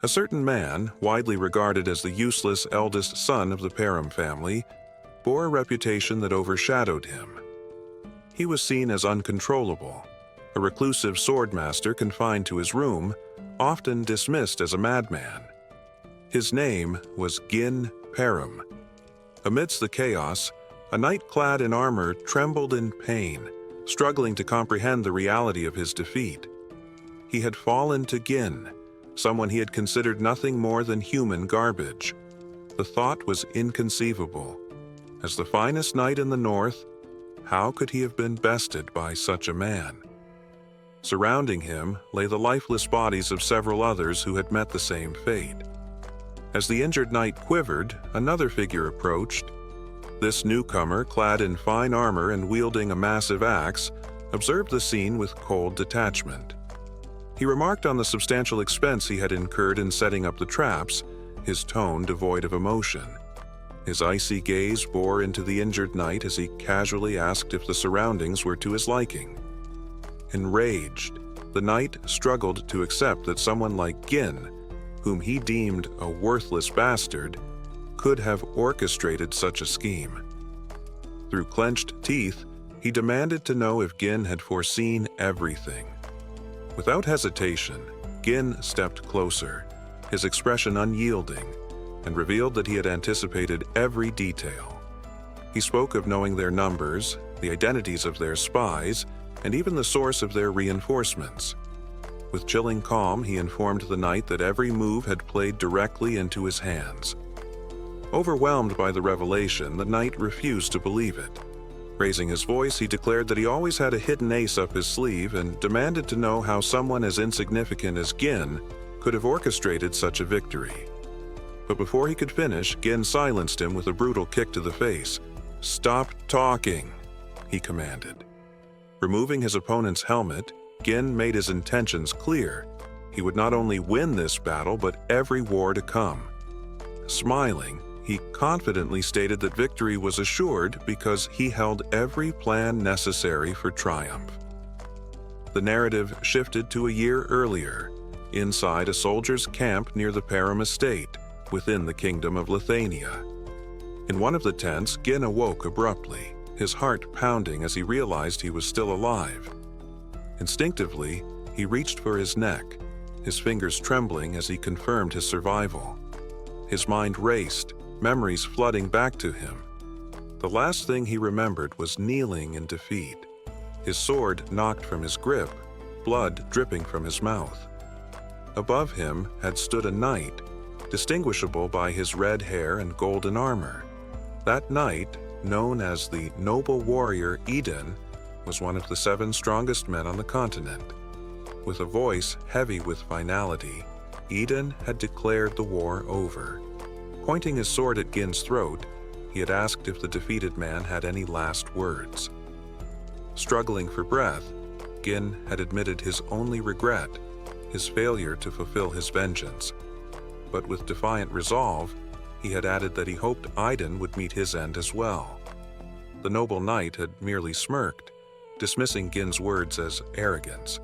A certain man, widely regarded as the useless eldest son of the Param family, bore a reputation that overshadowed him. He was seen as uncontrollable, a reclusive swordmaster confined to his room, often dismissed as a madman. His name was Gin Param. Amidst the chaos, a knight clad in armor trembled in pain, struggling to comprehend the reality of his defeat. He had fallen to Gin, someone he had considered nothing more than human garbage. The thought was inconceivable. As the finest knight in the north, how could he have been bested by such a man? Surrounding him lay the lifeless bodies of several others who had met the same fate. As the injured knight quivered, another figure approached. This newcomer, clad in fine armor and wielding a massive axe, observed the scene with cold detachment. He remarked on the substantial expense he had incurred in setting up the traps, his tone devoid of emotion. His icy gaze bore into the injured knight as he casually asked if the surroundings were to his liking. Enraged, the knight struggled to accept that someone like Gin, whom he deemed a worthless bastard, could have orchestrated such a scheme. Through clenched teeth, he demanded to know if Gin had foreseen everything. Without hesitation, Gin stepped closer, his expression unyielding, and revealed that he had anticipated every detail. He spoke of knowing their numbers, the identities of their spies, and even the source of their reinforcements. With chilling calm, he informed the knight that every move had played directly into his hands. Overwhelmed by the revelation, the knight refused to believe it. Raising his voice, he declared that he always had a hidden ace up his sleeve and demanded to know how someone as insignificant as Gin could have orchestrated such a victory. But before he could finish, Gin silenced him with a brutal kick to the face. "Stop talking," he commanded. Removing his opponent's helmet, Gin made his intentions clear. He would not only win this battle, but every war to come. Smiling, he confidently stated that victory was assured because he held every plan necessary for triumph. The narrative shifted to a year earlier, inside a soldier's camp near the Param estate, within the Kingdom of Lithuania. In one of the tents, Gin awoke abruptly, his heart pounding as he realized he was still alive. Instinctively, he reached for his neck, his fingers trembling as he confirmed his survival. His mind raced, memories flooding back to him. The last thing he remembered was kneeling in defeat, his sword knocked from his grip, blood dripping from his mouth. Above him had stood a knight, distinguishable by his red hair and golden armor. That knight, known as the noble warrior Eden, was one of the 7 strongest men on the continent. With a voice heavy with finality, Eden had declared the war over. Pointing his sword at Gin's throat, he had asked if the defeated man had any last words. Struggling for breath, Gin had admitted his only regret, his failure to fulfill his vengeance. But with defiant resolve, he had added that he hoped Iden would meet his end as well. The noble knight had merely smirked, dismissing Gin's words as arrogance.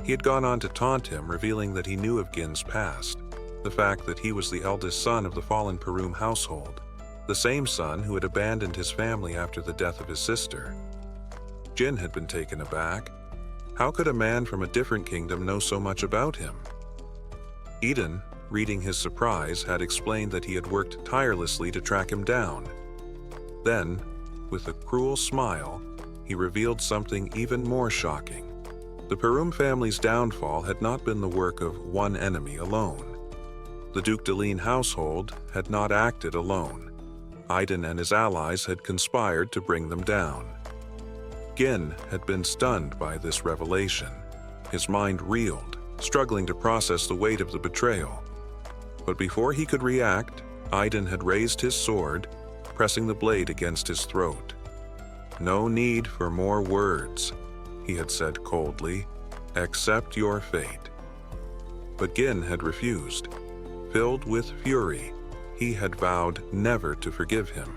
He had gone on to taunt him, revealing that he knew of Gin's past, the fact that he was the eldest son of the fallen Parum household, the same son who had abandoned his family after the death of his sister. Gin had been taken aback. How could a man from a different kingdom know so much about him? Eden, reading his surprise, had explained that he had worked tirelessly to track him down. Then, with a cruel smile, he revealed something even more shocking. The Parum family's downfall had not been the work of one enemy alone. The Duke Deline household had not acted alone. Iden and his allies had conspired to bring them down. Gin had been stunned by this revelation. His mind reeled, struggling to process the weight of the betrayal. But before he could react, Iden had raised his sword, pressing the blade against his throat. "No need for more words," he had said coldly. "Accept your fate." But Gin had refused. Filled with fury, he had vowed never to forgive him.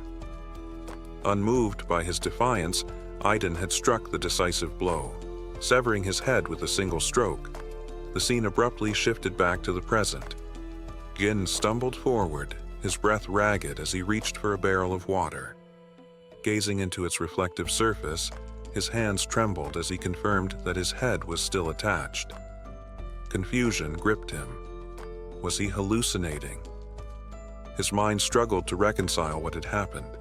Unmoved by his defiance, Iden had struck the decisive blow, severing his head with a single stroke. The scene abruptly shifted back to the present. Gin stumbled forward, his breath ragged as he reached for a barrel of water. Gazing into its reflective surface, his hands trembled as he confirmed that his head was still attached. Confusion gripped him. Was he hallucinating? His mind struggled to reconcile what had happened.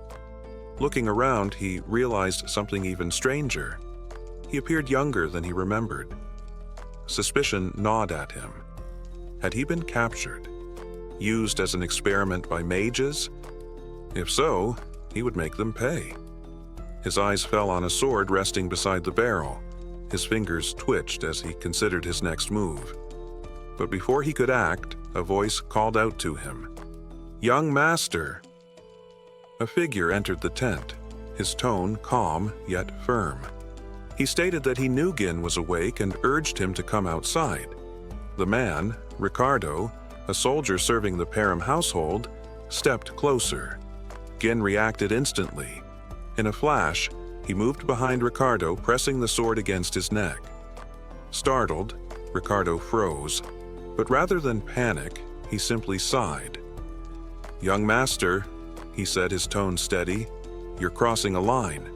Looking around, he realized something even stranger. He appeared younger than he remembered. Suspicion gnawed at him. Had he been captured? Used as an experiment by mages? If so, he would make them pay. His eyes fell on a sword resting beside the barrel. His fingers twitched as he considered his next move. But before he could act, a voice called out to him. "Young master!" A figure entered the tent, his tone calm yet firm. He stated that he knew Gin was awake and urged him to come outside. The man, Ricardo, a soldier serving the Param household, stepped closer. Gin reacted instantly. In a flash, he moved behind Ricardo, pressing the sword against his neck. Startled, Ricardo froze, but rather than panic, he simply sighed. "Young master," he said, his tone steady, "you're crossing a line."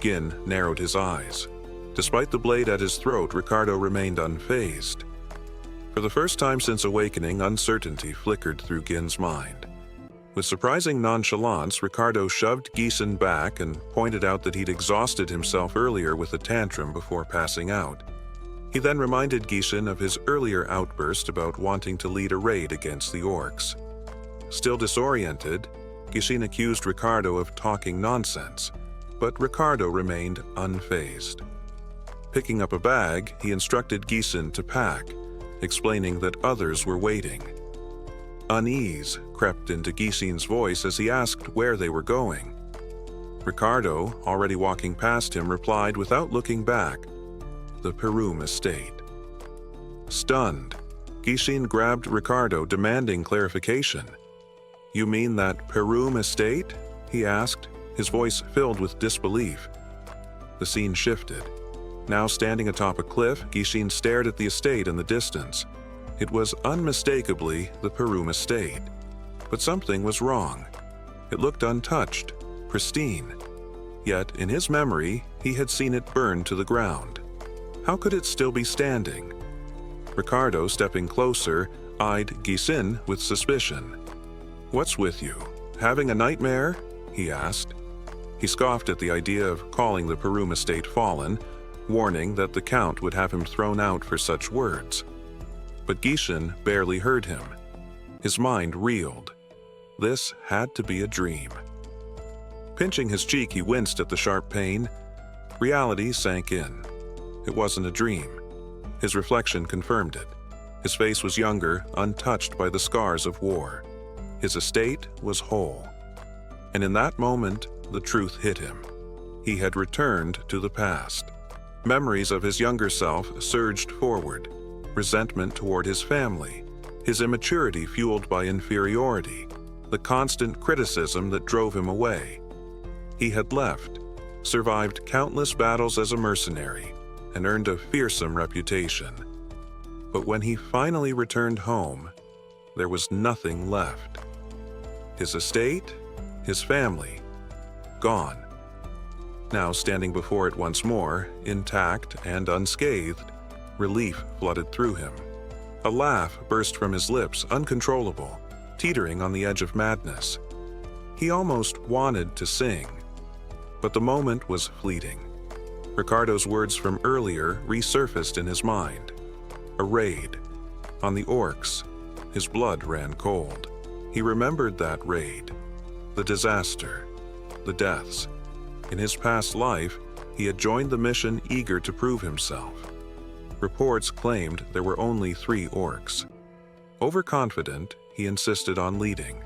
Gin narrowed his eyes. Despite the blade at his throat, Ricardo remained unfazed. For the first time since awakening, uncertainty flickered through Gin's mind. With surprising nonchalance, Ricardo shoved Gieson back and pointed out that he'd exhausted himself earlier with a tantrum before passing out. He then reminded Gieson of his earlier outburst about wanting to lead a raid against the orcs. Still disoriented, Gieson accused Ricardo of talking nonsense, but Ricardo remained unfazed. Picking up a bag, he instructed Gieson to pack, explaining that others were waiting. Unease crept into Gieson's voice as he asked where they were going. Ricardo, already walking past him, replied without looking back, "The Perum estate." Stunned, Gieson grabbed Ricardo, demanding clarification. "You mean that Perum estate?" he asked, his voice filled with disbelief. The scene shifted. Now standing atop a cliff, Gieson stared at the estate in the distance. It was unmistakably the Perum estate. But something was wrong. It looked untouched, pristine. Yet, in his memory, he had seen it burn to the ground. How could it still be standing? Ricardo, stepping closer, eyed Gieson with suspicion. "What's with you? Having a nightmare?" he asked. He scoffed at the idea of calling the Perum estate fallen, warning that the Count would have him thrown out for such words. But Gieson barely heard him. His mind reeled. This had to be a dream. Pinching his cheek, he winced at the sharp pain. Reality sank in. It wasn't a dream. His reflection confirmed it. His face was younger, untouched by the scars of war. His estate was whole. And in that moment, the truth hit him. He had returned to the past. Memories of his younger self surged forward. Resentment toward his family, his immaturity fueled by inferiority, the constant criticism that drove him away. He had left, survived countless battles as a mercenary, and earned a fearsome reputation. But when he finally returned home, there was nothing left. His estate, his family, gone. Now standing before it once more, intact and unscathed, relief flooded through him. A laugh burst from his lips, uncontrollable, teetering on the edge of madness. He almost wanted to sing, but the moment was fleeting. Ricardo's words from earlier resurfaced in his mind. A raid. On the orcs. His blood ran cold. He remembered that raid. The disaster. The deaths. In his past life, he had joined the mission eager to prove himself. Reports claimed there were only 3 orcs. Overconfident, he insisted on leading.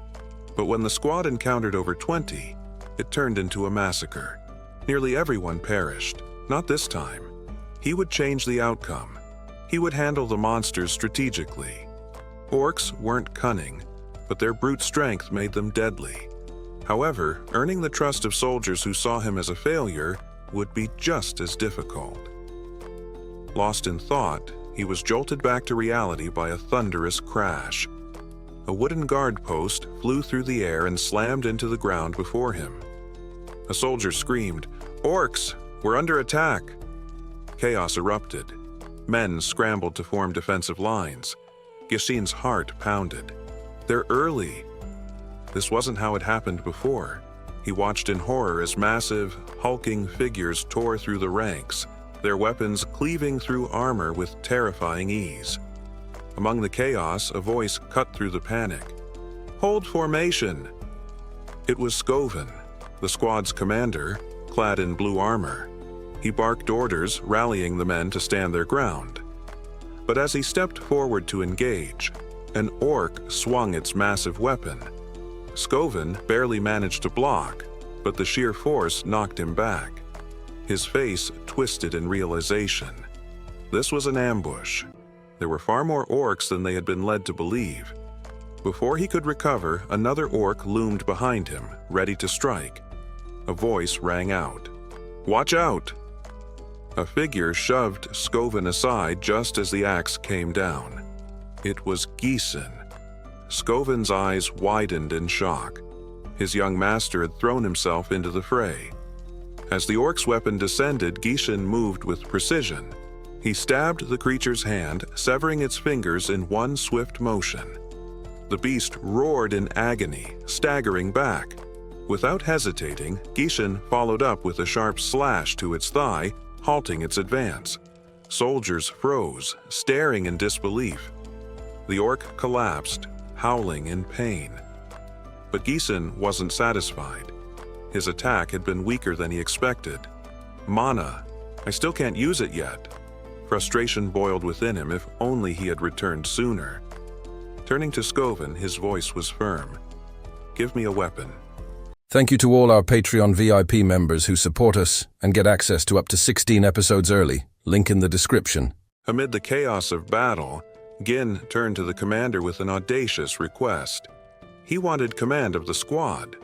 But when the squad encountered over 20, it turned into a massacre. Nearly everyone perished. Not this time. He would change the outcome. He would handle the monsters strategically. Orcs weren't cunning, but their brute strength made them deadly. However, earning the trust of soldiers who saw him as a failure would be just as difficult. Lost in thought, he was jolted back to reality by a thunderous crash. a wooden guard post flew through the air and slammed into the ground before him. A soldier screamed, "Orcs! We're under attack!" Chaos erupted. Men scrambled to form defensive lines. Gishin's heart pounded. They're early. This wasn't how it happened before. He watched in horror as massive, hulking figures tore through the ranks, their weapons cleaving through armor with terrifying ease. Among the chaos, a voice cut through the panic. "Hold formation!" It was Skoven, the squad's commander, clad in blue armor. He barked orders, rallying the men to stand their ground. But as he stepped forward to engage, an orc swung its massive weapon. Skoven barely managed to block, but the sheer force knocked him back. His face twisted in realization. This was an ambush. There were far more orcs than they had been led to believe. Before he could recover, another orc loomed behind him, ready to strike. A voice rang out. "Watch out!" A figure shoved Skoven aside just as the axe came down. It was Gishin. Skoven's eyes widened in shock. His young master had thrown himself into the fray. As the orc's weapon descended, Gishin moved with precision. He stabbed the creature's hand, severing its fingers in one swift motion. The beast roared in agony, staggering back. Without hesitating, Gishin followed up with a sharp slash to its thigh, halting its advance. Soldiers froze, staring in disbelief. The orc collapsed, howling in pain. But Gishin wasn't satisfied. His attack had been weaker than he expected. "Mana, I still can't use it yet." Frustration boiled within him. If only he had returned sooner. Turning to Skoven, his voice was firm. "Give me a weapon." Thank you to all our Patreon VIP members who support us and get access to up to 16 episodes early. Link in the description. Amid the chaos of battle, Gin turned to the commander with an audacious request. He wanted command of the squad.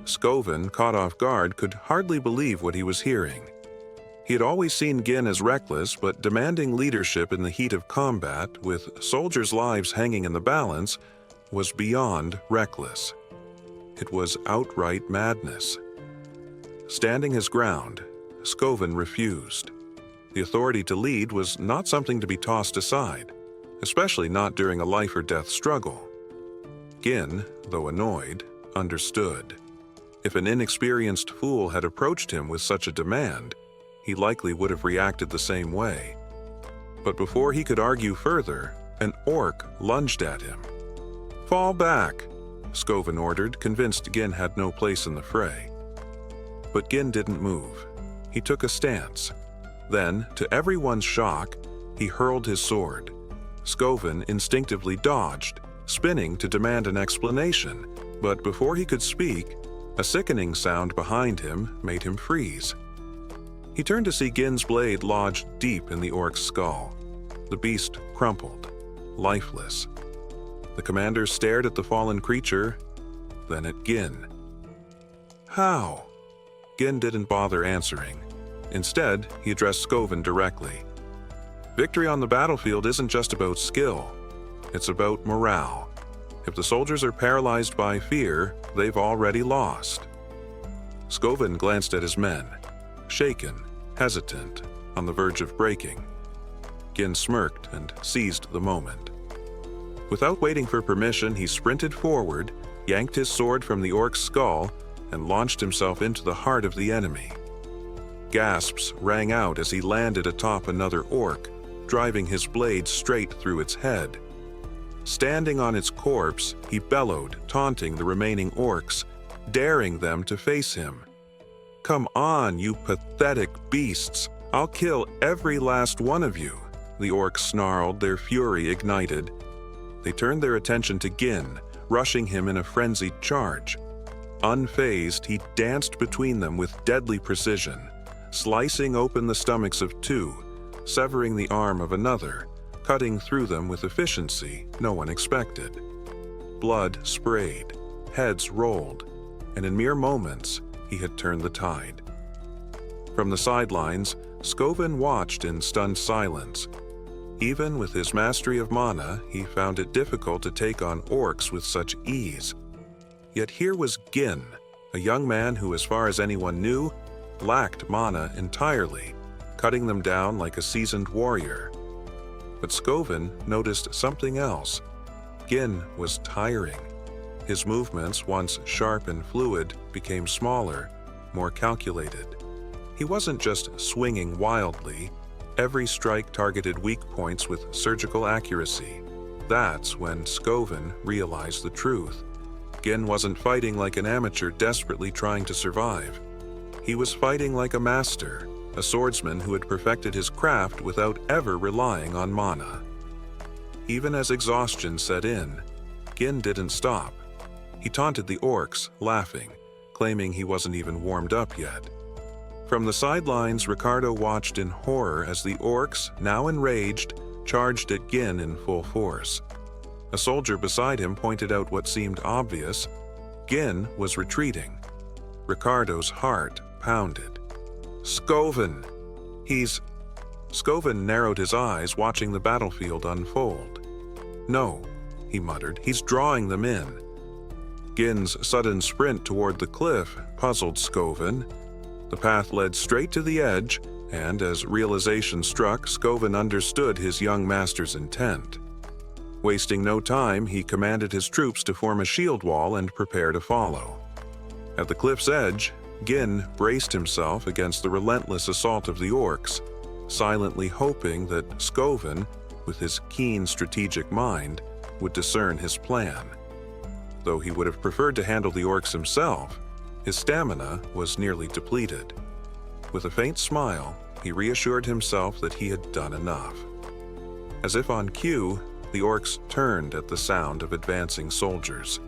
Skoven, caught off guard, could hardly believe what he was hearing. He had always seen Gin as reckless, but demanding leadership in the heat of combat, with soldiers' lives hanging in the balance, was beyond reckless. It was outright madness. Standing his ground, Skoven refused. The authority to lead was not something to be tossed aside, especially not during a life-or-death struggle. Gin, though annoyed, understood. If an inexperienced fool had approached him with such a demand, he likely would have reacted the same way. But before he could argue further, an orc lunged at him. "Fall back," Skoven ordered, convinced Gin had no place in the fray. But Gin didn't move. He took a stance. Then, to everyone's shock, he hurled his sword. Skoven instinctively dodged, spinning to demand an explanation, but before he could speak, a sickening sound behind him made him freeze. He turned to see Gin's blade lodged deep in the orc's skull. The beast crumpled, lifeless. The commander stared at the fallen creature, then at Gin. "How?" Gin didn't bother answering. Instead, he addressed Skoven directly. "Victory on the battlefield isn't just about skill. It's about morale. If the soldiers are paralyzed by fear, they've already lost." Skoven glanced at his men, shaken, hesitant, on the verge of breaking. Gin smirked and seized the moment. Without waiting for permission, he sprinted forward, yanked his sword from the orc's skull, and launched himself into the heart of the enemy. Gasps rang out as he landed atop another orc, driving his blade straight through its head. Standing on its corpse, he bellowed, taunting the remaining orcs, daring them to face him. "Come on, you pathetic beasts! I'll kill every last one of you," the orcs snarled, their fury ignited. They turned their attention to Gin, rushing him in a frenzied charge. Unfazed, he danced between them with deadly precision, slicing open the stomachs of two, severing the arm of another, cutting through them with efficiency no one expected. Blood sprayed, heads rolled, and in mere moments, he had turned the tide. From the sidelines, Skoven watched in stunned silence. Even with his mastery of mana, he found it difficult to take on orcs with such ease. Yet here was Gin, a young man who, as far as anyone knew, lacked mana entirely, cutting them down like a seasoned warrior. But Skovin noticed something else. Gin was tiring. His movements, once sharp and fluid, became smaller, more calculated. He wasn't just swinging wildly. Every strike targeted weak points with surgical accuracy. That's when Skovin realized the truth. Gin wasn't fighting like an amateur desperately trying to survive. He was fighting like a master, a swordsman who had perfected his craft without ever relying on mana. Even as exhaustion set in, Gin didn't stop. He taunted the orcs, laughing, claiming he wasn't even warmed up yet. From the sidelines, Ricardo watched in horror as the orcs, now enraged, charged at Gin in full force. A soldier beside him pointed out what seemed obvious. Gin was retreating. Ricardo's heart pounded. Skovin! Skovin narrowed his eyes, watching the battlefield unfold. No, he muttered, he's drawing them in. Gin's sudden sprint toward the cliff puzzled Skovin. The path led straight to the edge, and as realization struck, Skovin understood his young master's intent. Wasting no time, he commanded his troops to form a shield wall and prepare to follow. At the cliff's edge, Gin braced himself against the relentless assault of the orcs, silently hoping that Skovin, with his keen strategic mind, would discern his plan. Though he would have preferred to handle the orcs himself, his stamina was nearly depleted. With a faint smile, he reassured himself that he had done enough. As if on cue, the orcs turned at the sound of advancing soldiers.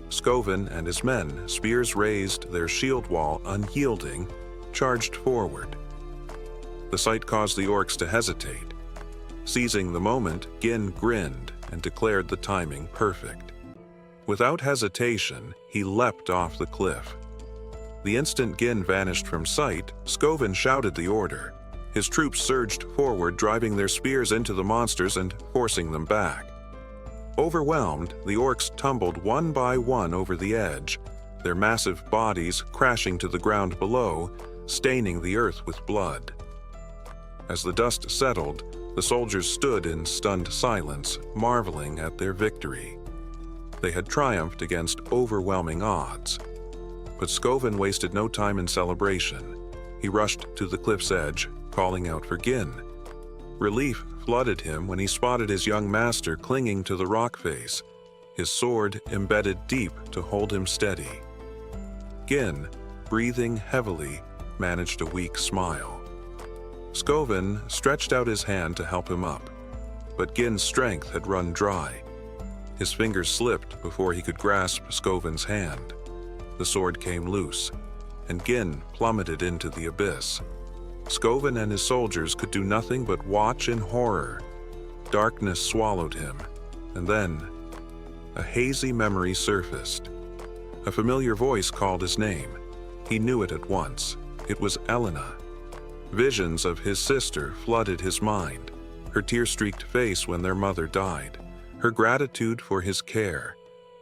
Skovin and his men, spears raised, their shield wall unyielding, charged forward. The sight caused the orcs to hesitate. Seizing the moment, Gin grinned and declared the timing perfect. Without hesitation, he leapt off the cliff. The instant Gin vanished from sight, Skovin shouted the order. His troops surged forward, driving their spears into the monsters and forcing them back. Overwhelmed, the orcs tumbled one by one over the edge, their massive bodies crashing to the ground below, staining the earth with blood. As the dust settled, the soldiers stood in stunned silence, marveling at their victory. They had triumphed against overwhelming odds. But Skovin wasted no time in celebration. He rushed to the cliff's edge, calling out for Gin. Relief flooded him when he spotted his young master clinging to the rock face, his sword embedded deep to hold him steady. Gin, breathing heavily, managed a weak smile. Skovin stretched out his hand to help him up, but Gin's strength had run dry. His fingers slipped before he could grasp Skovin's hand. The sword came loose, and Gin plummeted into the abyss. Skovin and his soldiers could do nothing but watch in horror. Darkness swallowed him, and then a hazy memory surfaced. A familiar voice called his name. He knew it at once. It was Elena. Visions of his sister flooded his mind, her tear-streaked face when their mother died, her gratitude for his care,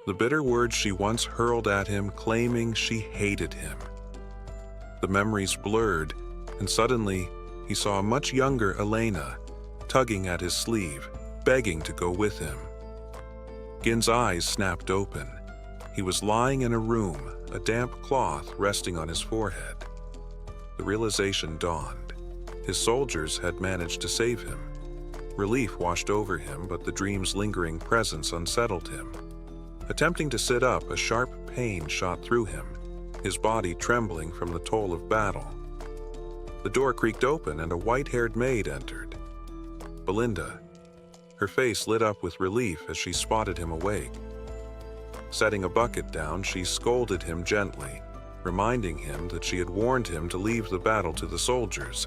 the bitter words she once hurled at him claiming she hated him. The memories blurred, and suddenly he saw a much younger Elena, tugging at his sleeve, begging to go with him. Gin's eyes snapped open. He was lying in a room, a damp cloth resting on his forehead. The realization dawned. His soldiers had managed to save him. Relief washed over him, but the dream's lingering presence unsettled him. Attempting to sit up, a sharp pain shot through him, his body trembling from the toll of battle. The door creaked open and a white-haired maid entered. Belinda. Her face lit up with relief as she spotted him awake. Setting a bucket down, she scolded him gently, reminding him that she had warned him to leave the battle to the soldiers.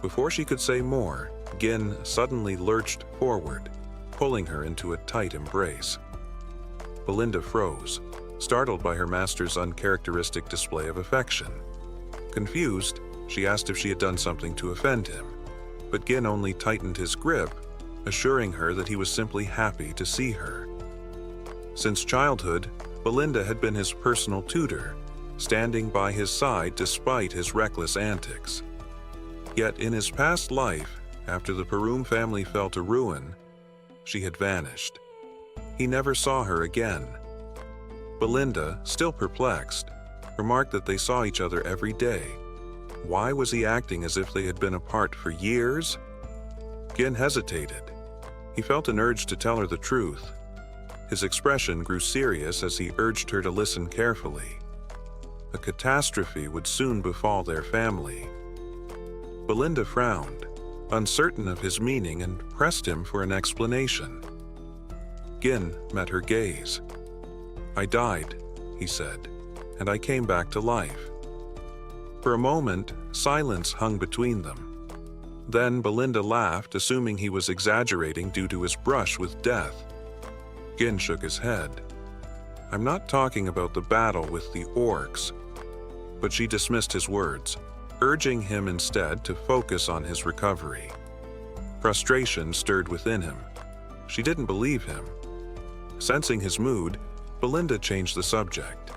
Before she could say more, Gin suddenly lurched forward, pulling her into a tight embrace. Belinda froze, startled by her master's uncharacteristic display of affection. Confused, she asked if she had done something to offend him, but Gin only tightened his grip, assuring her that he was simply happy to see her. Since childhood, Belinda had been his personal tutor, standing by his side despite his reckless antics. Yet in his past life, after the Perum family fell to ruin, she had vanished. He never saw her again. Belinda, still perplexed, remarked that they saw each other every day. Why was he acting as if they had been apart for years? Gin hesitated. He felt an urge to tell her the truth. His expression grew serious as he urged her to listen carefully. A catastrophe would soon befall their family. Belinda frowned, uncertain of his meaning, and pressed him for an explanation. Gin met her gaze. "I died," he said, "and I came back to life." For a moment, silence hung between them. Then Belinda laughed, assuming he was exaggerating due to his brush with death. Gin shook his head. "I'm not talking about the battle with the orcs." But she dismissed his words, urging him instead to focus on his recovery. Frustration stirred within him. She didn't believe him. Sensing his mood, Belinda changed the subject.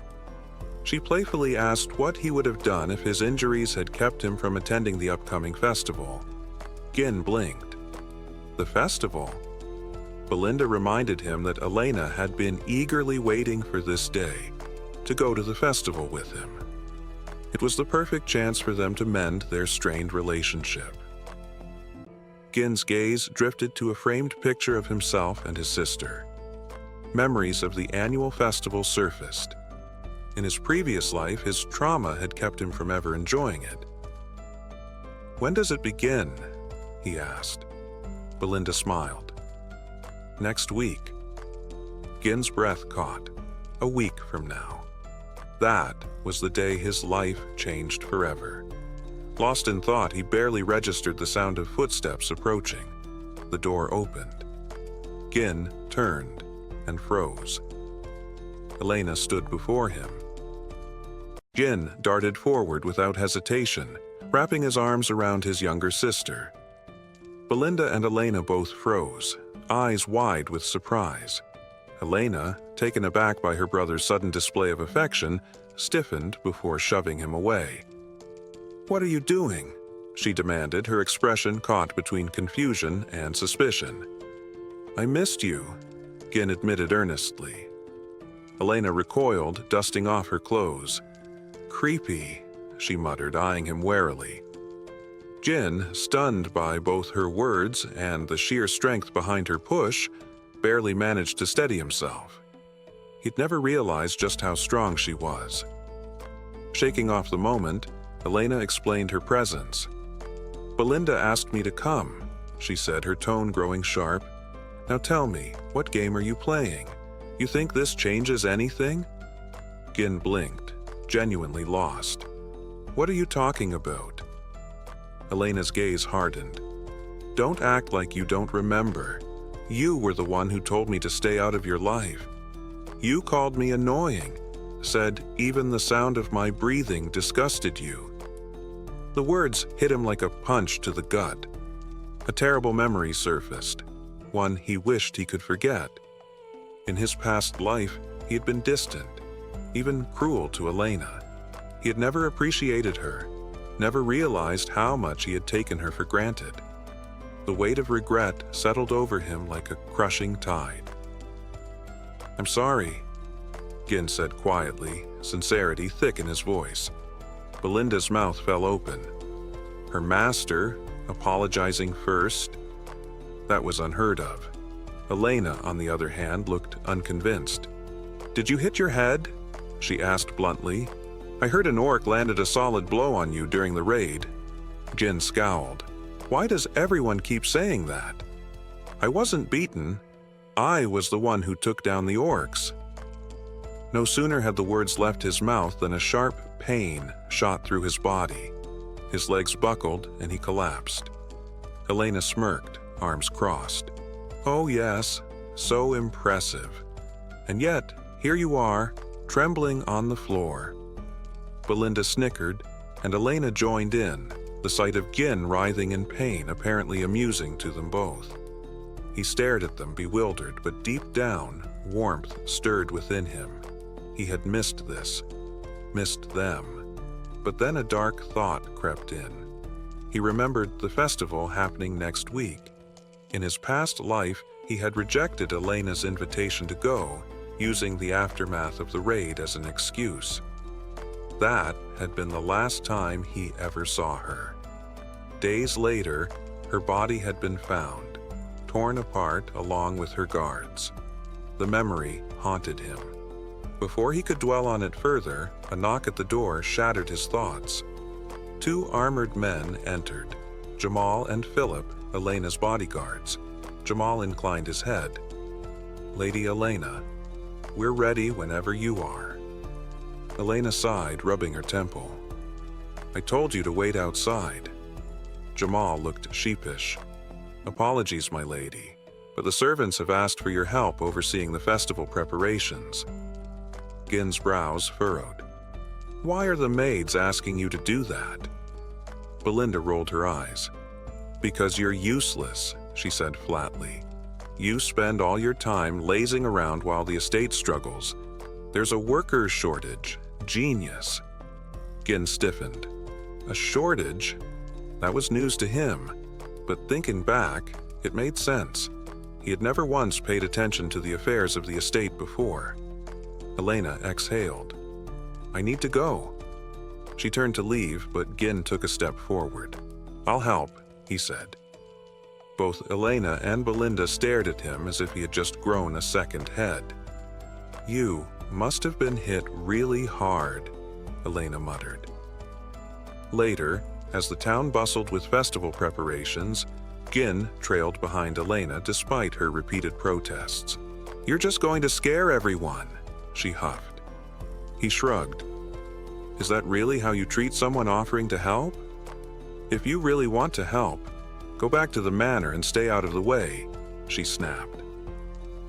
She playfully asked what he would have done if his injuries had kept him from attending the upcoming festival. Gin blinked. The festival? Belinda reminded him that Elena had been eagerly waiting for this day, to go to the festival with him. It was the perfect chance for them to mend their strained relationship. Gin's gaze drifted to a framed picture of himself and his sister. Memories of the annual festival surfaced. In his previous life, his trauma had kept him from ever enjoying it. "When does it begin?" he asked. Belinda smiled. "Next week." Gin's breath caught. A week from now. That was the day his life changed forever. Lost in thought, he barely registered the sound of footsteps approaching. The door opened. Gin turned and froze. Elena stood before him. Gin darted forward without hesitation, wrapping his arms around his younger sister. Belinda and Elena both froze, eyes wide with surprise. Elena, taken aback by her brother's sudden display of affection, stiffened before shoving him away. "What are you doing?" she demanded, her expression caught between confusion and suspicion. "I missed you," Gin admitted earnestly. Elena recoiled, dusting off her clothes. "Creepy," she muttered, eyeing him warily. Gin, stunned by both her words and the sheer strength behind her push, barely managed to steady himself. He'd never realized just how strong she was. Shaking off the moment, Elena explained her presence. "Belinda asked me to come," she said, her tone growing sharp. "Now tell me, what game are you playing? You think this changes anything?" Gin blinked, genuinely lost. "What are you talking about?" Elena's gaze hardened. "Don't act like you don't remember. You were the one who told me to stay out of your life. You called me annoying, said even the sound of my breathing disgusted you." The words hit him like a punch to the gut. A terrible memory surfaced, one he wished he could forget. In his past life, he had been distant, even cruel to Elena. He had never appreciated her, never realized how much he had taken her for granted. The weight of regret settled over him like a crushing tide. "I'm sorry," Gin said quietly, sincerity thick in his voice. Belinda's mouth fell open. Her master apologizing first? That was unheard of. Elena, on the other hand, looked unconvinced. "Did you hit your head?" she asked bluntly. "I heard an orc landed a solid blow on you during the raid." Gin scowled. "Why does everyone keep saying that? I wasn't beaten. I was the one who took down the orcs." No sooner had the words left his mouth than a sharp pain shot through his body. His legs buckled and he collapsed. Elena smirked, arms crossed. "Oh yes, so impressive. And yet, here you are, trembling on the floor." Belinda snickered, and Elena joined in, the sight of Gin writhing in pain apparently amusing to them both. He stared at them, bewildered, but deep down, warmth stirred within him. He had missed this, missed them. But then a dark thought crept in. He remembered the festival happening next week. In his past life, he had rejected Elena's invitation to go, using the aftermath of the raid as an excuse. That had been the last time he ever saw her. Days later, her body had been found, torn apart along with her guards. The memory haunted him. Before he could dwell on it further, a knock at the door shattered his thoughts. 2 armored men entered, Jamal and Philip, Elena's bodyguards. Jamal inclined his head. "Lady Elena, we're ready whenever you are." Elena sighed, rubbing her temple. "I told you to wait outside." Jamal looked sheepish. "Apologies, my lady, but the servants have asked for your help overseeing the festival preparations." Gin's brows furrowed. "Why are the maids asking you to do that?" Belinda rolled her eyes. "Because you're useless," she said flatly. "You spend all your time lazing around while the estate struggles. There's a workers' shortage. Genius." Gin stiffened. A shortage? That was news to him. But thinking back, it made sense. He had never once paid attention to the affairs of the estate before. Elena exhaled. "I need to go." She turned to leave, but Gin took a step forward. "I'll help," he said. Both Elena and Belinda stared at him as if he had just grown a second head. "You must have been hit really hard," Elena muttered. Later, as the town bustled with festival preparations, Gin trailed behind Elena despite her repeated protests. "You're just going to scare everyone," she huffed. He shrugged. "Is that really how you treat someone offering to help? If you really want to help, go back to the manor and stay out of the way," she snapped.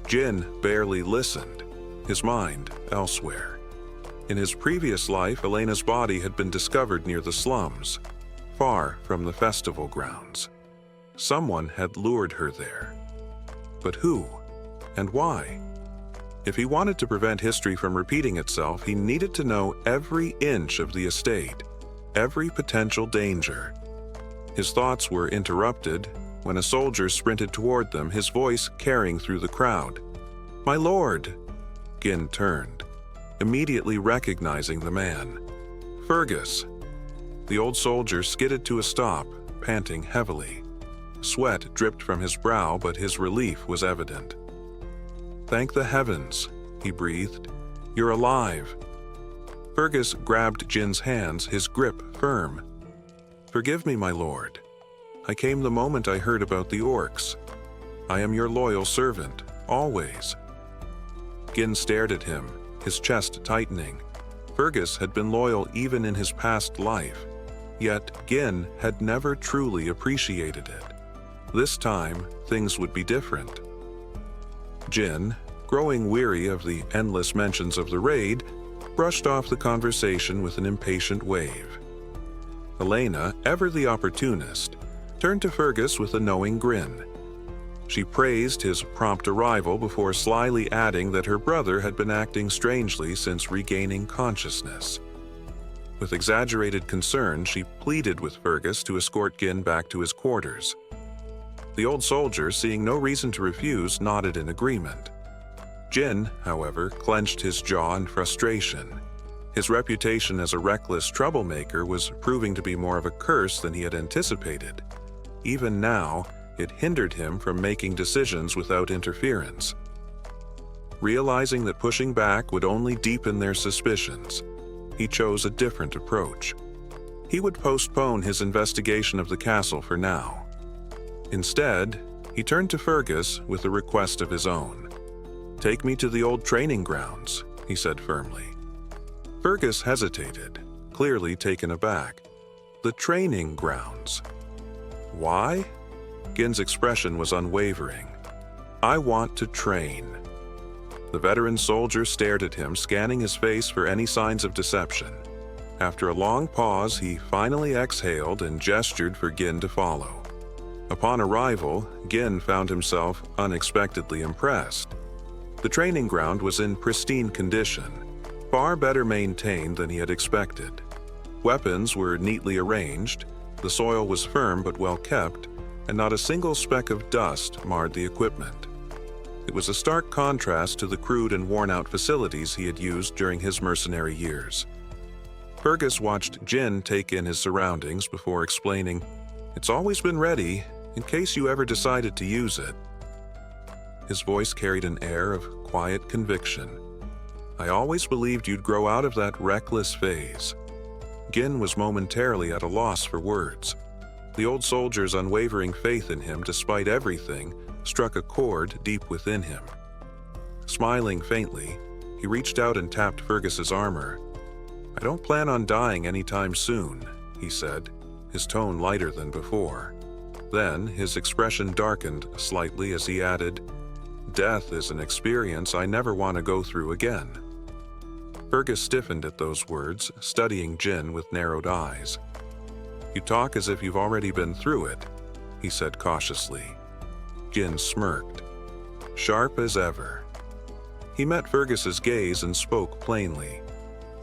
Gin barely listened, his mind elsewhere. In his previous life, Elena's body had been discovered near the slums, far from the festival grounds. Someone had lured her there. But who? And why? If he wanted to prevent history from repeating itself, he needed to know every inch of the estate, every potential danger. His thoughts were interrupted when a soldier sprinted toward them, his voice carrying through the crowd. "My lord!" Gin turned, immediately recognizing the man. "Fergus!" The old soldier skidded to a stop, panting heavily. Sweat dripped from his brow, but his relief was evident. "Thank the heavens," he breathed. "You're alive." Fergus grabbed Gin's hands, his grip firm. "Forgive me, my lord. I came the moment I heard about the orcs. I am your loyal servant, always." Gin stared at him, his chest tightening. Fergus had been loyal even in his past life, yet Gin had never truly appreciated it. This time, things would be different. Gin, growing weary of the endless mentions of the raid, brushed off the conversation with an impatient wave. Elena, ever the opportunist, turned to Fergus with a knowing grin. She praised his prompt arrival before slyly adding that her brother had been acting strangely since regaining consciousness. With exaggerated concern, she pleaded with Fergus to escort Gin back to his quarters. The old soldier, seeing no reason to refuse, nodded in agreement. Gin, however, clenched his jaw in frustration. His reputation as a reckless troublemaker was proving to be more of a curse than he had anticipated. Even now, it hindered him from making decisions without interference. Realizing that pushing back would only deepen their suspicions, he chose a different approach. He would postpone his investigation of the castle for now. Instead, he turned to Fergus with a request of his own. "Take me to the old training grounds," he said firmly. Fergus hesitated, clearly taken aback. "The training grounds? Why?" Gin's expression was unwavering. "I want to train." The veteran soldier stared at him, scanning his face for any signs of deception. After a long pause, he finally exhaled and gestured for Gin to follow. Upon arrival, Gin found himself unexpectedly impressed. The training ground was in pristine condition, far better maintained than he had expected. Weapons were neatly arranged, the soil was firm but well kept, and not a single speck of dust marred the equipment. It was a stark contrast to the crude and worn-out facilities he had used during his mercenary years. Fergus watched Jin take in his surroundings before explaining, "It's always been ready, in case you ever decided to use it." His voice carried an air of quiet conviction. "I always believed you'd grow out of that reckless phase." Gin was momentarily at a loss for words. The old soldier's unwavering faith in him, despite everything, struck a chord deep within him. Smiling faintly, he reached out and tapped Fergus's armor. "I don't plan on dying anytime soon," he said, his tone lighter than before. Then his expression darkened slightly as he added, "Death is an experience I never want to go through again." Fergus stiffened at those words, studying Jin with narrowed eyes. "You talk as if you've already been through it," he said cautiously. Jin smirked, sharp as ever. He met Fergus's gaze and spoke plainly.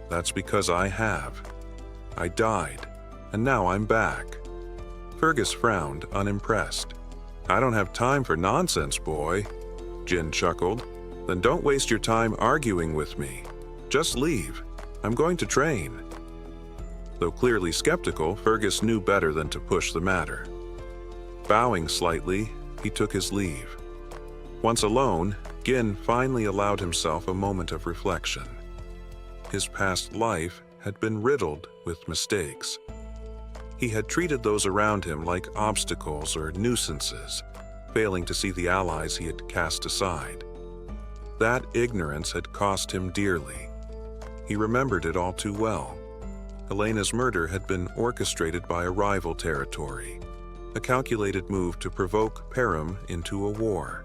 "That's because I have. I died, and now I'm back." Fergus frowned, unimpressed. "I don't have time for nonsense, boy," Jin chuckled. "Then don't waste your time arguing with me. Just leave. I'm going to train." Though clearly skeptical, Fergus knew better than to push the matter. Bowing slightly, he took his leave. Once alone, Gin finally allowed himself a moment of reflection. His past life had been riddled with mistakes. He had treated those around him like obstacles or nuisances, failing to see the allies he had cast aside. That ignorance had cost him dearly. He remembered it all too well. Helena's murder had been orchestrated by a rival territory, a calculated move to provoke Perim into a war.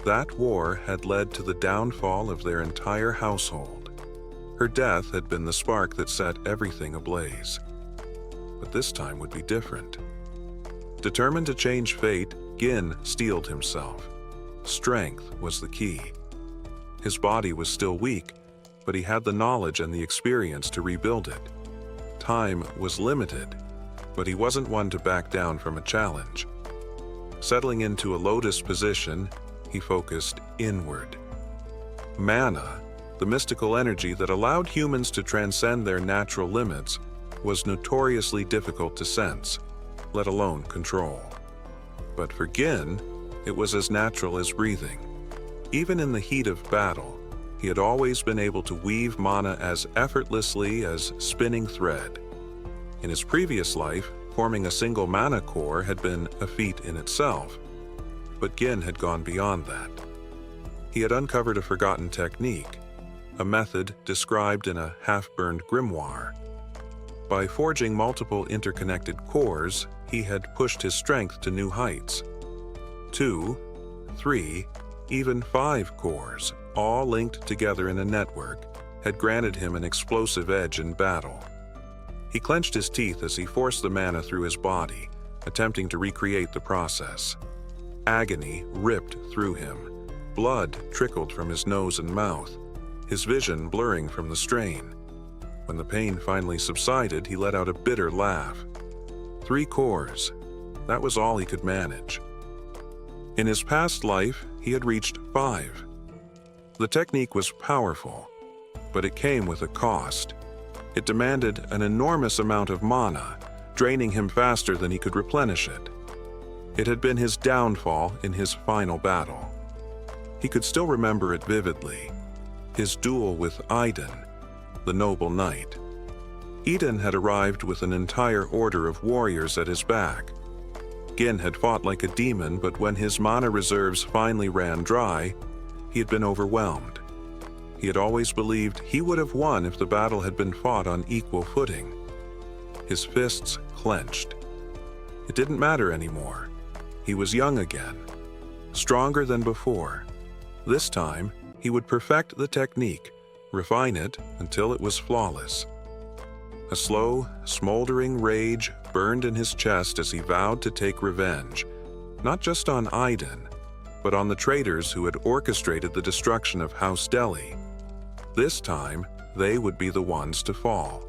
That war had led to the downfall of their entire household. Her death had been the spark that set everything ablaze. But this time would be different. Determined to change fate, Gin steeled himself. Strength was the key. His body was still weak, but he had the knowledge and the experience to rebuild it. Time was limited, but he wasn't one to back down from a challenge. Settling into a lotus position, he focused inward. Mana, the mystical energy that allowed humans to transcend their natural limits, was notoriously difficult to sense, let alone control. But for Gin, it was as natural as breathing. Even in the heat of battle, he had always been able to weave mana as effortlessly as spinning thread. In his previous life, forming a single mana core had been a feat in itself, but Gin had gone beyond that. He had uncovered a forgotten technique, a method described in a half-burned grimoire. By forging multiple interconnected cores, he had pushed his strength to new heights. 2, 3, even 5 cores, all linked together in a network, had granted him an explosive edge in battle. He clenched his teeth as he forced the mana through his body, attempting to recreate the process. Agony ripped through him. Blood trickled from his nose and mouth, his vision blurring from the strain. When the pain finally subsided, he let out a bitter laugh. 3 cores. That was all he could manage. In his past life, he had reached 5. The technique was powerful, but it came with a cost. It demanded an enormous amount of mana, draining him faster than he could replenish it. It had been his downfall in his final battle. He could still remember it vividly. His duel with Iden, the noble knight. Iden had arrived with an entire order of warriors at his back. Gin had fought like a demon, but when his mana reserves finally ran dry, he had been overwhelmed. He had always believed he would have won if the battle had been fought on equal footing. His fists clenched. It didn't matter anymore. He was young again, stronger than before. This time, he would perfect the technique, refine it until it was flawless. A slow, smoldering rage burned in his chest as he vowed to take revenge, not just on Aiden, but on the traitors who had orchestrated the destruction of House Delhi. This time, they would be the ones to fall.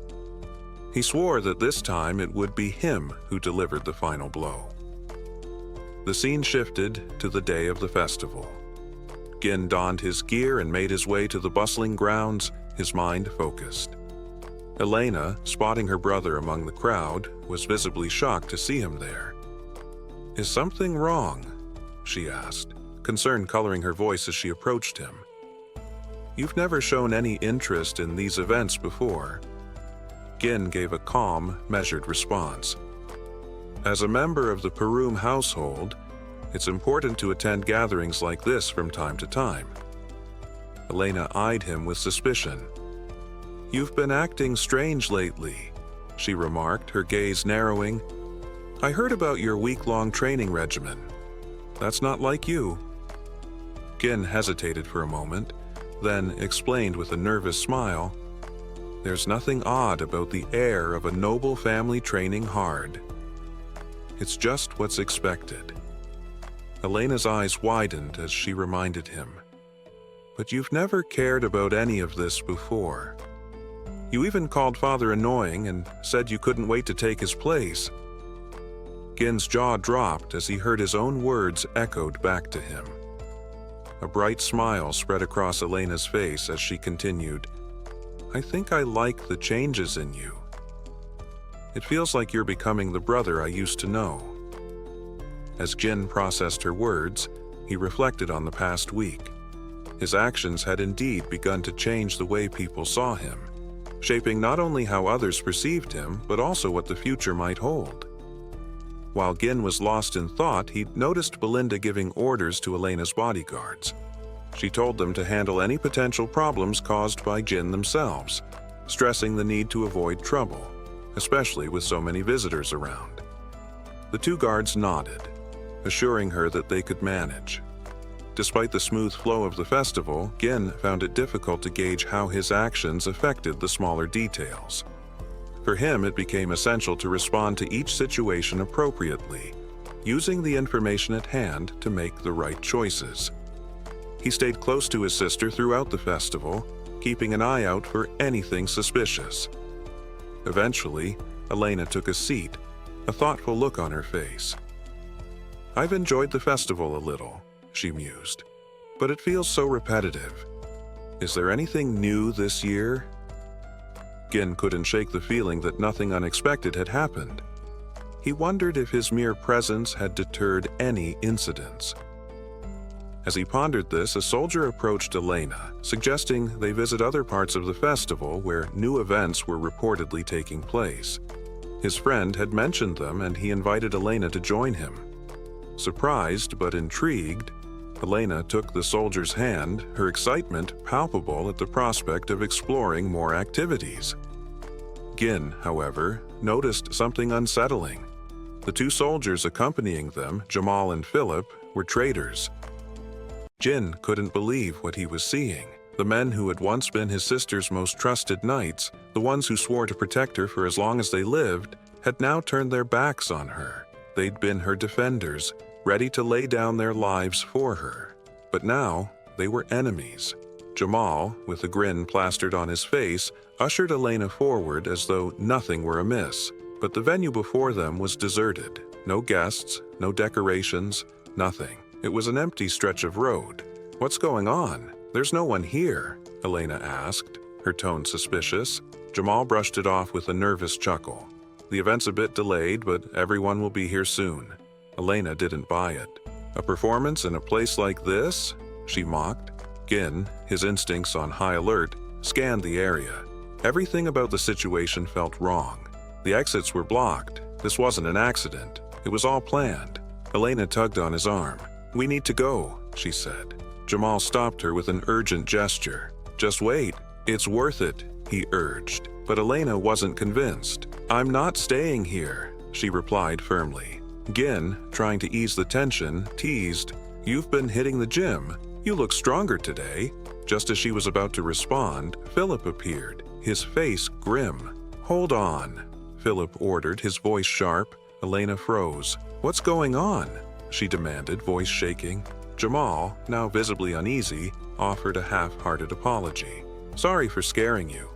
He swore that this time it would be him who delivered the final blow. The scene shifted to the day of the festival. Gin donned his gear and made his way to the bustling grounds, his mind focused. Elena, spotting her brother among the crowd, was visibly shocked to see him there. "Is something wrong?" she asked, concern coloring her voice as she approached him. "You've never shown any interest in these events before." Gin gave a calm, measured response. "As a member of the Parum household, it's important to attend gatherings like this from time to time." Elena eyed him with suspicion. "You've been acting strange lately," she remarked, her gaze narrowing. "I heard about your week-long training regimen. That's not like you." Gin hesitated for a moment, then explained with a nervous smile, "There's nothing odd about the air of a noble family training hard. It's just what's expected." Elena's eyes widened as she reminded him, "But you've never cared about any of this before. You even called Father annoying and said you couldn't wait to take his place." Gin's jaw dropped as he heard his own words echoed back to him. A bright smile spread across Elena's face as she continued, "I think I like the changes in you. It feels like you're becoming the brother I used to know." As Gin processed her words, he reflected on the past week. His actions had indeed begun to change the way people saw him, shaping not only how others perceived him, but also what the future might hold. While Gin was lost in thought, he noticed Belinda giving orders to Elena's bodyguards. She told them to handle any potential problems caused by Gin themselves, stressing the need to avoid trouble, especially with so many visitors around. The two guards nodded, assuring her that they could manage. Despite the smooth flow of the festival, Gin found it difficult to gauge how his actions affected the smaller details. For him, it became essential to respond to each situation appropriately, using the information at hand to make the right choices. He stayed close to his sister throughout the festival, keeping an eye out for anything suspicious. Eventually, Elena took a seat, a thoughtful look on her face. "I've enjoyed the festival a little," she mused, "but it feels so repetitive. Is there anything new this year?" Gin couldn't shake the feeling that nothing unexpected had happened. He wondered if his mere presence had deterred any incidents. As he pondered this, a soldier approached Elena, suggesting they visit other parts of the festival where new events were reportedly taking place. His friend had mentioned them, and he invited Elena to join him. Surprised but intrigued, Elena took the soldier's hand, her excitement palpable at the prospect of exploring more activities. Gin, however, noticed something unsettling. The two soldiers accompanying them, Jamal and Philip, were traitors. Gin couldn't believe what he was seeing. The men who had once been his sister's most trusted knights, the ones who swore to protect her for as long as they lived, had now turned their backs on her. They'd been her defenders, ready to lay down their lives for her. But now, they were enemies. Jamal, with a grin plastered on his face, ushered Elena forward as though nothing were amiss. But the venue before them was deserted. No guests, no decorations, nothing. It was an empty stretch of road. "What's going on? There's no one here," Elena asked, her tone suspicious. Jamal brushed it off with a nervous chuckle. "The event's a bit delayed, but everyone will be here soon." Elena didn't buy it. "A performance in a place like this?" she mocked. Gin, his instincts on high alert, scanned the area. Everything about the situation felt wrong. The exits were blocked. This wasn't an accident. It was all planned. Elena tugged on his arm. "We need to go," she said. Jamal stopped her with an urgent gesture. "Just wait. It's worth it," he urged. But Elena wasn't convinced. "I'm not staying here," she replied firmly. Gin, trying to ease the tension, teased, "You've been hitting the gym. You look stronger today." Just as she was about to respond, Philip appeared, his face grim. "Hold on." Philip ordered, his voice sharp. Elena froze. "What's going on?" she demanded, voice shaking. Jamal, now visibly uneasy, offered a half-hearted apology. "Sorry for scaring you.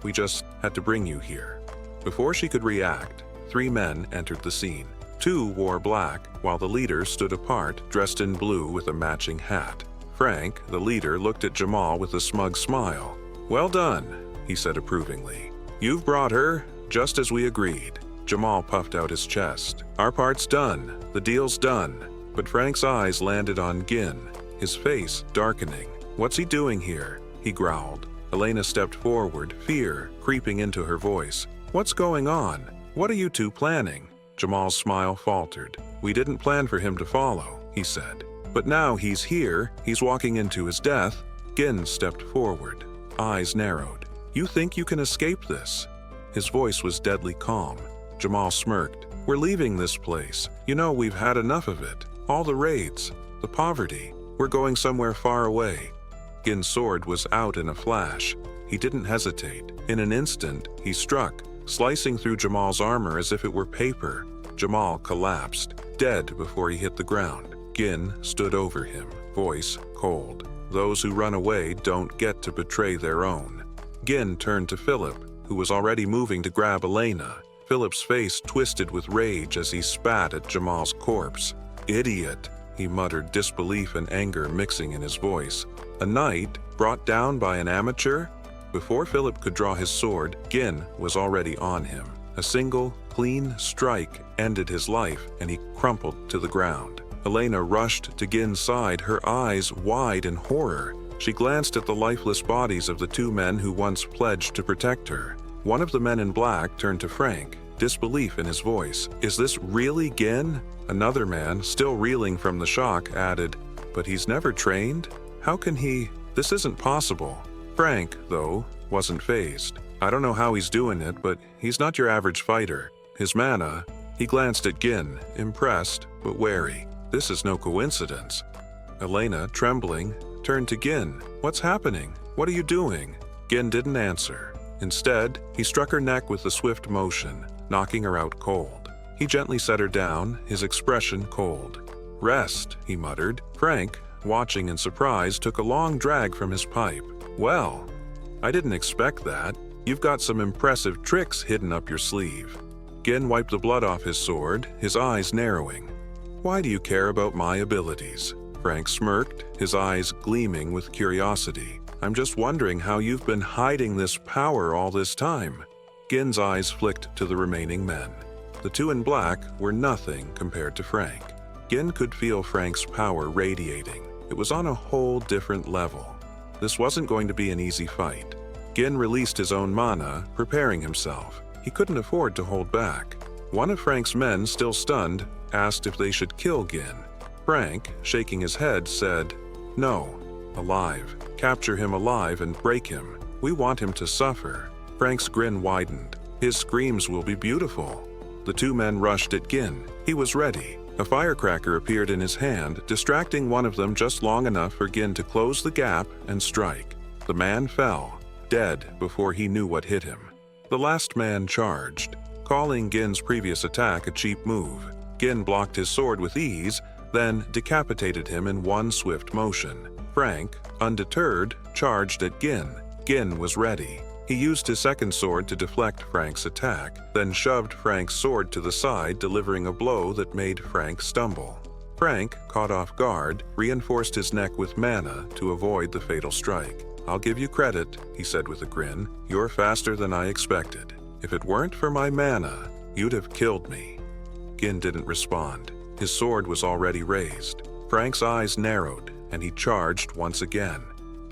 We just had to bring you here." Before she could react, 3 men entered the scene. 2 wore black, while the leader stood apart, dressed in blue with a matching hat. Frank, the leader, looked at Jamal with a smug smile. "Well done," he said approvingly. "You've brought her, just as we agreed." Jamal puffed out his chest. "Our part's done. The deal's done." But Frank's eyes landed on Gin, his face darkening. "What's he doing here?" he growled. Elena stepped forward, fear creeping into her voice. "What's going on? What are you two planning?" Jamal's smile faltered. "We didn't plan for him to follow," he said. "But now he's here, he's walking into his death." Gin stepped forward, eyes narrowed. "You think you can escape this?" His voice was deadly calm. Jamal smirked. "We're leaving this place. You know, we've had enough of it. All the raids, the poverty. We're going somewhere far away." Gin's sword was out in a flash. He didn't hesitate. In an instant, he struck, slicing through Jamal's armor as if it were paper. Jamal collapsed, dead before he hit the ground. Gin stood over him, voice cold. "Those who run away don't get to betray their own." Gin turned to Philip, who was already moving to grab Elena. Philip's face twisted with rage as he spat at Jamal's corpse. "Idiot," he muttered, disbelief and anger mixing in his voice. "A knight brought down by an amateur?" Before Philip could draw his sword, Gin was already on him. A single, clean strike ended his life, and he crumpled to the ground. Elena rushed to Gin's side, her eyes wide in horror. She glanced at the lifeless bodies of the 2 men who once pledged to protect her. One of the men in black turned to Frank, disbelief in his voice. "Is this really Gin?" Another man, still reeling from the shock, added, "But he's never trained? How can he? This isn't possible." Frank, though, wasn't fazed. "I don't know how he's doing it, but he's not your average fighter. His mana..." He glanced at Gin, impressed but wary. "This is no coincidence." Elena, trembling, turned to Gin. "What's happening? What are you doing?" Gin didn't answer. Instead, he struck her neck with a swift motion, knocking her out cold. He gently set her down, his expression cold. "Rest," he muttered. Frank, watching in surprise, took a long drag from his pipe. "Well, I didn't expect that. You've got some impressive tricks hidden up your sleeve." Gin wiped the blood off his sword, his eyes narrowing. "Why do you care about my abilities?" Frank smirked, his eyes gleaming with curiosity. "I'm just wondering how you've been hiding this power all this time." Gin's eyes flicked to the remaining men. The 2 in black were nothing compared to Frank. Gin could feel Frank's power radiating. It was on a whole different level. This wasn't going to be an easy fight. Gin released his own mana, preparing himself. He couldn't afford to hold back. One of Frank's men, still stunned, asked if they should kill Gin. Frank, shaking his head, said, "No, alive. Capture him alive and break him. We want him to suffer." Frank's grin widened. "His screams will be beautiful." The 2 men rushed at Gin. He was ready. A firecracker appeared in his hand, distracting one of them just long enough for Gin to close the gap and strike. The man fell, dead before he knew what hit him. The last man charged, calling Gin's previous attack a cheap move. Gin blocked his sword with ease, then decapitated him in one swift motion. Frank, undeterred, charged at Gin. Gin was ready. He used his second sword to deflect Frank's attack, then shoved Frank's sword to the side, delivering a blow that made Frank stumble. Frank, caught off guard, reinforced his neck with mana to avoid the fatal strike. "I'll give you credit," he said with a grin. "You're faster than I expected. If it weren't for my mana, you'd have killed me." Gin didn't respond. His sword was already raised. Frank's eyes narrowed, and he charged once again.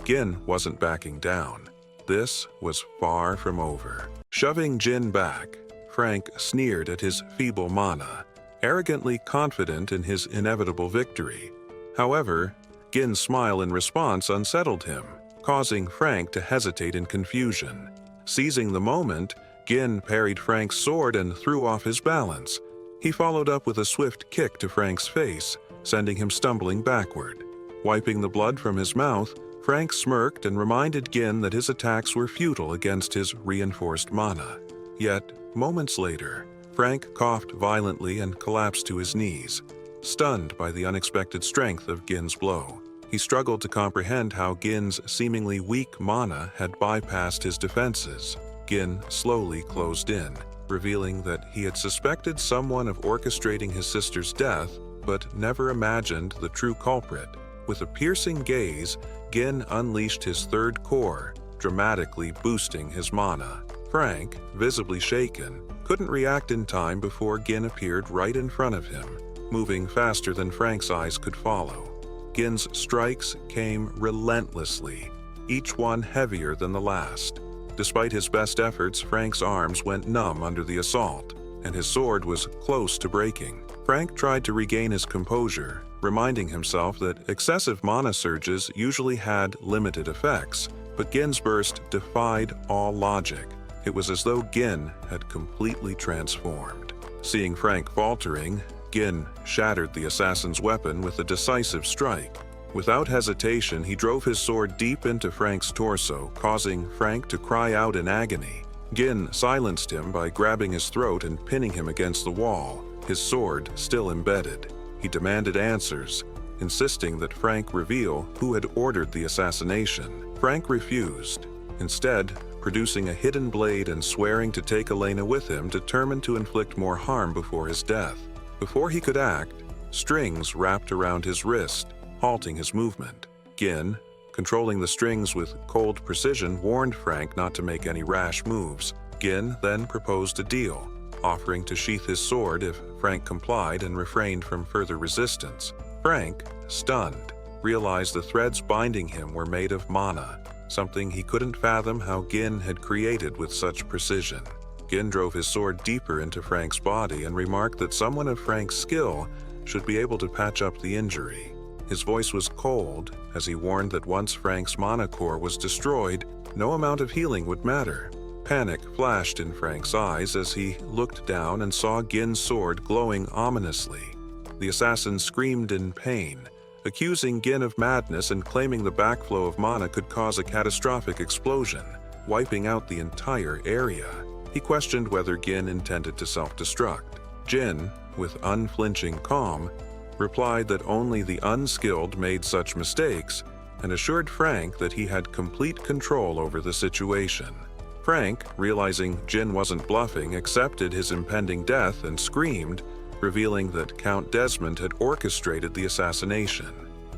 Gin wasn't backing down. This was far from over. Shoving Gin back, Frank sneered at his feeble mana, arrogantly confident in his inevitable victory. However, Gin's smile in response unsettled him, causing Frank to hesitate in confusion. Seizing the moment, Gin parried Frank's sword and threw off his balance. He followed up with a swift kick to Frank's face, sending him stumbling backward. Wiping the blood from his mouth, Frank smirked and reminded Gin that his attacks were futile against his reinforced mana. Yet, Moments later, Frank coughed violently and collapsed to his knees, stunned by the unexpected strength of Gin's blow. He struggled to comprehend how Gin's seemingly weak mana had bypassed his defenses. Gin slowly closed in, revealing that he had suspected someone of orchestrating his sister's death, but never imagined the true culprit. With a piercing gaze, Gin unleashed his third core, dramatically boosting his mana. Frank, visibly shaken, couldn't react in time before Gin appeared right in front of him, moving faster than Frank's eyes could follow. Gin's strikes came relentlessly, each one heavier than the last. Despite his best efforts, Frank's arms went numb under the assault, and his sword was close to breaking. Frank tried to regain his composure, reminding himself that excessive mana surges usually had limited effects, but Gin's burst defied all logic. It was as though Gin had completely transformed. Seeing Frank faltering, Gin shattered the assassin's weapon with a decisive strike. Without hesitation, he drove his sword deep into Frank's torso, causing Frank to cry out in agony. Gin silenced him by grabbing his throat and pinning him against the wall, his sword still embedded. He demanded answers, insisting that Frank reveal who had ordered the assassination. Frank refused, instead producing a hidden blade and swearing to take Elena with him, determined to inflict more harm before his death. Before he could act, strings wrapped around his wrist, halting his movement. Gin, controlling the strings with cold precision, warned Frank not to make any rash moves. Gin then proposed a deal, offering to sheath his sword if Frank complied and refrained from further resistance. Frank, stunned, realized the threads binding him were made of mana, something he couldn't fathom how Gin had created with such precision. Gin drove his sword deeper into Frank's body and remarked that someone of Frank's skill should be able to patch up the injury. His voice was cold as he warned that once Frank's mana core was destroyed, no amount of healing would matter. Panic flashed in Frank's eyes as he looked down and saw Gin's sword glowing ominously. The assassin screamed in pain, accusing Gin of madness and claiming the backflow of mana could cause a catastrophic explosion, wiping out the entire area. He questioned whether Gin intended to self-destruct. Gin, with unflinching calm, replied that only the unskilled made such mistakes and assured Frank that he had complete control over the situation. Frank, realizing Gin wasn't bluffing, accepted his impending death and screamed, revealing that Count Desmond had orchestrated the assassination.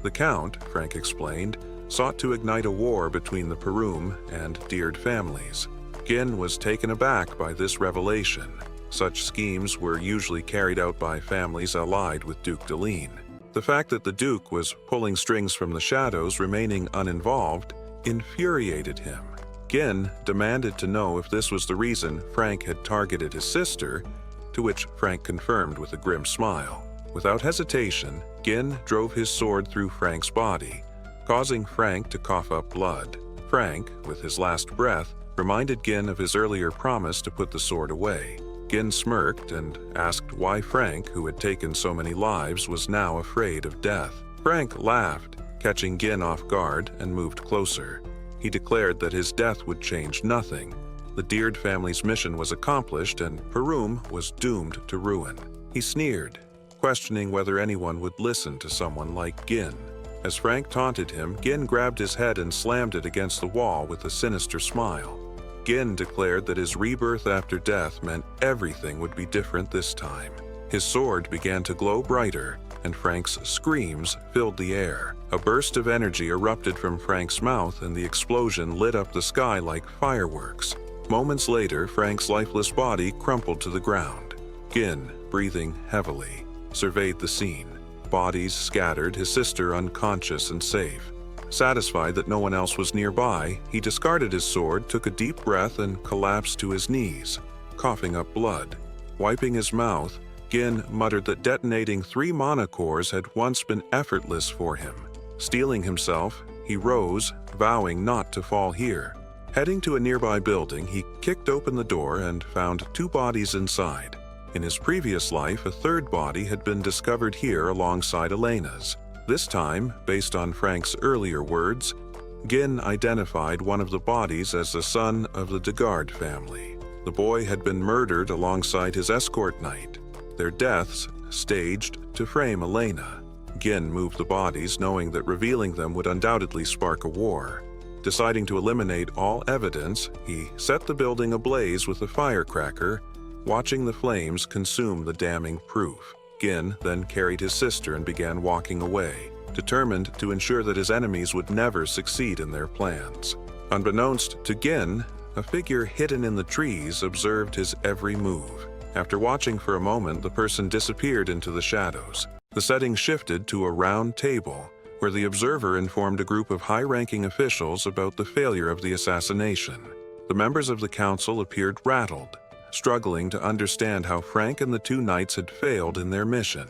The Count, Frank explained, sought to ignite a war between the Perum and Deard families. Gin was taken aback by this revelation. Such schemes were usually carried out by families allied with Duke Deline. The fact that the Duke was pulling strings from the shadows, remaining uninvolved, infuriated him. Gin demanded to know if this was the reason Frank had targeted his sister, to which Frank confirmed with a grim smile. Without hesitation, Gin drove his sword through Frank's body, causing Frank to cough up blood. Frank, with his last breath, reminded Gin of his earlier promise to put the sword away. Gin smirked and asked why Frank, who had taken so many lives, was now afraid of death. Frank laughed, catching Gin off guard, and moved closer. He declared that his death would change nothing. The Deard family's mission was accomplished and Perum was doomed to ruin. He sneered, questioning whether anyone would listen to someone like Gin. As Frank taunted him, Gin grabbed his head and slammed it against the wall with a sinister smile. Gin declared that his rebirth after death meant everything would be different this time. His sword began to glow brighter, and Frank's screams filled the air. A burst of energy erupted from Frank's mouth, and the explosion lit up the sky like fireworks. Moments later, Frank's lifeless body crumpled to the ground. Gin, breathing heavily, surveyed the scene. Bodies scattered, his sister unconscious and safe. Satisfied that no one else was nearby, he discarded his sword, took a deep breath, and collapsed to his knees, coughing up blood. Wiping his mouth, Gin muttered that detonating 3 mana cores had once been effortless for him. Steeling himself, he rose, vowing not to fall here. Heading to a nearby building, he kicked open the door and found 2 bodies inside. In his previous life, a 3rd body had been discovered here alongside Elena's. This time, based on Frank's earlier words, Gin identified one of the bodies as the son of the Degard family. The boy had been murdered alongside his escort knight, their deaths staged to frame Elena. Gin moved the bodies, knowing that revealing them would undoubtedly spark a war. Deciding to eliminate all evidence, he set the building ablaze with a firecracker, watching the flames consume the damning proof. Gin then carried his sister and began walking away, determined to ensure that his enemies would never succeed in their plans. Unbeknownst to Gin, a figure hidden in the trees observed his every move. After watching for a moment, the person disappeared into the shadows. The setting shifted to a round table, where the observer informed a group of high-ranking officials about the failure of the assassination. The members of the council appeared rattled, struggling to understand how Frank and the two knights had failed in their mission.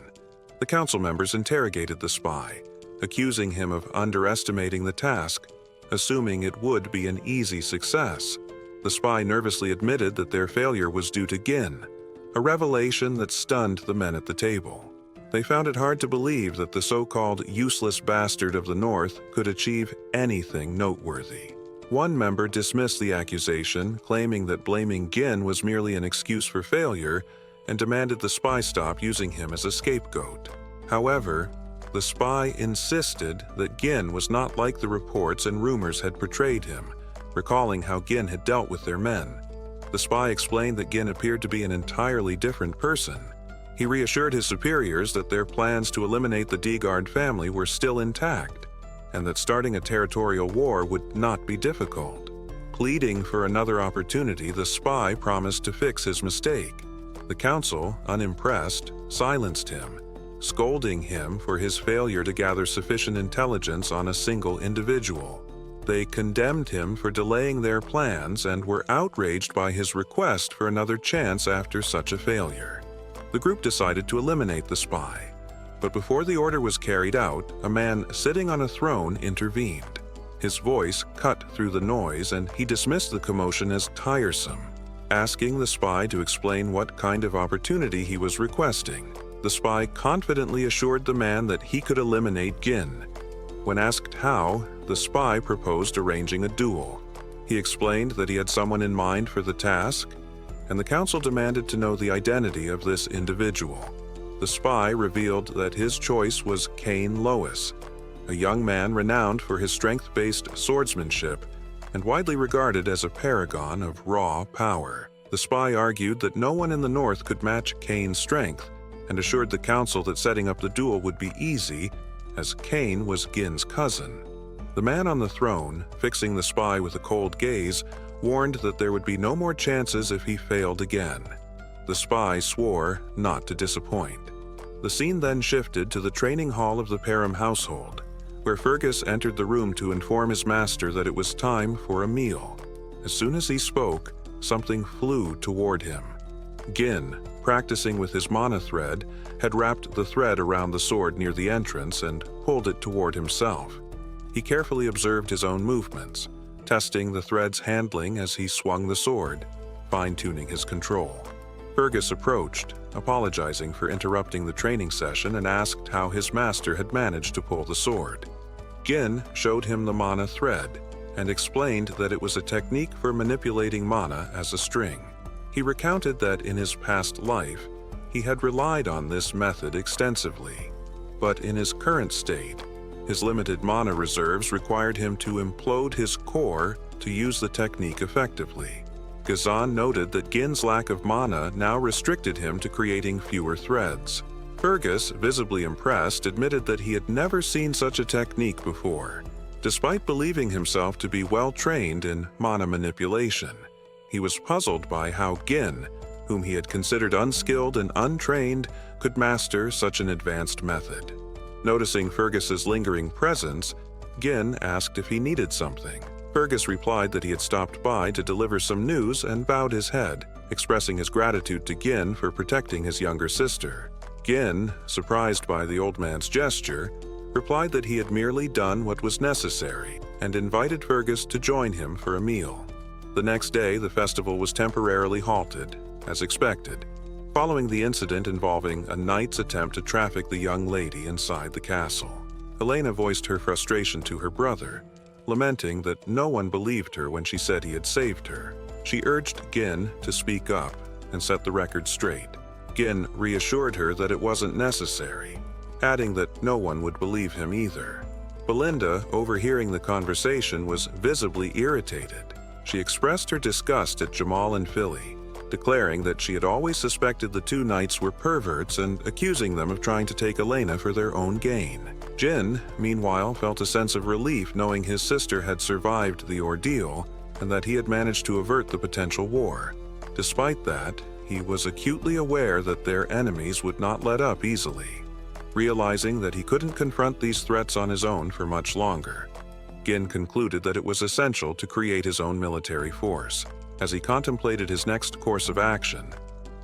The council members interrogated the spy, accusing him of underestimating the task, assuming it would be an easy success. The spy nervously admitted that their failure was due to Gin, a revelation that stunned the men at the table. They found it hard to believe that the so-called useless bastard of the North could achieve anything noteworthy. One member dismissed the accusation, claiming that blaming Gin was merely an excuse for failure, and demanded the spy stop using him as a scapegoat. However, the spy insisted that Gin was not like the reports and rumors had portrayed him, recalling how Gin had dealt with their men. The spy explained that Gin appeared to be an entirely different person. He reassured his superiors that their plans to eliminate the D-Guard family were still intact, and that starting a territorial war would not be difficult. Pleading for another opportunity, the spy promised to fix his mistake. The council, unimpressed, silenced him, scolding him for his failure to gather sufficient intelligence on a single individual. They condemned him for delaying their plans and were outraged by his request for another chance after such a failure. The group decided to eliminate the spy, but before the order was carried out, a man sitting on a throne intervened. His voice cut through the noise, and he dismissed the commotion as tiresome, asking the spy to explain what kind of opportunity he was requesting. The spy confidently assured the man that he could eliminate Gin. When asked how, the spy proposed arranging a duel. He explained that he had someone in mind for the task, and the council demanded to know the identity of this individual. The spy revealed that his choice was Cain Lois, a young man renowned for his strength-based swordsmanship and widely regarded as a paragon of raw power. The spy argued that no one in the North could match Cain's strength and assured the council that setting up the duel would be easy, as Cain was Gin's cousin. The man on the throne, fixing the spy with a cold gaze, warned that there would be no more chances if he failed again. The spy swore not to disappoint. The scene then shifted to the training hall of the Perham household, where Fergus entered the room to inform his master that it was time for a meal. As soon as he spoke, something flew toward him. Gin, practicing with his mana thread, had wrapped the thread around the sword near the entrance and pulled it toward himself. He carefully observed his own movements, testing the thread's handling as he swung the sword, fine-tuning his control. Fergus approached, apologizing for interrupting the training session, and asked how his master had managed to pull the sword. Gin showed him the mana thread and explained that it was a technique for manipulating mana as a string. He recounted that in his past life, he had relied on this method extensively, but in his current state, his limited mana reserves required him to implode his core to use the technique effectively. Gazan noted that Gin's lack of mana now restricted him to creating fewer threads. Fergus, visibly impressed, admitted that he had never seen such a technique before. Despite believing himself to be well-trained in mana manipulation, he was puzzled by how Gin, whom he had considered unskilled and untrained, could master such an advanced method. Noticing Fergus's lingering presence, Gin asked if he needed something. Fergus replied that he had stopped by to deliver some news and bowed his head, expressing his gratitude to Gin for protecting his younger sister. Gin, surprised by the old man's gesture, replied that he had merely done what was necessary and invited Fergus to join him for a meal. The next day, the festival was temporarily halted, as expected, following the incident involving a knight's attempt to traffic the young lady inside the castle. Helena voiced her frustration to her brother, lamenting that no one believed her when she said he had saved her. She urged Gin to speak up and set the record straight. Gin reassured her that it wasn't necessary, adding that no one would believe him either. Belinda, overhearing the conversation, was visibly irritated. She expressed her disgust at Jamal and Philly, declaring that she had always suspected the two knights were perverts and accusing them of trying to take Elena for their own gain. Jin, meanwhile, felt a sense of relief knowing his sister had survived the ordeal and that he had managed to avert the potential war. Despite that, he was acutely aware that their enemies would not let up easily. Realizing that he couldn't confront these threats on his own for much longer, Gin concluded that it was essential to create his own military force. As he contemplated his next course of action,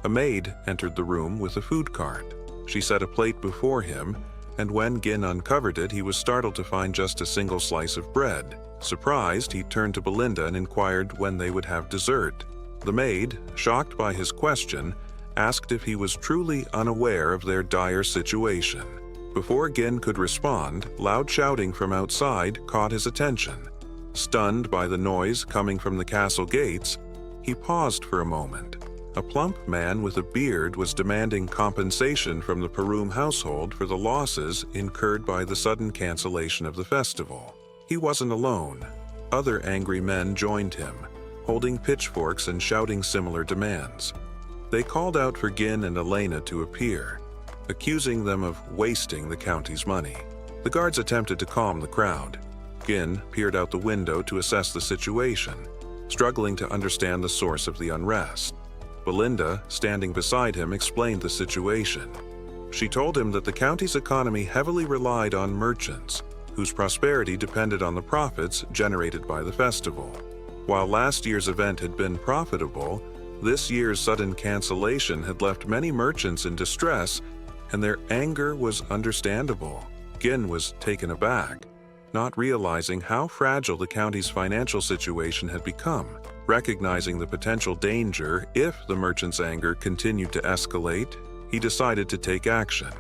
a maid entered the room with a food cart. She set a plate before him, and when Gin uncovered it, he was startled to find just a single slice of bread. Surprised, he turned to Belinda and inquired when they would have dessert. The maid, shocked by his question, asked if he was truly unaware of their dire situation. Before Gin could respond, loud shouting from outside caught his attention. Stunned by the noise coming from the castle gates, he paused for a moment. A plump man with a beard was demanding compensation from the Perum household for the losses incurred by the sudden cancellation of the festival. He wasn't alone. Other angry men joined him, holding pitchforks and shouting similar demands. They called out for Gin and Elena to appear, accusing them of wasting the county's money. The guards attempted to calm the crowd. Gin peered out the window to assess the situation, struggling to understand the source of the unrest. Belinda, standing beside him, explained the situation. She told him that the county's economy heavily relied on merchants, whose prosperity depended on the profits generated by the festival. While last year's event had been profitable, this year's sudden cancellation had left many merchants in distress, and their anger was understandable. Gin was taken aback, not realizing how fragile the county's financial situation had become. Recognizing the potential danger if the merchant's anger continued to escalate, he decided to take action.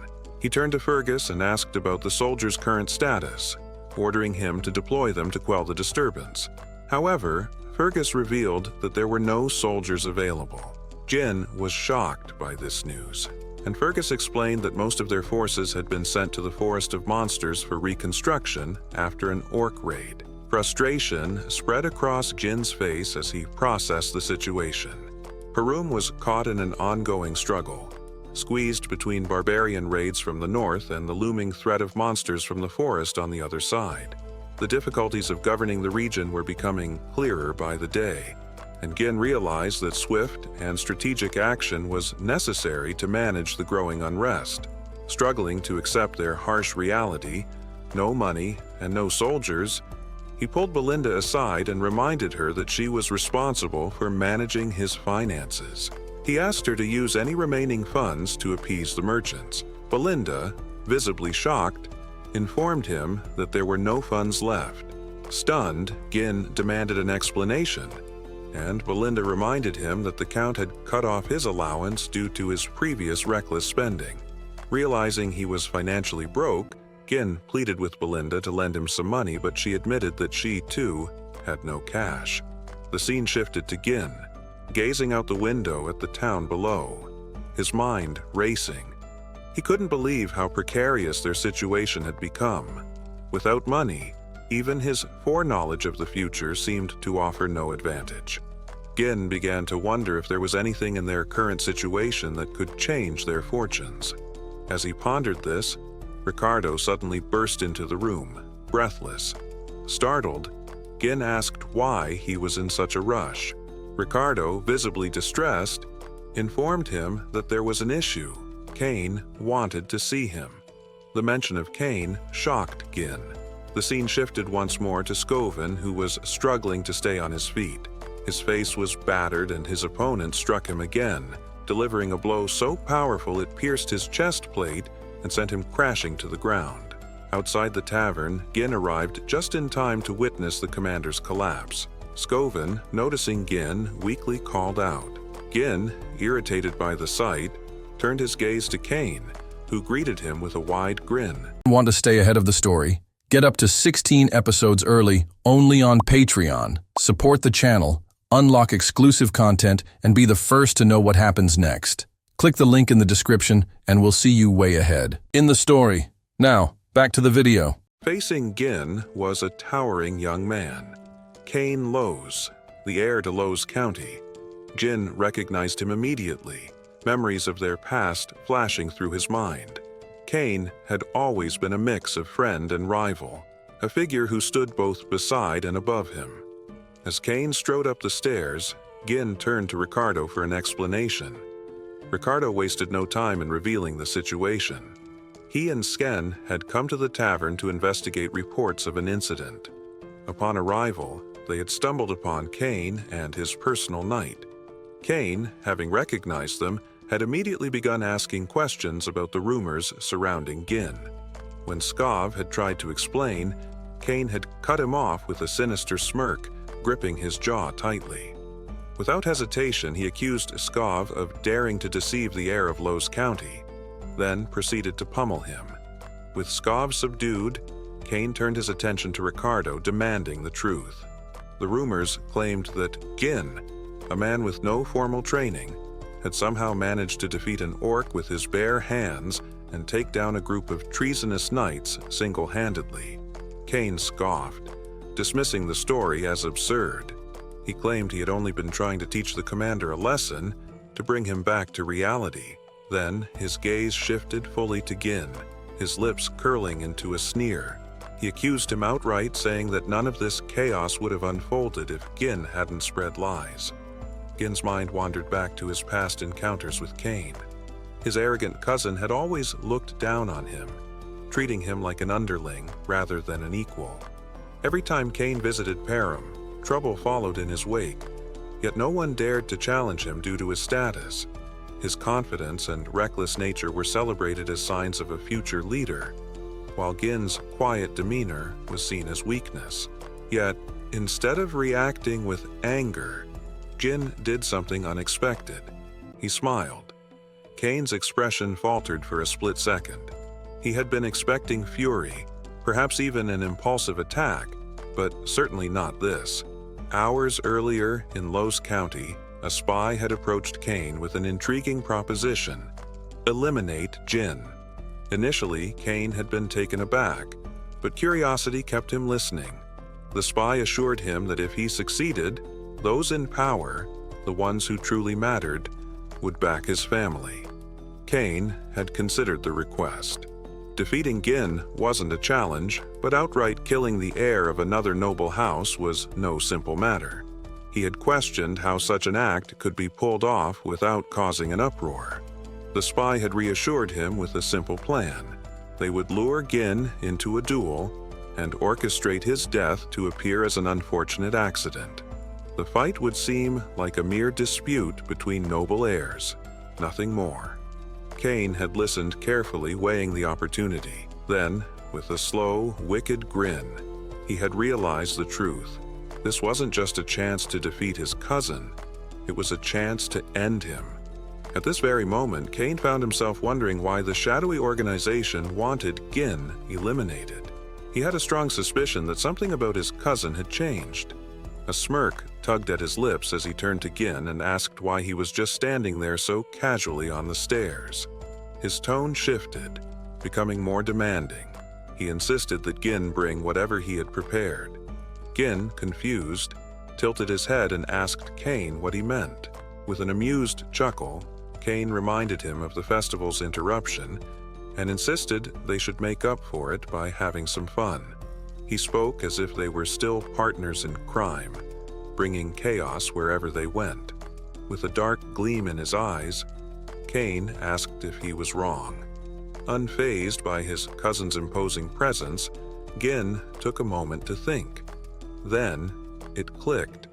He turned to Fergus and asked about the soldiers' current status, ordering him to deploy them to quell the disturbance. However, Fergus revealed that there were no soldiers available. Gin was shocked by this news, and Fergus explained that most of their forces had been sent to the Forest of Monsters for reconstruction after an orc raid. Frustration spread across Jin's face as he processed the situation. Perum was caught in an ongoing struggle, squeezed between barbarian raids from the north and the looming threat of monsters from the forest on the other side. The difficulties of governing the region were becoming clearer by the day, and Gin realized that swift and strategic action was necessary to manage the growing unrest. Struggling to accept their harsh reality, no money and no soldiers, he pulled Belinda aside and reminded her that she was responsible for managing his finances. He asked her to use any remaining funds to appease the merchants. Belinda, visibly shocked, informed him that there were no funds left. Stunned, Gin demanded an explanation, and Belinda reminded him that the Count had cut off his allowance due to his previous reckless spending. Realizing he was financially broke, Gin pleaded with Belinda to lend him some money, but she admitted that she, too, had no cash. The scene shifted to Gin, gazing out the window at the town below, his mind racing. He couldn't believe how precarious their situation had become. Without money, even his foreknowledge of the future seemed to offer no advantage. Gin began to wonder if there was anything in their current situation that could change their fortunes. As he pondered this, Ricardo suddenly burst into the room, breathless. Startled, Gin asked why he was in such a rush. Ricardo, visibly distressed, informed him that there was an issue. Kane wanted to see him. The mention of Kane shocked Gin. The scene shifted once more to Scoven, who was struggling to stay on his feet. His face was battered and his opponent struck him again, delivering a blow so powerful it pierced his chest plate and sent him crashing to the ground. Outside the tavern, Gin arrived just in time to witness the commander's collapse. Scoven, noticing Gin, weakly called out. Gin, irritated by the sight, turned his gaze to Kane, who greeted him with a wide grin. Want to stay ahead of the story? Get up to 16 episodes early, only on Patreon. Support the channel, unlock exclusive content, and be the first to know what happens next. Click the link in the description and we'll see you way ahead in the story. Now, back to the video. Facing Gin was a towering young man, Cain Lowes, the heir to Lowes County. Jin recognized him immediately, memories of their past flashing through his mind. Cain had always been a mix of friend and rival, a figure who stood both beside and above him. As Cain strode up the stairs, Gin turned to Ricardo for an explanation. Ricardo wasted no time in revealing the situation. He and Sken had come to the tavern to investigate reports of an incident. Upon arrival, they had stumbled upon Cain and his personal knight. Cain, having recognized them, had immediately begun asking questions about the rumors surrounding Gin. When Skav had tried to explain, Cain had cut him off with a sinister smirk, gripping his jaw tightly. Without hesitation, he accused Skav of daring to deceive the heir of Lowes County, then proceeded to pummel him. With Skav subdued, Cain turned his attention to Ricardo, demanding the truth. The rumors claimed that Gin, a man with no formal training, had somehow managed to defeat an orc with his bare hands and take down a group of treasonous knights single-handedly. Cain scoffed, dismissing the story as absurd. He claimed he had only been trying to teach the commander a lesson to bring him back to reality. Then his gaze shifted fully to Gin, his lips curling into a sneer. He accused him outright, saying that none of this chaos would have unfolded if Gin hadn't spread lies. Gin's mind wandered back to his past encounters with Cain. His arrogant cousin had always looked down on him, treating him like an underling rather than an equal. Every time Cain visited Param, trouble followed in his wake, yet no one dared to challenge him due to his status. His confidence and reckless nature were celebrated as signs of a future leader, while Gin's quiet demeanor was seen as weakness. Yet, instead of reacting with anger, Gin did something unexpected. He smiled. Cain's expression faltered for a split second. He had been expecting fury, perhaps even an impulsive attack, but certainly not this. Hours earlier in Lowes County, a spy had approached Cain with an intriguing proposition: eliminate Gin. Initially, Cain had been taken aback, but curiosity kept him listening. The spy assured him that if he succeeded, those in power, the ones who truly mattered, would back his family. Cain had considered the request. Defeating Gin wasn't a challenge, but outright killing the heir of another noble house was no simple matter. He had questioned how such an act could be pulled off without causing an uproar. The spy had reassured him with a simple plan. They would lure Gin into a duel and orchestrate his death to appear as an unfortunate accident. The fight would seem like a mere dispute between noble heirs, nothing more. Cain had listened carefully, weighing the opportunity. Then, with a slow, wicked grin, he had realized the truth. This wasn't just a chance to defeat his cousin, it was a chance to end him. At this very moment, Cain found himself wondering why the shadowy organization wanted Gin eliminated. He had a strong suspicion that something about his cousin had changed. A smirk tugged at his lips as he turned to Gin and asked why he was just standing there so casually on the stairs. His tone shifted, becoming more demanding. He insisted that Gin bring whatever he had prepared. Gin, confused, tilted his head and asked Cain what he meant. With an amused chuckle, Cain reminded him of the festival's interruption and insisted they should make up for it by having some fun. He spoke as if they were still partners in crime, bringing chaos wherever they went. With a dark gleam in his eyes, Cain asked if he was wrong. Unfazed by his cousin's imposing presence, Gin took a moment to think. Then, it clicked.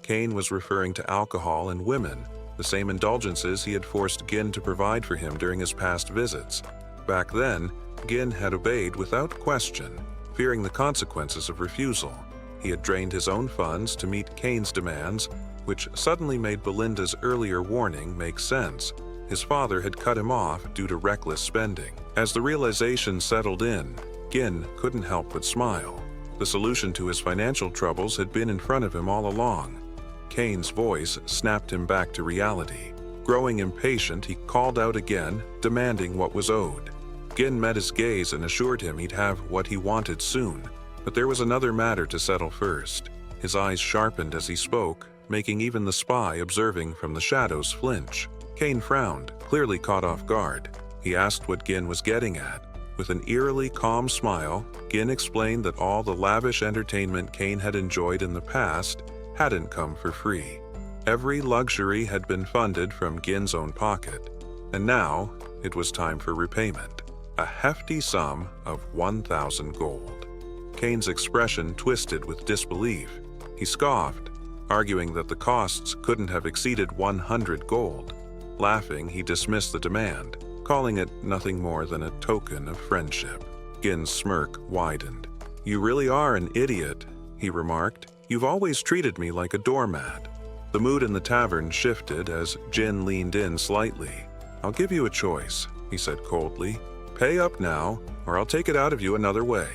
Cain was referring to alcohol and women, the same indulgences he had forced Gin to provide for him during his past visits. Back then, Gin had obeyed without question, fearing the consequences of refusal. He had drained his own funds to meet Cain's demands, which suddenly made Belinda's earlier warning make sense. His father had cut him off due to reckless spending. As the realization settled in, Gin couldn't help but smile. The solution to his financial troubles had been in front of him all along. Kane's voice snapped him back to reality. Growing impatient, he called out again, demanding what was owed. Gin met his gaze and assured him he'd have what he wanted soon, but there was another matter to settle first. His eyes sharpened as he spoke, making even the spy observing from the shadows flinch. Kane frowned, clearly caught off guard. He asked what Gin was getting at. With an eerily calm smile, Gin explained that all the lavish entertainment Kane had enjoyed in the past hadn't come for free. Every luxury had been funded from Gin's own pocket, and now it was time for repayment. A hefty sum of 1,000 gold. Kane's expression twisted with disbelief. He scoffed, arguing that the costs couldn't have exceeded 100 gold. Laughing, he dismissed the demand, calling it nothing more than a token of friendship. Gin's smirk widened. "You really are an idiot," he remarked. "You've always treated me like a doormat." The mood in the tavern shifted as Gin leaned in slightly. "I'll give you a choice," he said coldly. "Pay up now, or I'll take it out of you another way."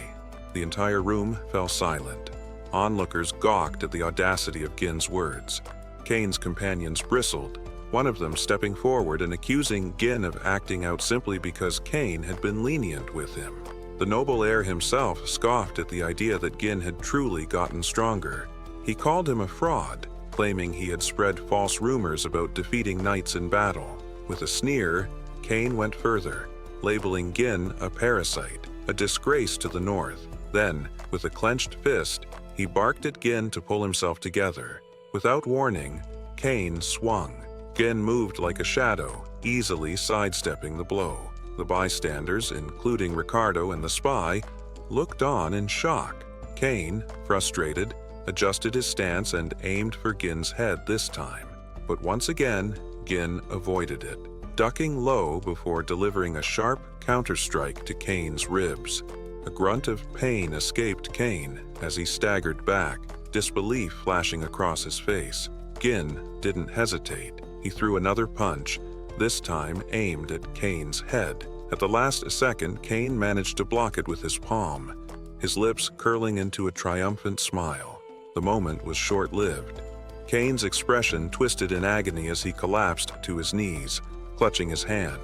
The entire room fell silent. Onlookers gawked at the audacity of Gin's words. Kane's companions bristled, one of them stepping forward and accusing Gin of acting out simply because Kane had been lenient with him. The noble heir himself scoffed at the idea that Gin had truly gotten stronger. He called him a fraud, claiming he had spread false rumors about defeating knights in battle. With a sneer, Kane went further, labeling Gin a parasite, a disgrace to the north. Then, with a clenched fist, he barked at Gin to pull himself together. Without warning, Kane swung. Gin moved like a shadow, easily sidestepping the blow. The bystanders, including Ricardo and the spy, looked on in shock. Kane, frustrated, adjusted his stance and aimed for Gin's head this time. But once again, Gin avoided it, ducking low before delivering a sharp counterstrike to Kane's ribs. A grunt of pain escaped Kane as he staggered back, disbelief flashing across his face. Gin didn't hesitate. He threw another punch, this time aimed at Kane's head. At the last second, Kane managed to block it with his palm, his lips curling into a triumphant smile. The moment was short-lived. Kane's expression twisted in agony as he collapsed to his knees, clutching his hand.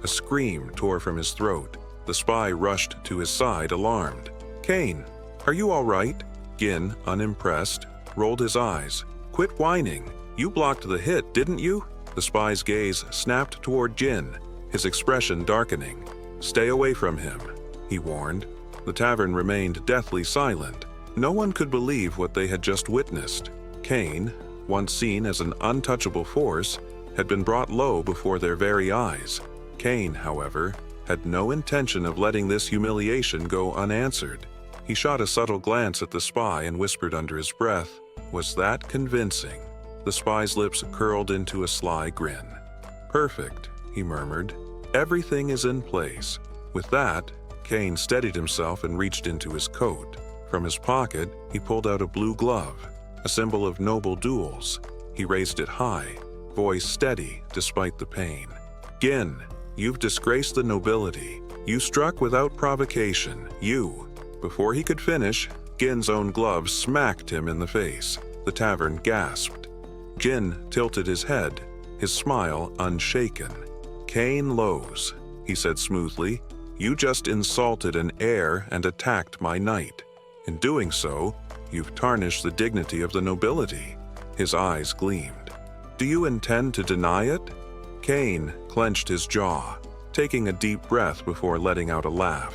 A scream tore from his throat. The spy rushed to his side, alarmed. "Kane, are you all right?" Gin, unimpressed, rolled his eyes. "Quit whining. You blocked the hit, didn't you?" The spy's gaze snapped toward Gin, his expression darkening. "Stay away from him," he warned. The tavern remained deathly silent. No one could believe what they had just witnessed. Kane, once seen as an untouchable force, had been brought low before their very eyes. Kane, however, had no intention of letting this humiliation go unanswered. He shot a subtle glance at the spy and whispered under his breath, "Was that convincing?" The spy's lips curled into a sly grin. "Perfect," he murmured. "Everything is in place." With that, Kane steadied himself and reached into his coat. From his pocket, he pulled out a blue glove, a symbol of noble duels. He raised it high, voice steady despite the pain. "Gin, you've disgraced the nobility. You struck without provocation. You." Before he could finish, Gin's own glove smacked him in the face. The tavern gasped. Gin tilted his head, his smile unshaken. "Kane Lowe's," he said smoothly. "You just insulted an heir and attacked my knight. In doing so, you've tarnished the dignity of the nobility." His eyes gleamed. "Do you intend to deny it?" Kane clenched his jaw, taking a deep breath before letting out a laugh.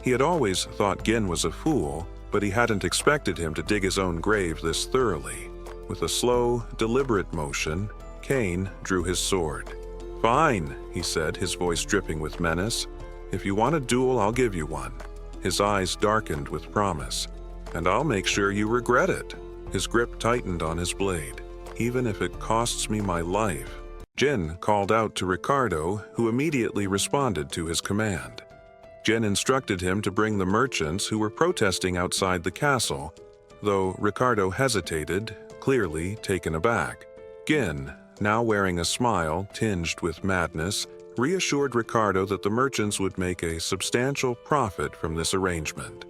He had always thought Gin was a fool, but he hadn't expected him to dig his own grave this thoroughly. With a slow, deliberate motion, Kane drew his sword. "Fine," he said, his voice dripping with menace. "If you want a duel, I'll give you one." His eyes darkened with promise. "And I'll make sure you regret it." His grip tightened on his blade. "Even if it costs me my life." Gin called out to Ricardo, who immediately responded to his command. Gin instructed him to bring the merchants who were protesting outside the castle, though Ricardo hesitated, clearly taken aback. Gin, now wearing a smile tinged with madness, reassured Ricardo that the merchants would make a substantial profit from this arrangement.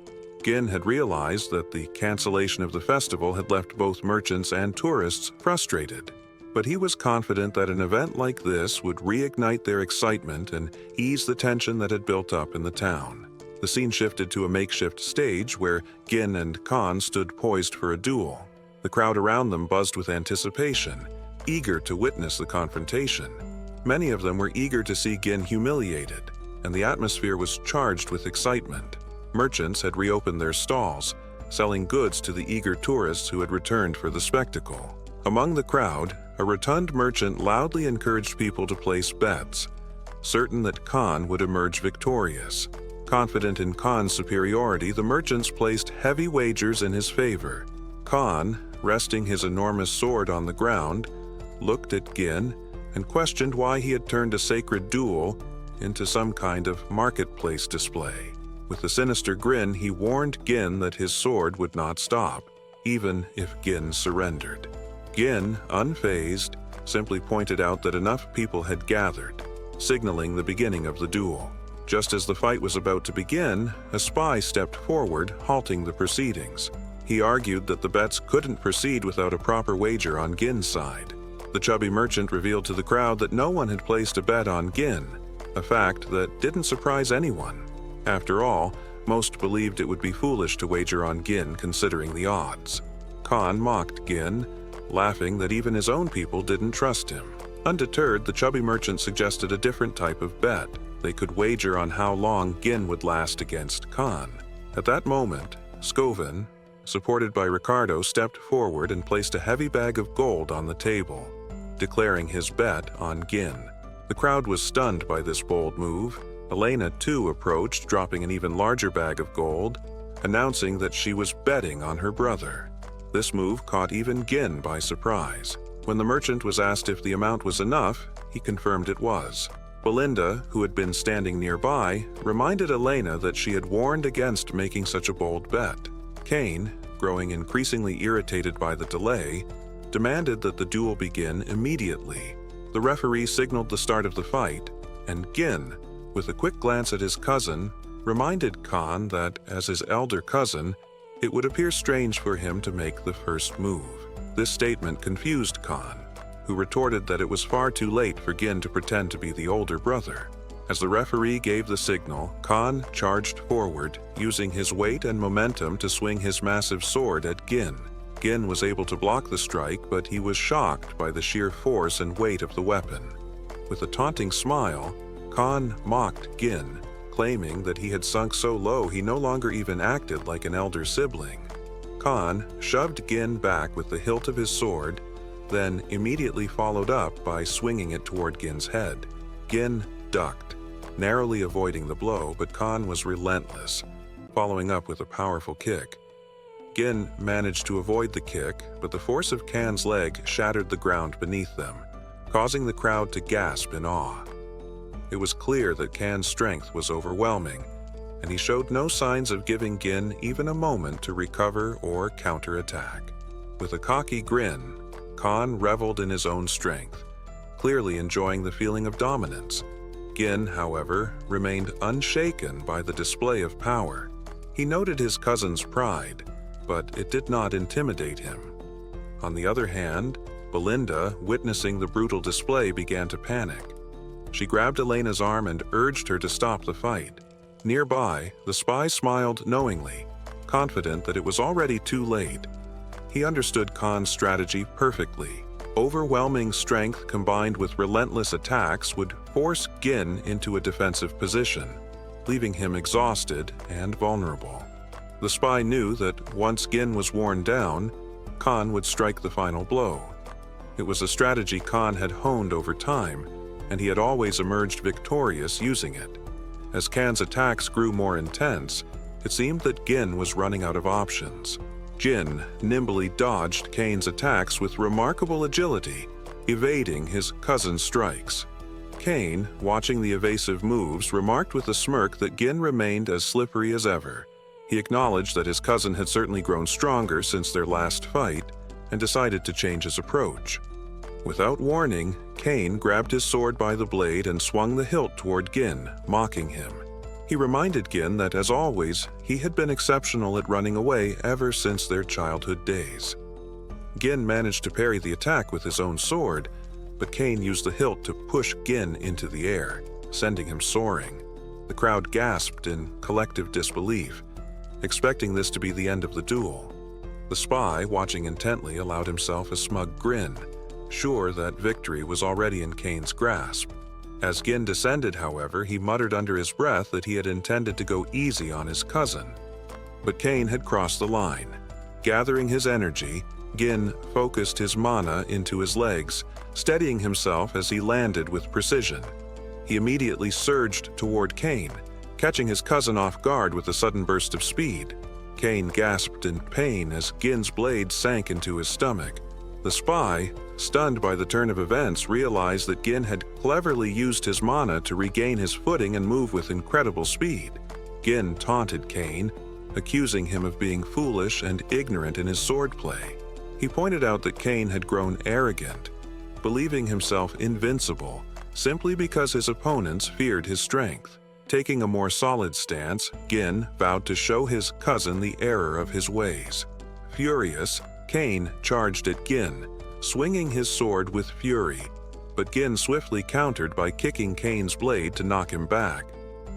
Gin had realized that the cancellation of the festival had left both merchants and tourists frustrated, but he was confident that an event like this would reignite their excitement and ease the tension that had built up in the town. The scene shifted to a makeshift stage where Gin and Khan stood poised for a duel. The crowd around them buzzed with anticipation, eager to witness the confrontation. Many of them were eager to see Gin humiliated, and the atmosphere was charged with excitement. Merchants had reopened their stalls, selling goods to the eager tourists who had returned for the spectacle. Among the crowd, a rotund merchant loudly encouraged people to place bets, certain that Khan would emerge victorious. Confident in Khan's superiority, the merchants placed heavy wagers in his favor. Khan, resting his enormous sword on the ground, looked at Gin and questioned why he had turned a sacred duel into some kind of marketplace display. With a sinister grin, he warned Gin that his sword would not stop, even if Gin surrendered. Gin, unfazed, simply pointed out that enough people had gathered, signaling the beginning of the duel. Just as the fight was about to begin, a spy stepped forward, halting the proceedings. He argued that the bets couldn't proceed without a proper wager on Gin's side. The chubby merchant revealed to the crowd that no one had placed a bet on Gin, a fact that didn't surprise anyone. After all, most believed it would be foolish to wager on Gin considering the odds. Khan mocked Gin, laughing that even his own people didn't trust him. Undeterred, the chubby merchant suggested a different type of bet. They could wager on how long Gin would last against Khan. At that moment, Scovin, supported by Ricardo, stepped forward and placed a heavy bag of gold on the table, declaring his bet on Gin. The crowd was stunned by this bold move. Elena, too, approached, dropping an even larger bag of gold, announcing that she was betting on her brother. This move caught even Gin by surprise. When the merchant was asked if the amount was enough, he confirmed it was. Belinda, who had been standing nearby, reminded Elena that she had warned against making such a bold bet. Kane, growing increasingly irritated by the delay, demanded that the duel begin immediately. The referee signaled the start of the fight, and Gin, with a quick glance at his cousin, reminded Khan that, as his elder cousin, it would appear strange for him to make the first move. This statement confused Khan, who retorted that it was far too late for Gin to pretend to be the older brother. As the referee gave the signal, Khan charged forward, using his weight and momentum to swing his massive sword at Gin. Gin was able to block the strike, but he was shocked by the sheer force and weight of the weapon. With a taunting smile, Khan mocked Gin, claiming that he had sunk so low he no longer even acted like an elder sibling. Khan shoved Gin back with the hilt of his sword, then immediately followed up by swinging it toward Gin's head. Gin ducked, narrowly avoiding the blow, but Khan was relentless, following up with a powerful kick. Gin managed to avoid the kick, but the force of Khan's leg shattered the ground beneath them, causing the crowd to gasp in awe. It was clear that Khan's strength was overwhelming, and he showed no signs of giving Gin even a moment to recover or counterattack. With a cocky grin, Khan reveled in his own strength, clearly enjoying the feeling of dominance. Gin, however, remained unshaken by the display of power. He noted his cousin's pride, but it did not intimidate him. On the other hand, Belinda, witnessing the brutal display, began to panic. She grabbed Elena's arm and urged her to stop the fight. Nearby, the spy smiled knowingly, confident that it was already too late. He understood Khan's strategy perfectly. Overwhelming strength combined with relentless attacks would force Gin into a defensive position, leaving him exhausted and vulnerable. The spy knew that once Gin was worn down, Khan would strike the final blow. It was a strategy Khan had honed over time, and he had always emerged victorious using it. As Khan's attacks grew more intense, it seemed that Gin was running out of options. Gin nimbly dodged Kane's attacks with remarkable agility, evading his cousin's strikes. Kane, watching the evasive moves, remarked with a smirk that Gin remained as slippery as ever. He acknowledged that his cousin had certainly grown stronger since their last fight and decided to change his approach. Without warning, Kane grabbed his sword by the blade and swung the hilt toward Gin, mocking him. He reminded Gin that, as always, he had been exceptional at running away ever since their childhood days. Gin managed to parry the attack with his own sword, but Cain used the hilt to push Gin into the air, sending him soaring. The crowd gasped in collective disbelief, expecting this to be the end of the duel. The spy, watching intently, allowed himself a smug grin, sure that victory was already in Cain's grasp. As Gin descended, however, he muttered under his breath that he had intended to go easy on his cousin. But Cain had crossed the line. Gathering his energy, Gin focused his mana into his legs, steadying himself as he landed with precision. He immediately surged toward Cain, catching his cousin off guard with a sudden burst of speed. Cain gasped in pain as Gin's blade sank into his stomach. The spy, stunned by the turn of events, realized that Gin had cleverly used his mana to regain his footing and move with incredible speed. Gin taunted Cain, accusing him of being foolish and ignorant in his swordplay. He pointed out that Cain had grown arrogant, believing himself invincible simply because his opponents feared his strength. Taking a more solid stance, Gin vowed to show his cousin the error of his ways. Furious, Cain charged at Gin, swinging his sword with fury, but Gin swiftly countered by kicking Cain's blade to knock him back.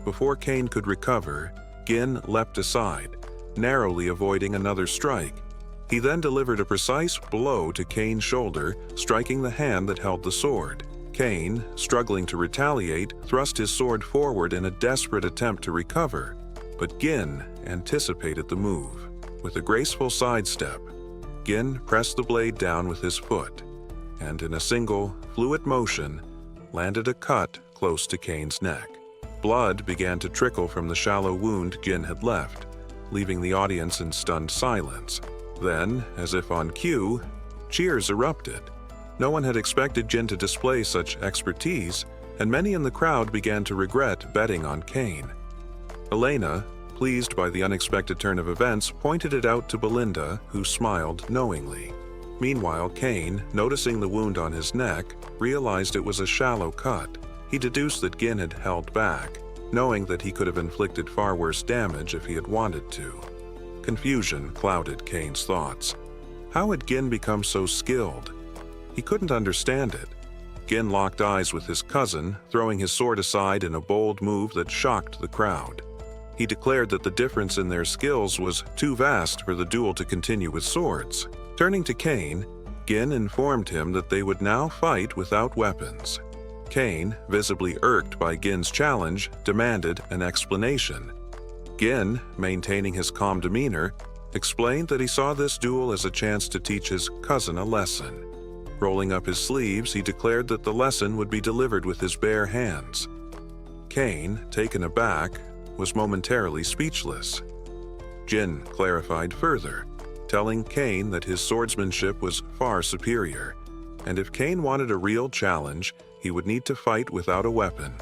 Before Cain could recover, Gin leapt aside, narrowly avoiding another strike. He then delivered a precise blow to Cain's shoulder, striking the hand that held the sword. Cain, struggling to retaliate, thrust his sword forward in a desperate attempt to recover, but Gin anticipated the move. With a graceful sidestep, Gin pressed the blade down with his foot, and in a single, fluid motion, landed a cut close to Cain's neck. Blood began to trickle from the shallow wound Gin had left, leaving the audience in stunned silence. Then, as if on cue, cheers erupted. No one had expected Gin to display such expertise, and many in the crowd began to regret betting on Cain. Elena, pleased by the unexpected turn of events, pointed it out to Belinda, who smiled knowingly. Meanwhile, Cain, noticing the wound on his neck, realized it was a shallow cut. He deduced that Gin had held back, knowing that he could have inflicted far worse damage if he had wanted to. Confusion clouded Cain's thoughts. How had Gin become so skilled? He couldn't understand it. Gin locked eyes with his cousin, throwing his sword aside in a bold move that shocked the crowd. He declared that the difference in their skills was too vast for the duel to continue with swords. Turning to Cain, Gin informed him that they would now fight without weapons. Cain, visibly irked by Gin's challenge, demanded an explanation. Gin, maintaining his calm demeanor, explained that he saw this duel as a chance to teach his cousin a lesson. Rolling up his sleeves, he declared that the lesson would be delivered with his bare hands. Cain, taken aback, was momentarily speechless. Gin clarified further, telling Cain that his swordsmanship was far superior, and if Cain wanted a real challenge, he would need to fight without a weapon.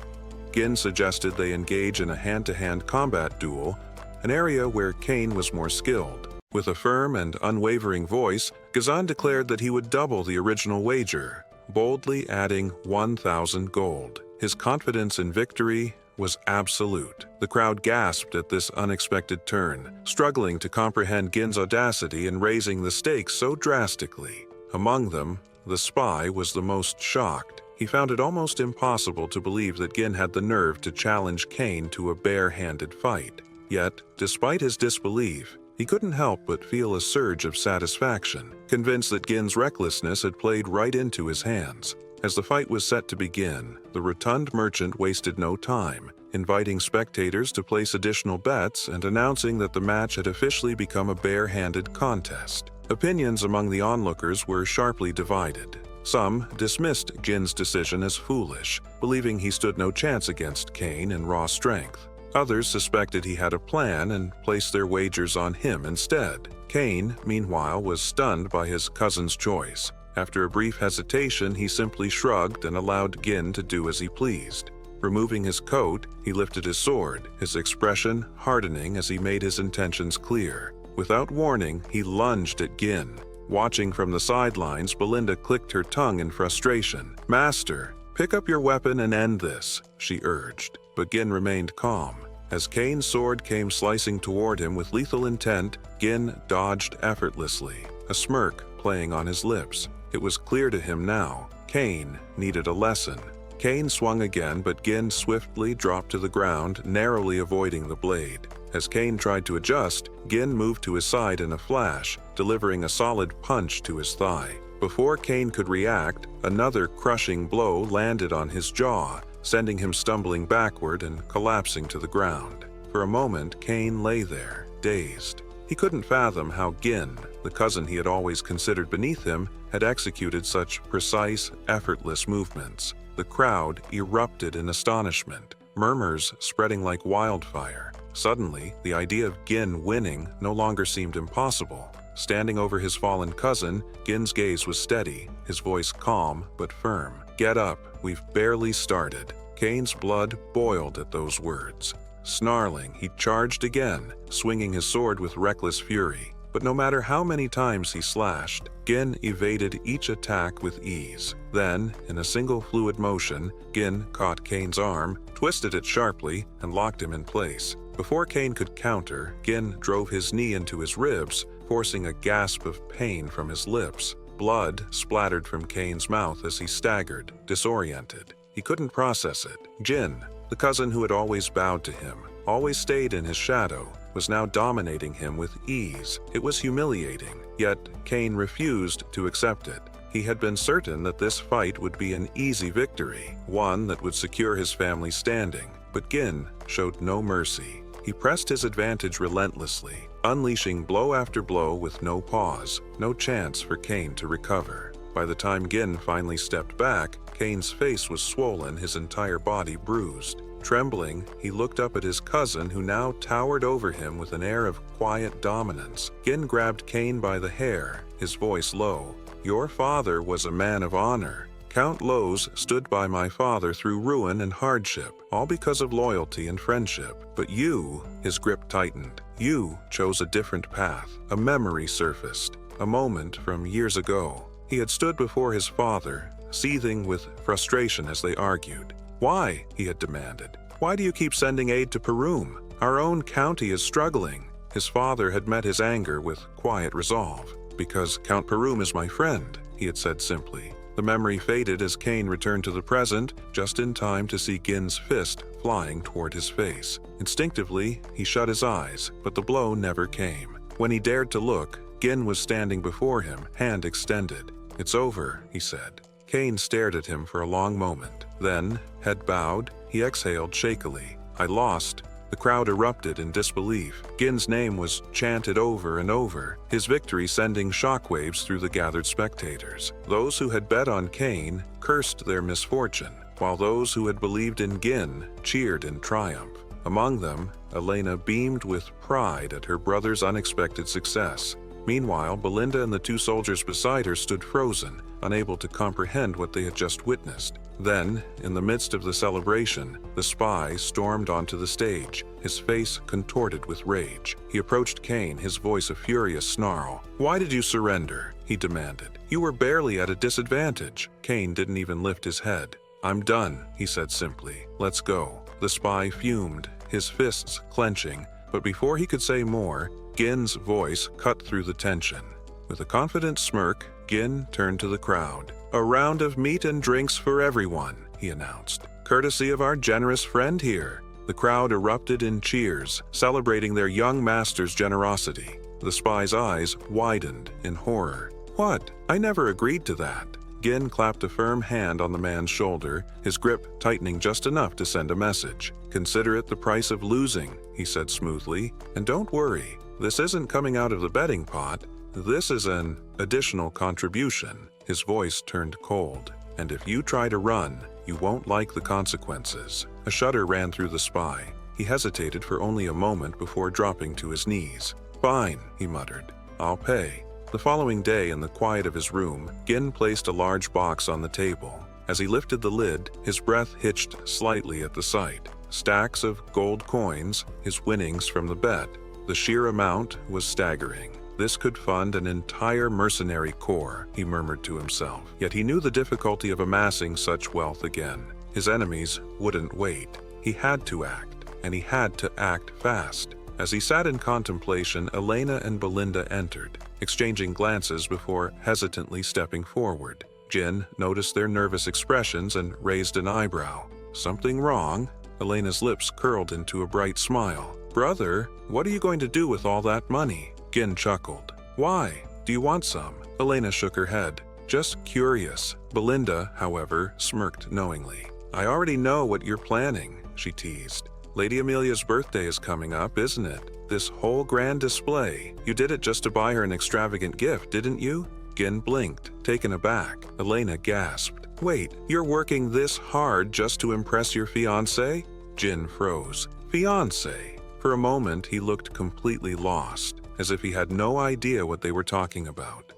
Gin suggested they engage in a hand-to-hand combat duel, an area where Cain was more skilled. With a firm and unwavering voice, Ghazan declared that he would double the original wager, boldly adding 1,000 gold. His confidence in victory was absolute. The crowd gasped at this unexpected turn, struggling to comprehend Gin's audacity in raising the stakes so drastically. Among them, the spy was the most shocked. He found it almost impossible to believe that Gin had the nerve to challenge Cain to a bare-handed fight. Yet, despite his disbelief, he couldn't help but feel a surge of satisfaction, convinced that Gin's recklessness had played right into his hands. As the fight was set to begin, the rotund merchant wasted no time, inviting spectators to place additional bets and announcing that the match had officially become a bare-handed contest. Opinions among the onlookers were sharply divided. Some dismissed Gin's decision as foolish, believing he stood no chance against Cain in raw strength. Others suspected he had a plan and placed their wagers on him instead. Cain, meanwhile, was stunned by his cousin's choice. After a brief hesitation, he simply shrugged and allowed Gin to do as he pleased. Removing his coat, he lifted his sword, his expression hardening as he made his intentions clear. Without warning, he lunged at Gin. Watching from the sidelines, Belinda clicked her tongue in frustration. "Master, pick up your weapon and end this," she urged, but Gin remained calm. As Kane's sword came slicing toward him with lethal intent, Gin dodged effortlessly, a smirk playing on his lips. It was clear to him now. Kane needed a lesson. Kane swung again, but Gin swiftly dropped to the ground, narrowly avoiding the blade. As Kane tried to adjust, Gin moved to his side in a flash, delivering a solid punch to his thigh. Before Kane could react, another crushing blow landed on his jaw, sending him stumbling backward and collapsing to the ground. For a moment, Kane lay there, dazed. He couldn't fathom how Gin, the cousin he had always considered beneath him, had executed such precise, effortless movements. The crowd erupted in astonishment, murmurs spreading like wildfire. Suddenly, the idea of Gin winning no longer seemed impossible. Standing over his fallen cousin, Gin's gaze was steady, his voice calm but firm. "Get up, we've barely started." Kane's blood boiled at those words. Snarling, he charged again, swinging his sword with reckless fury. But no matter how many times he slashed, Gin evaded each attack with ease. Then, in a single fluid motion, Gin caught Kane's arm, twisted it sharply, and locked him in place. Before Kane could counter, Gin drove his knee into his ribs, forcing a gasp of pain from his lips. Blood splattered from Kane's mouth as he staggered, disoriented. He couldn't process it. Gin, the cousin who had always bowed to him, always stayed in his shadow, was now dominating him with ease. It was humiliating, yet Kane refused to accept it. He had been certain that this fight would be an easy victory, one that would secure his family's standing. But Gin showed no mercy. He pressed his advantage relentlessly, unleashing blow after blow with no pause, no chance for Kane to recover. By the time Gin finally stepped back, Kane's face was swollen, his entire body bruised. Trembling, he looked up at his cousin, who now towered over him with an air of quiet dominance. Gin grabbed Kane by the hair, his voice low. "Your father was a man of honor. Count Lowe's stood by my father through ruin and hardship, all because of loyalty and friendship. But you," his grip tightened, "you chose a different path." A memory surfaced, a moment from years ago. He had stood before his father, seething with frustration as they argued. "Why?" he had demanded. "Why do you keep sending aid to Perum? Our own county is struggling." His father had met his anger with quiet resolve. "Because Count Perum is my friend," he had said simply. The memory faded as Kane returned to the present, just in time to see Gin's fist flying toward his face. Instinctively, he shut his eyes, but the blow never came. When he dared to look, Gin was standing before him, hand extended. "It's over," he said. Kane stared at him for a long moment. Then, head bowed, he exhaled shakily. "I lost." The crowd erupted in disbelief. Gin's name was chanted over and over, his victory sending shockwaves through the gathered spectators. Those who had bet on Kane cursed their misfortune, while those who had believed in Gin cheered in triumph. Among them, Elena beamed with pride at her brother's unexpected success. Meanwhile, Belinda and the two soldiers beside her stood frozen, unable to comprehend what they had just witnessed. Then, in the midst of the celebration, the spy stormed onto the stage, his face contorted with rage. He approached Kane, his voice a furious snarl. "Why did you surrender?" he demanded. "You were barely at a disadvantage." Kane didn't even lift his head. "I'm done," he said simply. "Let's go." The spy fumed, his fists clenching, but before he could say more, Gin's voice cut through the tension. With a confident smirk, Gin turned to the crowd. "A round of meat and drinks for everyone," he announced. "Courtesy of our generous friend here." The crowd erupted in cheers, celebrating their young master's generosity. The spy's eyes widened in horror. "What? I never agreed to that." Gin clapped a firm hand on the man's shoulder, his grip tightening just enough to send a message. "Consider it the price of losing," he said smoothly. "And don't worry, this isn't coming out of the betting pot. This is an additional contribution." His voice turned cold. "And if you try to run, you won't like the consequences." A shudder ran through the spy. He hesitated for only a moment before dropping to his knees. "Fine," he muttered. "I'll pay." The following day, in the quiet of his room, Gin placed a large box on the table. As he lifted the lid, his breath hitched slightly at the sight. Stacks of gold coins, his winnings from the bet. The sheer amount was staggering. This could fund an entire mercenary corps, he murmured to himself. Yet he knew the difficulty of amassing such wealth again. His enemies wouldn't wait. He had to act, and he had to act fast. As he sat in contemplation, Elena and Belinda entered, exchanging glances before hesitantly stepping forward. Jin noticed their nervous expressions and raised an eyebrow. Something wrong? Elena's lips curled into a bright smile. Brother, what are you going to do with all that money? Jin chuckled. Why? Do you want some? Elena shook her head. Just curious. Belinda, however, smirked knowingly. I already know what you're planning, she teased. Lady Amelia's birthday is coming up, isn't it? This whole grand display. You did it just to buy her an extravagant gift, didn't you? Jin blinked, taken aback. Elena gasped. Wait, you're working this hard just to impress your fiancé? Jin froze. Fiancé? For a moment, he looked completely lost, as if he had no idea what they were talking about.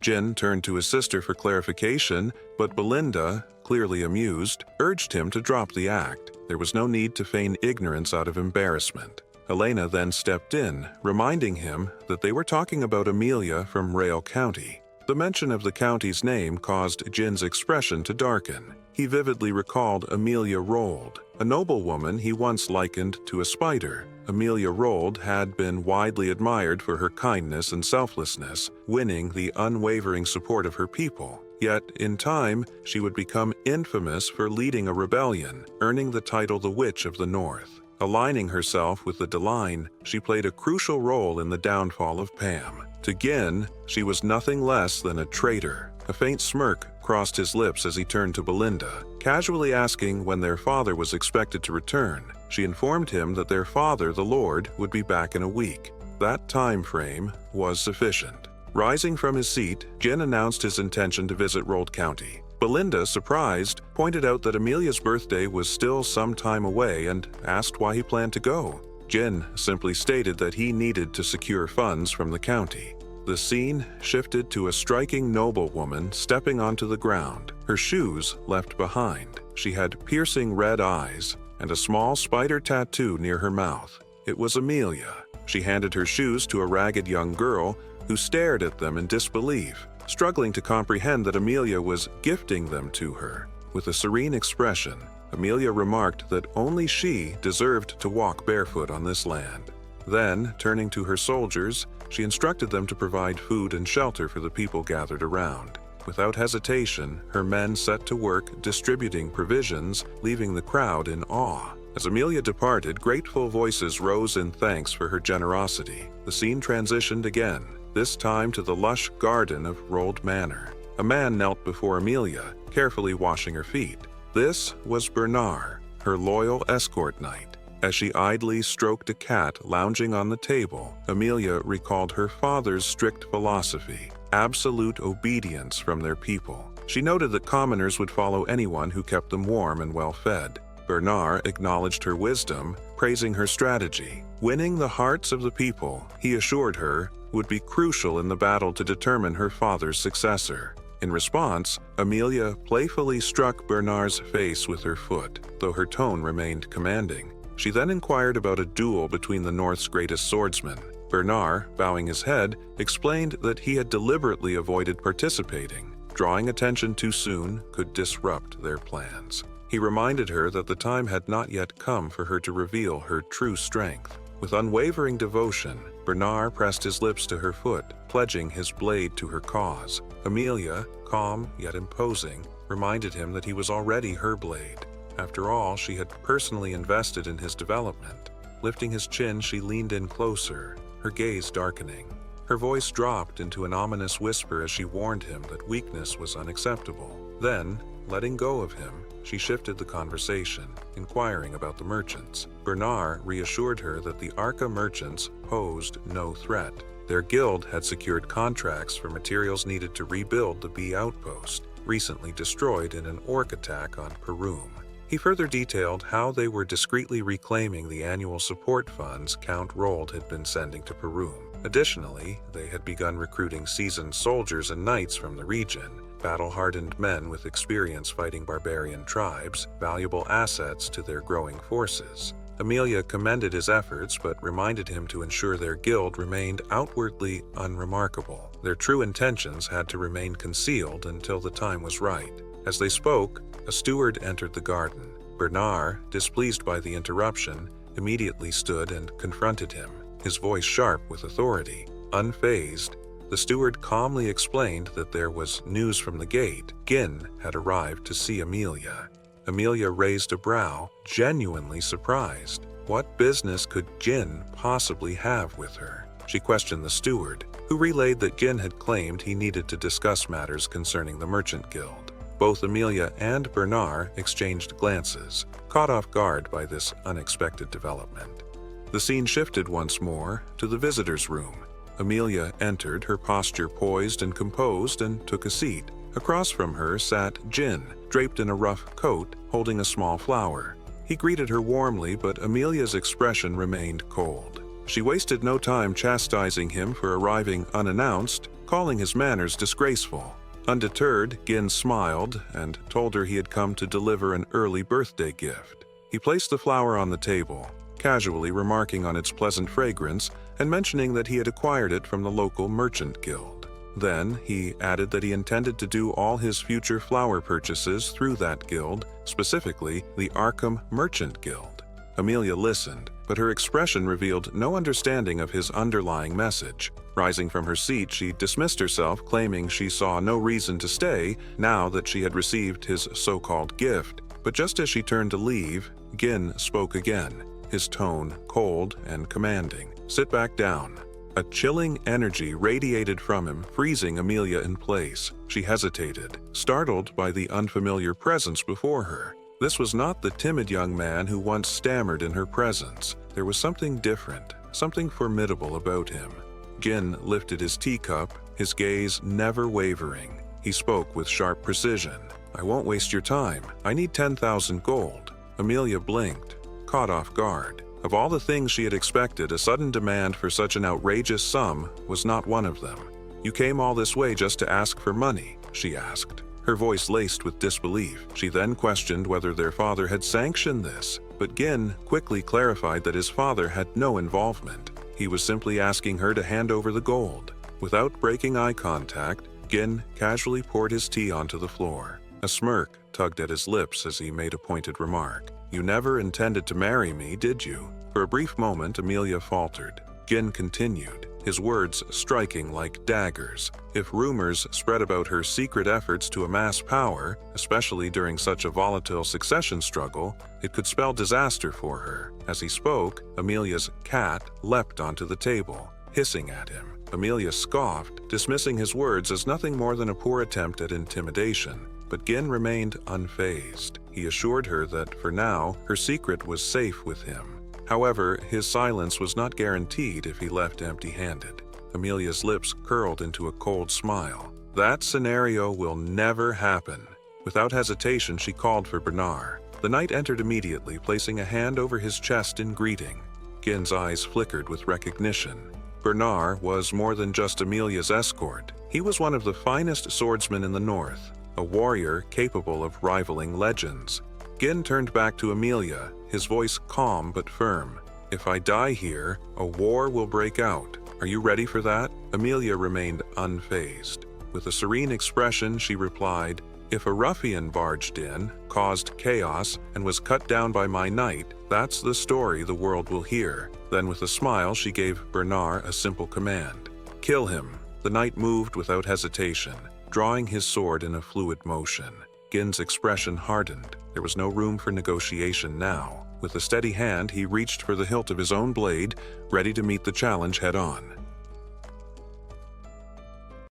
Jin turned to his sister for clarification, but Belinda, clearly amused, urged him to drop the act. There was no need to feign ignorance out of embarrassment. Elena then stepped in, reminding him that they were talking about Amelia from Rail County. The mention of the county's name caused Jin's expression to darken. He vividly recalled Amelia Rold, a noblewoman he once likened to a spider. Amelia Rold had been widely admired for her kindness and selflessness, winning the unwavering support of her people. Yet, in time, she would become infamous for leading a rebellion, earning the title the Witch of the North. Aligning herself with the Deline, she played a crucial role in the downfall of Pam. To Gin, she was nothing less than a traitor. A faint smirk crossed his lips as he turned to Belinda, casually asking when their father was expected to return. She informed him that their father, the Lord, would be back in a week. That time frame was sufficient. Rising from his seat, Jin announced his intention to visit Rold County. Belinda, surprised, pointed out that Amelia's birthday was still some time away and asked why he planned to go. Jin simply stated that he needed to secure funds from the county. The scene shifted to a striking noblewoman stepping onto the ground, her shoes left behind. She had piercing red eyes and a small spider tattoo near her mouth. It was Amelia. She handed her shoes to a ragged young girl who stared at them in disbelief, struggling to comprehend that Amelia was gifting them to her. With a serene expression, Amelia remarked that only she deserved to walk barefoot on this land. Then, turning to her soldiers, she instructed them to provide food and shelter for the people gathered around. Without hesitation, her men set to work distributing provisions, leaving the crowd in awe. As Amelia departed, grateful voices rose in thanks for her generosity. The scene transitioned again, this time to the lush garden of Rold Manor. A man knelt before Amelia, carefully washing her feet. This was Bernard, her loyal escort knight. As she idly stroked a cat lounging on the table, Amelia recalled her father's strict philosophy, absolute obedience from their people. She noted that commoners would follow anyone who kept them warm and well-fed. Bernard acknowledged her wisdom, praising her strategy. Winning the hearts of the people, he assured her, would be crucial in the battle to determine her father's successor. In response, Amelia playfully struck Bernard's face with her foot, though her tone remained commanding. She then inquired about a duel between the North's greatest swordsmen. Bernard, bowing his head, explained that he had deliberately avoided participating. Drawing attention too soon could disrupt their plans. He reminded her that the time had not yet come for her to reveal her true strength. With unwavering devotion, Bernard pressed his lips to her foot, pledging his blade to her cause. Amelia, calm yet imposing, reminded him that he was already her blade. After all, she had personally invested in his development. Lifting his chin, she leaned in closer, her gaze darkening. Her voice dropped into an ominous whisper as she warned him that weakness was unacceptable. Then, letting go of him, she shifted the conversation, inquiring about the merchants. Bernard reassured her that the Arca merchants posed no threat. Their guild had secured contracts for materials needed to rebuild the Bee outpost, recently destroyed in an orc attack on Perum. He further detailed how they were discreetly reclaiming the annual support funds Count Rold had been sending to Perum. Additionally, they had begun recruiting seasoned soldiers and knights from the region, battle-hardened men with experience fighting barbarian tribes, valuable assets to their growing forces. Amelia commended his efforts but reminded him to ensure their guild remained outwardly unremarkable. Their true intentions had to remain concealed until the time was right. As they spoke, a steward entered the garden. Bernard, displeased by the interruption, immediately stood and confronted him, his voice sharp with authority. Unfazed, the steward calmly explained that there was news from the gate. Gin had arrived to see Amelia. Amelia raised a brow, genuinely surprised. What business could Gin possibly have with her? She questioned the steward, who relayed that Gin had claimed he needed to discuss matters concerning the Merchant Guild. Both Amelia and Bernard exchanged glances, caught off guard by this unexpected development. The scene shifted once more to the visitors' room. Amelia entered, her posture poised and composed, and took a seat. Across from her sat Gin, draped in a rough coat, holding a small flower. He greeted her warmly, but Amelia's expression remained cold. She wasted no time chastising him for arriving unannounced, calling his manners disgraceful. Undeterred, Gin smiled and told her he had come to deliver an early birthday gift. He placed the flower on the table, casually remarking on its pleasant fragrance and mentioning that he had acquired it from the local merchant guild. Then he added that he intended to do all his future flower purchases through that guild, specifically the Arkham Merchant Guild. Amelia listened, but her expression revealed no understanding of his underlying message. Rising from her seat, she dismissed herself, claiming she saw no reason to stay now that she had received his so-called gift. But just as she turned to leave, Gin spoke again, his tone cold and commanding. "Sit back down." A chilling energy radiated from him, freezing Amelia in place. She hesitated, startled by the unfamiliar presence before her. This was not the timid young man who once stammered in her presence. There was something different, something formidable about him. Gin lifted his teacup, his gaze never wavering. He spoke with sharp precision. "I won't waste your time. I need 10,000 gold." Amelia blinked, caught off guard. Of all the things she had expected, a sudden demand for such an outrageous sum was not one of them. "You came all this way just to ask for money?" she asked, her voice laced with disbelief. She then questioned whether their father had sanctioned this, but Gin quickly clarified that his father had no involvement. He was simply asking her to hand over the gold. Without breaking eye contact, Gin casually poured his tea onto the floor. A smirk tugged at his lips as he made a pointed remark. "You never intended to marry me, did you?" For a brief moment, Amelia faltered. Gin continued, his words striking like daggers. If rumors spread about her secret efforts to amass power, especially during such a volatile succession struggle, it could spell disaster for her. As he spoke, Amelia's cat leapt onto the table, hissing at him. Amelia scoffed, dismissing his words as nothing more than a poor attempt at intimidation. But Gin remained unfazed. He assured her that, for now, her secret was safe with him. However, his silence was not guaranteed if he left empty-handed. Amelia's lips curled into a cold smile. "That scenario will never happen." Without hesitation, she called for Bernard. The knight entered immediately, placing a hand over his chest in greeting. Gin's eyes flickered with recognition. Bernard was more than just Amelia's escort. He was one of the finest swordsmen in the north, a warrior capable of rivaling legends. Gin turned back to Amelia, his voice calm but firm. "If I die here, a war will break out. Are you ready for that?" Amelia remained unfazed. With a serene expression, she replied, "If a ruffian barged in, caused chaos, and was cut down by my knight, that's the story the world will hear." Then with a smile, she gave Bernard a simple command. "Kill him." The knight moved without hesitation, drawing his sword in a fluid motion. Gin's expression hardened. There was no room for negotiation now. With a steady hand, he reached for the hilt of his own blade, ready to meet the challenge head-on.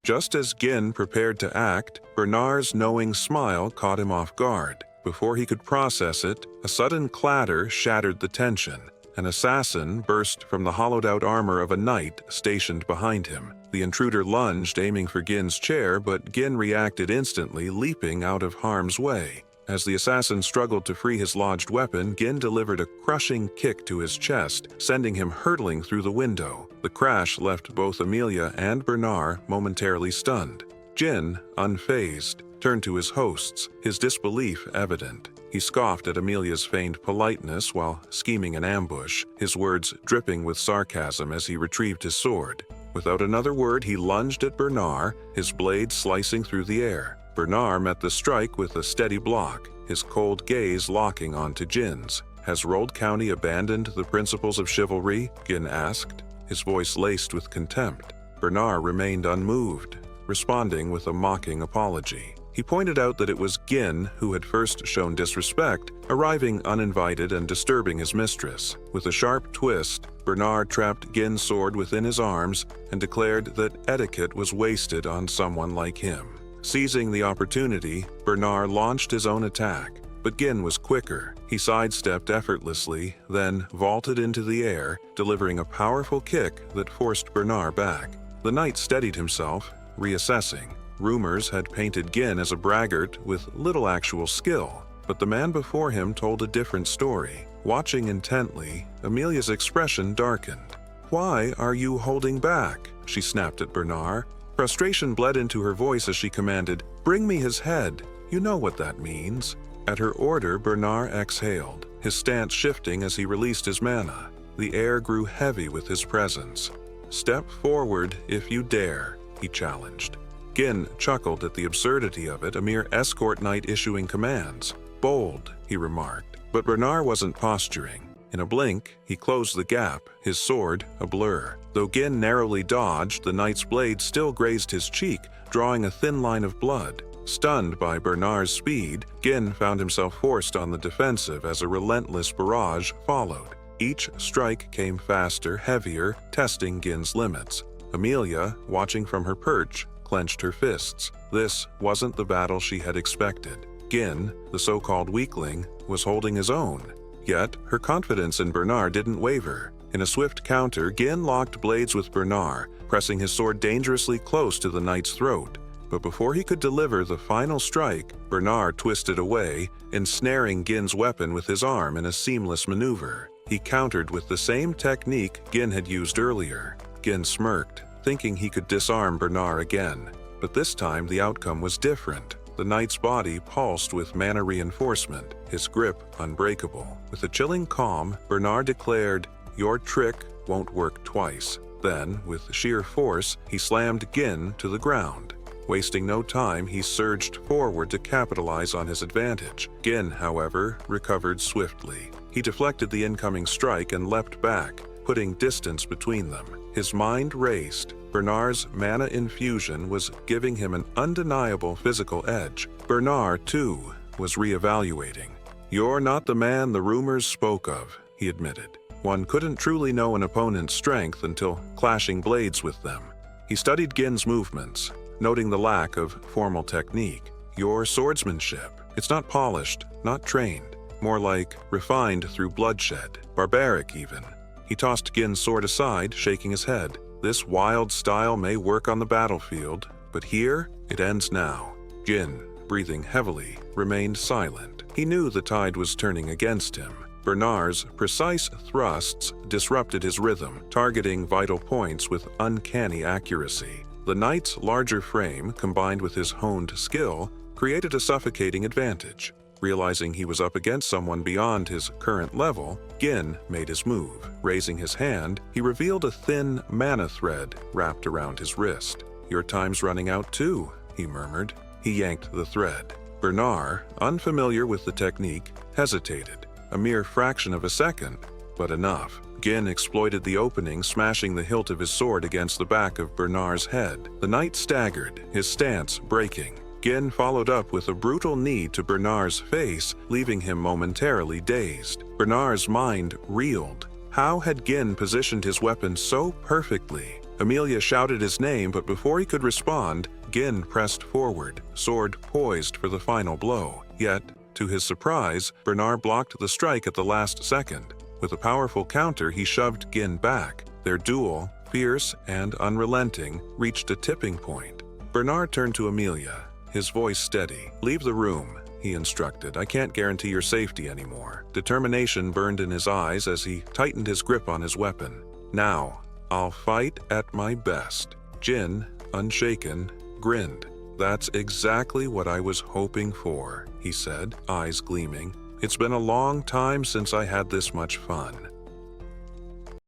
Just as Gin prepared to act, Bernard's knowing smile caught him off guard. Before he could process it, a sudden clatter shattered the tension. An assassin burst from the hollowed-out armor of a knight stationed behind him. The intruder lunged, aiming for Gin's chair, but Gin reacted instantly, leaping out of harm's way. As the assassin struggled to free his lodged weapon, Gin delivered a crushing kick to his chest, sending him hurtling through the window. The crash left both Amelia and Bernard momentarily stunned. Gin, unfazed, turned to his hosts, his disbelief evident. He scoffed at Amelia's feigned politeness while scheming an ambush, his words dripping with sarcasm as he retrieved his sword. Without another word, he lunged at Bernard, his blade slicing through the air. Bernard met the strike with a steady block, his cold gaze locking onto Jin's. "Has Rold County abandoned the principles of chivalry?" Gin asked, his voice laced with contempt. Bernard remained unmoved, responding with a mocking apology. He pointed out that it was Gin who had first shown disrespect, arriving uninvited and disturbing his mistress. With a sharp twist, Bernard trapped Gin's sword within his arms and declared that etiquette was wasted on someone like him. Seizing the opportunity, Bernard launched his own attack, but Gin was quicker. He sidestepped effortlessly, then vaulted into the air, delivering a powerful kick that forced Bernard back. The knight steadied himself, reassessing. Rumors had painted Gin as a braggart with little actual skill, but the man before him told a different story. Watching intently, Amelia's expression darkened. "Why are you holding back?" she snapped at Bernard. Frustration bled into her voice as she commanded, "Bring me his head. You know what that means." At her order, Bernard exhaled, his stance shifting as he released his mana. The air grew heavy with his presence. "Step forward if you dare," he challenged. Gin chuckled at the absurdity of it, a mere escort knight issuing commands. "Bold," he remarked. But Bernard wasn't posturing. In a blink, he closed the gap, his sword a blur. Though Gin narrowly dodged, the knight's blade still grazed his cheek, drawing a thin line of blood. Stunned by Bernard's speed, Gin found himself forced on the defensive as a relentless barrage followed. Each strike came faster, heavier, testing Gin's limits. Amelia, watching from her perch, clenched her fists. This wasn't the battle she had expected. Gin, the so-called weakling, was holding his own. Yet, her confidence in Bernard didn't waver. In a swift counter, Gin locked blades with Bernard, pressing his sword dangerously close to the knight's throat. But before he could deliver the final strike, Bernard twisted away, ensnaring Gin's weapon with his arm in a seamless maneuver. He countered with the same technique Gin had used earlier. Gin smirked, thinking he could disarm Bernard again. But this time the outcome was different. The knight's body pulsed with mana reinforcement, his grip unbreakable. With a chilling calm, Bernard declared, "Your trick won't work twice." Then, with sheer force, he slammed Gin to the ground. Wasting no time, he surged forward to capitalize on his advantage. Gin, however, recovered swiftly. He deflected the incoming strike and leapt back, putting distance between them. His mind raced. Bernard's mana infusion was giving him an undeniable physical edge. Bernard, too, was reevaluating. "You're not the man the rumors spoke of," he admitted. One couldn't truly know an opponent's strength until clashing blades with them. He studied Gin's movements, noting the lack of formal technique. "Your swordsmanship, it's not polished, not trained, more like refined through bloodshed, barbaric even." He tossed Gin's sword aside, shaking his head. "This wild style may work on the battlefield, but here it ends now." Gin, breathing heavily, remained silent. He knew the tide was turning against him. Bernard's precise thrusts disrupted his rhythm, targeting vital points with uncanny accuracy. The knight's larger frame, combined with his honed skill, created a suffocating advantage. Realizing he was up against someone beyond his current level, Gin made his move. Raising his hand, he revealed a thin mana thread wrapped around his wrist. "Your time's running out too," he murmured. He yanked the thread. Bernard, unfamiliar with the technique, hesitated. A mere fraction of a second, but enough. Gin exploited the opening, smashing the hilt of his sword against the back of Bernard's head. The knight staggered, his stance breaking. Gin followed up with a brutal knee to Bernard's face, leaving him momentarily dazed. Bernard's mind reeled. How had Gin positioned his weapon so perfectly? Amelia shouted his name, but before he could respond, Gin pressed forward, sword poised for the final blow. Yet, to his surprise, Bernard blocked the strike at the last second. With a powerful counter, he shoved Gin back. Their duel, fierce and unrelenting, reached a tipping point. Bernard turned to Amelia, his voice steady. "Leave the room," he instructed. "I can't guarantee your safety anymore." Determination burned in his eyes as he tightened his grip on his weapon. "Now, I'll fight at my best." Gin, unshaken, grinned. "That's exactly what I was hoping for," he said, eyes gleaming. "It's been a long time since I had this much fun."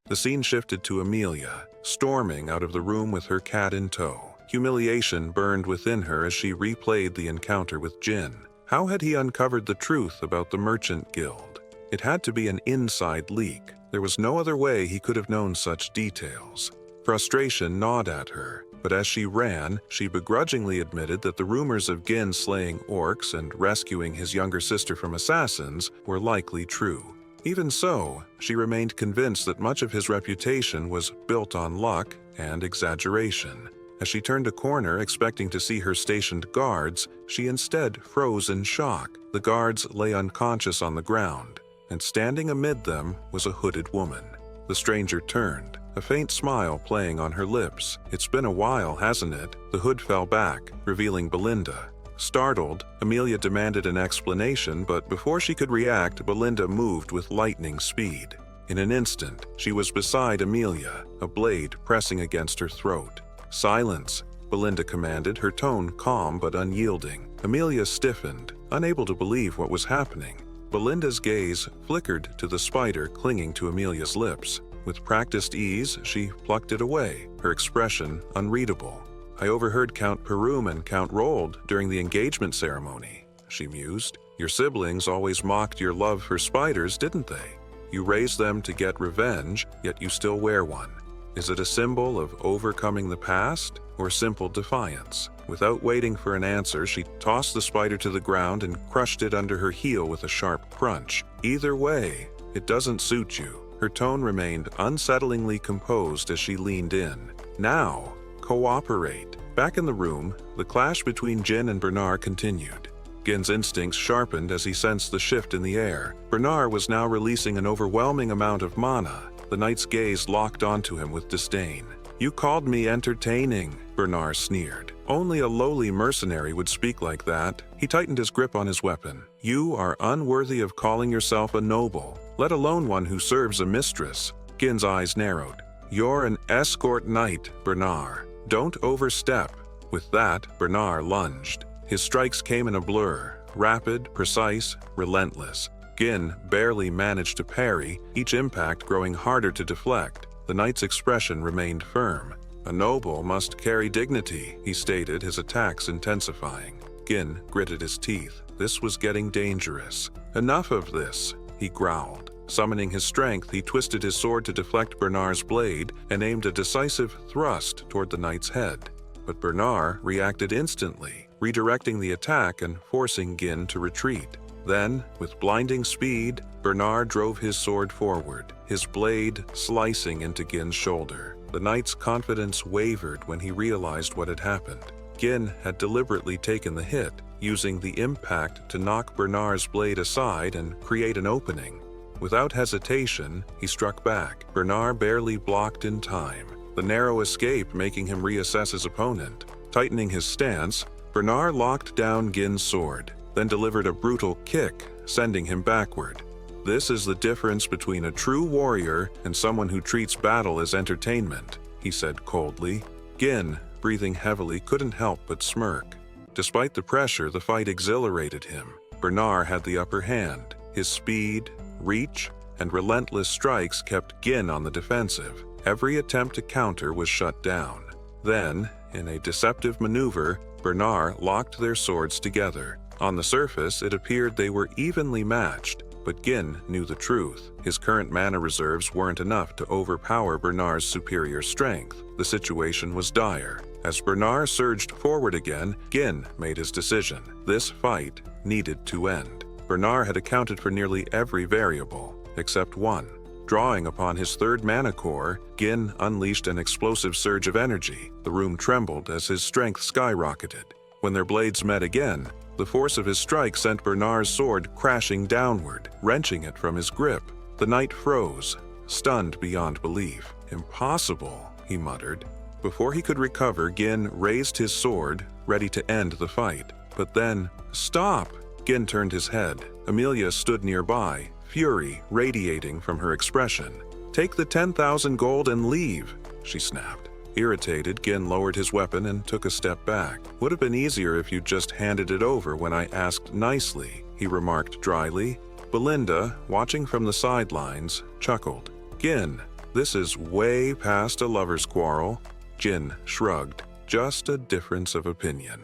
The scene shifted to Amelia, storming out of the room with her cat in tow. Humiliation burned within her as she replayed the encounter with Gin. How had he uncovered the truth about the Merchant Guild? It had to be an inside leak. There was no other way he could have known such details. Frustration gnawed at her, but as she ran, she begrudgingly admitted that the rumors of Gin slaying orcs and rescuing his younger sister from assassins were likely true. Even so, she remained convinced that much of his reputation was built on luck and exaggeration. As she turned a corner expecting to see her stationed guards, she instead froze in shock. The guards lay unconscious on the ground, and standing amid them was a hooded woman. The stranger turned, a faint smile playing on her lips. "It's been a while, hasn't it?" The hood fell back, revealing Belinda. Startled, Amelia demanded an explanation, but before she could react, Belinda moved with lightning speed. In an instant, she was beside Amelia, a blade pressing against her throat. "Silence," Belinda commanded, her tone calm but unyielding. Amelia stiffened, unable to believe what was happening. Belinda's gaze flickered to the spider clinging to Amelia's lips. With practiced ease, she plucked it away, her expression unreadable. "I overheard Count Perum and Count Rold during the engagement ceremony," she mused. "Your siblings always mocked your love for spiders, didn't they? You raised them to get revenge, yet you still wear one. Is it a symbol of overcoming the past, or simple defiance?" Without waiting for an answer, she tossed the spider to the ground and crushed it under her heel with a sharp crunch. "Either way, it doesn't suit you." Her tone remained unsettlingly composed as she leaned in. "Now, cooperate." Back in the room, the clash between Jin and Bernard continued. Gin's instincts sharpened as he sensed the shift in the air. Bernard was now releasing an overwhelming amount of mana. The knight's gaze locked onto him with disdain. "You called me entertaining," Bernard sneered. "Only a lowly mercenary would speak like that." He tightened his grip on his weapon. "You are unworthy of calling yourself a noble, let alone one who serves a mistress." Gin's eyes narrowed. "You're an escort knight, Bernard. Don't overstep." With that, Bernard lunged. His strikes came in a blur, rapid, precise, relentless. Gin barely managed to parry, each impact growing harder to deflect. The knight's expression remained firm. "A noble must carry dignity," he stated, his attacks intensifying. Gin gritted his teeth. This was getting dangerous. "Enough of this," he growled. Summoning his strength, he twisted his sword to deflect Bernard's blade and aimed a decisive thrust toward the knight's head. But Bernard reacted instantly, redirecting the attack and forcing Gin to retreat. Then, with blinding speed, Bernard drove his sword forward, his blade slicing into Gin's shoulder. The knight's confidence wavered when he realized what had happened. Gin had deliberately taken the hit, using the impact to knock Bernard's blade aside and create an opening. Without hesitation, he struck back. Bernard barely blocked in time, the narrow escape making him reassess his opponent. Tightening his stance, Bernard locked down Gin's sword, then delivered a brutal kick, sending him backward. "This is the difference between a true warrior and someone who treats battle as entertainment," he said coldly. Gin, breathing heavily, couldn't help but smirk. Despite the pressure, the fight exhilarated him. Bernard had the upper hand. His speed, reach, and relentless strikes kept Gin on the defensive. Every attempt to counter was shut down. Then, in a deceptive maneuver, Bernard locked their swords together. On the surface, it appeared they were evenly matched, but Gin knew the truth. His current mana reserves weren't enough to overpower Bernard's superior strength. The situation was dire. As Bernard surged forward again, Gin made his decision. This fight needed to end. Bernard had accounted for nearly every variable, except one. Drawing upon his third mana core, Gin unleashed an explosive surge of energy. The room trembled as his strength skyrocketed. When their blades met again, the force of his strike sent Bernard's sword crashing downward, wrenching it from his grip. The knight froze, stunned beyond belief. "Impossible," he muttered. Before he could recover, Gin raised his sword, ready to end the fight. But then, "Stop!" Gin turned his head. Amelia stood nearby, fury radiating from her expression. "Take the 10,000 gold and leave," she snapped. Irritated, Gin lowered his weapon and took a step back. "Would have been easier if you just handed it over when I asked nicely," he remarked dryly. Belinda, watching from the sidelines, chuckled. "Gin, this is way past a lover's quarrel." Gin shrugged. "Just a difference of opinion."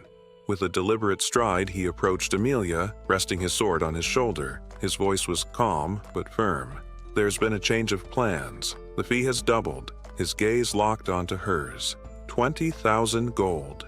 With a deliberate stride, he approached Amelia, resting his sword on his shoulder. His voice was calm but firm. "There's been a change of plans. The fee has doubled." His gaze locked onto hers. 20,000 gold.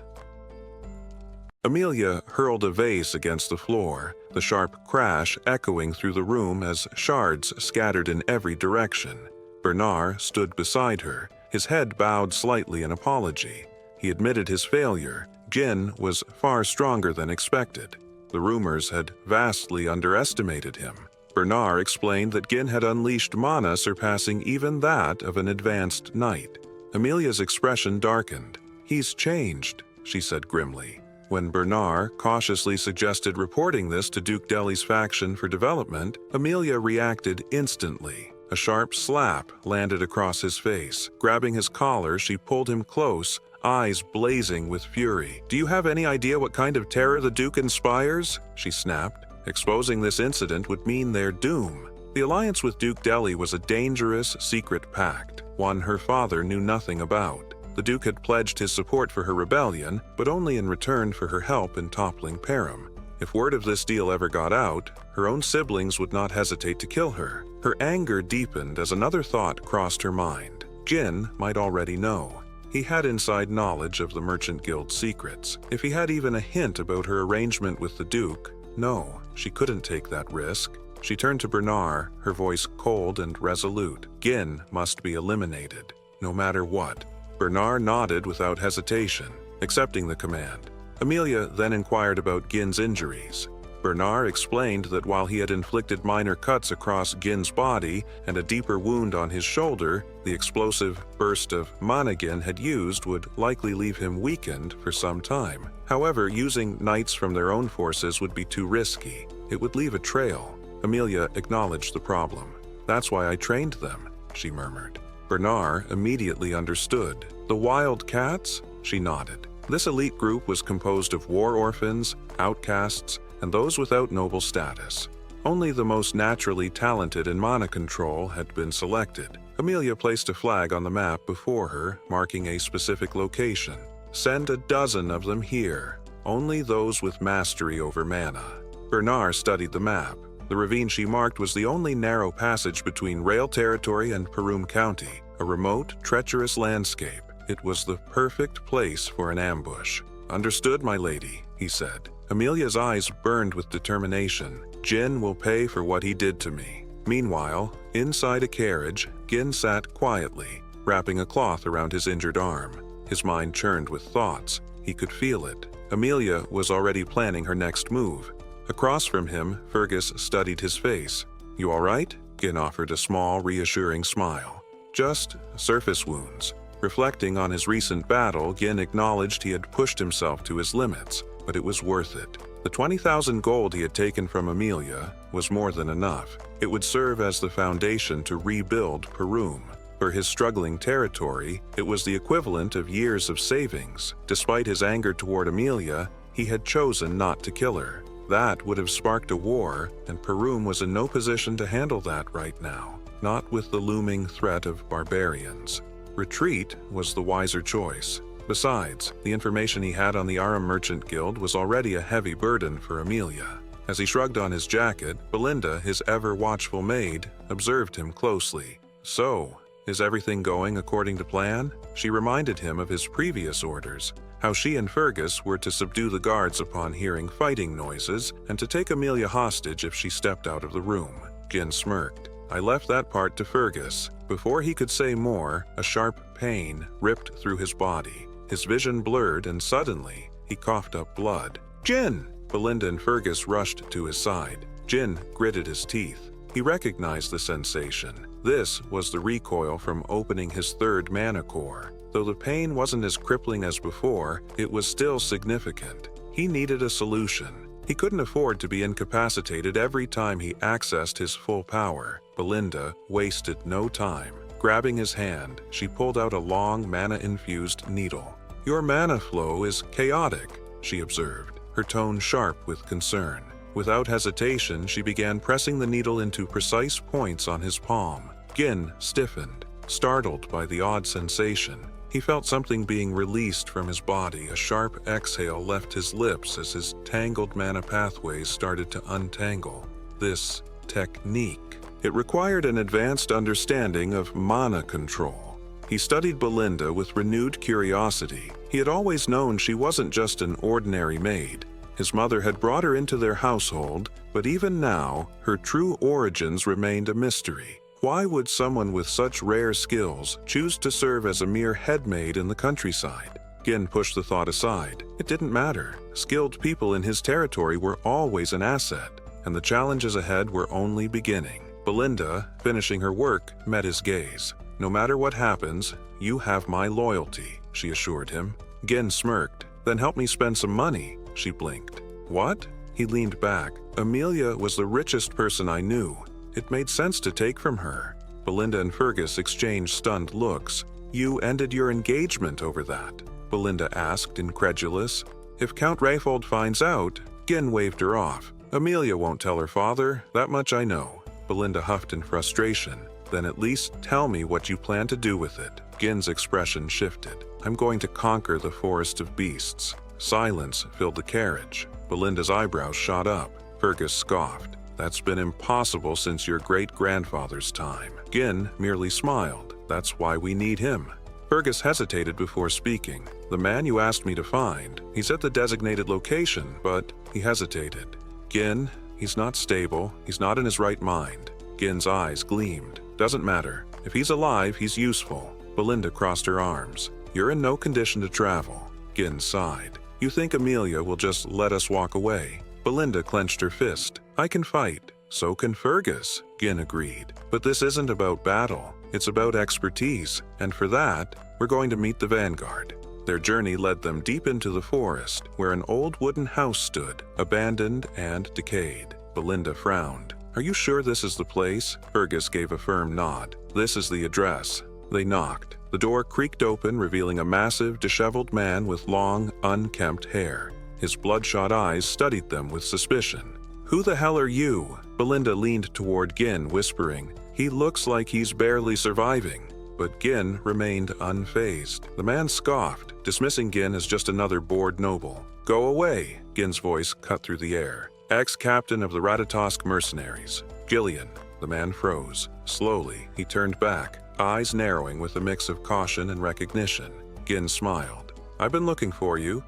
Amelia hurled a vase against the floor, the sharp crash echoing through the room as shards scattered in every direction. Bernard stood beside her, his head bowed slightly in apology. He admitted his failure. Jin was far stronger than expected. The rumors had vastly underestimated him. Bernard explained that Gin had unleashed mana surpassing even that of an advanced knight. Amelia's expression darkened. "He's changed," she said grimly. When Bernard cautiously suggested reporting this to Duke Deli's faction for development, Amelia reacted instantly. A sharp slap landed across his face. Grabbing his collar, she pulled him close, eyes blazing with fury. "Do you have any idea what kind of terror the Duke inspires?" she snapped. Exposing this incident would mean their doom. The alliance with Duke Deli was a dangerous, secret pact, one her father knew nothing about. The Duke had pledged his support for her rebellion, but only in return for her help in toppling Param. If word of this deal ever got out, her own siblings would not hesitate to kill her. Her anger deepened as another thought crossed her mind. Jin might already know. He had inside knowledge of the Merchant Guild's secrets. If he had even a hint about her arrangement with the Duke, no, she couldn't take that risk. She turned to Bernard, her voice cold and resolute. Gin must be eliminated, no matter what. Bernard nodded without hesitation, accepting the command. Amelia then inquired about Gin's injuries. Bernard explained that while he had inflicted minor cuts across Gin's body and a deeper wound on his shoulder, the explosive burst of mana Gin had used would likely leave him weakened for some time. However, using knights from their own forces would be too risky. It would leave a trail. Amelia acknowledged the problem. "That's why I trained them," she murmured. Bernard immediately understood. "The Wild Cats?" She nodded. This elite group was composed of war orphans, outcasts, and those without noble status. Only the most naturally talented in mana control had been selected. Amelia placed a flag on the map before her, marking a specific location. "Send a dozen of them here. Only those with mastery over mana." Bernard studied the map. The ravine she marked was the only narrow passage between Rail Territory and Parum County, a remote, treacherous landscape. It was the perfect place for an ambush. "Understood, my lady," he said. Amelia's eyes burned with determination. "Jin will pay for what he did to me." Meanwhile, inside a carriage, Gin sat quietly, wrapping a cloth around his injured arm. His mind churned with thoughts. He could feel it. Amelia was already planning her next move. Across from him, Fergus studied his face. "You all right?" Gin offered a small, reassuring smile. "Just surface wounds." Reflecting on his recent battle, Gin acknowledged he had pushed himself to his limits, but it was worth it. The 20,000 gold he had taken from Amelia was more than enough. It would serve as the foundation to rebuild Parum. For his struggling territory, it was the equivalent of years of savings. Despite his anger toward Amelia, he had chosen not to kill her. That would have sparked a war, and Parum was in no position to handle that right now, not with the looming threat of barbarians. Retreat was the wiser choice. Besides, the information he had on the Aram Merchant Guild was already a heavy burden for Amelia. As he shrugged on his jacket, Belinda, his ever-watchful maid, observed him closely. "So, is everything going according to plan?" She reminded him of his previous orders, how she and Fergus were to subdue the guards upon hearing fighting noises and to take Amelia hostage if she stepped out of the room. Gin smirked. "I left that part to Fergus." Before he could say more, a sharp pain ripped through his body. His vision blurred and suddenly, he coughed up blood. "Jin!" Belinda and Fergus rushed to his side. Jin gritted his teeth. He recognized the sensation. This was the recoil from opening his third mana core. Though the pain wasn't as crippling as before, it was still significant. He needed a solution. He couldn't afford to be incapacitated every time he accessed his full power. Belinda wasted no time. Grabbing his hand, she pulled out a long mana-infused needle. "Your mana flow is chaotic," she observed, her tone sharp with concern. Without hesitation, she began pressing the needle into precise points on his palm. Gin stiffened, startled by the odd sensation. He felt something being released from his body. A sharp exhale left his lips as his tangled mana pathways started to untangle. This technique. It required an advanced understanding of mana control. He studied Belinda with renewed curiosity. He had always known she wasn't just an ordinary maid. His mother had brought her into their household, but even now, her true origins remained a mystery. Why would someone with such rare skills choose to serve as a mere headmaid in the countryside? Gin pushed the thought aside. It didn't matter. Skilled people in his territory were always an asset, and the challenges ahead were only beginning. Belinda, finishing her work, met his gaze. "No matter what happens, you have my loyalty," she assured him. Gin smirked. "Then help me spend some money," she blinked. "What?" He leaned back. "Amelia was the richest person I knew. It made sense to take from her." Belinda and Fergus exchanged stunned looks. "You ended your engagement over that?" Belinda asked, incredulous. "If Count Rayfold finds out..." Gin waved her off. "Amelia won't tell her father, that much I know." Belinda huffed in frustration. "Then at least tell me what you plan to do with it." Gin's expression shifted. "I'm going to conquer the forest of beasts." Silence filled the carriage. Belinda's eyebrows shot up. Fergus scoffed. "That's been impossible since your great-grandfather's time." Gin merely smiled. "That's why we need him." Fergus hesitated before speaking. "The man you asked me to find, he's at the designated location, but..." He hesitated. "Gin, he's not stable, he's not in his right mind." Gin's eyes gleamed. "Doesn't matter. If he's alive, he's useful." Belinda crossed her arms. "You're in no condition to travel." Gin sighed. "You think Amelia will just let us walk away?" Belinda clenched her fist. "I can fight. So can Fergus," Gin agreed. "But this isn't about battle. It's about expertise, and for that, we're going to meet the vanguard." Their journey led them deep into the forest, where an old wooden house stood, abandoned and decayed. Belinda frowned. "Are you sure this is the place?" Fergus gave a firm nod. "This is the address." They knocked. The door creaked open, revealing a massive, disheveled man with long, unkempt hair. His bloodshot eyes studied them with suspicion. "Who the hell are you?" Belinda leaned toward Gin, whispering, "He looks like he's barely surviving." But Gin remained unfazed. The man scoffed, dismissing Gin as just another bored noble. "Go away," Gin's voice cut through the air. "Ex-captain of the Ratatosk mercenaries. Gillian." The man froze. Slowly, he turned back, eyes narrowing with a mix of caution and recognition. Gin smiled. "I've been looking for you."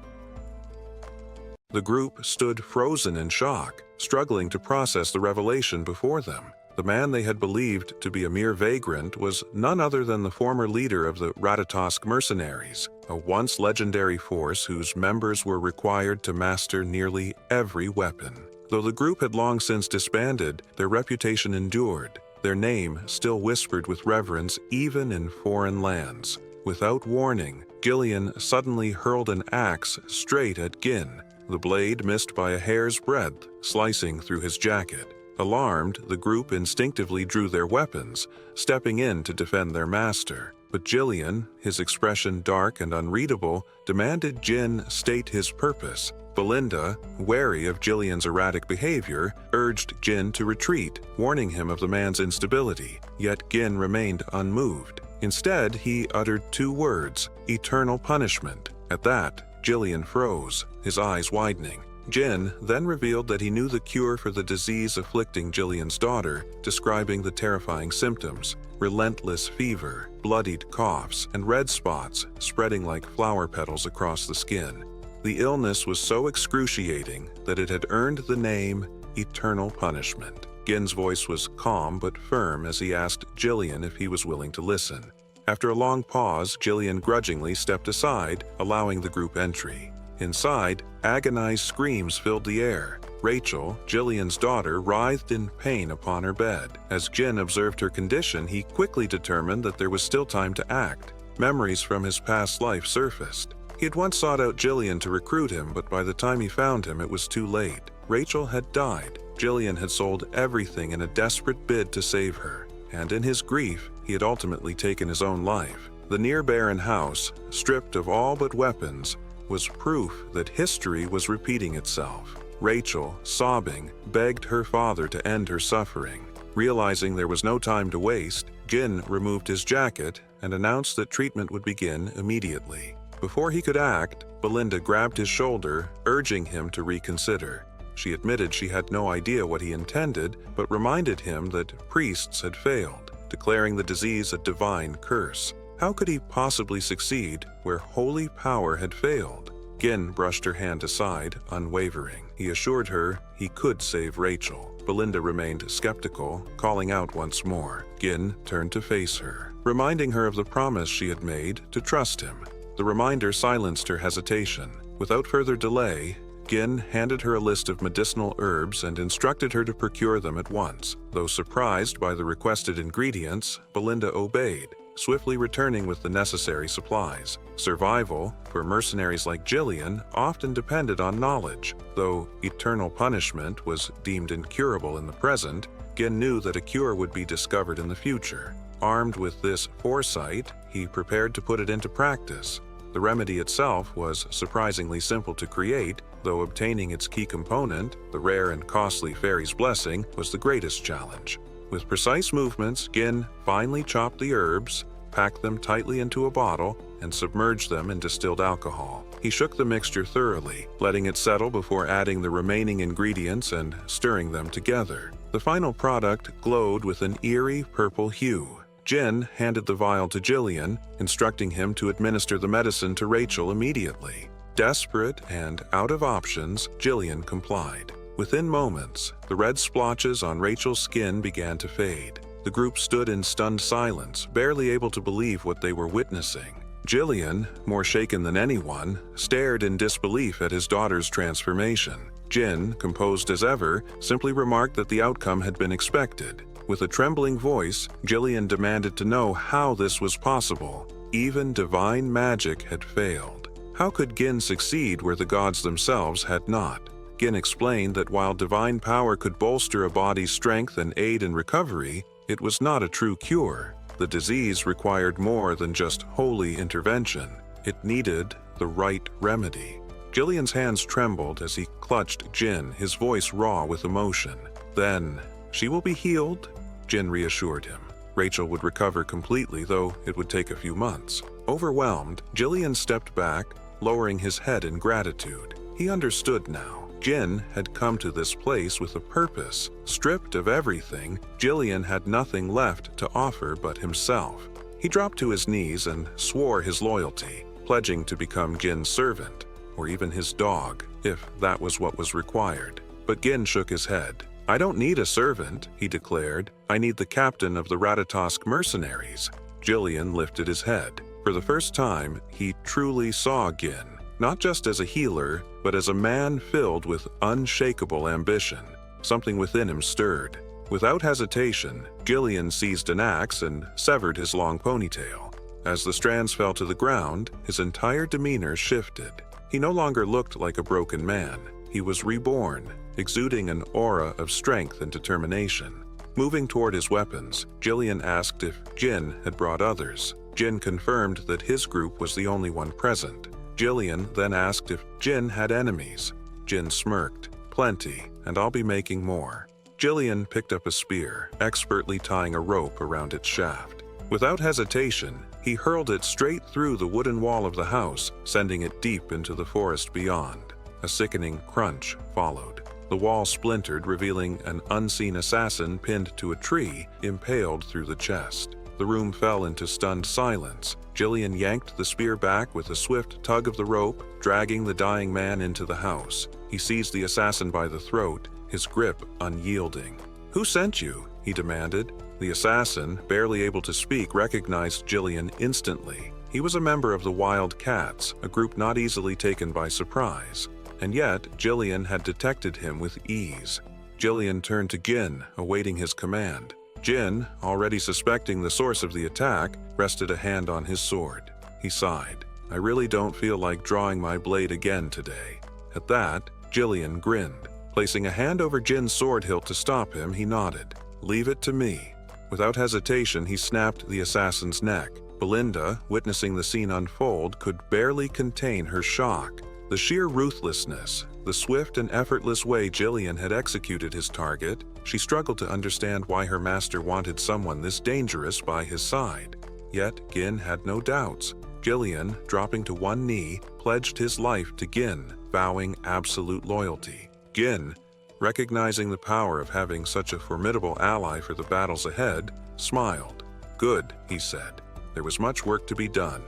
The group stood frozen in shock, struggling to process the revelation before them. The man they had believed to be a mere vagrant was none other than the former leader of the Ratatosk mercenaries, a once legendary force whose members were required to master nearly every weapon. Though the group had long since disbanded, their reputation endured, their name still whispered with reverence even in foreign lands. Without warning, Gillian suddenly hurled an axe straight at Gin. The blade missed by a hair's breadth, slicing through his jacket. Alarmed, the group instinctively drew their weapons, stepping in to defend their master. But Gillian, his expression dark and unreadable, demanded Gin state his purpose. Belinda, wary of Gillian's erratic behavior, urged Gin to retreat, warning him of the man's instability. Yet Gin remained unmoved. Instead, he uttered two words, "eternal punishment." At that, Gillian froze, his eyes widening. Gin then revealed that he knew the cure for the disease afflicting Gillian's daughter, describing the terrifying symptoms: relentless fever, bloodied coughs, and red spots spreading like flower petals across the skin. The illness was so excruciating that it had earned the name Eternal Punishment. Gin's voice was calm but firm as he asked Gillian if he was willing to listen. After a long pause, Gillian grudgingly stepped aside, allowing the group entry. Inside, agonized screams filled the air. Rachel, Gillian's daughter, writhed in pain upon her bed. As Gin observed her condition, he quickly determined that there was still time to act. Memories from his past life surfaced. He had once sought out Gillian to recruit him, but by the time he found him, it was too late. Rachel had died. Gillian had sold everything in a desperate bid to save her, and in his grief, he had ultimately taken his own life. The near-barren house, stripped of all but weapons, was proof that history was repeating itself. Rachel, sobbing, begged her father to end her suffering. Realizing there was no time to waste, Gin removed his jacket and announced that treatment would begin immediately. Before he could act, Belinda grabbed his shoulder, urging him to reconsider. She admitted she had no idea what he intended, but reminded him that priests had failed, declaring the disease a divine curse. How could he possibly succeed where holy power had failed? Gin brushed her hand aside, unwavering. He assured her he could save Rachel. Belinda remained skeptical, calling out once more. Gin turned to face her, reminding her of the promise she had made to trust him. The reminder silenced her hesitation. Without further delay, Gin handed her a list of medicinal herbs and instructed her to procure them at once. Though surprised by the requested ingredients, Belinda obeyed, swiftly returning with the necessary supplies. Survival, for mercenaries like Jillian, often depended on knowledge. Though eternal punishment was deemed incurable in the present, Gin knew that a cure would be discovered in the future. Armed with this foresight, he prepared to put it into practice. The remedy itself was surprisingly simple to create, though obtaining its key component, the rare and costly fairy's blessing, was the greatest challenge. With precise movements, Gin finely chopped the herbs, packed them tightly into a bottle, and submerged them in distilled alcohol. He shook the mixture thoroughly, letting it settle before adding the remaining ingredients and stirring them together. The final product glowed with an eerie purple hue. Gin handed the vial to Jillian, instructing him to administer the medicine to Rachel immediately. Desperate and out of options, Jillian complied. Within moments, the red splotches on Rachel's skin began to fade. The group stood in stunned silence, barely able to believe what they were witnessing. Jillian, more shaken than anyone, stared in disbelief at his daughter's transformation. Gin, composed as ever, simply remarked that the outcome had been expected. With a trembling voice, Jillian demanded to know how this was possible. Even divine magic had failed. How could Gin succeed where the gods themselves had not? Gin explained that while divine power could bolster a body's strength and aid in recovery, it was not a true cure. The disease required more than just holy intervention. It needed the right remedy. Jillian's hands trembled as he clutched Gin, his voice raw with emotion. Then, "She will be healed," Gin reassured him. Rachel would recover completely, though it would take a few months. Overwhelmed, Jillian stepped back, lowering his head in gratitude. He understood now. Gin had come to this place with a purpose. Stripped of everything, Jillian had nothing left to offer but himself. He dropped to his knees and swore his loyalty, pledging to become Gin's servant, or even his dog, if that was what was required. But Gin shook his head. "I don't need a servant," he declared. "I need the captain of the Ratatosk mercenaries." Jillian lifted his head. For the first time, he truly saw Gin, not just as a healer, but as a man filled with unshakable ambition. Something within him stirred. Without hesitation, Jillian seized an axe and severed his long ponytail. As the strands fell to the ground, his entire demeanor shifted. He no longer looked like a broken man. He was reborn, exuding an aura of strength and determination. Moving toward his weapons, Jillian asked if Gin had brought others. Gin confirmed that his group was the only one present. Jillian then asked if Gin had enemies. Gin smirked. "Plenty, and I'll be making more." Jillian picked up a spear, expertly tying a rope around its shaft. Without hesitation, he hurled it straight through the wooden wall of the house, sending it deep into the forest beyond. A sickening crunch followed. The wall splintered, revealing an unseen assassin pinned to a tree, impaled through the chest. The room fell into stunned silence. Jillian yanked the spear back with a swift tug of the rope, dragging the dying man into the house. He seized the assassin by the throat, his grip unyielding. "Who sent you?" he demanded. The assassin, barely able to speak, recognized Jillian instantly. He was a member of the Wild Cats, a group not easily taken by surprise. And yet, Jillian had detected him with ease. Jillian turned to Gin, awaiting his command. Gin, already suspecting the source of the attack, rested a hand on his sword. He sighed. "I really don't feel like drawing my blade again today." At that, Jillian grinned. Placing a hand over Jin's sword hilt to stop him, he nodded. "Leave it to me." Without hesitation, he snapped the assassin's neck. Belinda, witnessing the scene unfold, could barely contain her shock. The sheer ruthlessness, the swift and effortless way Jillian had executed his target, she struggled to understand why her master wanted someone this dangerous by his side. Yet Gin had no doubts. Jillian, dropping to one knee, pledged his life to Gin, vowing absolute loyalty. Gin, recognizing the power of having such a formidable ally for the battles ahead, smiled. "Good," he said. "There was much work to be done."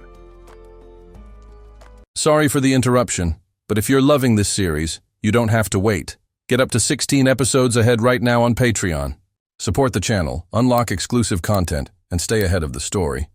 Sorry for the interruption, but if you're loving this series, you don't have to wait. Get up to 16 episodes ahead right now on Patreon. Support the channel, unlock exclusive content, and stay ahead of the story.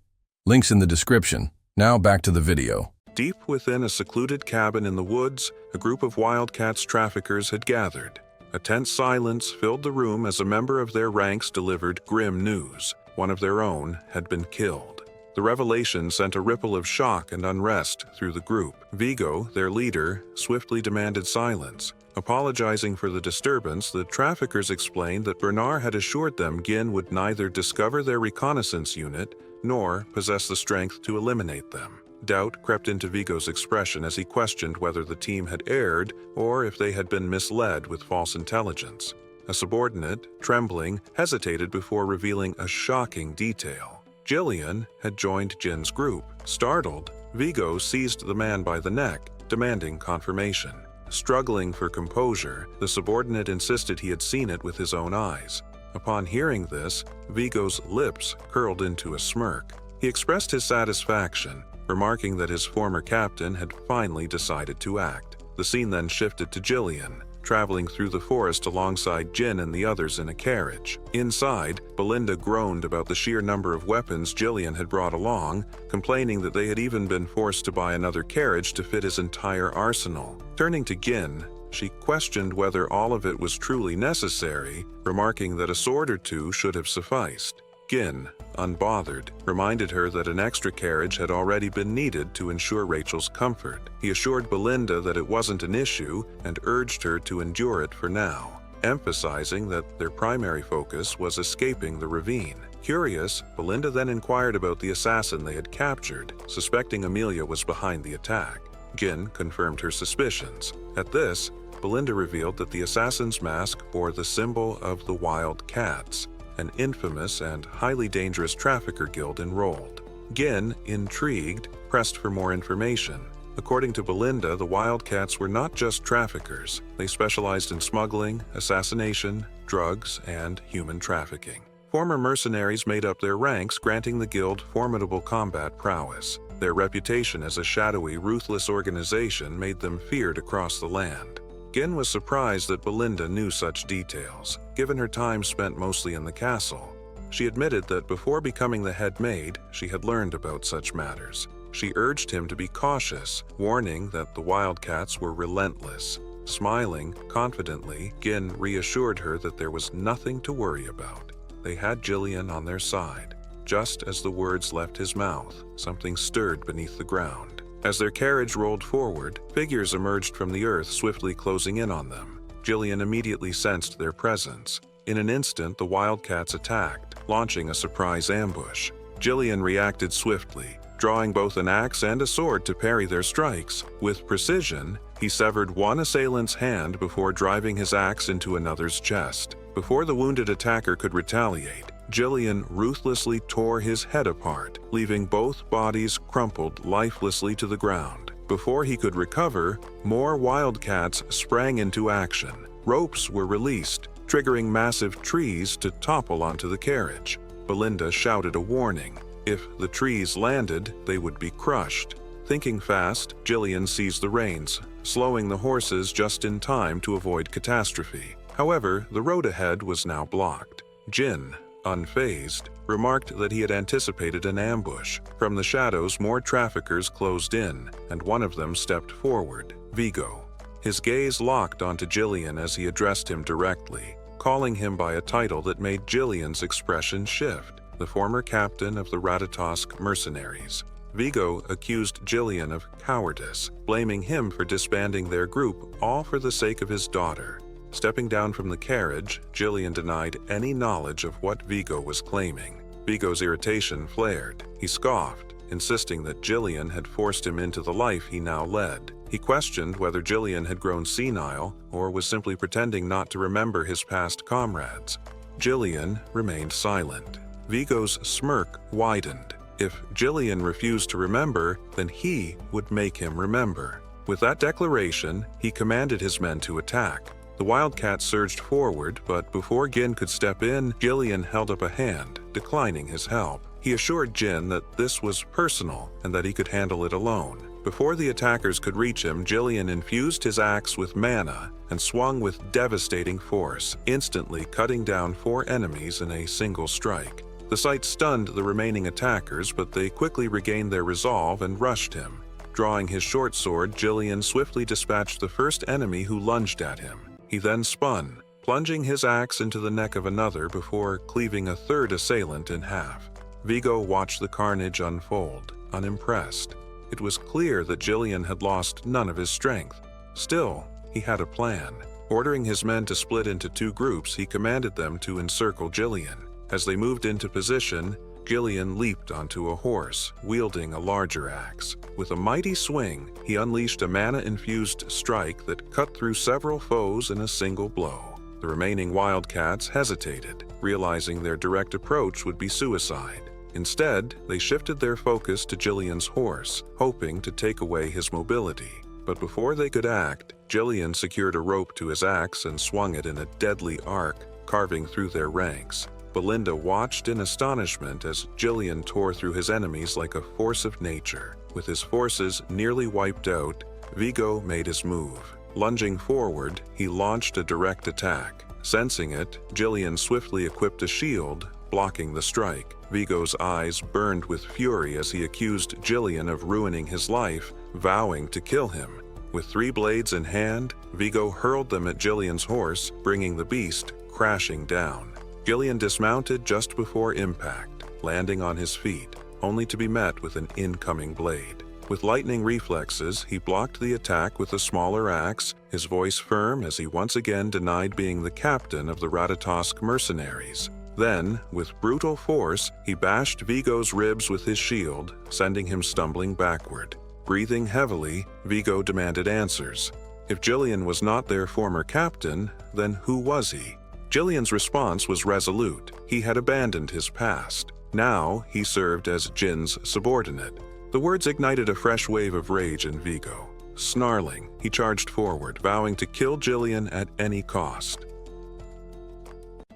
Links in the description. Now back to the video. Deep within a secluded cabin in the woods, a group of wildcats traffickers had gathered. A tense silence filled the room as a member of their ranks delivered grim news. One of their own had been killed. The revelation sent a ripple of shock and unrest through the group. Vigo, their leader, swiftly demanded silence. Apologizing for the disturbance, the traffickers explained that Bernard had assured them Gin would neither discover their reconnaissance unit nor possess the strength to eliminate them. Doubt crept into Vigo's expression as he questioned whether the team had erred or if they had been misled with false intelligence. A subordinate, trembling, hesitated before revealing a shocking detail. Jillian had joined Jin's group. Startled, Vigo seized the man by the neck, demanding confirmation. Struggling for composure, the subordinate insisted he had seen it with his own eyes. Upon hearing this, Vigo's lips curled into a smirk. He expressed his satisfaction, remarking that his former captain had finally decided to act. The scene then shifted to Jillian, traveling through the forest alongside Jin and the others in a carriage. Inside, Belinda groaned about the sheer number of weapons Jillian had brought along, complaining that they had even been forced to buy another carriage to fit his entire arsenal. Turning to Gin, she questioned whether all of it was truly necessary, remarking that a sword or two should have sufficed. Gin, unbothered, reminded her that an extra carriage had already been needed to ensure Rachel's comfort. He assured Belinda that it wasn't an issue and urged her to endure it for now, emphasizing that their primary focus was escaping the ravine. Curious, Belinda then inquired about the assassin they had captured, suspecting Amelia was behind the attack. Gin confirmed her suspicions. At this, Belinda revealed that the assassin's mask bore the symbol of the Wild Cats, an infamous and highly dangerous trafficker guild enrolled. Gin, intrigued, pressed for more information. According to Belinda, the Wildcats were not just traffickers. They specialized in smuggling, assassination, drugs, and human trafficking. Former mercenaries made up their ranks, granting the guild formidable combat prowess. Their reputation as a shadowy, ruthless organization made them feared across the land. Gin was surprised that Belinda knew such details, given her time spent mostly in the castle. She admitted that before becoming the head maid, she had learned about such matters. She urged him to be cautious, warning that the Wildcats were relentless. Smiling confidently, Gin reassured her that there was nothing to worry about. They had Jillian on their side. Just as the words left his mouth, something stirred beneath the ground. As their carriage rolled forward, figures emerged from the earth, swiftly closing in on them. Jillian immediately sensed their presence. In an instant, the Wildcats attacked, launching a surprise ambush. Jillian reacted swiftly, drawing both an axe and a sword to parry their strikes. With precision, he severed one assailant's hand before driving his axe into another's chest. Before the wounded attacker could retaliate, Jillian ruthlessly tore his head apart, leaving both bodies crumpled lifelessly to the ground. Before he could recover, more Wildcats sprang into action. Ropes were released, triggering massive trees to topple onto the carriage. Belinda shouted a warning. If the trees landed, they would be crushed. Thinking fast, Jillian seized the reins, slowing the horses just in time to avoid catastrophe. However, the road ahead was now blocked. Jin, unfazed, remarked that he had anticipated an ambush. From the shadows, more traffickers closed in, and one of them stepped forward, Vigo. His gaze locked onto Jillian as he addressed him directly, calling him by a title that made Jillian's expression shift, the former captain of the Ratatosk mercenaries. Vigo accused Jillian of cowardice, blaming him for disbanding their group, all for the sake of his daughter. Stepping down from the carriage, Jillian denied any knowledge of what Vigo was claiming. Vigo's irritation flared. He scoffed, insisting that Jillian had forced him into the life he now led. He questioned whether Jillian had grown senile or was simply pretending not to remember his past comrades. Jillian remained silent. Vigo's smirk widened. If Jillian refused to remember, then he would make him remember. With that declaration, he commanded his men to attack. The wildcat surged forward, but before Gin could step in, Jillian held up a hand, declining his help. He assured Jin that this was personal and that he could handle it alone. Before the attackers could reach him, Jillian infused his axe with mana and swung with devastating force, instantly cutting down 4 enemies in a single strike. The sight stunned the remaining attackers, but they quickly regained their resolve and rushed him. Drawing his short sword, Jillian swiftly dispatched the first enemy who lunged at him. He then spun, plunging his axe into the neck of another before cleaving a third assailant in half. Vigo watched the carnage unfold, unimpressed. It was clear that Jillian had lost none of his strength. Still, he had a plan. Ordering his men to split into 2 groups, he commanded them to encircle Jillian. As they moved into position, Jillian leaped onto a horse, wielding a larger axe. With a mighty swing, he unleashed a mana-infused strike that cut through several foes in a single blow. The remaining wildcats hesitated, realizing their direct approach would be suicide. Instead, they shifted their focus to Jillian's horse, hoping to take away his mobility. But before they could act, Jillian secured a rope to his axe and swung it in a deadly arc, carving through their ranks. Belinda watched in astonishment as Jillian tore through his enemies like a force of nature. With his forces nearly wiped out, Vigo made his move. Lunging forward, he launched a direct attack. Sensing it, Jillian swiftly equipped a shield, blocking the strike. Vigo's eyes burned with fury as he accused Jillian of ruining his life, vowing to kill him. With 3 blades in hand, Vigo hurled them at Jillian's horse, bringing the beast crashing down. Jillian dismounted just before impact, landing on his feet, only to be met with an incoming blade. With lightning reflexes, he blocked the attack with a smaller axe, his voice firm as he once again denied being the captain of the Ratatosk mercenaries. Then, with brutal force, he bashed Vigo's ribs with his shield, sending him stumbling backward. Breathing heavily, Vigo demanded answers. If Jillian was not their former captain, then who was he? Jillian's response was resolute. He had abandoned his past. Now, he served as Jin's subordinate. The words ignited a fresh wave of rage in Vigo. Snarling, he charged forward, vowing to kill Jillian at any cost.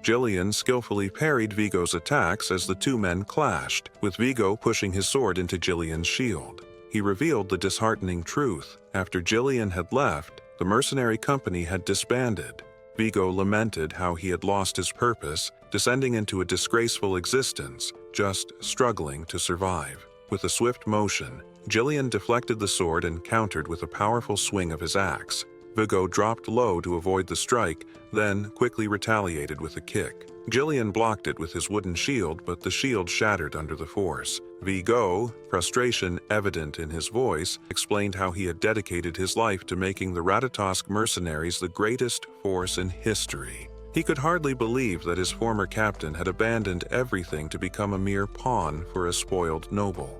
Jillian skillfully parried Vigo's attacks as the 2 men clashed, with Vigo pushing his sword into Jillian's shield. He revealed the disheartening truth. After Jillian had left, the mercenary company had disbanded. Vigo lamented how he had lost his purpose, descending into a disgraceful existence, just struggling to survive. With a swift motion, Jillian deflected the sword and countered with a powerful swing of his axe. Vigo dropped low to avoid the strike, then quickly retaliated with a kick. Jillian blocked it with his wooden shield, but the shield shattered under the force. Vigo, frustration evident in his voice, explained how he had dedicated his life to making the Ratatosk mercenaries the greatest force in history. He could hardly believe that his former captain had abandoned everything to become a mere pawn for a spoiled noble.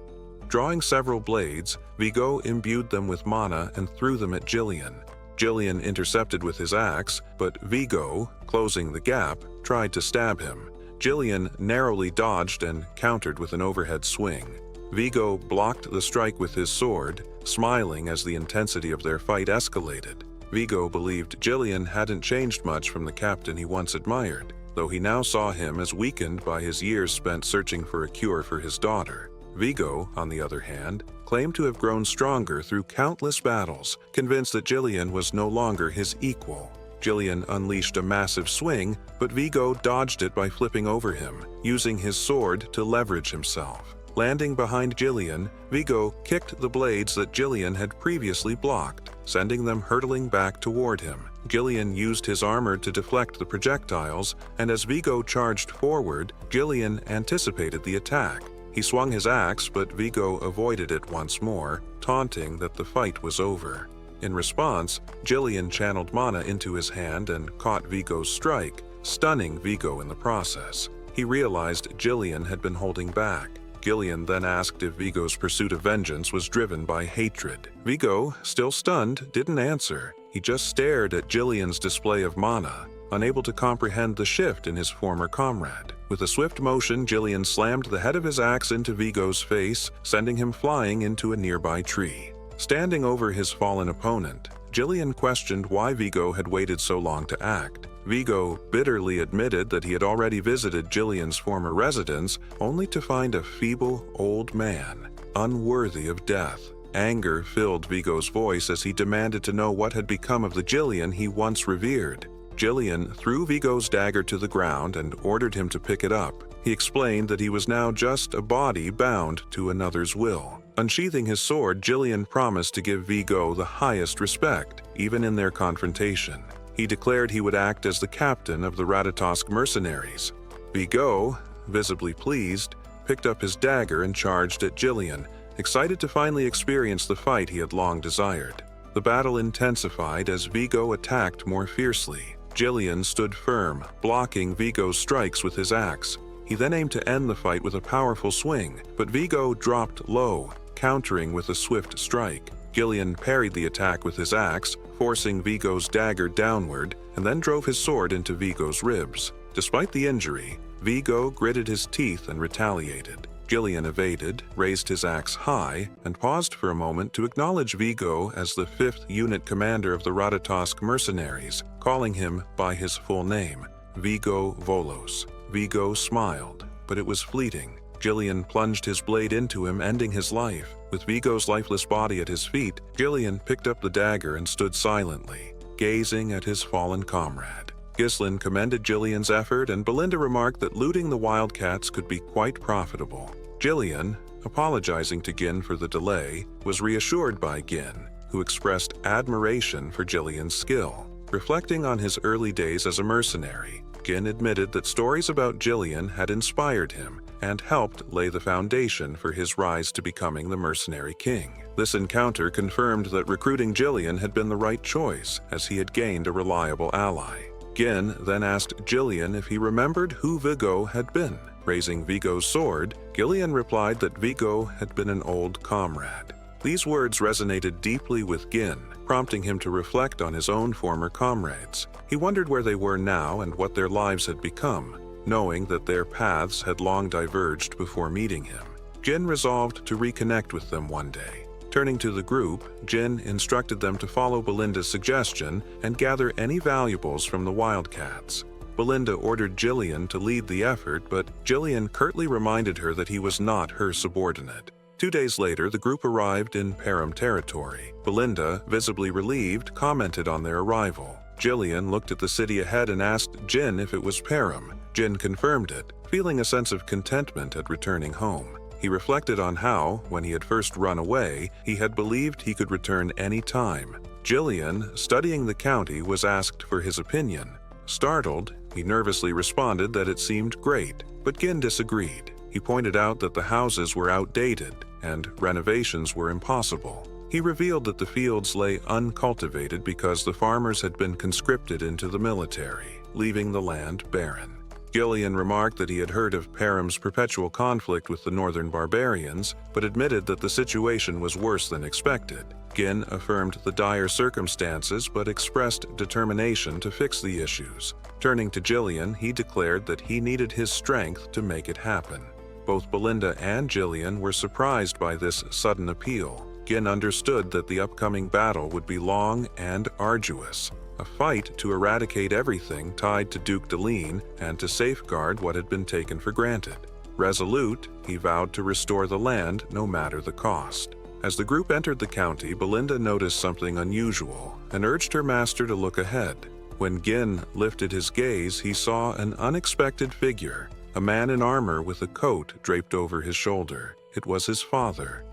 Drawing several blades, Vigo imbued them with mana and threw them at Jillian. Jillian intercepted with his axe, but Vigo, closing the gap, tried to stab him. Jillian narrowly dodged and countered with an overhead swing. Vigo blocked the strike with his sword, smiling as the intensity of their fight escalated. Vigo believed Jillian hadn't changed much from the captain he once admired, though he now saw him as weakened by his years spent searching for a cure for his daughter. Vigo, on the other hand, claimed to have grown stronger through countless battles, convinced that Jillian was no longer his equal. Jillian unleashed a massive swing, but Vigo dodged it by flipping over him, using his sword to leverage himself. Landing behind Jillian, Vigo kicked the blades that Jillian had previously blocked, sending them hurtling back toward him. Jillian used his armor to deflect the projectiles, and as Vigo charged forward, Jillian anticipated the attack. He swung his axe, but Vigo avoided it once more, taunting that the fight was over. In response, Jillian channeled mana into his hand and caught Vigo's strike, stunning Vigo in the process. He realized Jillian had been holding back. Jillian then asked if Vigo's pursuit of vengeance was driven by hatred. Vigo, still stunned, didn't answer. He just stared at Jillian's display of mana. unable to comprehend the shift in his former comrade. With a swift motion, Jillian slammed the head of his axe into Vigo's face, sending him flying into a nearby tree. Standing over his fallen opponent, Jillian questioned why Vigo had waited so long to act. Vigo bitterly admitted that he had already visited Jillian's former residence, only to find a feeble old man, unworthy of death. Anger filled Vigo's voice as he demanded to know what had become of the Jillian he once revered. Jillian threw Vigo's dagger to the ground and ordered him to pick it up. He explained that he was now just a body bound to another's will. Unsheathing his sword, Jillian promised to give Vigo the highest respect, even in their confrontation. He declared he would act as the captain of the Ratatosk mercenaries. Vigo, visibly pleased, picked up his dagger and charged at Jillian, excited to finally experience the fight he had long desired. The battle intensified as Vigo attacked more fiercely. Jillian stood firm, blocking Vigo's strikes with his axe. He then aimed to end the fight with a powerful swing, but Vigo dropped low, countering with a swift strike. Jillian parried the attack with his axe, forcing Vigo's dagger downward, and then drove his sword into Vigo's ribs. Despite the injury, Vigo gritted his teeth and retaliated. Jillian evaded, raised his axe high, and paused for a moment to acknowledge Vigo as the 5th unit commander of the Ratatosk mercenaries, calling him by his full name, Vigo Volos. Vigo smiled, but it was fleeting. Jillian plunged his blade into him, ending his life. With Vigo's lifeless body at his feet, Jillian picked up the dagger and stood silently, gazing at his fallen comrade. Ghislain commended Jillian's effort, and Belinda remarked that looting the wildcats could be quite profitable. Jillian, apologizing to Gin for the delay, was reassured by Gin, who expressed admiration for Jillian's skill. Reflecting on his early days as a mercenary, Gin admitted that stories about Jillian had inspired him and helped lay the foundation for his rise to becoming the mercenary king. This encounter confirmed that recruiting Jillian had been the right choice, as he had gained a reliable ally. Gin then asked Jillian if he remembered who Vigo had been. Raising Vigo's sword, Jillian replied that Vigo had been an old comrade. These words resonated deeply with Gin, prompting him to reflect on his own former comrades. He wondered where they were now and what their lives had become, knowing that their paths had long diverged before meeting him. Gin resolved to reconnect with them one day. Turning to the group, Gin instructed them to follow Belinda's suggestion and gather any valuables from the wildcats. Belinda ordered Jillian to lead the effort, but Jillian curtly reminded her that he was not her subordinate. 2 days later, the group arrived in Param territory. Belinda, visibly relieved, commented on their arrival. Jillian looked at the city ahead and asked Gin if it was Param. Gin confirmed it, feeling a sense of contentment at returning home. He reflected on how, when he had first run away, he had believed he could return any time. Jillian, studying the county, was asked for his opinion. Startled, he nervously responded that it seemed great, but Gin disagreed. He pointed out that the houses were outdated and renovations were impossible. He revealed that the fields lay uncultivated because the farmers had been conscripted into the military, leaving the land barren. Jillian remarked that he had heard of Param's perpetual conflict with the northern barbarians, but admitted that the situation was worse than expected. Gin affirmed the dire circumstances but expressed determination to fix the issues. Turning to Jillian, he declared that he needed his strength to make it happen. Both Belinda and Jillian were surprised by this sudden appeal. Gin understood that the upcoming battle would be long and arduous, a fight to eradicate everything tied to Duke Deline and to safeguard what had been taken for granted. Resolute, he vowed to restore the land no matter the cost. As the group entered the county, Belinda noticed something unusual and urged her master to look ahead. When Gin lifted his gaze, he saw an unexpected figure, a man in armor with a coat draped over his shoulder. It was his father.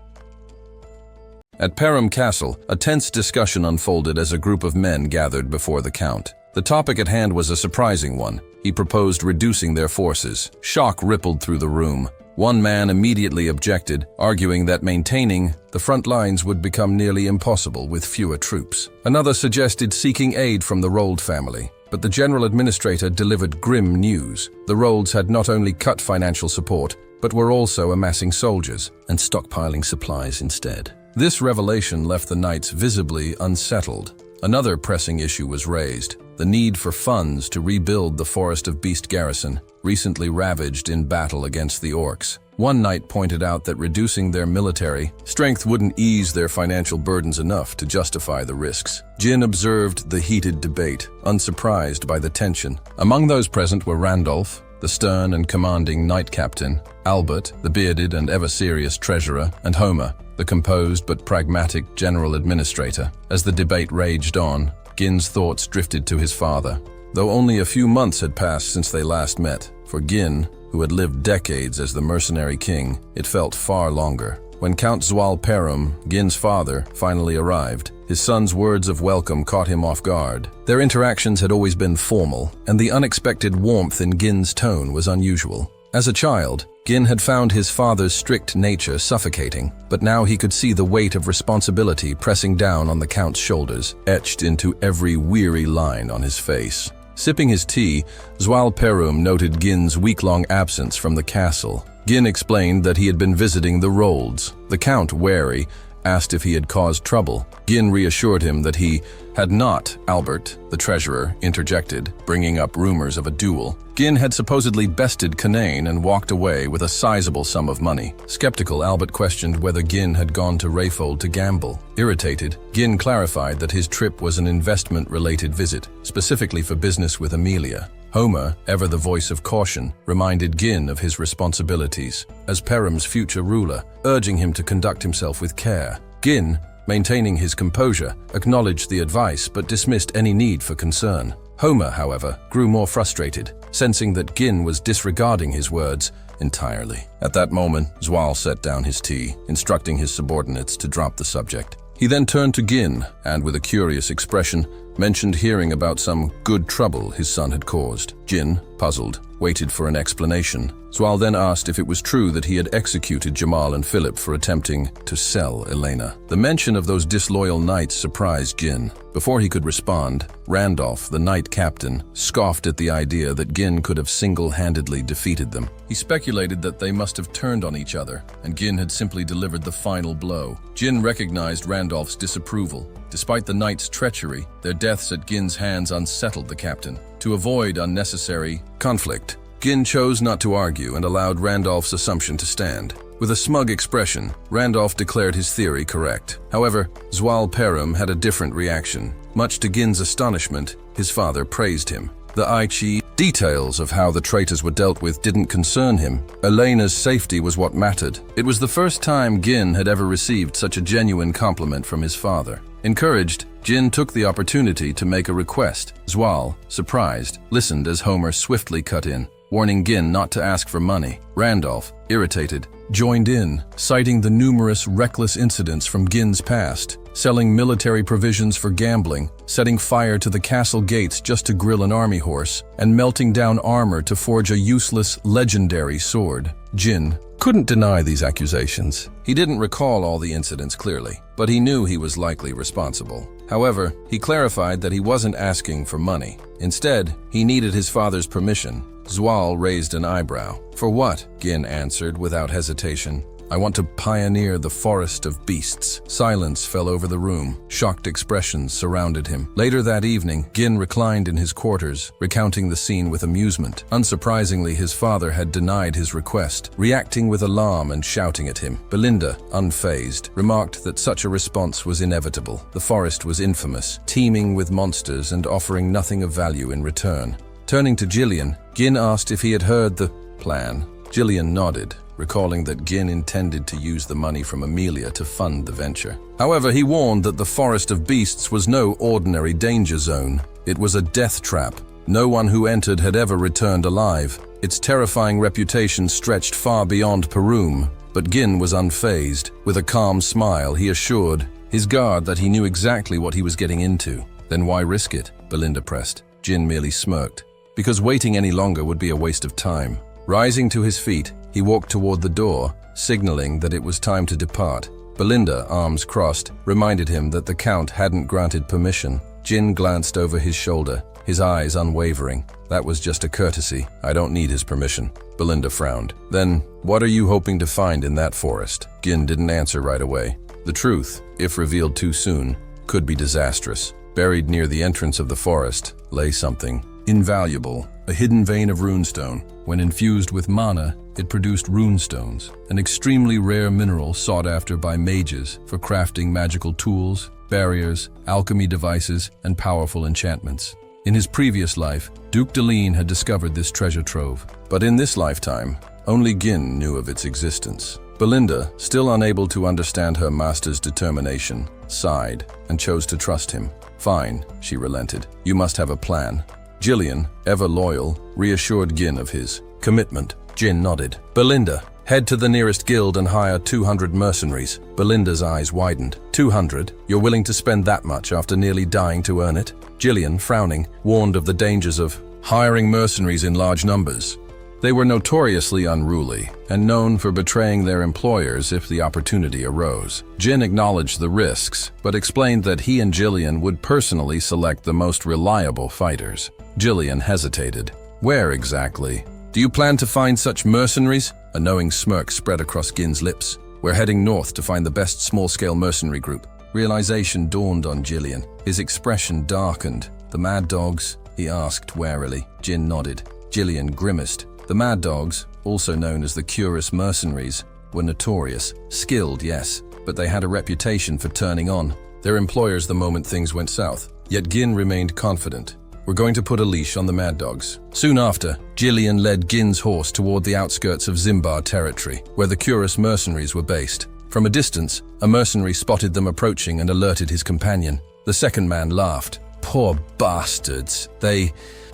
At Param Castle, a tense discussion unfolded as a group of men gathered before the Count. The topic at hand was a surprising one. He proposed reducing their forces. Shock rippled through the room. One man immediately objected, arguing that maintaining the front lines would become nearly impossible with fewer troops. Another suggested seeking aid from the Rold family, but the general administrator delivered grim news. The Rolds had not only cut financial support, but were also amassing soldiers and stockpiling supplies instead. This revelation left the knights visibly unsettled. Another pressing issue was raised. the need for funds to rebuild the Forest of Beast garrison, recently ravaged in battle against the orcs. One knight pointed out that reducing their military strength wouldn't ease their financial burdens enough to justify the risks. Jin observed the heated debate, unsurprised by the tension. Among those present were Randolph, the stern and commanding knight captain, Albert, the bearded and ever-serious treasurer, and Homer, the composed but pragmatic general administrator. As the debate raged on, Gin's thoughts drifted to his father. Though only a few months had passed since they last met, for Gin, who had lived decades as the mercenary king, it felt far longer. When Count Zual Perum, Gin's father, finally arrived, his son's words of welcome caught him off guard. Their interactions had always been formal, and the unexpected warmth in Gin's tone was unusual. As a child, Gin had found his father's strict nature suffocating, but now he could see the weight of responsibility pressing down on the Count's shoulders, etched into every weary line on his face. Sipping his tea, Zual Perum noted Gin's week-long absence from the castle. Gin explained that he had been visiting the Rolds. The Count, wary, asked if he had caused trouble. Gin reassured him that he had not. Albert, the treasurer, interjected, bringing up rumors of a duel. Gin had supposedly bested Canaan and walked away with a sizable sum of money. Skeptical, Albert questioned whether Gin had gone to Rayfold to gamble. Irritated, Gin clarified that his trip was an investment-related visit, specifically for business with Amelia. Homer, ever the voice of caution, reminded Gin of his responsibilities as Perum's future ruler, urging him to conduct himself with care. Gin, maintaining his composure, acknowledged the advice but dismissed any need for concern. Homer, however, grew more frustrated, sensing that Gin was disregarding his words entirely. At that moment, Zual set down his tea, instructing his subordinates to drop the subject. He then turned to Gin and, with a curious expression, mentioned hearing about some good trouble his son had caused. Gin, puzzled, waited for an explanation. Zual then asked if it was true that he had executed Jamal and Philip for attempting to sell Elena. The mention of those disloyal knights surprised Gin. Before he could respond, Randolph, the knight captain, scoffed at the idea that Gin could have single-handedly defeated them. He speculated that they must have turned on each other, and Gin had simply delivered the final blow. Gin recognized Randolph's disapproval. Despite the knight's treachery, their deaths at Gin's hands unsettled the captain. To avoid unnecessary conflict, Gin chose not to argue and allowed Randolph's assumption to stand. With a smug expression, Randolph declared his theory correct. However, Zual Perum had a different reaction. Much to Gin's astonishment, his father praised him. The Aichi details of how the traitors were dealt with didn't concern him. Elena's safety was what mattered. It was the first time Gin had ever received such a genuine compliment from his father. Encouraged, Gin took the opportunity to make a request. Zual, surprised, listened as Homer swiftly cut in, warning Gin not to ask for money. Randolph, irritated, joined in, citing the numerous reckless incidents from Gin's past, selling military provisions for gambling, setting fire to the castle gates just to grill an army horse, and melting down armor to forge a useless, legendary sword. Gin couldn't deny these accusations. He didn't recall all the incidents clearly, but he knew he was likely responsible. However, he clarified that he wasn't asking for money. Instead, he needed his father's permission. Zual raised an eyebrow. "For what?" Gin answered without hesitation. "I want to pioneer the Forest of Beasts." Silence fell over the room. Shocked expressions surrounded him. Later that evening, Gin reclined in his quarters, recounting the scene with amusement. Unsurprisingly, his father had denied his request, reacting with alarm and shouting at him. Belinda, unfazed, remarked that such a response was inevitable. The forest was infamous, teeming with monsters and offering nothing of value in return. Turning to Jillian, Gin asked if he had heard the plan. Jillian nodded, recalling that Gin intended to use the money from Amelia to fund the venture. However, he warned that the Forest of Beasts was no ordinary danger zone. It was a death trap. No one who entered had ever returned alive. Its terrifying reputation stretched far beyond Perum, but Gin was unfazed. With a calm smile, he assured his guard that he knew exactly what he was getting into. "Then why risk it?" Belinda pressed. Gin merely smirked, because waiting any longer would be a waste of time. Rising to his feet, he walked toward the door, signaling that it was time to depart. Belinda, arms crossed, reminded him that the Count hadn't granted permission. Gin glanced over his shoulder, his eyes unwavering. "That was just a courtesy. I don't need his permission." Belinda frowned. "Then, what are you hoping to find in that forest?" Gin didn't answer right away. The truth, if revealed too soon, could be disastrous. Buried near the entrance of the forest lay something invaluable, a hidden vein of runestone. When infused with mana, it produced runestones, an extremely rare mineral sought after by mages for crafting magical tools, barriers, alchemy devices, and powerful enchantments. In his previous life, Duke Deline had discovered this treasure trove, but in this lifetime, only Gin knew of its existence. Belinda, still unable to understand her master's determination, sighed and chose to trust him. Fine, she relented. You must have a plan. Jillian, ever loyal, reassured Gin of his commitment. Gin nodded. Belinda, head to the nearest guild and hire 200 mercenaries. Belinda's eyes widened. 200? You're willing to spend that much after nearly dying to earn it? Jillian, frowning, warned of the dangers of hiring mercenaries in large numbers. They were notoriously unruly and known for betraying their employers if the opportunity arose. Jin acknowledged the risks, but explained that he and Jillian would personally select the most reliable fighters. Jillian hesitated. Where exactly? Do you plan to find such mercenaries? A knowing smirk spread across Gin's lips. We're heading north to find the best small-scale mercenary group. Realization dawned on Jillian. His expression darkened. The Mad Dogs? He asked warily. Jin nodded. Jillian grimaced. The Mad Dogs, also known as the Curious Mercenaries, were notorious. Skilled, yes, but they had a reputation for turning on their employers the moment things went south. Yet Gin remained confident. We're going to put a leash on the Mad Dogs. Soon after, Jillian led Gin's horse toward the outskirts of Zimbar territory, where the Curious Mercenaries were based. From a distance, a mercenary spotted them approaching and alerted his companion. The second man laughed. Poor bastards. They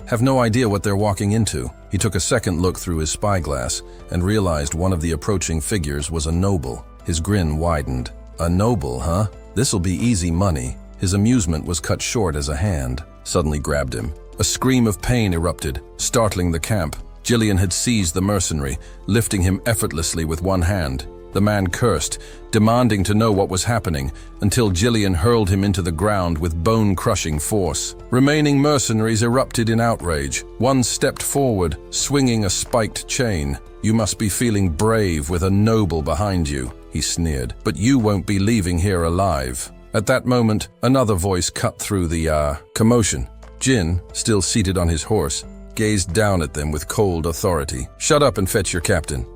have no idea what they're walking into. He took a second look through his spyglass and realized one of the approaching figures was a noble. His grin widened. A noble, huh? This'll be easy money. His amusement was cut short as a hand suddenly grabbed him. A scream of pain erupted, startling the camp. Jillian had seized the mercenary, lifting him effortlessly with one hand. The man cursed, demanding to know what was happening, until Jillian hurled him into the ground with bone-crushing force. Remaining mercenaries erupted in outrage. One stepped forward, swinging a spiked chain. You must be feeling brave with a noble behind you, he sneered, but you won't be leaving here alive. At that moment, another voice cut through the commotion. Jin, still seated on his horse, gazed down at them with cold authority. Shut up and fetch your captain.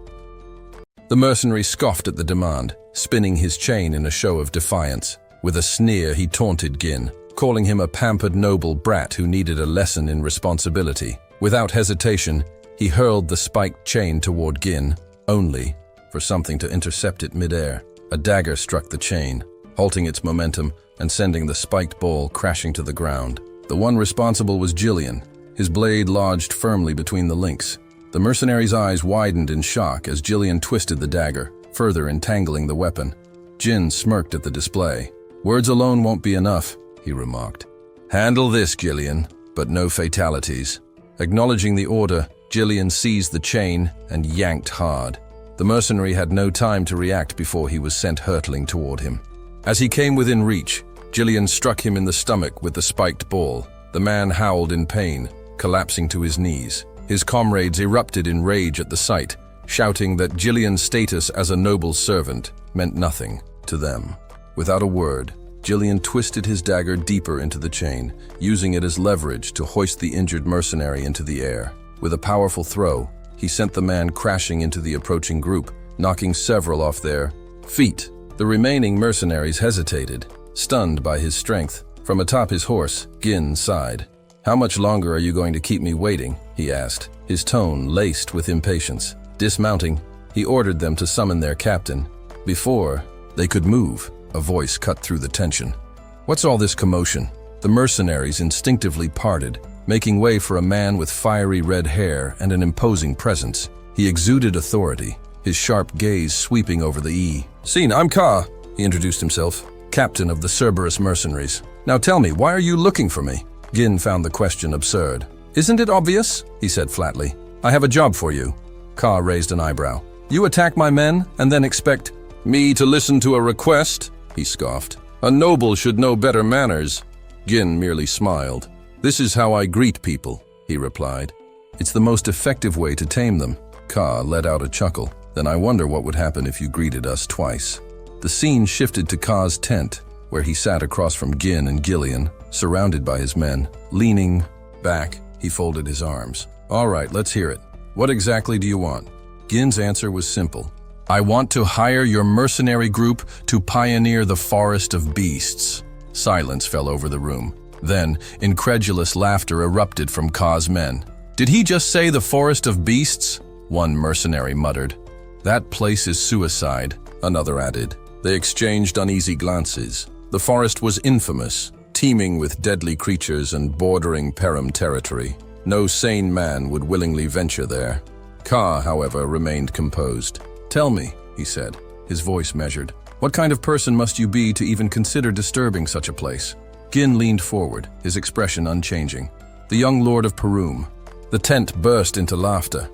The mercenary scoffed at the demand, spinning his chain in a show of defiance. With a sneer, he taunted Gin, calling him a pampered noble brat who needed a lesson in responsibility. Without hesitation, he hurled the spiked chain toward Gin, only for something to intercept it midair. A dagger struck the chain, halting its momentum and sending the spiked ball crashing to the ground. The one responsible was Jillian, his blade lodged firmly between the links. The mercenary's eyes widened in shock as Jillian twisted the dagger, further entangling the weapon. Jin smirked at the display. Words alone won't be enough, he remarked. Handle this, Jillian, but no fatalities. Acknowledging the order, Jillian seized the chain and yanked hard. The mercenary had no time to react before he was sent hurtling toward him. As he came within reach, Jillian struck him in the stomach with the spiked ball. The man howled in pain, collapsing to his knees. His comrades erupted in rage at the sight, shouting that Jillian's status as a noble servant meant nothing to them. Without a word, Jillian twisted his dagger deeper into the chain, using it as leverage to hoist the injured mercenary into the air. With a powerful throw, he sent the man crashing into the approaching group, knocking several off their feet. The remaining mercenaries hesitated, stunned by his strength. From atop his horse, Gin sighed. How much longer are you going to keep me waiting? He asked, his tone laced with impatience. Dismounting, he ordered them to summon their captain. Before they could move, a voice cut through the tension. What's all this commotion? The mercenaries instinctively parted, making way for a man with fiery red hair and an imposing presence. He exuded authority, his sharp gaze sweeping over the scene. I'm Ka, he introduced himself, captain of the Cerberus mercenaries. Now tell me, why are you looking for me? Gin found the question absurd. Isn't it obvious? He said flatly. I have a job for you. Ka raised an eyebrow. You attack my men and then expect me to listen to a request? He scoffed. A noble should know better manners. Gin merely smiled. This is how I greet people, he replied. It's the most effective way to tame them. Ka let out a chuckle. Then I wonder what would happen if you greeted us twice. The scene shifted to Ka's tent, where he sat across from Gin and Gillian, surrounded by his men. Leaning back, he folded his arms. "All right, let's hear it. What exactly do you want?" Gin's answer was simple. "I want to hire your mercenary group to pioneer the Forest of Beasts." Silence fell over the room. Then, incredulous laughter erupted from Ka's men. "Did he just say the Forest of Beasts?" one mercenary muttered. "That place is suicide," another added. They exchanged uneasy glances. The forest was infamous, teeming with deadly creatures and bordering Perim territory. No sane man would willingly venture there. Ka, however, remained composed. "Tell me," he said, his voice measured, "what kind of person must you be to even consider disturbing such a place?" Gin leaned forward, his expression unchanging. "The young lord of Perum." The tent burst into laughter.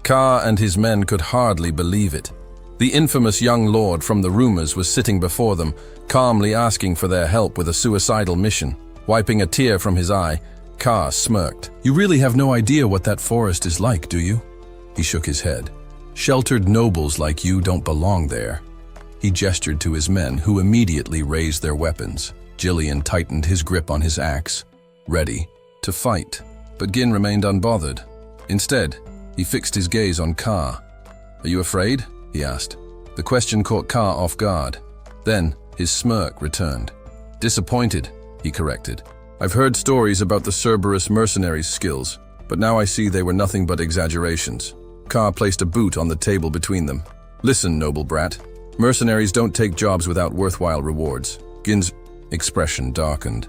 Ka and his men could hardly believe it. The infamous young lord from the rumors was sitting before them, calmly asking for their help with a suicidal mission. Wiping a tear from his eye, Ka smirked. "You really have no idea what that forest is like, do you?" He shook his head. "Sheltered nobles like you don't belong there." He gestured to his men, who immediately raised their weapons. Jillian tightened his grip on his axe, ready to fight. But Gin remained unbothered. Instead, he fixed his gaze on Ka. "Are you afraid?" he asked. The question caught Ka off guard. Then, his smirk returned. "Disappointed," he corrected. "I've heard stories about the Cerberus mercenaries' skills, but now I see they were nothing but exaggerations." Ka placed a boot on the table between them. "Listen, noble brat. Mercenaries don't take jobs without worthwhile rewards." Gin's expression darkened.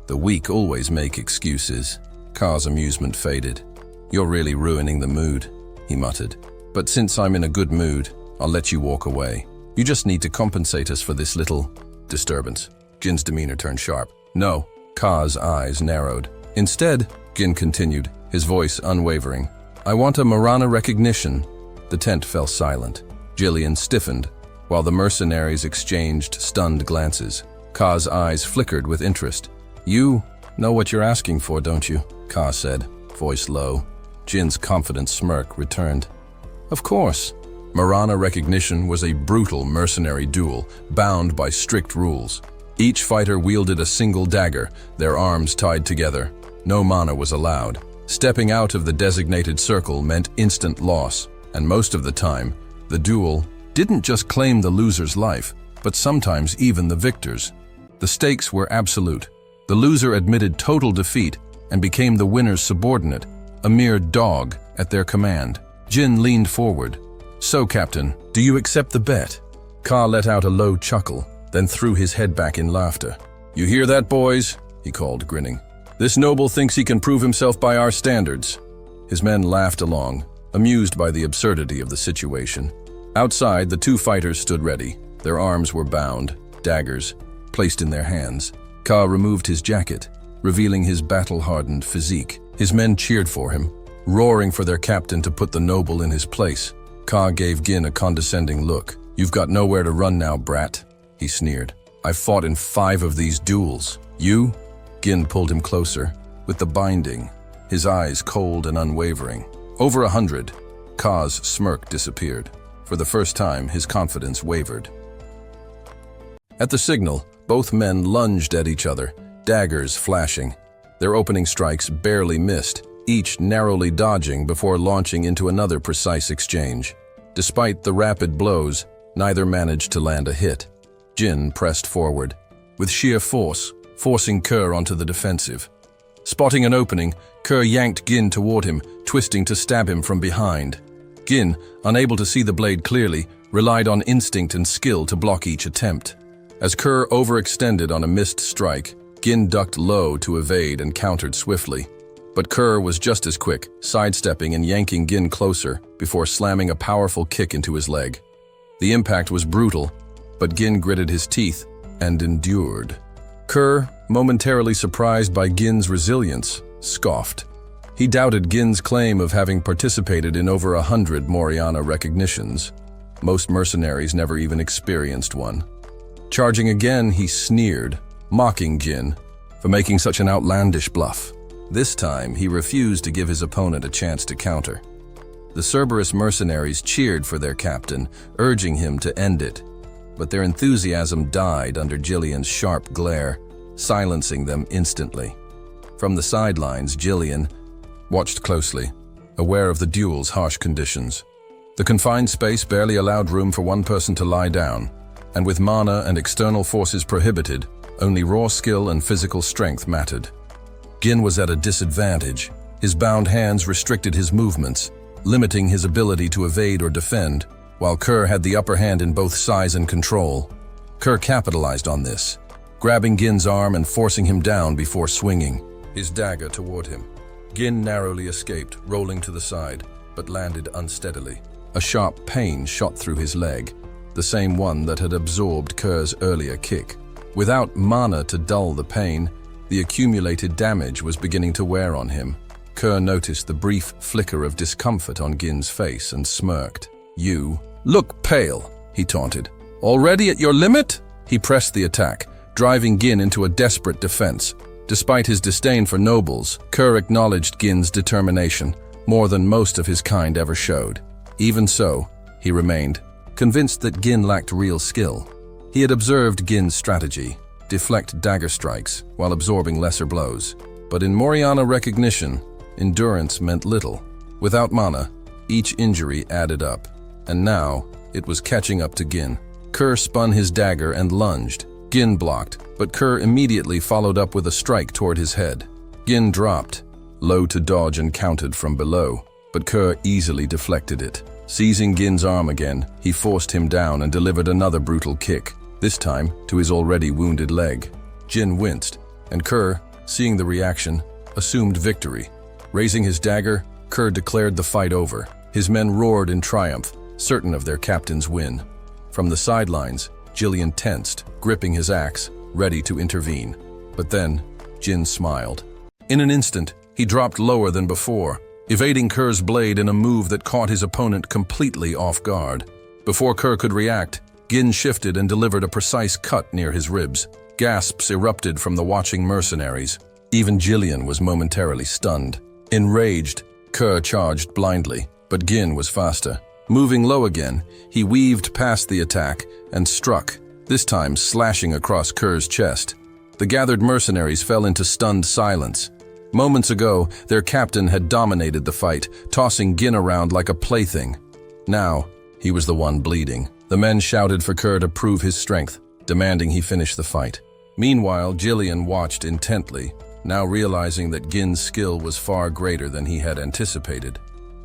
"The weak always make excuses." Ka's amusement faded. "You're really ruining the mood," he muttered. "But since I'm in a good mood, I'll let you walk away. You just need to compensate us for this little disturbance." Gin's demeanor turned sharp. "No." Ka's eyes narrowed. "Instead," Gin continued, his voice unwavering, "I want a Marana recognition." The tent fell silent. Jillian stiffened, while the mercenaries exchanged stunned glances. Ka's eyes flickered with interest. "You know what you're asking for, don't you?" Ka said, voice low. Jin's confident smirk returned. "Of course." Marana recognition was a brutal mercenary duel, bound by strict rules. Each fighter wielded a single dagger, their arms tied together. No mana was allowed. Stepping out of the designated circle meant instant loss, and most of the time, the duel didn't just claim the loser's life, but sometimes even the victor's. The stakes were absolute. The loser admitted total defeat and became the winner's subordinate, a mere dog at their command. Jin leaned forward. "So, Captain, do you accept the bet?" Ka let out a low chuckle, then threw his head back in laughter. "You hear that, boys?" he called, grinning. "This noble thinks he can prove himself by our standards." His men laughed along, amused by the absurdity of the situation. Outside, the two fighters stood ready. Their arms were bound, daggers placed in their hands. Ka removed his jacket, revealing his battle-hardened physique. His men cheered for him, roaring for their captain to put the noble in his place. Ka gave Gin a condescending look. "You've got nowhere to run now, brat," he sneered. "I've fought in 5 of these duels. You?" Gin pulled him closer, with the binding, his eyes cold and unwavering. "Over 100. Ka's smirk disappeared. For the first time, his confidence wavered. At the signal, both men lunged at each other, daggers flashing. Their opening strikes barely missed, each narrowly dodging before launching into another precise exchange. Despite the rapid blows, neither managed to land a hit. Jin pressed forward, with sheer force, forcing Kerr onto the defensive. Spotting an opening, Kerr yanked Gin toward him, twisting to stab him from behind. Gin, unable to see the blade clearly, relied on instinct and skill to block each attempt. As Kerr overextended on a missed strike, Gin ducked low to evade and countered swiftly. But Kerr was just as quick, sidestepping and yanking Gin closer before slamming a powerful kick into his leg. The impact was brutal, but Gin gritted his teeth and endured. Kerr, momentarily surprised by Gin's resilience, scoffed. He doubted Gin's claim of having participated in over 100 Moriana recognitions. Most mercenaries never even experienced one. Charging again, he sneered, mocking Gin for making such an outlandish bluff. This time, he refused to give his opponent a chance to counter. The Cerberus mercenaries cheered for their captain, urging him to end it. But their enthusiasm died under Jillian's sharp glare. silencing them instantly. From the sidelines, Jillian watched closely, aware of the duel's harsh conditions. The confined space barely allowed room for one person to lie down, and with mana and external forces prohibited, only raw skill and physical strength mattered. Gin was at a disadvantage. His bound hands restricted his movements, limiting his ability to evade or defend, while Kerr had the upper hand in both size and control. Kerr capitalized on this, grabbing Gin's arm and forcing him down before swinging his dagger toward him. Gin narrowly escaped, rolling to the side, but landed unsteadily. A sharp pain shot through his leg, the same one that had absorbed Kerr's earlier kick. Without mana to dull the pain, the accumulated damage was beginning to wear on him. Kerr noticed the brief flicker of discomfort on Gin's face and smirked. "You look pale," he taunted. "Already at your limit?" He pressed the attack, driving Gin into a desperate defense. Despite his disdain for nobles, Kerr acknowledged Gin's determination, more than most of his kind ever showed. Even so, he remained, convinced that Gin lacked real skill. He had observed Gin's strategy, deflect dagger strikes while absorbing lesser blows. But in Moriana recognition, endurance meant little. Without mana, each injury added up, and now it was catching up to Gin. Kerr spun his dagger and lunged. Gin blocked, but Kerr immediately followed up with a strike toward his head. Gin dropped, low to dodge and countered from below, but Kerr easily deflected it. Seizing Gin's arm again, he forced him down and delivered another brutal kick, this time to his already wounded leg. Gin winced, and Kerr, seeing the reaction, assumed victory. Raising his dagger, Kerr declared the fight over. His men roared in triumph, certain of their captain's win. From the sidelines, Jillian tensed, gripping his axe, ready to intervene. But then, Gin smiled. In an instant, he dropped lower than before, evading Kerr's blade in a move that caught his opponent completely off guard. Before Kerr could react, Gin shifted and delivered a precise cut near his ribs. Gasps erupted from the watching mercenaries. Even Jillian was momentarily stunned. Enraged, Kerr charged blindly, but Gin was faster. Moving low again, he weaved past the attack and struck, this time slashing across Kerr's chest. The gathered mercenaries fell into stunned silence. Moments ago, their captain had dominated the fight, tossing Gin around like a plaything. Now, he was the one bleeding. The men shouted for Kerr to prove his strength, demanding he finish the fight. Meanwhile, Jillian watched intently, now realizing that Gin's skill was far greater than he had anticipated.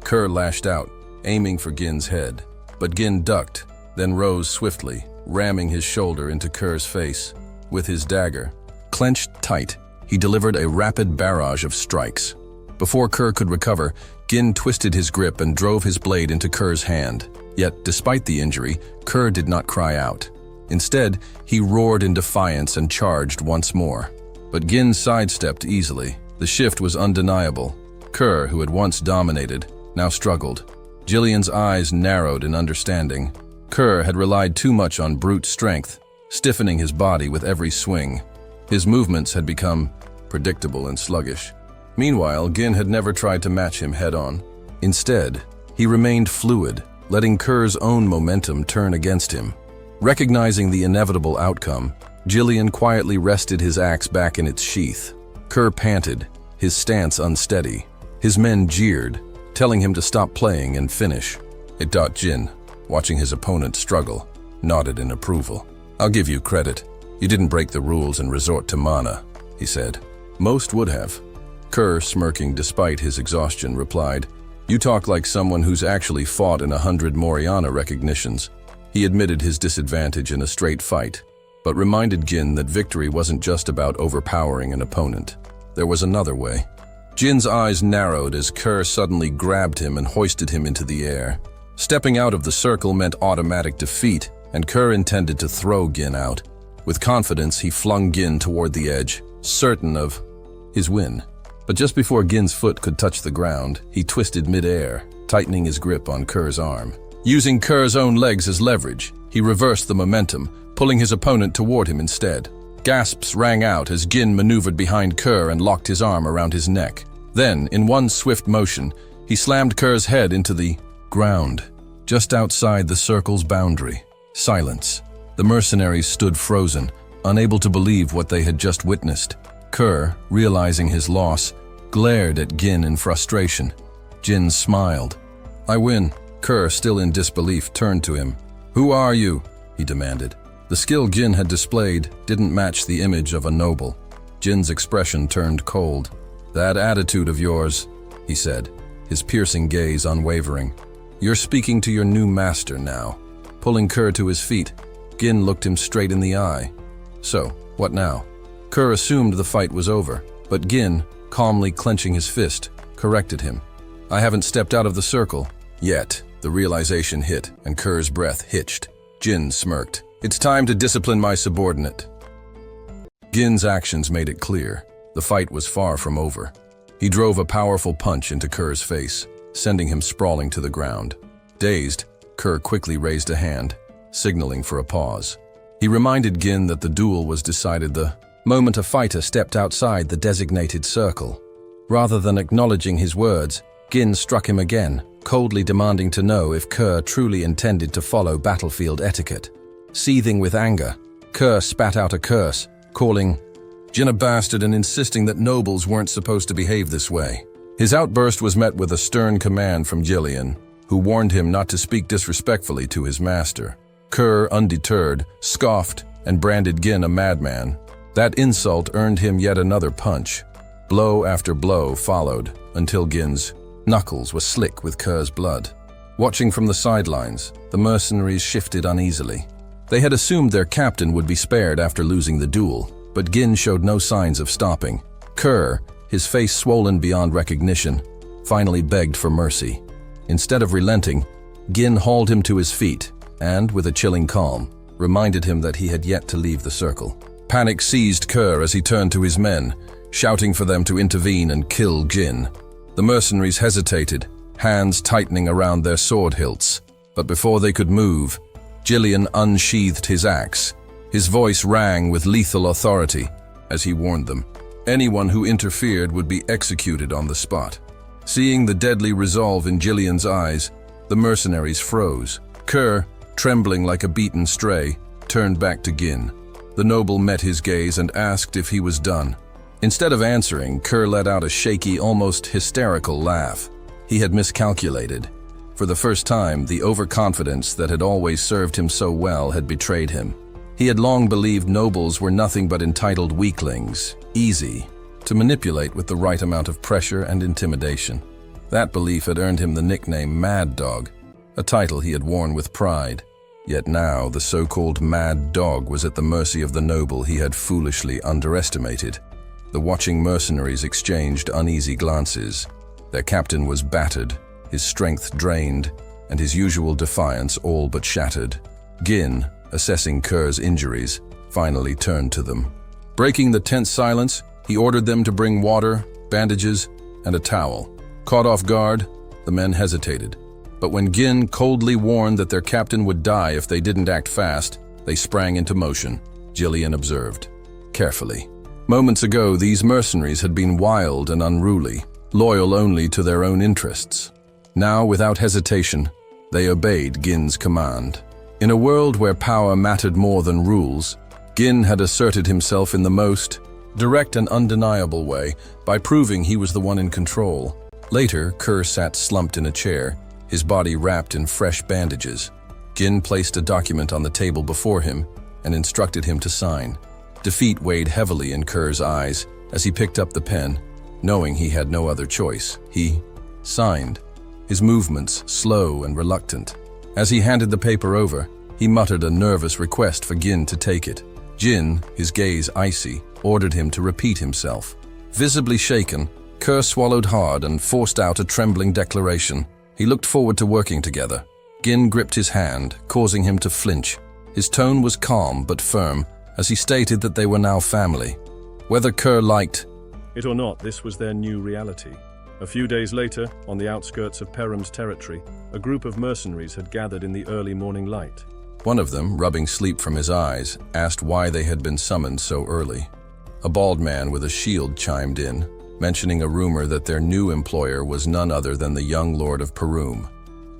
Kerr lashed out, aiming for Gin's head, but Gin ducked, then rose swiftly, ramming his shoulder into Kerr's face. With his dagger clenched tight, he delivered a rapid barrage of strikes. Before Kerr could recover, Gin twisted his grip and drove his blade into Kerr's hand. Yet, despite the injury, Kerr did not cry out. Instead, he roared in defiance and charged once more. But Gin sidestepped easily. The shift was undeniable. Kerr, who had once dominated, now struggled. Jillian's eyes narrowed in understanding. Kerr had relied too much on brute strength, stiffening his body with every swing. His movements had become predictable and sluggish. Meanwhile, Gin had never tried to match him head-on. Instead, he remained fluid, letting Kerr's own momentum turn against him. Recognizing the inevitable outcome, Jillian quietly rested his axe back in its sheath. Kerr panted, his stance unsteady. His men jeered, telling him to stop playing and finish. Jin, watching his opponent struggle, nodded in approval. "I'll give you credit. You didn't break the rules and resort to mana," he said. "Most would have." Kerr, smirking despite his exhaustion, replied, "You talk like someone who's actually fought in 100 Moriana recognitions." He admitted his disadvantage in a straight fight, but reminded Gin that victory wasn't just about overpowering an opponent. There was another way. Jin's eyes narrowed as Kerr suddenly grabbed him and hoisted him into the air. Stepping out of the circle meant automatic defeat, and Kerr intended to throw Gin out. With confidence, he flung Gin toward the edge, certain of his win. But just before Gin's foot could touch the ground, he twisted mid-air, tightening his grip on Kerr's arm. Using Kerr's own legs as leverage, he reversed the momentum, pulling his opponent toward him instead. Gasps rang out as Gin maneuvered behind Kerr and locked his arm around his neck. Then, in one swift motion, he slammed Kerr's head into the ground, just outside the circle's boundary. Silence. The mercenaries stood frozen, unable to believe what they had just witnessed. Kerr, realizing his loss, glared at Gin in frustration. Jin smiled. "I win." Kerr, still in disbelief, turned to him. "Who are you?" he demanded. The skill Jin had displayed didn't match the image of a noble. Jin's expression turned cold. "That attitude of yours," he said, his piercing gaze unwavering. "You're speaking to your new master now." Pulling Kerr to his feet, Gin looked him straight in the eye. "So, what now?" Kerr assumed the fight was over, but Gin, calmly clenching his fist, corrected him. "I haven't stepped out of the circle yet." The realization hit, and Kerr's breath hitched. Jin smirked. "It's time to discipline my subordinate." Gin's actions made it clear. The fight was far from over. He drove a powerful punch into Kerr's face, sending him sprawling to the ground. Dazed, Kerr quickly raised a hand, signaling for a pause. He reminded Gin that the duel was decided the moment a fighter stepped outside the designated circle. Rather than acknowledging his words, Gin struck him again, coldly demanding to know if Kerr truly intended to follow battlefield etiquette. Seething with anger, Kerr spat out a curse, calling Gin a bastard and insisting that nobles weren't supposed to behave this way. His outburst was met with a stern command from Jillian, who warned him not to speak disrespectfully to his master. Kerr, undeterred, scoffed and branded Gin a madman. That insult earned him yet another punch. Blow after blow followed, until Gin's knuckles were slick with Kerr's blood. Watching from the sidelines, the mercenaries shifted uneasily. They had assumed their captain would be spared after losing the duel, but Gin showed no signs of stopping. Kerr, his face swollen beyond recognition, finally begged for mercy. Instead of relenting, Gin hauled him to his feet and, with a chilling calm, reminded him that he had yet to leave the circle. Panic seized Kerr as he turned to his men, shouting for them to intervene and kill Gin. The mercenaries hesitated, hands tightening around their sword hilts. But before they could move, Jillian unsheathed his axe. His voice rang with lethal authority as he warned them. Anyone who interfered would be executed on the spot. Seeing the deadly resolve in Jillian's eyes, the mercenaries froze. Kerr, trembling like a beaten stray, turned back to Gin. The noble met his gaze and asked if he was done. Instead of answering, Kerr let out a shaky, almost hysterical laugh. He had miscalculated. For the first time, the overconfidence that had always served him so well had betrayed him. He had long believed nobles were nothing but entitled weaklings, easy to manipulate with the right amount of pressure and intimidation. That belief had earned him the nickname Mad Dog, a title he had worn with pride. Yet now, the so-called Mad Dog was at the mercy of the noble he had foolishly underestimated. The watching mercenaries exchanged uneasy glances. Their captain was battered, his strength drained, and his usual defiance all but shattered. Gin, assessing Kerr's injuries, finally turned to them. Breaking the tense silence, he ordered them to bring water, bandages, and a towel. Caught off guard, the men hesitated. But when Gin coldly warned that their captain would die if they didn't act fast, they sprang into motion. Jillian observed carefully. Moments ago, these mercenaries had been wild and unruly, loyal only to their own interests. Now, without hesitation, they obeyed Gin's command. In a world where power mattered more than rules, Gin had asserted himself in the most direct and undeniable way by proving he was the one in control. Later, Kerr sat slumped in a chair, his body wrapped in fresh bandages. Gin placed a document on the table before him and instructed him to sign. Defeat weighed heavily in Kerr's eyes as he picked up the pen, knowing he had no other choice. He signed, his movements slow and reluctant. As he handed the paper over, he muttered a nervous request for Gin to take it. Gin, his gaze icy, ordered him to repeat himself. Visibly shaken, Kerr swallowed hard and forced out a trembling declaration. He looked forward to working together. Gin gripped his hand, causing him to flinch. His tone was calm but firm, as he stated that they were now family. Whether Kerr liked it or not, this was their new reality. A few days later, on the outskirts of Perum's territory, a group of mercenaries had gathered in the early morning light. One of them, rubbing sleep from his eyes, asked why they had been summoned so early. A bald man with a shield chimed in, mentioning a rumor that their new employer was none other than the young lord of Perum.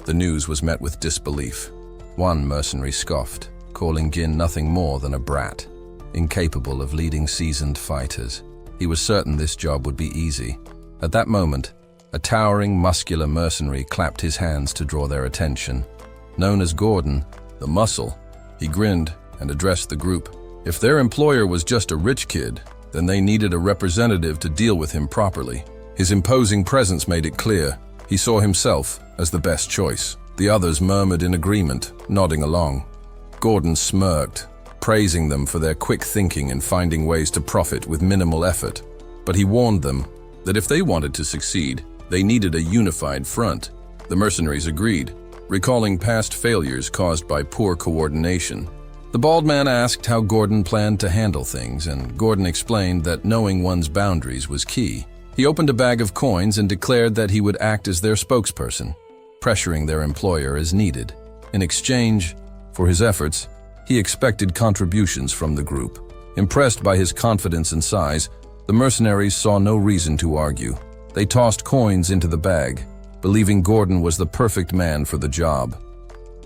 The news was met with disbelief. One mercenary scoffed, calling Gin nothing more than a brat. incapable of leading seasoned fighters. He was certain this job would be easy. At that moment, a towering, muscular mercenary clapped his hands to draw their attention. Known as Gordon, the Muscle, he grinned and addressed the group. If their employer was just a rich kid, then they needed a representative to deal with him properly. His imposing presence made it clear he saw himself as the best choice. The others murmured in agreement, nodding along. Gordon smirked, praising them for their quick thinking in finding ways to profit with minimal effort. But he warned them that if they wanted to succeed, they needed a unified front. The mercenaries agreed, recalling past failures caused by poor coordination. The bald man asked how Gordon planned to handle things, and Gordon explained that knowing one's boundaries was key. He opened a bag of coins and declared that he would act as their spokesperson, pressuring their employer as needed. In exchange for his efforts, he expected contributions from the group. Impressed by his confidence and size, the mercenaries saw no reason to argue. They tossed coins into the bag, believing Gordon was the perfect man for the job.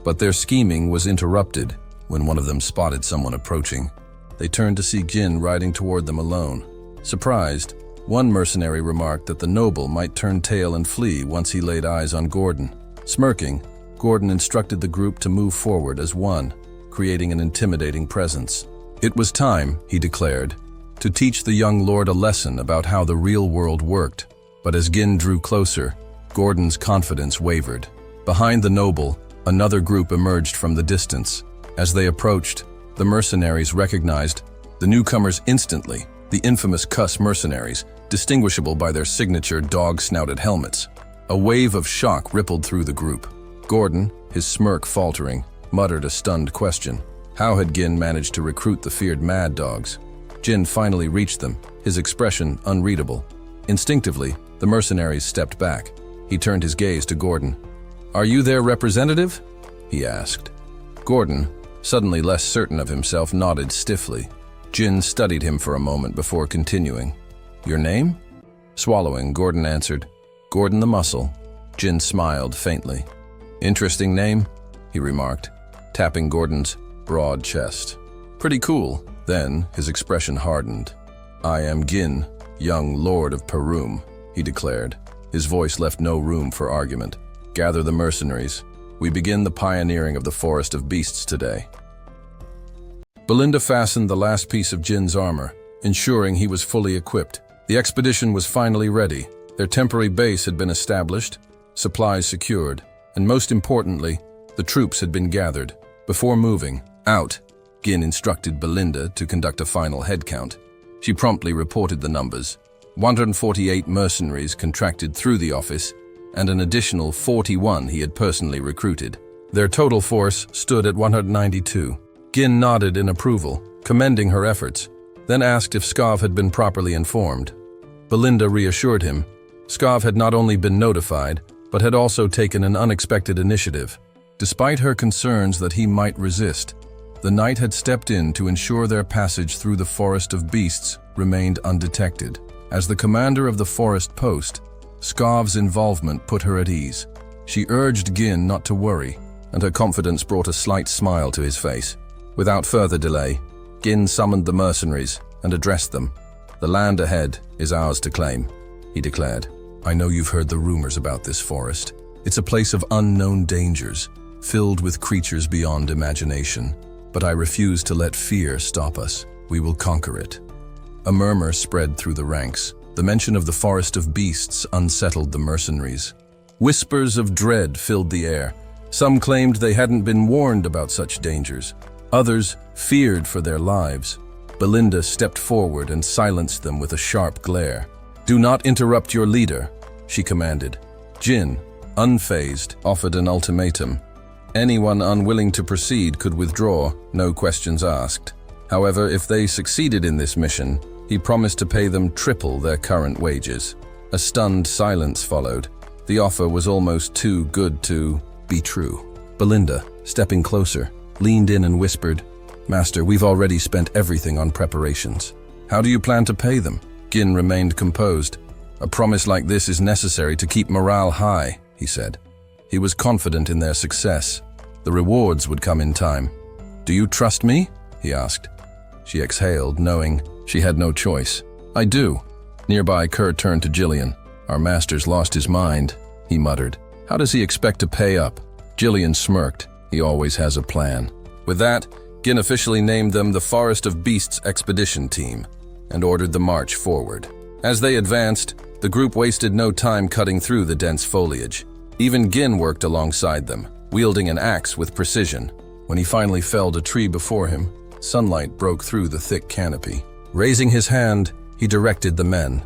But their scheming was interrupted when one of them spotted someone approaching. They turned to see Jin riding toward them alone. Surprised, one mercenary remarked that the noble might turn tail and flee once he laid eyes on Gordon. Smirking, Gordon instructed the group to move forward as one, creating an intimidating presence. It was time, he declared, to teach the young lord a lesson about how the real world worked. But as Gin drew closer, Gordon's confidence wavered. Behind the noble, another group emerged from the distance. As they approached, the mercenaries recognized the newcomers instantly, the infamous Cuss mercenaries, distinguishable by their signature dog-snouted helmets. A wave of shock rippled through the group. Gordon, his smirk faltering, muttered a stunned question. How had Gin managed to recruit the feared mad dogs? Jin finally reached them, his expression unreadable. Instinctively, the mercenaries stepped back. He turned his gaze to Gordon. "Are you their representative?" he asked. Gordon, suddenly less certain of himself, nodded stiffly. Jin studied him for a moment before continuing. "Your name?" Swallowing, Gordon answered, "Gordon the Muscle." Jin smiled faintly. "Interesting name," he remarked, tapping Gordon's broad chest. "Pretty cool." Then his expression hardened. "I am Gin, young lord of Perum," he declared. His voice left no room for argument. "Gather the mercenaries. We begin the pioneering of the Forest of Beasts today." Belinda fastened the last piece of Jin's armor, ensuring he was fully equipped. The expedition was finally ready. Their temporary base had been established, supplies secured, and most importantly, the troops had been gathered. Before moving out, Gin instructed Belinda to conduct a final head count. She promptly reported the numbers. 148 mercenaries contracted through the office, and an additional 41 he had personally recruited. Their total force stood at 192. Gin nodded in approval, commending her efforts, then asked if Skav had been properly informed. Belinda reassured him. Skav had not only been notified, but had also taken an unexpected initiative. Despite her concerns that he might resist, the knight had stepped in to ensure their passage through the Forest of Beasts remained undetected. As the commander of the forest post, Skav's involvement put her at ease. She urged Gin not to worry, and her confidence brought a slight smile to his face. Without further delay, Gin summoned the mercenaries and addressed them. "The land ahead is ours to claim," he declared. "I know you've heard the rumors about this forest. It's a place of unknown dangers, filled with creatures beyond imagination. But I refuse to let fear stop us. We will conquer it." A murmur spread through the ranks. The mention of the Forest of Beasts unsettled the mercenaries. Whispers of dread filled the air. Some claimed they hadn't been warned about such dangers. Others feared for their lives. Belinda stepped forward and silenced them with a sharp glare. "Do not interrupt your leader," she commanded. Jin, unfazed, offered an ultimatum. Anyone unwilling to proceed could withdraw, no questions asked. However, if they succeeded in this mission, he promised to pay them triple their current wages. A stunned silence followed. The offer was almost too good to be true. Belinda, stepping closer, leaned in and whispered, "Master, we've already spent everything on preparations. How do you plan to pay them?" Gin remained composed. "A promise like this is necessary to keep morale high," he said. He was confident in their success. The rewards would come in time. "Do you trust me?" he asked. She exhaled, knowing she had no choice. "I do." Nearby, Kerr turned to Jillian. "Our master's lost his mind," he muttered. "How does he expect to pay up?" Jillian smirked. "He always has a plan." With that, Gin officially named them the Forest of Beasts Expedition Team and ordered the march forward. As they advanced, the group wasted no time cutting through the dense foliage. Even Gin worked alongside them, wielding an axe with precision. When he finally felled a tree before him, sunlight broke through the thick canopy. Raising his hand, he directed the men.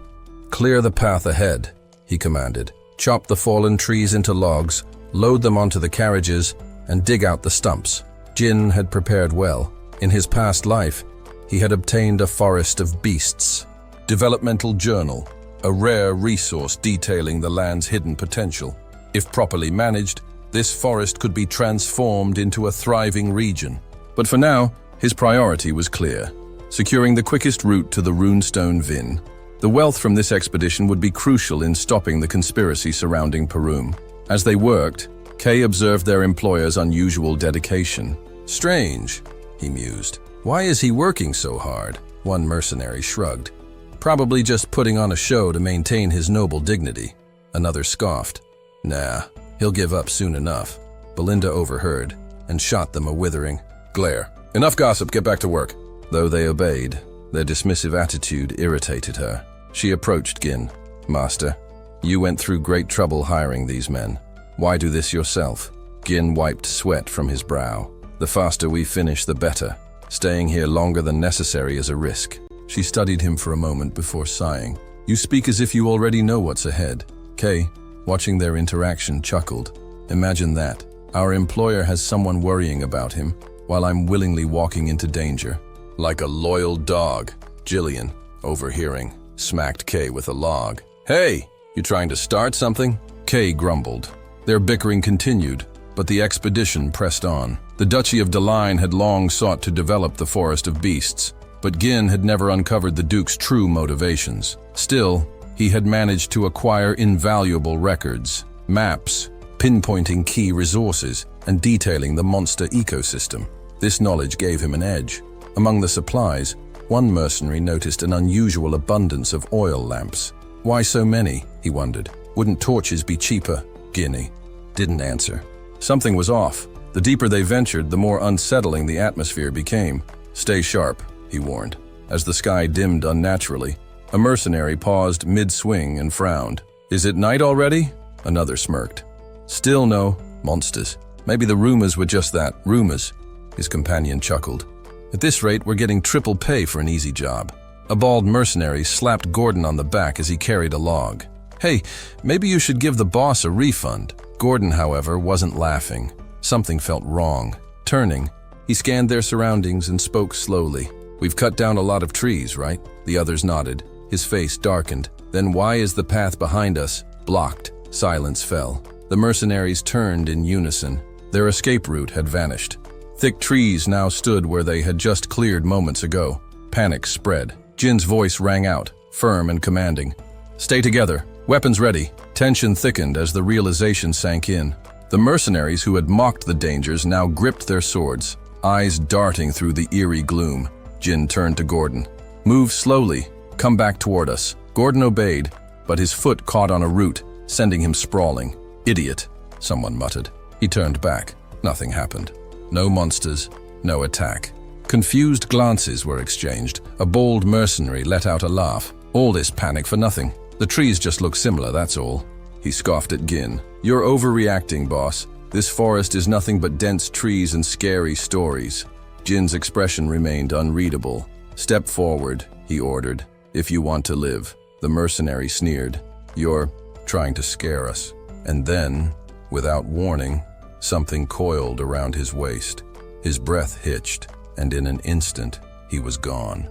"Clear the path ahead," he commanded. "Chop the fallen trees into logs, load them onto the carriages, and dig out the stumps." Jin had prepared well. In his past life, he had obtained a Forest of Beasts developmental journal, a rare resource detailing the land's hidden potential. If properly managed, this forest could be transformed into a thriving region. But for now, his priority was clear: securing the quickest route to the Runestone Vin. The wealth from this expedition would be crucial in stopping the conspiracy surrounding Perum. As they worked, Kay observed their employer's unusual dedication. "Strange," he mused. "Why is he working so hard?" One mercenary shrugged. "Probably just putting on a show to maintain his noble dignity." Another scoffed. "Nah, he'll give up soon enough." Belinda overheard and shot them a withering glare. "Enough gossip, get back to work." Though they obeyed, their dismissive attitude irritated her. She approached Gin. "Master, you went through great trouble hiring these men. Why do this yourself?" Gin wiped sweat from his brow. "The faster we finish, the better. Staying here longer than necessary is a risk." She studied him for a moment before sighing. "You speak as if you already know what's ahead." Kay, watching their interaction, chuckled. "Imagine that. Our employer has someone worrying about him, while I'm willingly walking into danger. Like a loyal dog." Jillian, overhearing, smacked Kay with a log. "Hey, you trying to start something?" Kay grumbled. Their bickering continued, but the expedition pressed on. The Duchy of Deline had long sought to develop the Forest of Beasts, but Gin had never uncovered the Duke's true motivations. Still, he had managed to acquire invaluable records, maps, pinpointing key resources, and detailing the monster ecosystem. This knowledge gave him an edge. Among the supplies, one mercenary noticed an unusual abundance of oil lamps. Why so many, he wondered. Wouldn't torches be cheaper? Guinea didn't answer. Something was off. The deeper they ventured, the more unsettling the atmosphere became. "Stay sharp," he warned. As the sky dimmed unnaturally, a mercenary paused mid-swing and frowned. "Is it night already?" Another smirked. "Still no monsters. Maybe the rumors were just that, rumors." His companion chuckled. "At this rate, we're getting triple pay for an easy job." A bald mercenary slapped Gordon on the back as he carried a log. "Hey, maybe you should give the boss a refund." Gordon, however, wasn't laughing. Something felt wrong. Turning, he scanned their surroundings and spoke slowly. "We've cut down a lot of trees, right?" The others nodded. His face darkened. "Then why is the path behind us blocked?" Silence fell. The mercenaries turned in unison. Their escape route had vanished. Thick trees now stood where they had just cleared moments ago. Panic spread. Jin's voice rang out, firm and commanding. "Stay together. Weapons ready." Tension thickened as the realization sank in. The mercenaries who had mocked the dangers now gripped their swords, eyes darting through the eerie gloom. Jin turned to Gordon. "Move slowly. Come back toward us." Gordon obeyed, but his foot caught on a root, sending him sprawling. "Idiot," someone muttered. He turned back. Nothing happened. No monsters, no attack. Confused glances were exchanged. A bold mercenary let out a laugh. "All this panic for nothing. The trees just look similar, that's all." He scoffed at Gin. "You're overreacting, boss. This forest is nothing but dense trees and scary stories." Jin's expression remained unreadable. "Step forward," he ordered, "if you want to live." The mercenary sneered. "You're trying to scare us." And then, without warning, something coiled around his waist. His breath hitched, and in an instant, he was gone.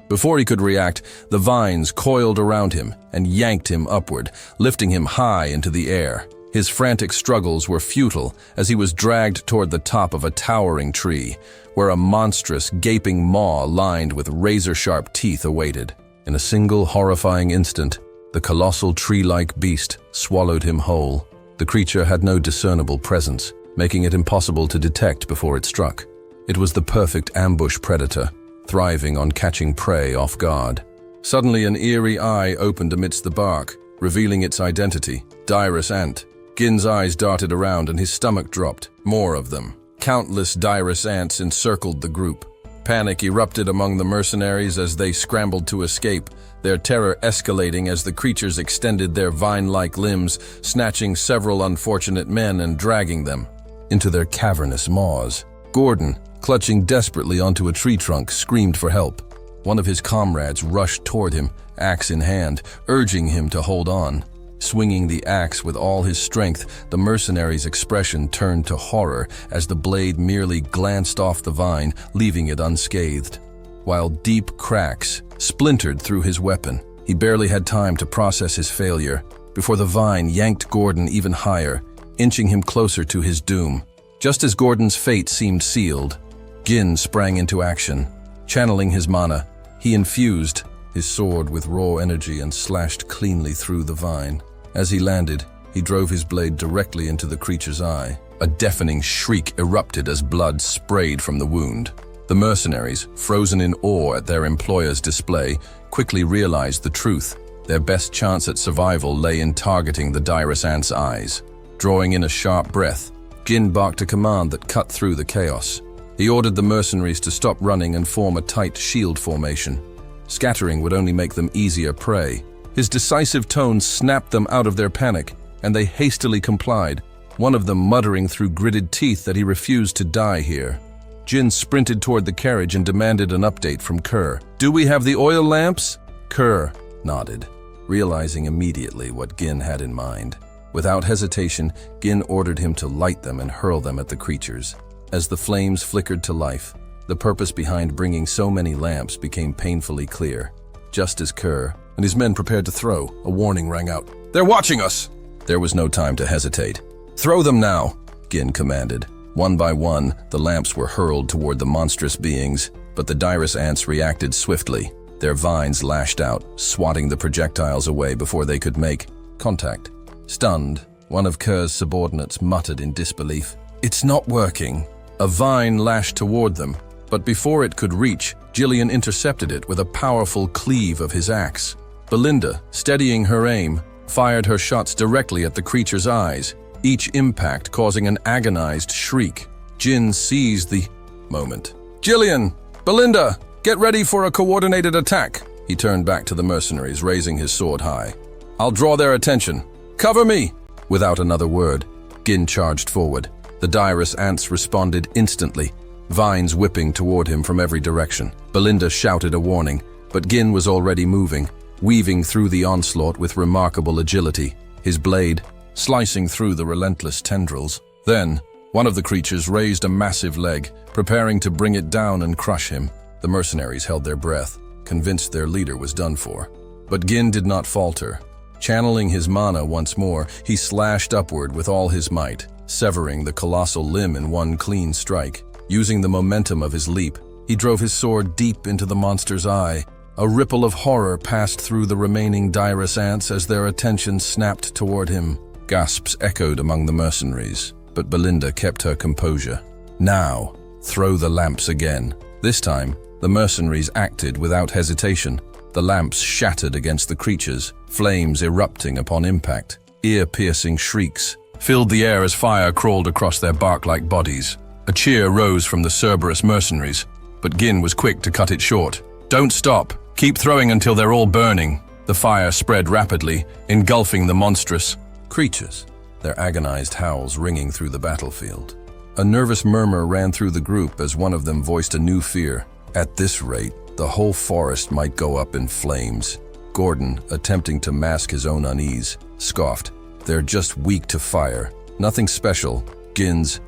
Before he could react, the vines coiled around him and yanked him upward, lifting him high into the air. His frantic struggles were futile as he was dragged toward the top of a towering tree, where a monstrous, gaping maw lined with razor-sharp teeth awaited. In a single horrifying instant, the colossal tree-like beast swallowed him whole. The creature had no discernible presence, making it impossible to detect before it struck. It was the perfect ambush predator, thriving on catching prey off guard. Suddenly an eerie eye opened amidst the bark, revealing its identity, Dirus Ant. Gin's eyes darted around and his stomach dropped. More of them. Countless Dirus Ants encircled the group. Panic erupted among the mercenaries as they scrambled to escape, their terror escalating as the creatures extended their vine-like limbs, snatching several unfortunate men and dragging them into their cavernous maws. Gordon, clutching desperately onto a tree trunk, screamed for help. One of his comrades rushed toward him, axe in hand, urging him to hold on. Swinging the axe with all his strength, the mercenary's expression turned to horror as the blade merely glanced off the vine, leaving it unscathed. While deep cracks splintered through his weapon, he barely had time to process his failure before the vine yanked Gordon even higher, inching him closer to his doom. Just as Gordon's fate seemed sealed, Gin sprang into action. Channeling his mana, he infused his sword with raw energy and slashed cleanly through the vine. As he landed, he drove his blade directly into the creature's eye. A deafening shriek erupted as blood sprayed from the wound. The mercenaries, frozen in awe at their employer's display, quickly realized the truth. Their best chance at survival lay in targeting the Dirus Ant's eyes. Drawing in a sharp breath, Gin barked a command that cut through the chaos. He ordered the mercenaries to stop running and form a tight shield formation. Scattering would only make them easier prey. His decisive tone snapped them out of their panic, and they hastily complied, one of them muttering through gritted teeth that he refused to die here. Jin sprinted toward the carriage and demanded an update from Kerr. "Do we have the oil lamps?" Kerr nodded, realizing immediately what Gin had in mind. Without hesitation, Gin ordered him to light them and hurl them at the creatures. As the flames flickered to life, the purpose behind bringing so many lamps became painfully clear. Just as Kerr and his men prepared to throw, a warning rang out. "They're watching us!" There was no time to hesitate. "Throw them now," Gin commanded. One by one, the lamps were hurled toward the monstrous beings, but the Dirus Ants reacted swiftly. Their vines lashed out, swatting the projectiles away before they could make contact. Stunned, one of Kerr's subordinates muttered in disbelief. "It's not working." A vine lashed toward them, but before it could reach, Jillian intercepted it with a powerful cleave of his axe. Belinda, steadying her aim, fired her shots directly at the creature's eyes, each impact causing an agonized shriek. Jin seized the moment. "Jillian! Belinda! Get ready for a coordinated attack!" He turned back to the mercenaries, raising his sword high. "I'll draw their attention. Cover me!" Without another word, Gin charged forward. The Dirus Ants responded instantly, vines whipping toward him from every direction. Belinda shouted a warning, but Gin was already moving, weaving through the onslaught with remarkable agility, his blade slicing through the relentless tendrils. Then, one of the creatures raised a massive leg, preparing to bring it down and crush him. The mercenaries held their breath, convinced their leader was done for. But Gin did not falter. Channeling his mana once more, he slashed upward with all his might, severing the colossal limb in one clean strike. Using the momentum of his leap, he drove his sword deep into the monster's eye. A ripple of horror passed through the remaining Dirus Ants as their attention snapped toward him. Gasps echoed among the mercenaries, but Belinda kept her composure. "Now, throw the lamps again." This time, the mercenaries acted without hesitation. The lamps shattered against the creatures, flames erupting upon impact. Ear-piercing shrieks filled the air as fire crawled across their bark-like bodies. A cheer rose from the Cerberus mercenaries, but Gin was quick to cut it short. "Don't stop. Keep throwing until they're all burning." The fire spread rapidly, engulfing the monstrous creatures, their agonized howls ringing through the battlefield. A nervous murmur ran through the group as one of them voiced a new fear. At this rate, the whole forest might go up in flames. Gordon, attempting to mask his own unease, scoffed. "They're just weak to fire. Nothing special." Gin's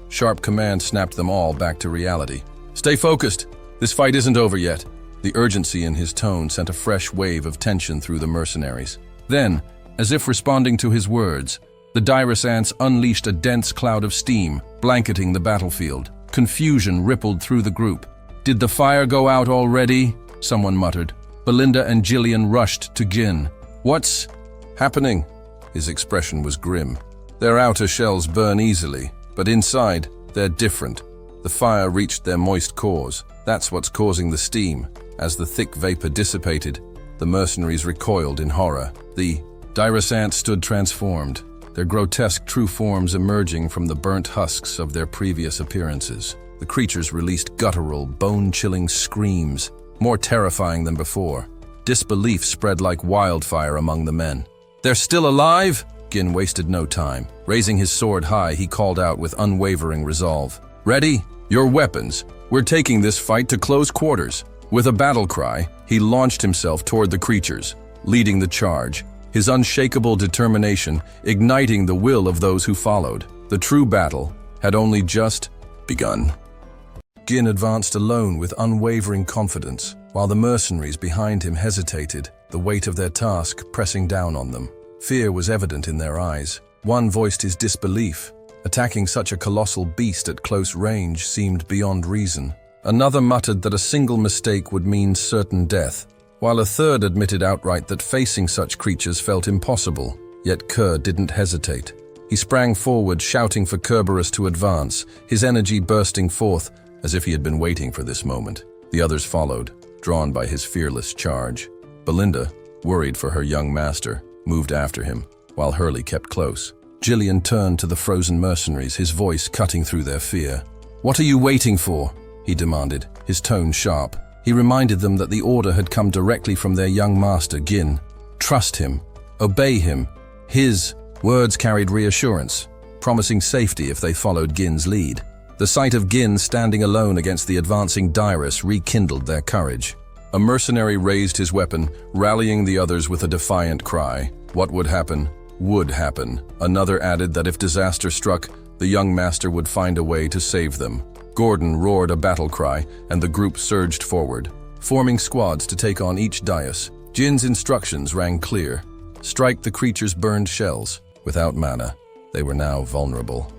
sharp command snapped them all back to reality. "Stay focused. This fight isn't over yet." The urgency in his tone sent a fresh wave of tension through the mercenaries. Then, as if responding to his words, the Dirus Ants unleashed a dense cloud of steam, blanketing the battlefield. Confusion rippled through the group. "Did the fire go out already?" someone muttered. Belinda and Jillian rushed to Gin. "What's happening?" His expression was grim. "Their outer shells burn easily, but inside, they're different. The fire reached their moist cores. That's what's causing the steam. As the thick vapor dissipated, the mercenaries recoiled in horror. The Dirasant stood transformed, their grotesque true forms emerging from the burnt husks of their previous appearances. The creatures released guttural, bone-chilling screams, more terrifying than before. Disbelief spread like wildfire among the men. "They're still alive?" Gin wasted no time. Raising his sword high, he called out with unwavering resolve. "Ready? Your weapons. We're taking this fight to close quarters." With a battle cry, he launched himself toward the creatures, leading the charge, his unshakable determination igniting the will of those who followed. The true battle had only just begun. Gin advanced alone with unwavering confidence, while the mercenaries behind him hesitated, the weight of their task pressing down on them. Fear was evident in their eyes. One voiced his disbelief. Attacking such a colossal beast at close range seemed beyond reason. Another muttered that a single mistake would mean certain death, while a third admitted outright that facing such creatures felt impossible. Yet Kerr didn't hesitate. He sprang forward, shouting for Kerberos to advance, his energy bursting forth as if he had been waiting for this moment. The others followed, drawn by his fearless charge. Belinda, worried for her young master, moved after him, while Hurley kept close. Gillian turned to the frozen mercenaries, his voice cutting through their fear. "What are you waiting for?" he demanded, his tone sharp. He reminded them that the order had come directly from their young master, Gin. Trust him. Obey him. His words carried reassurance, promising safety if they followed Gin's lead. The sight of Gin standing alone against the advancing Dyrus rekindled their courage. A mercenary raised his weapon, rallying the others with a defiant cry. What would happen? Would happen. Another added that if disaster struck, the young master would find a way to save them. Gordon roared a battle cry, and the group surged forward, forming squads to take on each dais. Jin's instructions rang clear. Strike the creature's burned shells. Without mana, they were now vulnerable.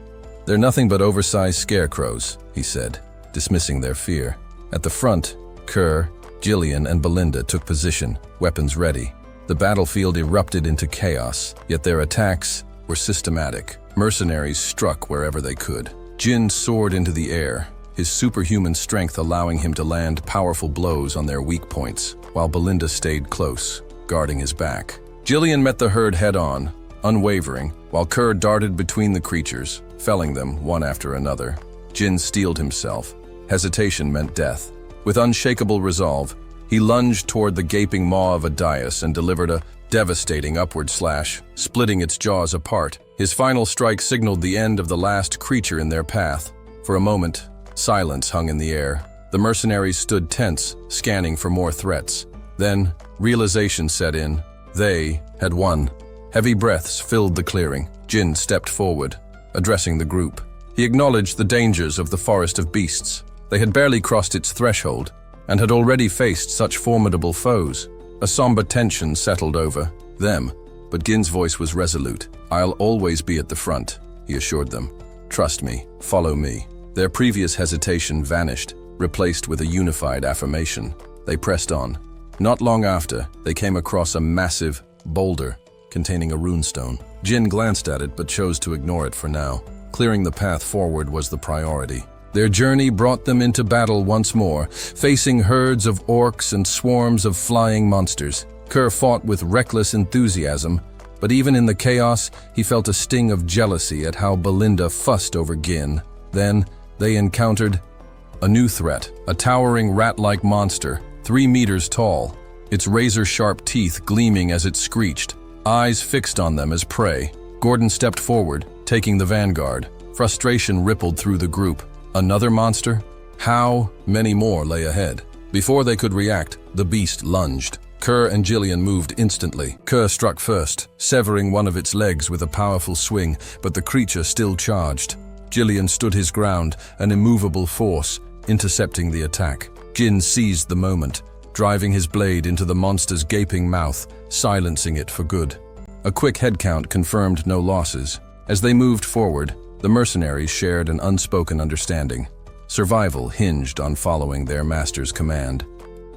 "They're nothing but oversized scarecrows," he said, dismissing their fear. At the front, Kerr, Gillian, and Belinda took position, weapons ready. The battlefield erupted into chaos, yet their attacks were systematic. Mercenaries struck wherever they could. Jin soared into the air, his superhuman strength allowing him to land powerful blows on their weak points, while Belinda stayed close, guarding his back. Gillian met the herd head-on, unwavering, while Kerr darted between the creatures, felling them one after another. Jin steeled himself. Hesitation meant death. With unshakable resolve, he lunged toward the gaping maw of a dais and delivered a devastating upward slash, splitting its jaws apart. His final strike signaled the end of the last creature in their path. For a moment, silence hung in the air. The mercenaries stood tense, scanning for more threats. Then, realization set in. They had won. Heavy breaths filled the clearing. Jin stepped forward, addressing the group. He acknowledged the dangers of the forest of beasts. They had barely crossed its threshold, and had already faced such formidable foes. A somber tension settled over them, but Gin's voice was resolute. "I'll always be at the front," he assured them. "Trust me, follow me." Their previous hesitation vanished, replaced with a unified affirmation. They pressed on. Not long after, they came across a massive boulder containing a runestone. Jin glanced at it but chose to ignore it for now. Clearing the path forward was the priority. Their journey brought them into battle once more, facing herds of orcs and swarms of flying monsters. Kerr fought with reckless enthusiasm, but even in the chaos, he felt a sting of jealousy at how Belinda fussed over Gin. Then, they encountered a new threat, a towering rat-like monster, 3 meters tall, its razor-sharp teeth gleaming as it screeched, eyes fixed on them as prey. Gordon stepped forward, taking the vanguard. Frustration rippled through the group. Another monster? How many more lay ahead? Before they could react, the beast lunged. Kerr and Gillian moved instantly. Kerr struck first, severing one of its legs with a powerful swing, but the creature still charged. Gillian stood his ground, an immovable force, intercepting the attack. Jin seized the moment, driving his blade into the monster's gaping mouth, silencing it for good. A quick head count confirmed no losses. As they moved forward, the mercenaries shared an unspoken understanding. Survival hinged on following their master's command.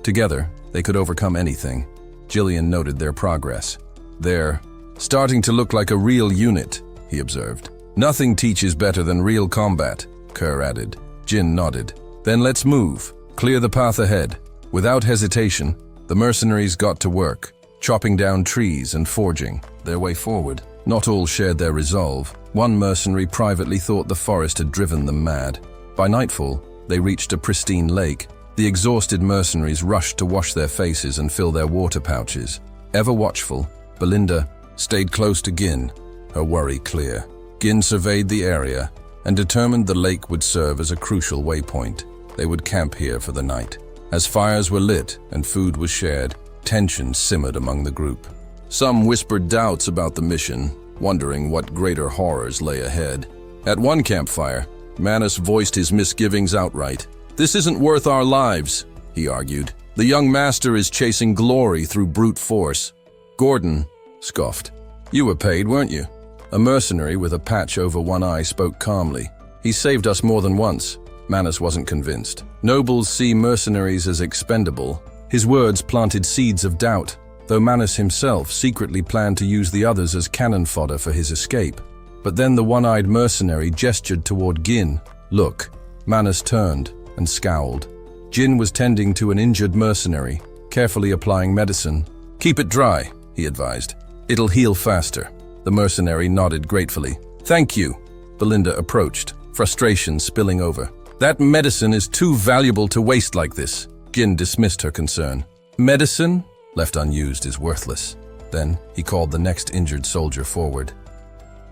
Together, they could overcome anything. Gillian noted their progress. "They're starting to look like a real unit," he observed. "Nothing teaches better than real combat," Kerr added. Jin nodded. Then let's move. Clear the path ahead. Without hesitation, the mercenaries got to work, chopping down trees and forging their way forward. Not all shared their resolve. One mercenary privately thought the forest had driven them mad. By nightfall, they reached a pristine lake. The exhausted mercenaries rushed to wash their faces and fill their water pouches. Ever watchful, Belinda stayed close to Gin, her worry clear. Gin surveyed the area and determined the lake would serve as a crucial waypoint. They would camp here for the night. As fires were lit and food was shared, tension simmered among the group. Some whispered doubts about the mission, wondering what greater horrors lay ahead. At one campfire, Manus voiced his misgivings outright. "This isn't worth our lives," he argued. "The young master is chasing glory through brute force." Gordon scoffed. "You were paid, weren't you?" A mercenary with a patch over one eye spoke calmly. "He saved us more than once." Manus wasn't convinced. Nobles see mercenaries as expendable. His words planted seeds of doubt, though Manus himself secretly planned to use the others as cannon fodder for his escape. But then the one-eyed mercenary gestured toward Gin. "Look." Manus turned and scowled. Jin was tending to an injured mercenary, carefully applying medicine. "Keep it dry," he advised. "It'll heal faster." The mercenary nodded gratefully. "Thank you." Belinda approached, frustration spilling over. "That medicine is too valuable to waste like this." Gin dismissed her concern. "Medicine, left unused, is worthless." Then he called the next injured soldier forward.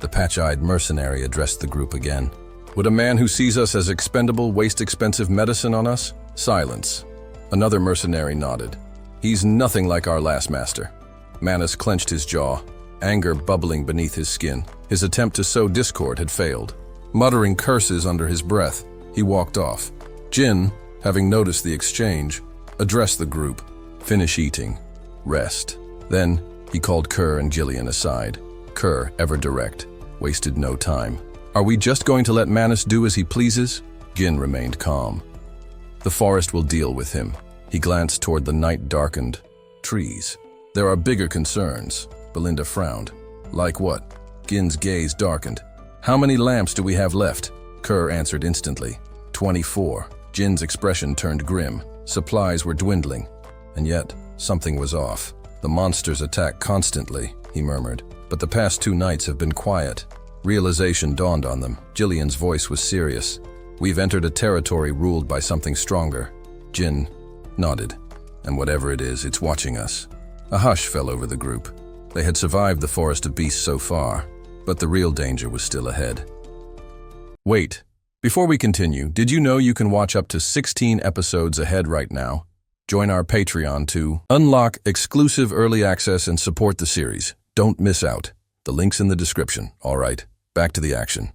The patch-eyed mercenary addressed the group again. "Would a man who sees us as expendable waste expensive medicine on us?" Silence. Another mercenary nodded. "He's nothing like our last master." Manus clenched his jaw, anger bubbling beneath his skin. His attempt to sow discord had failed. Muttering curses under his breath, he walked off. Jin, having noticed the exchange, addressed the group. "Finish eating. Rest." Then he called Kerr and Gillian aside. Kerr, ever direct, wasted no time. "Are we just going to let Manus do as he pleases?" Gin remained calm. "The forest will deal with him." He glanced toward the night-darkened trees. "There are bigger concerns." Belinda frowned. "Like what?" Gin's gaze darkened. "How many lamps do we have left?" Kerr answered instantly. 24. Jin's expression turned grim. Supplies were dwindling. And yet, something was off. "The monsters attack constantly," he murmured. "But the past 2 nights have been quiet." Realization dawned on them. Gillian's voice was serious. "We've entered a territory ruled by something stronger." Jin nodded. "And whatever it is, it's watching us." A hush fell over the group. They had survived the forest of beasts so far, but the real danger was still ahead. Wait, before we continue, did you know you can watch up to 16 episodes ahead right now? Join our Patreon to unlock exclusive early access and support the series. Don't miss out. The link's in the description. All right, back to the action.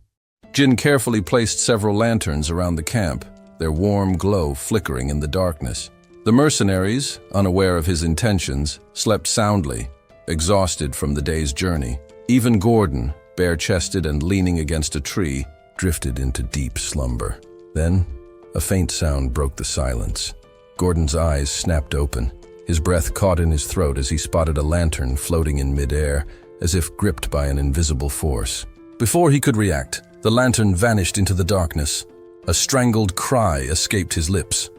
Jin carefully placed several lanterns around the camp, their warm glow flickering in the darkness. The mercenaries, unaware of his intentions, slept soundly, exhausted from the day's journey. Even Gordon, bare-chested and leaning against a tree, drifted into deep slumber. Then, a faint sound broke the silence. Gordon's eyes snapped open. His breath caught in his throat as he spotted a lantern floating in midair, as if gripped by an invisible force. Before he could react, the lantern vanished into the darkness. A strangled cry escaped his lips.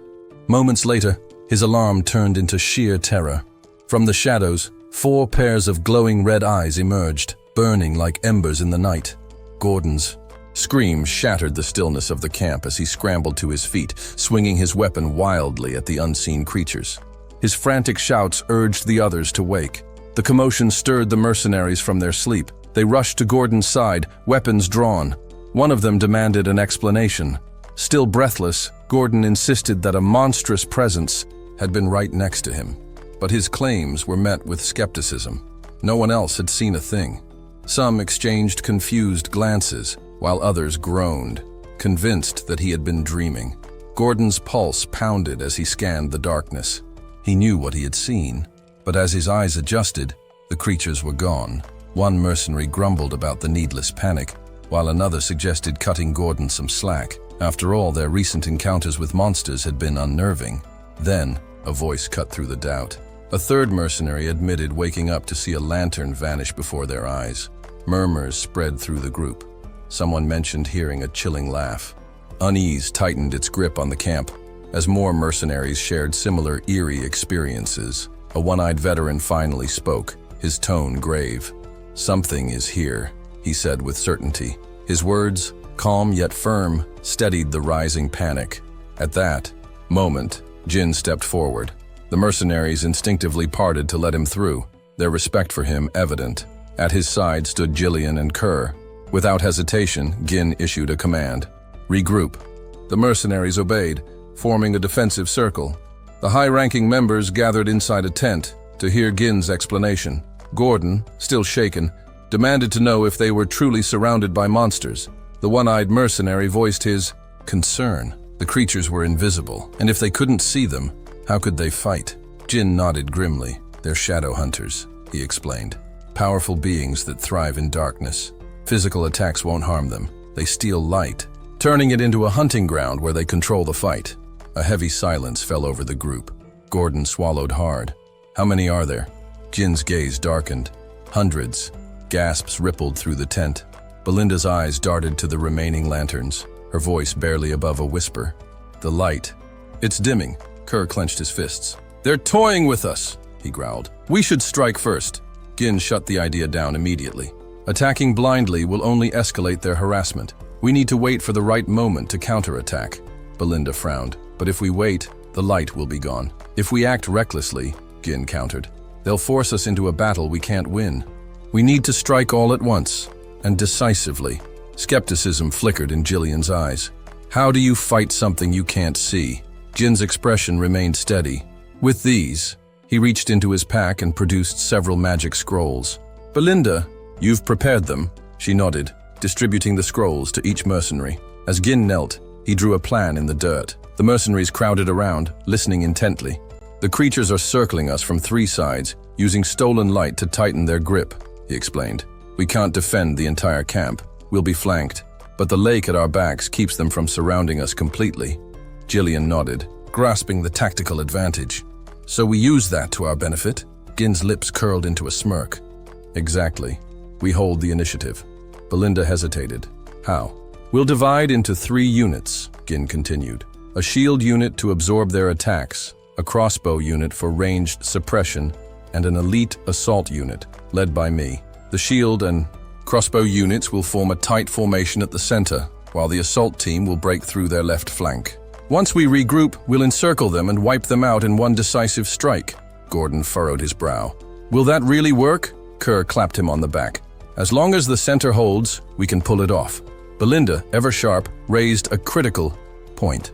Moments later, his alarm turned into sheer terror. From the shadows, 4 pairs of glowing red eyes emerged, burning like embers in the night. Gordon's scream shattered the stillness of the camp as he scrambled to his feet, swinging his weapon wildly at the unseen creatures. His frantic shouts urged the others to wake. The commotion stirred the mercenaries from their sleep. They rushed to Gordon's side, weapons drawn. One of them demanded an explanation. Still breathless, Gordon insisted that a monstrous presence had been right next to him. But his claims were met with skepticism. No one else had seen a thing. Some exchanged confused glances, while others groaned, convinced that he had been dreaming. Gordon's pulse pounded as he scanned the darkness. He knew what he had seen, but as his eyes adjusted, the creatures were gone. One mercenary grumbled about the needless panic, while another suggested cutting Gordon some slack. After all, their recent encounters with monsters had been unnerving. Then, a voice cut through the doubt. A third mercenary admitted waking up to see a lantern vanish before their eyes. Murmurs spread through the group. Someone mentioned hearing a chilling laugh. Unease tightened its grip on the camp as more mercenaries shared similar eerie experiences. A one-eyed veteran finally spoke, his tone grave. "Something is here," he said with certainty. His words, calm yet firm, steadied the rising panic. At that moment, Jin stepped forward. The mercenaries instinctively parted to let him through, their respect for him evident. At his side stood Jillian and Kerr. Without hesitation, Gin issued a command. "Regroup." The mercenaries obeyed, forming a defensive circle. The high-ranking members gathered inside a tent to hear Gin's explanation. Gordon, still shaken, demanded to know if they were truly surrounded by monsters. The one-eyed mercenary voiced his concern. The creatures were invisible, and if they couldn't see them, how could they fight? Jin nodded grimly. "They're shadow hunters," he explained. "Powerful beings that thrive in darkness. Physical attacks won't harm them. They steal light, turning it into a hunting ground where they control the fight." A heavy silence fell over the group. Gordon swallowed hard. "How many are there?" Jin's gaze darkened. "Hundreds." Gasps rippled through the tent. Belinda's eyes darted to the remaining lanterns, her voice barely above a whisper. "The light. It's dimming." Kerr clenched his fists. "They're toying with us," he growled. "We should strike first." Gin shut the idea down immediately. "Attacking blindly will only escalate their harassment. We need to wait for the right moment to counterattack." Belinda frowned. "But if we wait, the light will be gone." "If we act recklessly," Gin countered, "they'll force us into a battle we can't win. We need to strike all at once, and decisively." Skepticism flickered in Jillian's eyes. "How do you fight something you can't see?" Jin's expression remained steady. "With these," he reached into his pack and produced several magic scrolls. "Belinda, you've prepared them," she nodded, distributing the scrolls to each mercenary. As Gin knelt, he drew a plan in the dirt. The mercenaries crowded around, listening intently. "The creatures are circling us from 3 sides, using stolen light to tighten their grip," he explained. "We can't defend the entire camp. We'll be flanked, but the lake at our backs keeps them from surrounding us completely." Jillian nodded, grasping the tactical advantage. "So we use that to our benefit?" Gin's lips curled into a smirk. "Exactly. We hold the initiative." Belinda hesitated. "How?" "We'll divide into 3 units, Gin continued. "A shield unit to absorb their attacks, a crossbow unit for ranged suppression, and an elite assault unit, led by me. The shield and crossbow units will form a tight formation at the center, while the assault team will break through their left flank. Once we regroup, we'll encircle them and wipe them out in one decisive strike." Gordon furrowed his brow. "Will that really work?" Kerr clapped him on the back. "As long as the center holds, we can pull it off." Belinda, ever sharp, raised a critical point.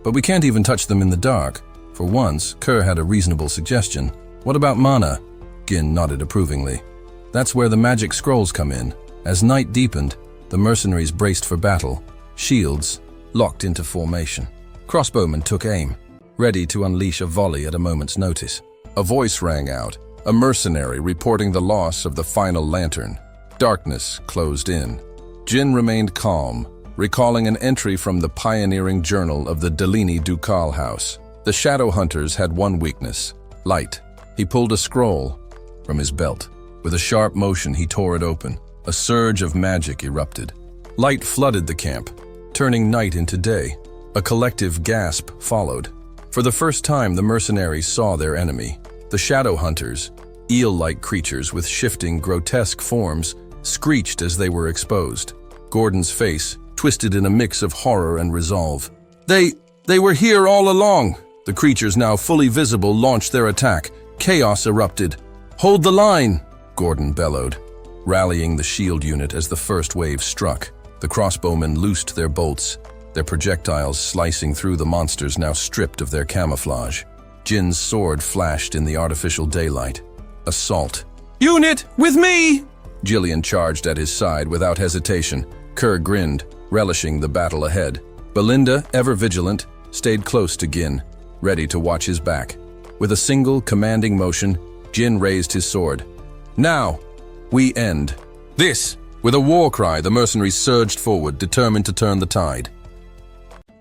"But we can't even touch them in the dark." For once, Kerr had a reasonable suggestion. "What about mana?" Gin nodded approvingly. "That's where the magic scrolls come in." As night deepened, the mercenaries braced for battle, shields locked into formation. Crossbowmen took aim, ready to unleash a volley at a moment's notice. A voice rang out, a mercenary reporting the loss of the final lantern. Darkness closed in. Jin remained calm, recalling an entry from the pioneering journal of the Delini Ducal House. The shadow hunters had one weakness: light. He pulled a scroll from his belt. With a sharp motion, he tore it open. A surge of magic erupted. Light flooded the camp, turning night into day. A collective gasp followed. For the first time, the mercenaries saw their enemy. The shadow hunters, eel-like creatures with shifting, grotesque forms, screeched as they were exposed. Gordon's face twisted in a mix of horror and resolve. They were here all along!" The creatures, now fully visible, launched their attack. Chaos erupted. "Hold the line!" Gordon bellowed, rallying the shield unit as the first wave struck. The crossbowmen loosed their bolts, their projectiles slicing through the monsters now stripped of their camouflage. Jin's sword flashed in the artificial daylight. Assault. "Unit, with me!" Jillian charged at his side without hesitation. Kerr grinned, relishing the battle ahead. Belinda, ever vigilant, stayed close to Gin, ready to watch his back. With a single commanding motion, Jin raised his sword. "Now, we end." This! With a war cry, the mercenaries surged forward, determined to turn the tide.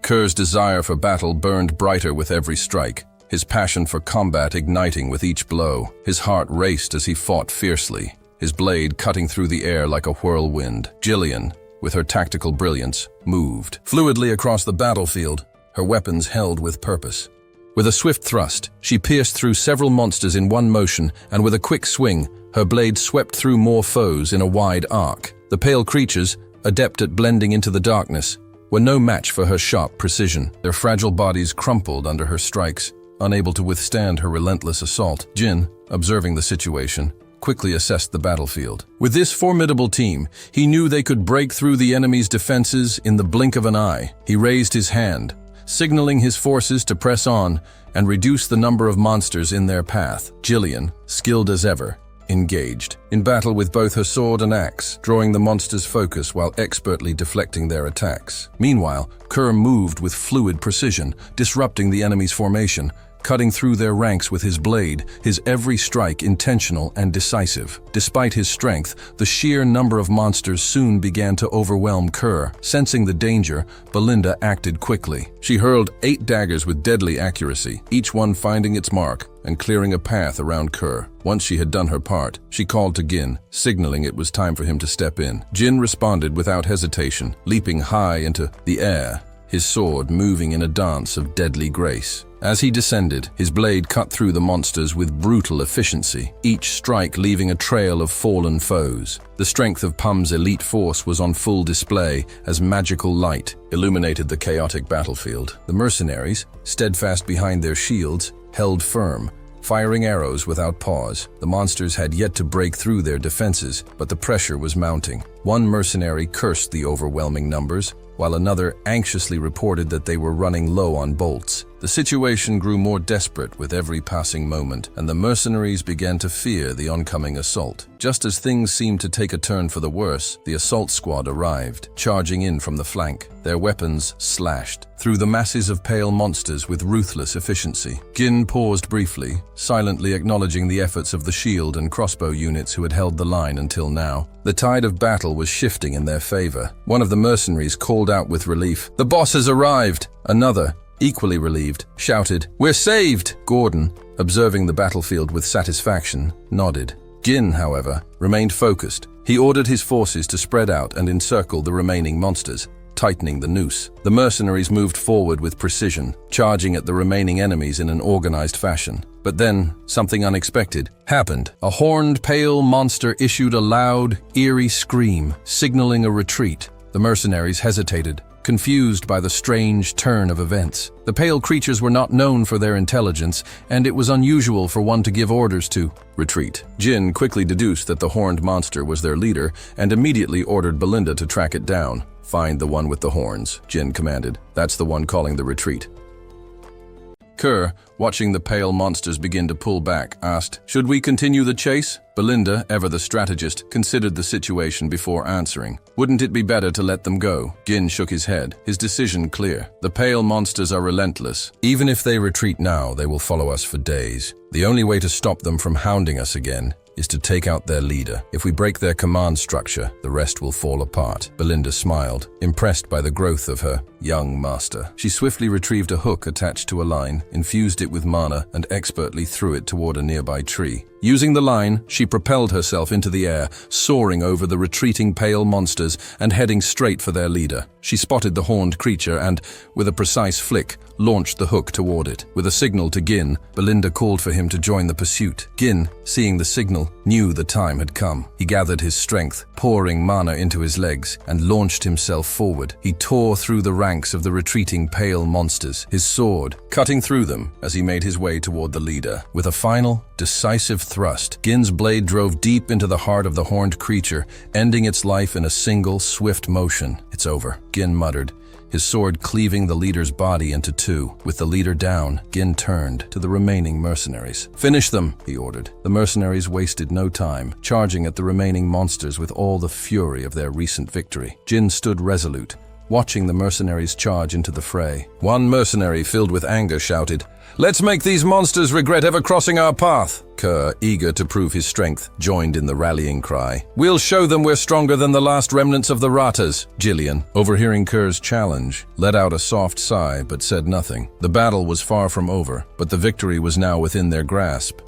Kerr's desire for battle burned brighter with every strike, his passion for combat igniting with each blow. His heart raced as he fought fiercely, his blade cutting through the air like a whirlwind. Jillian, with her tactical brilliance, moved fluidly across the battlefield, her weapons held with purpose. With a swift thrust, she pierced through several monsters in one motion, and with a quick swing, her blade swept through more foes in a wide arc. The pale creatures, adept at blending into the darkness, were no match for her sharp precision. Their fragile bodies crumpled under her strikes, unable to withstand her relentless assault. Jin, observing the situation, quickly assessed the battlefield. With this formidable team, he knew they could break through the enemy's defenses in the blink of an eye. He raised his hand, signaling his forces to press on and reduce the number of monsters in their path. Jillian, skilled as ever, engaged in battle with both her sword and axe, drawing the monsters' focus while expertly deflecting their attacks. Meanwhile, Kerr moved with fluid precision, disrupting the enemy's formation, cutting through their ranks with his blade, his every strike intentional and decisive. Despite his strength, the sheer number of monsters soon began to overwhelm Kerr. Sensing the danger, Belinda acted quickly. She hurled 8 daggers with deadly accuracy, each one finding its mark and clearing a path around Kerr. Once she had done her part, she called to Gin, signaling it was time for him to step in. Jin responded without hesitation, leaping high into the air, his sword moving in a dance of deadly grace. As he descended, his blade cut through the monsters with brutal efficiency, each strike leaving a trail of fallen foes. The strength of Pum's elite force was on full display as magical light illuminated the chaotic battlefield. The mercenaries, steadfast behind their shields, held firm, firing arrows without pause. The monsters had yet to break through their defenses, but the pressure was mounting. One mercenary cursed the overwhelming numbers, while another anxiously reported that they were running low on bolts. The situation grew more desperate with every passing moment, and the mercenaries began to fear the oncoming assault. Just as things seemed to take a turn for the worse, the assault squad arrived, charging in from the flank. Their weapons slashed through the masses of pale monsters with ruthless efficiency. Gin paused briefly, silently acknowledging the efforts of the shield and crossbow units who had held the line until now. The tide of battle was shifting in their favor. One of the mercenaries called out with relief, "The boss has arrived!" Another, equally relieved, shouted, "We're saved!" Gordon, observing the battlefield with satisfaction, nodded. Gin, however, remained focused. He ordered his forces to spread out and encircle the remaining monsters, tightening the noose. The mercenaries moved forward with precision, charging at the remaining enemies in an organized fashion. But then, something unexpected happened. A horned pale monster issued a loud, eerie scream, signaling a retreat. The mercenaries hesitated, confused by the strange turn of events. The pale creatures were not known for their intelligence, and it was unusual for one to give orders to retreat. Jin quickly deduced that the horned monster was their leader and immediately ordered Belinda to track it down. "Find the one with the horns," Jin commanded. "That's the one calling the retreat." Kerr, watching the pale monsters begin to pull back, asked, "Should we continue the chase?" Belinda, ever the strategist, considered the situation before answering. "Wouldn't it be better to let them go?" Gin shook his head, his decision clear. "The pale monsters are relentless. Even if they retreat now, they will follow us for days. The only way to stop them from hounding us again is to take out their leader. If we break their command structure, the rest will fall apart." Belinda smiled, impressed by the growth of her young master. She swiftly retrieved a hook attached to a line, infused it with mana, and expertly threw it toward a nearby tree. Using the line, she propelled herself into the air, soaring over the retreating pale monsters and heading straight for their leader. She spotted the horned creature and, with a precise flick, launched the hook toward it. With a signal to Gin, Belinda called for him to join the pursuit. Gin, seeing the signal, knew the time had come. He gathered his strength, pouring mana into his legs, and launched himself forward. He tore through the ranks of the retreating pale monsters, his sword cutting through them as he made his way toward the leader. With a final, decisive thrust, Gin's blade drove deep into the heart of the horned creature, ending its life in a single, swift motion. "It's over," Gin muttered, his sword cleaving the leader's body into two. With the leader down, Gin turned to the remaining mercenaries. "Finish them," he ordered. The mercenaries wasted no time, charging at the remaining monsters with all the fury of their recent victory. Gin stood resolute, watching the mercenaries charge into the fray. One mercenary, filled with anger, shouted, "Let's make these monsters regret ever crossing our path." Kerr, eager to prove his strength, joined in the rallying cry. "We'll show them we're stronger than the last remnants of the Ratas." Jillian, overhearing Kerr's challenge, let out a soft sigh but said nothing. The battle was far from over, but the victory was now within their grasp.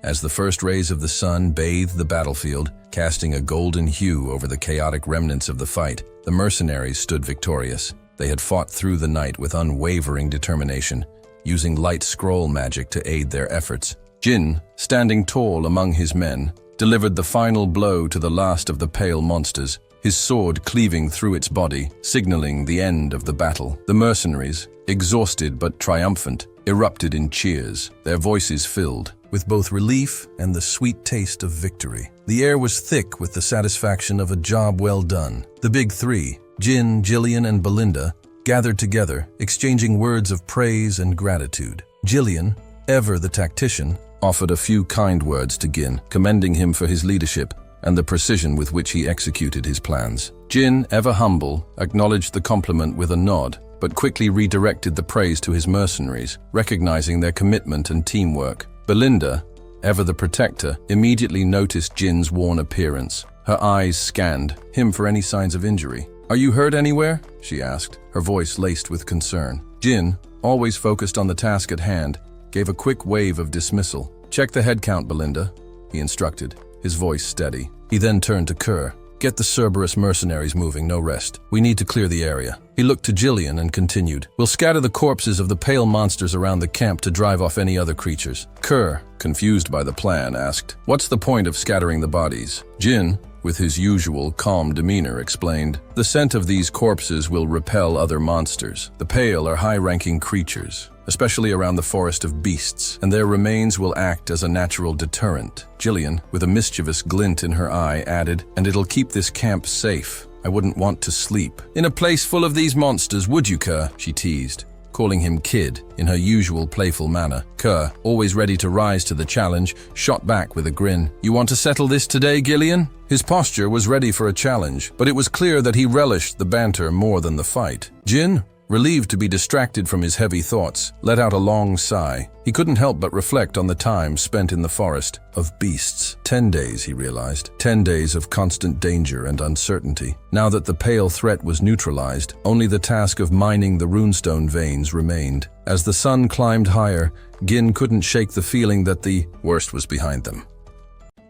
As the first rays of the sun bathed the battlefield, casting a golden hue over the chaotic remnants of the fight, the mercenaries stood victorious. They had fought through the night with unwavering determination, using light scroll magic to aid their efforts. Jin, standing tall among his men, delivered the final blow to the last of the pale monsters, his sword cleaving through its body, signaling the end of the battle. The mercenaries, exhausted but triumphant, erupted in cheers, their voices filled with both relief and the sweet taste of victory. The air was thick with the satisfaction of a job well done. The big three, Jin, Jillian, and Belinda, gathered together, exchanging words of praise and gratitude. Jillian, ever the tactician, offered a few kind words to Gin, commending him for his leadership and the precision with which he executed his plans. Jin, ever humble, acknowledged the compliment with a nod, but quickly redirected the praise to his mercenaries, recognizing their commitment and teamwork. Belinda, ever the protector, immediately noticed Jin's worn appearance. Her eyes scanned him for any signs of injury. "Are you hurt anywhere?" she asked, her voice laced with concern. Jin, always focused on the task at hand, gave a quick wave of dismissal. "Check the head count, Belinda," he instructed, his voice steady. He then turned to Kerr. "Get the Cerberus mercenaries moving, no rest. We need to clear the area." He looked to Jillian and continued, "We'll scatter the corpses of the pale monsters around the camp to drive off any other creatures." Kerr, confused by the plan, asked, "What's the point of scattering the bodies?" Jin, with his usual calm demeanor, explained, "The scent of these corpses will repel other monsters. The pale are high-ranking creatures, especially around the forest of beasts, and their remains will act as a natural deterrent." Jillian, with a mischievous glint in her eye, added, "And it'll keep this camp safe. I wouldn't want to sleep in a place full of these monsters, would you, Kerr?" she teased, calling him Kid in her usual playful manner. Kerr, always ready to rise to the challenge, shot back with a grin. "You want to settle this today, Gillian?" His posture was ready for a challenge, but it was clear that he relished the banter more than the fight. Jin, relieved to be distracted from his heavy thoughts, let out a long sigh. He couldn't help but reflect on the time spent in the forest of beasts. 10 days, he realized. 10 days of constant danger and uncertainty. Now that the pale threat was neutralized, only the task of mining the runestone veins remained. As the sun climbed higher, Gin couldn't shake the feeling that the worst was behind them.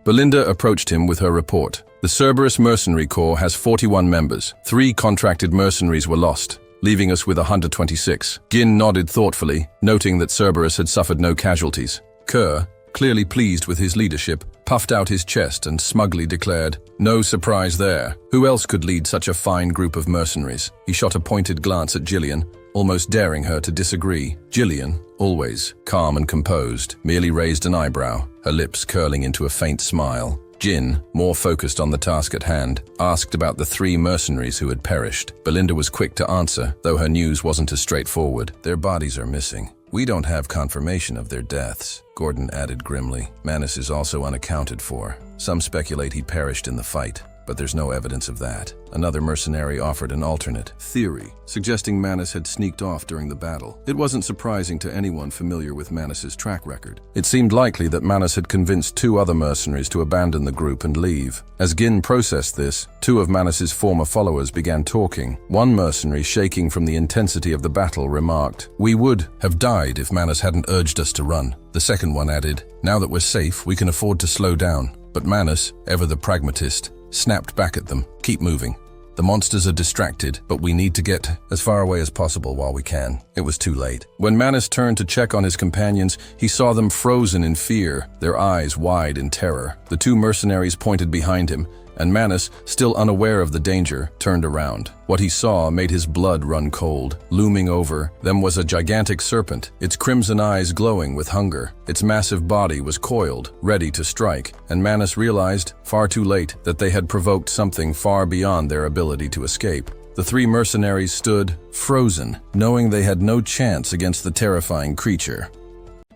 Belinda approached him with her report. "The Cerberus Mercenary Corps has 41 members. 3 contracted mercenaries were lost, leaving us with 126. Gin nodded thoughtfully, noting that Cerberus had suffered no casualties. Kerr, clearly pleased with his leadership, puffed out his chest and smugly declared, "No surprise there. Who else could lead such a fine group of mercenaries?" He shot a pointed glance at Jillian, almost daring her to disagree. Jillian, always calm and composed, merely raised an eyebrow, her lips curling into a faint smile. Jin, more focused on the task at hand, asked about the 3 mercenaries who had perished. Belinda was quick to answer, though her news wasn't as straightforward. "Their bodies are missing. We don't have confirmation of their deaths," Gordon added grimly. "Manus is also unaccounted for. Some speculate he perished in the fight, but there's no evidence of that." Another mercenary offered an alternate theory, suggesting Manus had sneaked off during the battle. It wasn't surprising to anyone familiar with Manus's track record. It seemed likely that Manus had convinced 2 other mercenaries to abandon the group and leave. As Gin processed this, 2 of Manus's former followers began talking. One mercenary, shaking from the intensity of the battle, remarked, "We would have died if Manus hadn't urged us to run." The second one added, "Now that we're safe, we can afford to slow down." But Manus, ever the pragmatist, snapped back at them, "Keep moving. The monsters are distracted, but we need to get as far away as possible while we can." It was too late. When Manus turned to check on his companions, he saw them frozen in fear, their eyes wide in terror. The 2 mercenaries pointed behind him, and Manus, still unaware of the danger, turned around. What he saw made his blood run cold. Looming over them was a gigantic serpent, its crimson eyes glowing with hunger. Its massive body was coiled, ready to strike, and Manus realized, far too late, that they had provoked something far beyond their ability to escape. The 3 mercenaries stood, frozen, knowing they had no chance against the terrifying creature.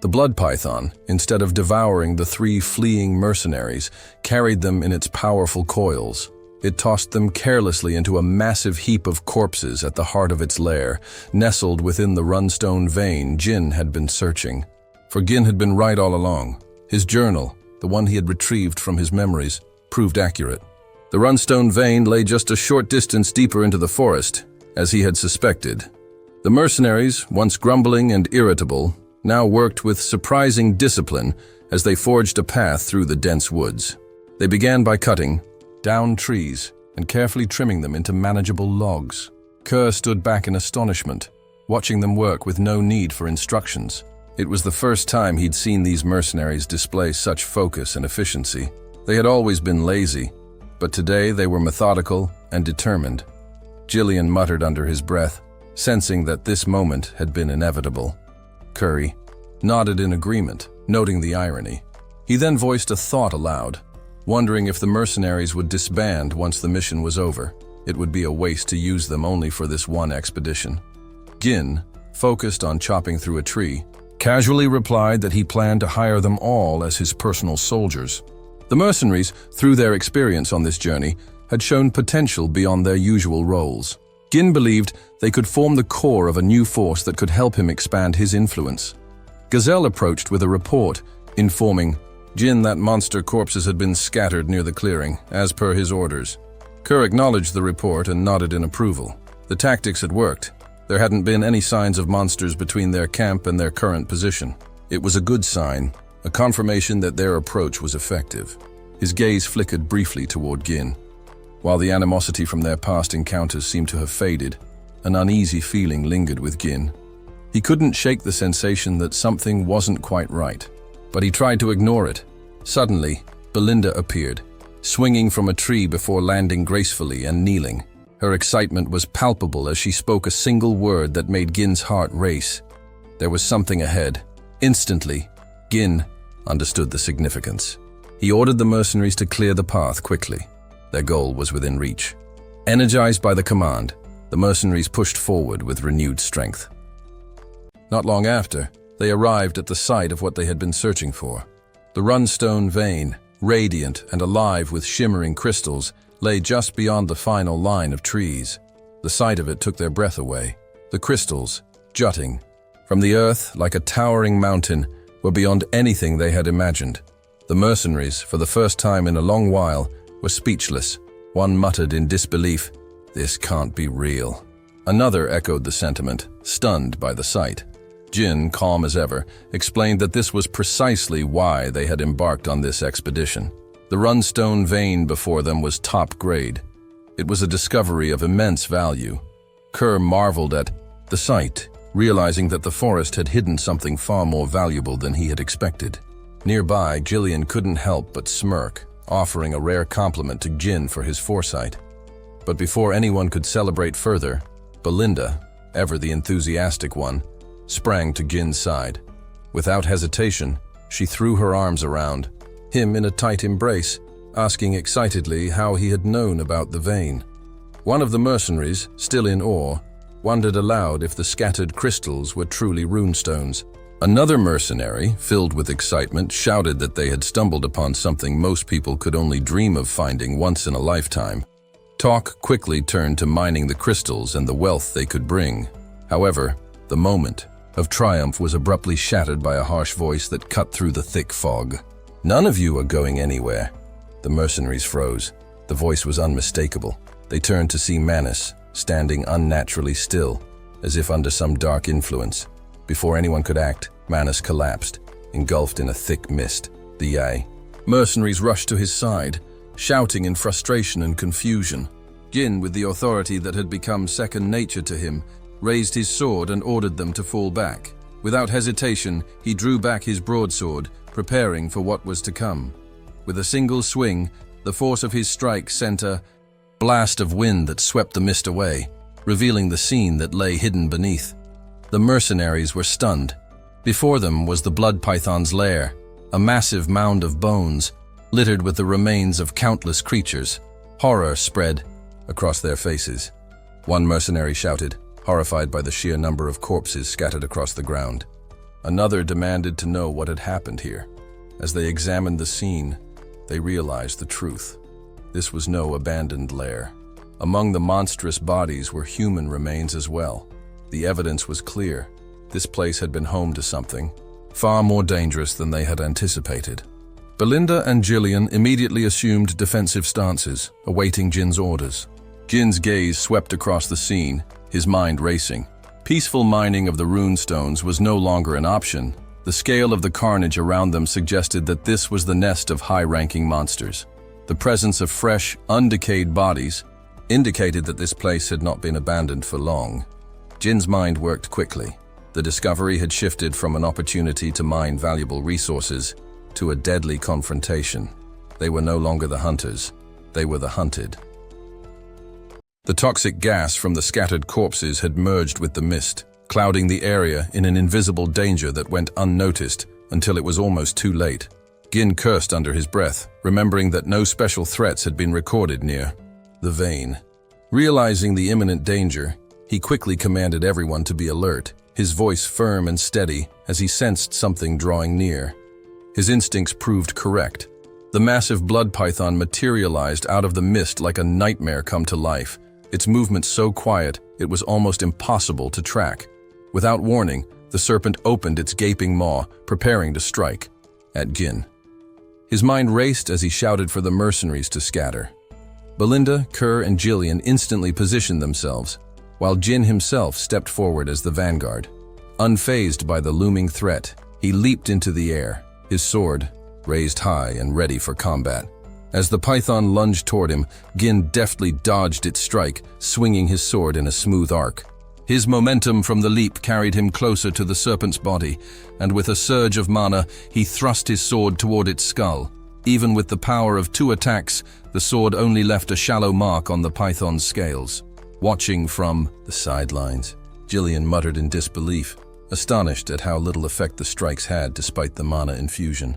The blood python, instead of devouring the 3 fleeing mercenaries, carried them in its powerful coils. It tossed them carelessly into a massive heap of corpses at the heart of its lair, nestled within the runstone vein Jin had been searching. For Gin had been right all along. His journal, the one he had retrieved from his memories, proved accurate. The runstone vein lay just a short distance deeper into the forest, as he had suspected. The mercenaries, once grumbling and irritable, now worked with surprising discipline as they forged a path through the dense woods. They began by cutting down trees and carefully trimming them into manageable logs. Kerr stood back in astonishment, watching them work with no need for instructions. It was the first time he'd seen these mercenaries display such focus and efficiency. They had always been lazy, but today they were methodical and determined. Gillian muttered under his breath, sensing that this moment had been inevitable. Curry nodded in agreement, noting the irony. He then voiced a thought aloud, wondering if the mercenaries would disband once the mission was over. It would be a waste to use them only for this one expedition. Gin, focused on chopping through a tree, casually replied that he planned to hire them all as his personal soldiers. The mercenaries, through their experience on this journey, had shown potential beyond their usual roles. Gin believed they could form the core of a new force that could help him expand his influence. Gazelle approached with a report, informing Gin that monster corpses had been scattered near the clearing, as per his orders. Kerr acknowledged the report and nodded in approval. The tactics had worked. There hadn't been any signs of monsters between their camp and their current position. It was a good sign, a confirmation that their approach was effective. His gaze flickered briefly toward Gin. While the animosity from their past encounters seemed to have faded, an uneasy feeling lingered with Gin. He couldn't shake the sensation that something wasn't quite right, but he tried to ignore it. Suddenly, Belinda appeared, swinging from a tree before landing gracefully and kneeling. Her excitement was palpable as she spoke a single word that made Gin's heart race. There was something ahead. Instantly, Gin understood the significance. He ordered the mercenaries to clear the path quickly. Their goal was within reach. Energized by the command, the mercenaries pushed forward with renewed strength. Not long after, they arrived at the site of what they had been searching for. The Runstone vein, radiant and alive with shimmering crystals, lay just beyond the final line of trees. The sight of it took their breath away. The crystals, jutting from the earth like a towering mountain, were beyond anything they had imagined. The mercenaries, for the first time in a long while, were speechless. One muttered in disbelief, "This can't be real." Another echoed the sentiment, stunned by the sight. Gin, calm as ever, explained that this was precisely why they had embarked on this expedition. The Runstone vein before them was top grade. It was a discovery of immense value. Kerr marveled at the sight, realizing that the forest had hidden something far more valuable than he had expected. Nearby, Gillian couldn't help but smirk, offering a rare compliment to Gin for his foresight. But before anyone could celebrate further, Belinda, ever the enthusiastic one, sprang to Gin's side. Without hesitation, she threw her arms around him in a tight embrace, asking excitedly how he had known about the vein. One of the mercenaries, still in awe, wondered aloud if the scattered crystals were truly runestones. Another mercenary, filled with excitement, shouted that they had stumbled upon something most people could only dream of finding once in a lifetime. Talk quickly turned to mining the crystals and the wealth they could bring. However, the moment of triumph was abruptly shattered by a harsh voice that cut through the thick fog. "None of you are going anywhere." The mercenaries froze. The voice was unmistakable. They turned to see Manus, standing unnaturally still, as if under some dark influence. Before anyone could act, Manus collapsed, engulfed in a thick mist. The mercenaries rushed to his side, shouting in frustration and confusion. Gin, with the authority that had become second nature to him, raised his sword and ordered them to fall back. Without hesitation, he drew back his broadsword, preparing for what was to come. With a single swing, the force of his strike sent a blast of wind that swept the mist away, revealing the scene that lay hidden beneath. The mercenaries were stunned. Before them was the blood python's lair, a massive mound of bones, littered with the remains of countless creatures. Horror spread across their faces. One mercenary shouted, horrified by the sheer number of corpses scattered across the ground. Another demanded to know what had happened here. As they examined the scene, they realized the truth. This was no abandoned lair. Among the monstrous bodies were human remains as well. The evidence was clear. This place had been home to something far more dangerous than they had anticipated. Belinda and Gillian immediately assumed defensive stances, awaiting Jin's orders. Jin's gaze swept across the scene, his mind racing. Peaceful mining of the rune stones was no longer an option. The scale of the carnage around them suggested that this was the nest of high-ranking monsters. The presence of fresh, undecayed bodies indicated that this place had not been abandoned for long. Jin's mind worked quickly. The discovery had shifted from an opportunity to mine valuable resources to a deadly confrontation. They were no longer the hunters, they were the hunted. The toxic gas from the scattered corpses had merged with the mist, clouding the area in an invisible danger that went unnoticed until it was almost too late. Gin cursed under his breath, remembering that no special threats had been recorded near the vein. Realizing the imminent danger, he quickly commanded everyone to be alert, his voice firm and steady as he sensed something drawing near. His instincts proved correct. The massive blood python materialized out of the mist like a nightmare come to life, its movements so quiet it was almost impossible to track. Without warning, the serpent opened its gaping maw, preparing to strike at Gin. His mind raced as he shouted for the mercenaries to scatter. Belinda, Kerr, and Jillian instantly positioned themselves, while Jin himself stepped forward as the vanguard. Unfazed by the looming threat, he leaped into the air, his sword raised high and ready for combat. As the python lunged toward him, Gin deftly dodged its strike, swinging his sword in a smooth arc. His momentum from the leap carried him closer to the serpent's body, and with a surge of mana, he thrust his sword toward its skull. Even with the power of 2 attacks, the sword only left a shallow mark on the python's scales. Watching from the sidelines, Jillian muttered in disbelief, astonished at how little effect the strikes had despite the mana infusion.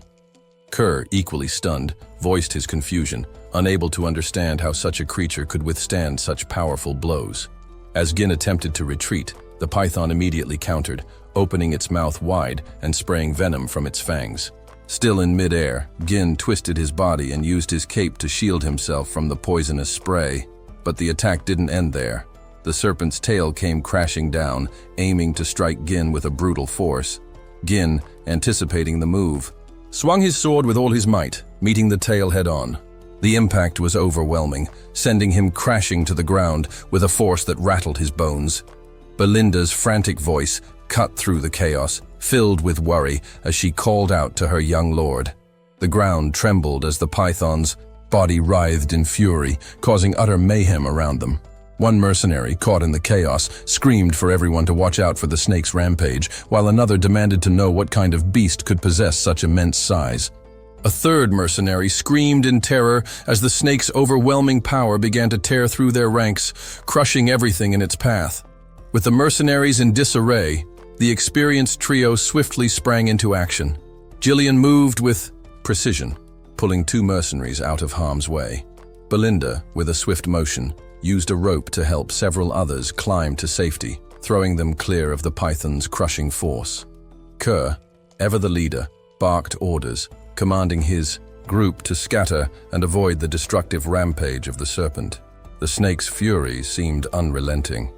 Kerr, equally stunned, voiced his confusion, unable to understand how such a creature could withstand such powerful blows. As Gin attempted to retreat, the python immediately countered, opening its mouth wide and spraying venom from its fangs. Still in midair, Gin twisted his body and used his cape to shield himself from the poisonous spray. But the attack didn't end there. The serpent's tail came crashing down, aiming to strike Gin with a brutal force. Gin, anticipating the move, swung his sword with all his might, meeting the tail head-on. The impact was overwhelming, sending him crashing to the ground with a force that rattled his bones. Belinda's frantic voice cut through the chaos, filled with worry as she called out to her young lord. The ground trembled as the python's body writhed in fury, causing utter mayhem around them. One mercenary, caught in the chaos, screamed for everyone to watch out for the snake's rampage, while another demanded to know what kind of beast could possess such immense size. A third mercenary screamed in terror as the snake's overwhelming power began to tear through their ranks, crushing everything in its path. With the mercenaries in disarray, the experienced trio swiftly sprang into action. Jillian moved with precision, pulling 2 mercenaries out of harm's way. Belinda, with a swift motion, used a rope to help several others climb to safety, throwing them clear of the python's crushing force. Kerr, ever the leader, barked orders, commanding his group to scatter and avoid the destructive rampage of the serpent. The snake's fury seemed unrelenting.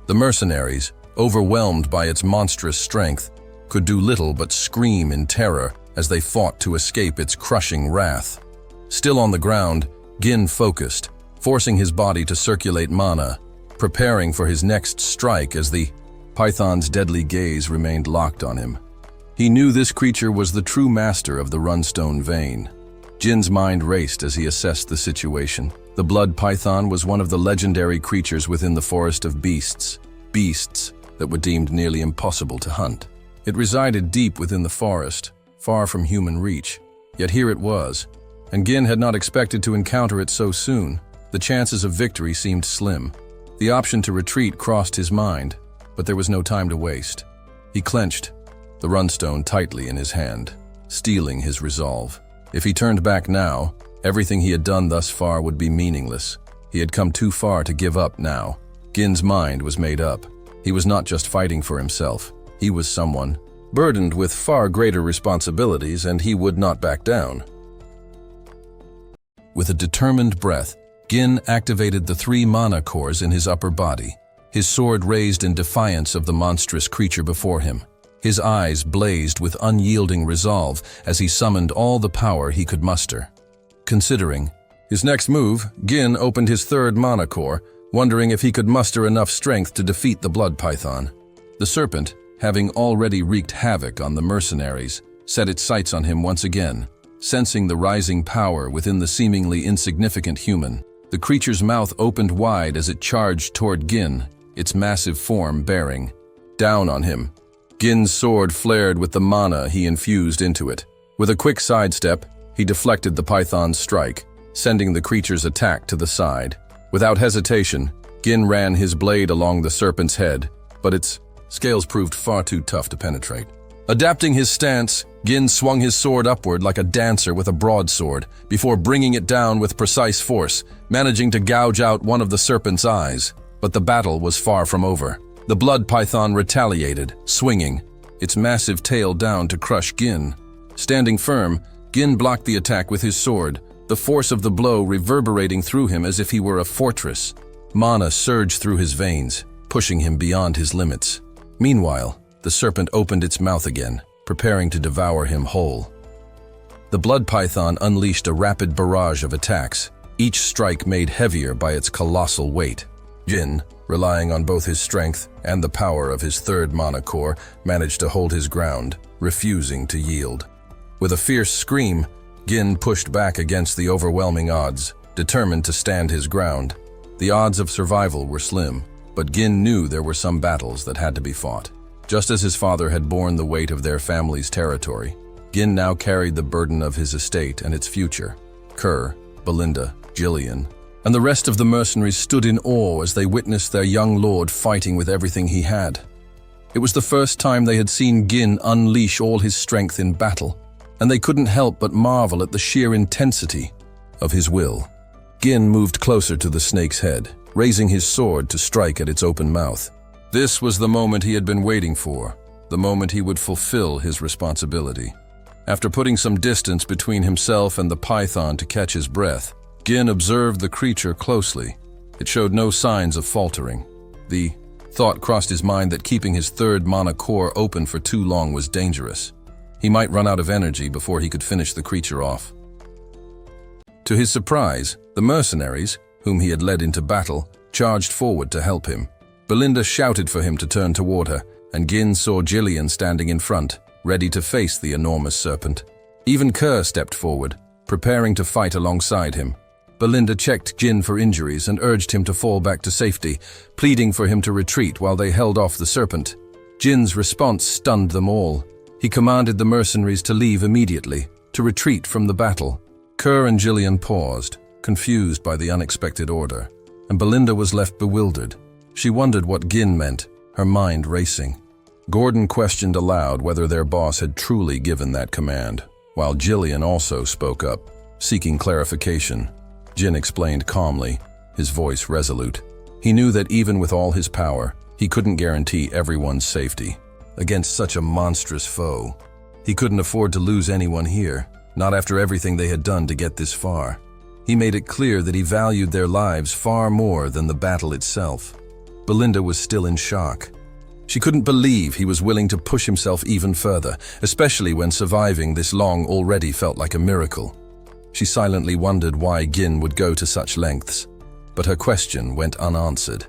The mercenaries, overwhelmed by its monstrous strength, could do little but scream in terror as they fought to escape its crushing wrath. Still on the ground, Gin focused, forcing his body to circulate mana, preparing for his next strike as the python's deadly gaze remained locked on him. He knew this creature was the true master of the Runstone vein. Jin's mind raced as he assessed the situation. The blood python was one of the legendary creatures within the forest of beasts that were deemed nearly impossible to hunt. It resided deep within the forest, far from human reach. Yet here it was, and Gin had not expected to encounter it so soon. The chances of victory seemed slim. The option to retreat crossed his mind, but there was no time to waste. He clenched the runstone tightly in his hand, steeling his resolve. If he turned back now, everything he had done thus far would be meaningless. He had come too far to give up now. Gin's mind was made up. He was not just fighting for himself. He was someone burdened with far greater responsibilities, and he would not back down. With a determined breath, Gin activated the 3 mana cores in his upper body, his sword raised in defiance of the monstrous creature before him. His eyes blazed with unyielding resolve as he summoned all the power he could muster. Considering his next move, Gin opened his 3rd mana core, wondering if he could muster enough strength to defeat the blood python. The serpent, having already wreaked havoc on the mercenaries, set its sights on him once again. Sensing the rising power within the seemingly insignificant human, the creature's mouth opened wide as it charged toward Gin, its massive form bearing down on him. Gin's sword flared with the mana he infused into it. With a quick sidestep, he deflected the python's strike, sending the creature's attack to the side. Without hesitation, Gin ran his blade along the serpent's head, but its scales proved far too tough to penetrate. Adapting his stance, Gin swung his sword upward like a dancer with a broadsword, before bringing it down with precise force, managing to gouge out one of the serpent's eyes. But the battle was far from over. The blood python retaliated, swinging, its massive tail down to crush Gin. Standing firm, Gin blocked the attack with his sword, the force of the blow reverberating through him as if he were a fortress. Mana surged through his veins, pushing him beyond his limits. Meanwhile, the serpent opened its mouth again, preparing to devour him whole. The blood python unleashed a rapid barrage of attacks, each strike made heavier by its colossal weight. Gin, relying on both his strength and the power of his third mana core, managed to hold his ground, refusing to yield. With a fierce scream, Gin pushed back against the overwhelming odds, determined to stand his ground. The odds of survival were slim, but Gin knew there were some battles that had to be fought. Just as his father had borne the weight of their family's territory, Gin now carried the burden of his estate and its future. Kerr, Belinda, Jillian, and the rest of the mercenaries stood in awe as they witnessed their young lord fighting with everything he had. It was the first time they had seen Gin unleash all his strength in battle, and they couldn't help but marvel at the sheer intensity of his will. Gin moved closer to the snake's head, raising his sword to strike at its open mouth. This was the moment he had been waiting for, the moment he would fulfill his responsibility. After putting some distance between himself and the python to catch his breath, Gin observed the creature closely. It showed no signs of faltering. The thought crossed his mind that keeping his third mana core open for too long was dangerous. He might run out of energy before he could finish the creature off. To his surprise, the mercenaries, whom he had led into battle, charged forward to help him. Belinda shouted for him to turn toward her, and Gin saw Jillian standing in front, ready to face the enormous serpent. Even Kerr stepped forward, preparing to fight alongside him. Belinda checked Gin for injuries and urged him to fall back to safety, pleading for him to retreat while they held off the serpent. Jin's response stunned them all. He commanded the mercenaries to leave immediately, to retreat from the battle. Kerr and Jillian paused, confused by the unexpected order, and Belinda was left bewildered. She wondered what Gin meant, her mind racing. Gordon questioned aloud whether their boss had truly given that command, while Jillian also spoke up, seeking clarification. Gin explained calmly, his voice resolute. He knew that even with all his power, he couldn't guarantee everyone's safety. Against such a monstrous foe, he couldn't afford to lose anyone here, not after everything they had done to get this far. He made it clear that he valued their lives far more than the battle itself. Belinda was still in shock. She couldn't believe he was willing to push himself even further, especially when surviving this long already felt like a miracle. She silently wondered why Gin would go to such lengths, but her question went unanswered.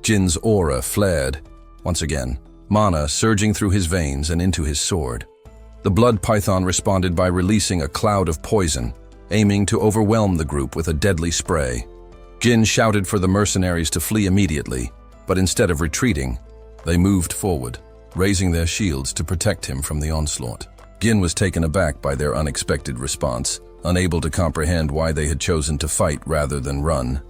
Jin's aura flared. Once again, mana surging through his veins and into his sword. The blood python responded by releasing a cloud of poison, aiming to overwhelm the group with a deadly spray. Gin shouted for the mercenaries to flee immediately, but instead of retreating, they moved forward, raising their shields to protect him from the onslaught. Gin was taken aback by their unexpected response, unable to comprehend why they had chosen to fight rather than run.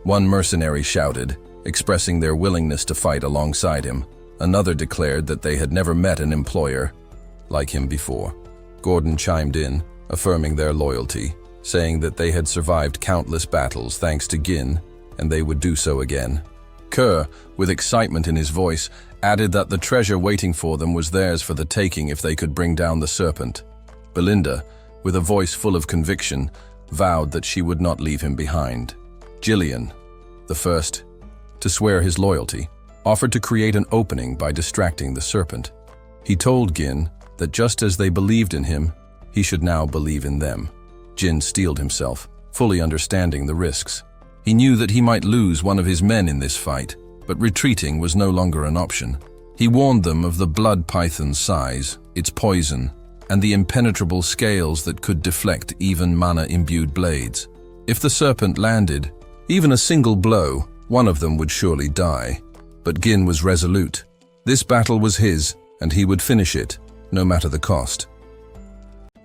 One mercenary shouted, expressing their willingness to fight alongside him. Another declared that they had never met an employer like him before. Gordon chimed in, affirming their loyalty, saying that they had survived countless battles thanks to Gin, and they would do so again. Kerr, with excitement in his voice, added that the treasure waiting for them was theirs for the taking if they could bring down the serpent. Belinda, with a voice full of conviction, vowed that she would not leave him behind. Jillian, the first to swear his loyalty, offered to create an opening by distracting the serpent. He told Gin that just as they believed in him, he should now believe in them. Gin steeled himself, fully understanding the risks. He knew that he might lose one of his men in this fight, but retreating was no longer an option. He warned them of the blood python's size, its poison, and the impenetrable scales that could deflect even mana-imbued blades. If the serpent landed, even a single blow, one of them would surely die. But Gin was resolute. This battle was his, and he would finish it, no matter the cost.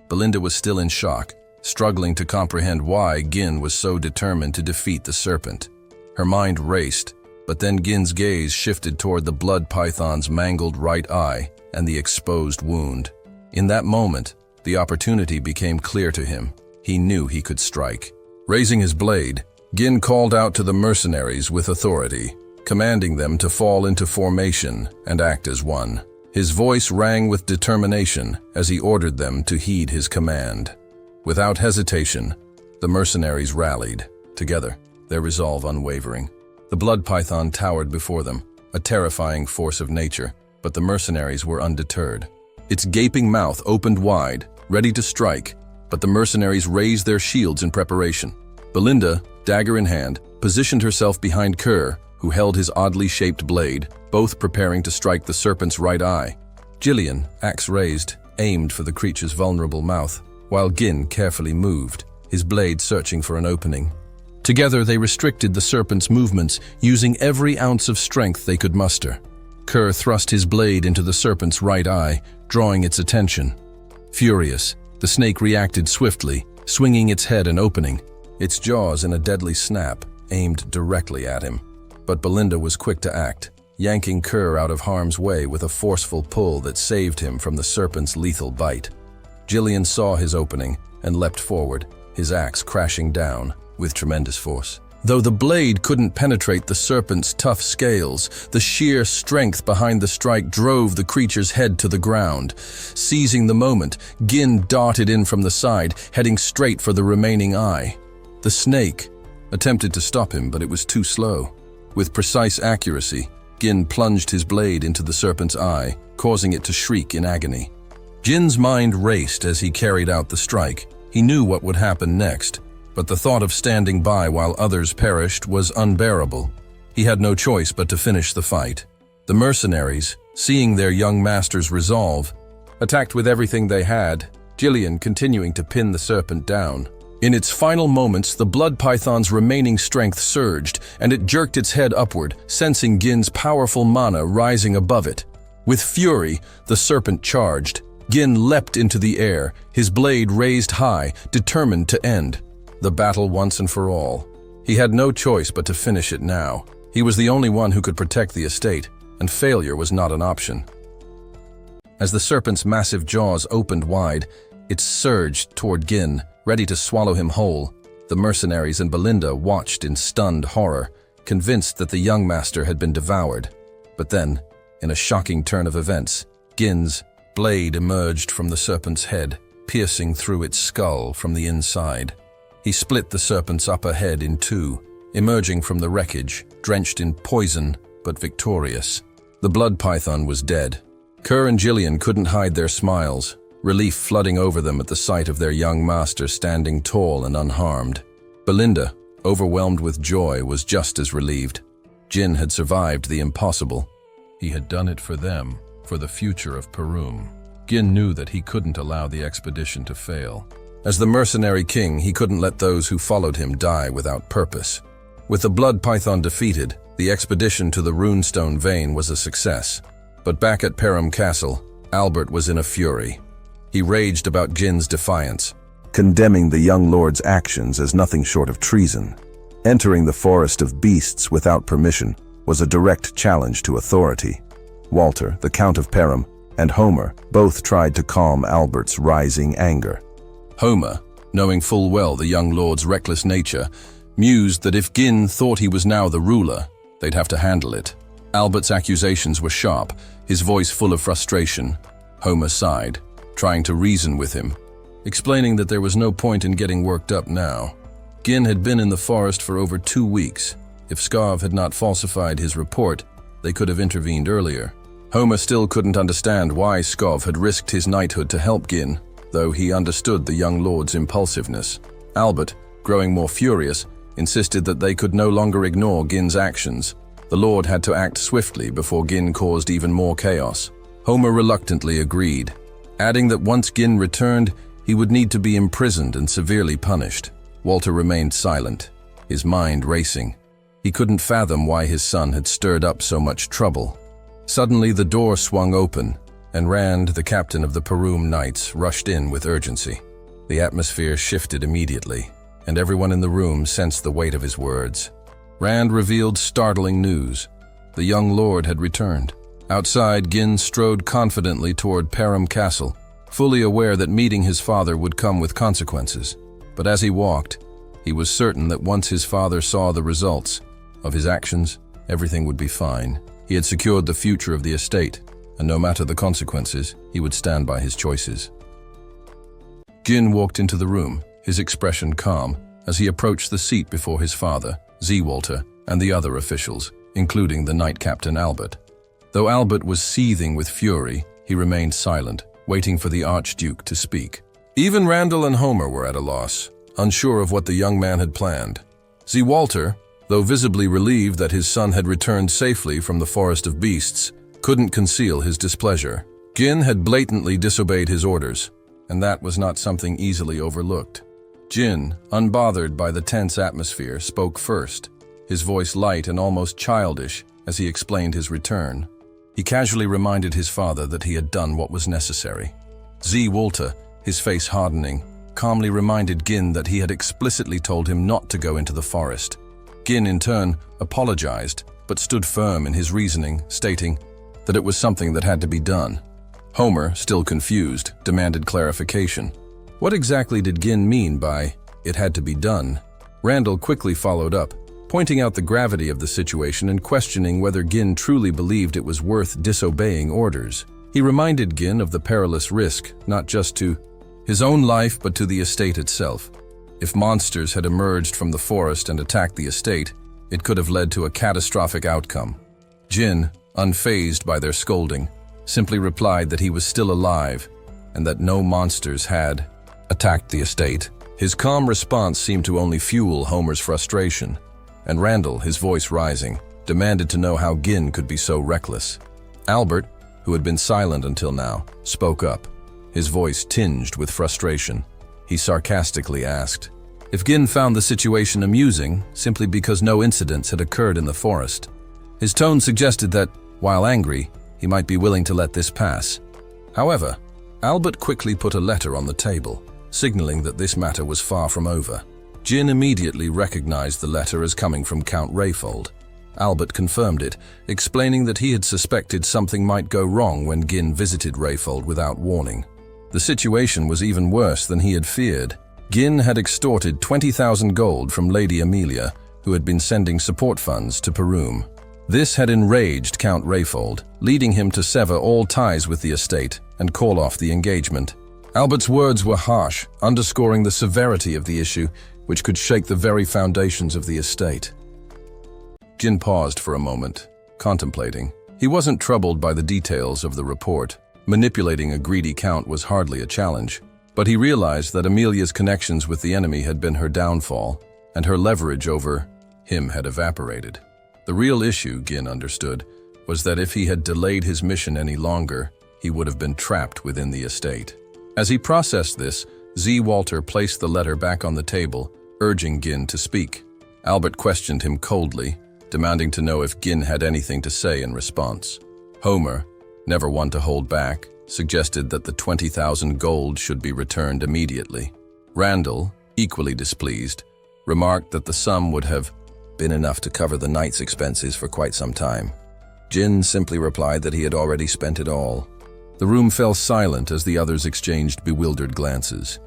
Belinda was still in shock, struggling to comprehend why Gin was so determined to defeat the serpent. Her mind raced, but then Gin's gaze shifted toward the blood python's mangled right eye and the exposed wound. In that moment, the opportunity became clear to him. He knew he could strike. Raising his blade, Gin called out to the mercenaries with authority, commanding them to fall into formation and act as one. His voice rang with determination as he ordered them to heed his command. Without hesitation, the mercenaries rallied. Together, their resolve unwavering. The blood python towered before them, a terrifying force of nature, but the mercenaries were undeterred. Its gaping mouth opened wide, ready to strike, but the mercenaries raised their shields in preparation. Belinda, dagger in hand, positioned herself behind Kerr, who held his oddly shaped blade, both preparing to strike the serpent's right eye. Gillian, axe raised, aimed for the creature's vulnerable mouth, while Gin carefully moved, his blade searching for an opening. Together they restricted the serpent's movements, using every ounce of strength they could muster. Kerr thrust his blade into the serpent's right eye, drawing its attention. Furious, the snake reacted swiftly, swinging its head and opening, its jaws in a deadly snap, aimed directly at him. But Belinda was quick to act, yanking Kerr out of harm's way with a forceful pull that saved him from the serpent's lethal bite. Gillian saw his opening and leapt forward, his axe crashing down with tremendous force. Though the blade couldn't penetrate the serpent's tough scales, the sheer strength behind the strike drove the creature's head to the ground. Seizing the moment, Gin darted in from the side, heading straight for the remaining eye. The snake attempted to stop him, but it was too slow. With precise accuracy, Gin plunged his blade into the serpent's eye, causing it to shriek in agony. Gin's mind raced as he carried out the strike. He knew what would happen next, but the thought of standing by while others perished was unbearable. He had no choice but to finish the fight. The mercenaries, seeing their young master's resolve, attacked with everything they had, Gillian continuing to pin the serpent down. In its final moments, the blood python's remaining strength surged, and it jerked its head upward, sensing Gin's powerful mana rising above it. With fury, the serpent charged. Gin leapt into the air, his blade raised high, determined to end the battle once and for all. He had no choice but to finish it now. He was the only one who could protect the estate, and failure was not an option. As the serpent's massive jaws opened wide, it surged toward Gin, ready to swallow him whole. The mercenaries and Belinda watched in stunned horror, convinced that the young master had been devoured. But then, in a shocking turn of events, Gin's blade emerged from the serpent's head, piercing through its skull from the inside. He split the serpent's upper head in two, emerging from the wreckage, drenched in poison but victorious. The blood python was dead. Kerr and Gillian couldn't hide their smiles, relief flooding over them at the sight of their young master standing tall and unharmed. Belinda, overwhelmed with joy, was just as relieved. Gin had survived the impossible. He had done it for them, for the future of Perum. Gin knew that he couldn't allow the expedition to fail. As the mercenary king, he couldn't let those who followed him die without purpose. With the blood python defeated, the expedition to the Runestone Vein was a success. But back at Perum Castle, Albert was in a fury. He raged about Gin's defiance, condemning the young lord's actions as nothing short of treason. Entering the forest of beasts without permission was a direct challenge to authority. Walter, the Count of Perum, and Homer both tried to calm Albert's rising anger. Homer, knowing full well the young lord's reckless nature, mused that if Gin thought he was now the ruler, they'd have to handle it. Albert's accusations were sharp, his voice full of frustration. Homer sighed, trying to reason with him, explaining that there was no point in getting worked up now. Gin had been in the forest for over 2 weeks. If Skov had not falsified his report, they could have intervened earlier. Homer still couldn't understand why Skov had risked his knighthood to help Gin, though he understood the young lord's impulsiveness. Albert, growing more furious, insisted that they could no longer ignore Gin's actions. The Lord had to act swiftly before Gin caused even more chaos. Homer reluctantly agreed, adding that once Gin returned, he would need to be imprisoned and severely punished. Walter remained silent, his mind racing. He couldn't fathom why his son had stirred up so much trouble. Suddenly the door swung open, and Rand, the captain of the Perum Knights, rushed in with urgency. The atmosphere shifted immediately, and everyone in the room sensed the weight of his words. Rand revealed startling news. The young lord had returned. Outside, Gin strode confidently toward Perum Castle, fully aware that meeting his father would come with consequences. But as he walked, he was certain that once his father saw the results of his actions, everything would be fine. He had secured the future of the estate, and no matter the consequences, he would stand by his choices. Gin walked into the room, his expression calm, as he approached the seat before his father, Z. Walter, and the other officials, including the Knight Captain Albert. Though Albert was seething with fury, he remained silent, waiting for the Archduke to speak. Even Randall and Homer were at a loss, unsure of what the young man had planned. Z. Walter, though visibly relieved that his son had returned safely from the Forest of Beasts, couldn't conceal his displeasure. Gin had blatantly disobeyed his orders, and that was not something easily overlooked. Gin, unbothered by the tense atmosphere, spoke first, his voice light and almost childish as he explained his return. He casually reminded his father that he had done what was necessary. Z. Walter, his face hardening, calmly reminded Gin that he had explicitly told him not to go into the forest. Gin, in turn, apologized, but stood firm in his reasoning, stating that it was something that had to be done. Homer, still confused, demanded clarification. What exactly did Gin mean by, "it had to be done"? Randall quickly followed up, pointing out the gravity of the situation and questioning whether Gin truly believed it was worth disobeying orders. He reminded Gin of the perilous risk, not just to his own life but to the estate itself. If monsters had emerged from the forest and attacked the estate, it could have led to a catastrophic outcome. Gin, unfazed by their scolding, simply replied that he was still alive and that no monsters had attacked the estate. His calm response seemed to only fuel Homer's frustration, and Randall, his voice rising, demanded to know how Gin could be so reckless. Albert, who had been silent until now, spoke up, his voice tinged with frustration. He sarcastically asked if Gin found the situation amusing simply because no incidents had occurred in the forest. His tone suggested that, while angry, he might be willing to let this pass. However, Albert quickly put a letter on the table, signaling that this matter was far from over. Gin immediately recognized the letter as coming from Count Rayfold. Albert confirmed it, explaining that he had suspected something might go wrong when Gin visited Rayfold without warning. The situation was even worse than he had feared. Gin had extorted 20,000 gold from Lady Amelia, who had been sending support funds to Perum. This had enraged Count Rayfold, leading him to sever all ties with the estate and call off the engagement. Albert's words were harsh, underscoring the severity of the issue, which could shake the very foundations of the estate. Gin paused for a moment, contemplating. He wasn't troubled by the details of the report. Manipulating a greedy count was hardly a challenge, but he realized that Amelia's connections with the enemy had been her downfall, and her leverage over him had evaporated. The real issue, Gin understood, was that if he had delayed his mission any longer, he would have been trapped within the estate. As he processed this, Z. Walter placed the letter back on the table, urging Gin to speak. Albert questioned him coldly, demanding to know if Gin had anything to say in response. Homer, never one to hold back, suggested that the 20,000 gold should be returned immediately. Randall, equally displeased, remarked that the sum would have been enough to cover the knight's expenses for quite some time. Gin simply replied that he had already spent it all. The room fell silent as the others exchanged bewildered glances.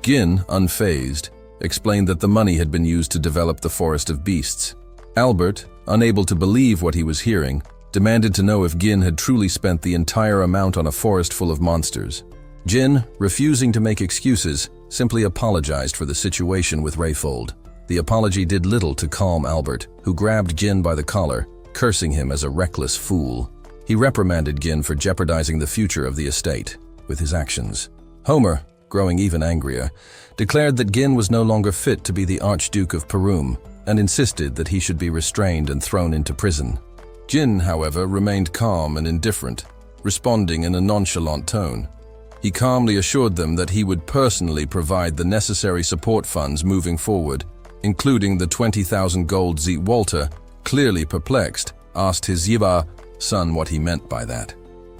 Gin, unfazed, explained that the money had been used to develop the Forest of Beasts. Albert, unable to believe what he was hearing, demanded to know if Gin had truly spent the entire amount on a forest full of monsters. Gin, refusing to make excuses, simply apologized for the situation with Rayfold. The apology did little to calm Albert, who grabbed Gin by the collar, cursing him as a reckless fool. He reprimanded Gin for jeopardizing the future of the estate with his actions. Homer, growing even angrier, declared that Gin was no longer fit to be the Archduke of Perum. and insisted that he should be restrained and thrown into prison. Jin, however, remained calm and indifferent, responding in a nonchalant tone. He calmly assured them that he would personally provide the necessary support funds moving forward, including the 20,000 gold. Walter, clearly perplexed, asked his Yiba son what he meant by that.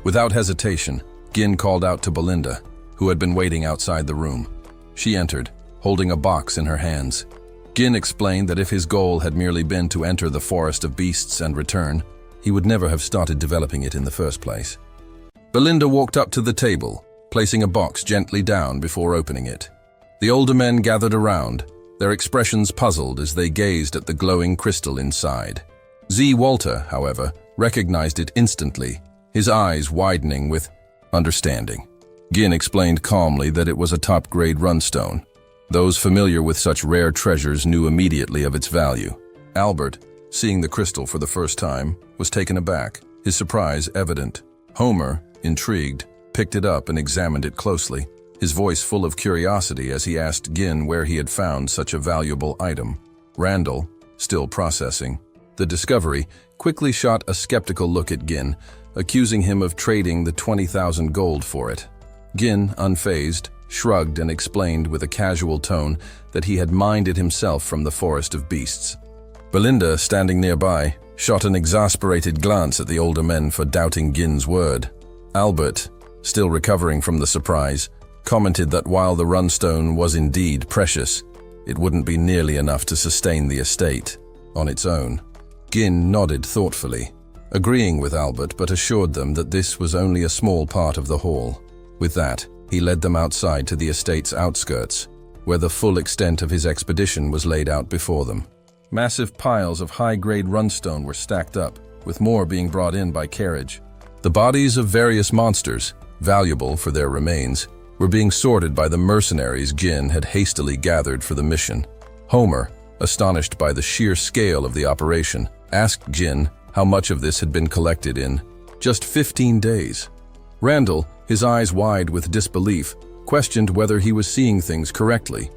Without hesitation, Gin called out to Belinda, who had been waiting outside the room. She entered, holding a box in her hands. Gin explained that if his goal had merely been to enter the Forest of Beasts and return, he would never have started developing it in the first place. Belinda walked up to the table, placing a box gently down before opening it. The older men gathered around, their expressions puzzled as they gazed at the glowing crystal inside. Walter, however, recognized it instantly, his eyes widening with understanding. Gin explained calmly that it was a top-grade runstone. Those familiar with such rare treasures knew immediately of its value. Albert, seeing the crystal for the first time, was taken aback, his surprise evident. Homer, intrigued, picked it up and examined it closely, his voice full of curiosity as he asked Gin where he had found such a valuable item. Randall, still processing the discovery, quickly shot a skeptical look at Gin, accusing him of trading the 20,000 gold for it. Gin, unfazed, shrugged and explained with a casual tone that he had mined it himself from the Forest of Beasts. Belinda, standing nearby, shot an exasperated glance at the older men for doubting Gin's word. Albert, still recovering from the surprise, commented that while the runstone was indeed precious, it wouldn't be nearly enough to sustain the estate on its own. Gin nodded thoughtfully, agreeing with Albert but assured them that this was only a small part of the haul. With that, he led them outside to the estate's outskirts, where the full extent of his expedition was laid out before them. Massive piles of high-grade runstone were stacked up, with more being brought in by carriage. The bodies of various monsters, valuable for their remains, were being sorted by the mercenaries Gin had hastily gathered for the mission. Homer, astonished by the sheer scale of the operation, asked Gin how much of this had been collected in just 15 days. Randall, his eyes wide with disbelief, questioned whether he was seeing things correctly.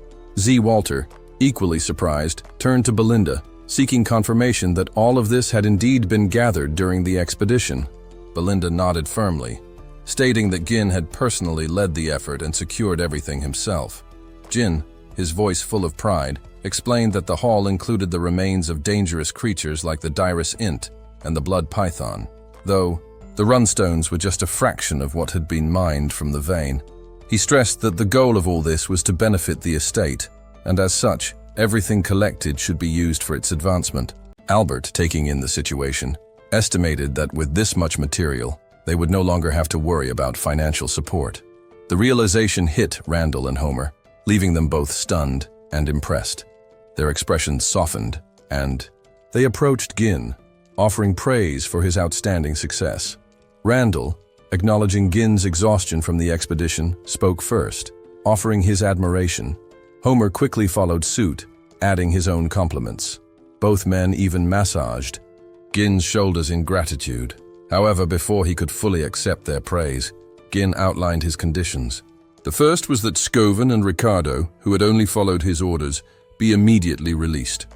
Walter, equally surprised, turned to Belinda, seeking confirmation that all of this had indeed been gathered during the expedition. Belinda nodded firmly, stating that Gin had personally led the effort and secured everything himself. Gin, his voice full of pride, explained that the haul included the remains of dangerous creatures like the Dirus Int and the Blood Python, though the runstones were just a fraction of what had been mined from the vein. He stressed that the goal of all this was to benefit the estate, and as such, everything collected should be used for its advancement. Albert, taking in the situation, estimated that with this much material, they would no longer have to worry about financial support. The realization hit Randall and Homer, leaving them both stunned and impressed. Their expressions softened, and they approached Gin, offering praise for his outstanding success. Randall, acknowledging Gin's exhaustion from the expedition, spoke first, offering his admiration. Homer quickly followed suit, adding his own compliments. Both men even massaged Gin's shoulders in gratitude. However, before he could fully accept their praise, Gin outlined his conditions. The first was that Scoven and Ricardo, who had only followed his orders, be immediately released.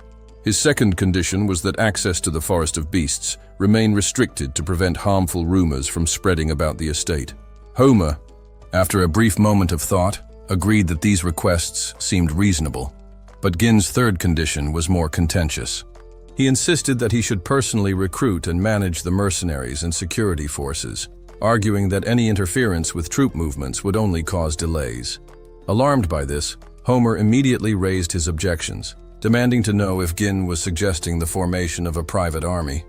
His second condition was that access to the Forest of Beasts remain restricted to prevent harmful rumors from spreading about the estate. Homer, after a brief moment of thought, agreed that these requests seemed reasonable. But Gin's third condition was more contentious. He insisted that he should personally recruit and manage the mercenaries and security forces, arguing that any interference with troop movements would only cause delays. Alarmed by this, Homer immediately raised his objections, demanding to know if Gin was suggesting the formation of a private army.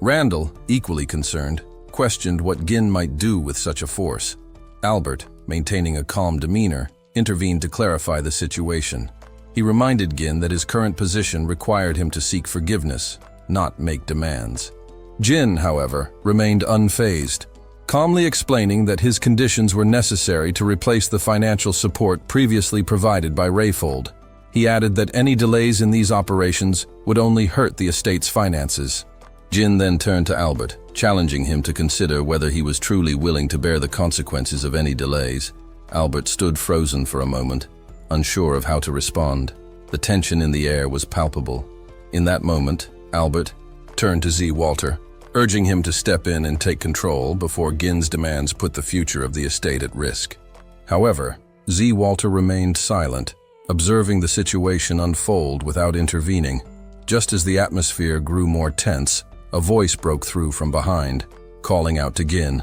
Randall, equally concerned, questioned what Gin might do with such a force. Albert, maintaining a calm demeanor, intervened to clarify the situation. He reminded Gin that his current position required him to seek forgiveness, not make demands. Gin, however, remained unfazed, calmly explaining that his conditions were necessary to replace the financial support previously provided by Rayfold. He added that any delays in these operations would only hurt the estate's finances. Gin then turned to Albert, challenging him to consider whether he was truly willing to bear the consequences of any delays. Albert stood frozen for a moment, unsure of how to respond. The tension in the air was palpable. In that moment, Albert turned to Z. Walter, urging him to step in and take control before Gin's demands put the future of the estate at risk. However, Z. Walter remained silent, observing the situation unfold without intervening. Just as the atmosphere grew more tense, a voice broke through from behind, calling out to Gin.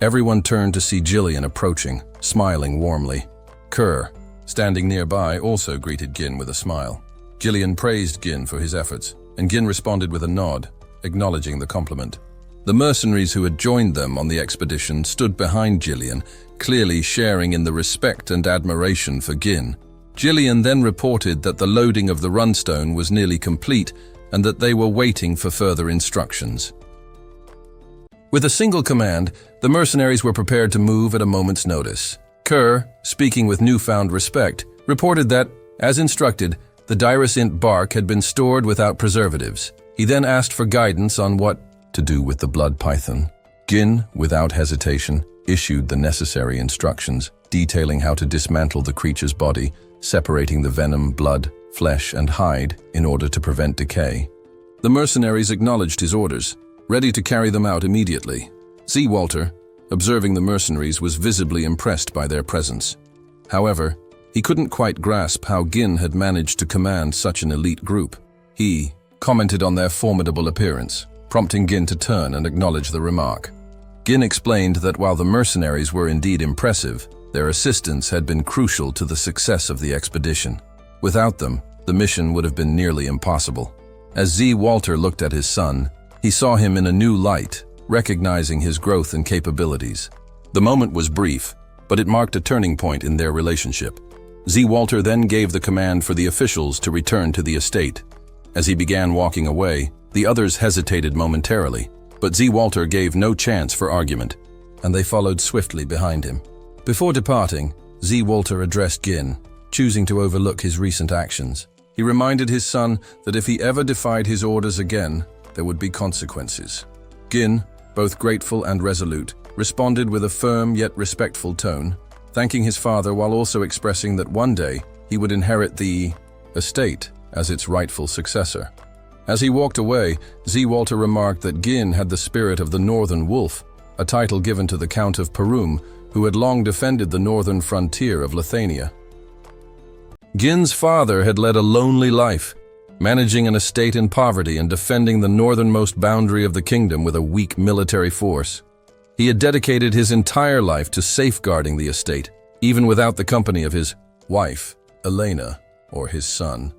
Everyone turned to see Jillian approaching, smiling warmly. Kerr, standing nearby, also greeted Gin with a smile. Jillian praised Gin for his efforts, and Gin responded with a nod, acknowledging the compliment. The mercenaries who had joined them on the expedition stood behind Jillian, clearly sharing in the respect and admiration for Gin. Jillian then reported that the loading of the runstone was nearly complete and that they were waiting for further instructions. With a single command, the mercenaries were prepared to move at a moment's notice. Kerr, speaking with newfound respect, reported that, as instructed, the Diracint bark had been stored without preservatives. He then asked for guidance on what to do with the blood python. Gin, without hesitation, issued the necessary instructions, detailing how to dismantle the creature's body, separating the venom, blood, flesh, and hide in order to prevent decay. The mercenaries acknowledged his orders, ready to carry them out immediately. Z. Walter, observing the mercenaries, was visibly impressed by their presence. However, he couldn't quite grasp how Gin had managed to command such an elite group. He commented on their formidable appearance, prompting Gin to turn and acknowledge the remark. Gin explained that while the mercenaries were indeed impressive, their assistance had been crucial to the success of the expedition. Without them, the mission would have been nearly impossible. As Z. Walter looked at his son, he saw him in a new light, recognizing his growth and capabilities. The moment was brief, but it marked a turning point in their relationship. Z. Walter then gave the command for the officials to return to the estate. As he began walking away, the others hesitated momentarily, but Z. Walter gave no chance for argument, and they followed swiftly behind him. Before departing, Z. Walter addressed Gin, choosing to overlook his recent actions. He reminded his son that if he ever defied his orders again, there would be consequences. Gin, both grateful and resolute, responded with a firm yet respectful tone, thanking his father while also expressing that one day he would inherit the estate as its rightful successor. As he walked away, Z. Walter remarked that Gin had the spirit of the Northern Wolf, a title given to the Count of Perum, who had long defended the northern frontier of Lithania. Gin's father had led a lonely life, managing an estate in poverty and defending the northernmost boundary of the kingdom with a weak military force. He had dedicated his entire life to safeguarding the estate, even without the company of his wife, Elena, or his son.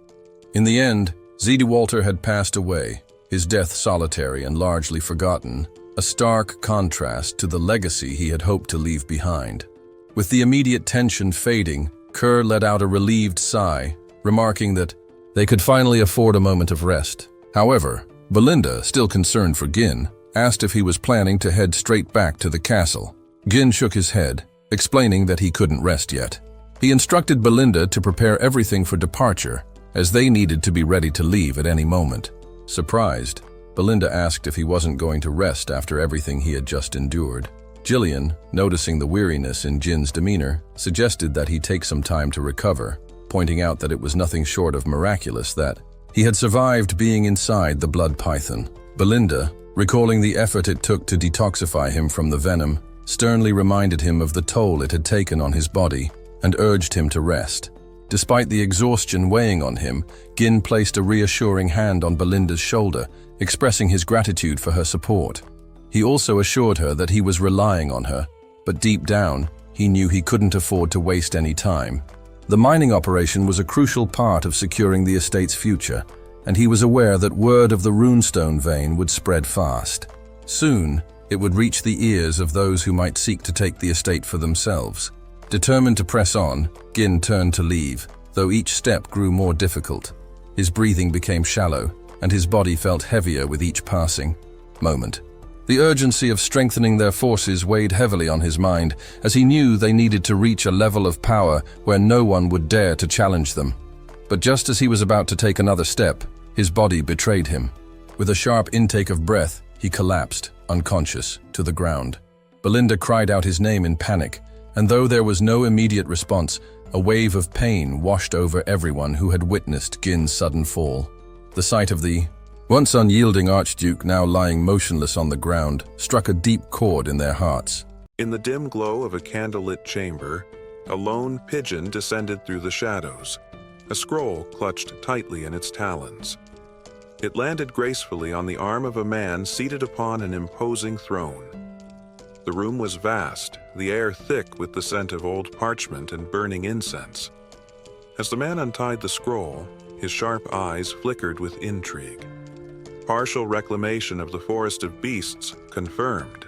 In the end, Z. Walter had passed away, his death solitary and largely forgotten, a stark contrast to the legacy he had hoped to leave behind. With the immediate tension fading, Kerr let out a relieved sigh, remarking that they could finally afford a moment of rest. However, Belinda, still concerned for Gin, asked if he was planning to head straight back to the castle. Gin shook his head, explaining that he couldn't rest yet. He instructed Belinda to prepare everything for departure, as they needed to be ready to leave at any moment. Surprised, Belinda asked if he wasn't going to rest after everything he had just endured. Jillian, noticing the weariness in Gin's demeanor, suggested that he take some time to recover, pointing out that it was nothing short of miraculous that he had survived being inside the blood python. Belinda, recalling the effort it took to detoxify him from the venom, sternly reminded him of the toll it had taken on his body and urged him to rest. Despite the exhaustion weighing on him, Gin placed a reassuring hand on Belinda's shoulder, expressing his gratitude for her support. He also assured her that he was relying on her, but deep down, he knew he couldn't afford to waste any time. The mining operation was a crucial part of securing the estate's future, and he was aware that word of the runestone vein would spread fast. Soon, it would reach the ears of those who might seek to take the estate for themselves. Determined to press on, Gin turned to leave, though each step grew more difficult. His breathing became shallow, and his body felt heavier with each passing moment. The urgency of strengthening their forces weighed heavily on his mind, as he knew they needed to reach a level of power where no one would dare to challenge them. But just as he was about to take another step, his body betrayed him. With a sharp intake of breath, he collapsed, unconscious, to the ground. Belinda cried out his name in panic, and though there was no immediate response, a wave of pain washed over everyone who had witnessed Gin's sudden fall. The sight of the once unyielding Archduke now lying motionless on the ground struck a deep chord in their hearts. In the dim glow of a candlelit chamber, a lone pigeon descended through the shadows, a scroll clutched tightly in its talons. It landed gracefully on the arm of a man seated upon an imposing throne. The room was vast, the air thick with the scent of old parchment and burning incense. As the man untied the scroll, his sharp eyes flickered with intrigue. Partial reclamation of the Forest of Beasts confirmed,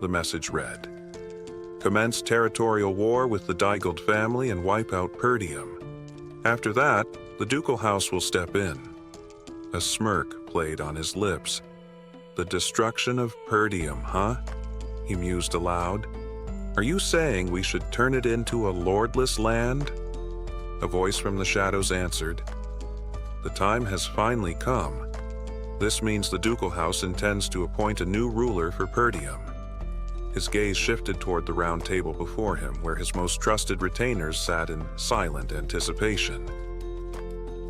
the message read. Commence territorial war with the Daigold family and wipe out Perdium. After that, the ducal house will step in. A smirk played on his lips. The destruction of Perdium, huh? He mused aloud. Are you saying we should turn it into a lordless land? A voice from the shadows answered. The time has finally come. This means the ducal house intends to appoint a new ruler for Perdium. His gaze shifted toward the round table before him, where his most trusted retainers sat in silent anticipation.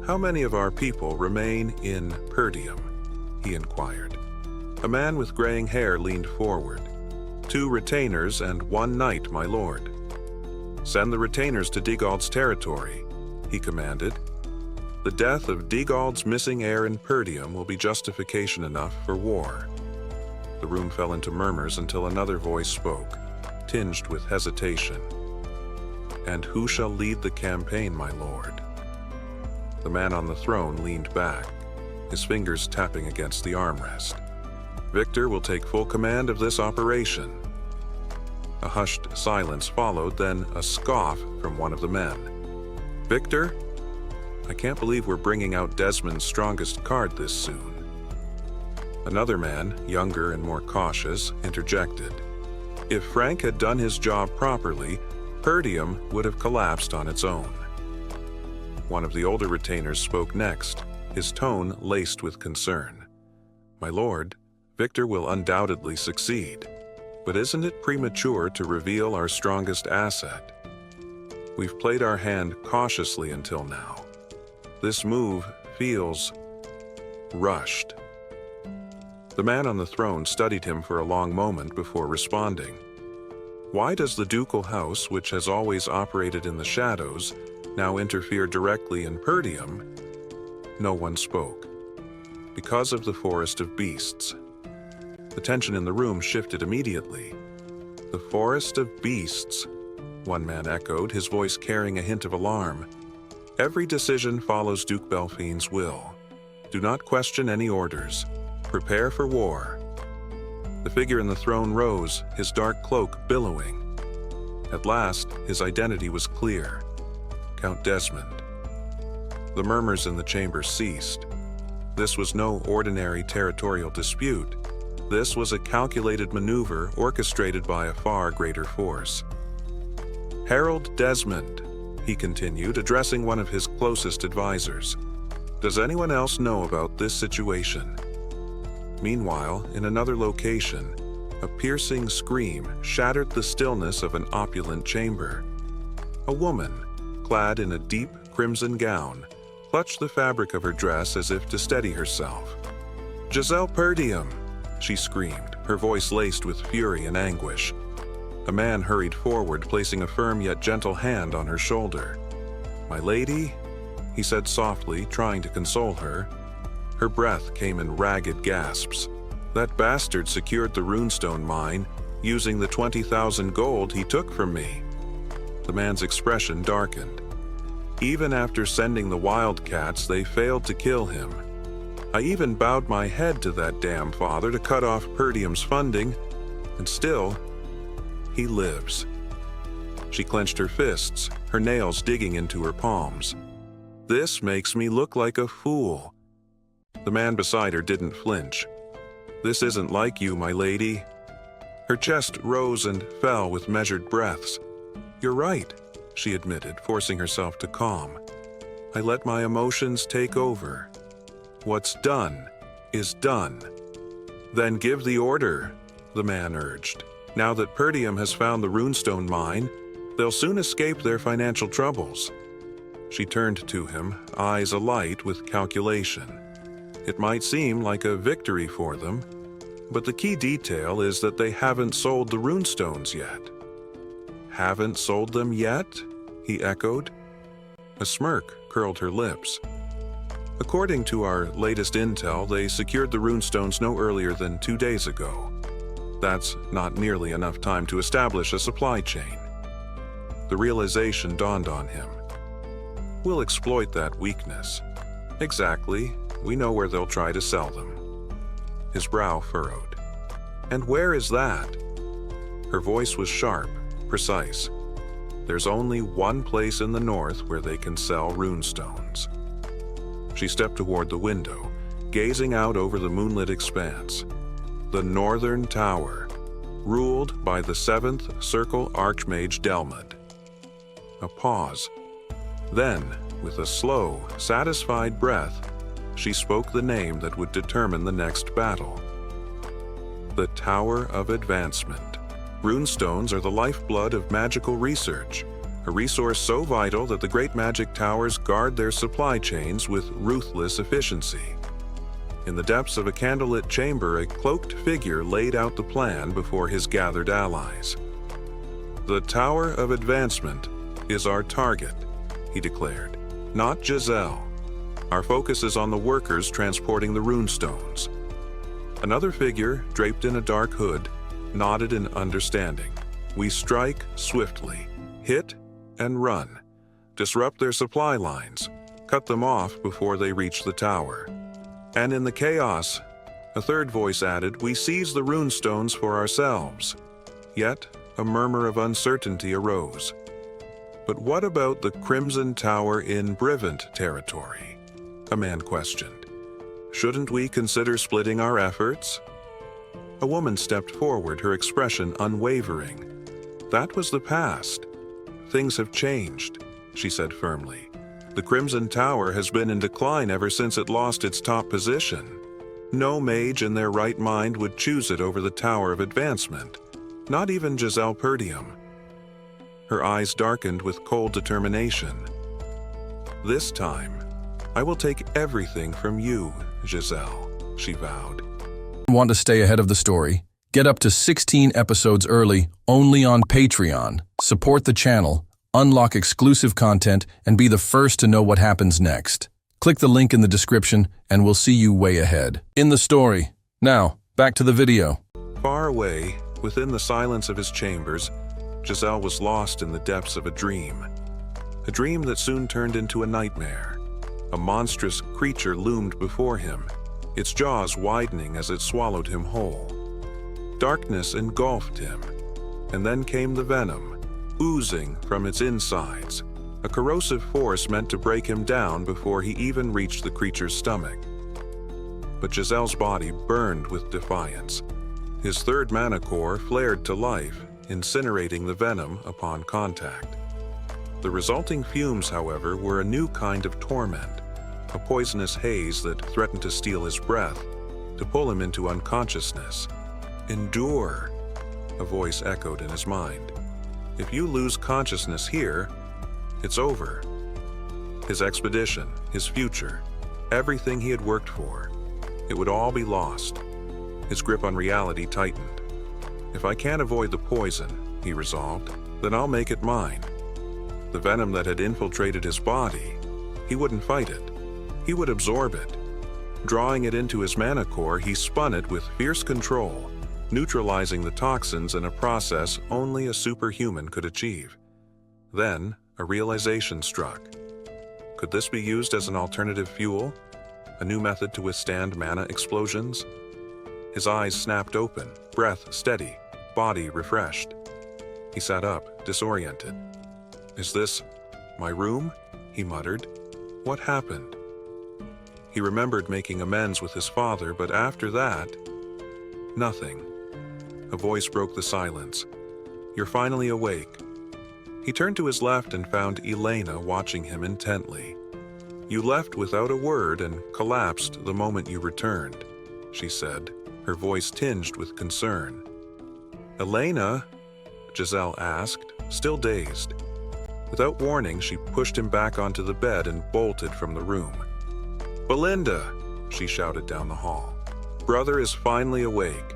How many of our people remain in Perdium? He inquired. A man with graying hair leaned forward. 2 retainers and 1 knight, my lord. Send the retainers to Digald's territory, he commanded. The death of Digald's missing heir in Perdium will be justification enough for war. The room fell into murmurs until another voice spoke, tinged with hesitation. And who shall lead the campaign, my lord? The man on the throne leaned back, his fingers tapping against the armrest. Victor will take full command of this operation. A hushed silence followed, then a scoff from one of the men. Victor? I can't believe we're bringing out Desmond's strongest card this soon. Another man, younger and more cautious, interjected. If Frank had done his job properly, Perdium would have collapsed on its own. One of the older retainers spoke next, his tone laced with concern. My lord, Victor will undoubtedly succeed, but isn't it premature to reveal our strongest asset? We've played our hand cautiously until now. This move feels rushed. The man on the throne studied him for a long moment before responding. Why does the ducal house, which has always operated in the shadows, now interfere directly in Perdium? No one spoke. Because of the Forest of Beasts. The tension in the room shifted immediately. The Forest of Beasts, one man echoed, his voice carrying a hint of alarm. Every decision follows Duke Belfine's will. Do not question any orders. Prepare for war. The figure in the throne rose, his dark cloak billowing. At last, his identity was clear. Count Desmond. The murmurs in the chamber ceased. This was no ordinary territorial dispute. This was a calculated maneuver orchestrated by a far greater force. Harold Desmond, he continued, addressing one of his closest advisors. Does anyone else know about this situation? Meanwhile, in another location, a piercing scream shattered the stillness of an opulent chamber. A woman, clad in a deep crimson gown, clutched the fabric of her dress as if to steady herself. Giselle Perdium, she screamed, her voice laced with fury and anguish. A man hurried forward, placing a firm yet gentle hand on her shoulder. My lady, he said softly, trying to console her. Her breath came in ragged gasps. That bastard secured the runestone mine, using the 20,000 gold he took from me. The man's expression darkened. Even after sending the wildcats, they failed to kill him. I even bowed my head to that damn father to cut off Perdium's funding, and still, he lives. She clenched her fists, her nails digging into her palms. This makes me look like a fool. The man beside her didn't flinch. This isn't like you, my lady. Her chest rose and fell with measured breaths. You're right, she admitted, forcing herself to calm. I let my emotions take over. What's done is done. Then give the order, the man urged. Now that Perdium has found the runestone mine, they'll soon escape their financial troubles. She turned to him, eyes alight with calculation. It might seem like a victory for them, but the key detail is that they haven't sold the runestones yet. Haven't sold them yet? He echoed. A smirk curled her lips. According to our latest intel, they secured the runestones no earlier than 2 days ago. That's not nearly enough time to establish a supply chain. The realization dawned on him. We'll exploit that weakness. Exactly, we know where they'll try to sell them. His brow furrowed. And where is that? Her voice was sharp, precise. There's only one place in the north where they can sell runestones. She stepped toward the window, gazing out over the moonlit expanse. The Northern Tower, ruled by the 7th Circle Archmage Delmud. A pause. Then, with a slow, satisfied breath, she spoke the name that would determine the next battle. The Tower of Advancement. Runestones are the lifeblood of magical research, a resource so vital that the great magic towers guard their supply chains with ruthless efficiency. In the depths of a candlelit chamber, a cloaked figure laid out the plan before his gathered allies. The Tower of Advancement is our target, he declared, not Giselle. Our focus is on the workers transporting the runestones. Another figure, draped in a dark hood, nodded in understanding. We strike swiftly, hit and run, disrupt their supply lines, cut them off before they reach the tower. And in the chaos, a third voice added, we seize the runestones for ourselves. Yet, a murmur of uncertainty arose. But what about the Crimson Tower in Brivant territory? A man questioned. Shouldn't we consider splitting our efforts? A woman stepped forward, her expression unwavering. That was the past. Things have changed, she said firmly. The Crimson Tower has been in decline ever since it lost its top position. No mage in their right mind would choose it over the Tower of Advancement, not even Giselle Perdium. Her eyes darkened with cold determination. This time, I will take everything from you, Giselle, she vowed. Want to stay ahead of the story? Get up to 16 episodes early, only on Patreon. Support the channel, unlock exclusive content, and be the first to know what happens next. Click the link in the description, and we'll see you way ahead. In the story. Now, back to the video. Far away, within the silence of his chambers, Giselle was lost in the depths of a dream. A dream that soon turned into a nightmare. A monstrous creature loomed before him, its jaws widening as it swallowed him whole. Darkness engulfed him, and then came the venom, oozing from its insides, a corrosive force meant to break him down before he even reached the creature's stomach. But Giselle's body burned with defiance. His third mana core flared to life, incinerating the venom upon contact. The resulting fumes, however, were a new kind of torment, a poisonous haze that threatened to steal his breath, to pull him into unconsciousness. Endure, a voice echoed in his mind. If you lose consciousness here, it's over. His expedition, his future, everything he had worked for, it would all be lost. His grip on reality tightened. If I can't avoid the poison, he resolved, then I'll make it mine. The venom that had infiltrated his body, he wouldn't fight it. He would absorb it. Drawing it into his mana core, he spun it with fierce control, neutralizing the toxins in a process only a superhuman could achieve. Then, a realization struck. Could this be used as an alternative fuel? A new method to withstand mana explosions? His eyes snapped open, breath steady, body refreshed. He sat up, disoriented. Is this my room? He muttered. What happened? He remembered making amends with his father, but after that, nothing. A voice broke the silence. You're finally awake. He turned to his left and found Elena watching him intently. You left without a word and collapsed the moment you returned, she said, her voice tinged with concern. Elena? Giselle asked, still dazed. Without warning, she pushed him back onto the bed and bolted from the room. Belinda, she shouted down the hall. Brother is finally awake.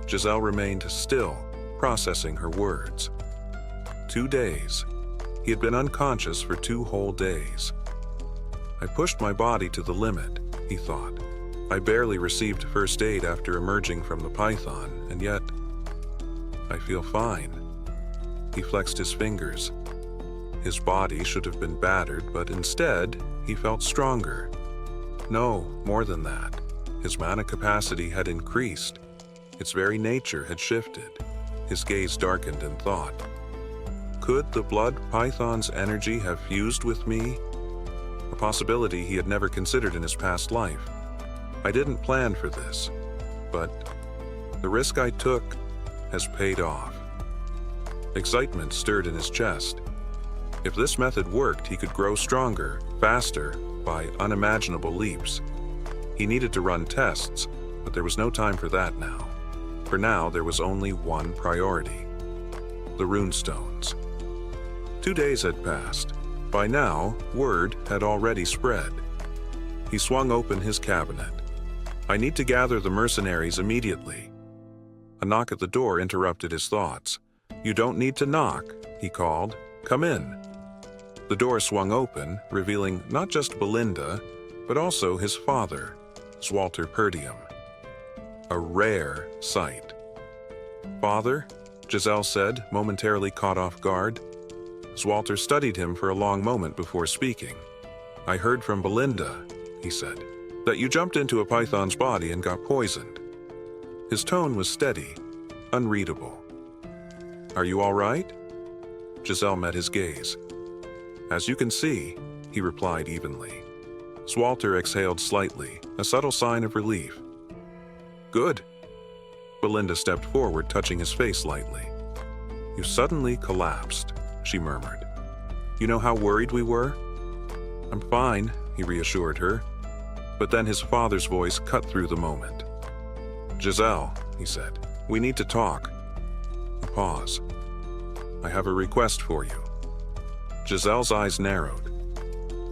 Giselle remained still, processing her words. 2 days. He had been unconscious for 2 whole days. I pushed my body to the limit, he thought. I barely received first aid after emerging from the python, and yet I feel fine. He flexed his fingers. His body should have been battered, but instead, he felt stronger. No, more than that. His mana capacity had increased. Its very nature had shifted. His gaze darkened in thought. Could the blood python's energy have fused with me? A possibility he had never considered in his past life. I didn't plan for this, but the risk I took has paid off. Excitement stirred in his chest. If this method worked, he could grow stronger, faster, by unimaginable leaps. He needed to run tests, but there was no time for that now. For now, there was only one priority: the runestones. 2 days had passed. By now, word had already spread. He swung open his cabinet. I need to gather the mercenaries immediately. A knock at the door interrupted his thoughts. You don't need to knock, he called. Come in. The door swung open, revealing not just Belinda, but also his father, Zwalter Perdium. A rare sight. Father, Giselle said, momentarily caught off guard. Zwalter studied him for a long moment before speaking. I heard from Belinda, he said, that you jumped into a python's body and got poisoned. His tone was steady, unreadable. Are you all right? Giselle met his gaze. As you can see, he replied evenly. Zwalter exhaled slightly, a subtle sign of relief. Good. Belinda stepped forward, touching his face lightly. You suddenly collapsed, she murmured. You know how worried we were? I'm fine, he reassured her. But then his father's voice cut through the moment. Giselle, he said, we need to talk. A pause. I have a request for you. Giselle's eyes narrowed.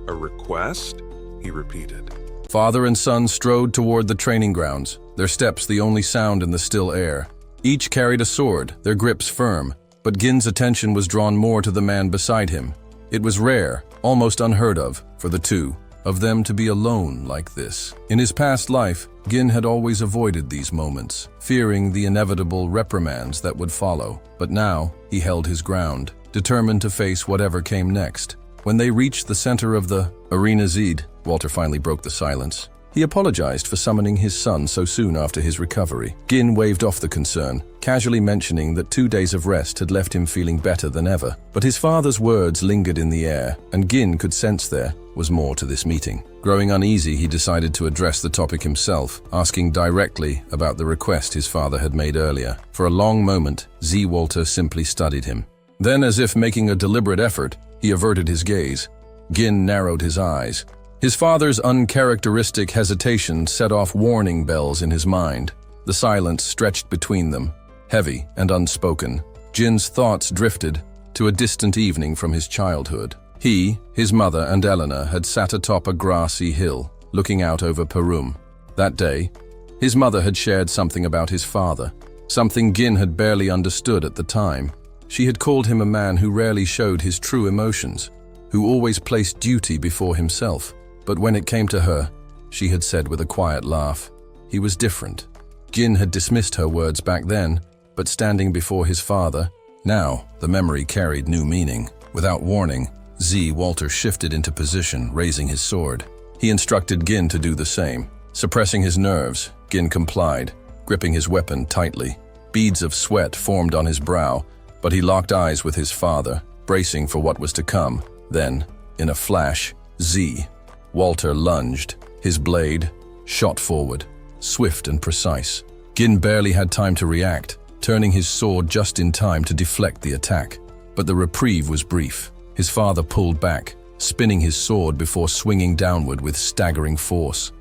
A request? He repeated. Father and son strode toward the training grounds, their steps the only sound in the still air. Each carried a sword, their grips firm, but Gin's attention was drawn more to the man beside him. It was rare, almost unheard of, for the two of them to be alone like this. In his past life, Gin had always avoided these moments, fearing the inevitable reprimands that would follow. But now, he held his ground, determined to face whatever came next. When they reached the center of the arena Zed, Walter finally broke the silence. He apologized for summoning his son so soon after his recovery. Gin waved off the concern, casually mentioning that 2 days of rest had left him feeling better than ever. But his father's words lingered in the air, and Gin could sense there was more to this meeting. Growing uneasy, he decided to address the topic himself, asking directly about the request his father had made earlier. For a long moment, Z. Walter simply studied him. Then, as if making a deliberate effort, he averted his gaze. Gin narrowed his eyes. His father's uncharacteristic hesitation set off warning bells in his mind. The silence stretched between them, heavy and unspoken. Jin's thoughts drifted to a distant evening from his childhood. He, his mother, and Eleanor had sat atop a grassy hill, looking out over Perum. That day, his mother had shared something about his father, something Gin had barely understood at the time. She had called him a man who rarely showed his true emotions, who always placed duty before himself. But when it came to her, she had said with a quiet laugh, he was different. Gin had dismissed her words back then, but standing before his father, now the memory carried new meaning. Without warning, Z. Walter shifted into position, raising his sword. He instructed Gin to do the same. Suppressing his nerves, Gin complied, gripping his weapon tightly. Beads of sweat formed on his brow, but he locked eyes with his father, bracing for what was to come. Then, in a flash, Z. Walter lunged. His blade shot forward, swift and precise. Gin barely had time to react, turning his sword just in time to deflect the attack. But the reprieve was brief. His father pulled back, spinning his sword before swinging downward with staggering force.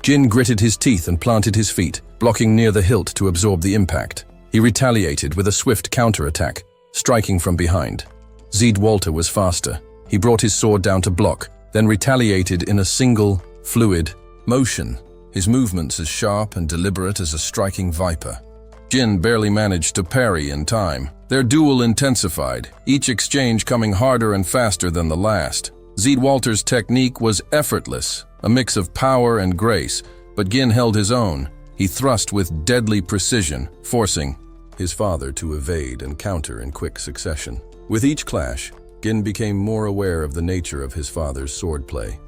Gin gritted his teeth and planted his feet, blocking near the hilt to absorb the impact. He retaliated with a swift counterattack, striking from behind. Zed Walter was faster. He brought his sword down to block, then retaliated in a single, fluid, motion, his movements as sharp and deliberate as a striking viper. Gin barely managed to parry in time. Their duel intensified, each exchange coming harder and faster than the last. Walter's technique was effortless, a mix of power and grace, but Gin held his own. He thrust with deadly precision, forcing his father to evade and counter in quick succession. With each clash, Gin became more aware of the nature of his father's swordplay.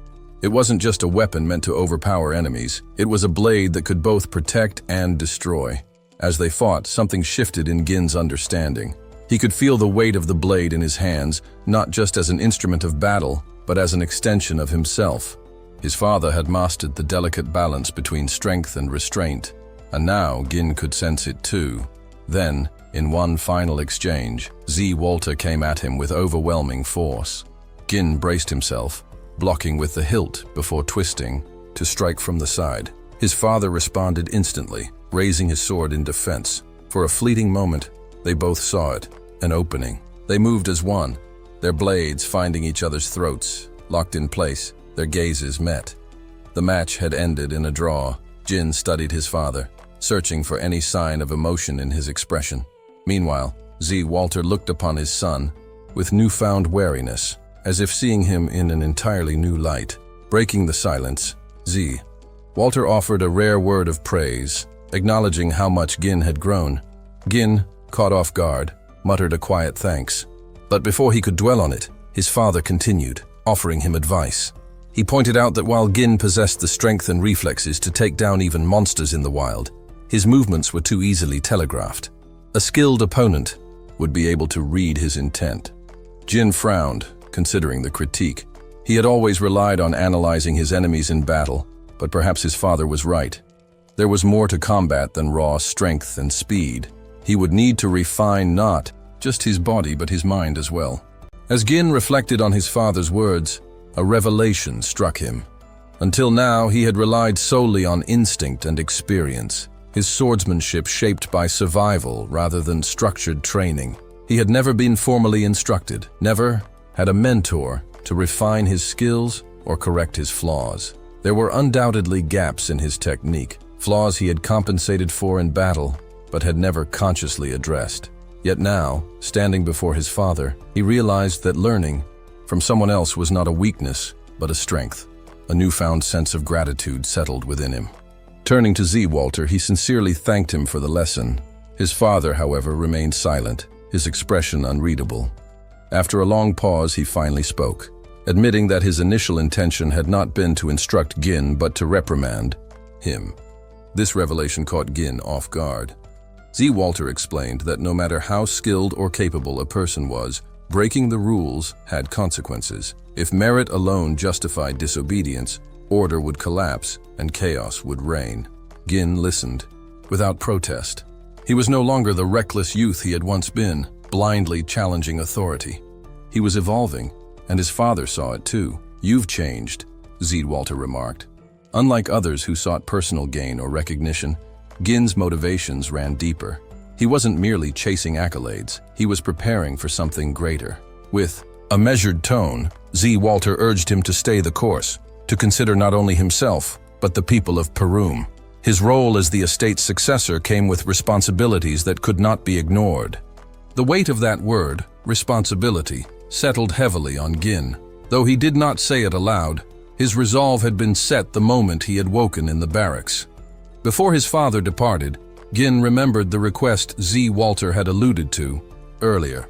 It wasn't just a weapon meant to overpower enemies, it was a blade that could both protect and destroy. As they fought, something shifted in Gin's understanding. He could feel the weight of the blade in his hands, not just as an instrument of battle, but as an extension of himself. His father had mastered the delicate balance between strength and restraint, and now Gin could sense it too. Then, in one final exchange, Walter came at him with overwhelming force. Gin braced himself, blocking with the hilt before twisting to strike from the side. His father responded instantly, raising his sword in defense. For a fleeting moment, they both saw it, an opening. They moved as one, their blades finding each other's throats. Locked in place, their gazes met. The match had ended in a draw. Gin studied his father, searching for any sign of emotion in his expression. Meanwhile, Walter looked upon his son with newfound wariness, as if seeing him in an entirely new light. Breaking the silence, Walter offered a rare word of praise, acknowledging how much Gin had grown. Gin, caught off guard, muttered a quiet thanks. But before he could dwell on it, his father continued, offering him advice. He pointed out that while Gin possessed the strength and reflexes to take down even monsters in the wild, his movements were too easily telegraphed. A skilled opponent would be able to read his intent. Gin frowned, considering the critique. He had always relied on analyzing his enemies in battle, but perhaps his father was right. There was more to combat than raw strength and speed. He would need to refine not just his body but his mind as well. As Gin reflected on his father's words, a revelation struck him. Until now, he had relied solely on instinct and experience, his swordsmanship shaped by survival rather than structured training. He had never been formally instructed, never had a mentor to refine his skills or correct his flaws. There were undoubtedly gaps in his technique, flaws he had compensated for in battle, but had never consciously addressed. Yet now, standing before his father, he realized that learning from someone else was not a weakness, but a strength. A newfound sense of gratitude settled within him. Turning to Walter, he sincerely thanked him for the lesson. His father, however, remained silent, his expression unreadable. After a long pause, he finally spoke, admitting that his initial intention had not been to instruct Gin, but to reprimand him. This revelation caught Gin off guard. Walter explained that no matter how skilled or capable a person was, breaking the rules had consequences. If merit alone justified disobedience, order would collapse and chaos would reign. Gin listened, without protest. He was no longer the reckless youth he had once been, blindly challenging authority. He was evolving, and his father saw it too. "You've changed," Walter remarked. Unlike others who sought personal gain or recognition, Gin's motivations ran deeper. He wasn't merely chasing accolades, he was preparing for something greater. With a measured tone, Walter urged him to stay the course, to consider not only himself, but the people of Perum. His role as the estate's successor came with responsibilities that could not be ignored. The weight of that word, responsibility, settled heavily on Gin. Though he did not say it aloud, his resolve had been set the moment he had woken in the barracks. Before his father departed, Gin remembered the request Walter had alluded to earlier.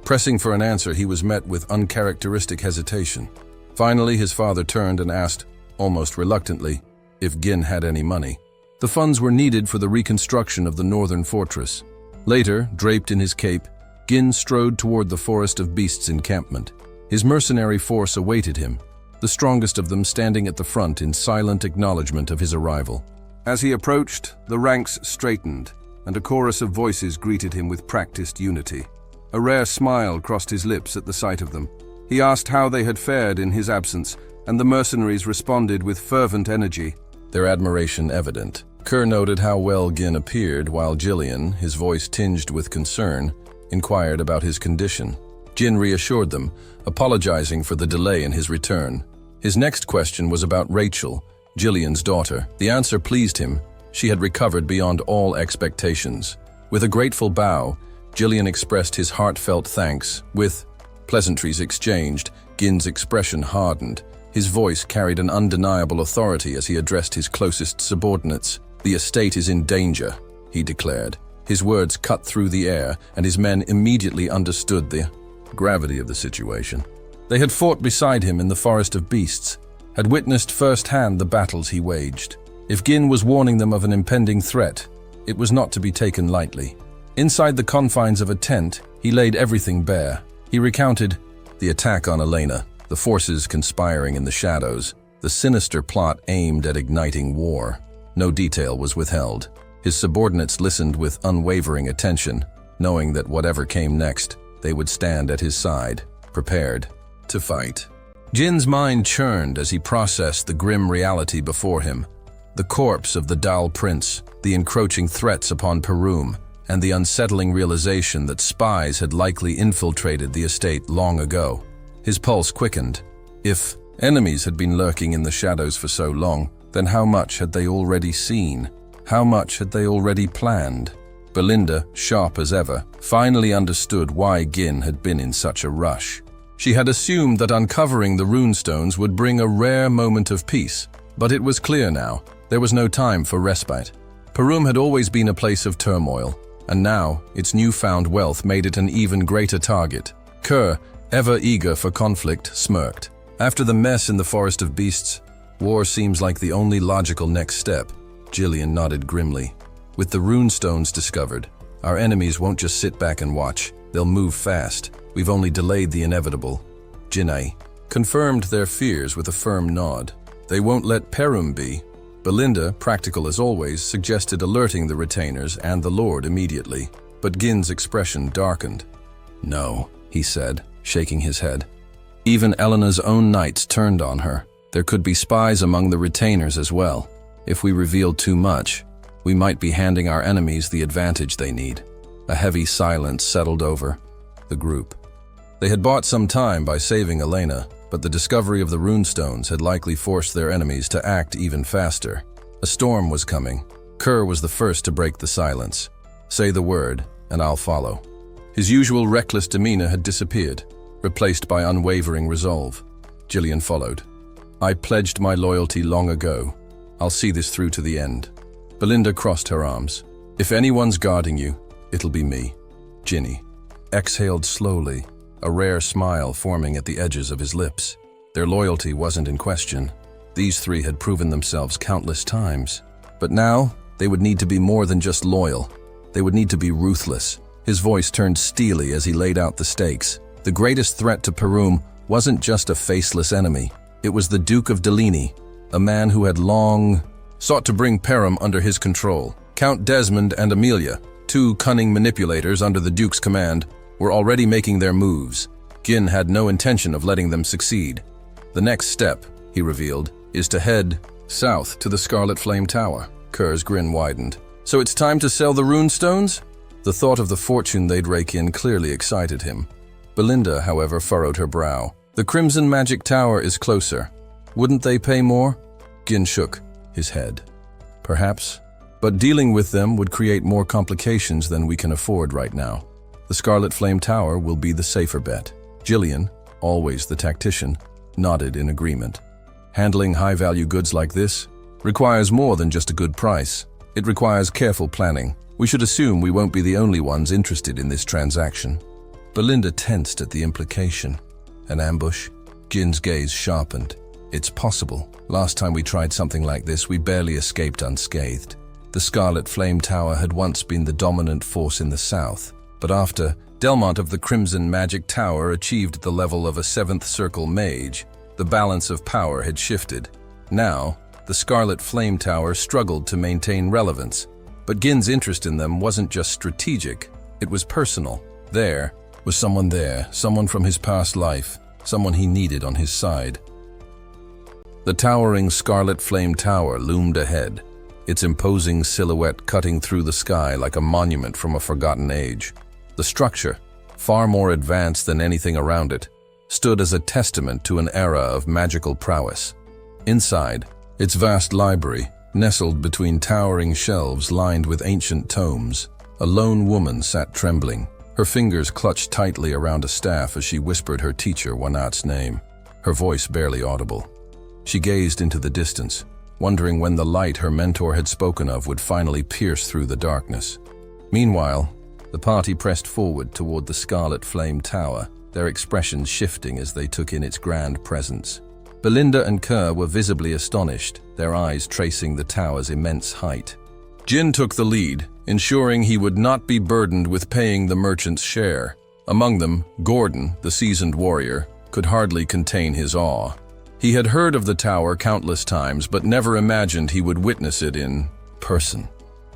Pressing for an answer, he was met with uncharacteristic hesitation. Finally, his father turned and asked, almost reluctantly, if Gin had any money. The funds were needed for the reconstruction of the northern fortress. Later, draped in his cape, Gin strode toward the Forest of Beasts encampment. His mercenary force awaited him, the strongest of them standing at the front in silent acknowledgement of his arrival. As he approached, the ranks straightened, and a chorus of voices greeted him with practiced unity. A rare smile crossed his lips at the sight of them. He asked how they had fared in his absence, and the mercenaries responded with fervent energy, their admiration evident. Kerr noted how well Gin appeared, while Gillian, his voice tinged with concern, inquired about his condition. Gin reassured them, apologizing for the delay in his return. His next question was about Rachel. Jillian's daughter. The answer pleased him. She had recovered beyond all expectations. With a grateful bow, Jillian expressed his heartfelt thanks. With pleasantries exchanged, Gin's expression hardened. His voice carried an undeniable authority as he addressed his closest subordinates. "The estate is in danger," he declared. His words cut through the air, and his men immediately understood the gravity of the situation. They had fought beside him in the Forest of Beasts, had witnessed firsthand the battles he waged. If Gin was warning them of an impending threat, it was not to be taken lightly. Inside the confines of a tent, he laid everything bare. He recounted the attack on Elena, the forces conspiring in the shadows, the sinister plot aimed at igniting war. No detail was withheld. His subordinates listened with unwavering attention, knowing that whatever came next, they would stand at his side, prepared to fight. Jin's mind churned as he processed the grim reality before him. The corpse of the Dal Prince, the encroaching threats upon Perum, and the unsettling realization that spies had likely infiltrated the estate long ago. His pulse quickened. If enemies had been lurking in the shadows for so long, then how much had they already seen? How much had they already planned? Belinda, sharp as ever, finally understood why Gin had been in such a rush. She had assumed that uncovering the runestones would bring a rare moment of peace, but it was clear now, there was no time for respite. Perum had always been a place of turmoil, and now its newfound wealth made it an even greater target. Kerr, ever eager for conflict, smirked. After the mess in the Forest of Beasts, war seems like the only logical next step. Jillian nodded grimly. With the runestones discovered, our enemies won't just sit back and watch. They'll move fast. We've only delayed the inevitable. Jinai confirmed their fears with a firm nod. They won't let Perum be. Belinda, practical as always, suggested alerting the retainers and the Lord immediately. But Gin's expression darkened. "No," he said, shaking his head. Even Elena's own knights turned on her. There could be spies among the retainers as well. If we revealed too much, we might be handing our enemies the advantage they need. A heavy silence settled over the group. They had bought some time by saving Elena, but the discovery of the runestones had likely forced their enemies to act even faster. A storm was coming. Kerr was the first to break the silence. "Say the word, and I'll follow." His usual reckless demeanor had disappeared, replaced by unwavering resolve. Jillian followed. "I pledged my loyalty long ago. I'll see this through to the end." Belinda crossed her arms. "If anyone's guarding you, it'll be me." Ginny exhaled slowly, a rare smile forming at the edges of his lips. Their loyalty wasn't in question. These three had proven themselves countless times. But now, they would need to be more than just loyal. They would need to be ruthless. His voice turned steely as he laid out the stakes. The greatest threat to Perum wasn't just a faceless enemy. It was the Duke of Delini, a man who had long sought to bring Perum under his control. Count Desmond and Amelia, two cunning manipulators under the Duke's command, were already making their moves. Gin had no intention of letting them succeed. "The next step," he revealed, "is to head south to the Scarlet Flame Tower." Kerr's grin widened. "So it's time to sell the runestones?" The thought of the fortune they'd rake in clearly excited him. Belinda, however, furrowed her brow. "The Crimson Magic Tower is closer. Wouldn't they pay more?" Gin shook his head. "Perhaps. But dealing with them would create more complications than we can afford right now. The Scarlet Flame Tower will be the safer bet." Jillian, always the tactician, nodded in agreement. Handling high-value goods like this requires more than just a good price. It requires careful planning. We should assume we won't be the only ones interested in this transaction. Belinda tensed at the implication. An ambush? Gin's gaze sharpened. "It's possible. Last time we tried something like this, we barely escaped unscathed. The Scarlet Flame Tower had once been the dominant force in the south, but after Delmont of the Crimson Magic Tower achieved the level of a 7th Circle mage, the balance of power had shifted. Now, the Scarlet Flame Tower struggled to maintain relevance, but Gin's interest in them wasn't just strategic, it was personal. There was someone there, someone from his past life, someone he needed on his side. The towering Scarlet Flame Tower loomed ahead, its imposing silhouette cutting through the sky like a monument from a forgotten age. The structure, far more advanced than anything around it, stood as a testament to an era of magical prowess. Inside, Its vast library, nestled between towering shelves lined with ancient tomes, a lone woman sat trembling, her fingers clutched tightly around a staff as she whispered her teacher Wanat's name, her voice barely audible. She gazed into the distance, wondering when the light her mentor had spoken of would finally pierce through the darkness. Meanwhile, the party pressed forward toward the Scarlet Flame Tower, their expressions shifting as they took in its grand presence. Belinda and Kerr were visibly astonished, their eyes tracing the tower's immense height. Jin took the lead, ensuring he would not be burdened with paying the merchant's share. Among them, Gordon, the seasoned warrior, could hardly contain his awe. He had heard of the tower countless times, but never imagined he would witness it in person.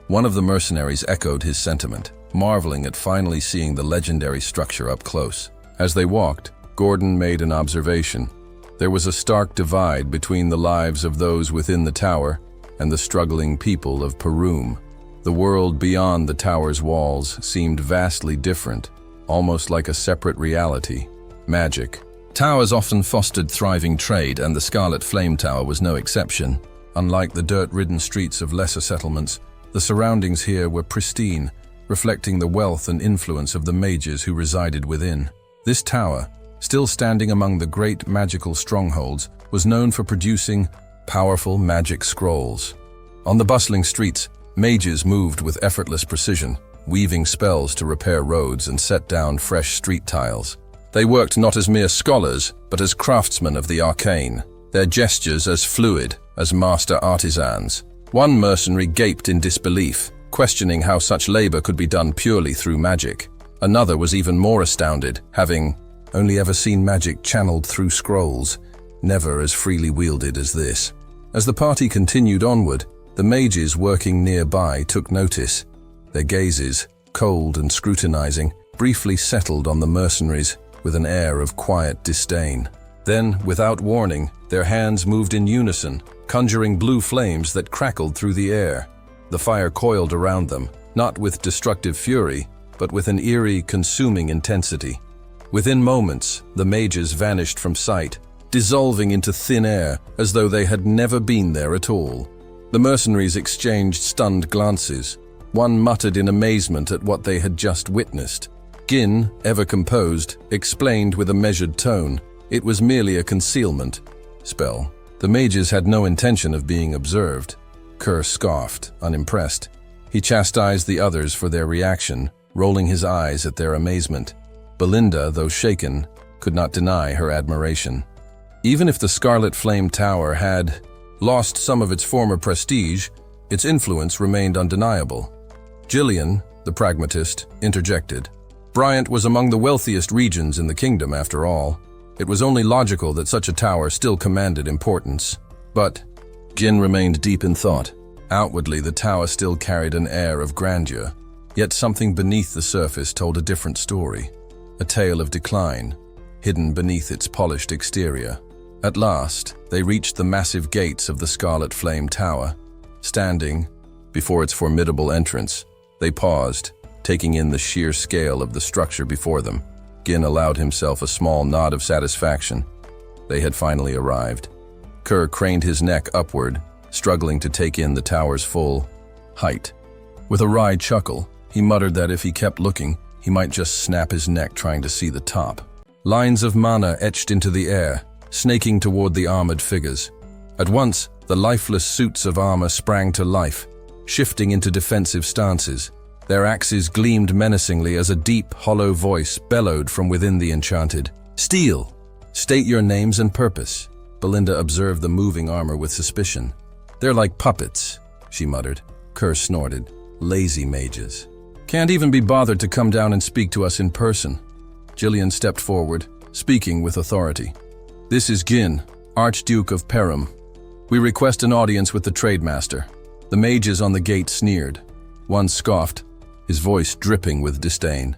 One of the mercenaries echoed his sentiment, marveling at finally seeing the legendary structure up close. As they walked, Gordon made an observation. There was a stark divide between the lives of those within the tower and the struggling people of Perum. The world beyond the tower's walls seemed vastly different, almost like a separate reality. Magic. Towers often fostered thriving trade, and the Scarlet Flame Tower was no exception. Unlike the dirt-ridden streets of lesser settlements, the surroundings here were pristine, reflecting the wealth and influence of the mages who resided within. This tower, still standing among the great magical strongholds, was known for producing powerful magic scrolls. On the bustling streets, mages moved with effortless precision, weaving spells to repair roads and set down fresh street tiles. They worked not as mere scholars, but as craftsmen of the arcane, their gestures as fluid as master artisans. One mercenary gaped in disbelief, questioning how such labor could be done purely through magic. Another was even more astounded, having only ever seen magic channeled through scrolls, never as freely wielded as this. As the party continued onward, the mages working nearby took notice. Their gazes, cold and scrutinizing, briefly settled on the mercenaries with an air of quiet disdain. Then, without warning, their hands moved in unison, conjuring blue flames that crackled through the air. The fire coiled around them, not with destructive fury, but with an eerie, consuming intensity. Within moments, the mages vanished from sight, dissolving into thin air as though they had never been there at all. The mercenaries exchanged stunned glances. One muttered in amazement at what they had just witnessed. Gin, ever composed, explained with a measured tone. It was merely a concealment spell. The mages had no intention of being observed. Kerr scoffed, unimpressed. He chastised the others for their reaction, rolling his eyes at their amazement. Belinda, though shaken, could not deny her admiration. Even if the Scarlet Flame Tower had lost some of its former prestige, its influence remained undeniable. Jillian, the pragmatist, interjected. Bryant was among the wealthiest regions in the kingdom, after all. It was only logical that such a tower still commanded importance. But Jin remained deep in thought. Outwardly, the tower still carried an air of grandeur, yet something beneath the surface told a different story. A tale of decline, hidden beneath its polished exterior. At last, they reached the massive gates of the Scarlet Flame Tower. Standing before its formidable entrance, they paused, taking in the sheer scale of the structure before them. Gin allowed himself a small nod of satisfaction. They had finally arrived. Kerr craned his neck upward, struggling to take in the tower's full height. With a wry chuckle, he muttered that if he kept looking, he might just snap his neck trying to see the top. Lines of mana etched into the air, snaking toward the armored figures. At once, the lifeless suits of armor sprang to life, shifting into defensive stances. Their axes gleamed menacingly as a deep, hollow voice bellowed from within the enchanted. "Steel! State your names and purpose." Belinda observed the moving armor with suspicion. "They're like puppets," she muttered. Kerr snorted. "Lazy mages. Can't even be bothered to come down and speak to us in person." Jillian stepped forward, speaking with authority. "This is Gin, Archduke of Perum. We request an audience with the Trademaster." The mages on the gate sneered. One scoffed, his voice dripping with disdain.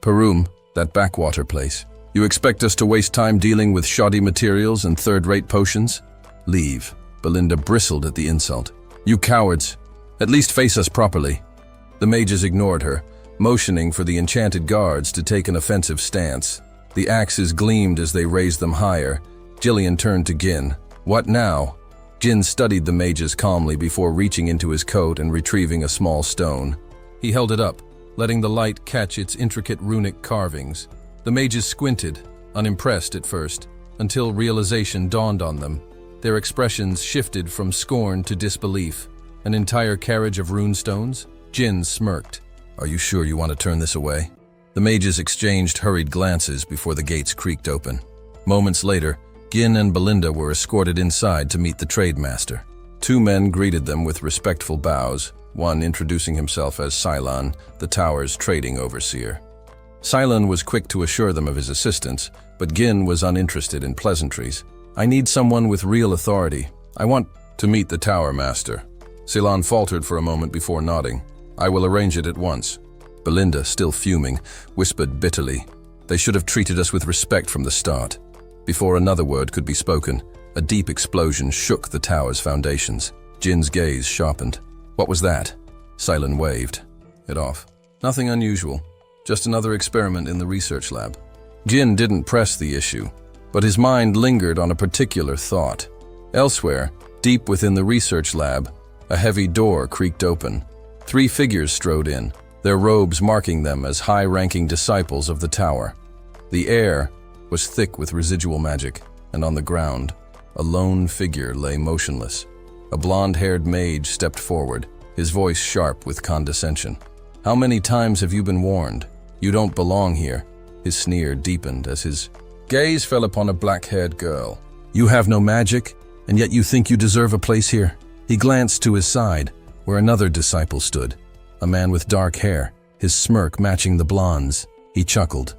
"Perum, that backwater place. You expect us to waste time dealing with shoddy materials and third-rate potions? Leave." Belinda bristled at the insult. "You cowards! At least face us properly." The mages ignored her, motioning for the enchanted guards to take an offensive stance. The axes gleamed as they raised them higher. Jillian turned to Gin. "What now?" Jin studied the mages calmly before reaching into his coat and retrieving a small stone. He held it up, letting the light catch its intricate runic carvings. The mages squinted, unimpressed at first, until realization dawned on them. Their expressions shifted from scorn to disbelief. An entire carriage of runestones? Jin smirked. "Are you sure you want to turn this away?" The mages exchanged hurried glances before the gates creaked open. Moments later, Gin and Belinda were escorted inside to meet the trade master. Two men greeted them with respectful bows, one introducing himself as Cylon, the tower's trading overseer. Cylon was quick to assure them of his assistance, but Gin was uninterested in pleasantries. "I need someone with real authority. I want to meet the tower master." Cylon faltered for a moment before nodding. "I will arrange it at once." Belinda, still fuming, whispered bitterly, "They should have treated us with respect from the start." Before another word could be spoken, a deep explosion shook the tower's foundations. Jin's gaze sharpened. "What was that?" Cylon waved it off. "Nothing unusual. Just another experiment in the research lab." Jin didn't press the issue, but his mind lingered on a particular thought. Elsewhere, deep within the research lab, a heavy door creaked open. 3 figures strode in, their robes marking them as high-ranking disciples of the tower. The air was thick with residual magic, and on the ground, a lone figure lay motionless. A blonde-haired mage stepped forward, his voice sharp with condescension. "How many times have you been warned? You don't belong here." His sneer deepened as his gaze fell upon a black-haired girl. "You have no magic, and yet you think you deserve a place here?" He glanced to his side, where another disciple stood, a man with dark hair, his smirk matching the blonde's. He chuckled.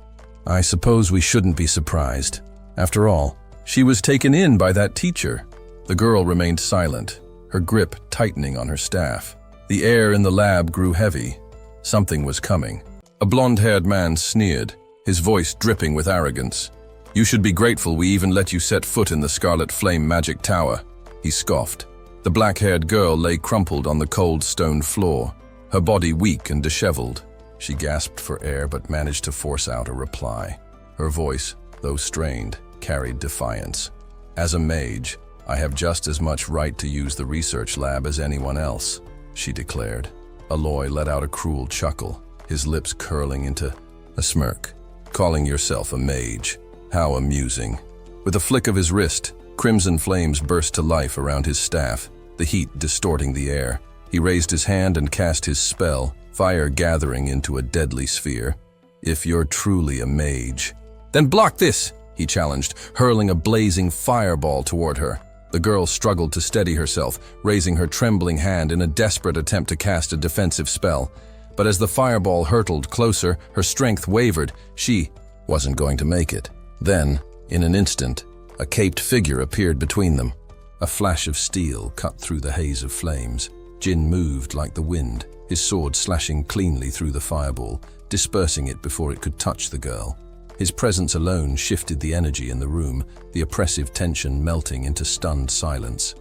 "I suppose we shouldn't be surprised. After all, she was taken in by that teacher." The girl remained silent, her grip tightening on her staff. The air in the lab grew heavy. Something was coming. A blonde-haired man sneered, his voice dripping with arrogance. "You should be grateful we even let you set foot in the Scarlet Flame Magic Tower," he scoffed. The black-haired girl lay crumpled on the cold stone floor, her body weak and disheveled. She gasped for air but managed to force out a reply. Her voice, though strained, carried defiance. "As a mage, I have just as much right to use the research lab as anyone else," she declared. Aloy let out a cruel chuckle, his lips curling into a smirk. "Calling yourself a mage? How amusing." With a flick of his wrist, crimson flames burst to life around his staff, the heat distorting the air. He raised his hand and cast his spell, fire gathering into a deadly sphere. "If you're truly a mage, then block this," he challenged, hurling a blazing fireball toward her. The girl struggled to steady herself, raising her trembling hand in a desperate attempt to cast a defensive spell. But as the fireball hurtled closer, her strength wavered. She wasn't going to make it. Then, in an instant, a caped figure appeared between them. A flash of steel cut through the haze of flames. Jin moved like the wind, his sword slashing cleanly through the fireball, dispersing it before it could touch the girl. His presence alone shifted the energy in the room, the oppressive tension melting into stunned silence.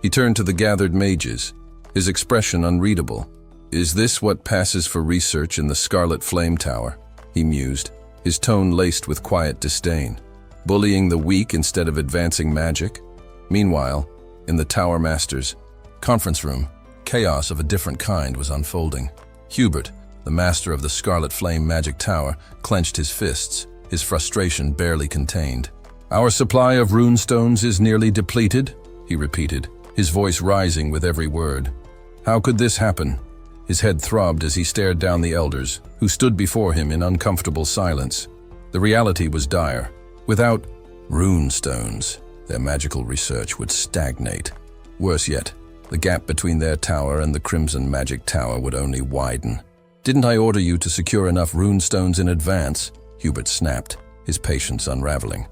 He turned to the gathered mages, his expression unreadable. "Is this what passes for research in the Scarlet Flame Tower?" he mused, his tone laced with quiet disdain. "Bullying the weak instead of advancing magic?" Meanwhile, in the Tower Master's conference room, chaos of a different kind was unfolding. Hubert, the master of the Scarlet Flame Magic Tower, clenched his fists, his frustration barely contained. "Our supply of runestones is nearly depleted," he repeated, his voice rising with every word. "How could this happen?" His head throbbed as he stared down the elders, who stood before him in uncomfortable silence. The reality was dire. Without runestones, their magical research would stagnate. Worse yet, the gap between their tower and the Crimson Magic Tower would only widen. "Didn't I order you to secure enough runestones in advance?" Hubert snapped, his patience unraveling.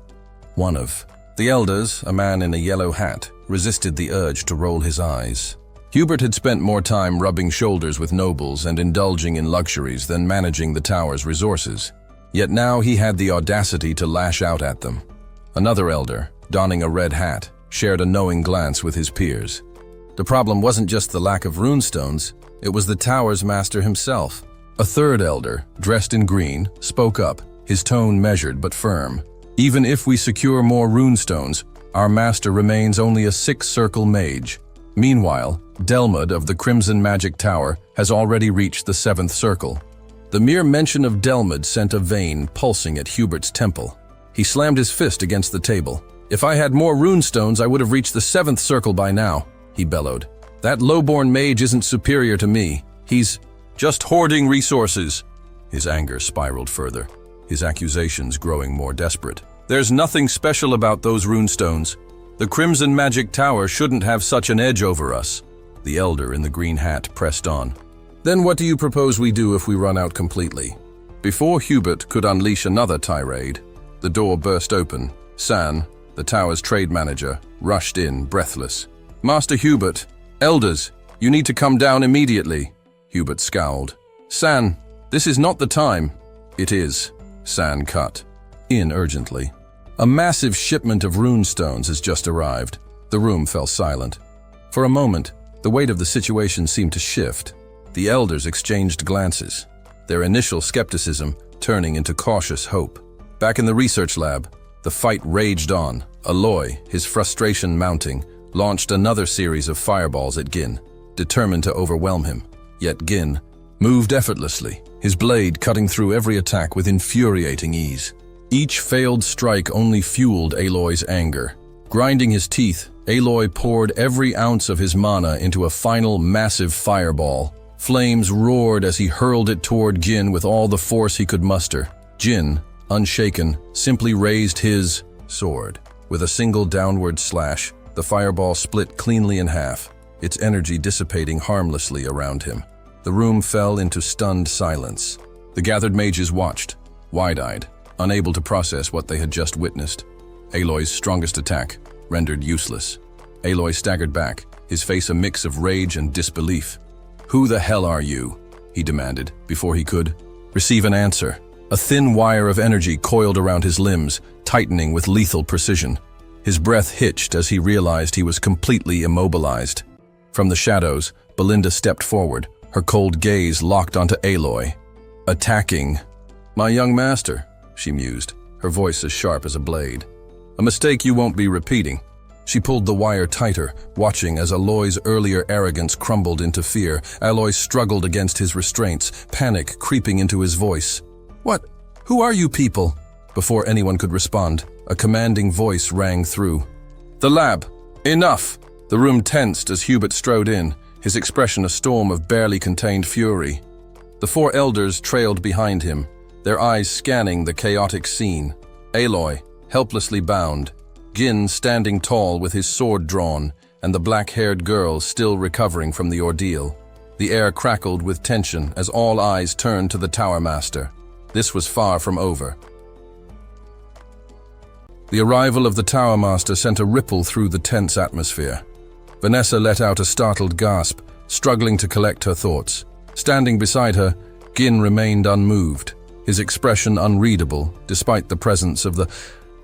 One of the elders, a man in a yellow hat, resisted the urge to roll his eyes. Hubert had spent more time rubbing shoulders with nobles and indulging in luxuries than managing the tower's resources. Yet now he had the audacity to lash out at them. Another elder, donning a red hat, shared a knowing glance with his peers. The problem wasn't just the lack of runestones, it was the tower's master himself. A third elder, dressed in green, spoke up, his tone measured but firm. "Even if we secure more runestones, Our master remains only a six-circle mage. Meanwhile, Delmud of the Crimson Magic Tower has already reached the seventh circle. The mere mention of Delmud sent a vein pulsing at Hubert's temple. He slammed his fist against the table. "If I had more runestones, I would have reached the seventh circle by now," he bellowed. "That lowborn mage isn't superior to me. He's just hoarding resources." His anger spiraled further, his accusations growing more desperate. "There's nothing special about those runestones. The Crimson Magic Tower shouldn't have such an edge over us." The elder in the green hat pressed on. "Then what do you propose we do if we run out completely?" Before Hubert could unleash another tirade, the door burst open. San, the tower's trade manager, rushed in, breathless. "Master Hubert, elders, you need to come down immediately." Hubert scowled. "San, this is not the time." "It is," San cut in urgently. "A massive shipment of runestones has just arrived." The room fell silent. For a moment, the weight of the situation seemed to shift. The elders exchanged glances, their initial skepticism turning into cautious hope. Back in the research lab, the fight raged on. Aloy, his frustration mounting, launched another series of fireballs at Gin, determined to overwhelm him. Yet Gin moved effortlessly, his blade cutting through every attack with infuriating ease. Each failed strike only fueled Aloy's anger. Grinding his teeth, Aloy poured every ounce of his mana into a final massive fireball. Flames roared as he hurled it toward Jin with all the force he could muster. Jin, unshaken, simply raised his sword. With a single downward slash, the fireball split cleanly in half, its energy dissipating harmlessly around him. The room fell into stunned silence. The gathered mages watched, wide-eyed, unable to process what they had just witnessed. Aloy's strongest attack, rendered useless. Aloy staggered back, his face a mix of rage and disbelief. "Who the hell are you?" he demanded, before he could receive an answer. A thin wire of energy coiled around his limbs, tightening with lethal precision. His breath hitched as he realized he was completely immobilized. From the shadows, Belinda stepped forward, her cold gaze locked onto Aloy. "Attacking." "My young master," she mused, her voice as sharp as a blade. "A mistake you won't be repeating." She pulled the wire tighter, watching as Aloy's earlier arrogance crumbled into fear. Aloy struggled against his restraints, panic creeping into his voice. "What? Who are you people?" Before anyone could respond, a commanding voice rang through. "The lab! Enough!" The room tensed as Hubert strode in, his expression a storm of barely contained fury. The four elders trailed behind him, their eyes scanning the chaotic scene. Aloy, helplessly bound, Gin standing tall with his sword drawn, and the black-haired girl still recovering from the ordeal. The air crackled with tension as all eyes turned to the Tower Master. This was far from over. The arrival of the Tower Master sent a ripple through the tense atmosphere. Vanessa let out a startled gasp, struggling to collect her thoughts. Standing beside her, Gin remained unmoved, his expression unreadable despite the presence of the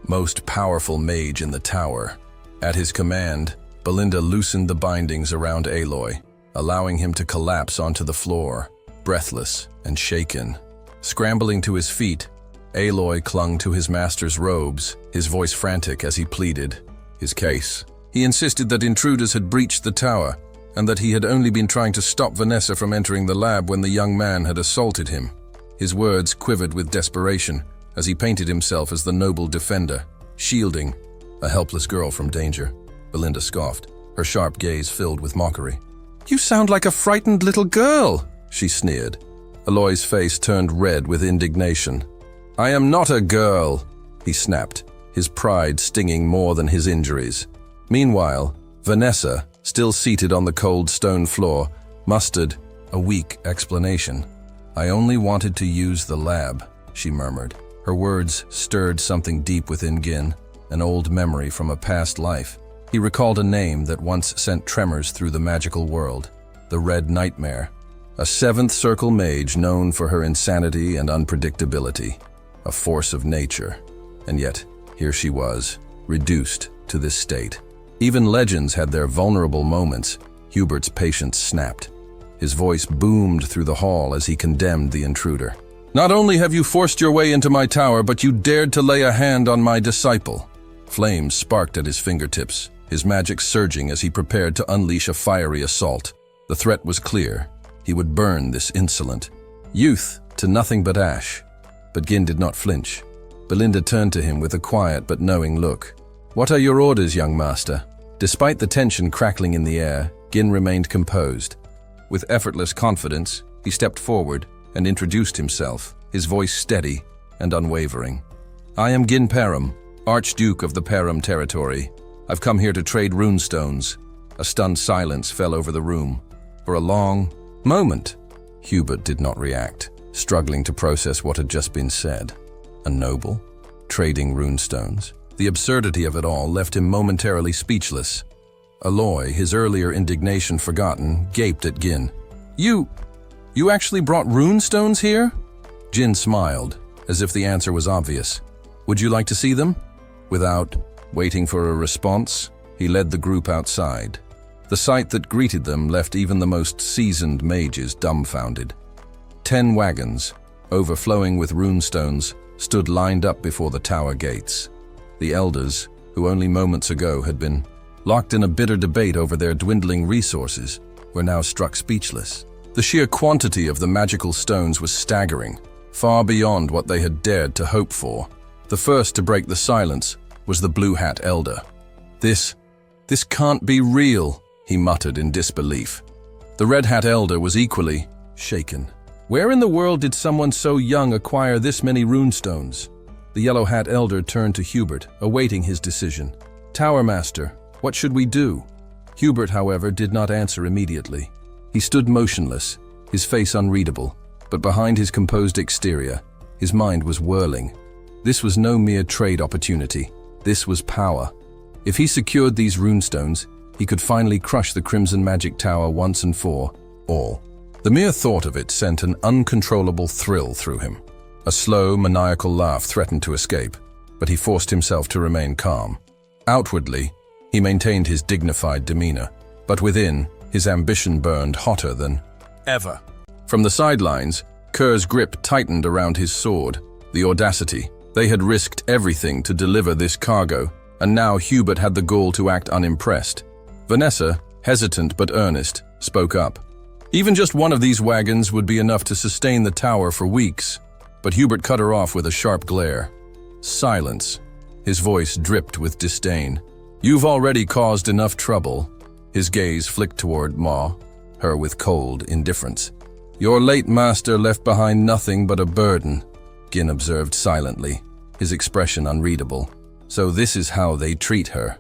most powerful mage in the tower. At his command, Belinda loosened the bindings around Aloy, allowing him to collapse onto the floor, breathless and shaken. Scrambling to his feet, Aloy clung to his master's robes, his voice frantic as he pleaded his case. He insisted that intruders had breached the tower, and that he had only been trying to stop Vanessa from entering the lab when the young man had assaulted him. His words quivered with desperation, as he painted himself as the noble defender, shielding a helpless girl from danger. Belinda scoffed, her sharp gaze filled with mockery. "You sound like a frightened little girl," she sneered. Aloy's face turned red with indignation. "I am not a girl," he snapped, his pride stinging more than his injuries. Meanwhile, Vanessa, still seated on the cold stone floor, mustered a weak explanation. "I only wanted to use the lab," she murmured. Her words stirred something deep within Gin, an old memory from a past life. He recalled a name that once sent tremors through the magical world, the Red Nightmare, a seventh circle mage known for her insanity and unpredictability, a force of nature. And yet, here she was, reduced to this state. Even legends had their vulnerable moments. Hubert's patience snapped. His voice boomed through the hall as he condemned the intruder. "Not only have you forced your way into my tower, but you dared to lay a hand on my disciple." Flames sparked at his fingertips, his magic surging as he prepared to unleash a fiery assault. The threat was clear. He would burn this insolent youth to nothing but ash. But Gin did not flinch. Belinda turned to him with a quiet but knowing look. "What are your orders, young master?" Despite the tension crackling in the air, Gin remained composed. With effortless confidence, he stepped forward and introduced himself, his voice steady and unwavering. "I am Gin Perum, Archduke of the Perum territory. I've come here to trade runestones." A stunned silence fell over the room. For a long moment, Hubert did not react, struggling to process what had just been said. A noble? Trading runestones? The absurdity of it all left him momentarily speechless. Aloy, his earlier indignation forgotten, gaped at Gin. You actually brought runestones here?" Gin smiled, as if the answer was obvious. "Would you like to see them?" Without waiting for a response, he led the group outside. The sight that greeted them left even the most seasoned mages dumbfounded. 10 wagons, overflowing with runestones, stood lined up before the tower gates. The elders, who only moments ago had been locked in a bitter debate over their dwindling resources, were now struck speechless. The sheer quantity of the magical stones was staggering, far beyond what they had dared to hope for. The first to break the silence was the Blue Hat Elder. This can't be real," he muttered in disbelief. The Red Hat Elder was equally shaken. Where in the world did someone so young acquire this many runestones? The Yellow Hat Elder turned to Hubert, awaiting his decision. "Tower Master, what should we do?" Hubert, however, did not answer immediately. He stood motionless, his face unreadable, but behind his composed exterior, his mind was whirling. This was no mere trade opportunity. This was power. If he secured these runestones, he could finally crush the Crimson Magic Tower once and for all. The mere thought of it sent an uncontrollable thrill through him. A slow, maniacal laugh threatened to escape, but he forced himself to remain calm. Outwardly, he maintained his dignified demeanor, but within, his ambition burned hotter than ever. From the sidelines, Kerr's grip tightened around his sword. The audacity. They had risked everything to deliver this cargo, and now Hubert had the gall to act unimpressed. Vanessa, hesitant but earnest, spoke up. Even just one of these wagons would be enough to sustain the tower for weeks. But Hubert cut her off with a sharp glare. Silence. His voice dripped with disdain. "You've already caused enough trouble." His gaze flicked toward Ma, her with cold indifference. "Your late master left behind nothing but a burden," Gin observed silently, his expression unreadable. "So this is how they treat her."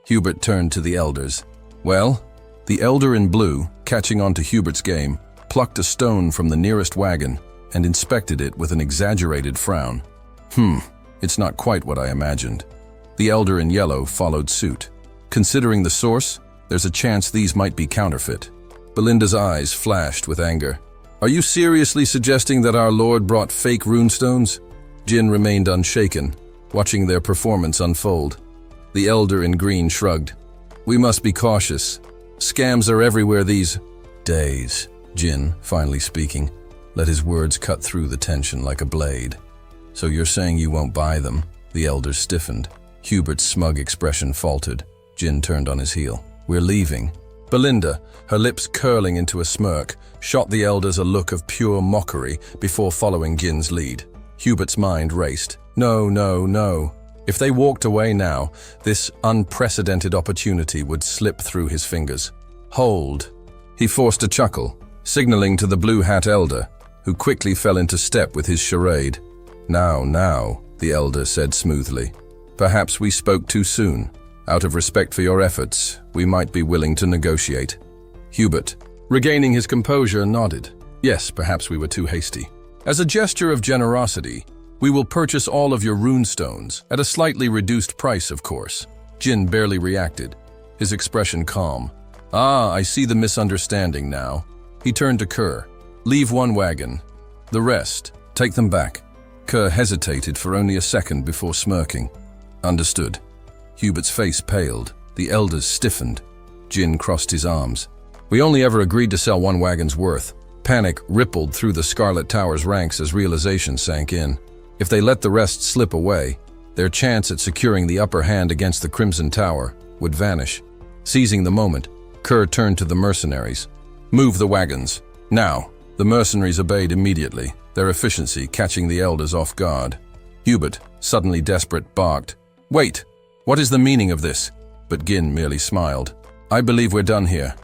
Hubert turned to the elders. "Well?" The elder in blue, catching on to Hubert's game, plucked a stone from the nearest wagon and inspected it with an exaggerated frown. It's not quite what I imagined." The elder in yellow followed suit. "Considering the source, there's a chance these might be counterfeit." Belinda's eyes flashed with anger. "Are you seriously suggesting that our Lord brought fake runestones?" Jin remained unshaken, watching their performance unfold. The elder in green shrugged. "We must be cautious. Scams are everywhere these days." Jin, finally speaking, let his words cut through the tension like a blade. "So you're saying you won't buy them?" The elder stiffened. Hubert's smug expression faltered. Jin turned on his heel. "We're leaving." Belinda, her lips curling into a smirk, shot the elders a look of pure mockery before following Jin's lead. Hubert's mind raced. No. If they walked away now, this unprecedented opportunity would slip through his fingers. "Hold." He forced a chuckle, signaling to the Blue Hat Elder, who quickly fell into step with his charade. Now, the elder said smoothly. "Perhaps we spoke too soon. Out of respect for your efforts, we might be willing to negotiate." Hubert, regaining his composure, nodded. "Yes, perhaps we were too hasty. As a gesture of generosity, we will purchase all of your runestones, at a slightly reduced price, of course." Jin barely reacted, his expression calm. "Ah, I see the misunderstanding now." He turned to Kerr. "Leave one wagon. The rest, take them back." Kerr hesitated for only a second before smirking. "Understood." Hubert's face paled, the elders stiffened. Jin crossed his arms. "We only ever agreed to sell one wagon's worth." Panic rippled through the Scarlet Tower's ranks as realization sank in. If they let the rest slip away, their chance at securing the upper hand against the Crimson Tower would vanish. Seizing the moment, Kerr turned to the mercenaries. "Move the wagons. Now." The mercenaries obeyed immediately, their efficiency catching the elders off guard. Hubert, suddenly desperate, barked, "Wait! What is the meaning of this?" But Gin merely smiled. "I believe we're done here."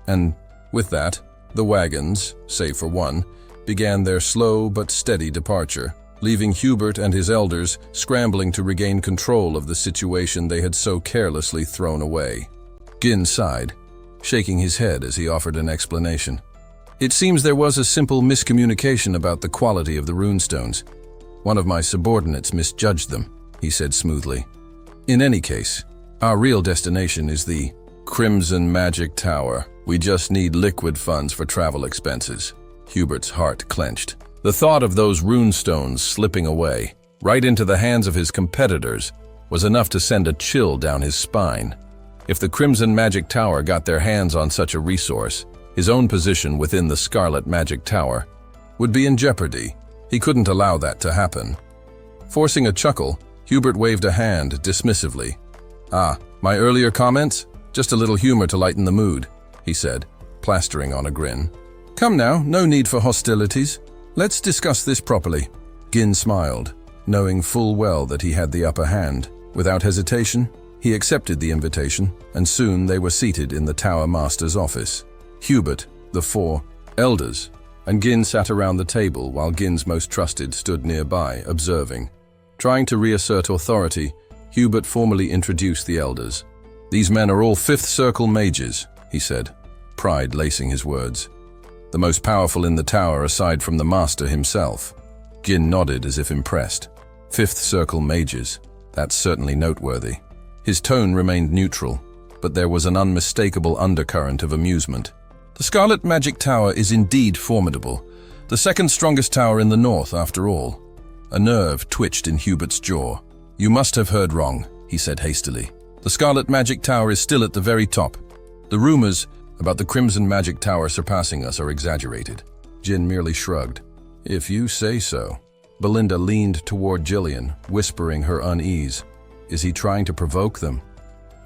And with that, the wagons, save for one, began their slow but steady departure, leaving Hubert and his elders scrambling to regain control of the situation they had so carelessly thrown away. Gin sighed, shaking his head as he offered an explanation. "It seems there was a simple miscommunication about the quality of the runestones. One of my subordinates misjudged them," he said smoothly. "In any case, our real destination is the Crimson Magic Tower. We just need liquid funds for travel expenses." Hubert's heart clenched. The thought of those runestones slipping away, right into the hands of his competitors, was enough to send a chill down his spine. If the Crimson Magic Tower got their hands on such a resource, his own position within the Scarlet Magic Tower would be in jeopardy. He couldn't allow that to happen. Forcing a chuckle, Hubert waved a hand dismissively. "Ah, my earlier comments? Just a little humor to lighten the mood," he said, plastering on a grin. "Come now, no need for hostilities. Let's discuss this properly." Gin smiled, knowing full well that he had the upper hand. Without hesitation, he accepted the invitation, and soon they were seated in the Tower Master's office. Hubert, the four elders, and Gin sat around the table while Gin's most trusted stood nearby, observing. Trying to reassert authority, Hubert formally introduced the elders. "These men are all Fifth Circle mages," he said, pride lacing his words. "The most powerful in the tower aside from the master himself." Gin nodded as if impressed. Fifth Circle mages. That's certainly noteworthy. His tone remained neutral, but there was an unmistakable undercurrent of amusement. "The Scarlet Magic Tower is indeed formidable. The second strongest tower in the north, after all." A nerve twitched in Hubert's jaw. "You must have heard wrong," he said hastily. "The Scarlet Magic Tower is still at the very top. The rumors about the Crimson Magic Tower surpassing us are exaggerated." Gin merely shrugged. "If you say so." Belinda leaned toward Jillian, whispering her unease. Is he trying to provoke them?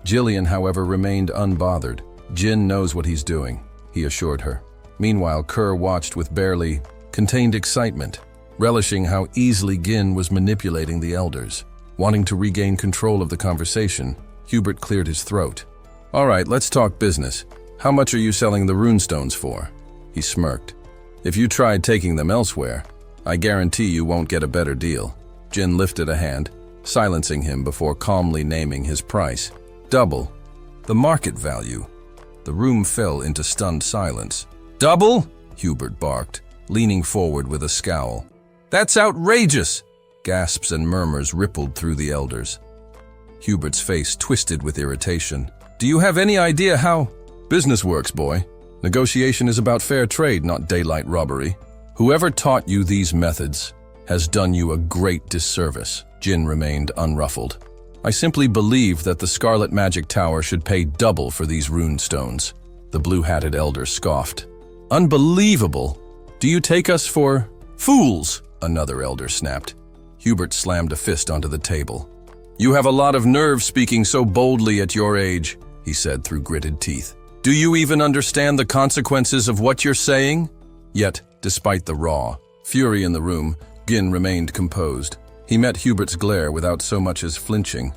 Jillian, however, remained unbothered. "Gin knows what he's doing," he assured her. Meanwhile, Kerr watched with barely contained excitement, relishing how easily Gin was manipulating the elders. Wanting to regain control of the conversation, Hubert cleared his throat. "All right, let's talk business. How much are you selling the runestones for?" He smirked. "If you tried taking them elsewhere, I guarantee you won't get a better deal." Gin lifted a hand, silencing him before calmly naming his price. "Double the market value." The room fell into stunned silence. "Double?" Hubert barked, leaning forward with a scowl. "That's outrageous!" Gasps and murmurs rippled through the elders. Hubert's face twisted with irritation. "Do you have any idea how business works, boy? Negotiation is about fair trade, not daylight robbery. Whoever taught you these methods has done you a great disservice." Gin remained unruffled. "I simply believe that the Scarlet Magic Tower should pay double for these runestones." The blue-hatted elder scoffed. "Unbelievable! Do you take us for fools?" Another elder snapped. Hubert slammed a fist onto the table. "You have a lot of nerve speaking so boldly at your age," he said through gritted teeth. "Do you even understand the consequences of what you're saying?" Yet, despite the raw fury in the room, Gin remained composed. He met Hubert's glare without so much as flinching.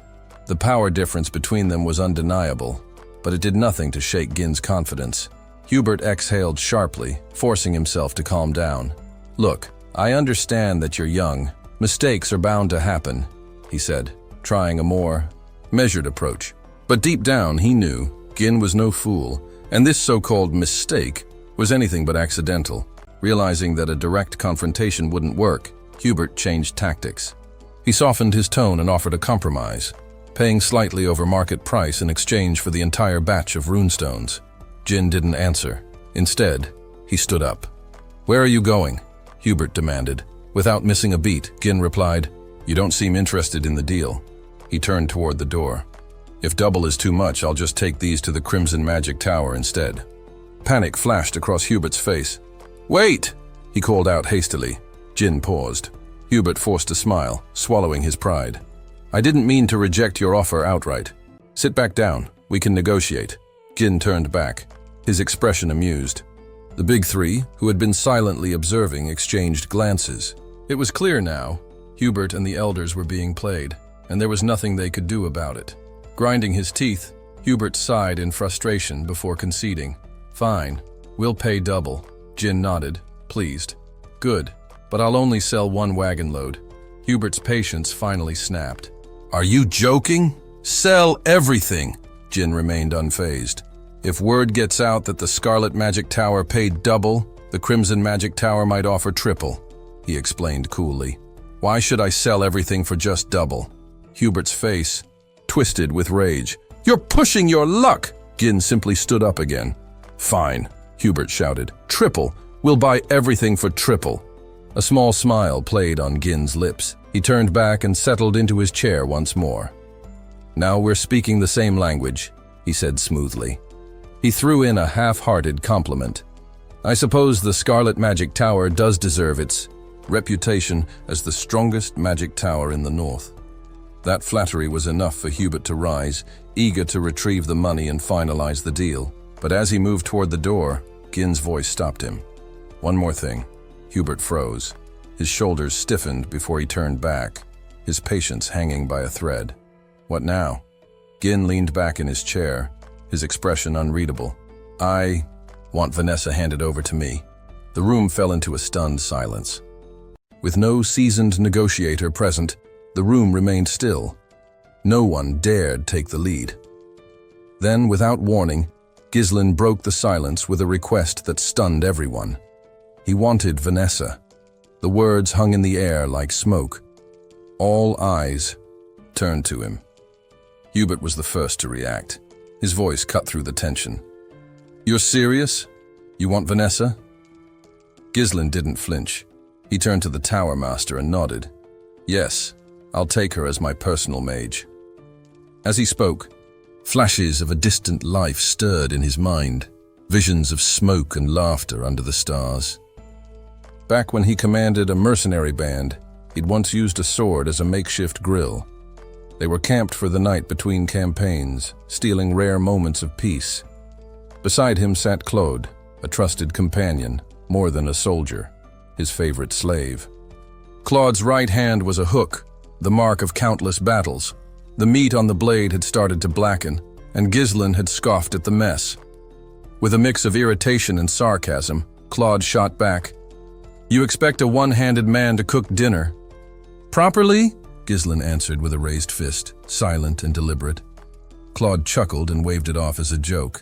The power difference between them was undeniable, but it did nothing to shake Gin's confidence. Hubert exhaled sharply, forcing himself to calm down. "Look, I understand that you're young. Mistakes are bound to happen," he said, trying a more measured approach. But deep down, he knew Gin was no fool, and this so-called mistake was anything but accidental. Realizing that a direct confrontation wouldn't work, Hubert changed tactics. He softened his tone and offered a compromise, paying slightly over market price in exchange for the entire batch of runestones. Gin didn't answer. Instead, he stood up. "Where are you going?" Hubert demanded. Without missing a beat, Gin replied, "You don't seem interested in the deal." He turned toward the door. "If double is too much, I'll just take these to the Crimson Magic Tower instead." Panic flashed across Hubert's face. "Wait!" he called out hastily. Gin paused. Hubert forced a smile, swallowing his pride. I didn't mean to reject your offer outright. Sit back down. We can negotiate. Gin turned back, his expression amused. The big three, who had been silently observing, exchanged glances. It was clear now. Hubert and the elders were being played, and there was nothing they could do about it. Grinding his teeth, Hubert sighed in frustration before conceding. Fine, we'll pay double. Jin nodded, pleased. Good, but I'll only sell 1 wagon load. Hubert's patience finally snapped. Are you joking? Sell everything! Jin remained unfazed. If word gets out that the Scarlet Magic Tower paid double, the Crimson Magic Tower might offer triple, he explained coolly. Why should I sell everything for just double? Hubert's face twisted with rage. You're pushing your luck! Gin simply stood up again. Fine, Hubert shouted. Triple! We'll buy everything for triple. A small smile played on Gin's lips. He turned back and settled into his chair once more. Now we're speaking the same language, he said smoothly. He threw in a half-hearted compliment. I suppose the Scarlet Magic Tower does deserve its reputation as the strongest magic tower in the north. That flattery was enough for Hubert to rise, eager to retrieve the money and finalize the deal. But as he moved toward the door, Gin's voice stopped him. One more thing. Hubert froze. His shoulders stiffened before he turned back, his patience hanging by a thread. What now? Gin leaned back in his chair, his expression unreadable. I want Vanessa handed over to me. The room fell into a stunned silence. With no seasoned negotiator present, the room remained still. No one dared take the lead. Then, without warning, Ghislain broke the silence with a request that stunned everyone. He wanted Vanessa. The words hung in the air like smoke. All eyes turned to him. Hubert was the first to react. His voice cut through the tension. You're serious? You want Vanessa? Ghislain didn't flinch. He turned to the Tower Master and nodded. Yes, I'll take her as my personal mage. As he spoke, flashes of a distant life stirred in his mind, visions of smoke and laughter under the stars. Back when he commanded a mercenary band, he'd once used a sword as a makeshift grill. They were camped for the night between campaigns, stealing rare moments of peace. Beside him sat Claude, a trusted companion, more than a soldier, his favorite slave. Claude's right hand was a hook, the mark of countless battles. The meat on the blade had started to blacken, and Ghislain had scoffed at the mess. With a mix of irritation and sarcasm, Claude shot back. You expect a one-handed man to cook dinner? Properly? Ghislain answered with a raised fist, silent and deliberate. Claude chuckled and waved it off as a joke.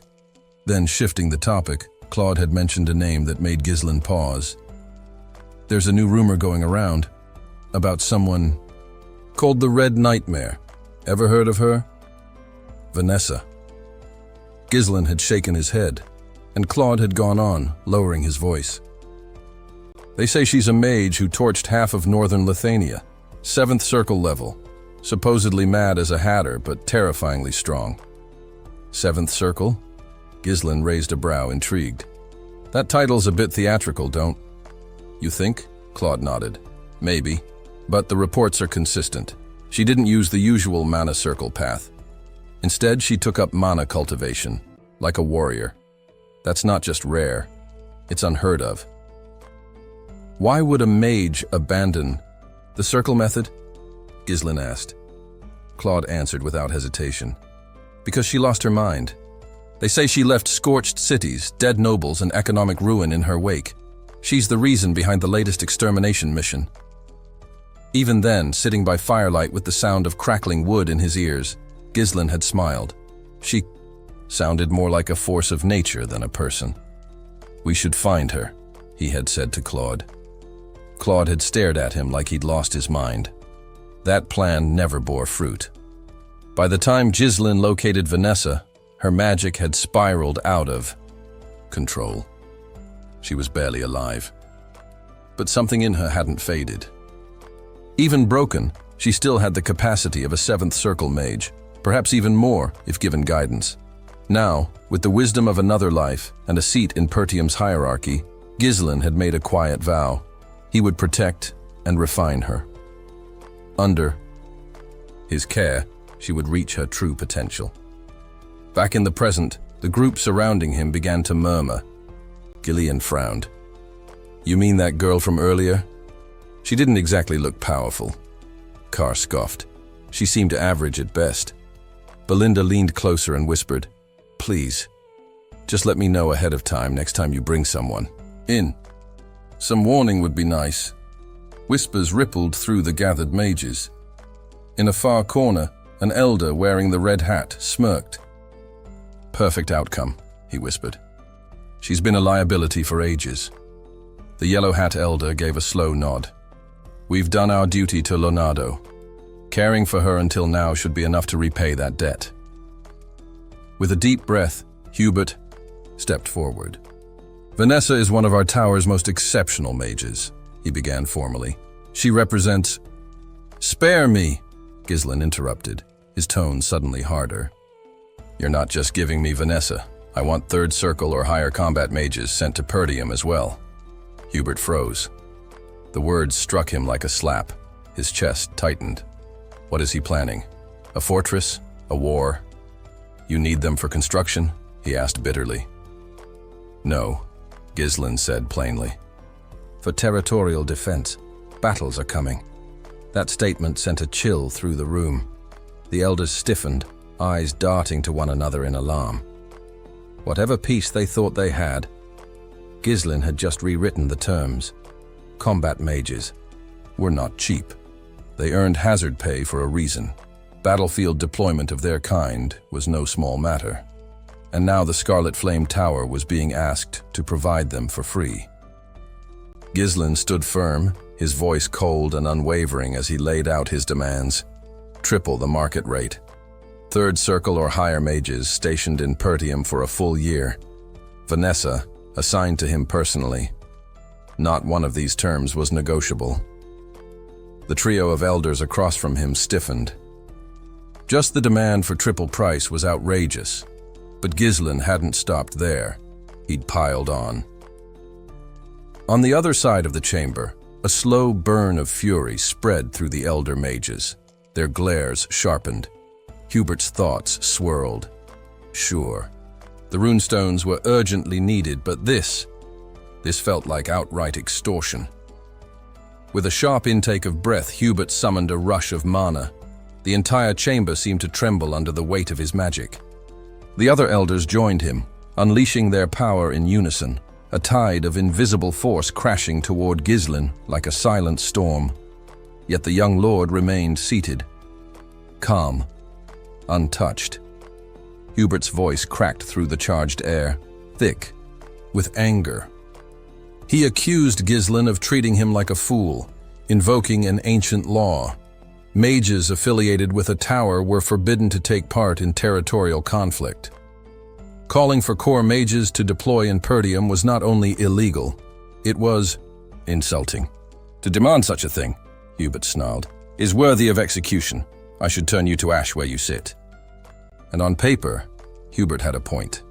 Then, shifting the topic, Claude had mentioned a name that made Ghislain pause. There's a new rumor going around about someone called the Red Nightmare. Ever heard of her? Vanessa. Ghislain had shaken his head, and Claude had gone on, lowering his voice. They say she's a mage who torched half of northern Lithuania, 7th circle level, supposedly mad as a hatter but terrifyingly strong. 7th circle? Ghislain raised a brow, intrigued. That title's a bit theatrical, don't you think? Claude nodded. Maybe, but the reports are consistent. She didn't use the usual mana circle path. Instead, she took up mana cultivation, like a warrior. That's not just rare, it's unheard of. Why would a mage abandon the circle method? Ghislain asked. Claude answered without hesitation. Because she lost her mind. They say she left scorched cities, dead nobles, and economic ruin in her wake. She's the reason behind the latest extermination mission. Even then, sitting by firelight with the sound of crackling wood in his ears, Ghislain had smiled. She sounded more like a force of nature than a person. We should find her, he had said to Claude. Claude had stared at him like he'd lost his mind. That plan never bore fruit. By the time Ghislain located Vanessa, her magic had spiraled out of control. She was barely alive. But something in her hadn't faded. Even broken, she still had the capacity of a 7th circle mage, perhaps even more if given guidance. Now, with the wisdom of another life and a seat in Pertium's hierarchy, Ghislain had made a quiet vow. He would protect and refine her. Under his care, she would reach her true potential. Back in the present, the group surrounding him began to murmur. Gillian frowned. "You mean that girl from earlier? She didn't exactly look powerful." Carr scoffed. "She seemed average at best." Belinda leaned closer and whispered, "Please, just let me know ahead of time next time you bring someone in. Some warning would be nice." Whispers rippled through the gathered mages. In a far corner, an elder wearing the red hat smirked. "Perfect outcome," he whispered. "She's been a liability for ages." The yellow hat elder gave a slow nod. "We've done our duty to Leonardo. Caring for her until now should be enough to repay that debt." With a deep breath, Hubert stepped forward. "Vanessa is one of our tower's most exceptional mages," he began formally. "She represents—" "Spare me," Ghislain interrupted, his tone suddenly harder. "You're not just giving me Vanessa. I want third circle or higher combat mages sent to Perdium as well." Hubert froze. The words struck him like a slap. His chest tightened. What is he planning? A fortress? A war? "You need them for construction?" he asked bitterly. "No," Ghislain said plainly. "For territorial defense. Battles are coming." That statement sent a chill through the room. The elders stiffened, eyes darting to one another in alarm. Whatever peace they thought they had, Ghislain had just rewritten the terms. Combat mages were not cheap. They earned hazard pay for a reason. Battlefield deployment of their kind was no small matter. And now the Scarlet Flame Tower was being asked to provide them for free. Ghislain stood firm, his voice cold and unwavering as he laid out his demands. Triple the market rate. Third circle or higher mages stationed in Pertium for a full year. Vanessa, assigned to him personally. Not one of these terms was negotiable. The trio of elders across from him stiffened. Just the demand for triple price was outrageous, but Ghislain hadn't stopped there. He'd piled on. On the other side of the chamber, a slow burn of fury spread through the elder mages. Their glares sharpened. Hubert's thoughts swirled. Sure, the runestones were urgently needed, but this felt like outright extortion. With a sharp intake of breath, Hubert summoned a rush of mana. The entire chamber seemed to tremble under the weight of his magic. The other elders joined him, unleashing their power in unison, a tide of invisible force crashing toward Ghislain like a silent storm. Yet the young lord remained seated, calm, untouched. Hubert's voice cracked through the charged air, thick, with anger. He accused Ghislain of treating him like a fool, invoking an ancient law. Mages affiliated with a tower were forbidden to take part in territorial conflict. Calling for core mages to deploy in Perdium was not only illegal, it was insulting. To demand such a thing, Hubert snarled, is worthy of execution. I should turn you to ash where you sit. And on paper, Hubert had a point.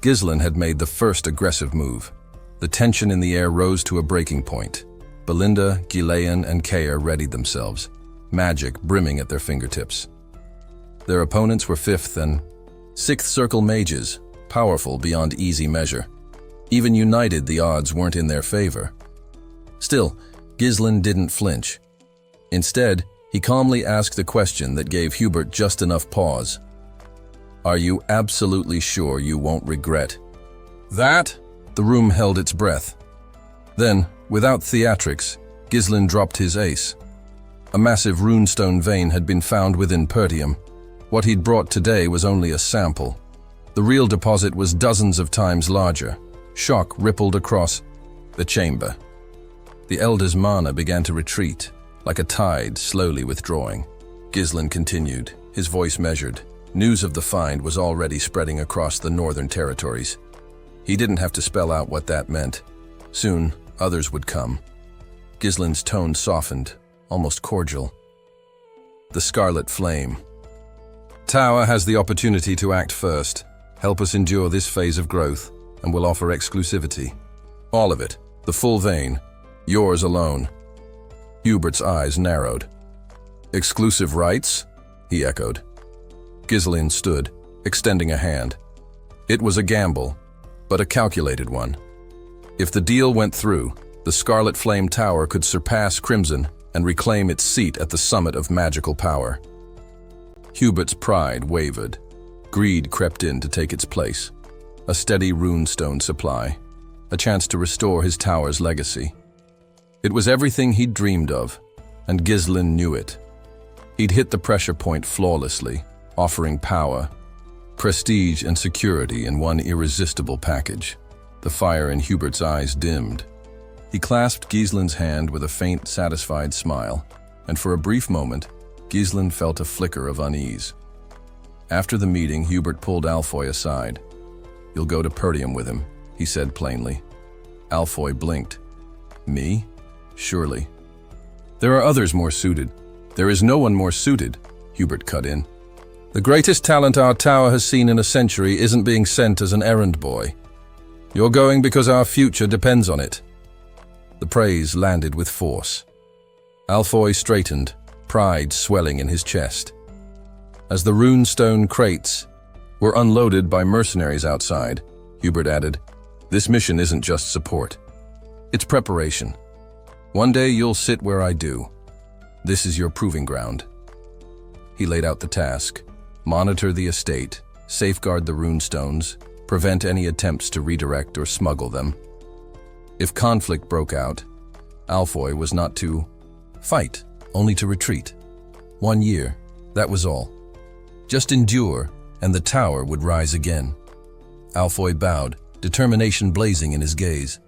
Ghislain had made the first aggressive move. The tension in the air rose to a breaking point. Belinda, Ghislain, and Kaer readied themselves, magic brimming at their fingertips. Their opponents were 5th and 6th circle mages, powerful beyond easy measure. Even united, the odds weren't in their favor. Still, Ghislain didn't flinch. Instead, he calmly asked the question that gave Hubert just enough pause. Are you absolutely sure you won't regret? That? The room held its breath. Then, without theatrics, Ghislain dropped his ace. A massive runestone vein had been found within Pertium. What he'd brought today was only a sample. The real deposit was dozens of times larger. Shock rippled across the chamber. The elder's mana began to retreat, like a tide slowly withdrawing. Ghislain continued, his voice measured. News of the find was already spreading across the northern territories. He didn't have to spell out what that meant. Soon, others would come. Ghislain's tone softened, almost cordial. The Scarlet Flame. Tower has the opportunity to act first, help us endure this phase of growth, and will offer exclusivity. All of it, the full vein, yours alone. Hubert's eyes narrowed. Exclusive rights? He echoed. Ghislaine stood, extending a hand. It was a gamble, but a calculated one. If the deal went through, the Scarlet Flame Tower could surpass Crimson and reclaim its seat at the summit of magical power. Hubert's pride wavered. Greed crept in to take its place. A steady runestone supply, a chance to restore his tower's legacy. It was everything he'd dreamed of, and Ghislaine knew it. He'd hit the pressure point flawlessly, offering power, prestige, and security in one irresistible package. The fire in Hubert's eyes dimmed. He clasped Ghislaine's hand with a faint, satisfied smile, and for a brief moment, Ghislaine felt a flicker of unease. After the meeting, Hubert pulled Alfoy aside. "You'll go to Perdium with him," he said plainly. Alfoy blinked. "Me? Surely." "There are others more suited." "There is no one more suited," Hubert cut in. "The greatest talent our tower has seen in a century isn't being sent as an errand boy. You're going because our future depends on it." The praise landed with force. Alfoy straightened, pride swelling in his chest. As the runestone crates were unloaded by mercenaries outside, Hubert added, "This mission isn't just support. It's preparation. One day you'll sit where I do. This is your proving ground." He laid out the task: monitor the estate, safeguard the runestones, prevent any attempts to redirect or smuggle them. If conflict broke out, Alfoy was not to fight, only to retreat. 1 year, that was all. Just endure, and the tower would rise again. Alfoy bowed, determination blazing in his gaze.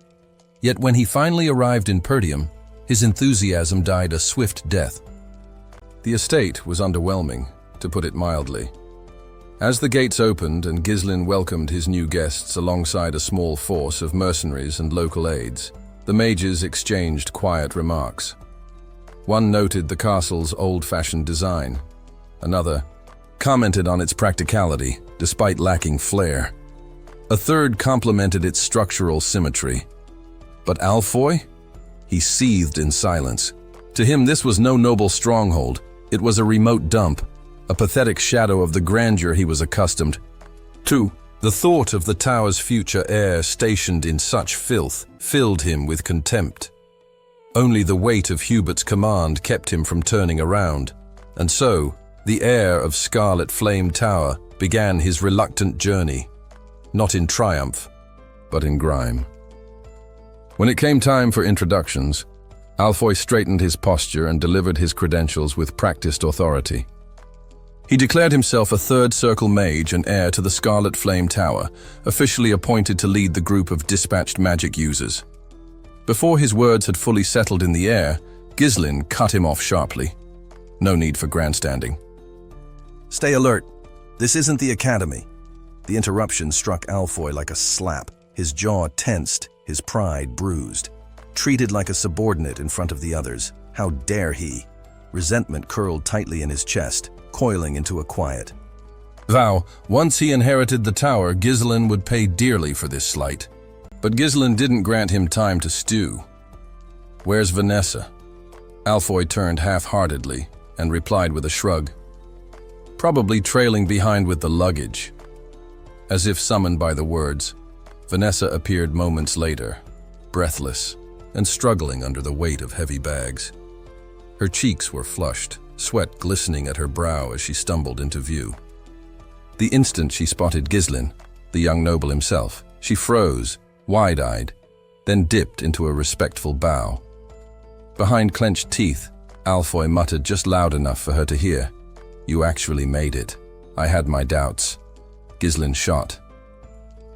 Yet when he finally arrived in Perdium, his enthusiasm died a swift death. The estate was underwhelming, to put it mildly. As the gates opened and Ghislaine welcomed his new guests alongside a small force of mercenaries and local aides, the mages exchanged quiet remarks. One noted the castle's old-fashioned design. Another commented on its practicality, despite lacking flair. A third complimented its structural symmetry. But Alfoy? He seethed in silence. To him, this was no noble stronghold. It was a remote dump, a pathetic shadow of the grandeur he was accustomed to. The thought of the tower's future heir stationed in such filth filled him with contempt. Only the weight of Hubert's command kept him from turning around, and so the heir of Scarlet Flame Tower began his reluctant journey, not in triumph, but in grime. When it came time for introductions, Alfoy straightened his posture and delivered his credentials with practiced authority. He declared himself a Third Circle mage and heir to the Scarlet Flame Tower, officially appointed to lead the group of dispatched magic users. Before his words had fully settled in the air, Ghislaine cut him off sharply. No need for grandstanding. "Stay alert. This isn't the academy." The interruption struck Alfoy like a slap. His jaw tensed, his pride bruised. Treated like a subordinate in front of the others. How dare he? Resentment curled tightly in his chest, coiling into a quiet vow. Once he inherited the tower, Ghislaine would pay dearly for this slight. But Ghislaine didn't grant him time to stew. "Where's Vanessa?" Alfoy turned half-heartedly and replied with a shrug. "Probably trailing behind with the luggage." As if summoned by the words, Vanessa appeared moments later, breathless and struggling under the weight of heavy bags. Her cheeks were flushed, sweat glistening at her brow as she stumbled into view. The instant she spotted Ghislaine, the young noble himself, she froze, wide-eyed, then dipped into a respectful bow. Behind clenched teeth, Alfoy muttered just loud enough for her to hear, "You actually made it. I had my doubts." Ghislaine shot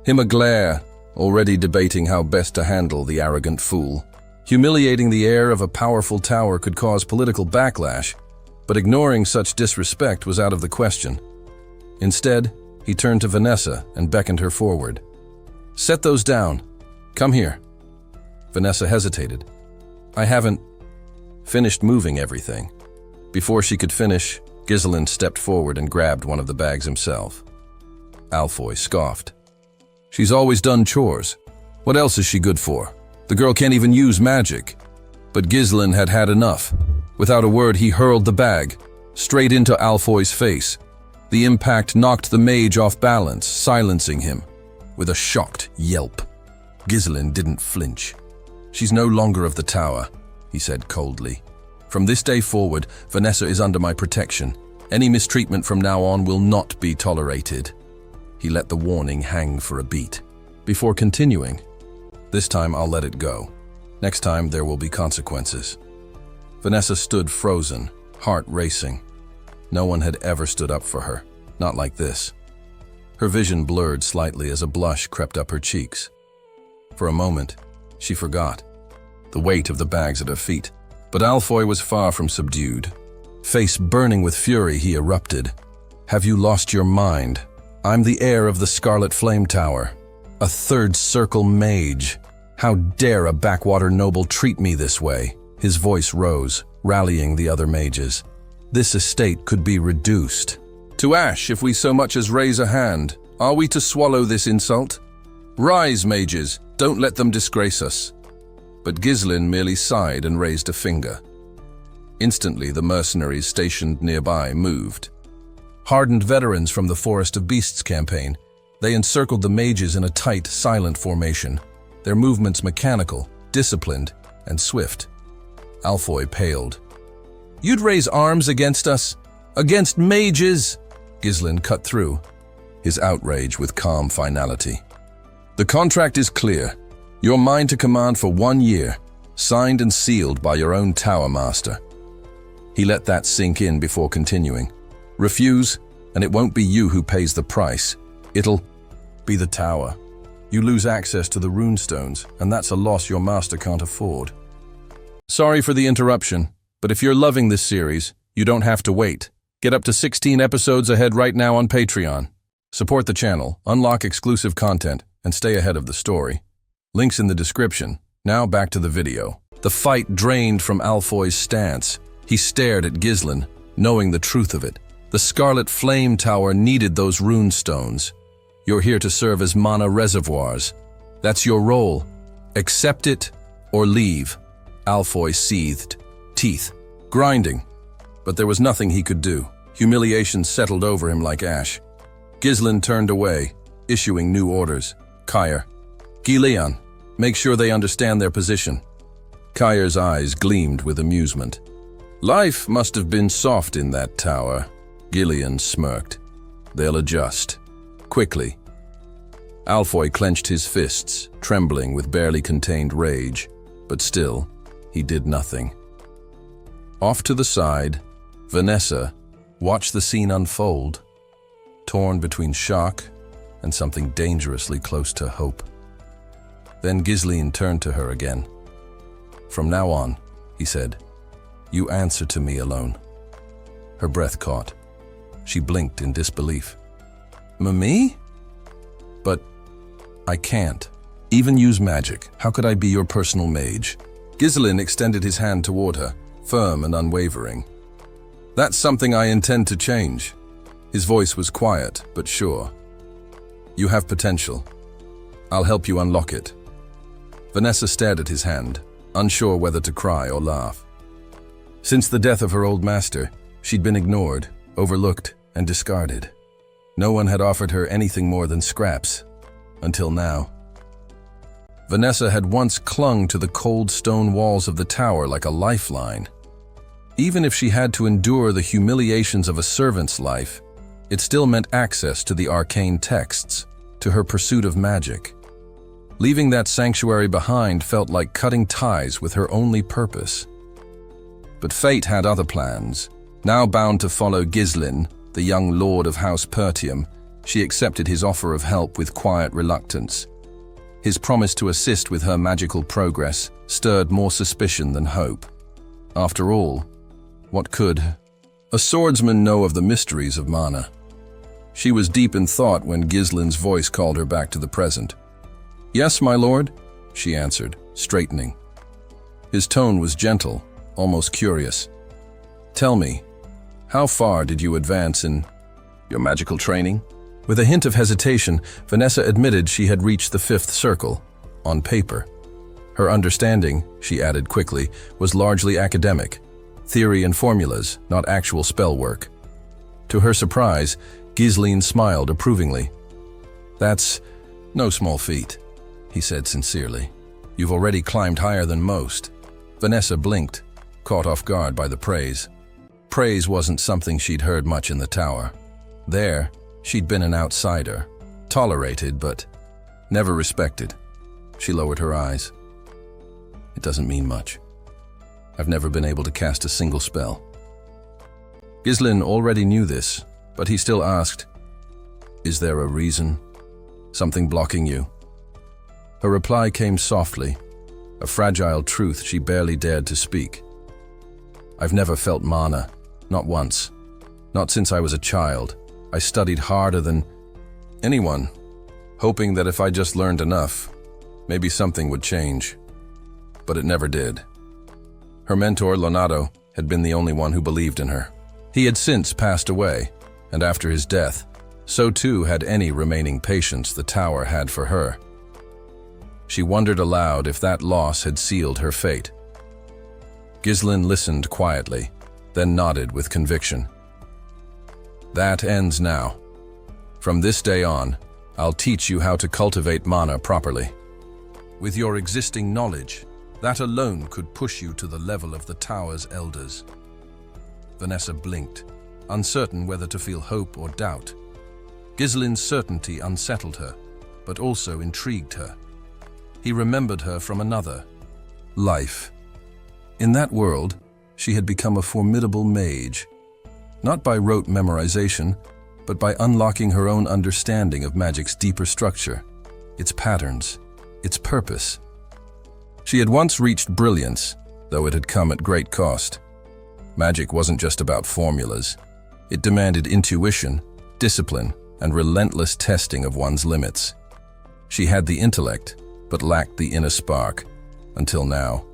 him a glare, already debating how best to handle the arrogant fool. Humiliating the heir of a powerful tower could cause political backlash, but ignoring such disrespect was out of the question. Instead, he turned to Vanessa and beckoned her forward. "Set those down. Come here." Vanessa hesitated. "I haven't finished moving everything." Before she could finish, Ghislaine stepped forward and grabbed one of the bags himself. Alfoy scoffed. "She's always done chores. What else is she good for? The girl can't even use magic." But Ghislaine had had enough. Without a word, he hurled the bag, straight into Alfoy's face. The impact knocked the mage off balance, silencing him with a shocked yelp. Ghislain didn't flinch. "She's no longer of the tower," he said coldly. "From this day forward, Vanessa is under my protection. Any mistreatment from now on will not be tolerated." He let the warning hang for a beat, before continuing. "This time I'll let it go. Next time there will be consequences." Vanessa stood frozen, heart racing. No one had ever stood up for her, not like this. Her vision blurred slightly as a blush crept up her cheeks. For a moment, she forgot the weight of the bags at her feet, but Alfoy was far from subdued. Face burning with fury, he erupted. "Have you lost your mind? I'm the heir of the Scarlet Flame Tower, a third circle mage. How dare a backwater noble treat me this way?" His voice rose, rallying the other mages. "This estate could be reduced to ash if we so much as raise a hand. Are we to swallow this insult? Rise, mages, don't let them disgrace us." But Ghislain merely sighed and raised a finger. Instantly, the mercenaries stationed nearby moved. Hardened veterans from the Forest of Beasts campaign, they encircled the mages in a tight, silent formation, their movements mechanical, disciplined, and swift. Alfoy paled. "You'd raise arms against us? Against mages?" Ghislain cut through, his outrage with calm finality. "The contract is clear. You're mine to command for 1 year, signed and sealed by your own tower master." He let that sink in before continuing. "Refuse, and it won't be you who pays the price. It'll be the tower. You lose access to the runestones, and that's a loss your master can't afford." Sorry for the interruption, but if you're loving this series, you don't have to wait. Get up to 16 episodes ahead right now on Patreon. Support the channel, unlock exclusive content, and stay ahead of the story. Links in the description. Now back to the video. The fight drained from Alfoy's stance. He stared at Ghislain, knowing the truth of it. The Scarlet Flame Tower needed those rune stones. You're here to serve as mana reservoirs. That's your role. Accept it or leave. Alfoy seethed, teeth grinding. But there was nothing he could do. Humiliation settled over him like ash. Ghislain turned away, issuing new orders. "Kyre, Gileon, make sure they understand their position." Kyre's eyes gleamed with amusement. "Life must have been soft in that tower." Gileon smirked. "They'll adjust. Quickly." Alfoy clenched his fists, trembling with barely contained rage, but still, he did nothing. Off to the side, Vanessa watched the scene unfold, torn between shock and something dangerously close to hope. Then Ghislain turned to her again. "From now on," he said, "you answer to me alone." Her breath caught. She blinked in disbelief. "Me? But I can't. Even use magic. How could I be your personal mage?" Ghislain extended his hand toward her, firm and unwavering. "That's something I intend to change." His voice was quiet, but sure. "You have potential. I'll help you unlock it." Vanessa stared at his hand, unsure whether to cry or laugh. Since the death of her old master, she'd been ignored, overlooked, and discarded. No one had offered her anything more than scraps, until now. Vanessa had once clung to the cold stone walls of the tower like a lifeline. Even if she had to endure the humiliations of a servant's life, it still meant access to the arcane texts, to her pursuit of magic. Leaving that sanctuary behind felt like cutting ties with her only purpose. But fate had other plans. Now bound to follow Ghislain, the young lord of House Pertium, she accepted his offer of help with quiet reluctance. His promise to assist with her magical progress stirred more suspicion than hope. After all, what could a swordsman know of the mysteries of mana? She was deep in thought when Ghislain's voice called her back to the present. "Yes, my lord," she answered, straightening. His tone was gentle, almost curious. "Tell me, how far did you advance in your magical training?" With a hint of hesitation, Vanessa admitted she had reached the 5th circle, on paper. Her understanding, she added quickly, was largely academic. theory and formulas, not actual spell work. To her surprise, Ghislaine smiled approvingly. "That's no small feat," he said sincerely. "You've already climbed higher than most." Vanessa blinked, caught off guard by the praise. Praise wasn't something she'd heard much in the tower. There, she'd been an outsider, tolerated but never respected. She lowered her eyes. "It doesn't mean much. I've never been able to cast a single spell." Ghislaine already knew this, but he still asked, "Is there a reason? Something blocking you?" Her reply came softly, a fragile truth she barely dared to speak. "I've never felt mana, not once. Not since I was a child. I studied harder than anyone, hoping that if I just learned enough, maybe something would change. But it never did." Her mentor, Leonardo, had been the only one who believed in her. He had since passed away, and after his death, so too had any remaining patience the tower had for her. She wondered aloud if that loss had sealed her fate. Ghislaine listened quietly, then nodded with conviction. "That ends now. From this day on, I'll teach you how to cultivate mana properly. With your existing knowledge, that alone could push you to the level of the tower's elders." Vanessa blinked, uncertain whether to feel hope or doubt. Ghislaine's certainty unsettled her, but also intrigued her. He remembered her from another life. In that world, she had become a formidable mage, not by rote memorization, but by unlocking her own understanding of magic's deeper structure, its patterns, its purpose. She had once reached brilliance, though it had come at great cost. Magic wasn't just about formulas. It demanded intuition, discipline, and relentless testing of one's limits. She had the intellect, but lacked the inner spark, until now.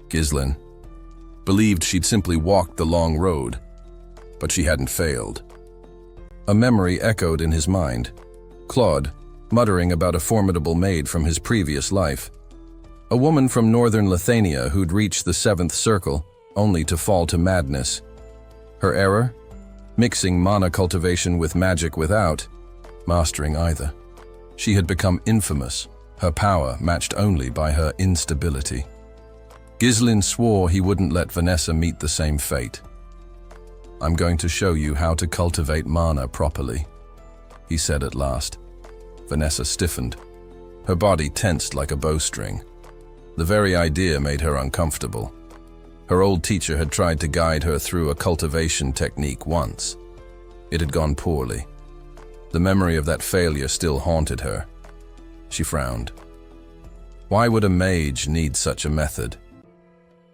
Ghislaine believed she'd simply walked the long road, but she hadn't failed. A memory echoed in his mind. Claude, muttering about a formidable maid from his previous life. A woman from northern Lithuania who'd reached the 7th circle, only to fall to madness. Her error? Mixing mana cultivation with magic without mastering either. She had become infamous, her power matched only by her instability. Ghislaine swore he wouldn't let Vanessa meet the same fate. "I'm going to show you how to cultivate mana properly," he said at last. Vanessa stiffened. Her body tensed like a bowstring. The very idea made her uncomfortable. Her old teacher had tried to guide her through a cultivation technique once. It had gone poorly. The memory of that failure still haunted her. She frowned. Why would a mage need such a method?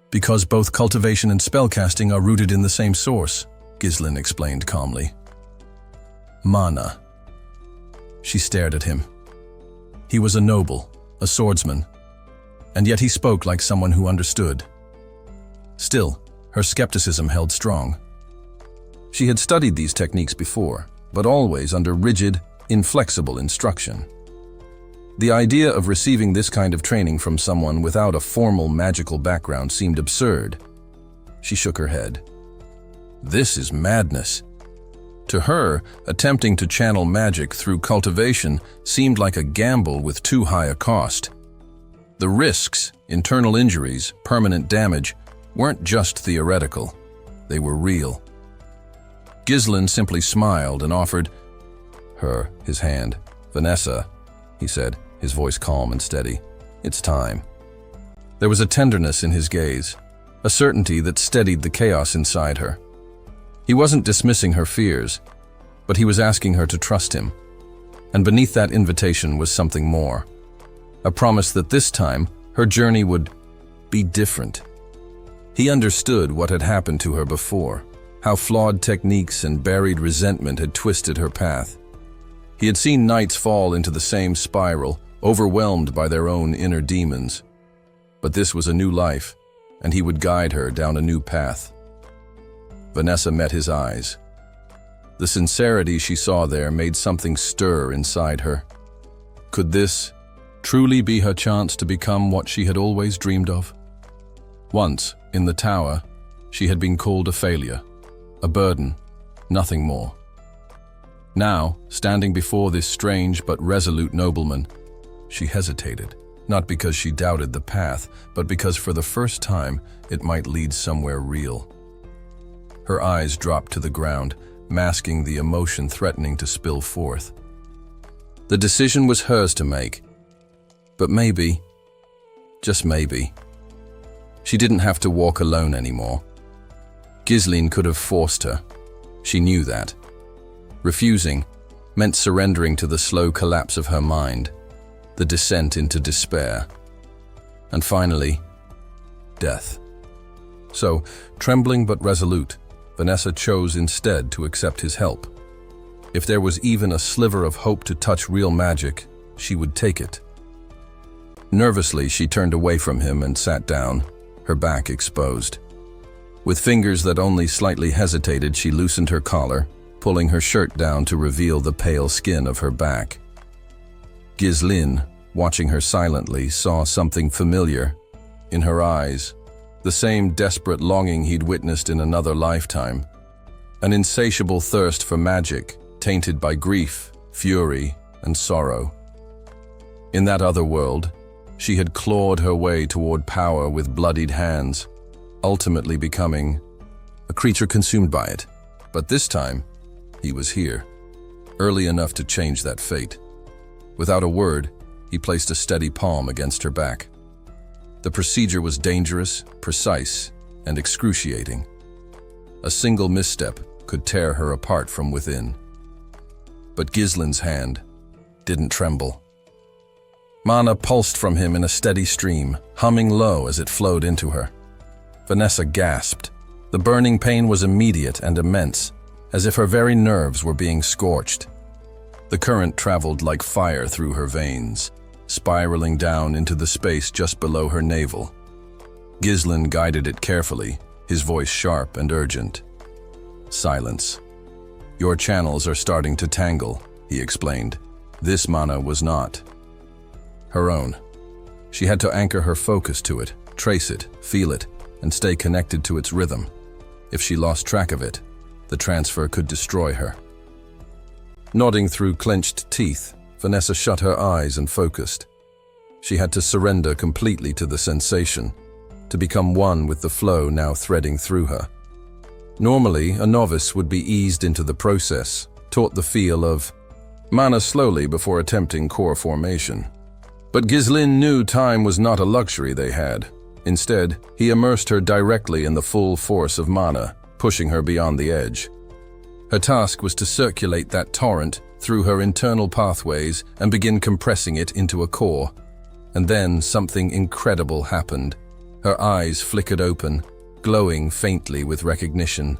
"Because both cultivation and spellcasting are rooted in the same source," Ghislaine explained calmly. "Mana." She stared at him. He was a noble, a swordsman, and yet he spoke like someone who understood. Still, her skepticism held strong. She had studied these techniques before, but always under rigid, inflexible instruction. The idea of receiving this kind of training from someone without a formal magical background seemed absurd. She shook her head. This is madness. To her, attempting to channel magic through cultivation seemed like a gamble with too high a cost. The risks, internal injuries, permanent damage, weren't just theoretical. They were real. Ghislaine simply smiled and offered her his hand. "Vanessa," he said, his voice calm and steady. "It's time." There was a tenderness in his gaze, a certainty that steadied the chaos inside her. He wasn't dismissing her fears, but he was asking her to trust him. And beneath that invitation was something more. A promise that this time, her journey would be different. He understood what had happened to her before, how flawed techniques and buried resentment had twisted her path. He had seen knights fall into the same spiral, overwhelmed by their own inner demons. But this was a new life, and he would guide her down a new path. Vanessa met his eyes. The sincerity she saw there made something stir inside her. Could this truly be her chance to become what she had always dreamed of? Once, in the tower, she had been called a failure, a burden, nothing more. Now, standing before this strange but resolute nobleman, she hesitated, not because she doubted the path, but because for the first time it might lead somewhere real. Her eyes dropped to the ground, masking the emotion threatening to spill forth. The decision was hers to make, but maybe, just maybe, she didn't have to walk alone anymore. Ghislaine could have forced her. She knew that. Refusing meant surrendering to the slow collapse of her mind, the descent into despair, and finally, death. So, trembling but resolute, Vanessa chose instead to accept his help. If there was even a sliver of hope to touch real magic, she would take it. Nervously, she turned away from him and sat down, her back exposed. With fingers that only slightly hesitated, she loosened her collar, pulling her shirt down to reveal the pale skin of her back. Ghislaine, watching her silently, saw something familiar in her eyes, the same desperate longing he'd witnessed in another lifetime, an insatiable thirst for magic, tainted by grief, fury, and sorrow. In that other world, she had clawed her way toward power with bloodied hands, ultimately becoming a creature consumed by it. But this time, he was here, early enough to change that fate. Without a word, he placed a steady palm against her back. The procedure was dangerous, precise, and excruciating. A single misstep could tear her apart from within. But Ghislaine's hand didn't tremble. Mana pulsed from him in a steady stream, humming low as it flowed into her. Vanessa gasped. The burning pain was immediate and immense, as if her very nerves were being scorched. The current traveled like fire through her veins, spiraling down into the space just below her navel. Ghislaine guided it carefully, his voice sharp and urgent. Silence. Your channels are starting to tangle, he explained. This mana was not her own. She had to anchor her focus to it, trace it, feel it, and stay connected to its rhythm. If she lost track of it, the transfer could destroy her. Nodding through clenched teeth, Vanessa shut her eyes and focused. She had to surrender completely to the sensation, to become one with the flow now threading through her. Normally, a novice would be eased into the process, taught the feel of mana slowly before attempting core formation. But Ghislaine knew time was not a luxury they had. Instead, he immersed her directly in the full force of mana, pushing her beyond the edge. Her task was to circulate that torrent through her internal pathways and begin compressing it into a core. And then something incredible happened. Her eyes flickered open, glowing faintly with recognition.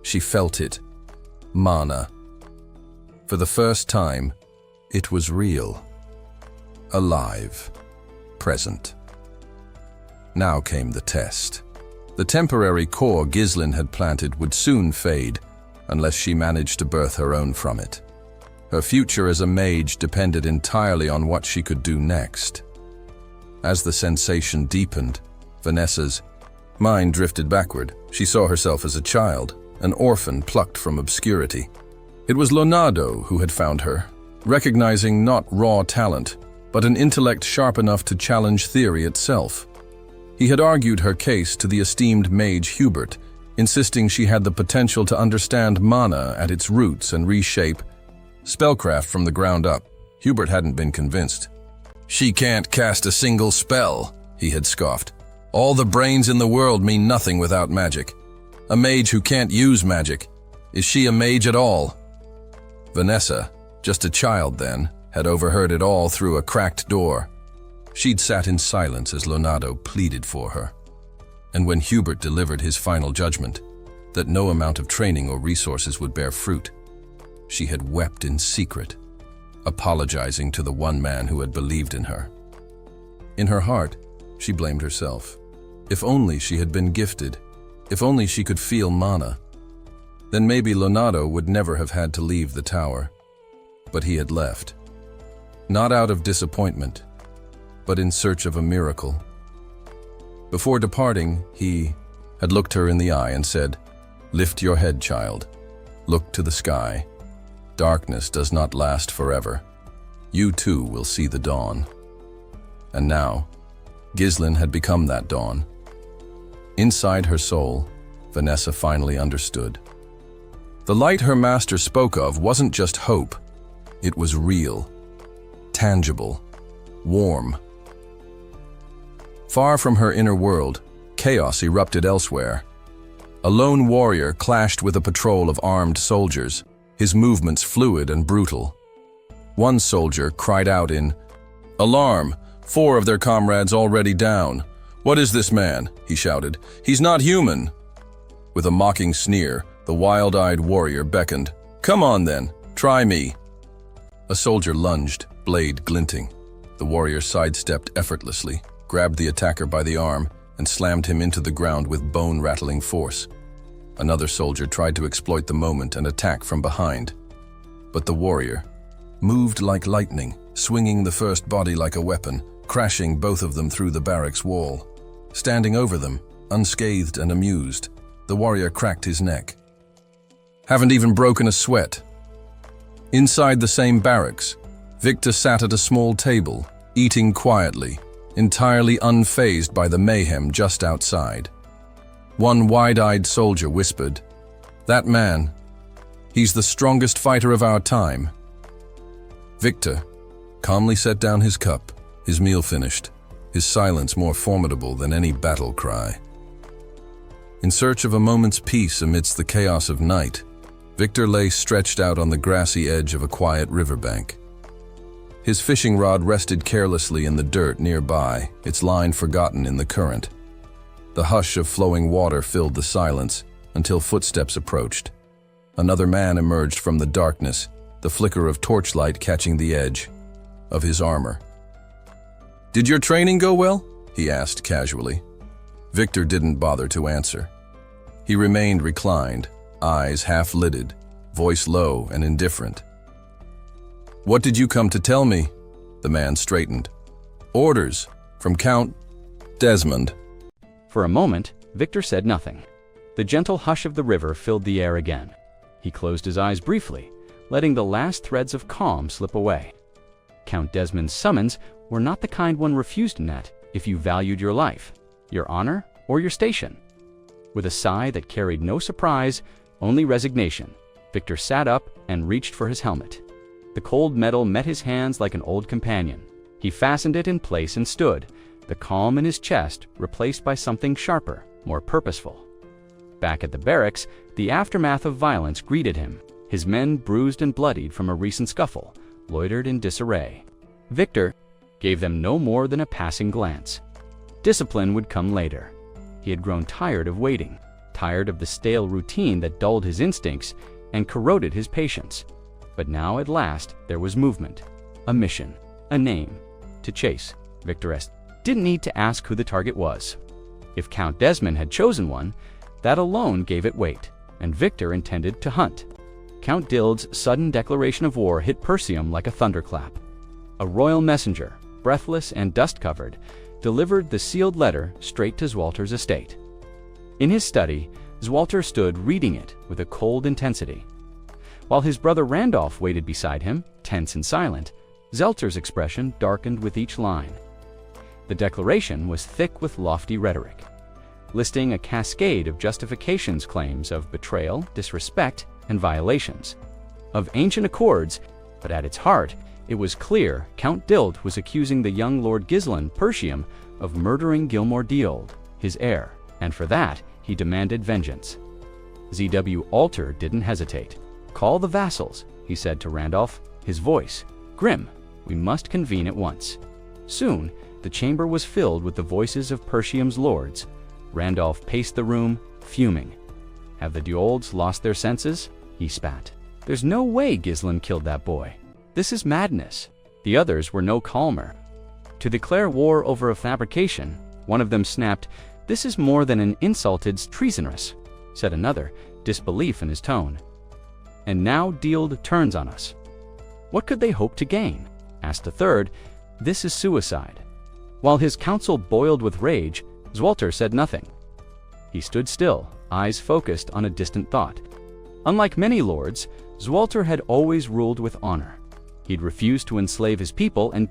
She felt it. Mana. For the first time, it was real. Alive. Present. Now came the test. The temporary core Ghislaine had planted would soon fade, unless she managed to birth her own from it. Her future as a mage depended entirely on what she could do next. As the sensation deepened, Vanessa's mind drifted backward. She saw herself as a child, an orphan plucked from obscurity. It was Leonardo who had found her, recognizing not raw talent, but an intellect sharp enough to challenge theory itself. He had argued her case to the esteemed mage Hubert, insisting she had the potential to understand mana at its roots and reshape spellcraft from the ground up. Hubert hadn't been convinced. She can't cast a single spell, he had scoffed. All the brains in the world mean nothing without magic. A mage who can't use magic. Is she a mage at all? Vanessa, just a child then, had overheard it all through a cracked door. She'd sat in silence as Leonardo pleaded for her. And when Hubert delivered his final judgment, that no amount of training or resources would bear fruit, she had wept in secret, apologizing to the one man who had believed in her. In her heart, she blamed herself. If only she had been gifted, if only she could feel mana, then maybe Leonardo would never have had to leave the tower. But he had left. Not out of disappointment, but in search of a miracle. Before departing, he had looked her in the eye and said, "Lift your head, child. Look to the sky. Darkness does not last forever. You too will see the dawn." And now, Ghislain had become that dawn. Inside her soul, Vanessa finally understood. The light her master spoke of wasn't just hope. It was real, tangible, warm. Far from her inner world, chaos erupted elsewhere. A lone warrior clashed with a patrol of armed soldiers, his movements fluid and brutal. One soldier cried out in alarm, 4 of their comrades already down. "What is this man?" he shouted. "He's not human." With a mocking sneer, the wild-eyed warrior beckoned. "Come on then, try me." A soldier lunged, blade glinting. The warrior sidestepped effortlessly, grabbed the attacker by the arm, and slammed him into the ground with bone-rattling force. Another soldier tried to exploit the moment and attack from behind. But the warrior moved like lightning, swinging the first body like a weapon, crashing both of them through the barracks wall. Standing over them, unscathed and amused, the warrior cracked his neck. "Haven't even broken a sweat." Inside the same barracks, Victor sat at a small table, eating quietly, entirely unfazed by the mayhem just outside. One wide-eyed soldier whispered, "That man, he's the strongest fighter of our time." Victor calmly set down his cup, his meal finished, his silence more formidable than any battle cry. In search of a moment's peace amidst the chaos of night, Victor lay stretched out on the grassy edge of a quiet riverbank. His fishing rod rested carelessly in the dirt nearby, its line forgotten in the current. The hush of flowing water filled the silence until footsteps approached. Another man emerged from the darkness, the flicker of torchlight catching the edge of his armor. "Did your training go well?" he asked casually. Victor didn't bother to answer. He remained reclined, eyes half-lidded, voice low and indifferent. "What did you come to tell me?" The man straightened. "Orders from Count Desmond." For a moment, Victor said nothing. The gentle hush of the river filled the air again. He closed his eyes briefly, letting the last threads of calm slip away. Count Desmond's summons were not the kind one refused at if you valued your life, your honor, or your station. With a sigh that carried no surprise, only resignation, Victor sat up and reached for his helmet. The cold metal met his hands like an old companion. He fastened it in place and stood, the calm in his chest replaced by something sharper, more purposeful. Back at the barracks, the aftermath of violence greeted him. His men, bruised and bloodied from a recent scuffle, loitered in disarray. Victor gave them no more than a passing glance. Discipline would come later. He had grown tired of waiting, tired of the stale routine that dulled his instincts and corroded his patience. But now at last there was movement, a mission, a name to chase. Victor didn't need to ask who the target was. If Count Desmond had chosen one, that alone gave it weight, and Victor intended to hunt. Count Dild's sudden declaration of war hit Perseum like a thunderclap. A royal messenger, breathless and dust-covered, delivered the sealed letter straight to Zwalter's estate. In his study, Zwalter stood reading it with a cold intensity. While his brother Randolph waited beside him, tense and silent, Zwalter's expression darkened with each line. The declaration was thick with lofty rhetoric, listing a cascade of justifications claims of betrayal, disrespect, and violations, of ancient accords, but at its heart, it was clear Count Dild was accusing the young Lord Ghislain Perseum of murdering Gilmore Diold, his heir, and for that, he demanded vengeance. ZW Alter didn't hesitate. "Call the vassals," he said to Randolph, his voice grim. "We must convene at once." Soon, the chamber was filled with the voices of Perseum's lords. Randolph paced the room, fuming. "Have the Diolds lost their senses?" he spat. "There's no way Ghislain killed that boy. This is madness." The others were no calmer. To declare war over a fabrication, one of them snapped, "This is more than an insult, it's treasonous," said another, disbelief in his tone. "And now Dield turns on us. What could they hope to gain?" asked a third. "This is suicide." While his council boiled with rage, Zwalter said nothing. He stood still, eyes focused on a distant thought. Unlike many lords, Zwalter had always ruled with honor. He'd refused to enslave his people and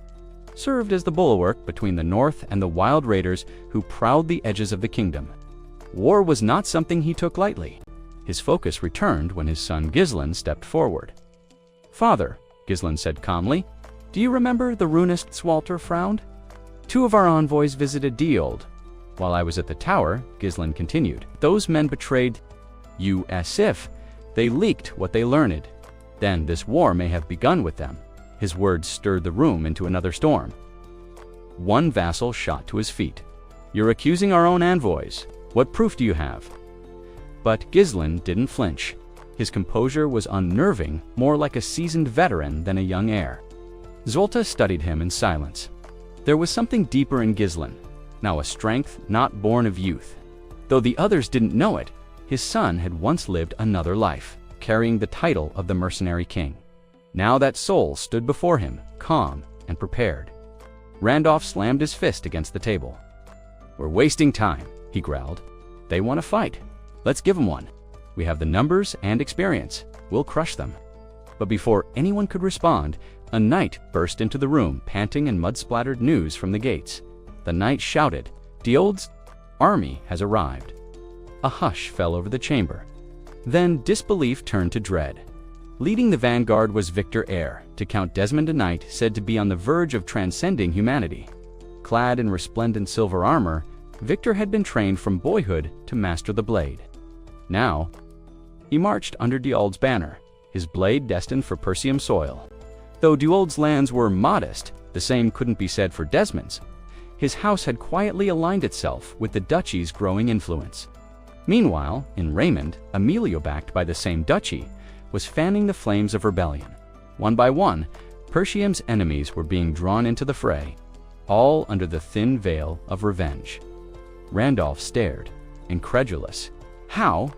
served as the bulwark between the north and the wild raiders who prowled the edges of the kingdom. War was not something he took lightly. His focus returned when his son Gislan stepped forward. "Father," Gislan said calmly, "do you remember the runist?" Zwalter frowned. "Two of our envoys visited Diold. While I was at the tower," Gislan continued, "those men betrayed you as if they leaked what they learned. Then this war may have begun with them." His words stirred the room into another storm. One vassal shot to his feet. "You're accusing our own envoys. What proof do you have?" But Gislan didn't flinch. His composure was unnerving, more like a seasoned veteran than a young heir. Zolta studied him in silence. There was something deeper in Gislan, now a strength not born of youth. Though the others didn't know it, his son had once lived another life, carrying the title of the Mercenary King. Now that soul stood before him, calm and prepared. Randolph slammed his fist against the table. "We're wasting time," he growled. "They want to fight. Let's give them one. We have the numbers and experience. We'll crush them." But before anyone could respond, a knight burst into the room, panting and mud-splattered news from the gates. The knight shouted, "Diold's army has arrived." A hush fell over the chamber. Then disbelief turned to dread. Leading the vanguard was Victor Eyre, to Count Desmond, a knight said to be on the verge of transcending humanity. Clad in resplendent silver armor, Victor had been trained from boyhood to master the blade. Now, he marched under Diold's banner, his blade destined for Persium soil. Though Diold's lands were modest, the same couldn't be said for Desmond's. His house had quietly aligned itself with the duchy's growing influence. Meanwhile, in Raymond, Emilio, backed by the same duchy, was fanning the flames of rebellion. One by one, Persium's enemies were being drawn into the fray, all under the thin veil of revenge. Randolph stared, incredulous. How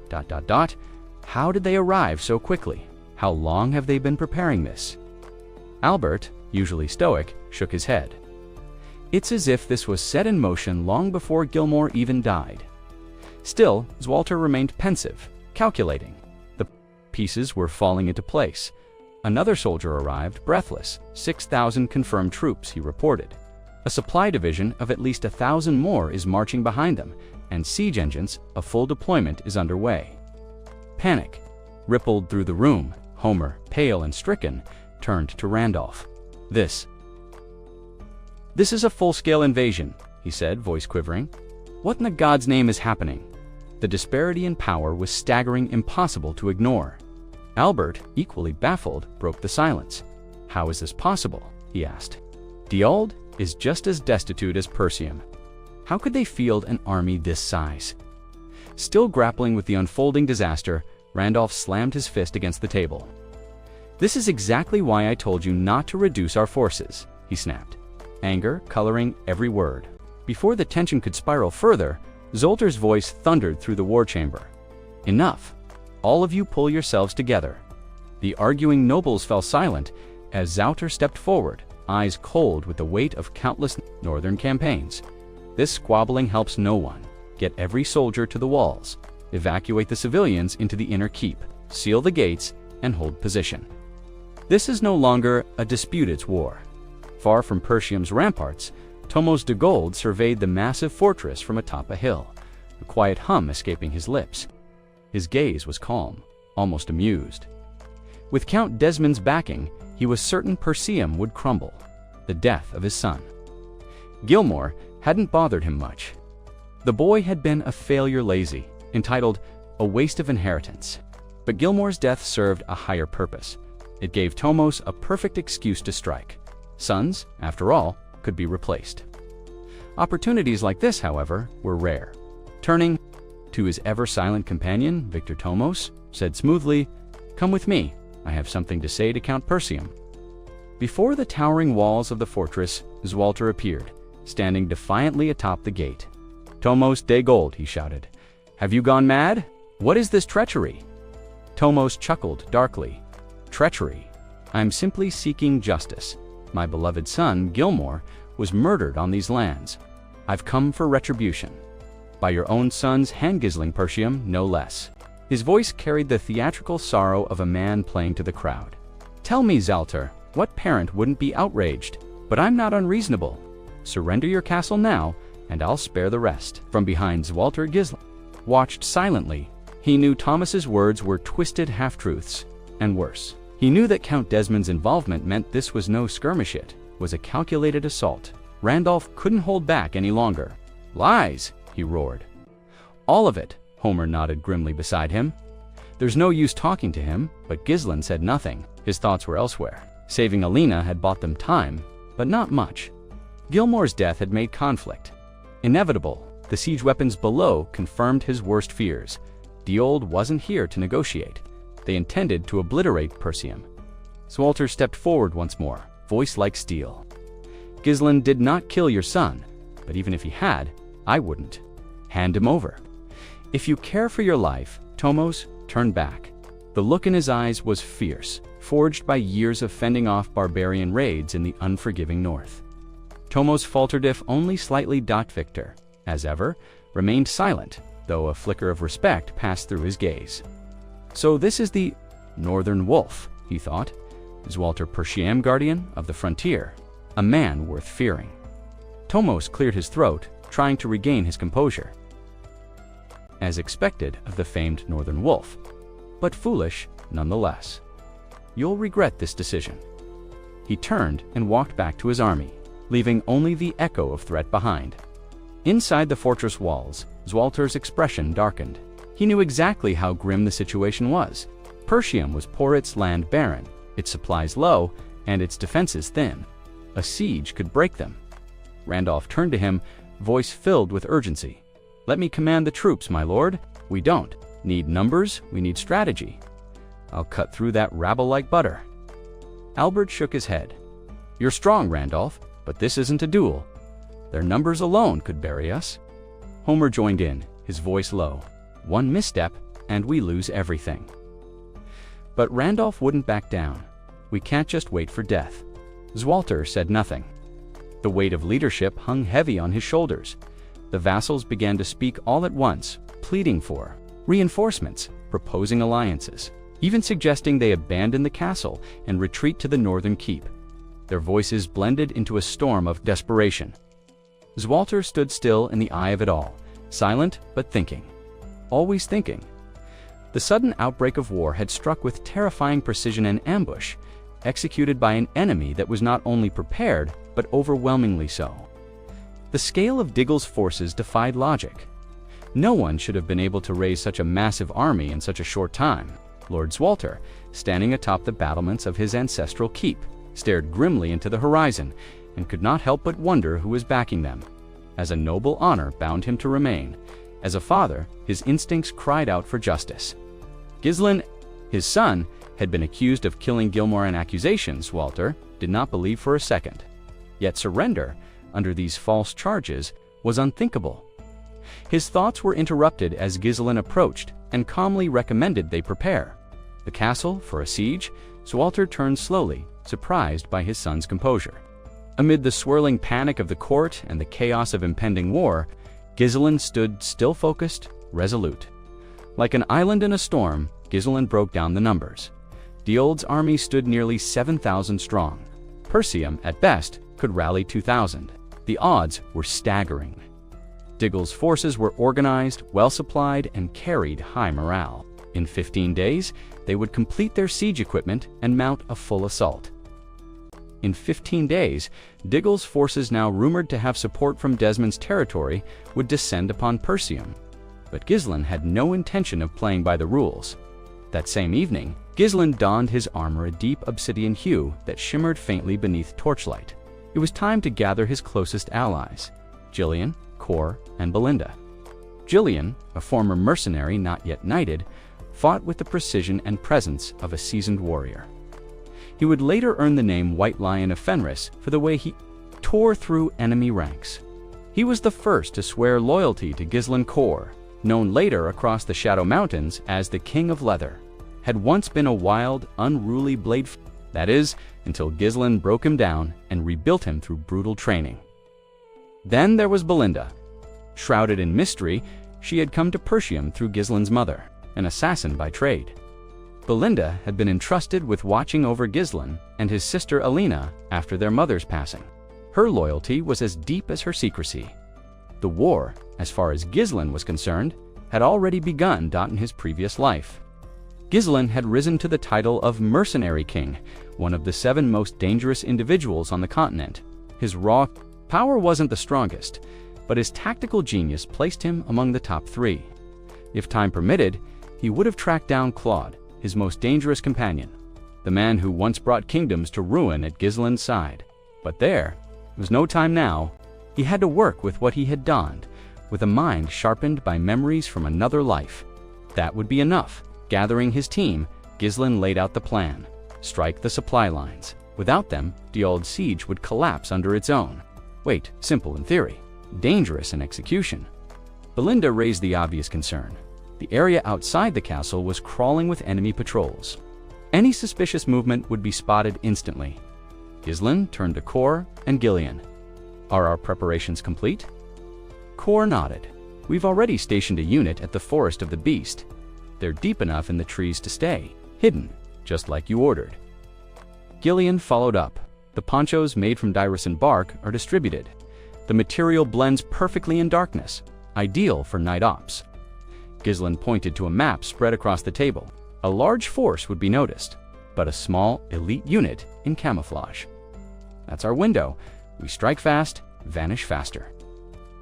did they arrive so quickly? How long have they been preparing this? Albert, usually stoic, shook his head. It's as if this was set in motion long before Gilmore even died. Still, Zwalter remained pensive, calculating. The pieces were falling into place. Another soldier arrived, breathless. 6,000 confirmed troops, he reported. A supply division of at least 1,000 more is marching behind them, and siege engines, a full deployment is underway. Panic rippled through the room. Homer, pale and stricken, turned to Randolph. This is a full-scale invasion, he said, voice quivering. What in the God's name is happening? The disparity in power was staggering, impossible to ignore. Albert, equally baffled, broke the silence. How is this possible? He asked. Diold is just as destitute as Persium. How could they field an army this size? Still grappling with the unfolding disaster, Randolph slammed his fist against the table. This is exactly why I told you not to reduce our forces, he snapped, anger coloring every word. Before the tension could spiral further, Zolter's voice thundered through the war chamber. Enough. All of you pull yourselves together. The arguing nobles fell silent as Zolter stepped forward, eyes cold with the weight of countless northern campaigns. This squabbling helps no one. Get every soldier to the walls. Evacuate the civilians into the inner keep. Seal the gates and hold position. This is no longer a disputed war. Far from Persium's ramparts, Tomos de Gold surveyed the massive fortress from atop a hill, a quiet hum escaping his lips. His gaze was calm, almost amused. With Count Desmond's backing, he was certain Persium would crumble, the death of his son. Gilmore hadn't bothered him much. The boy had been a failure lazy, entitled a waste of inheritance. But Gilmore's death served a higher purpose. It gave Tomos a perfect excuse to strike. Sons, after all, could be replaced. Opportunities like this, however, were rare. Turning to his ever-silent companion, Victor Tomos, said smoothly, "Come with me. I have something to say to Count Persium." Before the towering walls of the fortress, Zwalter appeared, standing defiantly atop the gate. "Tomos de Gold," he shouted. "Have you gone mad? What is this treachery?" Tomos chuckled darkly. "Treachery? I am simply seeking justice. My beloved son, Gilmore, was murdered on these lands. I've come for retribution." by your own son's hand-gizzling Persium, no less. His voice carried the theatrical sorrow of a man playing to the crowd. Tell me, Zalter, what parent wouldn't be outraged? But I'm not unreasonable. Surrender your castle now, and I'll spare the rest. From behind, Zwalter Gislen watched silently. He knew Thomas's words were twisted half-truths, and worse. He knew that Count Desmond's involvement meant this was no skirmish, it was a calculated assault. Randolph couldn't hold back any longer. Lies, he roared. All of it, Homer nodded grimly beside him. There's no use talking to him, but Gislen said nothing. His thoughts were elsewhere. Saving Alina had bought them time, but not much. Gilmore's death had made conflict inevitable. The siege weapons below confirmed his worst fears. Diold wasn't here to negotiate. They intended to obliterate Persium. Zwalter stepped forward once more, voice like steel. Gislen did not kill your son, but even if he had, I wouldn't. Hand him over. If you care for your life, Tomos, turn back. The look in his eyes was fierce, forged by years of fending off barbarian raids in the unforgiving north. Tomos faltered, if only slightly. Victor, as ever, remained silent, though a flicker of respect passed through his gaze. So this is the Northern Wolf, he thought. Zwalter Persiam, guardian of the frontier, a man worth fearing. Tomos cleared his throat, trying to regain his composure. As expected of the famed Northern Wolf, but foolish nonetheless. You'll regret this decision. He turned and walked back to his army, leaving only the echo of threat behind. Inside the fortress walls, Zwalter's expression darkened. He knew exactly how grim the situation was. Persium was poor, its land barren, its supplies low, and its defenses thin. A siege could break them. Randolph turned to him, voice filled with urgency. Let me command the troops, my lord. We don't need numbers, we need strategy. I'll cut through that rabble like butter. Albert shook his head. You're strong, Randolph, but this isn't a duel. Their numbers alone could bury us. Homer joined in, his voice low. One misstep, and we lose everything. But Randolph wouldn't back down. We can't just wait for death. Zwalter said nothing. The weight of leadership hung heavy on his shoulders. The vassals began to speak all at once, pleading for reinforcements, proposing alliances, even suggesting they abandon the castle and retreat to the northern keep. Their voices blended into a storm of desperation. Zwalter stood still in the eye of it all, silent but thinking. Always thinking. The sudden outbreak of war had struck with terrifying precision and ambush, executed by an enemy that was not only prepared, but overwhelmingly so. The scale of Diggle's forces defied logic. No one should have been able to raise such a massive army in such a short time. Lord Zwalter, standing atop the battlements of his ancestral keep, stared grimly into the horizon and could not help but wonder who was backing them. As a noble honor bound him to remain, as a father, his instincts cried out for justice. Gislen, his son, had been accused of killing Gilmore, and accusations Zwalter did not believe for a second. Yet surrender, under these false charges, was unthinkable. His thoughts were interrupted as Gislen approached and calmly recommended they prepare. The castle for a siege, Zwalter turned slowly, surprised by his son's composure. Amid the swirling panic of the court and the chaos of impending war, Gislen stood still, focused, resolute. Like an island in a storm, Gislen broke down the numbers. Diold's army stood nearly 7,000 strong. Persium, at best, could rally 2,000. The odds were staggering. Diggle's forces were organized, well-supplied, and carried high morale. In 15 days, they would complete their siege equipment and mount a full assault. In 15 days, Diggle's forces, now rumored to have support from Desmond's territory, would descend upon Persium. But Gislen had no intention of playing by the rules. That same evening, Gislen donned his armor, a deep obsidian hue that shimmered faintly beneath torchlight. It was time to gather his closest allies, Jillian, Cor, and Belinda. Jillian, a former mercenary not yet knighted, fought with the precision and presence of a seasoned warrior. He would later earn the name White Lion of Fenris for the way he tore through enemy ranks. He was the first to swear loyalty to Gislen. Cor, known later across the Shadow Mountains as the King of Leather, had once been a wild, unruly blade, that is, until Gislen broke him down and rebuilt him through brutal training. Then there was Belinda. Shrouded in mystery, she had come to Persium through Gislin's mother, an assassin by trade. Belinda had been entrusted with watching over Gislin and his sister Alina after their mother's passing. Her loyalty was as deep as her secrecy. The war, as far as Gislin was concerned, had already begun in his previous life. Gislin had risen to the title of Mercenary King, one of the 7 most dangerous individuals on the continent. His raw power wasn't the strongest, but his tactical genius placed him among the top 3. If time permitted, he would have tracked down Claude, his most dangerous companion, the man who once brought kingdoms to ruin at Gislin's side. But there was no time now. He had to work with what he had donned, with a mind sharpened by memories from another life. That would be enough. Gathering his team, Gislin laid out the plan. Strike the supply lines. Without them, the old siege would collapse under its own. Wait, simple in theory, dangerous in execution. Belinda raised the obvious concern. The area outside the castle was crawling with enemy patrols. Any suspicious movement would be spotted instantly. Gislin turned to Kor and Gillian. Are our preparations complete? Kor nodded. We've already stationed a unit at the Forest of the Beast. They're deep enough in the trees to stay, hidden, just like you ordered. Gillian followed up. The ponchos made from Dyrasin bark are distributed. The material blends perfectly in darkness, ideal for night ops. Gislin pointed to a map spread across the table. A large force would be noticed, but a small, elite unit in camouflage. That's our window. We strike fast, vanish faster.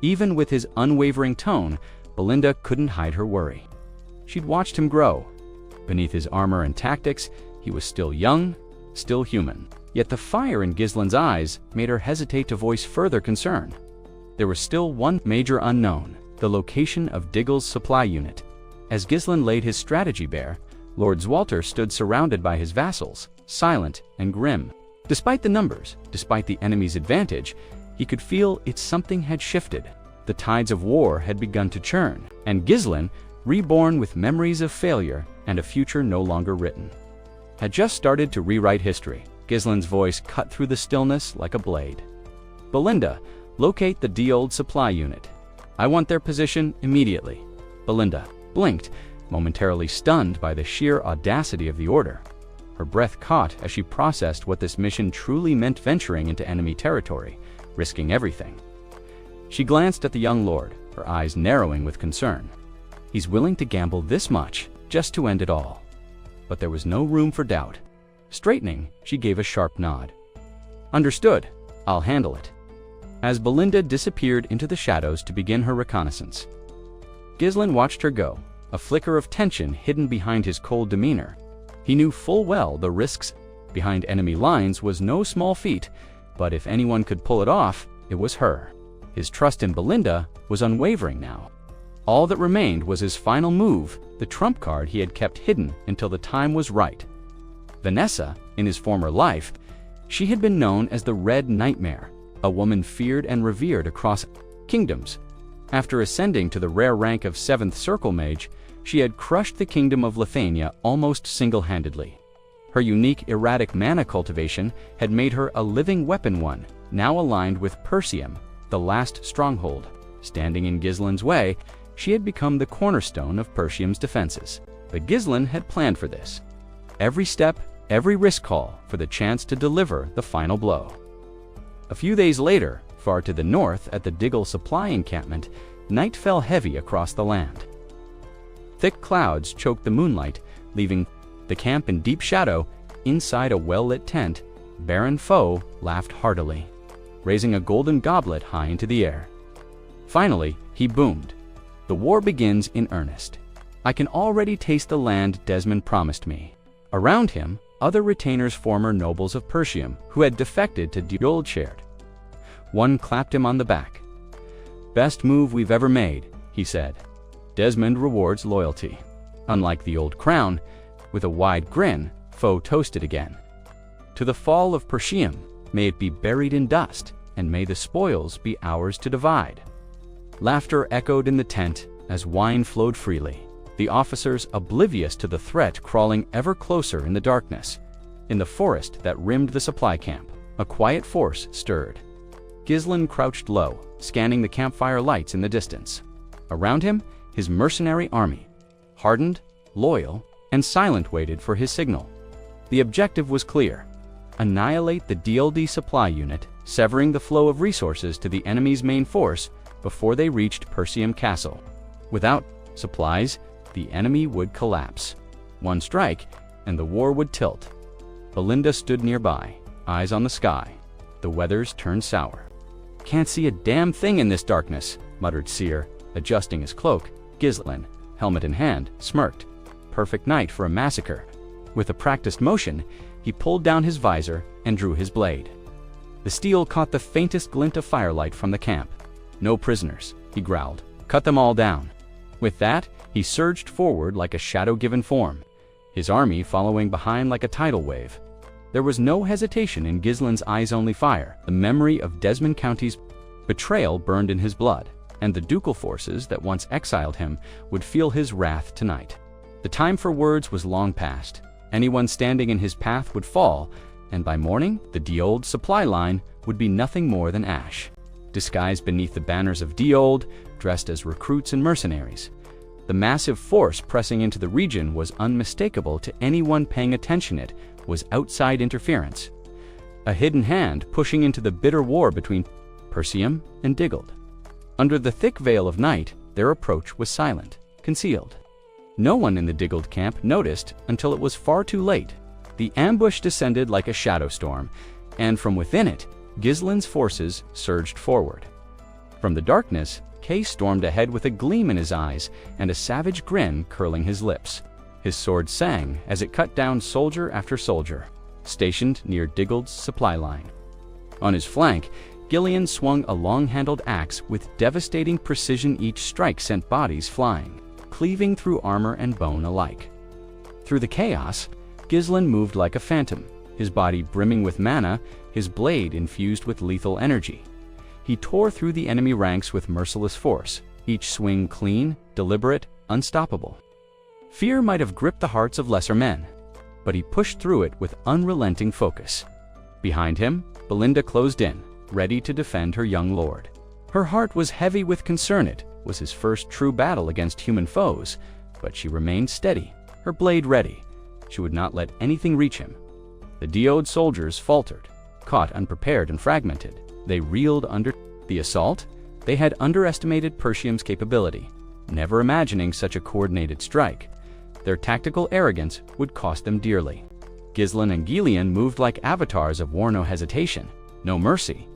Even with his unwavering tone, Belinda couldn't hide her worry. She'd watched him grow. Beneath his armor and tactics, he was still young, still human. Yet the fire in Gislin's eyes made her hesitate to voice further concern. There was still one major unknown, the location of Diggle's supply unit. As Gislin laid his strategy bare, Lord Zwalter stood surrounded by his vassals, silent and grim. Despite the numbers, despite the enemy's advantage, he could feel something had shifted. The tides of war had begun to churn, and Gislin, reborn with memories of failure and a future no longer written, had just started to rewrite history. Gislin's voice cut through the stillness like a blade. Belinda, locate the D-Old supply unit. I want their position immediately. Belinda blinked, momentarily stunned by the sheer audacity of the order. Her breath caught as she processed what this mission truly meant, venturing into enemy territory, risking everything. She glanced at the young lord, her eyes narrowing with concern. He's willing to gamble this much just to end it all. But there was no room for doubt. Straightening, she gave a sharp nod. Understood. I'll handle it. As Belinda disappeared into the shadows to begin her reconnaissance, Gislin watched her go, a flicker of tension hidden behind his cold demeanor. He knew full well the risks behind enemy lines was no small feat, but if anyone could pull it off, it was her. His trust in Belinda was unwavering now. All that remained was his final move, the trump card he had kept hidden until the time was right. Vanessa, in his former life, she had been known as the Red Nightmare, a woman feared and revered across kingdoms. After ascending to the rare rank of 7th Circle Mage, she had crushed the kingdom of Lithania almost single-handedly. Her unique erratic mana cultivation had made her a living weapon, one now aligned with Persium, the last stronghold. Standing in Gislin's way, she had become the cornerstone of Persium's defenses. But Gislin had planned for this. Every step, every risk call for the chance to deliver the final blow. A few days later, far to the north at the Diggle supply encampment, night fell heavy across the land. Thick clouds choked the moonlight, leaving the camp in deep shadow. Inside a well-lit tent, Baron Foe laughed heartily, raising a golden goblet high into the air. Finally, he boomed. The war begins in earnest. I can already taste the land Desmond promised me. Around him, other retainers, former nobles of Persium, who had defected to Duel Agreement. One clapped him on the back. Best move we've ever made, he said. Desmond rewards loyalty. Unlike the old crown, with a wide grin, Foe toasted again. To the fall of Persium, may it be buried in dust, and may the spoils be ours to divide. Laughter echoed in the tent as wine flowed freely, the officers oblivious to the threat crawling ever closer in the darkness. In the forest that rimmed the supply camp, a quiet force stirred. Ghislain crouched low, scanning the campfire lights in the distance. Around him, his mercenary army, hardened, loyal, and silent, waited for his signal. The objective was clear: annihilate the DLD supply unit, severing the flow of resources to the enemy's main force before they reached Perseum Castle. Without supplies, the enemy would collapse. One strike, and the war would tilt. Belinda stood nearby, eyes on the sky. The weathers turned sour. "Can't see a damn thing in this darkness," muttered Seer, adjusting his cloak. Ghislain, helmet in hand, smirked. Perfect night for a massacre. With a practiced motion, he pulled down his visor and drew his blade. The steel caught the faintest glint of firelight from the camp. "No prisoners," he growled. "Cut them all down." With that, he surged forward like a shadow-given form, his army following behind like a tidal wave. There was no hesitation in Ghislain's eyes-only fire. The memory of Desmond County's betrayal burned in his blood, and the ducal forces that once exiled him would feel his wrath tonight. The time for words was long past. Anyone standing in his path would fall, and by morning, the D'Old supply line would be nothing more than ash. Disguised beneath the banners of D'Old, dressed as recruits and mercenaries, the massive force pressing into the region was unmistakable to anyone paying attention. It was outside interference, a hidden hand pushing into the bitter war between Perseum and Diggold. Under the thick veil of night, their approach was silent, concealed. No one in the Diggold camp noticed until it was far too late. The ambush descended like a shadow storm, and from within it, Ghislain's forces surged forward. From the darkness, Kay stormed ahead with a gleam in his eyes and a savage grin curling his lips. His sword sang as it cut down soldier after soldier, stationed near Diggold's supply line. On his flank, Gillian swung a long-handled axe with devastating precision. Each strike sent bodies flying, cleaving through armor and bone alike. Through the chaos, Ghislain moved like a phantom, his body brimming with mana, his blade infused with lethal energy. He tore through the enemy ranks with merciless force, each swing clean, deliberate, unstoppable. Fear might have gripped the hearts of lesser men, but he pushed through it with unrelenting focus. Behind him, Belinda closed in, ready to defend her young lord. Her heart was heavy with concern. It was his first true battle against human foes, but she remained steady, her blade ready. She would not let anything reach him. The D'Old soldiers faltered, caught unprepared and fragmented. They reeled under the assault. They had underestimated Perseum's capability, never imagining such a coordinated strike. Their tactical arrogance would cost them dearly. Ghislain and Gillian moved like avatars of war. No hesitation, no mercy.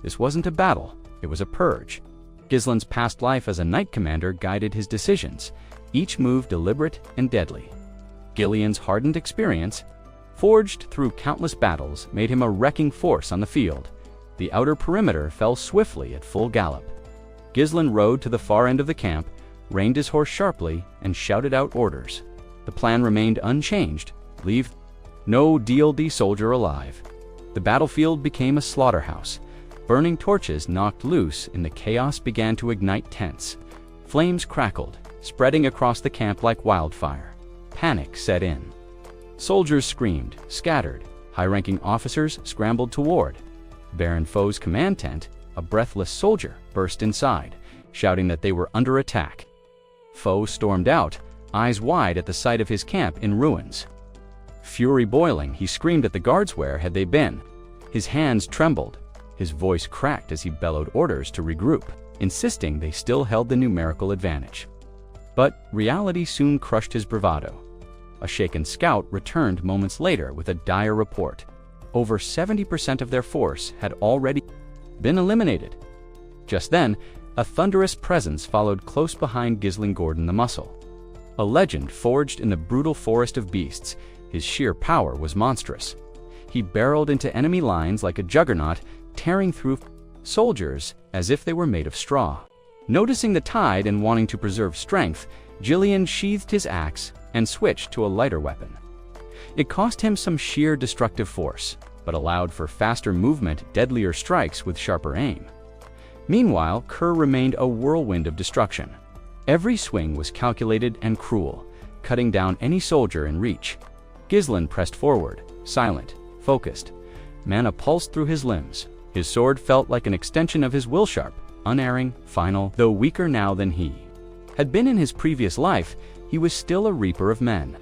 This wasn't a battle, it was a purge. Ghislain's past life as a knight commander guided his decisions, each move deliberate and deadly. Gillian's hardened experience, forged through countless battles, made him a wrecking force on the field. The outer perimeter fell swiftly at full gallop. Ghislain rode to the far end of the camp, reined his horse sharply, and shouted out orders. The plan remained unchanged: leave no DLD soldier alive. The battlefield became a slaughterhouse. Burning torches knocked loose and the chaos began to ignite tents. Flames crackled, spreading across the camp like wildfire. Panic set in. Soldiers screamed, scattered. High-ranking officers scrambled toward. Baron Foe's command tent, a breathless soldier burst inside, shouting that they were under attack. Foe stormed out, eyes wide at the sight of his camp in ruins. Fury boiling, he screamed at the guards. Where had they been? His hands trembled. His voice cracked as he bellowed orders to regroup, insisting they still held the numerical advantage. But reality soon crushed his bravado. A shaken scout returned moments later with a dire report. Over 70% of their force had already been eliminated. Just then, a thunderous presence followed close behind Ghislain Gordon the Muscle. A legend forged in the brutal forest of beasts, his sheer power was monstrous. He barreled into enemy lines like a juggernaut, tearing through soldiers as if they were made of straw. Noticing the tide and wanting to preserve strength, Gillian sheathed his axe and switched to a lighter weapon. It cost him some sheer destructive force, but allowed for faster movement, deadlier strikes with sharper aim. Meanwhile, Kerr remained a whirlwind of destruction. Every swing was calculated and cruel, cutting down any soldier in reach. Ghislain pressed forward, silent, focused. Mana pulsed through his limbs. His sword felt like an extension of his will, sharp, unerring, final, though weaker now than he had been in his previous life. He was still a reaper of men.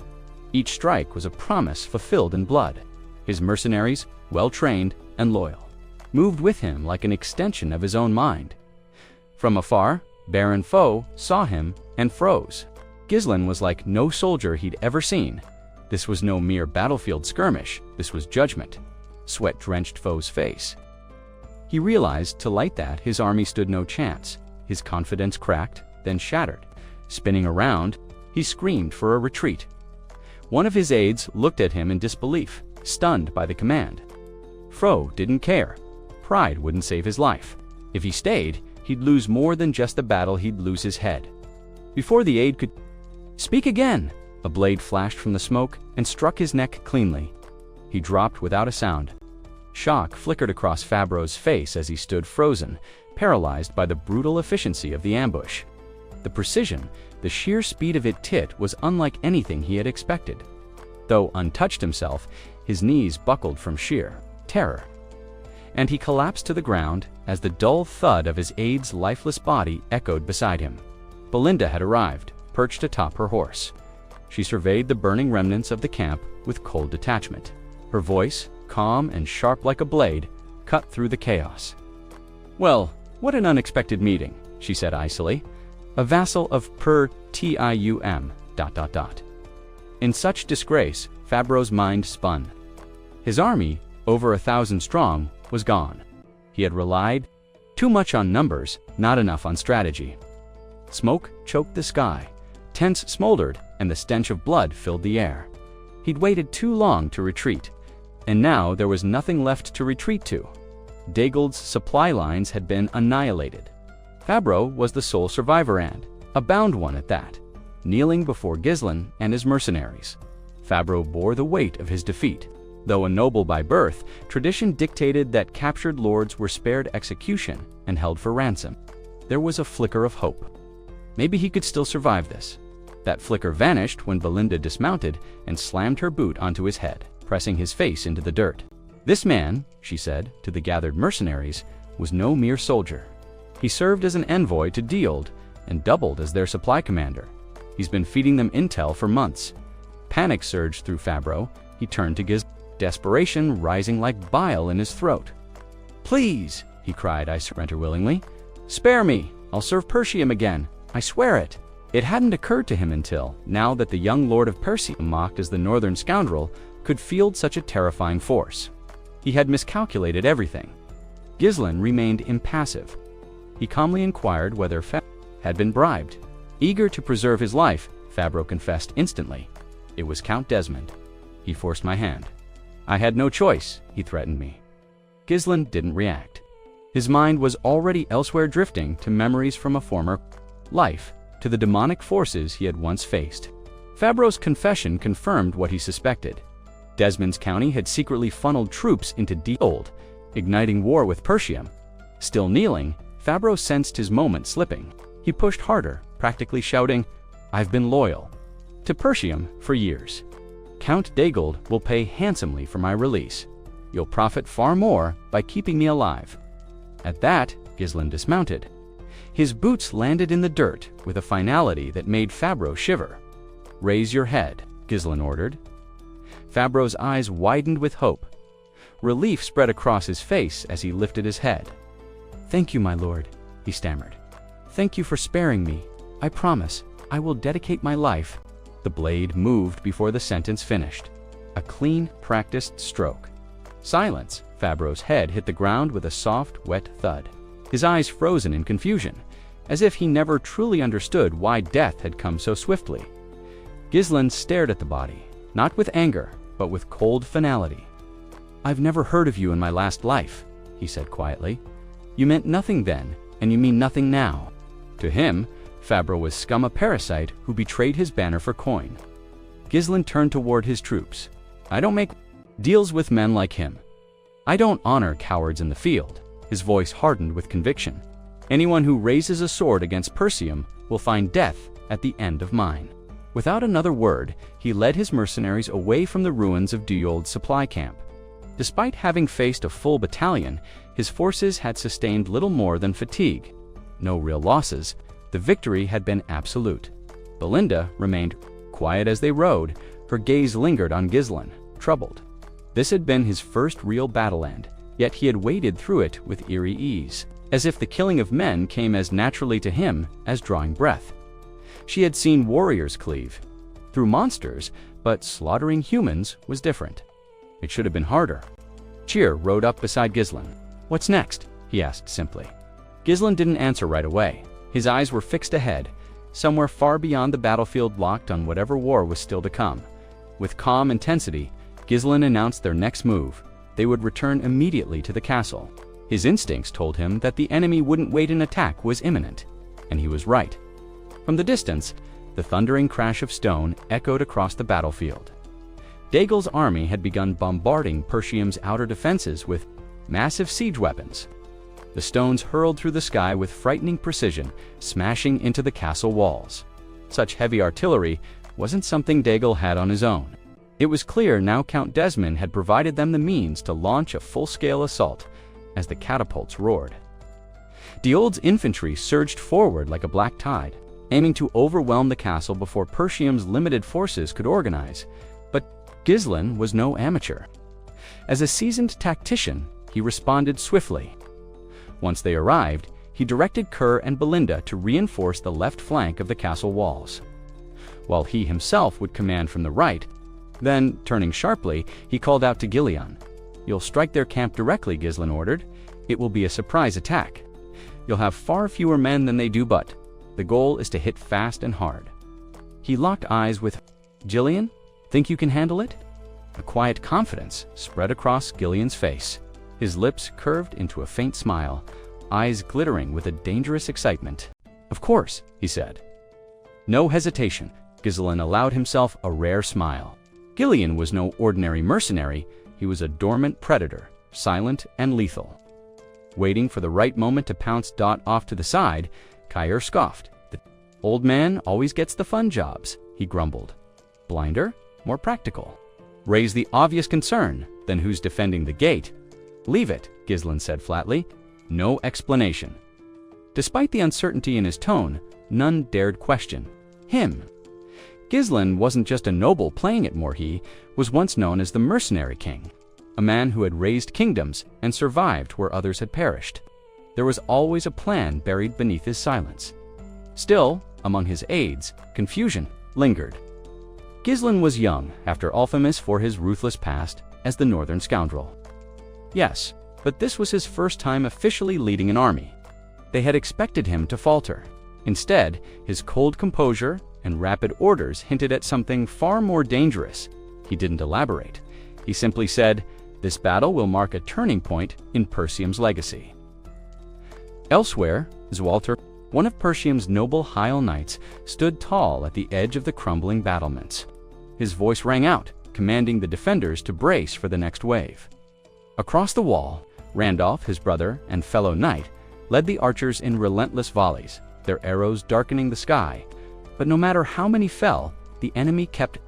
Each strike was a promise fulfilled in blood. His mercenaries, well-trained and loyal, moved with him like an extension of his own mind. From afar, Baron Foe saw him and froze. Ghislain was like no soldier he'd ever seen. This was no mere battlefield skirmish. This was judgment. Sweat drenched Foe's face. He realized to light that his army stood no chance. His confidence cracked, then shattered. Spinning around, he screamed for a retreat. One of his aides looked at him in disbelief, stunned by the command. Foe didn't care. Pride wouldn't save his life. If he stayed, he'd lose more than just the battle, he'd lose his head. Before the aide could speak again, a blade flashed from the smoke and struck his neck cleanly. He dropped without a sound. Shock flickered across Fabro's face as he stood frozen, paralyzed by the brutal efficiency of the ambush. The precision, the sheer speed of it was unlike anything he had expected. Though untouched himself, his knees buckled from sheer terror, and he collapsed to the ground as the dull thud of his aide's lifeless body echoed beside him. Belinda had arrived, perched atop her horse. She surveyed the burning remnants of the camp with cold detachment. Her voice, calm and sharp like a blade, cut through the chaos. "Well, what an unexpected meeting," she said icily. "A vassal of Per Tium ... In such disgrace, Fabro's mind spun. His army, over 1,000 strong, was gone. He had relied too much on numbers, not enough on strategy. Smoke choked the sky. Tents smoldered, and the stench of blood filled the air. He'd waited too long to retreat, and now there was nothing left to retreat to. Dagold's supply lines had been annihilated. Fabro was the sole survivor, and a bound one at that, kneeling before Ghislain and his mercenaries. Fabro bore the weight of his defeat. Though a noble by birth, tradition dictated that captured lords were spared execution and held for ransom. There was a flicker of hope. Maybe he could still survive this. That flicker vanished when Belinda dismounted and slammed her boot onto his head, pressing his face into the dirt. "This man," she said to the gathered mercenaries, "was no mere soldier. He served as an envoy to Deald and doubled as their supply commander. He's been feeding them intel for months." Panic surged through Fabro. He turned to Ghislain, desperation rising like bile in his throat. "Please," he cried, "I surrender willingly. Spare me. I'll serve Persium again. I swear it." It hadn't occurred to him until now that the young lord of Persium, mocked as the northern scoundrel, could field such a terrifying force. He had miscalculated everything. Ghislain remained impassive. He calmly inquired whether Fabro had been bribed. Eager to preserve his life, Fabro confessed instantly. "It was Count Desmond. He forced my hand. I had no choice. He threatened me." Ghislain didn't react. His mind was already elsewhere, drifting to memories from a former life, to the demonic forces he had once faced. Fabro's confession confirmed what he suspected. Desmond's county had secretly funneled troops into Deald, igniting war with Persium. Still kneeling, Fabro sensed his moment slipping. He pushed harder, practically shouting, "I've been loyal to Persium for years. Count Dagold will pay handsomely for my release. You'll profit far more by keeping me alive." At that, Ghislain dismounted. His boots landed in the dirt with a finality that made Fabro shiver. "Raise your head," Ghislain ordered. Fabro's eyes widened with hope. Relief spread across his face as he lifted his head. "Thank you, my lord," he stammered. "Thank you for sparing me. I promise I will dedicate my life." The blade moved before the sentence finished. A clean, practiced stroke. Silence. Fabro's head hit the ground with a soft, wet thud. His eyes frozen in confusion, as if he never truly understood why death had come so swiftly. Ghislain stared at the body, not with anger, but with cold finality. "I've never heard of you in my last life," he said quietly. "You meant nothing then, and you mean nothing now." To him, Fabro was scum, a parasite who betrayed his banner for coin. Ghislain turned toward his troops. "I don't make deals with men like him. I don't honor cowards in the field." His voice hardened with conviction. "Anyone who raises a sword against Persium will find death at the end of mine." Without another word, he led his mercenaries away from the ruins of Dueld's supply camp. Despite having faced a full battalion, his forces had sustained little more than fatigue. No real losses, the victory had been absolute. Belinda remained quiet as they rode, her gaze lingered on Ghislain, troubled. This had been his first real battle end, yet he had waded through it with eerie ease, as if the killing of men came as naturally to him as drawing breath. She had seen warriors cleave through monsters, but slaughtering humans was different. It should have been harder. Cheer rode up beside Ghislain. "What's next?" he asked simply. Ghislain didn't answer right away. His eyes were fixed ahead, somewhere far beyond the battlefield, locked on whatever war was still to come. With calm intensity, Ghislain announced their next move. They would return immediately to the castle. His instincts told him that the enemy wouldn't wait. An attack was imminent, and he was right. From the distance, the thundering crash of stone echoed across the battlefield. Daegel's army had begun bombarding Persium's outer defenses with massive siege weapons. The stones hurled through the sky with frightening precision, smashing into the castle walls. Such heavy artillery wasn't something Daegel had on his own. It was clear now Count Desmond had provided them the means to launch a full-scale assault as the catapults roared. Diold's infantry surged forward like a black tide, aiming to overwhelm the castle before Persium's limited forces could organize. But Ghislain was no amateur. As a seasoned tactician, he responded swiftly. Once they arrived, he directed Kerr and Belinda to reinforce the left flank of the castle walls, while he himself would command from the right. Then, turning sharply, he called out to Gillian. "You'll strike their camp directly," Ghislain ordered. "It will be a surprise attack. You'll have far fewer men than they do, but the goal is to hit fast and hard." He locked eyes with Gillian. "Think you can handle it?" A quiet confidence spread across Gillian's face. His lips curved into a faint smile, eyes glittering with a dangerous excitement. "Of course," he said. No hesitation, Ghislain allowed himself a rare smile. Gillian was no ordinary mercenary. He was a dormant predator, silent and lethal. Waiting for the right moment to pounce off to the side, Kyer scoffed. "The old man always gets the fun jobs," he grumbled. "Blinder? More practical. Raise the obvious concern, then who's defending the gate?" "Leave it," Ghislain said flatly. "No explanation." Despite the uncertainty in his tone, none dared question him. Ghislain wasn't just a noble playing at Moor. He was once known as the Mercenary King, a man who had raised kingdoms and survived where others had perished. There was always a plan buried beneath his silence. Still, among his aides, confusion lingered. Ghislain was young, after all famous for his ruthless past as the Northern Scoundrel. Yes, but this was his first time officially leading an army. They had expected him to falter. Instead, his cold composure and rapid orders hinted at something far more dangerous. He didn't elaborate. He simply said, "This battle will mark a turning point in Persium's legacy." Elsewhere, Zwalter, one of Persium's noble Heil knights, stood tall at the edge of the crumbling battlements. His voice rang out, commanding the defenders to brace for the next wave. Across the wall, Randolph, his brother and fellow knight, led the archers in relentless volleys, their arrows darkening the sky. But no matter how many fell, the enemy kept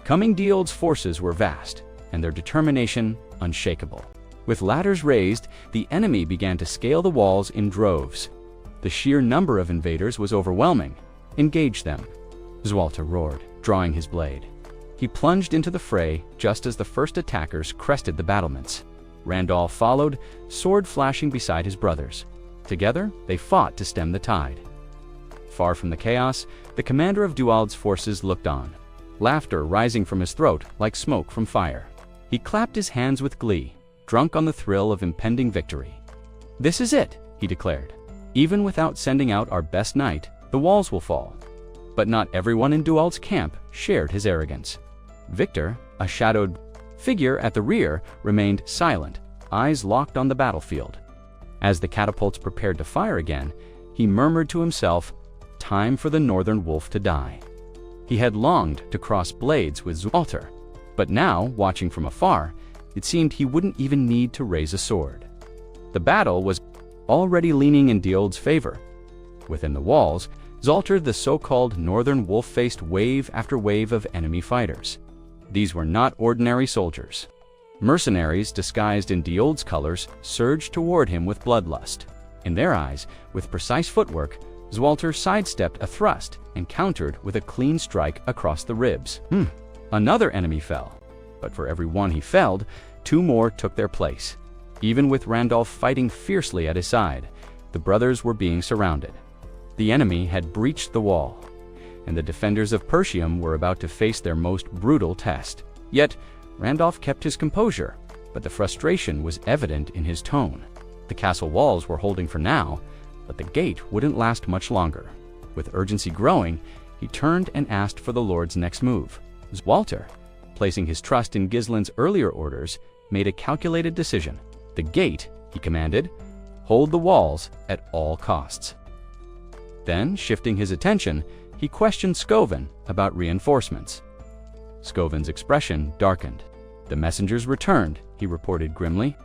coming. Diold's forces were vast, and their determination unshakable. With ladders raised, the enemy began to scale the walls in droves. The sheer number of invaders was overwhelming. "Engage them," Zwalter roared, drawing his blade. He plunged into the fray just as the first attackers crested the battlements. Randolph followed, sword flashing beside his brothers. Together, they fought to stem the tide. Far from the chaos, the commander of Duald's forces looked on, laughter rising from his throat like smoke from fire. He clapped his hands with glee, drunk on the thrill of impending victory. "This is it," he declared. "Even without sending out our best knight, the walls will fall." But not everyone in Duald's camp shared his arrogance. Victor, a shadowed figure at the rear, remained silent, eyes locked on the battlefield. As the catapults prepared to fire again, he murmured to himself, "Time for the Northern Wolf to die." He had longed to cross blades with Zwalter, but now, watching from afar, it seemed he wouldn't even need to raise a sword. The battle was already leaning in Diold's favor. Within the walls, Zwalter the so-called Northern Wolf faced wave after wave of enemy fighters. These were not ordinary soldiers. Mercenaries disguised in Diold's colors surged toward him with bloodlust. In their eyes, with precise footwork, Zwalter sidestepped a thrust and countered with a clean strike across the ribs. Another enemy fell, but for every one he felled, 2 more took their place. Even with Randolph fighting fiercely at his side, the brothers were being surrounded. The enemy had breached the wall, and the defenders of Persium were about to face their most brutal test. Yet, Randolph kept his composure, but the frustration was evident in his tone. The castle walls were holding for now, but the gate wouldn't last much longer. With urgency growing, he turned and asked for the Lord's next move. Zwalter, placing his trust in Gislin's earlier orders, made a calculated decision. The gate, he commanded, hold the walls at all costs. Then, shifting his attention, he questioned Scoven about reinforcements. Scoven's expression darkened. The messengers returned, he reported grimly.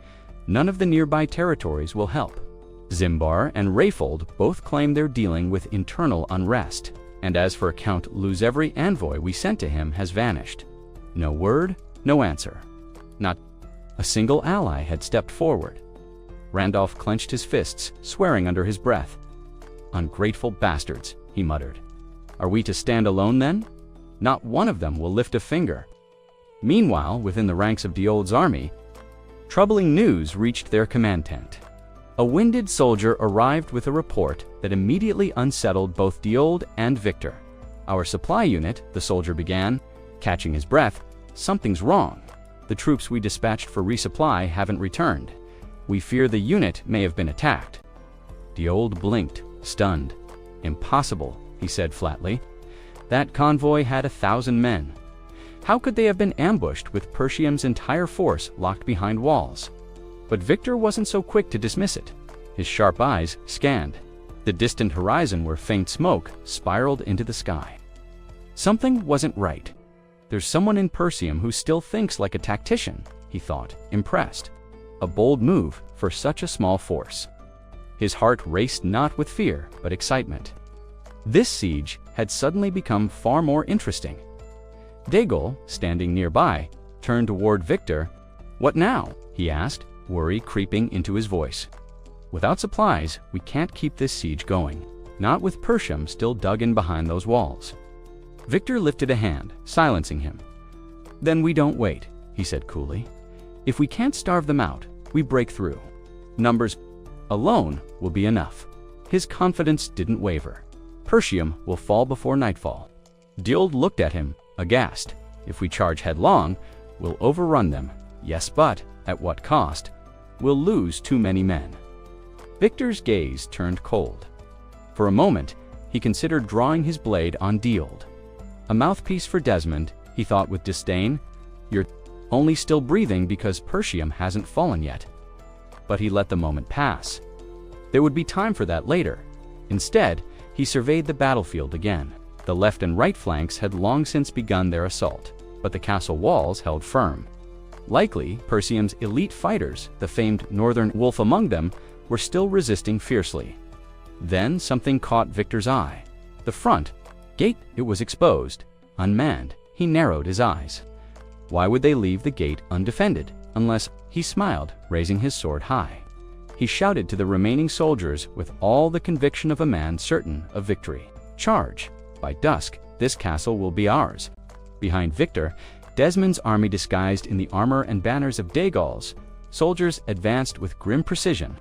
None of the nearby territories will help. Zimbar and Rayfold both claim they're dealing with internal unrest. And as for Count Luz, every envoy we sent to him has vanished. No word, no answer. Not a single ally had stepped forward. Randolph clenched his fists, swearing under his breath. Ungrateful bastards, he muttered. Are we to stand alone then? Not one of them will lift a finger. Meanwhile, within the ranks of Diold's army, troubling news reached their command tent. A winded soldier arrived with a report that immediately unsettled both Diold and Victor. Our supply unit, the soldier began, catching his breath. Something's wrong. The troops we dispatched for resupply haven't returned. We fear the unit may have been attacked. Diold blinked, stunned. Impossible, he said flatly. That convoy had 1,000 men. How could they have been ambushed with Persium's entire force locked behind walls? But Victor wasn't so quick to dismiss it. His sharp eyes scanned the distant horizon where faint smoke spiraled into the sky. Something wasn't right. There's someone in Persium who still thinks like a tactician, he thought, impressed. A bold move for such a small force. His heart raced not with fear, but excitement. This siege had suddenly become far more interesting. Dagol, standing nearby, turned toward Victor. What now? He asked, worry creeping into his voice. Without supplies, we can't keep this siege going. Not with Persium still dug in behind those walls. Victor lifted a hand, silencing him. Then we don't wait, he said coolly. If we can't starve them out, we break through. Numbers alone will be enough. His confidence didn't waver. Persium will fall before nightfall. Diold looked at him, aghast. If we charge headlong, we'll overrun them. Yes, but at what cost? We'll lose too many men. Victor's gaze turned cold. For a moment, he considered drawing his blade on Diold. A mouthpiece for Desmond, he thought with disdain. You're only still breathing because Persium hasn't fallen yet. But he let the moment pass. There would be time for that later. Instead, he surveyed the battlefield again. The left and right flanks had long since begun their assault, but the castle walls held firm. Likely, Persium's elite fighters, the famed Northern Wolf among them, were still resisting fiercely. Then something caught Victor's eye. The front gate, it was exposed, unmanned. He narrowed his eyes. Why would they leave the gate undefended? Unless, he smiled, raising his sword high. He shouted to the remaining soldiers with all the conviction of a man certain of victory. Charge! By dusk, this castle will be ours. Behind Victor, Desmond's army disguised in the armor and banners of Dagol's, soldiers advanced with grim precision.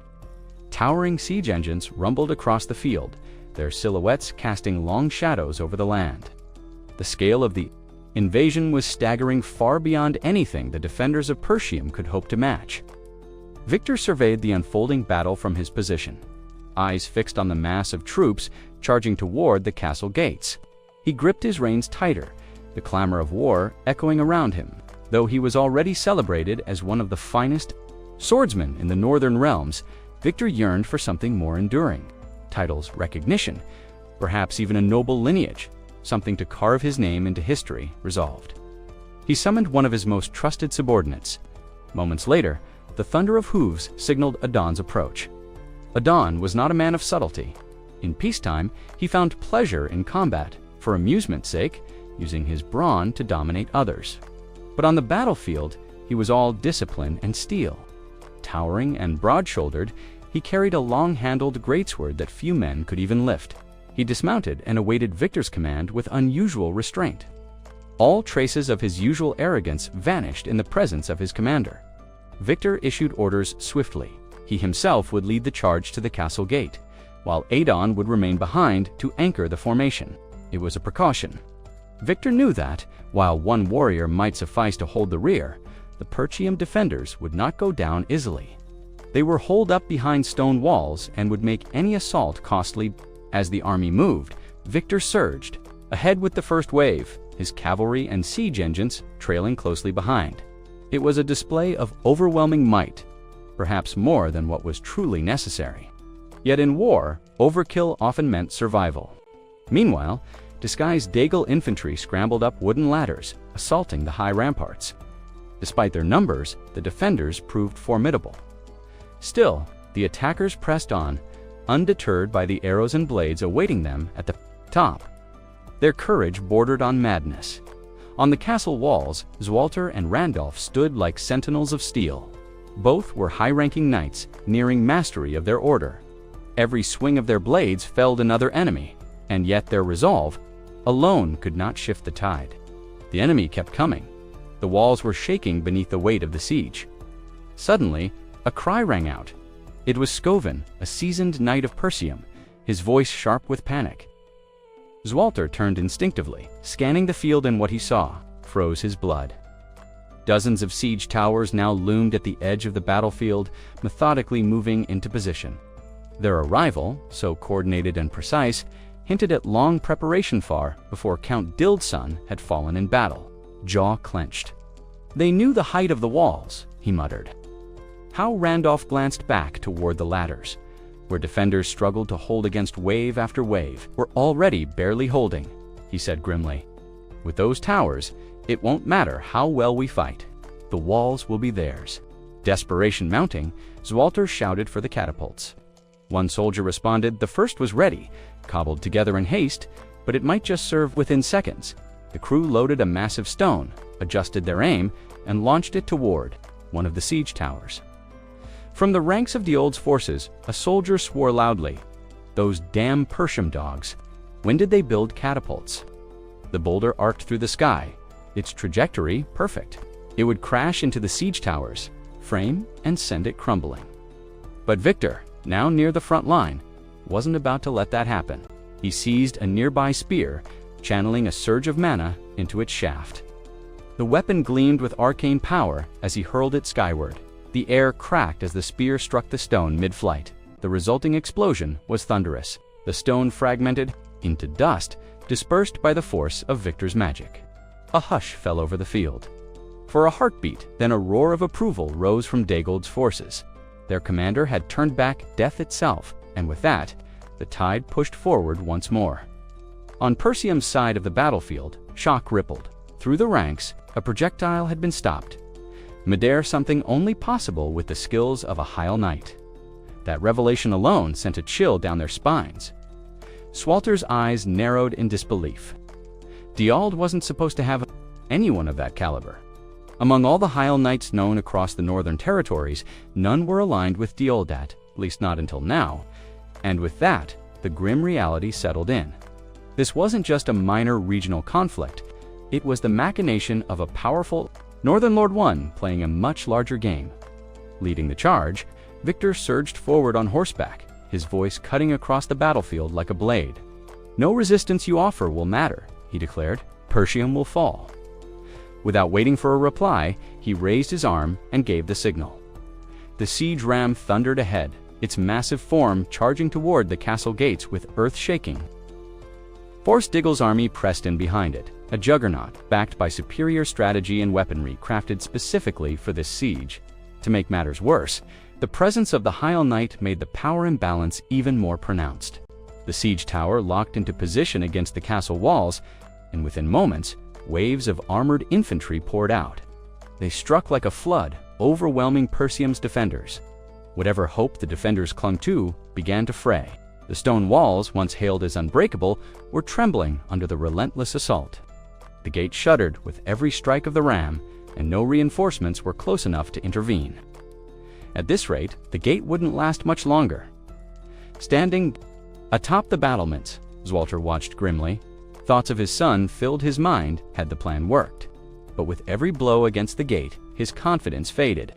Towering siege engines rumbled across the field, their silhouettes casting long shadows over the land. The scale of the invasion was staggering far beyond anything the defenders of Persium could hope to match. Victor surveyed the unfolding battle from his position, eyes fixed on the mass of troops charging toward the castle gates. He gripped his reins tighter, the clamor of war echoing around him. Though he was already celebrated as one of the finest swordsmen in the northern realms, Victor yearned for something more enduring. Titles, recognition, perhaps even a noble lineage, something to carve his name into history resolved. He summoned one of his most trusted subordinates. Moments later, the thunder of hooves signaled Adon's approach. Adon was not a man of subtlety. In peacetime, he found pleasure in combat, for amusement's sake, using his brawn to dominate others. But on the battlefield, he was all discipline and steel. Towering and broad-shouldered, he carried a long-handled greatsword that few men could even lift. He dismounted and awaited Victor's command with unusual restraint. All traces of his usual arrogance vanished in the presence of his commander. Victor issued orders swiftly. He himself would lead the charge to the castle gate, while Adon would remain behind to anchor the formation. It was a precaution. Victor knew that, while one warrior might suffice to hold the rear, the Perchium defenders would not go down easily. They were holed up behind stone walls and would make any assault costly. As the army moved, Victor surged, ahead with the first wave, his cavalry and siege engines trailing closely behind. It was a display of overwhelming might, perhaps more than what was truly necessary. Yet in war, overkill often meant survival. Meanwhile, disguised Dagal infantry scrambled up wooden ladders, assaulting the high ramparts. Despite their numbers, the defenders proved formidable. Still, the attackers pressed on, undeterred by the arrows and blades awaiting them at the top. Their courage bordered on madness. On the castle walls, Zwalter and Randolph stood like sentinels of steel. Both were high-ranking knights, nearing mastery of their order. Every swing of their blades felled another enemy, and yet their resolve alone could not shift the tide. The enemy kept coming. The walls were shaking beneath the weight of the siege. Suddenly, a cry rang out. It was Scovin, a seasoned knight of Persium, his voice sharp with panic. Zwalter turned instinctively, scanning the field, and what he saw froze his blood. Dozens of siege towers now loomed at the edge of the battlefield, methodically moving into position. Their arrival, so coordinated and precise, hinted at long preparation far before Count Dild's son had fallen in battle. Jaw clenched. They knew the height of the walls, he muttered. How Randolph glanced back toward the ladders, where defenders struggled to hold against wave after wave, were already barely holding, he said grimly. With those towers, it won't matter how well we fight. The walls will be theirs. Desperation mounting, Zwalter shouted for the catapults. One soldier responded. The first was ready, cobbled together in haste, but it might just serve. Within seconds, the crew loaded a massive stone, adjusted their aim, and launched it toward one of the siege towers. From the ranks of Diold's forces, a soldier swore loudly. Those damn Persium dogs. When did they build catapults? The boulder arced through the sky, its trajectory perfect. It would crash into the siege towers, frame, and send it crumbling. But Victor, now near the front line, wasn't about to let that happen. He seized a nearby spear, channeling a surge of mana into its shaft. The weapon gleamed with arcane power as he hurled it skyward. The air cracked as the spear struck the stone mid-flight. The resulting explosion was thunderous. The stone fragmented into dust, dispersed by the force of Victor's magic. A hush fell over the field. For a heartbeat, then a roar of approval rose from Dagold's forces. Their commander had turned back death itself, and with that, the tide pushed forward once more. On Persium's side of the battlefield, shock rippled. Through the ranks, a projectile had been stopped. Midair, something only possible with the skills of a Heil Knight. That revelation alone sent a chill down their spines. Swalter's eyes narrowed in disbelief. Diold wasn't supposed to have anyone of that caliber. Among all the Heil Knights known across the Northern Territories, none were aligned with Deoldat, at least not until now, and with that, the grim reality settled in. This wasn't just a minor regional conflict, it was the machination of a powerful Northern Lord One playing a much larger game. Leading the charge, Victor surged forward on horseback, his voice cutting across the battlefield like a blade. "No resistance you offer will matter," he declared. "Persium will fall." Without waiting for a reply, he raised his arm and gave the signal. The siege ram thundered ahead, its massive form charging toward the castle gates with earth shaking. Force Diggle's army pressed in behind it, a juggernaut backed by superior strategy and weaponry crafted specifically for this siege. To make matters worse, the presence of the Heil Knight made the power imbalance even more pronounced. The siege tower locked into position against the castle walls, and within moments, waves of armored infantry poured out. They struck like a flood, overwhelming Persium's defenders. Whatever hope the defenders clung to began to fray. The stone walls, once hailed as unbreakable, were trembling under the relentless assault. The gate shuddered with every strike of the ram, and no reinforcements were close enough to intervene. At this rate, the gate wouldn't last much longer. Standing atop the battlements, Zwalter watched grimly. Thoughts of his son filled his mind had the plan worked. But with every blow against the gate, his confidence faded.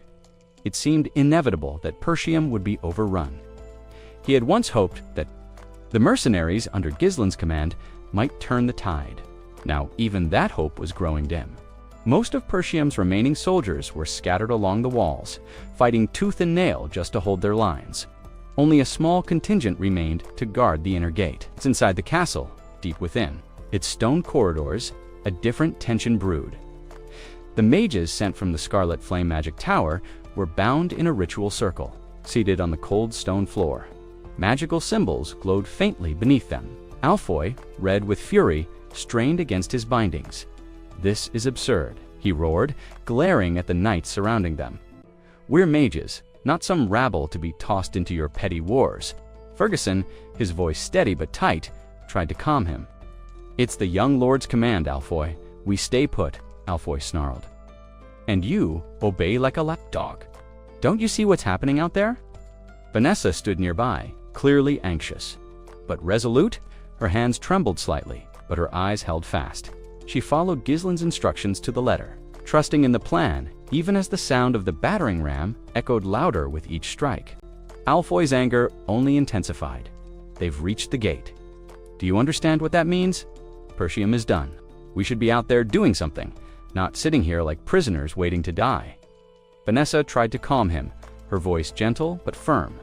It seemed inevitable that Persium would be overrun. He had once hoped that the mercenaries under Gislin's command might turn the tide. Now even that hope was growing dim. Most of Persium's remaining soldiers were scattered along the walls, fighting tooth and nail just to hold their lines. Only a small contingent remained to guard the inner gate. It's inside the castle, deep within. Its stone corridors, a different tension brewed. The mages sent from the Scarlet Flame Magic Tower were bound in a ritual circle, seated on the cold stone floor. Magical symbols glowed faintly beneath them. Alfoy, red with fury, strained against his bindings. "This is absurd," he roared, glaring at the knights surrounding them. "We're mages, not some rabble to be tossed into your petty wars." Ferguson, his voice steady but tight, tried to calm him. "It's the young lord's command, Alfoy. We stay put," Alfoy snarled. "And you obey like a lapdog. Don't you see what's happening out there?" Vanessa stood nearby, clearly anxious. But resolute, her hands trembled slightly, but her eyes held fast. She followed Gislin's instructions to the letter, trusting in the plan, even as the sound of the battering ram echoed louder with each strike. Alfoy's anger only intensified. "They've reached the gate. Do you understand what that means? Persium is done. We should be out there doing something, not sitting here like prisoners waiting to die." Vanessa tried to calm him, her voice gentle but firm.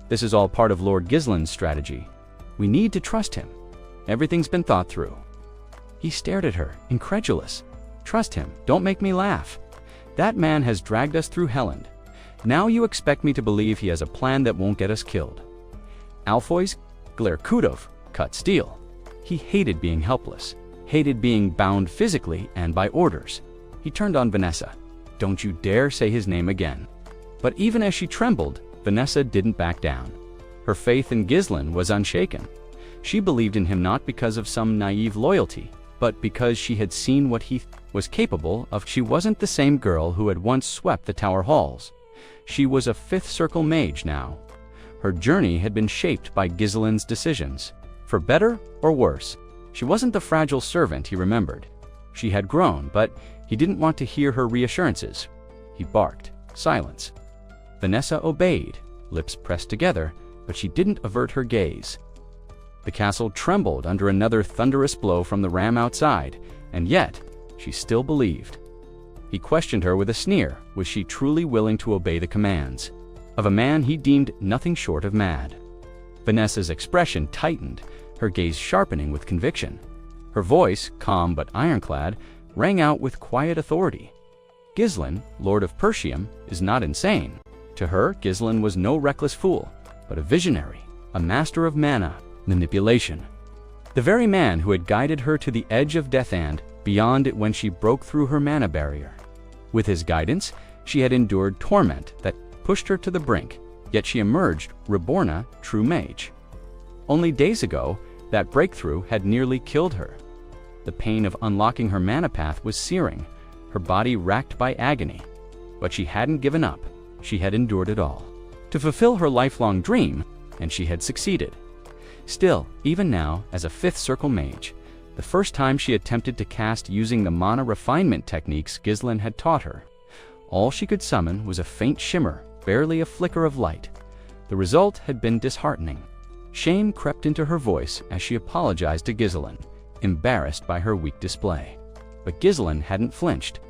"This is all part of Lord Gislin's strategy. We need to trust him. Everything's been thought through." He stared at her, incredulous. "Trust him. Don't make me laugh. That man has dragged us through Helland. Now you expect me to believe he has a plan that won't get us killed." Alfoy's glare Kudov cut steel. He hated being helpless, hated being bound physically and by orders. He turned on Vanessa. "Don't you dare say his name again." But even as she trembled, Vanessa didn't back down. Her faith in Gislin was unshaken. She believed in him not because of some naive loyalty, but because she had seen what he was capable of. She wasn't the same girl who had once swept the tower halls. She was a fifth circle mage now. Her journey had been shaped by Gislin's decisions. For better or worse, she wasn't the fragile servant he remembered. She had grown, but he didn't want to hear her reassurances. He barked. Silence. Vanessa obeyed, lips pressed together, but she didn't avert her gaze. The castle trembled under another thunderous blow from the ram outside, and yet she still believed. He questioned her with a sneer. Was she truly willing to obey the commands of a man he deemed nothing short of mad? Vanessa's expression tightened, her gaze sharpening with conviction. Her voice, calm but ironclad, rang out with quiet authority. "Gislin, Lord of Persium, is not insane." To her, Gislin was no reckless fool, but a visionary, a master of mana manipulation. The very man who had guided her to the edge of death and beyond it when she broke through her mana barrier. With his guidance, she had endured torment that pushed her to the brink, yet she emerged reborn, true mage. Only days ago, that breakthrough had nearly killed her. The pain of unlocking her mana path was searing, her body racked by agony. But she hadn't given up. She had endured it all to fulfill her lifelong dream, and she had succeeded. Still, even now, as a fifth circle mage, the first time she attempted to cast using the mana refinement techniques Gislin had taught her, all she could summon was a faint shimmer, barely a flicker of light. The result had been disheartening. Shame crept into her voice as she apologized to Gislin, embarrassed by her weak display. But Gislin hadn't flinched.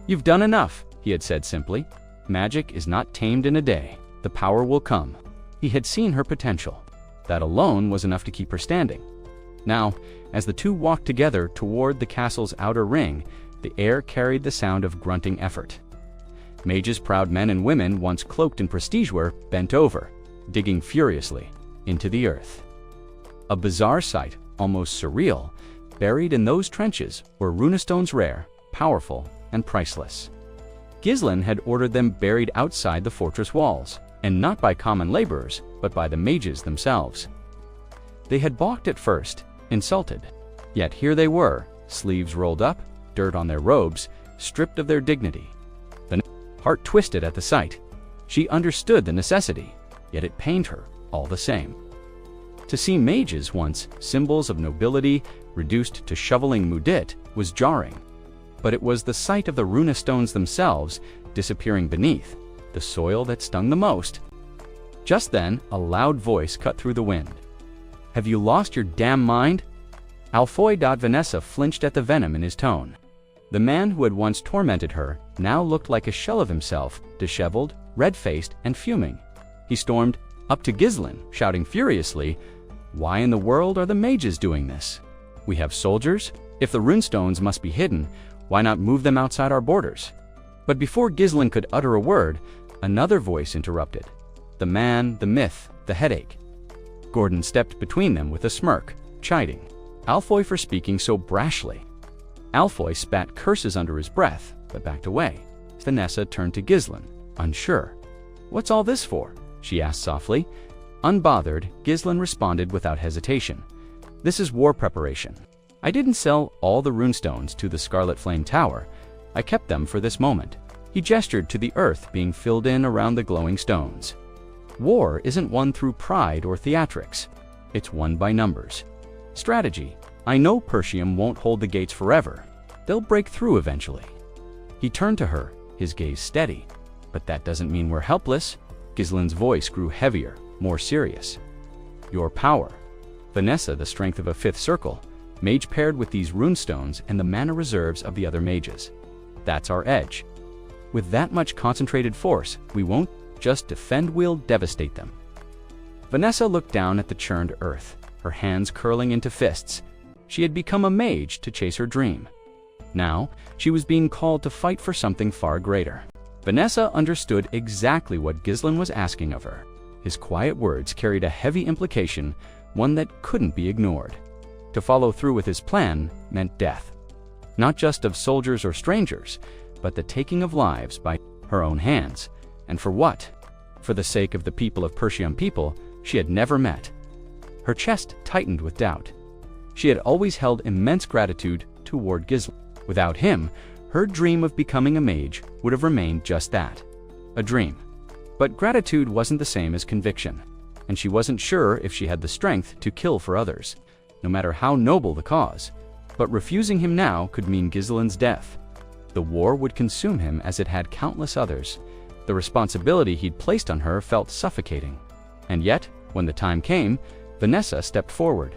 "You've done enough," he had said simply. "Magic is not tamed in a day. The power will come." He had seen her potential. That alone was enough to keep her standing. Now, as the two walked together toward the castle's outer ring, the air carried the sound of grunting effort. Mages, proud men and women once cloaked in prestige were bent over, digging furiously into the earth. A bizarre sight, almost surreal, buried in those trenches were runestones rare, powerful, and priceless. Gislin had ordered them buried outside the fortress walls, and not by common laborers, but by the mages themselves. They had balked at first, insulted. Yet here they were, sleeves rolled up, dirt on their robes, stripped of their dignity, heart twisted at the sight. She understood the necessity, yet it pained her all the same. To see mages, once symbols of nobility, reduced to shoveling mudit was jarring. But it was the sight of the runestones themselves disappearing beneath, the soil that stung the most. Just then, a loud voice cut through the wind. "Have you lost your damn mind?" Vanessa flinched at the venom in his tone. The man who had once tormented her now looked like a shell of himself, disheveled, red-faced, and fuming. He stormed up to Ghislain, shouting furiously, "Why in the world are the mages doing this? We have soldiers. If the runestones must be hidden, why not move them outside our borders?" But before Ghislain could utter a word, another voice interrupted. The man, the myth, the headache. Gordon stepped between them with a smirk, chiding Alfoy for speaking so brashly. Alfoy spat curses under his breath, but backed away. Vanessa turned to Ghislain, unsure. "What's all this for?" she asked softly. Unbothered, Ghislain responded without hesitation. "This is war preparation. I didn't sell all the runestones to the Scarlet Flame Tower. I kept them for this moment." He gestured to the earth being filled in around the glowing stones. War isn't won through pride or theatrics. It's won by numbers. Strategy. I know Persium won't hold the gates forever. They'll break through eventually. He turned to her, his gaze steady. "But that doesn't mean we're helpless." Ghislain's voice grew heavier, more serious. "Your power. Vanessa, the strength of a fifth circle, mage paired with these runestones and the mana reserves of the other mages. That's our edge. With that much concentrated force, we won't just defend, we'll devastate them." Vanessa looked down at the churned earth, her hands curling into fists. She had become a mage to chase her dream. Now, she was being called to fight for something far greater. Vanessa understood exactly what Ghislain was asking of her. His quiet words carried a heavy implication, one that couldn't be ignored. To follow through with his plan meant death. Not just of soldiers or strangers, but the taking of lives by her own hands. And for what? For the sake of the people of Persium, people she had never met. Her chest tightened with doubt. She had always held immense gratitude toward Ghislain. Without him, her dream of becoming a mage would have remained just that, a dream. But gratitude wasn't the same as conviction, and she wasn't sure if she had the strength to kill for others, no matter how noble the cause. But refusing him now could mean Ghislain's death. The war would consume him as it had countless others. The responsibility he'd placed on her felt suffocating. And yet, when the time came, Vanessa stepped forward.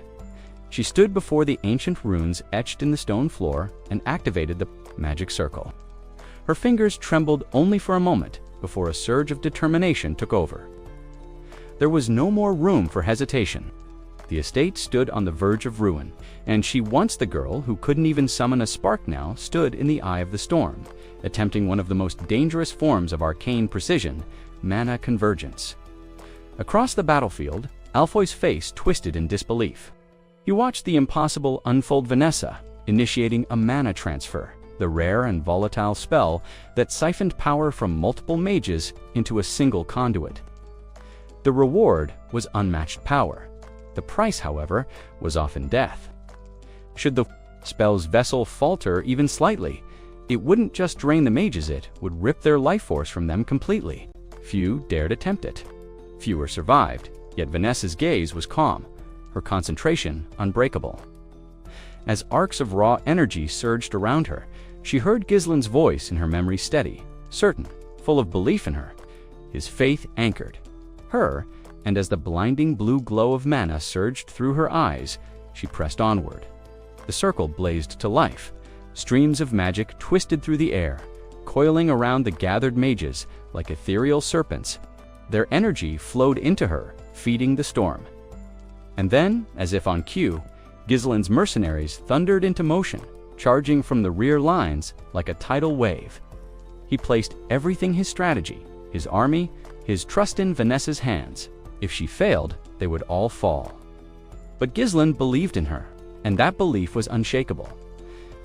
She stood before the ancient runes etched in the stone floor and activated the magic circle. Her fingers trembled only for a moment before a surge of determination took over. There was no more room for hesitation. The estate stood on the verge of ruin, and she, once the girl who couldn't even summon a spark now, stood in the eye of the storm, attempting one of the most dangerous forms of arcane precision, mana convergence. Across the battlefield, Alfoy's face twisted in disbelief. He watched the impossible unfold. Vanessa, initiating a mana transfer, the rare and volatile spell that siphoned power from multiple mages into a single conduit. The reward was unmatched power. The price, however, was often death. Should the spell's vessel falter even slightly, it wouldn't just drain the mages, it would rip their life force from them completely. Few dared attempt it. Fewer survived, yet Vanessa's gaze was calm, her concentration unbreakable. As arcs of raw energy surged around her, she heard Ghislain's voice in her memory, steady, certain, full of belief in her. His faith anchored her, and as the blinding blue glow of mana surged through her eyes, she pressed onward. The circle blazed to life. Streams of magic twisted through the air, coiling around the gathered mages like ethereal serpents. Their energy flowed into her, feeding the storm. And then, as if on cue, Ghislain's mercenaries thundered into motion, charging from the rear lines like a tidal wave. He placed everything, his strategy, his army, his trust in Vanessa's hands. If she failed, they would all fall. But Ghislain believed in her, and that belief was unshakable.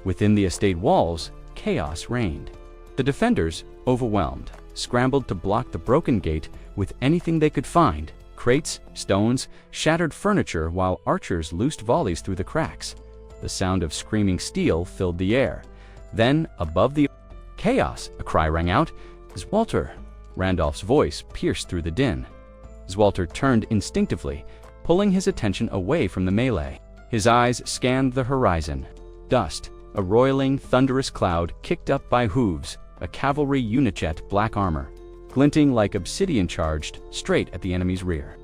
Within the estate walls, chaos reigned. The defenders, overwhelmed, scrambled to block the broken gate with anything they could find: crates, stones, shattered furniture, while archers loosed volleys through the cracks. The sound of screaming steel filled the air. Then, above the chaos, a cry rang out. "Zwalter!" Randolph's voice pierced through the din. Zwalter turned instinctively, pulling his attention away from the melee. His eyes scanned the horizon. Dust, a roiling, thunderous cloud kicked up by hooves, a cavalry unijet black armor, glinting like obsidian charged straight at the enemy's rear.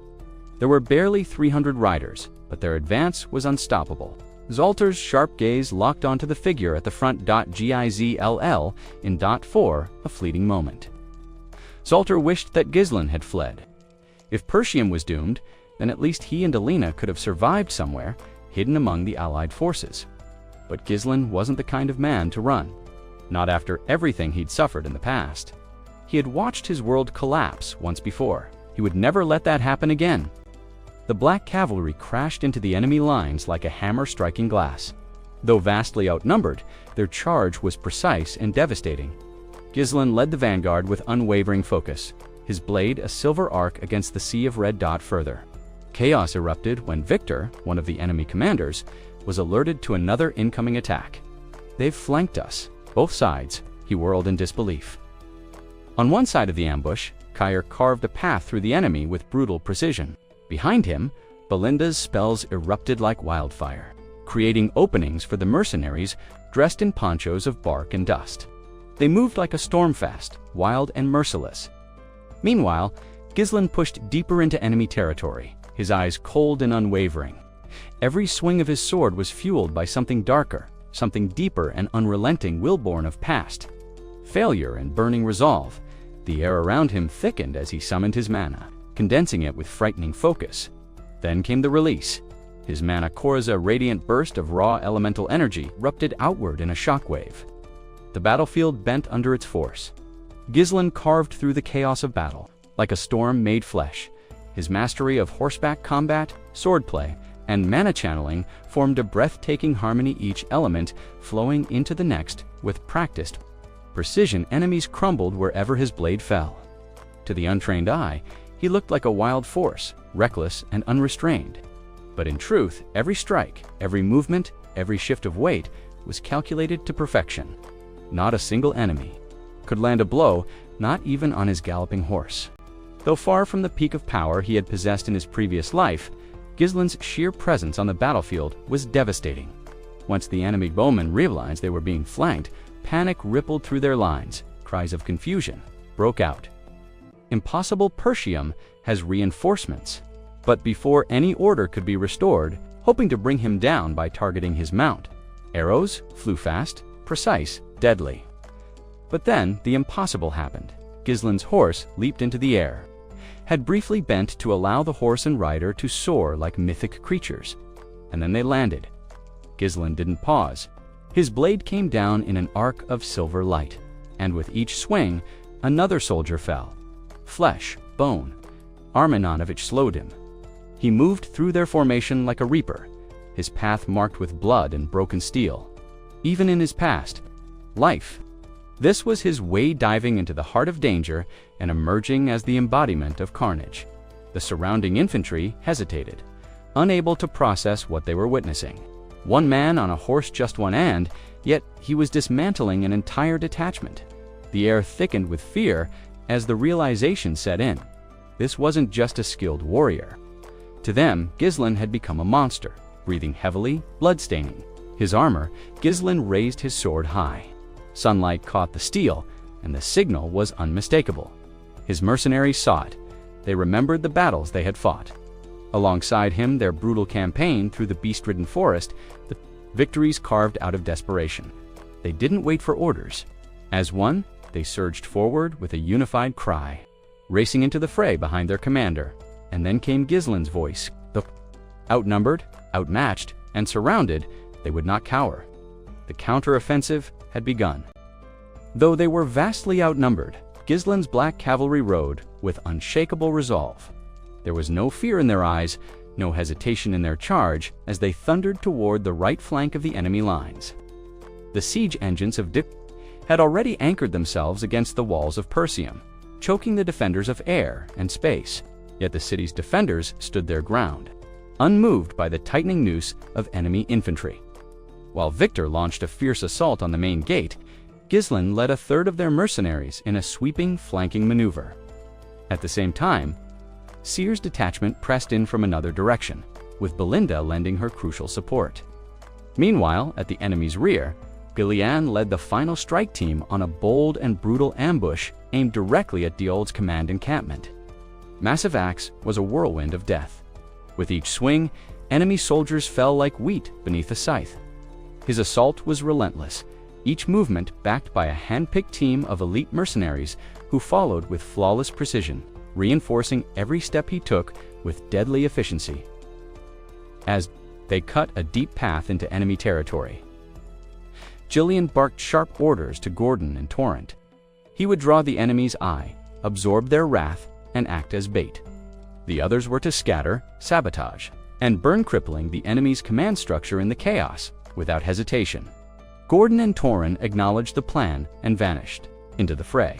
There were barely 300 riders, but their advance was unstoppable. Zalter's sharp gaze locked onto the figure at the front. Gizll in .4, a fleeting moment. Zalter wished that Ghislain had fled. If Persium was doomed, then at least he and Alina could have survived somewhere, hidden among the allied forces. But Ghislain wasn't the kind of man to run. Not after everything he'd suffered in the past. He had watched his world collapse once before. He would never let that happen again. The black cavalry crashed into the enemy lines like a hammer striking glass. Though vastly outnumbered, their charge was precise and devastating. Ghislain led the vanguard with unwavering focus, his blade a silver arc against the sea of red. Further, chaos erupted when Victor, one of the enemy commanders, was alerted to another incoming attack. "They've flanked us." Both sides, he whirled in disbelief. On one side of the ambush, Kair carved a path through the enemy with brutal precision. Behind him, Belinda's spells erupted like wildfire, creating openings for the mercenaries dressed in ponchos of bark and dust. They moved like a stormfast, wild and merciless. Meanwhile, Ghislain pushed deeper into enemy territory, his eyes cold and unwavering. Every swing of his sword was fueled by something darker, something deeper and unrelenting, will-born of past. Failure and burning resolve. The air around him thickened as he summoned his mana, condensing it with frightening focus. Then came the release. His mana Korza radiant burst of raw elemental energy erupted outward in a shockwave. The battlefield bent under its force. Ghislain carved through the chaos of battle, like a storm made flesh. His mastery of horseback combat, swordplay, and mana channeling formed a breathtaking harmony, each element flowing into the next with practiced precision. Enemies crumbled wherever his blade fell. To the untrained eye, he looked like a wild force, reckless and unrestrained. But in truth, every strike, every movement, every shift of weight was calculated to perfection. Not a single enemy could land a blow, not even on his galloping horse. Though far from the peak of power he had possessed in his previous life, Ghislain's sheer presence on the battlefield was devastating. Once the enemy bowmen realized they were being flanked, panic rippled through their lines, cries of confusion broke out. Impossible Persium has reinforcements. But before any order could be restored, hoping to bring him down by targeting his mount, arrows flew fast, precise, deadly. But then the impossible happened. Ghislain's horse leaped into the air, had briefly bent to allow the horse and rider to soar like mythic creatures, and then they landed. Ghislain didn't pause. His blade came down in an arc of silver light, and with each swing, another soldier fell. Flesh, bone. Armenanovich slowed him. He moved through their formation like a reaper, his path marked with blood and broken steel. Even in his past life, this was his way, diving into the heart of danger and emerging as the embodiment of carnage. The surrounding infantry hesitated, unable to process what they were witnessing. One man on a horse, just one hand, yet he was dismantling an entire detachment. The air thickened with fear as the realization set in. This wasn't just a skilled warrior. To them, Ghislain had become a monster, breathing heavily, bloodstaining. His armor, Ghislain raised his sword high. Sunlight caught the steel, and the signal was unmistakable. His mercenaries saw it. They remembered the battles they had fought. Alongside him, their brutal campaign through the beast-ridden forest, the victories carved out of desperation. They didn't wait for orders. As one, they surged forward with a unified cry, racing into the fray behind their commander. And then came Ghislain's voice. Outnumbered, outmatched, and surrounded, they would not cower. The counter-offensive had begun. Though they were vastly outnumbered, Ghislain's black cavalry rode with unshakable resolve. There was no fear in their eyes, no hesitation in their charge as they thundered toward the right flank of the enemy lines. The siege engines of had already anchored themselves against the walls of Persium, choking the defenders of air and space. Yet the city's defenders stood their ground, unmoved by the tightening noose of enemy infantry. While Victor launched a fierce assault on the main gate, Ghislain led a third of their mercenaries in a sweeping flanking maneuver. At the same time, Seer's detachment pressed in from another direction, with Belinda lending her crucial support. Meanwhile, at the enemy's rear, Gillian led the final strike team on a bold and brutal ambush aimed directly at Diold's command encampment. Massive Axe was a whirlwind of death. With each swing, enemy soldiers fell like wheat beneath a scythe. His assault was relentless, each movement backed by a hand-picked team of elite mercenaries who followed with flawless precision, reinforcing every step he took with deadly efficiency. As they cut a deep path into enemy territory, Gillian barked sharp orders to Gordon and Torrent. He would draw the enemy's eye, absorb their wrath, and act as bait. The others were to scatter, sabotage, and burn, crippling the enemy's command structure in the chaos without hesitation. Gordon and Torrent acknowledged the plan and vanished into the fray.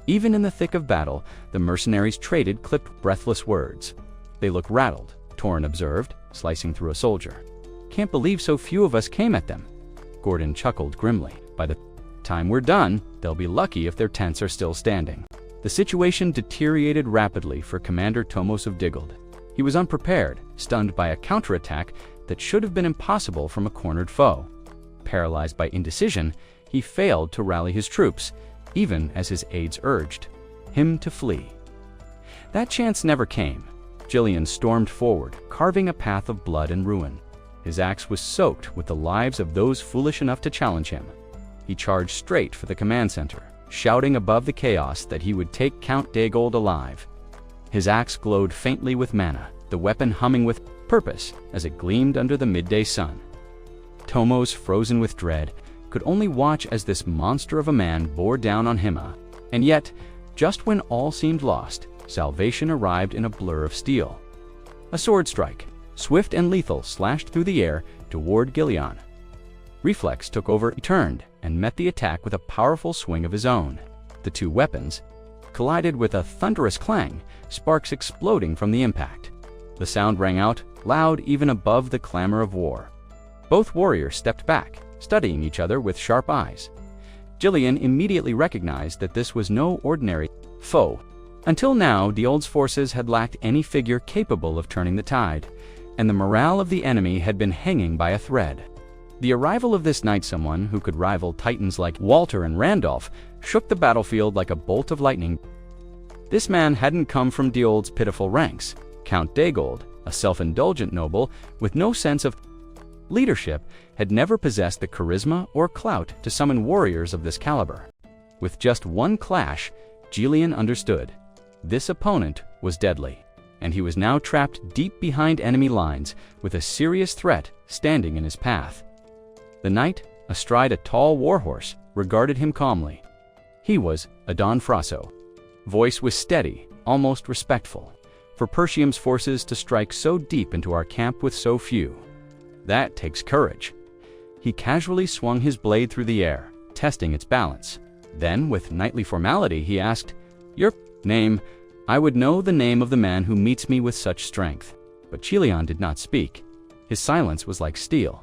Even in the thick of battle, the mercenaries traded clipped, breathless words. "They look rattled," Torrent observed, slicing through a soldier. "Can't believe so few of us came at them." Gordon chuckled grimly. "By the time we're done, they'll be lucky if their tents are still standing." The situation deteriorated rapidly for Commander Tomos of Diggold. He was unprepared, stunned by a counterattack that should have been impossible from a cornered foe. Paralyzed by indecision, he failed to rally his troops, even as his aides urged him to flee. That chance never came. Gillian stormed forward, carving a path of blood and ruin. His axe was soaked with the lives of those foolish enough to challenge him. He charged straight for the command center, shouting above the chaos that he would take Count Daygold alive. His axe glowed faintly with mana, the weapon humming with purpose as it gleamed under the midday sun. Tomos, frozen with dread, could only watch as this monster of a man bore down on him. And yet, just when all seemed lost, salvation arrived in a blur of steel. A sword strike, swift and lethal, slashed through the air toward Gillian. Reflex took over, he turned, and met the attack with a powerful swing of his own. The two weapons collided with a thunderous clang, sparks exploding from the impact. The sound rang out, loud even above the clamor of war. Both warriors stepped back, studying each other with sharp eyes. Gillian immediately recognized that this was no ordinary foe. Until now, Diold's forces had lacked any figure capable of turning the tide, and the morale of the enemy had been hanging by a thread. The arrival of this knight, someone who could rival titans like Walter and Randolph, shook the battlefield like a bolt of lightning. This man hadn't come from Diold's pitiful ranks. Count Daygold, a self-indulgent noble with no sense of leadership, had never possessed the charisma or clout to summon warriors of this caliber. With just one clash, Gillian understood. This opponent was deadly, and he was now trapped deep behind enemy lines with a serious threat standing in his path. The knight, astride a tall warhorse, regarded him calmly. He was Adon Frasso. Voice was steady, almost respectful. For Persium's forces to strike so deep into our camp with so few, that takes courage. He casually swung his blade through the air, testing its balance. Then, with knightly formality, he asked, "Your name?" "I would know the name of the man who meets me with such strength." But Gillian did not speak. His silence was like steel.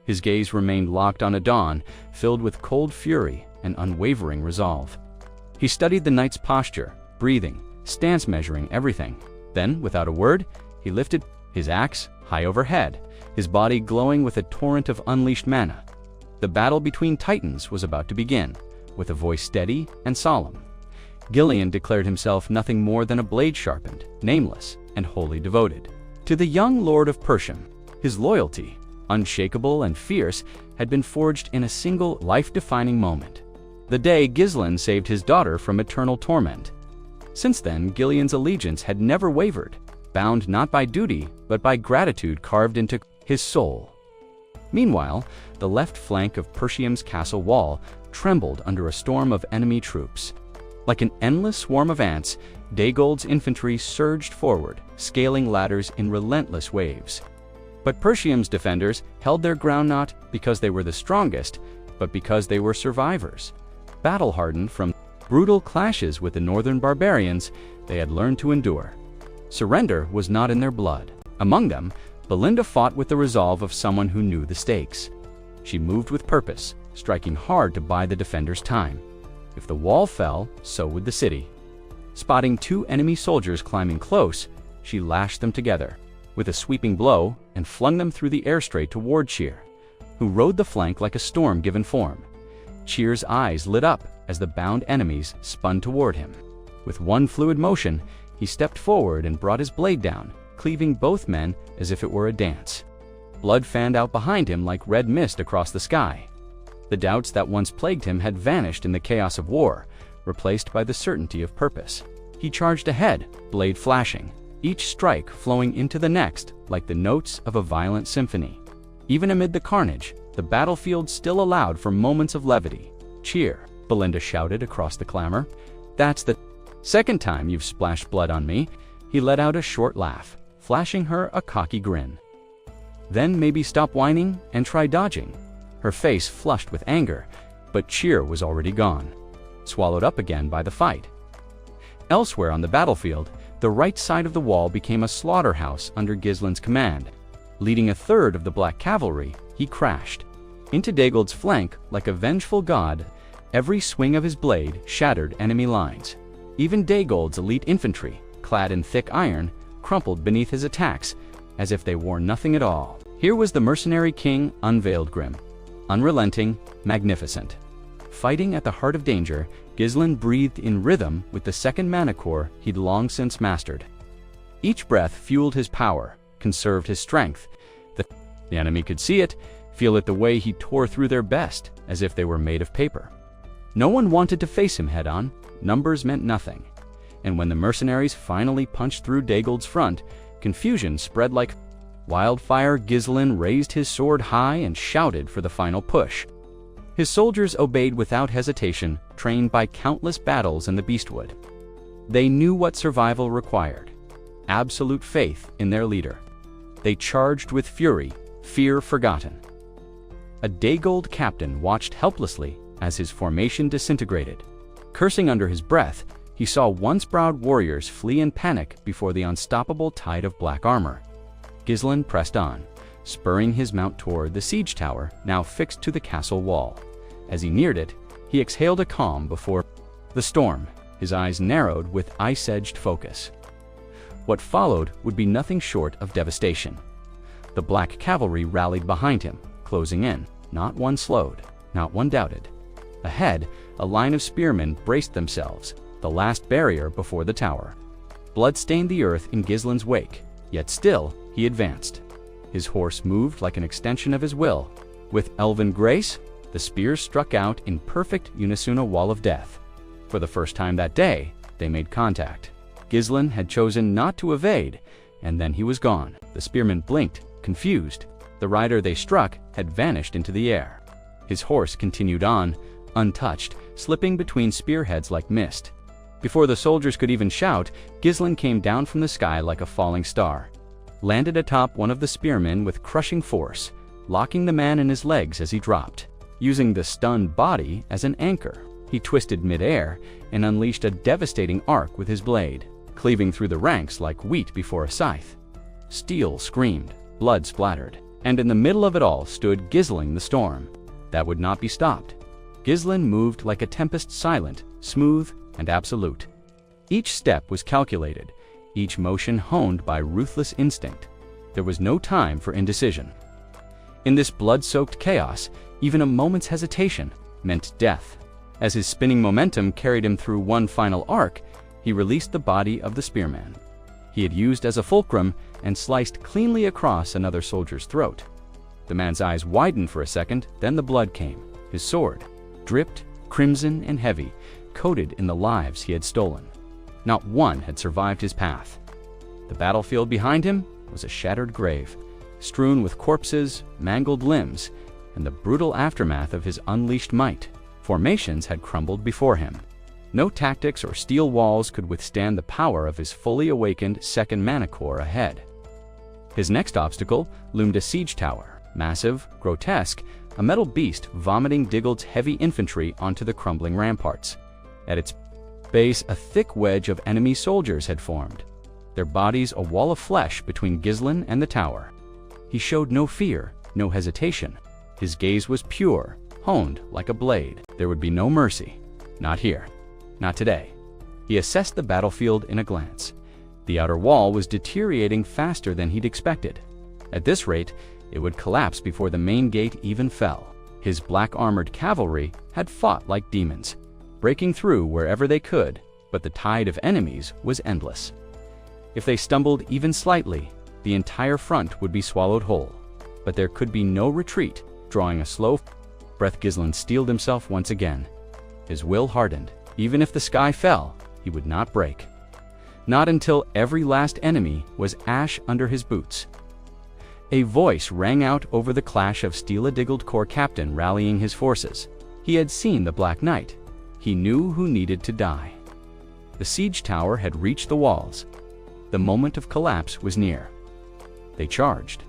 His gaze remained locked on Adon, filled with cold fury and unwavering resolve. He studied the knight's posture, breathing, stance, measuring everything. Then, without a word, he lifted his axe high overhead, his body glowing with a torrent of unleashed mana. The battle between titans was about to begin, with a voice steady and solemn. Gillian declared himself nothing more than a blade sharpened, nameless, and wholly devoted to the young lord of Persium. His loyalty, unshakable and fierce, had been forged in a single life-defining moment, the day Ghislain saved his daughter from eternal torment. Since then, Gillian's allegiance had never wavered, bound not by duty, but by gratitude carved into his soul. Meanwhile, the left flank of Persium's castle wall trembled under a storm of enemy troops. Like an endless swarm of ants, Daygold's infantry surged forward, scaling ladders in relentless waves. But Persium's defenders held their ground not because they were the strongest, but because they were survivors. Battle-hardened from brutal clashes with the northern barbarians, they had learned to endure. Surrender was not in their blood. Among them, Belinda fought with the resolve of someone who knew the stakes. She moved with purpose, striking hard to buy the defenders time. If the wall fell, so would the city. Spotting 2 enemy soldiers climbing close, she lashed them together with a sweeping blow and flung them through the air straight toward Cheer, who rode the flank like a storm given form. Cheer's eyes lit up as the bound enemies spun toward him. With one fluid motion, he stepped forward and brought his blade down, cleaving both men as if it were a dance. Blood fanned out behind him like red mist across the sky. The doubts that once plagued him had vanished in the chaos of war, replaced by the certainty of purpose. He charged ahead, blade flashing, each strike flowing into the next like the notes of a violent symphony. Even amid the carnage, the battlefield still allowed for moments of levity. "Cheer," Belinda shouted across the clamor. "That's the second time you've splashed blood on me." He let out a short laugh, flashing her a cocky grin. "Then maybe stop whining and try dodging." Her face flushed with anger, but Cheer was already gone, swallowed up again by the fight. Elsewhere on the battlefield, the right side of the wall became a slaughterhouse under Gislin's command. Leading a third of the Black Cavalry, he crashed into Dagold's flank like a vengeful god. Every swing of his blade shattered enemy lines. Even Dagold's elite infantry, clad in thick iron, crumpled beneath his attacks as if they wore nothing at all. Here was the mercenary king unveiled grim, unrelenting, magnificent. Fighting at the heart of danger, Gislin breathed in rhythm with the second mana core he'd long since mastered. Each breath fueled his power, conserved his strength. The enemy could see it, feel it the way he tore through their best, as if they were made of paper. No one wanted to face him head-on. Numbers meant nothing. And when the mercenaries finally punched through Dagold's front, confusion spread like wildfire. Gislin raised his sword high and shouted for the final push. His soldiers obeyed without hesitation, trained by countless battles in the Beastwood. They knew what survival required: absolute faith in their leader. They charged with fury, fear forgotten. A Dagold captain watched helplessly as his formation disintegrated. Cursing under his breath, he saw once-proud warriors flee in panic before the unstoppable tide of black armor. Gislin pressed on, spurring his mount toward the siege tower now fixed to the castle wall. As he neared it, he exhaled a calm before the storm, his eyes narrowed with ice-edged focus. What followed would be nothing short of devastation. The Black Cavalry rallied behind him, closing in. Not one slowed, not one doubted. Ahead, a line of spearmen braced themselves, the last barrier before the tower. Blood stained the earth in Gislin's wake, yet still he advanced. His horse moved like an extension of his will. With elven grace, the spears struck out in perfect unison, a wall of death. For the first time that day, they made contact. Gislin had chosen not to evade, and then he was gone. The spearmen blinked, confused. The rider they struck had vanished into the air. His horse continued on, untouched, slipping between spearheads like mist. Before the soldiers could even shout, Gislin came down from the sky like a falling star, landed atop one of the spearmen with crushing force, locking the man in his legs as he dropped. Using the stunned body as an anchor, he twisted mid-air and unleashed a devastating arc with his blade, cleaving through the ranks like wheat before a scythe. Steel screamed, blood splattered, and in the middle of it all stood Gisling the Storm. That would not be stopped. Gislin moved like a tempest, silent, smooth, and absolute. Each step was calculated, each motion honed by ruthless instinct. There was no time for indecision. In this blood-soaked chaos, even a moment's hesitation meant death. As his spinning momentum carried him through one final arc, he released the body of the spearman he had used as a fulcrum and sliced cleanly across another soldier's throat. The man's eyes widened for a second, then the blood came. His sword dripped, crimson and heavy, coated in the lives he had stolen. Not one had survived his path. The battlefield behind him was a shattered grave, strewn with corpses, mangled limbs, and the brutal aftermath of his unleashed might. Formations had crumbled before him. No tactics or steel walls could withstand the power of his fully awakened second mana core ahead. His next obstacle loomed a siege tower, massive, grotesque, a metal beast vomiting Digold's heavy infantry onto the crumbling ramparts. At its base, a thick wedge of enemy soldiers had formed, their bodies a wall of flesh between Gislin and the tower. He showed no fear, no hesitation. His gaze was pure, honed like a blade. There would be no mercy. Not here. Not today. He assessed the battlefield in a glance. The outer wall was deteriorating faster than he'd expected. At this rate, it would collapse before the main gate even fell. His black-armored cavalry had fought like demons, breaking through wherever they could, but the tide of enemies was endless. If they stumbled even slightly, the entire front would be swallowed whole. But there could be no retreat. Drawing a slow breath, Gislen steeled himself once again. His will hardened. Even if the sky fell, he would not break. Not until every last enemy was ash under his boots. A voice rang out over the clash of steel-diggled corps captain rallying his forces. He had seen the Black Knight. He knew who needed to die. The siege tower had reached the walls. The moment of collapse was near. They charged.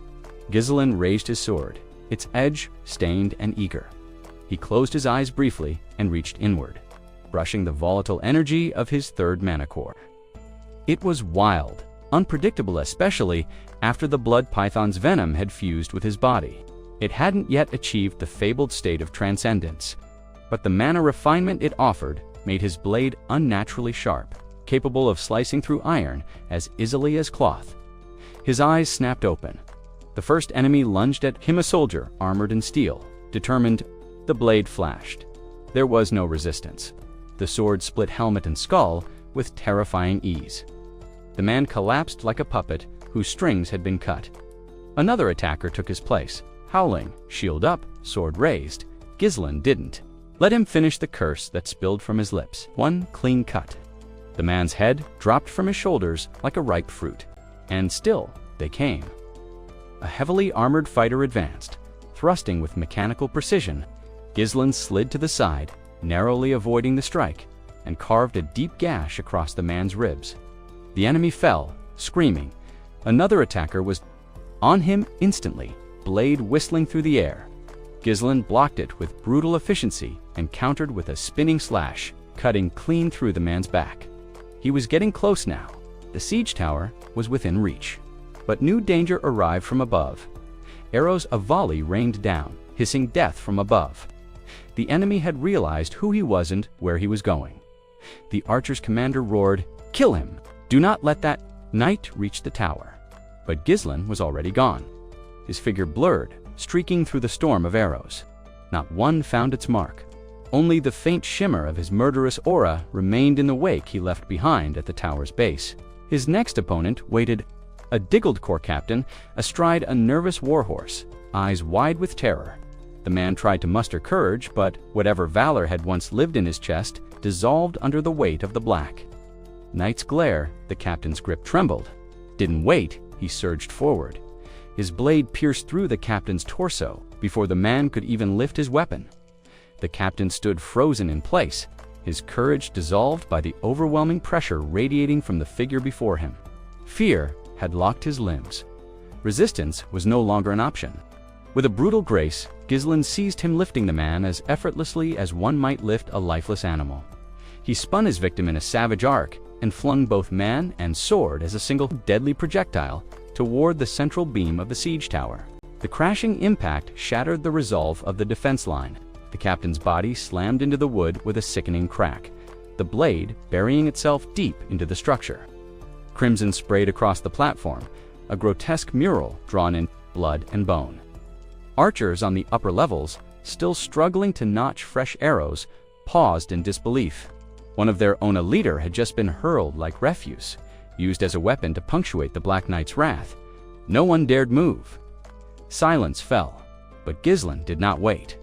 Gislen raised his sword, its edge stained and eager. He closed his eyes briefly and reached inward, brushing the volatile energy of his third mana core. It was wild, unpredictable, especially after the blood python's venom had fused with his body. It hadn't yet achieved the fabled state of transcendence, but the mana refinement it offered made his blade unnaturally sharp, capable of slicing through iron as easily as cloth. His eyes snapped open. The first enemy lunged at him, a soldier armored in steel. Determined, the blade flashed. There was no resistance. The sword split helmet and skull with terrifying ease. The man collapsed like a puppet whose strings had been cut. Another attacker took his place, howling, shield up, sword raised. Gislen didn't. Let him finish the curse that spilled from his lips. One clean cut. The man's head dropped from his shoulders like a ripe fruit. And still, they came. A heavily armored fighter advanced, thrusting with mechanical precision. Gislen slid to the side, narrowly avoiding the strike, and carved a deep gash across the man's ribs. The enemy fell, screaming. Another attacker was on him instantly, blade whistling through the air. Gislen blocked it with brutal efficiency and countered with a spinning slash, cutting clean through the man's back. He was getting close now. The siege tower was within reach. But new danger arrived from above. Arrows of volley rained down, hissing death from above. The enemy had realized who he was and where he was going. The archer's commander roared, "Kill him! Do not let that knight reach the tower." But Gislen was already gone. His figure blurred, streaking through the storm of arrows. Not one found its mark. Only the faint shimmer of his murderous aura remained in the wake he left behind at the tower's base. His next opponent waited, a diggled corps captain astride a nervous warhorse, eyes wide with terror. The man tried to muster courage, but whatever valor had once lived in his chest dissolved under the weight of the black. Knight's glare, the captain's grip trembled. Didn't wait, he surged forward. His blade pierced through the captain's torso before the man could even lift his weapon. The captain stood frozen in place, his courage dissolved by the overwhelming pressure radiating from the figure before him. Fear had locked his limbs. Resistance was no longer an option. With a brutal grace, Gislen seized him, lifting the man as effortlessly as one might lift a lifeless animal. He spun his victim in a savage arc and flung both man and sword as a single deadly projectile toward the central beam of the siege tower. The crashing impact shattered the resolve of the defense line. The captain's body slammed into the wood with a sickening crack, the blade burying itself deep into the structure. Crimson sprayed across the platform, a grotesque mural drawn in blood and bone. Archers on the upper levels, still struggling to notch fresh arrows, paused in disbelief. One of their own leader had just been hurled like refuse, used as a weapon to punctuate the Black Knight's wrath. No one dared move. Silence fell, but Gislen did not wait.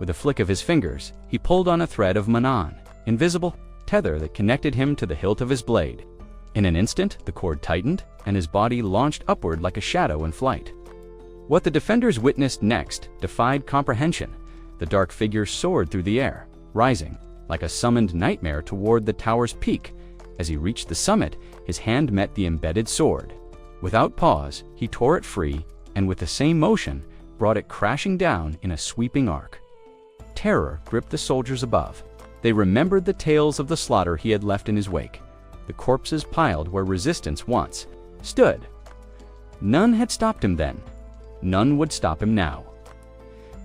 With a flick of his fingers, he pulled on a thread of manan, invisible tether that connected him to the hilt of his blade. In an instant, the cord tightened, and his body launched upward like a shadow in flight. What the defenders witnessed next defied comprehension. The dark figure soared through the air, rising like a summoned nightmare toward the tower's peak. As he reached the summit, his hand met the embedded sword. Without pause, he tore it free, and with the same motion, brought it crashing down in a sweeping arc. Terror gripped the soldiers above. They remembered the tales of the slaughter he had left in his wake. The corpses piled where resistance once stood. None had stopped him then. None would stop him now.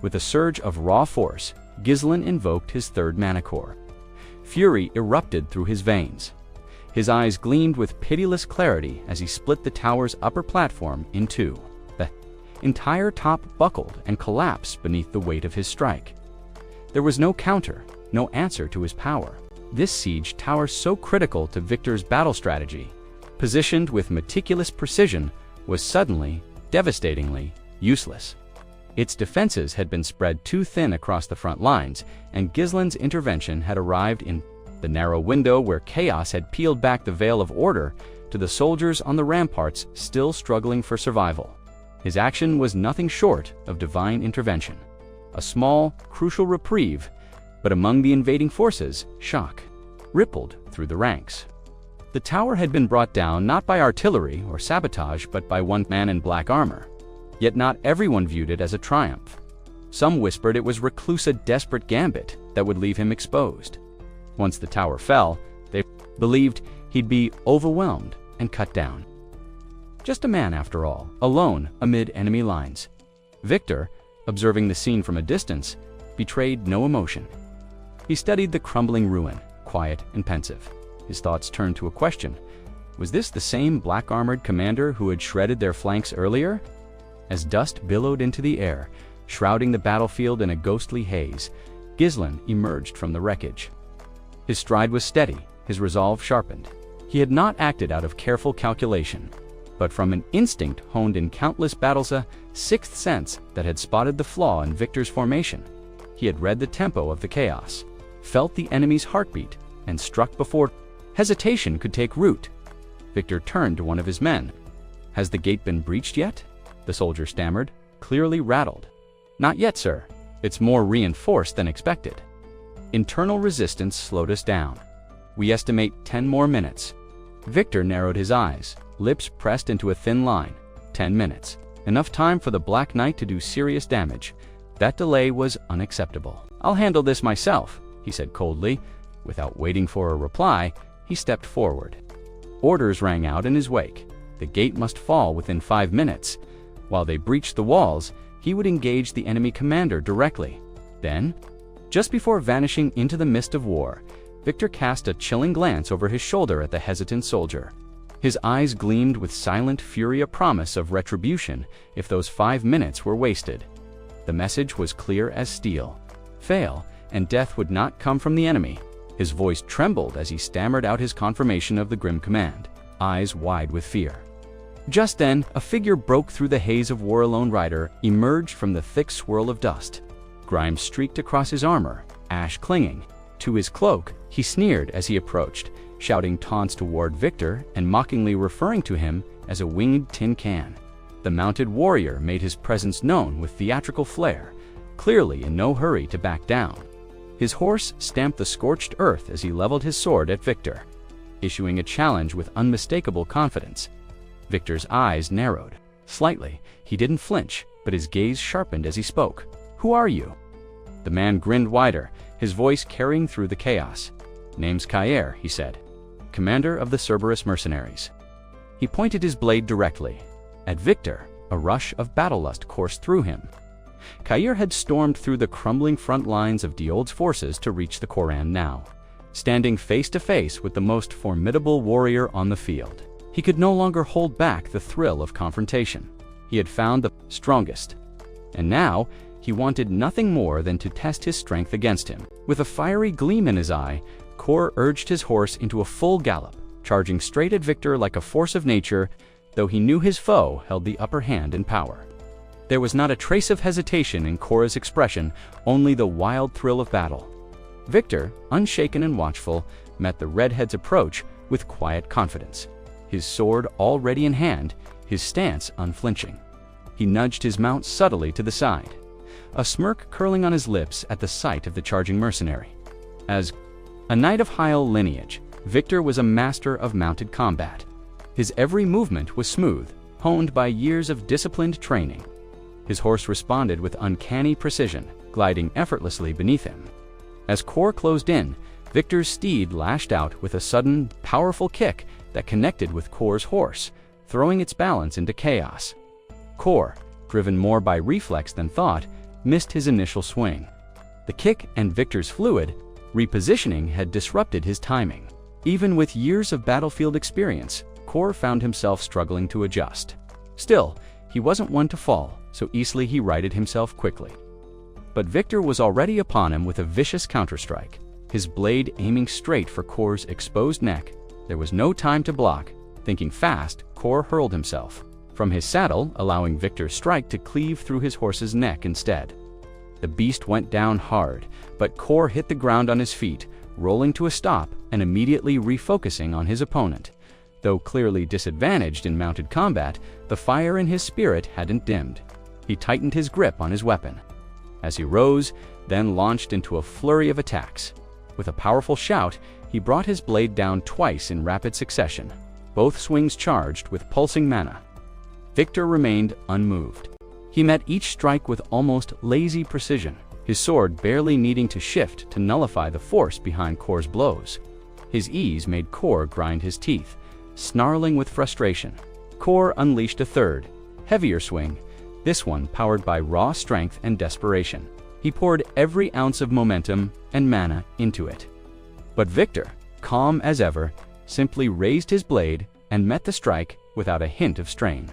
With a surge of raw force, Ghislain invoked his third mana core. Fury erupted through his veins. His eyes gleamed with pitiless clarity as he split the tower's upper platform in two. The entire top buckled and collapsed beneath the weight of his strike. There was no counter, no answer to his power. This siege tower, so critical to Victor's battle strategy, positioned with meticulous precision, was suddenly, devastatingly, useless. Its defenses had been spread too thin across the front lines, and Ghislain's intervention had arrived in the narrow window where chaos had peeled back the veil of order to the soldiers on the ramparts still struggling for survival. His action was nothing short of divine intervention. A small, crucial reprieve, but among the invading forces, shock rippled through the ranks. The tower had been brought down not by artillery or sabotage, but by one man in black armor. Yet not everyone viewed it as a triumph. Some whispered it was Reclusive's desperate gambit that would leave him exposed. Once the tower fell, they believed he'd be overwhelmed and cut down. Just a man, after all, alone amid enemy lines. Victor, observing the scene from a distance, betrayed no emotion. He studied the crumbling ruin, quiet and pensive. His thoughts turned to a question. Was this the same black-armored commander who had shredded their flanks earlier? As dust billowed into the air, shrouding the battlefield in a ghostly haze, Ghislain emerged from the wreckage. His stride was steady, his resolve sharpened. He had not acted out of careful calculation, but from an instinct honed in countless battles, a sixth sense that had spotted the flaw in Victor's formation. He had read the tempo of the chaos, felt the enemy's heartbeat, and struck before hesitation could take root. Victor turned to one of his men. "Has the gate been breached yet?" the soldier stammered, clearly rattled. "Not yet, sir. It's more reinforced than expected. Internal resistance slowed us down. We estimate 10 more minutes." Victor narrowed his eyes, lips pressed into a thin line. 10 minutes. Enough time for the Black Knight to do serious damage. That delay was unacceptable. "I'll handle this myself," he said coldly. Without waiting for a reply, he stepped forward. Orders rang out in his wake. The gate must fall within 5 minutes. While they breached the walls, he would engage the enemy commander directly. Then, just before vanishing into the mist of war, Victor cast a chilling glance over his shoulder at the hesitant soldier. His eyes gleamed with silent fury, a promise of retribution if those 5 minutes were wasted. The message was clear as steel. Fail, and death would not come from the enemy. His voice trembled as he stammered out his confirmation of the grim command, eyes wide with fear. Just then, a figure broke through the haze of war. A lone rider emerged from the thick swirl of dust. Grime streaked across his armor, ash clinging to his cloak. He sneered as he approached, shouting taunts toward Victor and mockingly referring to him as a winged tin can. The mounted warrior made his presence known with theatrical flair, clearly in no hurry to back down. His horse stamped the scorched earth as he leveled his sword at Victor, issuing a challenge with unmistakable confidence. Victor's eyes narrowed. Slightly, he didn't flinch, but his gaze sharpened as he spoke. "Who are you?" The man grinned wider, his voice carrying through the chaos. "Name's Kair," he said, "commander of the Cerberus mercenaries." He pointed his blade directly at Victor. A rush of battle lust coursed through him. Kair had stormed through the crumbling front lines of Diold's forces to reach the Koran now. Standing face to face with the most formidable warrior on the field, he could no longer hold back the thrill of confrontation. He had found the strongest, and now he wanted nothing more than to test his strength against him. With a fiery gleam in his eye, Kor urged his horse into a full gallop, charging straight at Victor like a force of nature, though he knew his foe held the upper hand in power. There was not a trace of hesitation in Korra's expression, only the wild thrill of battle. Victor, unshaken and watchful, met the redhead's approach with quiet confidence, his sword already in hand, his stance unflinching. He nudged his mount subtly to the side, a smirk curling on his lips at the sight of the charging mercenary. As a knight of Hyel lineage, Victor was a master of mounted combat. His every movement was smooth, honed by years of disciplined training. His horse responded with uncanny precision, gliding effortlessly beneath him. As Kor closed in, Victor's steed lashed out with a sudden, powerful kick that connected with Kor's horse, throwing its balance into chaos. Kor, driven more by reflex than thought, missed his initial swing. The kick and Victor's fluid repositioning had disrupted his timing. Even with years of battlefield experience, Kor found himself struggling to adjust. Still, he wasn't one to fall, so easily he righted himself quickly. But Victor was already upon him with a vicious counterstrike, his blade aiming straight for Kor's exposed neck. There was no time to block. Thinking fast, Kor hurled himself from his saddle, allowing Victor's strike to cleave through his horse's neck instead. The beast went down hard, but Kor hit the ground on his feet, rolling to a stop and immediately refocusing on his opponent. Though clearly disadvantaged in mounted combat, the fire in his spirit hadn't dimmed. He tightened his grip on his weapon. As he rose, then launched into a flurry of attacks. With a powerful shout, he brought his blade down twice in rapid succession, both swings charged with pulsing mana. Victor remained unmoved. He met each strike with almost lazy precision, his sword barely needing to shift to nullify the force behind Kor's blows. His ease made Kor grind his teeth, snarling with frustration. Kor unleashed a third, heavier swing, this one powered by raw strength and desperation. He poured every ounce of momentum and mana into it. But Victor, calm as ever, simply raised his blade and met the strike without a hint of strain.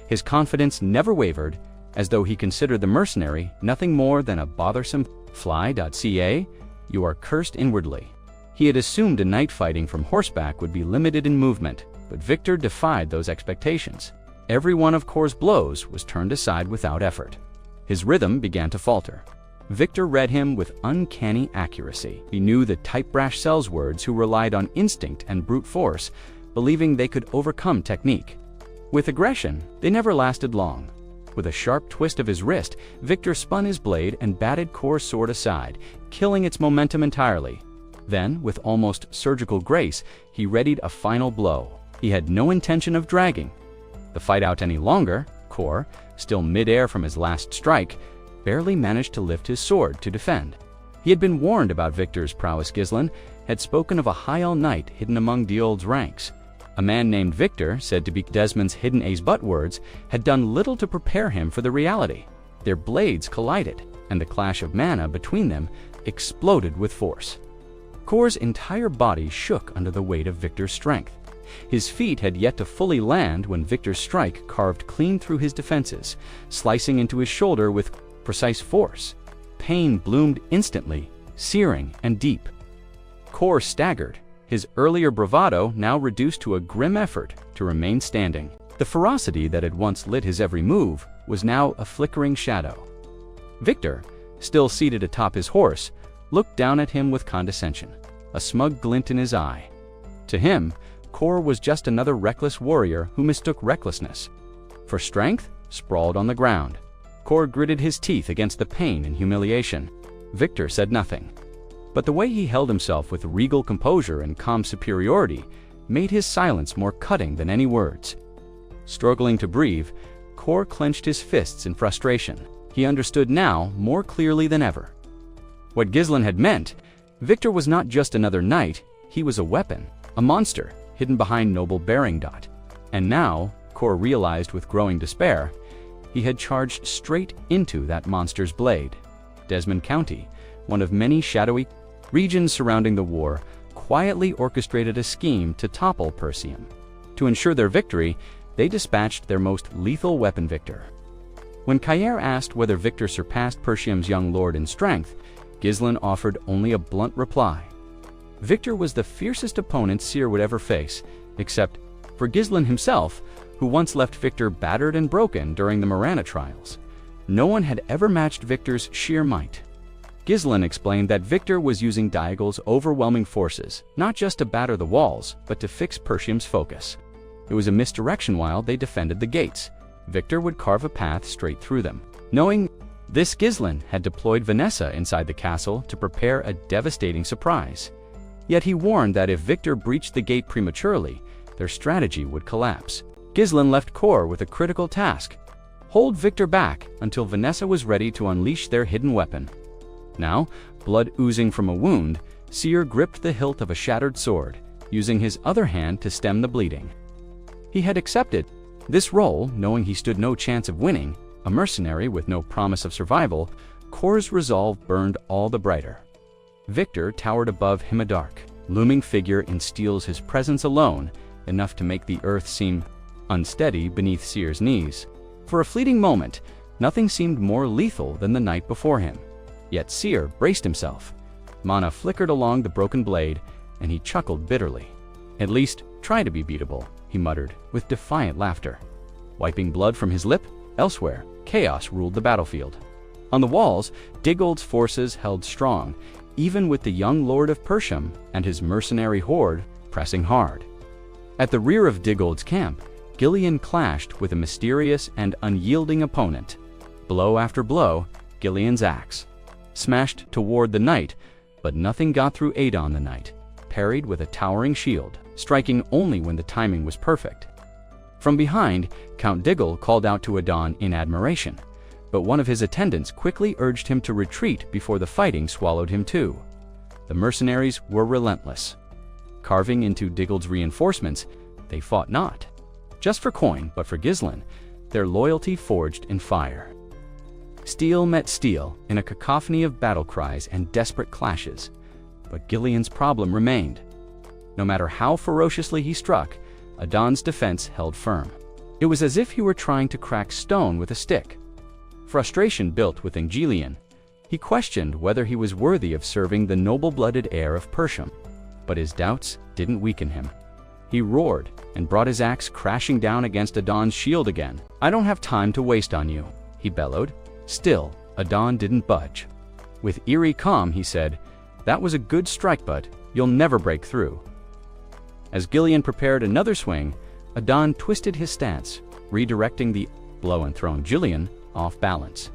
His confidence never wavered, as though he considered the mercenary nothing more than a bothersome fly.ca. You are cursed inwardly. He had assumed a knight fighting from horseback would be limited in movement, but Victor defied those expectations. Every one of Kor's blows was turned aside without effort. His rhythm began to falter. Victor read him with uncanny accuracy. He knew the type-brash sells words who relied on instinct and brute force, believing they could overcome technique. With aggression, they never lasted long. With a sharp twist of his wrist, Victor spun his blade and batted Kor's sword aside, killing its momentum entirely. Then, with almost surgical grace, he readied a final blow. He had no intention of dragging the fight out any longer. Kor, still mid-air from his last strike, barely managed to lift his sword to defend. He had been warned about Victor's prowess. Ghislain had spoken of a high elf knight hidden among the old's ranks. A man named Victor, said to be Desmond's hidden ace butt words, had done little to prepare him for the reality. Their blades collided, and the clash of mana between them exploded with force. Kor's entire body shook under the weight of Victor's strength. His feet had yet to fully land when Victor's strike carved clean through his defenses, slicing into his shoulder with precise force. Pain bloomed instantly, searing and deep. Kor staggered, his earlier bravado now reduced to a grim effort to remain standing. The ferocity that had once lit his every move was now a flickering shadow. Victor, still seated atop his horse, looked down at him with condescension, a smug glint in his eye. To him, Kor was just another reckless warrior who mistook recklessness for strength. Sprawled on the ground, Kor gritted his teeth against the pain and humiliation. Victor said nothing, but the way he held himself with regal composure and calm superiority made his silence more cutting than any words. Struggling to breathe, Kor clenched his fists in frustration. He understood now more clearly than ever. What Ghislain had meant, Victor was not just another knight, he was a weapon, a monster, hidden behind noble bearing. And now, Kor realized with growing despair, he had charged straight into that monster's blade. Desmond County, one of many shadowy regions surrounding the war, quietly orchestrated a scheme to topple Perseum. To ensure their victory, they dispatched their most lethal weapon, Victor. When Kair asked whether Victor surpassed Perseum's young lord in strength, Ghislain offered only a blunt reply. Victor was the fiercest opponent Seer would ever face, except for Ghislain himself, who once left Victor battered and broken during the Marana trials. No one had ever matched Victor's sheer might. Ghislain explained that Victor was using Diagal's overwhelming forces, not just to batter the walls, but to fix Perseum's focus. It was a misdirection while they defended the gates. Victor would carve a path straight through them. Knowing this, Ghislain had deployed Vanessa inside the castle to prepare a devastating surprise. Yet he warned that if Victor breached the gate prematurely, their strategy would collapse. Ghislain left Kor with a critical task: hold Victor back until Vanessa was ready to unleash their hidden weapon. Now, blood oozing from a wound, Seer gripped the hilt of a shattered sword, using his other hand to stem the bleeding. He had accepted this role, knowing he stood no chance of winning, A mercenary with no promise of survival, Kor's resolve burned all the brighter. Victor towered above him, a dark, looming figure in steel's his presence alone, enough to make the earth seem unsteady beneath Seer's knees. For a fleeting moment, nothing seemed more lethal than the night before him. Yet Seer braced himself. Mana flickered along the broken blade, and he chuckled bitterly. "At least, try to be beatable," he muttered, with defiant laughter. Wiping blood from his lip, elsewhere, chaos ruled the battlefield. On the walls, Digold's forces held strong, even with the young Lord of Persium and his mercenary horde pressing hard. At the rear of Digold's camp, Gillian clashed with a mysterious and unyielding opponent. Blow after blow, Gillian's axe smashed toward the knight, but nothing got through Adon the knight, parried with a towering shield, striking only when the timing was perfect. From behind, Count Diggle called out to Adon in admiration, but one of his attendants quickly urged him to retreat before the fighting swallowed him too. The mercenaries were relentless. Carving into Diggle's reinforcements, they fought not just for coin, but for Ghislain, their loyalty forged in fire. Steel met steel in a cacophony of battle cries and desperate clashes, but Gillian's problem remained. No matter how ferociously he struck, Adon's defense held firm. It was as if he were trying to crack stone with a stick. Frustration built within Gillian. He questioned whether he was worthy of serving the noble-blooded heir of Persium, but his doubts didn't weaken him. He roared and brought his axe crashing down against Adon's shield again. "I don't have time to waste on you," he bellowed. Still, Adon didn't budge. With eerie calm, he said, "That was a good strike, but you'll never break through." As Gillian prepared another swing, Adon twisted his stance, redirecting the blow and throwing Gillian off balance.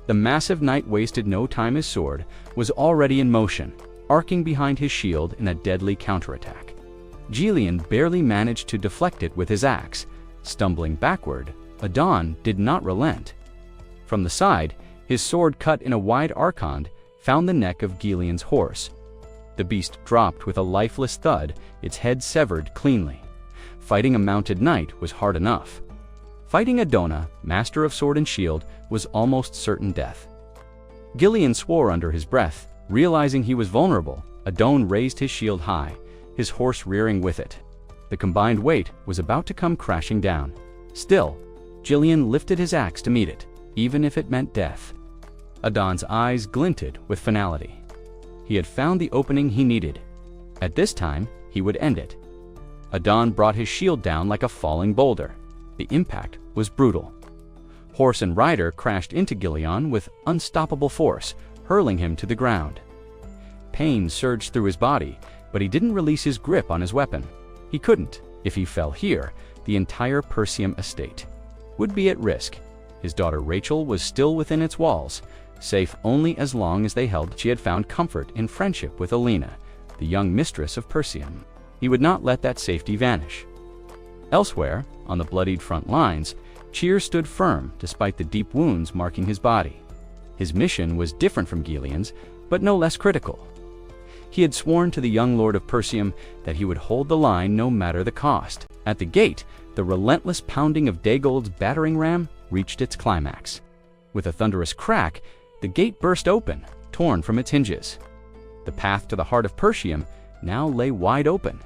The massive knight wasted no time. His sword was already in motion, arcing behind his shield in a deadly counterattack. Gillian barely managed to deflect it with his axe. Stumbling backward, Adon did not relent. From the side, his sword cut in a wide arcand, found the neck of Gillian's horse. The beast dropped with a lifeless thud, its head severed cleanly. Fighting a mounted knight was hard enough. Fighting Adona, master of sword and shield, was almost certain death. Gillian swore under his breath, realizing he was vulnerable. Adon raised his shield high, his horse rearing with it. The combined weight was about to come crashing down. Still, Gillian lifted his axe to meet it, even if it meant death. Adon's eyes glinted with finality. He had found the opening he needed. At this time, he would end it. Adon brought his shield down like a falling boulder. The impact was brutal. Horse and rider crashed into Gillian with unstoppable force, hurling him to the ground. Pain surged through his body, but he didn't release his grip on his weapon. He couldn't. If he fell here, the entire Persium estate would be at risk. His daughter Rachel was still within its walls, safe only as long as they held. She had found comfort in friendship with Alina, the young mistress of Persium. He would not let that safety vanish. Elsewhere, on the bloodied front lines, Cheer stood firm despite the deep wounds marking his body. His mission was different from Gillian's, but no less critical. He had sworn to the young Lord of Persium that he would hold the line no matter the cost. At the gate, the relentless pounding of Digold's battering ram reached its climax. With a thunderous crack, the gate burst open, torn from its hinges. The path to the heart of Persium now lay wide open.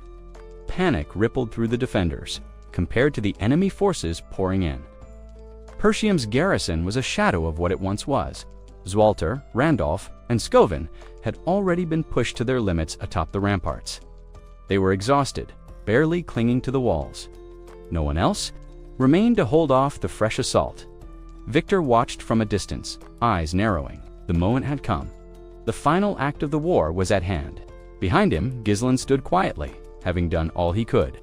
Panic rippled through the defenders, compared to the enemy forces pouring in. Persium's garrison was a shadow of what it once was. Zwalter, Randolph, and Scovin had already been pushed to their limits atop the ramparts. They were exhausted, barely clinging to the walls. No one else remained to hold off the fresh assault. Victor watched from a distance, eyes narrowing. The moment had come. The final act of the war was at hand. Behind him, Ghislain stood quietly, having done all he could.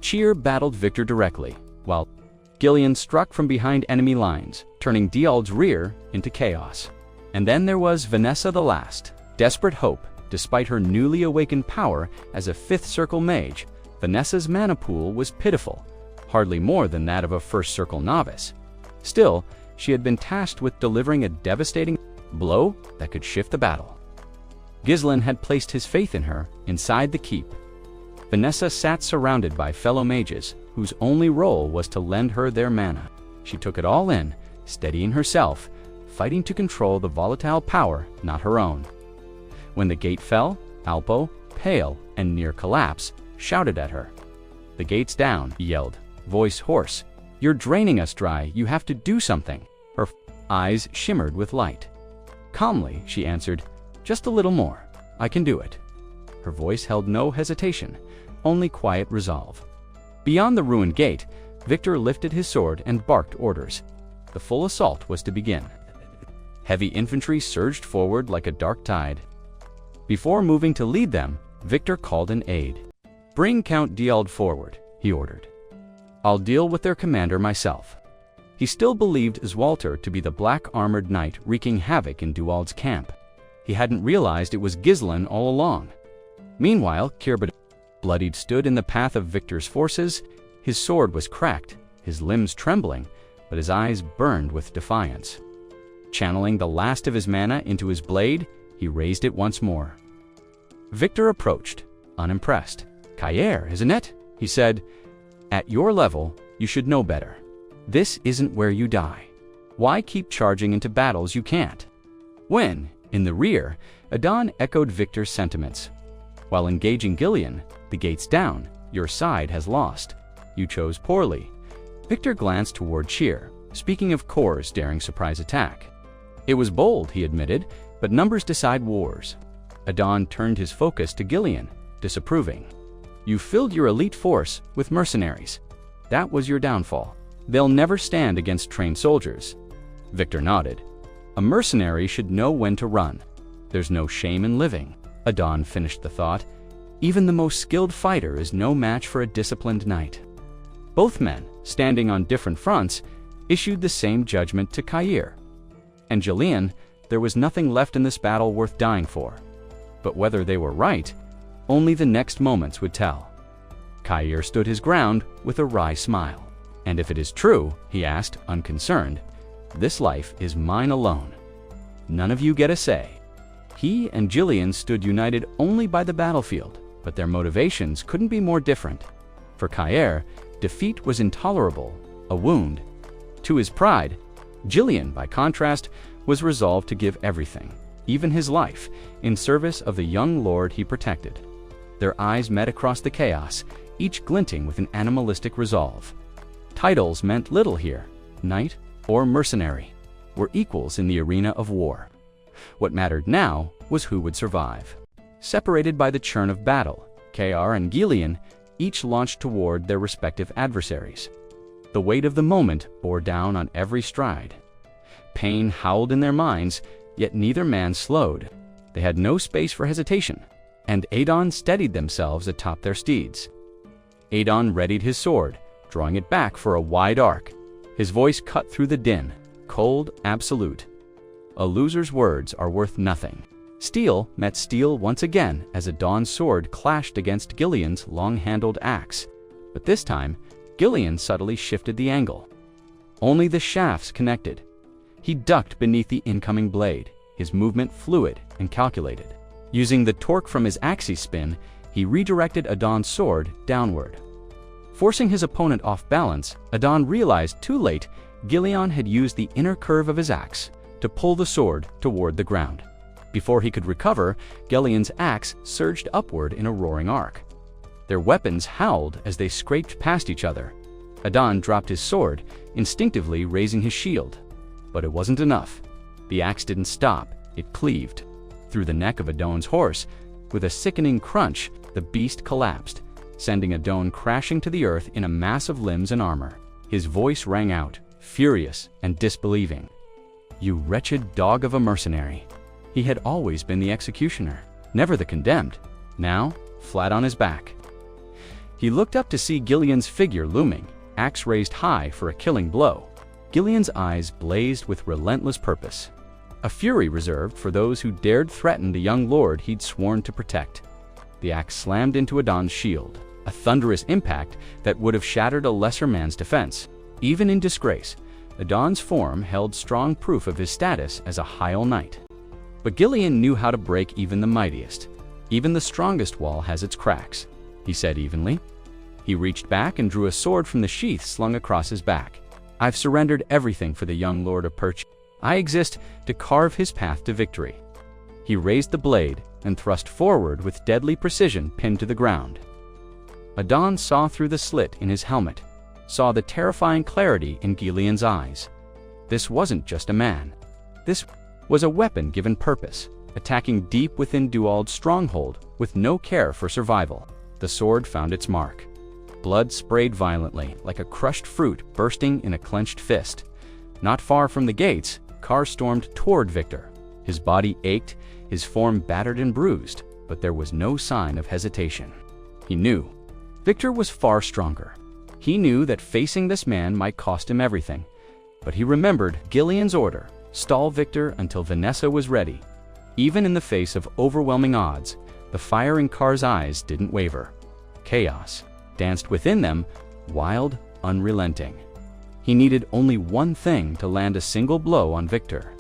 Cheer battled Victor directly, while Gillian struck from behind enemy lines, turning Diald's rear into chaos. And then there was Vanessa the Last. Desperate hope, despite her newly awakened power as a fifth circle mage, Vanessa's mana pool was pitiful, hardly more than that of a first circle novice. Still, she had been tasked with delivering a devastating blow that could shift the battle. Ghislain had placed his faith in her inside the keep. Vanessa sat surrounded by fellow mages, whose only role was to lend her their mana. She took it all in, steadying herself, fighting to control the volatile power not her own. When the gate fell, Alpo, pale and near collapse, shouted at her. "The gate's down," he yelled, voice hoarse. "You're draining us dry. You have to do something." Her eyes shimmered with light. Calmly, she answered, "Just a little more. I can do it." Her voice held no hesitation, only quiet resolve. Beyond the ruined gate, Victor lifted his sword and barked orders. The full assault was to begin. Heavy infantry surged forward like a dark tide. Before moving to lead them, Victor called an aide. "Bring Count Diald forward," he ordered. "I'll deal with their commander myself." He still believed Zwalter to be the black-armored knight wreaking havoc in Duald's camp. He hadn't realized it was Ghislain all along. Meanwhile, Kirbad, bloodied, stood in the path of Victor's forces. His sword was cracked, his limbs trembling, but his eyes burned with defiance. Channeling the last of his mana into his blade, he raised it once more. Victor approached, unimpressed. "Kaer, isn't it?" he said. "At your level, you should know better. This isn't where you die. Why keep charging into battles you can't?" When, in the rear, Adon echoed Victor's sentiments. "While engaging Gillian, the gate's down. Your side has lost. You chose poorly." Victor glanced toward Cheer, speaking of Kor's daring surprise attack. "It was bold," he admitted, "but numbers decide wars." Adon turned his focus to Gillian, disapproving. "You filled your elite force with mercenaries. That was your downfall. They'll never stand against trained soldiers." Victor nodded. "A mercenary should know when to run. There's no shame in living." Adon finished the thought. "Even the most skilled fighter is no match for a disciplined knight." Both men, standing on different fronts, issued the same judgment to Kair. And Gillian, there was nothing left in this battle worth dying for. But whether they were right, only the next moments would tell. Kair stood his ground with a wry smile. "And if it is true," he asked, unconcerned, "this life is mine alone. None of you get a say." He and Gillian stood united only by the battlefield, but their motivations couldn't be more different. For Kair, defeat was intolerable, a wound. To his pride, Gillian, by contrast, was resolved to give everything, even his life, in service of the young lord he protected. Their eyes met across the chaos, each glinting with an animalistic resolve. Titles meant little here. Knight or mercenary were equals in the arena of war. What mattered now was who would survive. Separated by the churn of battle, Kair and Gillian each launched toward their respective adversaries. The weight of the moment bore down on every stride. Pain howled in their minds, yet neither man slowed. They had no space for hesitation, and Adon steadied themselves atop their steeds. Adon readied his sword, drawing it back for a wide arc. His voice cut through the din, cold, absolute. A loser's words are worth nothing. Steel met steel once again as Adon's sword clashed against Gillian's long-handled axe. But this time, Gillian subtly shifted the angle. Only the shafts connected. He ducked beneath the incoming blade, his movement fluid and calculated. Using the torque from his axis spin, he redirected Adon's sword downward. Forcing his opponent off balance, Adon realized too late Gillian had used the inner curve of his axe to pull the sword toward the ground. Before he could recover, Gillian's axe surged upward in a roaring arc. Their weapons howled as they scraped past each other. Adon dropped his sword, instinctively raising his shield. But it wasn't enough. The axe didn't stop, it cleaved. Through the neck of Adon's horse, with a sickening crunch, the beast collapsed, sending Adon crashing to the earth in a mass of limbs and armor. His voice rang out, furious and disbelieving. "You wretched dog of a mercenary." He had always been the executioner, never the condemned. Now, flat on his back. He looked up to see Gillian's figure looming, axe raised high for a killing blow. Gillian's eyes blazed with relentless purpose, a fury reserved for those who dared threaten the young lord he'd sworn to protect. The axe slammed into Adon's shield, a thunderous impact that would have shattered a lesser man's defense. Even in disgrace, Adon's form held strong proof of his status as a Hyal knight. But Gillian knew how to break even the mightiest. "Even the strongest wall has its cracks," he said evenly. He reached back and drew a sword from the sheath slung across his back. I've surrendered everything for the young Lord of Perch. I exist to carve his path to victory." He raised the blade and thrust forward with deadly precision, pinned to the ground. Adon saw through the slit in his helmet, saw the terrifying clarity in Gileon's eyes. This wasn't just a man. This was a weapon given purpose, attacking deep within Duald's stronghold with no care for survival. The sword found its mark. Blood sprayed violently, like a crushed fruit bursting in a clenched fist. Not far from the gates, Carr stormed toward Victor. His body ached, his form battered and bruised, but there was no sign of hesitation. He knew Victor was far stronger. He knew that facing this man might cost him everything, but he remembered Gileon's order: stall Victor until Vanessa was ready. Even in the face of overwhelming odds, the fire in Carr's eyes didn't waver. Chaos danced within them, wild, unrelenting. He needed only one thing to land a single blow on Victor.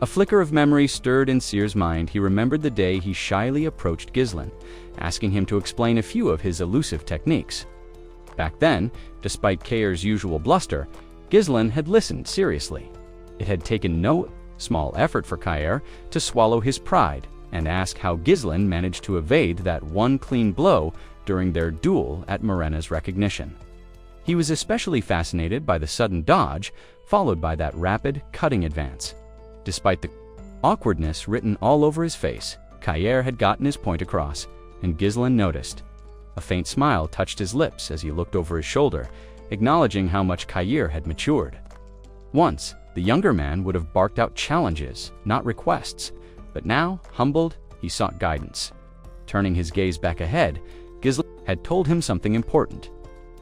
A flicker of memory stirred in Seer's mind. He remembered the day he shyly approached Ghislain, asking him to explain a few of his elusive techniques. Back then, despite Kair's usual bluster, Ghislain had listened seriously. It had taken no small effort for Kair to swallow his pride and ask how Ghislain managed to evade that one clean blow during their duel at Morena's recognition. He was especially fascinated by the sudden dodge, followed by that rapid, cutting advance. Despite the awkwardness written all over his face, Kair had gotten his point across, and Ghislain noticed. A faint smile touched his lips as he looked over his shoulder, acknowledging how much Kair had matured. Once, the younger man would have barked out challenges, not requests, but now, humbled, he sought guidance. Turning his gaze back ahead, Ghislain had told him something important.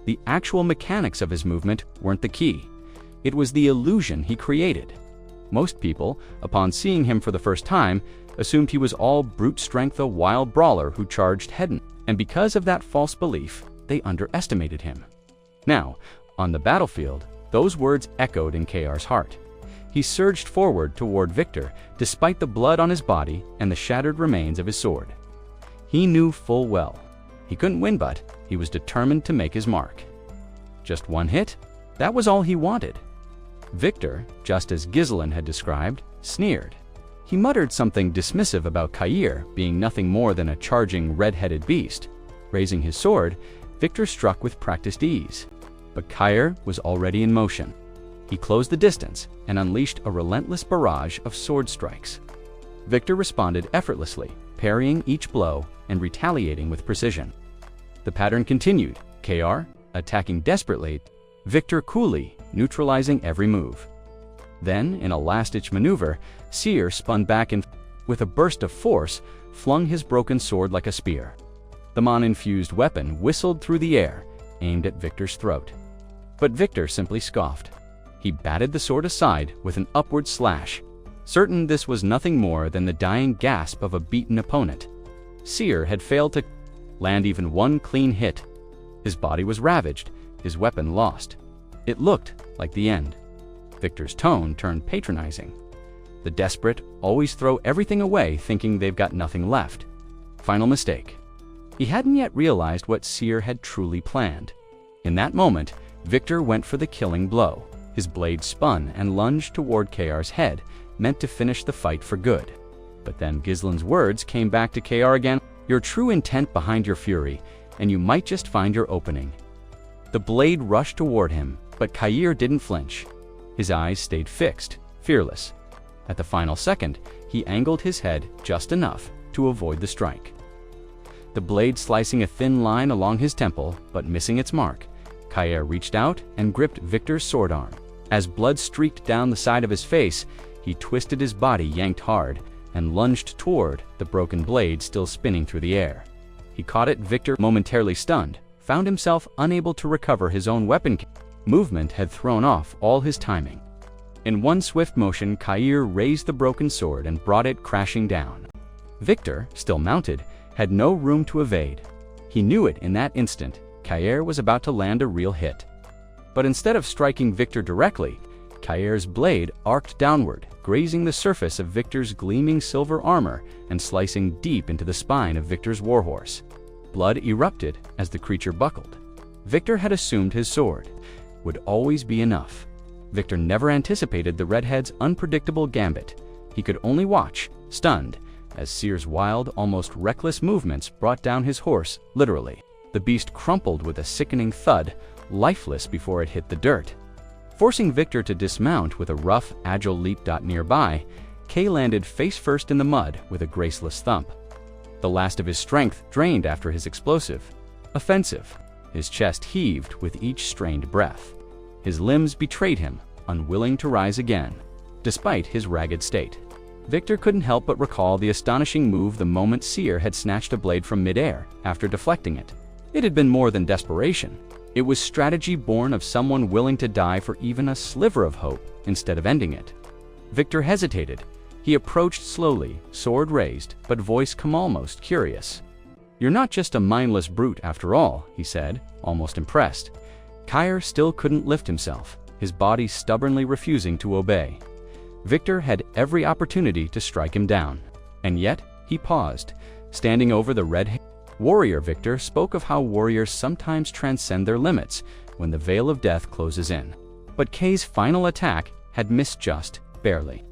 The actual mechanics of his movement weren't the key. It was the illusion he created. Most people, upon seeing him for the first time, assumed he was all brute strength, a wild brawler who charged head-on, and because of that false belief, they underestimated him. Now, on the battlefield, those words echoed in Kair's heart. He surged forward toward Victor, despite the blood on his body and the shattered remains of his sword. He knew full well he couldn't win, but he was determined to make his mark. Just one hit? That was all he wanted. Victor, just as Ghislain had described, sneered. He muttered something dismissive about Kair being nothing more than a charging red-headed beast. Raising his sword, Victor struck with practiced ease. But Kair was already in motion. He closed the distance and unleashed a relentless barrage of sword strikes. Victor responded effortlessly, parrying each blow and retaliating with precision. The pattern continued, Kair attacking desperately, Victor coolly neutralizing every move. Then, in a last-ditch maneuver, Seer spun back and, with a burst of force, flung his broken sword like a spear. The Mon-infused weapon whistled through the air, aimed at Victor's throat. But Victor simply scoffed. He batted the sword aside with an upward slash, certain this was nothing more than the dying gasp of a beaten opponent. Seer had failed to land even one clean hit. His body was ravaged, his weapon lost. It looked like the end. Victor's tone turned patronizing. The desperate always throw everything away thinking they've got nothing left. Final mistake. He hadn't yet realized what Seer had truly planned. In that moment, Victor went for the killing blow. His blade spun and lunged toward Kair's head, meant to finish the fight for good. But then Ghislain's words came back to Kair again. Your true intent behind your fury, and you might just find your opening. The blade rushed toward him, but Kair didn't flinch. His eyes stayed fixed, fearless. At the final second, he angled his head just enough to avoid the strike. The blade slicing a thin line along his temple, but missing its mark, Kair reached out and gripped Victor's sword arm. As blood streaked down the side of his face, he twisted his body, yanked hard, and lunged toward the broken blade still spinning through the air. He caught it. Victor, momentarily stunned, found himself unable to recover his own weapon. Movement had thrown off all his timing. In one swift motion, Kair raised the broken sword and brought it crashing down. Victor, still mounted, had no room to evade. He knew it in that instant. Kair was about to land a real hit. But instead of striking Victor directly, Kair's blade arced downward, grazing the surface of Victor's gleaming silver armor and slicing deep into the spine of Victor's warhorse. Blood erupted as the creature buckled. Victor had assumed his sword would always be enough. Victor never anticipated the redhead's unpredictable gambit. He could only watch, stunned, as Seer's wild, almost reckless movements brought down his horse, literally. The beast crumpled with a sickening thud, lifeless before it hit the dirt. Forcing Victor to dismount with a rough, agile leap. Nearby, Kay landed face first in the mud with a graceless thump. The last of his strength drained after his explosive. Offensive. His chest heaved with each strained breath. His limbs betrayed him, unwilling to rise again, despite his ragged state. Victor couldn't help but recall the astonishing move the moment Seer had snatched a blade from midair after deflecting it. It had been more than desperation. It was strategy born of someone willing to die for even a sliver of hope instead of ending it. Victor hesitated. He approached slowly, sword raised, but voice come almost curious. "You're not just a mindless brute after all," he said, almost impressed. Kyre still couldn't lift himself, his body stubbornly refusing to obey. Victor had every opportunity to strike him down. And yet, he paused, standing over the red warrior. Victor spoke of how warriors sometimes transcend their limits when the veil of death closes in. But Kay's final attack had missed just barely.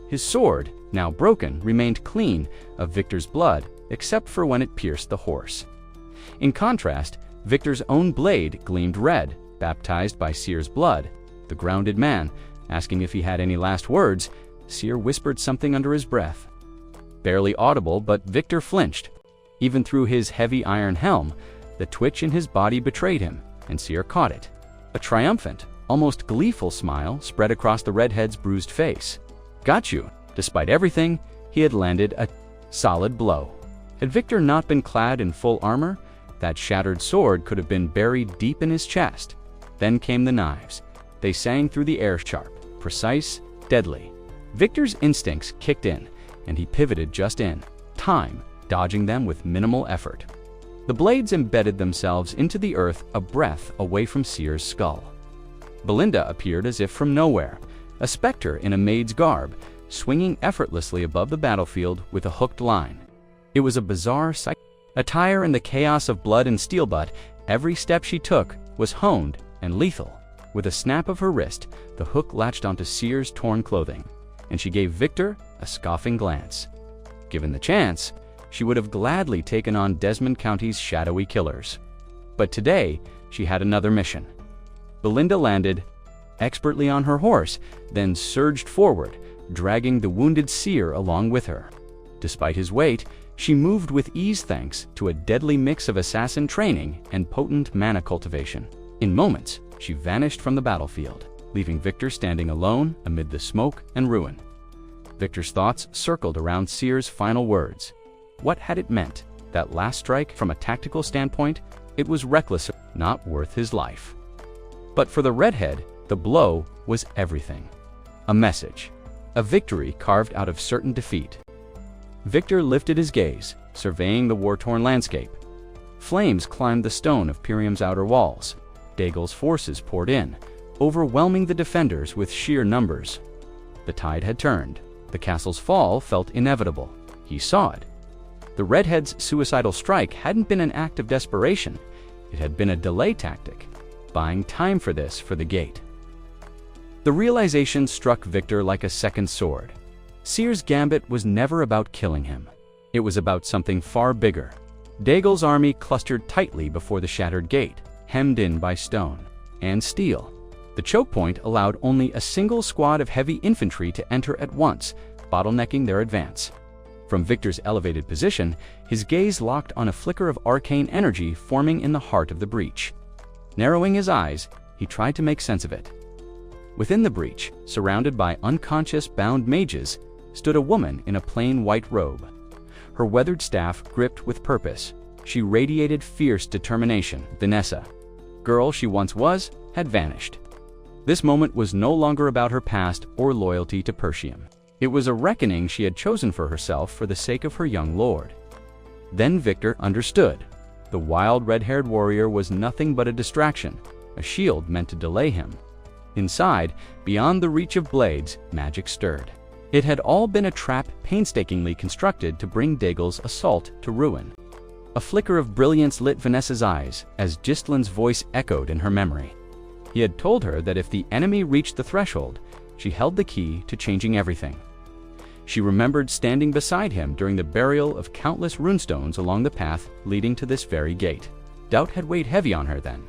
His sword, now broken, remained clean of Victor's blood, except for when it pierced the horse. In contrast, Victor's own blade gleamed red, baptized by Seer's blood. The grounded man, asking if he had any last words, Seer whispered something under his breath. Barely audible, but Victor flinched. Even through his heavy iron helm, the twitch in his body betrayed him, and Seer caught it. A triumphant, almost gleeful smile spread across the redhead's bruised face. Got you. Despite everything, he had landed a solid blow. Had Victor not been clad in full armor, that shattered sword could have been buried deep in his chest. Then came the knives. They sang through the air, sharp, precise, deadly. Victor's instincts kicked in, and he pivoted just in time, dodging them with minimal effort. The blades embedded themselves into the earth a breath away from Seer's skull. Belinda appeared as if from nowhere, a specter in a maid's garb, swinging effortlessly above the battlefield with a hooked line. It was a bizarre sight. Attire in the chaos of blood and steel, but every step she took was honed and lethal. With a snap of her wrist, the hook latched onto Seer's torn clothing, and she gave Victor a scoffing glance. Given the chance, she would have gladly taken on Desmond County's shadowy killers. But today, she had another mission. Belinda landed expertly on her horse, then surged forward, dragging the wounded Seer along with her. Despite his weight, she moved with ease thanks to a deadly mix of assassin training and potent mana cultivation. In moments, she vanished from the battlefield, leaving Victor standing alone amid the smoke and ruin. Victor's thoughts circled around Seer's final words. What had it meant? That last strike, from a tactical standpoint, it was reckless, not worth his life. But for the redhead, the blow was everything. A message. A victory carved out of certain defeat. Victor lifted his gaze, surveying the war-torn landscape. Flames climbed the stone of Pyrium's outer walls. Daegel's forces poured in, overwhelming the defenders with sheer numbers. The tide had turned. The castle's fall felt inevitable. He saw it. The redhead's suicidal strike hadn't been an act of desperation. It had been a delay tactic, buying time for the gate. The realization struck Victor like a second sword. Seer's gambit was never about killing him. It was about something far bigger. Daegel's army clustered tightly before the shattered gate, hemmed in by stone and steel. The choke point allowed only a single squad of heavy infantry to enter at once, bottlenecking their advance. From Victor's elevated position, his gaze locked on a flicker of arcane energy forming in the heart of the breach. Narrowing his eyes, he tried to make sense of it. Within the breach, surrounded by unconscious bound mages, stood a woman in a plain white robe. Her weathered staff gripped with purpose. She radiated fierce determination. Vanessa, girl she once was, had vanished. This moment was no longer about her past or loyalty to Persium. It was a reckoning she had chosen for herself for the sake of her young lord. Then Victor understood. The wild red-haired warrior was nothing but a distraction, a shield meant to delay him. Inside, beyond the reach of blades, magic stirred. It had all been a trap painstakingly constructed to bring Daegel's assault to ruin. A flicker of brilliance lit Vanessa's eyes as Gislin's voice echoed in her memory. He had told her that if the enemy reached the threshold, she held the key to changing everything. She remembered standing beside him during the burial of countless runestones along the path leading to this very gate. Doubt had weighed heavy on her then.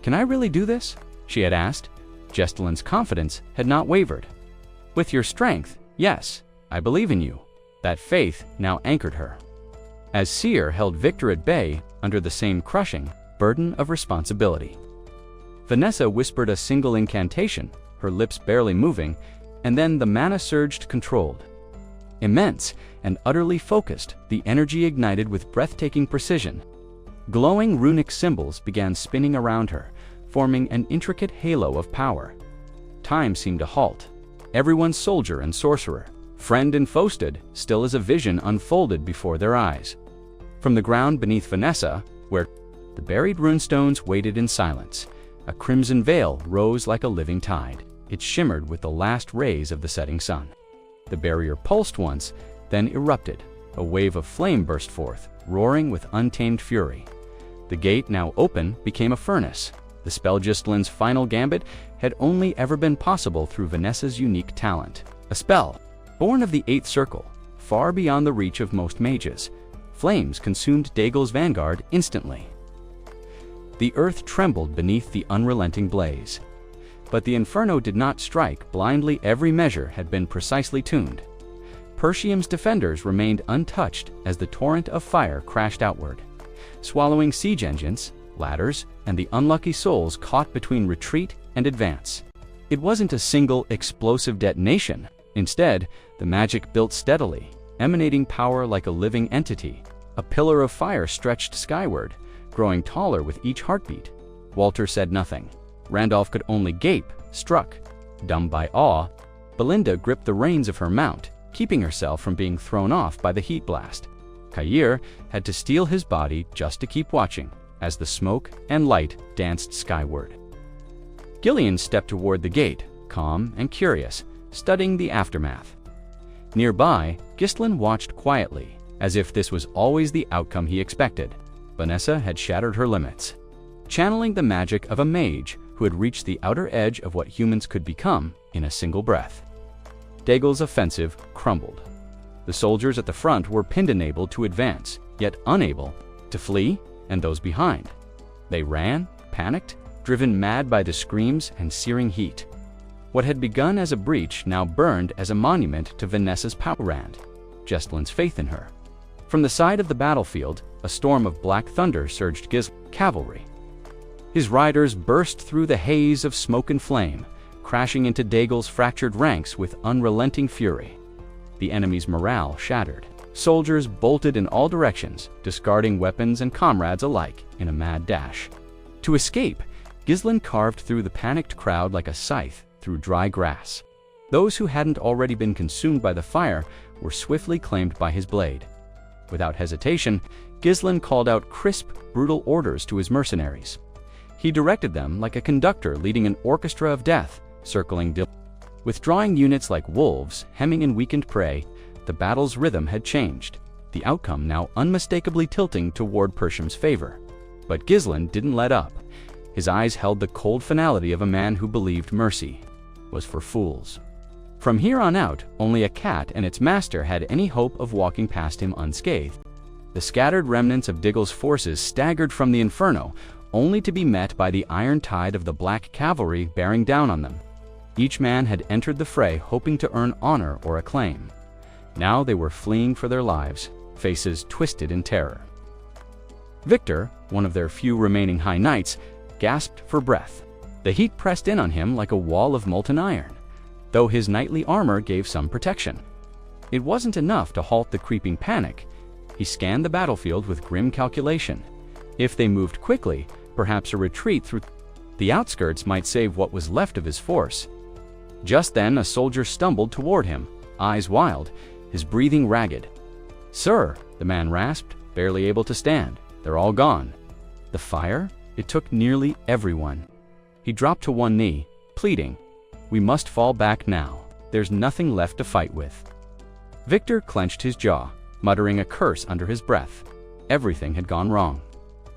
"Can I really do this?" she had asked. Jestlin's confidence had not wavered. "With your strength, yes, I believe in you." That faith now anchored her. As Seer held Victor at bay under the same crushing burden of responsibility. Vanessa whispered a single incantation, her lips barely moving, and then the mana surged controlled. Immense and utterly focused, the energy ignited with breathtaking precision. Glowing runic symbols began spinning around her, forming an intricate halo of power. Time seemed to halt. Everyone's soldier and sorcerer, friend and foe stood still as a vision unfolded before their eyes. From the ground beneath Vanessa, where the buried runestones waited in silence, a crimson veil rose like a living tide. It shimmered with the last rays of the setting sun. The barrier pulsed once, then erupted. A wave of flame burst forth, roaring with untamed fury. The gate, now open, became a furnace. The spell Jestlin's final gambit had only ever been possible through Vanessa's unique talent. A spell, born of the Eighth Circle, far beyond the reach of most mages. Flames consumed Dagel's vanguard instantly. The earth trembled beneath the unrelenting blaze. But the inferno did not strike blindly. Every measure had been precisely tuned. Persium's defenders remained untouched as the torrent of fire crashed outward, swallowing siege engines, ladders, and the unlucky souls caught between retreat and advance. It wasn't a single explosive detonation. Instead, the magic built steadily, emanating power like a living entity. A pillar of fire stretched skyward, growing taller with each heartbeat. Walter said nothing. Randolph could only gape, struck. Dumb by awe, Belinda gripped the reins of her mount, keeping herself from being thrown off by the heat blast. Kair had to steel his body just to keep watching, as the smoke and light danced skyward. Gillian stepped toward the gate, calm and curious, studying the aftermath. Nearby, Gistlin watched quietly, as if this was always the outcome he expected. Vanessa had shattered her limits, channeling the magic of a mage who had reached the outer edge of what humans could become in a single breath. Dagel's offensive crumbled. The soldiers at the front were pinned, unable to advance, yet unable to flee, and those behind. They ran, panicked, driven mad by the screams and searing heat. What had begun as a breach now burned as a monument to Vanessa's power and Jestlin's faith in her. From the side of the battlefield, a storm of black thunder surged cavalry. His riders burst through the haze of smoke and flame, crashing into Dagel's fractured ranks with unrelenting fury. The enemy's morale shattered. Soldiers bolted in all directions, discarding weapons and comrades alike in a mad dash. To escape, Gistlin carved through the panicked crowd like a scythe through dry grass. Those who hadn't already been consumed by the fire were swiftly claimed by his blade. Without hesitation, Gistlin called out crisp, brutal orders to his mercenaries. He directed them like a conductor leading an orchestra of death, circling withdrawing units like wolves, hemming in weakened prey. The battle's rhythm had changed, the outcome now unmistakably tilting toward Persium's favor. But Gistlin didn't let up. His eyes held the cold finality of a man who believed mercy was for fools. From here on out, only a cat and its master had any hope of walking past him unscathed. The scattered remnants of Diggle's forces staggered from the inferno, only to be met by the iron tide of the black cavalry bearing down on them. Each man had entered the fray hoping to earn honor or acclaim. Now they were fleeing for their lives, faces twisted in terror. Victor, one of their few remaining high knights, gasped for breath. The heat pressed in on him like a wall of molten iron, though his knightly armor gave some protection. It wasn't enough to halt the creeping panic. He scanned the battlefield with grim calculation. If they moved quickly, perhaps a retreat through the outskirts might save what was left of his force. Just then, a soldier stumbled toward him, eyes wild, his breathing ragged. "Sir," the man rasped, barely able to stand. "They're all gone." The fire? It took nearly everyone. He dropped to one knee, pleading, "We must fall back now. There's nothing left to fight with." Victor clenched his jaw, muttering a curse under his breath. Everything had gone wrong.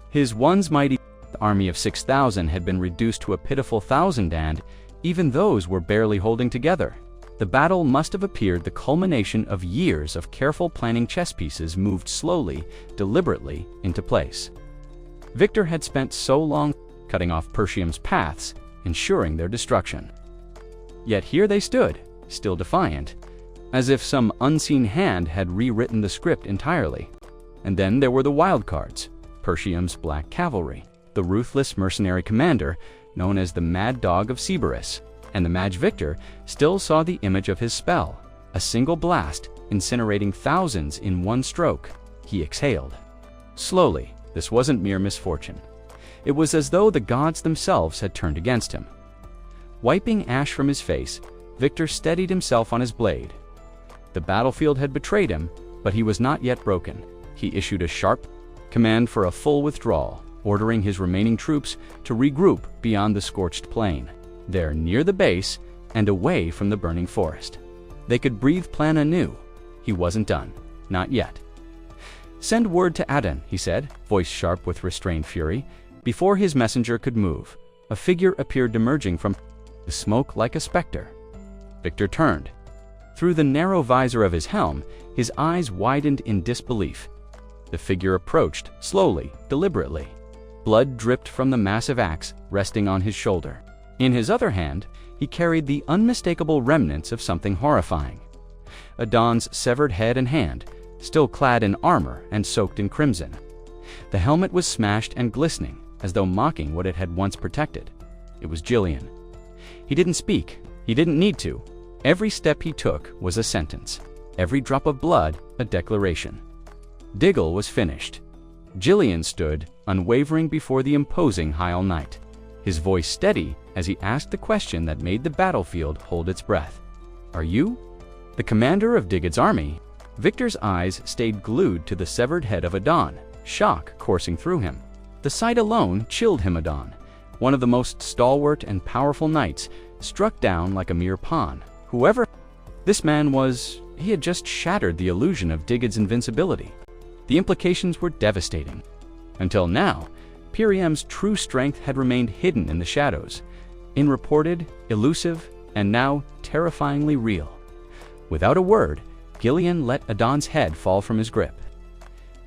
His once mighty The army of 6,000 had been reduced to a pitiful 1,000, and even those were barely holding together. The battle must have appeared the culmination of years of careful planning. Chess pieces moved slowly, deliberately into place. Victor had spent so long cutting off Persium's paths, ensuring their destruction. Yet here they stood, still defiant, as if some unseen hand had rewritten the script entirely. And then there were the wild cards, Persium's Black Cavalry, the ruthless mercenary commander known as the Mad Dog of Sybaris, and the mage Victor still saw the image of his spell, a single blast incinerating thousands in one stroke. He exhaled. Slowly, this wasn't mere misfortune. It was as though the gods themselves had turned against him. Wiping ash from his face, Victor steadied himself on his blade. The battlefield had betrayed him, but he was not yet broken. He issued a sharp command for a full withdrawal, ordering his remaining troops to regroup beyond the scorched plain, there near the base and away from the burning forest. They could breathe plan anew. He wasn't done. Not yet. "Send word to Aden," he said, voice sharp with restrained fury. Before his messenger could move, a figure appeared emerging from the smoke like a specter. Victor turned. Through the narrow visor of his helm, his eyes widened in disbelief. The figure approached, slowly, deliberately. Blood dripped from the massive axe resting on his shoulder. In his other hand, he carried the unmistakable remnants of something horrifying. Adon's severed head and hand, still clad in armor and soaked in crimson. The helmet was smashed and glistening, as though mocking what it had once protected. It was Jillian. He didn't speak. He didn't need to. Every step he took was a sentence. Every drop of blood, a declaration. Diggle was finished. Jillian stood, unwavering before the imposing Heil Knight, his voice steady as he asked the question that made the battlefield hold its breath. "Are you the commander of Diggett's army?" Victor's eyes stayed glued to the severed head of Adon, shock coursing through him. The sight alone chilled him. Adon, one of the most stalwart and powerful knights, struck down like a mere pawn. Whoever this man was, he had just shattered the illusion of Diggett's invincibility. The implications were devastating. Until now, Piriam's true strength had remained hidden in the shadows, unreported, elusive, and now terrifyingly real. Without a word, Gillian let Adon's head fall from his grip.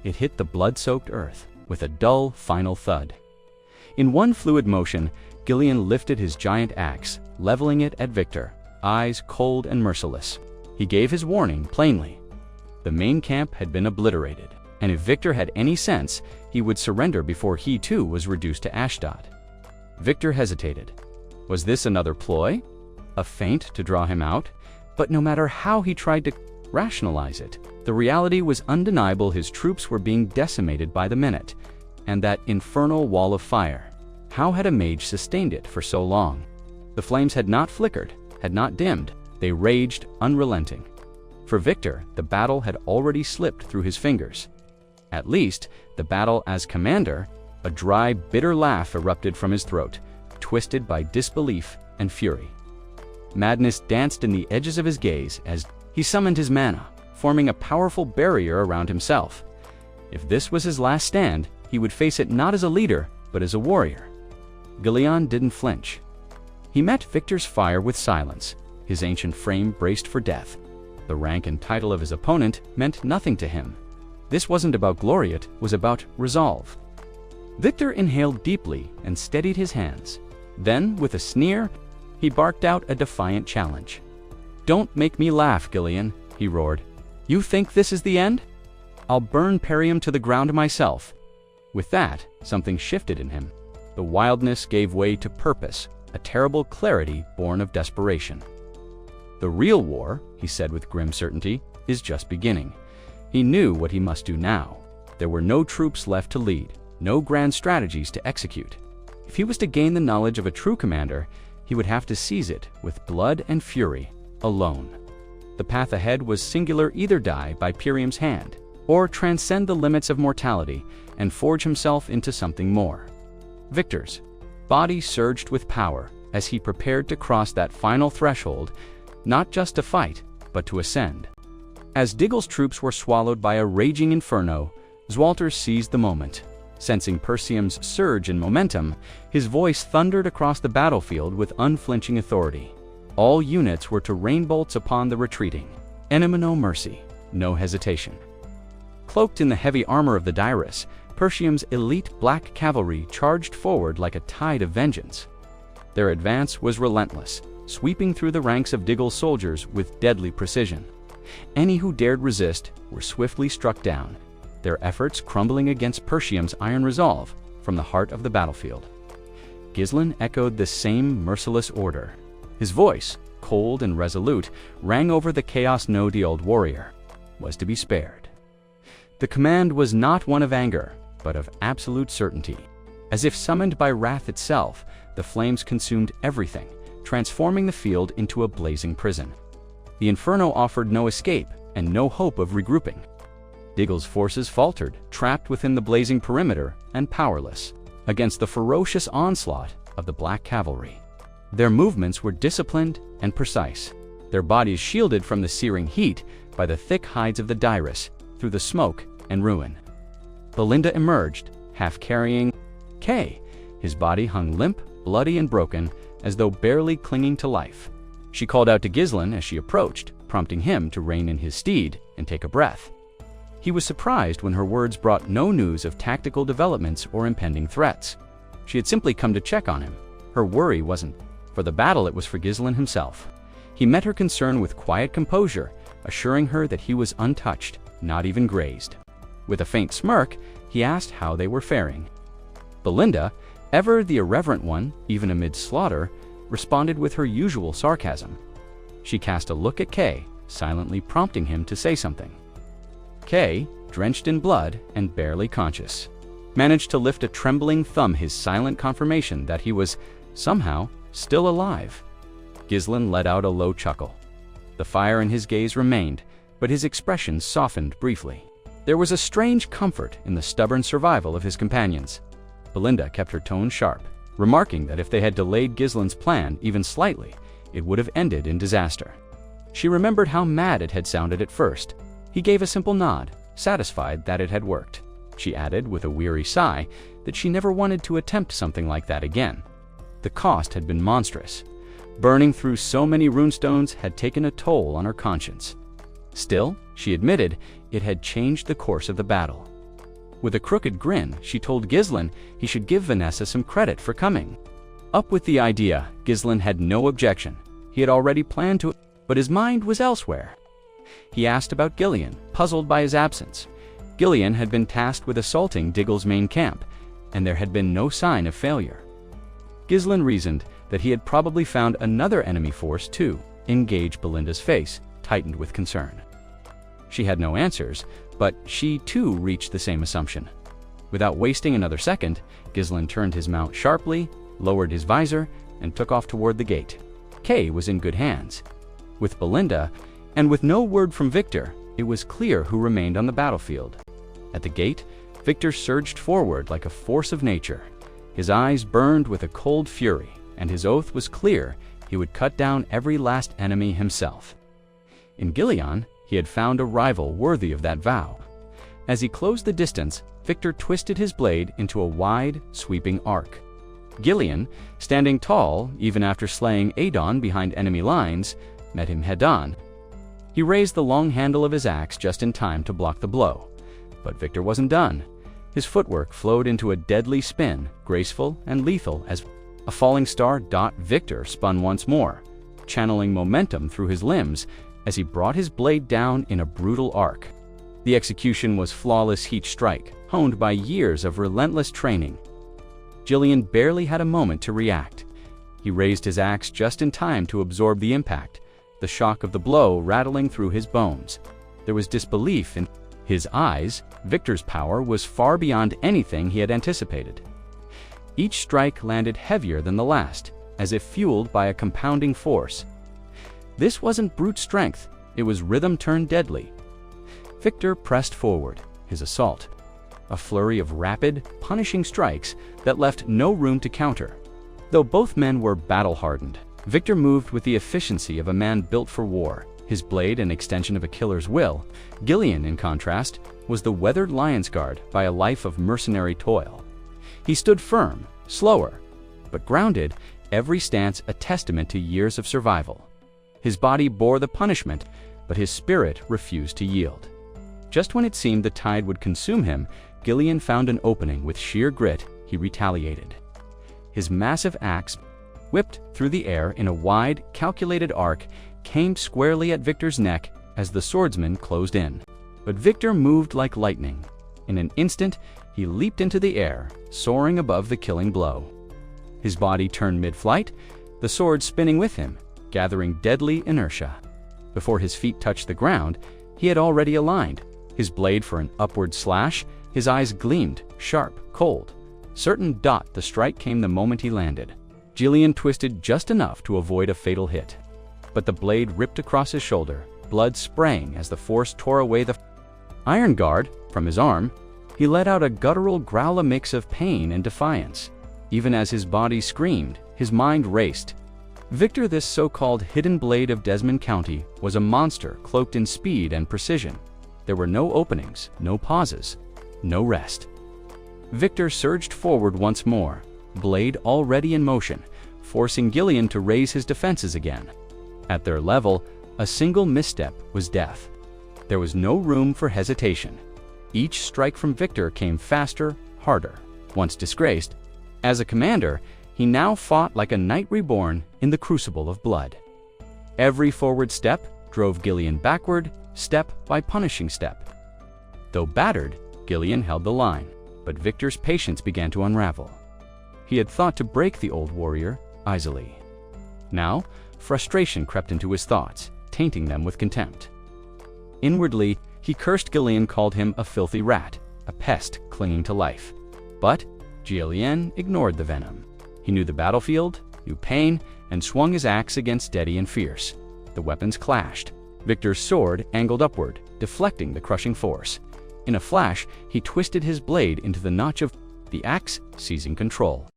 It hit the blood-soaked earth with a dull, final thud. In one fluid motion, Gillian lifted his giant axe, leveling it at Victor, eyes cold and merciless. He gave his warning plainly. The main camp had been obliterated, and if Victor had any sense, he would surrender before he too was reduced to Ashdod. Victor hesitated. Was this another ploy? A feint to draw him out? But no matter how he tried to rationalize it, the reality was undeniable. His troops were being decimated by the minute, and that infernal wall of fire. How had a mage sustained it for so long? The flames had not flickered, had not dimmed. They raged, unrelenting. For Victor, the battle had already slipped through his fingers. At least, the battle as commander. A dry, bitter laugh erupted from his throat, twisted by disbelief and fury. Madness danced in the edges of his gaze as he summoned his mana, forming a powerful barrier around himself. If this was his last stand, he would face it not as a leader, but as a warrior. Gillian didn't flinch. He met Victor's fire with silence, his ancient frame braced for death. The rank and title of his opponent meant nothing to him. This wasn't about glory, it was about resolve. Victor inhaled deeply and steadied his hands. Then, with a sneer, he barked out a defiant challenge. "Don't make me laugh, Gillian," he roared. "You think this is the end? I'll burn Perium to the ground myself." With that, something shifted in him. The wildness gave way to purpose, a terrible clarity born of desperation. "The real war," he said with grim certainty, "is just beginning." He knew what he must do now. There were no troops left to lead, no grand strategies to execute. If he was to gain the knowledge of a true commander, he would have to seize it with blood and fury, alone. The path ahead was singular: either die by Piriam's hand, or transcend the limits of mortality and forge himself into something more. Victor's body surged with power as he prepared to cross that final threshold, not just to fight, but to ascend. As Diggle's troops were swallowed by a raging inferno, Zwalter seized the moment. Sensing Perseum's surge in momentum, his voice thundered across the battlefield with unflinching authority. All units were to rain bolts upon the retreating. Enemy no mercy, no hesitation. Cloaked in the heavy armor of the Dirus, Perseum's elite black cavalry charged forward like a tide of vengeance. Their advance was relentless, sweeping through the ranks of Diggle's soldiers with deadly precision. Any who dared resist were swiftly struck down, their efforts crumbling against Perseum's iron resolve from the heart of the battlefield. Ghislain echoed the same merciless order. His voice, cold and resolute, rang over the chaos. No, the old warrior was to be spared. The command was not one of anger, but of absolute certainty. As if summoned by wrath itself, the flames consumed everything, transforming the field into a blazing prison. The inferno offered no escape and no hope of regrouping. Diggle's forces faltered, trapped within the blazing perimeter and powerless against the ferocious onslaught of the Black Cavalry. Their movements were disciplined and precise, their bodies shielded from the searing heat by the thick hides of the Dirus through the smoke and ruin. Belinda emerged, half carrying Kay. His body hung limp, bloody and broken, as though barely clinging to life. She called out to Ghislain as she approached, prompting him to rein in his steed and take a breath. He was surprised when her words brought no news of tactical developments or impending threats. She had simply come to check on him. Her worry wasn't for the battle, it was for Ghislain himself. He met her concern with quiet composure, assuring her that he was untouched, not even grazed. With a faint smirk, he asked how they were faring. Belinda, ever the irreverent one, even amid slaughter, responded with her usual sarcasm. She cast a look at Kay, silently prompting him to say something. Kay, drenched in blood and barely conscious, managed to lift a trembling thumb, his silent confirmation that he was, somehow, still alive. Ghislain let out a low chuckle. The fire in his gaze remained, but his expression softened briefly. There was a strange comfort in the stubborn survival of his companions. Belinda kept her tone sharp, remarking that if they had delayed Ghislain's plan even slightly, it would have ended in disaster. She remembered how mad it had sounded at first. He gave a simple nod, satisfied that it had worked. She added with a weary sigh that she never wanted to attempt something like that again. The cost had been monstrous. Burning through so many runestones had taken a toll on her conscience. Still, she admitted, it had changed the course of the battle. With a crooked grin, she told Ghislain he should give Vanessa some credit for coming. Up with the idea, Ghislain had no objection. He had already planned to, but his mind was elsewhere. He asked about Gillian, puzzled by his absence. Gillian had been tasked with assaulting Diggle's main camp, and there had been no sign of failure. Ghislain reasoned that he had probably found another enemy force too. Engage. Belinda's face tightened with concern. She had no answers, but she too reached the same assumption. Without wasting another second, Ghislain turned his mount sharply, lowered his visor, and took off toward the gate. Kay was in good hands. With Belinda, and with no word from Victor, it was clear who remained on the battlefield. At the gate, Victor surged forward like a force of nature. His eyes burned with a cold fury, and his oath was clear: he would cut down every last enemy himself. In Gillian, he had found a rival worthy of that vow. As he closed the distance, Victor twisted his blade into a wide, sweeping arc. Gillian, standing tall even after slaying Adon behind enemy lines, met him head-on. He raised the long handle of his axe just in time to block the blow. But Victor wasn't done. His footwork flowed into a deadly spin, graceful and lethal as a falling star. Victor spun once more, channeling momentum through his limbs as he brought his blade down in a brutal arc. The execution was flawless heat strike, honed by years of relentless training. Gillian barely had a moment to react. He raised his axe just in time to absorb the impact, the shock of the blow rattling through his bones. There was disbelief in his eyes. Victor's power was far beyond anything he had anticipated. Each strike landed heavier than the last, as if fueled by a compounding force. This wasn't brute strength, it was rhythm turned deadly. Victor pressed forward, his assault, a flurry of rapid, punishing strikes that left no room to counter. Though both men were battle-hardened, Victor moved with the efficiency of a man built for war. his blade an extension of a killer's will. Gillian, in contrast, was the weathered lion's guard by a life of mercenary toil. He stood firm, slower, but grounded, every stance a testament to years of survival. His body bore the punishment, but his spirit refused to yield. Just when it seemed the tide would consume him, Gillian found an opening. With sheer grit, he retaliated. His massive axe, whipped through the air in a wide, calculated arc, came squarely at Victor's neck as the swordsman closed in. But Victor moved like lightning. In an instant, he leaped into the air, soaring above the killing blow. His body turned mid-flight, the sword spinning with him, gathering deadly inertia. Before his feet touched the ground, he had already aligned, his blade for an upward slash. His eyes gleamed, sharp, cold. Certain the strike came the moment he landed. Gillian twisted just enough to avoid a fatal hit. But the blade ripped across his shoulder, blood spraying as the force tore away the iron guard from his arm. He let out a guttural growl, a mix of pain and defiance. Even as his body screamed, his mind raced. Victor, this so-called hidden blade of Desmond County, was a monster cloaked in speed and precision. There were no openings, no pauses, no rest. Victor surged forward once more, blade already in motion, forcing Gillian to raise his defenses again. At their level, a single misstep was death. There was no room for hesitation. Each strike from Victor came faster, harder. Once disgraced, as a commander, he now fought like a knight reborn in the crucible of blood. Every forward step drove Gillian backward, step by punishing step. Though battered, Gillian held the line, but Victor's patience began to unravel. He had thought to break the old warrior easily. Now, frustration crept into his thoughts, tainting them with contempt. Inwardly, he cursed Gillian, called him a filthy rat, a pest clinging to life. But Gillian ignored the venom. He knew the battlefield, knew pain, and swung his axe again steady and fierce. The weapons clashed. Victor's sword angled upward, deflecting the crushing force. In a flash, he twisted his blade into the notch of the axe, seizing control.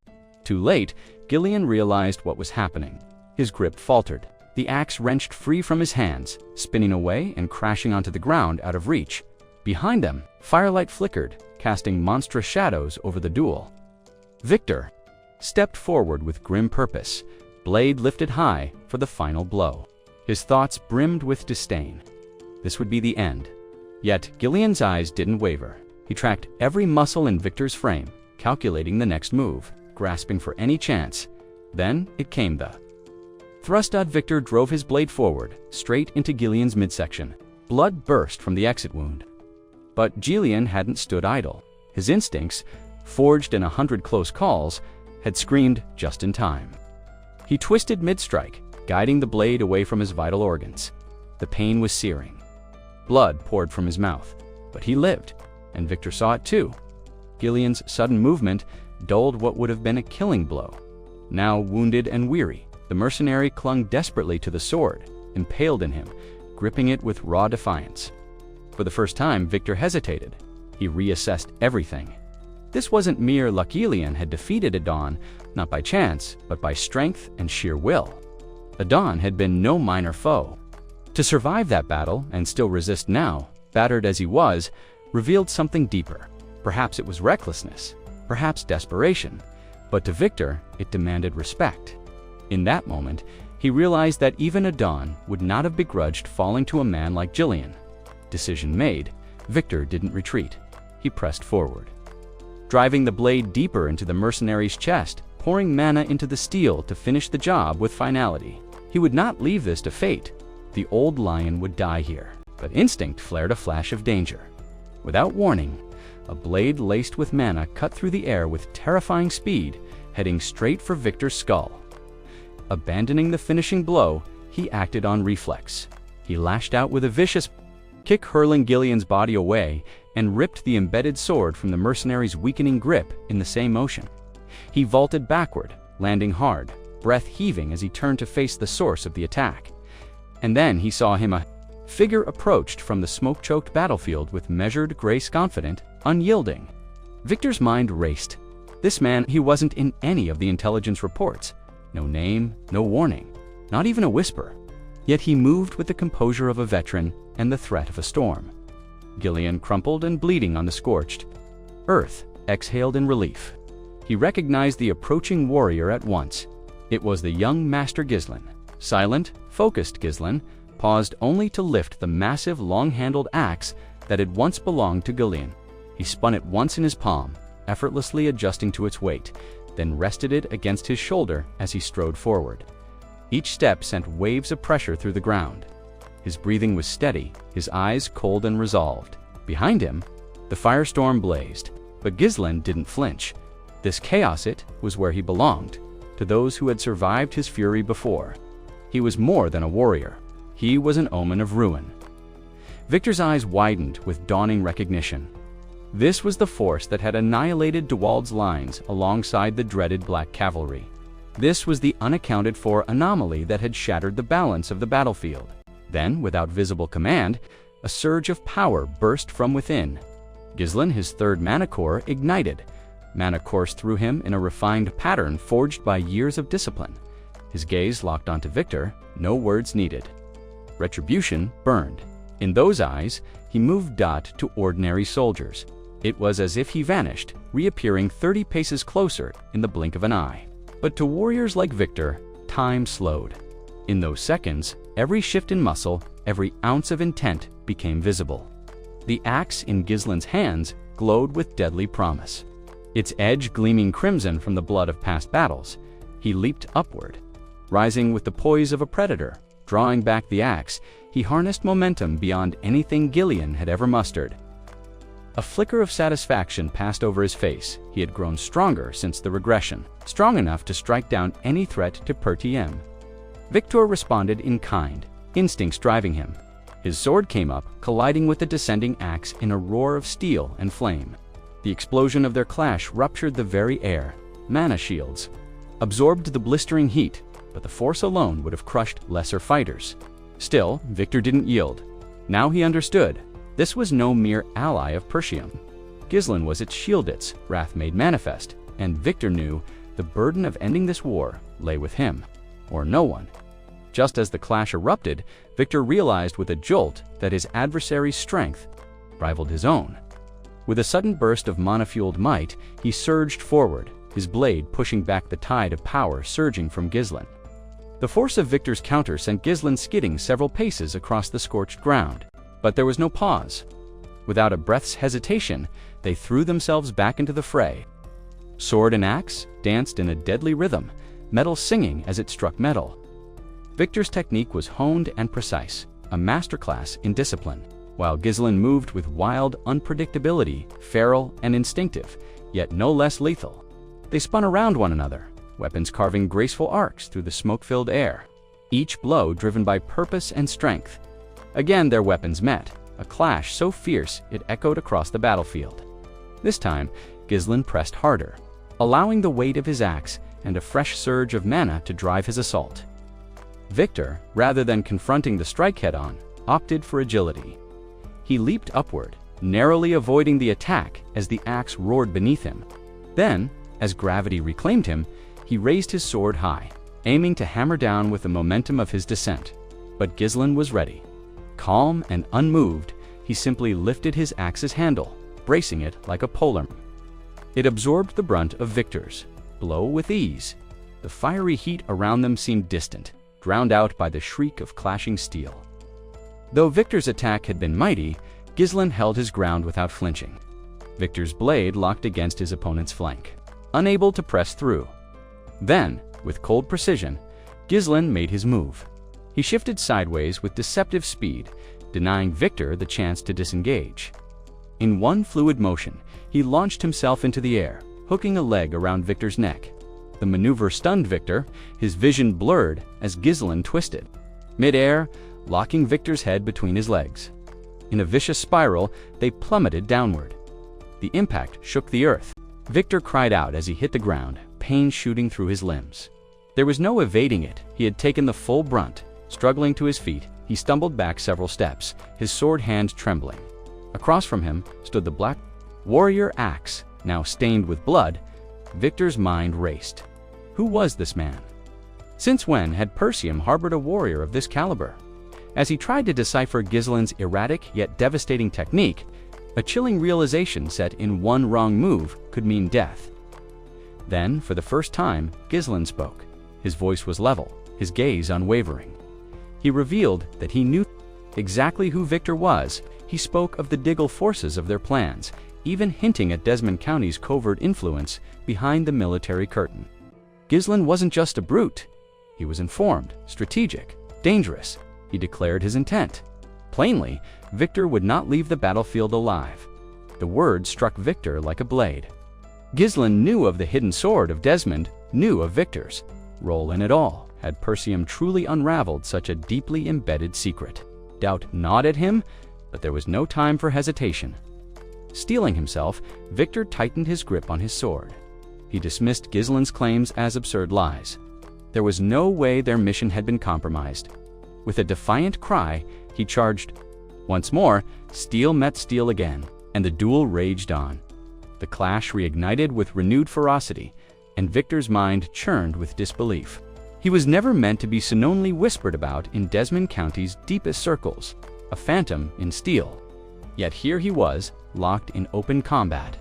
Too late, Gillian realized what was happening. His grip faltered. The axe wrenched free from his hands, spinning away and crashing onto the ground out of reach. Behind them, firelight flickered, casting monstrous shadows over the duel. Victor stepped forward with grim purpose, blade lifted high for the final blow. His thoughts brimmed with disdain. This would be the end. Yet Gillian's eyes didn't waver. He tracked every muscle in Victor's frame, calculating the next move, grasping for any chance. Then it came. The thrust. Victor drove his blade forward, straight into Gillian's midsection. Blood burst from the exit wound. But Gillian hadn't stood idle. His instincts, forged in 100 close calls, had screamed just in time. He twisted mid-strike, guiding the blade away from his vital organs. The pain was searing. Blood poured from his mouth, but he lived, and Victor saw it too. Gillian's sudden movement dulled what would have been a killing blow. Now wounded and weary, the mercenary clung desperately to the sword, impaled in him, gripping it with raw defiance. For the first time, Victor hesitated. He reassessed everything. This wasn't mere luck. Gillian had defeated Adon, not by chance, but by strength and sheer will. Adon had been no minor foe. To survive that battle and still resist now, battered as he was, revealed something deeper. Perhaps it was recklessness, perhaps desperation, but to Victor, it demanded respect. In that moment, he realized that even Adon would not have begrudged falling to a man like Gillian. Decision made, Victor didn't retreat. He pressed forward, driving the blade deeper into the mercenary's chest, pouring mana into the steel to finish the job with finality. He would not leave this to fate. The old lion would die here. But instinct flared a flash of danger. Without warning, a blade laced with mana cut through the air with terrifying speed, heading straight for Victor's skull. Abandoning the finishing blow, he acted on reflex. He lashed out with a vicious kick, hurling Gillian's body away, and ripped the embedded sword from the mercenary's weakening grip in the same motion. He vaulted backward, landing hard, breath heaving as he turned to face the source of the attack. And then he saw him. A figure approached from the smoke-choked battlefield with measured grace, confident, unyielding. Victor's mind raced. This man, he wasn't in any of the intelligence reports. No name, no warning, not even a whisper. Yet he moved with the composure of a veteran and the threat of a storm. Gillian crumpled and bleeding on the scorched earth, exhaled in relief. He recognized the approaching warrior at once. It was the young Master Ghislain. Silent, focused Ghislain paused only to lift the massive, long-handled axe that had once belonged to Gillian. He spun it once in his palm, effortlessly adjusting to its weight, then rested it against his shoulder as he strode forward. Each step sent waves of pressure through the ground. His breathing was steady, his eyes cold and resolved. Behind him, the firestorm blazed, but Ghislain didn't flinch. This chaos was where he belonged, to those who had survived his fury before. He was more than a warrior. He was an omen of ruin. Victor's eyes widened with dawning recognition. This was the force that had annihilated Duwald's lines alongside the dreaded Black Cavalry. This was the unaccounted-for anomaly that had shattered the balance of the battlefield. Then, without visible command, a surge of power burst from within. Ghislain, his third mana core, ignited. Mana coursed through him in a refined pattern forged by years of discipline. His gaze locked onto Victor, no words needed. Retribution burned. In those eyes, he moved Dot to ordinary soldiers. It was as if he vanished, reappearing 30 paces closer in the blink of an eye. But to warriors like Victor, time slowed. In those seconds, every shift in muscle, every ounce of intent became visible. The axe in Ghislain's hands glowed with deadly promise. Its edge gleaming crimson from the blood of past battles. He leaped upward. Rising with the poise of a predator, drawing back the axe, he harnessed momentum beyond anything Gillian had ever mustered. A flicker of satisfaction passed over his face. He had grown stronger since the regression, strong enough to strike down any threat to Pertiem. Victor responded in kind, instincts driving him. His sword came up, colliding with the descending axe in a roar of steel and flame. The explosion of their clash ruptured the very air. Mana shields absorbed the blistering heat, but the force alone would have crushed lesser fighters. Still, Victor didn't yield. Now he understood. This was no mere ally of Pertium. Ghislain was its shield, wrath made manifest, and Victor knew the burden of ending this war lay with him, or no one. Just as the clash erupted, Victor realized with a jolt that his adversary's strength rivaled his own. With a sudden burst of mana-fueled might, he surged forward, his blade pushing back the tide of power surging from Ghislain. The force of Victor's counter sent Ghislain skidding several paces across the scorched ground. But there was no pause. Without a breath's hesitation, they threw themselves back into the fray. Sword and axe danced in a deadly rhythm, metal singing as it struck metal. Victor's technique was honed and precise, a masterclass in discipline, while Ghislain moved with wild unpredictability, feral and instinctive, yet no less lethal. They spun around one another, weapons carving graceful arcs through the smoke-filled air, each blow driven by purpose and strength. Again their weapons met, a clash so fierce it echoed across the battlefield. This time, Ghislain pressed harder, allowing the weight of his axe and a fresh surge of mana to drive his assault. Victor, rather than confronting the strike head-on, opted for agility. He leaped upward, narrowly avoiding the attack as the axe roared beneath him. Then, as gravity reclaimed him, he raised his sword high, aiming to hammer down with the momentum of his descent. But Ghislain was ready. Calm and unmoved, he simply lifted his axe's handle, bracing it like a polearm. It absorbed the brunt of Victor's blow with ease. The fiery heat around them seemed distant, drowned out by the shriek of clashing steel. Though Victor's attack had been mighty, Ghislain held his ground without flinching. Victor's blade locked against his opponent's flank, unable to press through. Then, with cold precision, Ghislain made his move. He shifted sideways with deceptive speed, denying Victor the chance to disengage. In one fluid motion, he launched himself into the air, hooking a leg around Victor's neck. The maneuver stunned Victor, his vision blurred as Ghislain twisted. Mid-air, locking Victor's head between his legs. In a vicious spiral, they plummeted downward. The impact shook the earth. Victor cried out as he hit the ground, pain shooting through his limbs. There was no evading it. He had taken the full brunt. Struggling to his feet, he stumbled back several steps, his sword hand trembling. Across from him stood the black warrior axe, now stained with blood. Victor's mind raced. Who was this man? Since when had Perseum harbored a warrior of this caliber? As he tried to decipher Gislin's erratic yet devastating technique, a chilling realization set in one wrong move could mean death. Then, for the first time, Gislin spoke. His voice was level, his gaze unwavering. He revealed that he knew exactly who Victor was. He spoke of the Diggle forces of their plans, even hinting at Desmond County's covert influence behind the military curtain. Gislin wasn't just a brute. He was informed, strategic, dangerous. He declared his intent. Plainly, Victor would not leave the battlefield alive. The word struck Victor like a blade. Gislin knew of the hidden sword of Desmond, knew of Victor's role in it all. Had Perseum truly unraveled such a deeply embedded secret? Doubt gnawed at him, but there was no time for hesitation. Steeling himself, Victor tightened his grip on his sword. He dismissed Gislin's claims as absurd lies. There was no way their mission had been compromised. With a defiant cry, he charged. Once more, steel met steel again, and the duel raged on. The clash reignited with renewed ferocity, and Victor's mind churned with disbelief. He was never meant to be so knownly whispered about in Desmond County's deepest circles, a phantom in steel. Yet here he was, locked in open combat.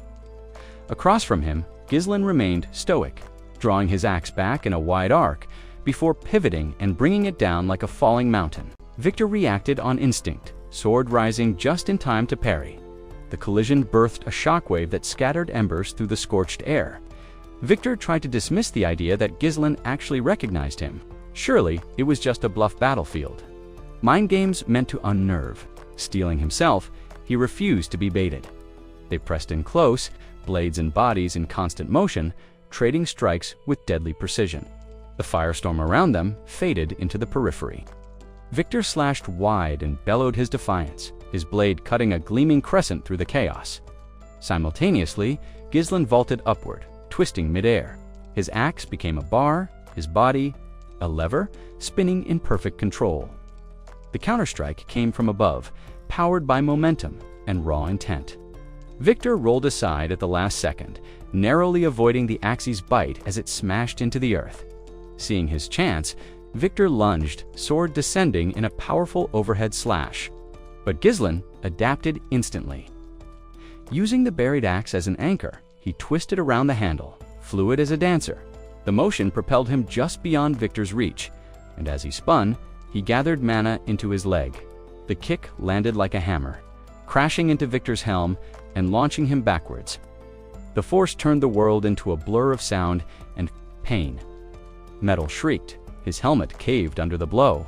Across from him, Gislin remained stoic, drawing his axe back in a wide arc before pivoting and bringing it down like a falling mountain. Victor reacted on instinct, sword rising just in time to parry. The collision birthed a shockwave that scattered embers through the scorched air. Victor tried to dismiss the idea that Gislin actually recognized him. Surely, it was just a bluff battlefield. Mind games meant to unnerve. Steeling himself, he refused to be baited. They pressed in close, blades and bodies in constant motion, trading strikes with deadly precision. The firestorm around them faded into the periphery. Victor slashed wide and bellowed his defiance, his blade cutting a gleaming crescent through the chaos. Simultaneously, Gislin vaulted upward, twisting midair. His axe became a bar, his body a lever, spinning in perfect control. The counterstrike came from above, powered by momentum and raw intent. Victor rolled aside at the last second, narrowly avoiding the axe's bite as it smashed into the earth. Seeing his chance, Victor lunged, sword descending in a powerful overhead slash. But Gislin adapted instantly. Using the buried axe as an anchor, he twisted around the handle, fluid as a dancer. The motion propelled him just beyond Victor's reach, and as he spun, he gathered mana into his leg. The kick landed like a hammer, crashing into Victor's helm and launching him backwards. The force turned the world into a blur of sound and pain. Metal shrieked, his helmet caved under the blow,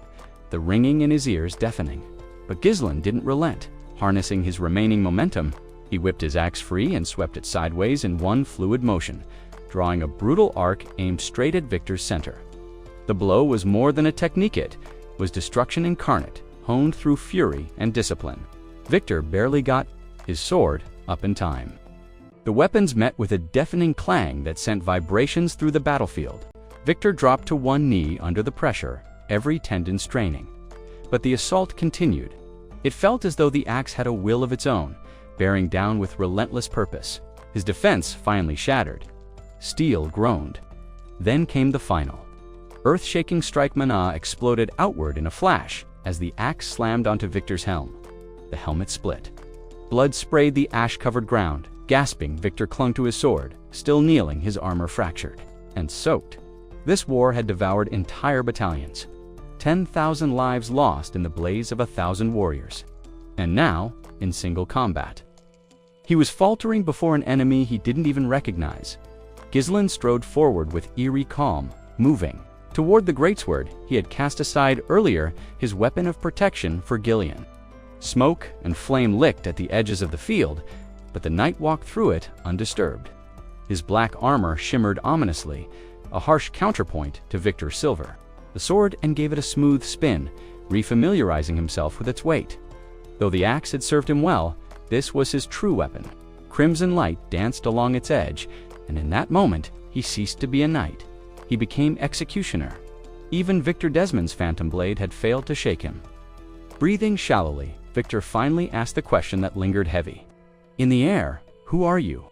the ringing in his ears deafening. But Gislin didn't relent. Harnessing his remaining momentum, he whipped his axe free and swept it sideways in one fluid motion, drawing a brutal arc aimed straight at Victor's center. The blow was more than a technique, it was destruction incarnate, honed through fury and discipline. Victor barely got his sword up in time. The weapons met with a deafening clang that sent vibrations through the battlefield. Victor dropped to one knee under the pressure, every tendon straining. But the assault continued. It felt as though the axe had a will of its own, bearing down with relentless purpose. His defense finally shattered. Steel groaned. Then came the final. Earth-shaking strike mana exploded outward in a flash as the axe slammed onto Victor's helm. The helmet split. Blood sprayed the ash-covered ground. Gasping, Victor clung to his sword, still kneeling, his armor fractured and soaked. This war had devoured entire battalions. 10,000 lives lost in the blaze of 1,000 warriors. And now, in single combat. He was faltering before an enemy he didn't even recognize. Gislin strode forward with eerie calm, moving toward the greatsword he had cast aside earlier, his weapon of protection for Gillian. Smoke and flame licked at the edges of the field, but the knight walked through it undisturbed. His black armor shimmered ominously, a harsh counterpoint to Victor's silver. The sword and gave it a smooth spin, refamiliarizing himself with its weight. Though the axe had served him well, this was his true weapon. Crimson light danced along its edge, and in that moment, he ceased to be a knight. He became executioner. Even Victor Desmond's phantom blade had failed to shake him. Breathing shallowly, Victor finally asked the question that lingered heavy. In the air, who are you?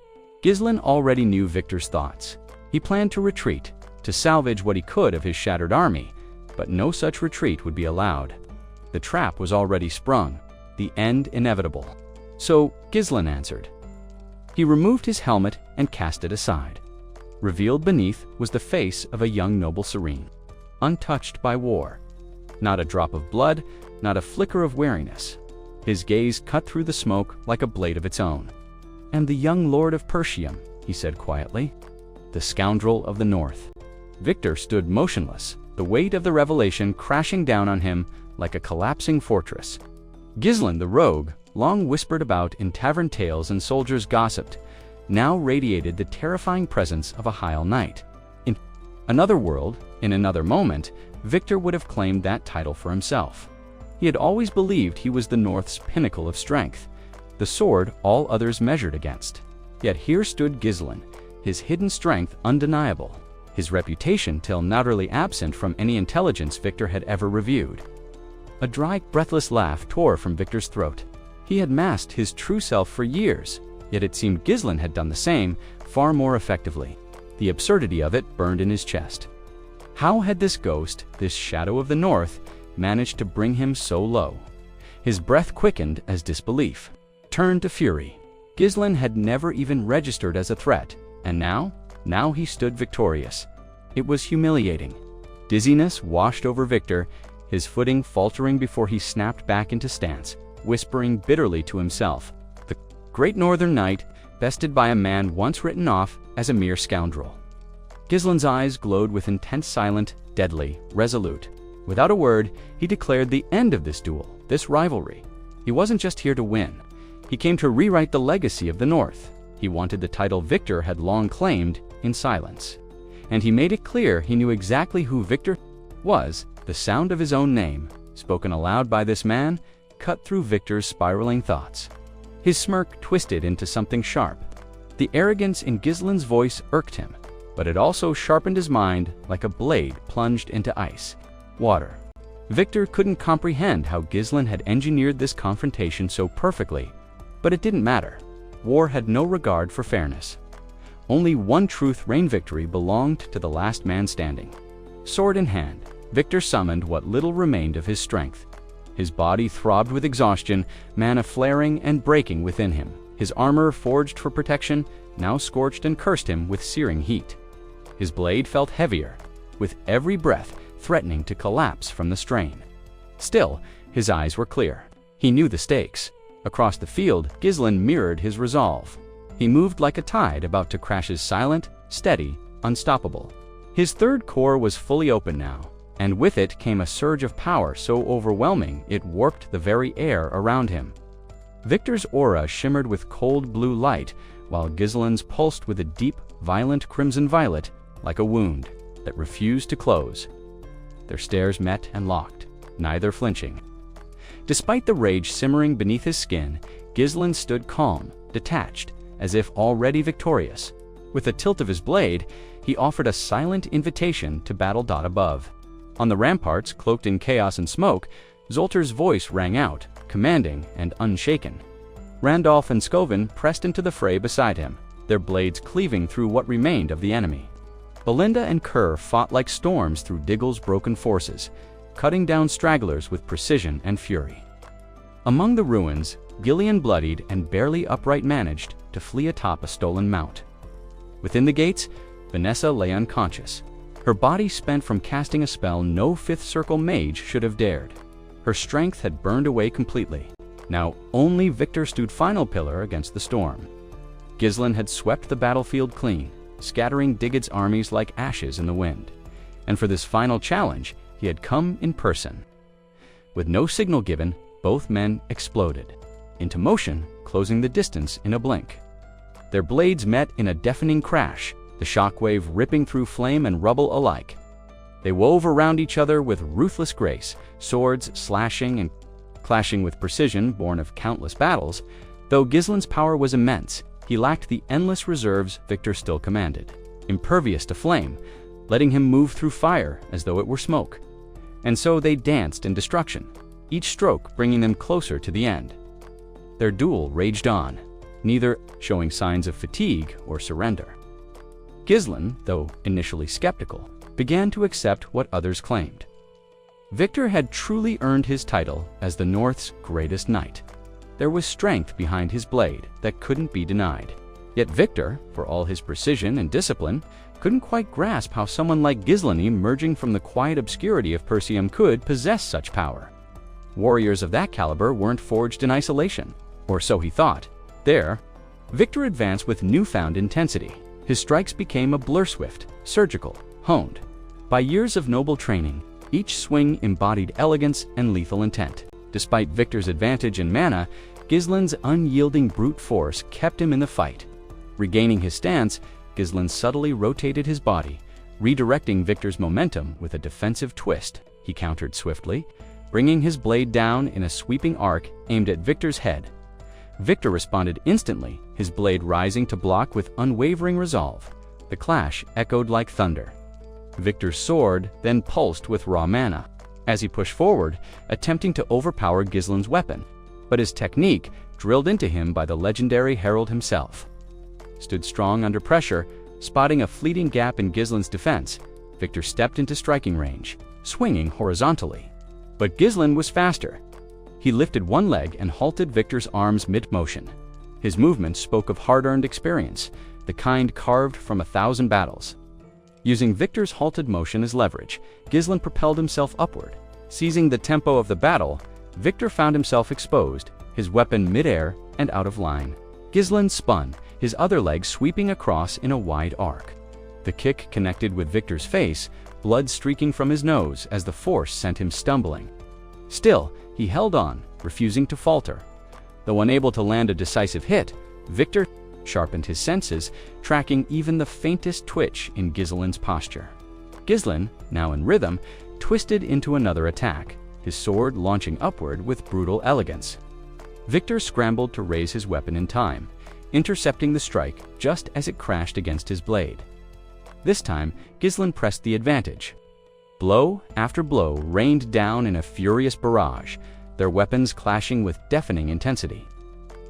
Gislin already knew Victor's thoughts. He planned to retreat, to salvage what he could of his shattered army, but no such retreat would be allowed. The trap was already sprung, the end inevitable. So Gislen answered. He removed his helmet and cast it aside. Revealed beneath was the face of a young noble serene, untouched by war. Not a drop of blood, not a flicker of weariness. His gaze cut through the smoke like a blade of its own. "And the young lord of Persium," he said quietly. "The scoundrel of the north." Victor stood motionless, the weight of the revelation crashing down on him like a collapsing fortress. Gislen the rogue, long whispered about in tavern tales and soldiers gossiped, now radiated the terrifying presence of a High Knight. In another world, in another moment, Victor would have claimed that title for himself. He had always believed he was the North's pinnacle of strength, the sword all others measured against. Yet here stood Gislen, his hidden strength undeniable, his reputation till now utterly absent from any intelligence Victor had ever reviewed. A dry, breathless laugh tore from Victor's throat. He had masked his true self for years, yet it seemed Gislen had done the same, far more effectively. The absurdity of it burned in his chest. How had this ghost, this shadow of the North, managed to bring him so low? His breath quickened as disbelief turned to fury. Gislen had never even registered as a threat, and now he stood victorious. It was humiliating. Dizziness washed over Victor, his footing faltering before he snapped back into stance, whispering bitterly to himself, the great northern knight, bested by a man once written off as a mere scoundrel. Gislen's eyes glowed with intent, silent, deadly, resolute. Without a word, he declared the end of this duel, this rivalry. He wasn't just here to win. He came to rewrite the legacy of the North. He wanted the title Victor had long claimed in silence. And he made it clear he knew exactly who Victor was. The sound of his own name, spoken aloud by this man, cut through Victor's spiraling thoughts. His smirk twisted into something sharp. The arrogance in Gislen's voice irked him, but it also sharpened his mind like a blade plunged into ice. Water. Victor couldn't comprehend how Gislen had engineered this confrontation so perfectly, but it didn't matter. War had no regard for fairness. Only one truth reigned. Victory belonged to the last man standing. Sword in hand, Victor summoned what little remained of his strength. His body throbbed with exhaustion, mana flaring and breaking within him. His armor, forged for protection, now scorched and cursed him with searing heat. His blade felt heavier, with every breath threatening to collapse from the strain. Still, his eyes were clear. He knew the stakes. Across the field, Gislen mirrored his resolve. He moved like a tide about to crash, his silent, steady, unstoppable. His third core was fully open now, and with it came a surge of power so overwhelming it warped the very air around him. Victor's aura shimmered with cold blue light, while Gislen's pulsed with a deep, violent crimson violet, like a wound that refused to close. Their stares met and locked, neither flinching. Despite the rage simmering beneath his skin, Gislen stood calm, detached, as if already victorious. With a tilt of his blade, he offered a silent invitation to battle. Above, on the ramparts, cloaked in chaos and smoke, Zoltar's voice rang out, commanding and unshaken. Randolph and Scoven pressed into the fray beside him, their blades cleaving through what remained of the enemy. Belinda and Kerr fought like storms through Diggle's broken forces, cutting down stragglers with precision and fury. Among the ruins, Gillian, bloodied and barely upright, managed to flee atop a stolen mount. Within the gates, Vanessa lay unconscious, her body spent from casting a spell no Fifth Circle mage should have dared. Her strength had burned away completely. Now only Victor stood final pillar against the storm. Gislen had swept the battlefield clean, scattering Diggett's armies like ashes in the wind. And for this final challenge, he had come in person. With no signal given, both men exploded into motion, closing the distance in a blink. Their blades met in a deafening crash, the shockwave ripping through flame and rubble alike. They wove around each other with ruthless grace, swords slashing and clashing with precision born of countless battles. Though Gislen's power was immense, he lacked the endless reserves Victor still commanded, impervious to flame, letting him move through fire as though it were smoke. And so they danced in destruction, each stroke bringing them closer to the end. Their duel raged on, neither showing signs of fatigue or surrender. Gislen, though initially skeptical, began to accept what others claimed. Victor had truly earned his title as the North's greatest knight. There was strength behind his blade that couldn't be denied. Yet Victor, for all his precision and discipline, couldn't quite grasp how someone like Gislen emerging from the quiet obscurity of Perseum could possess such power. Warriors of that caliber weren't forged in isolation, or so he thought. There, Victor advanced with newfound intensity. His strikes became a blur swift, surgical, honed. By years of noble training, each swing embodied elegance and lethal intent. Despite Victor's advantage in mana, Gislen's unyielding brute force kept him in the fight. Regaining his stance, Gislen subtly rotated his body, redirecting Victor's momentum with a defensive twist. He countered swiftly, bringing his blade down in a sweeping arc aimed at Victor's head. Victor responded instantly, his blade rising to block with unwavering resolve. The clash echoed like thunder. Victor's sword then pulsed with raw mana, as he pushed forward, attempting to overpower Gislen's weapon, but his technique, drilled into him by the legendary Herald himself, stood strong under pressure. Spotting a fleeting gap in Gislen's defense, Victor stepped into striking range, swinging horizontally. But Gislen was faster. He lifted one leg and halted Victor's arms mid-motion. His movement spoke of hard-earned experience, the kind carved from 1,000 battles. Using Victor's halted motion as leverage, Gislen propelled himself upward. Seizing the tempo of the battle, Victor found himself exposed, his weapon mid-air and out of line. Gislen spun, his other leg sweeping across in a wide arc. The kick connected with Victor's face, blood streaking from his nose as the force sent him stumbling. Still, he held on, refusing to falter. Though unable to land a decisive hit, Victor sharpened his senses, tracking even the faintest twitch in Gislen's posture. Gislen, now in rhythm, twisted into another attack, his sword launching upward with brutal elegance. Victor scrambled to raise his weapon in time, intercepting the strike just as it crashed against his blade. This time, Gislen pressed the advantage. Blow after blow rained down in a furious barrage, their weapons clashing with deafening intensity.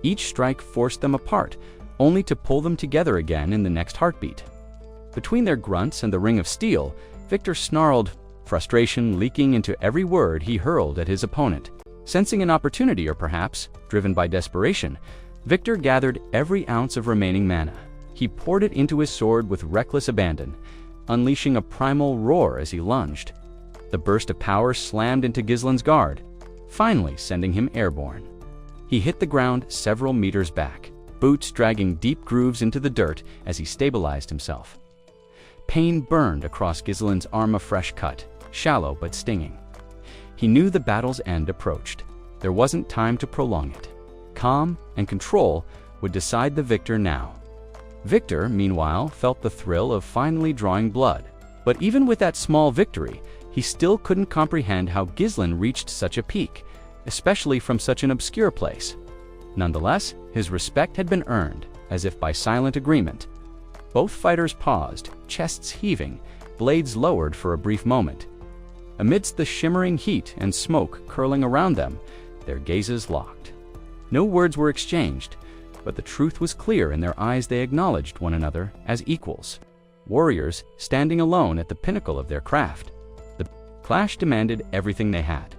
Each strike forced them apart, only to pull them together again in the next heartbeat. Between their grunts and the ring of steel, Victor snarled, frustration leaking into every word he hurled at his opponent. Sensing an opportunity, or perhaps driven by desperation, Victor gathered every ounce of remaining mana. He poured it into his sword with reckless abandon, unleashing a primal roar as he lunged. The burst of power slammed into Gislen's guard, finally sending him airborne. He hit the ground several meters back, boots dragging deep grooves into the dirt as he stabilized himself. Pain burned across Gislen's arm, a fresh cut, shallow but stinging. He knew the battle's end approached. There wasn't time to prolong it. Calm and control would decide the victor now. Victor, meanwhile, felt the thrill of finally drawing blood. But even with that small victory, he still couldn't comprehend how Gislen reached such a peak, especially from such an obscure place. Nonetheless, his respect had been earned, as if by silent agreement. Both fighters paused, chests heaving, blades lowered for a brief moment. Amidst the shimmering heat and smoke curling around them, their gazes locked. No words were exchanged, but the truth was clear in their eyes. They acknowledged one another as equals, warriors standing alone at the pinnacle of their craft. The clash demanded everything they had.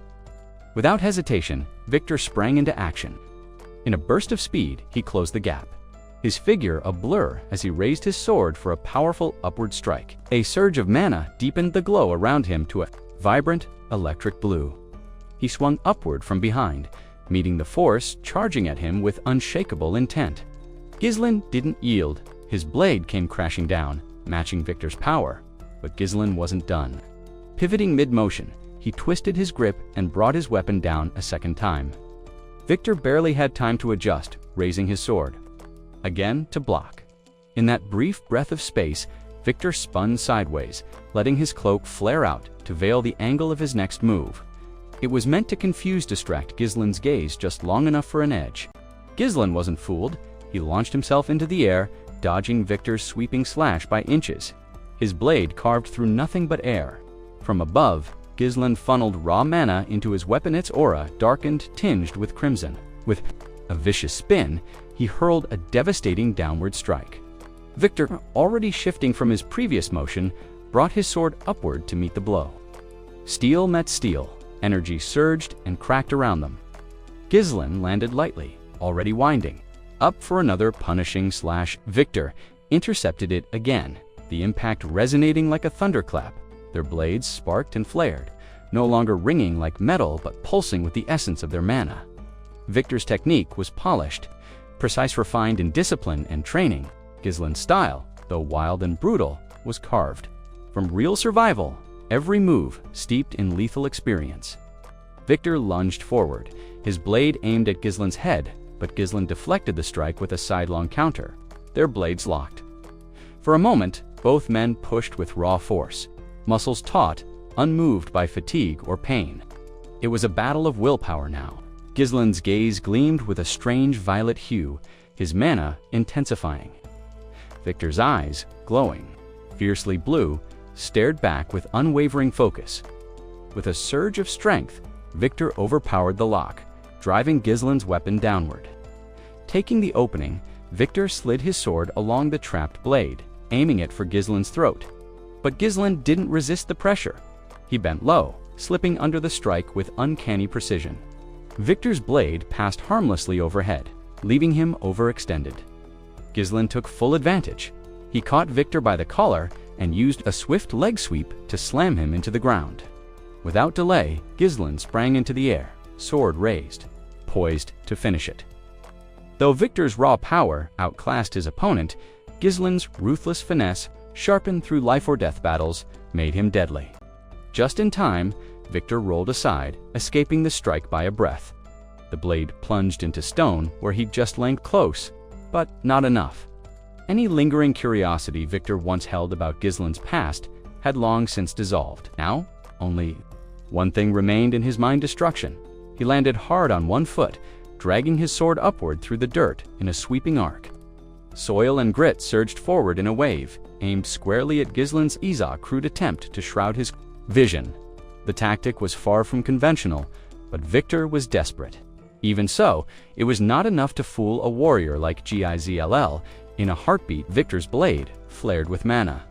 Without hesitation, Victor sprang into action. In a burst of speed, he closed the gap, his figure a blur as he raised his sword for a powerful upward strike. A surge of mana deepened the glow around him to a vibrant, electric blue. He swung upward from behind, meeting the force charging at him with unshakable intent. Gislen didn't yield. His blade came crashing down, matching Victor's power, but Gislen wasn't done. Pivoting mid-motion, he twisted his grip and brought his weapon down a second time. Victor barely had time to adjust, raising his sword again to block. In that brief breath of space, Victor spun sideways, letting his cloak flare out to veil the angle of his next move. It was meant to distract Gislen's gaze just long enough for an edge. Gislen wasn't fooled. He launched himself into the air, dodging Victor's sweeping slash by inches. His blade carved through nothing but air. From above, Gislen funneled raw mana into his weapon, its aura darkened, tinged with crimson. With a vicious spin, he hurled a devastating downward strike. Victor, already shifting from his previous motion, brought his sword upward to meet the blow. Steel met steel, energy surged and cracked around them. Ghislain landed lightly, already winding, up for another punishing slash. Victor intercepted it again, the impact resonating like a thunderclap. Their blades sparked and flared, no longer ringing like metal but pulsing with the essence of their mana. Victor's technique was polished, precise, refined in discipline and training. Ghislain's style, though wild and brutal, was carved from real survival, every move steeped in lethal experience. Victor lunged forward, his blade aimed at Ghislain's head, but Ghislain deflected the strike with a sidelong counter. Their blades locked. For a moment, both men pushed with raw force, muscles taut, unmoved by fatigue or pain. It was a battle of willpower now. Ghislain's gaze gleamed with a strange violet hue, his mana intensifying. Victor's eyes, glowing, fiercely blue, stared back with unwavering focus. With a surge of strength, Victor overpowered the lock, driving Ghislain's weapon downward. Taking the opening, Victor slid his sword along the trapped blade, aiming it for Ghislain's throat. But Ghislain didn't resist the pressure. He bent low, slipping under the strike with uncanny precision. Victor's blade passed harmlessly overhead, leaving him overextended. Ghislain took full advantage. He caught Victor by the collar and used a swift leg sweep to slam him into the ground. Without delay, Ghislain sprang into the air, sword raised, poised to finish it. Though Victor's raw power outclassed his opponent, Ghislain's ruthless finesse, sharpened through life-or-death battles, made him deadly. Just in time, Victor rolled aside, escaping the strike by a breath. The blade plunged into stone where he'd just lain close, but not enough. Any lingering curiosity Victor once held about Ghislain's past had long since dissolved. Now, only one thing remained in his mind: destruction. He landed hard on one foot, dragging his sword upward through the dirt in a sweeping arc. Soil and grit surged forward in a wave, aimed squarely at Ghislain's crude attempt to shroud his vision. The tactic was far from conventional, but Victor was desperate. Even so, it was not enough to fool a warrior like Gizll. In a heartbeat, Victor's blade flared with mana,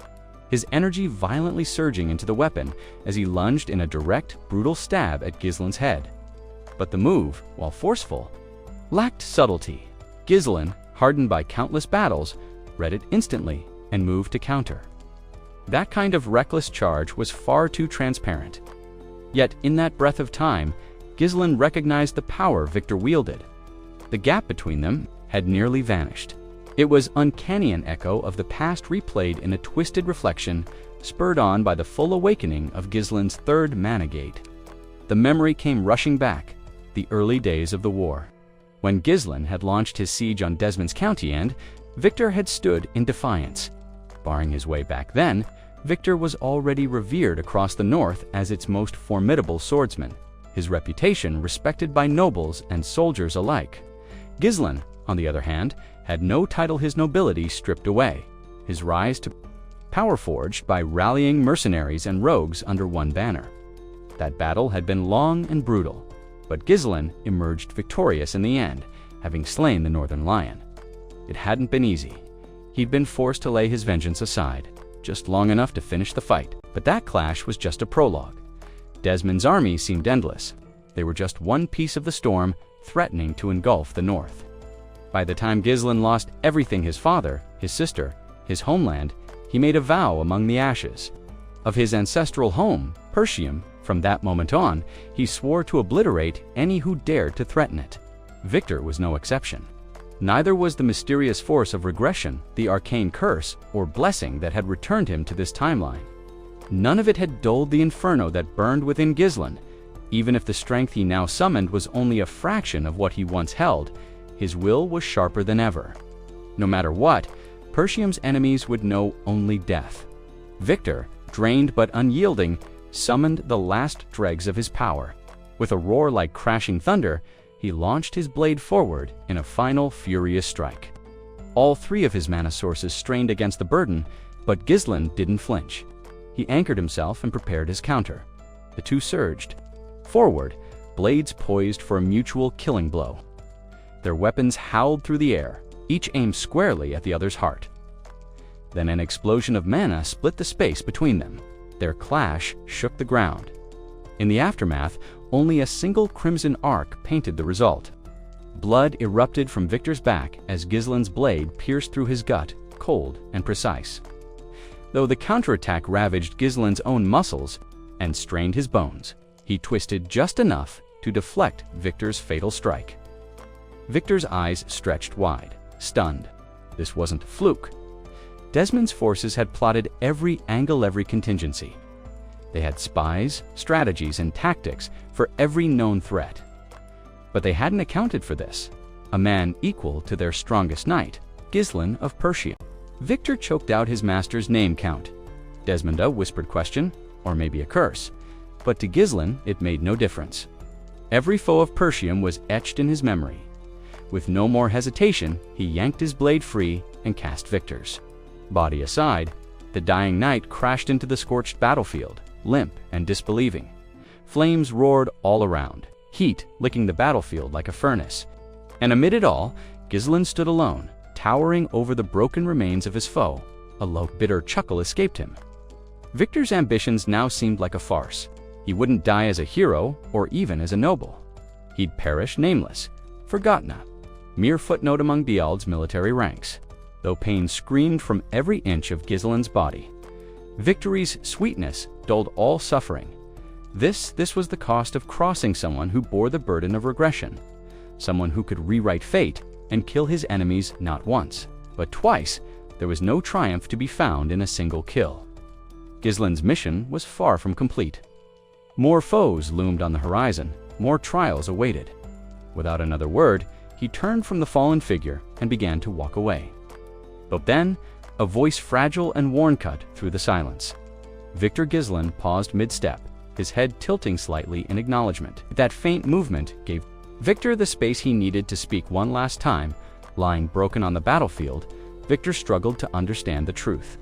his energy violently surging into the weapon as he lunged in a direct, brutal stab at Ghislain's head. But the move, while forceful, lacked subtlety. Ghislain, hardened by countless battles, read it instantly and moved to counter. That kind of reckless charge was far too transparent. Yet, in that breath of time, Ghislain recognized the power Victor wielded. The gap between them had nearly vanished. It was uncanny, an echo of the past replayed in a twisted reflection, spurred on by the full awakening of Ghislain's third mana gate. The memory came rushing back, the early days of the war. When Ghislain had launched his siege on Desmond's county and Victor had stood in defiance. Barring his way back then, Victor was already revered across the north as its most formidable swordsman, his reputation respected by nobles and soldiers alike. Ghislain, on the other hand, had no title, his nobility stripped away, his rise to power forged by rallying mercenaries and rogues under one banner. That battle had been long and brutal, but Ghislain emerged victorious in the end, having slain the Northern Lion. It hadn't been easy. He'd been forced to lay his vengeance aside, just long enough to finish the fight. But that clash was just a prologue. Desmond's army seemed endless. They were just one piece of the storm, threatening to engulf the north. By the time Ghislain lost everything: his father, his sister, his homeland, he made a vow among the ashes. Of his ancestral home, Persium, from that moment on, he swore to obliterate any who dared to threaten it. Victor was no exception. Neither was the mysterious force of regression, the arcane curse or blessing that had returned him to this timeline. None of it had dulled the inferno that burned within Ghislain. Even if the strength he now summoned was only a fraction of what he once held, his will was sharper than ever. No matter what, Persium's enemies would know only death. Victor, drained but unyielding, summoned the last dregs of his power. With a roar like crashing thunder, he launched his blade forward in a final furious strike. All three of his mana sources strained against the burden, but Ghislain didn't flinch. He anchored himself and prepared his counter. The two surged forward, blades poised for a mutual killing blow. Their weapons howled through the air, each aimed squarely at the other's heart. Then an explosion of mana split the space between them. Their clash shook the ground. In the aftermath, only a single crimson arc painted the result. Blood erupted from Victor's back as Gislin's blade pierced through his gut, cold and precise. Though the counterattack ravaged Gislin's own muscles and strained his bones, he twisted just enough to deflect Victor's fatal strike. Victor's eyes stretched wide, stunned. This wasn't a fluke. Desmond's forces had plotted every angle, every contingency. They had spies, strategies, and tactics for every known threat. But they hadn't accounted for this. A man equal to their strongest knight, Gislin of Persia. Victor choked out his master's name count. Desmond, a whispered question, or maybe a curse. But to Gislin, it made no difference. Every foe of Persium was etched in his memory. With no more hesitation, he yanked his blade free and cast Victor's. Body aside, the dying knight crashed into the scorched battlefield, limp and disbelieving. Flames roared all around, heat licking the battlefield like a furnace. And amid it all, Gislin stood alone, towering over the broken remains of his foe. A low, bitter chuckle escaped him. Victor's ambitions now seemed like a farce. He wouldn't die as a hero or even as a noble. He'd perish nameless, forgotten, a mere footnote among Diald's military ranks, though pain screamed from every inch of Gislin's body. Victory's sweetness dulled all suffering. This was the cost of crossing someone who bore the burden of regression, someone who could rewrite fate and kill his enemies not once, but twice. There was no triumph to be found in a single kill. Gislin's mission was far from complete. More foes loomed on the horizon, more trials awaited. Without another word, he turned from the fallen figure and began to walk away. But then, a voice fragile and worn-cut through the silence. Victor Gislin paused mid-step, his head tilting slightly in acknowledgement. That faint movement gave Victor the space he needed to speak one last time. Lying broken on the battlefield, Victor struggled to understand the truth.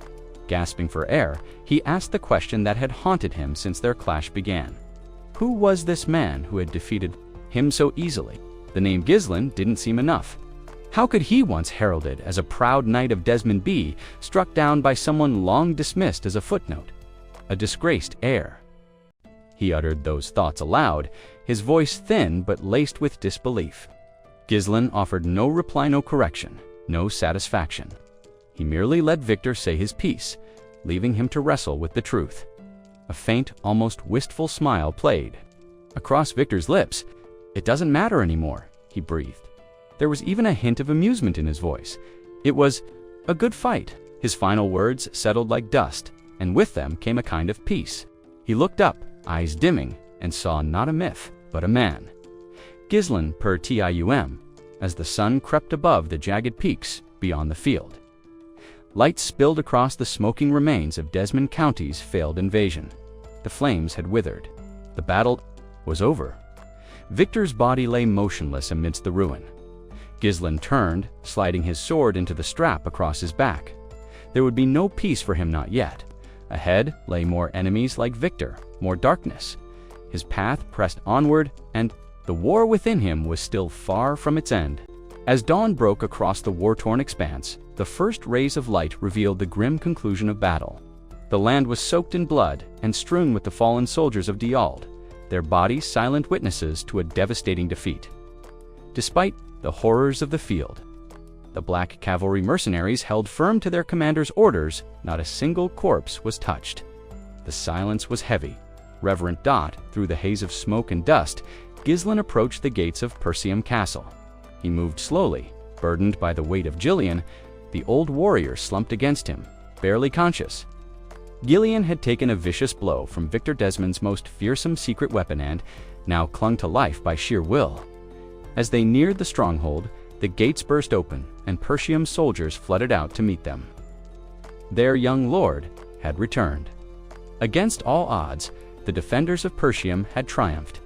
Gasping for air, he asked the question that had haunted him since their clash began. Who was this man who had defeated him so easily? The name Gislin didn't seem enough. How could he, once heralded as a proud knight of Desmond, be struck down by someone long dismissed as a footnote, a disgraced heir? He uttered those thoughts aloud, his voice thin but laced with disbelief. Gislin offered no reply, no correction, no satisfaction. He merely let Victor say his piece, leaving him to wrestle with the truth. A faint, almost wistful smile played across Victor's lips. "It doesn't matter anymore," he breathed. There was even a hint of amusement in his voice. It was a good fight. His final words settled like dust, and with them came a kind of peace. He looked up, eyes dimming, and saw not a myth, but a man. Gislin per Tium, as the sun crept above the jagged peaks beyond the field. Light spilled across the smoking remains of Desmond County's failed invasion. The flames had withered. The battle was over. Victor's body lay motionless amidst the ruin. Gislin turned, sliding his sword into the strap across his back. There would be no peace for him, not yet. Ahead lay more enemies like Victor, more darkness. His path pressed onward, and the war within him was still far from its end. As dawn broke across the war-torn expanse, the first rays of light revealed the grim conclusion of battle. The land was soaked in blood and strewn with the fallen soldiers of Diald, their bodies silent witnesses to a devastating defeat. Despite the horrors of the field, the Black Cavalry mercenaries held firm to their commander's orders. Not a single corpse was touched. The silence was heavy. Reverent Dot, through the haze of smoke and dust, Gislin approached the gates of Persium Castle. He moved slowly, burdened by the weight of Gillian. The old warrior slumped against him, barely conscious. Gillian had taken a vicious blow from Victor Desmond's most fearsome secret weapon and now clung to life by sheer will. As they neared the stronghold, the gates burst open and Persium's soldiers flooded out to meet them. Their young lord had returned. Against all odds, the defenders of Persium had triumphed.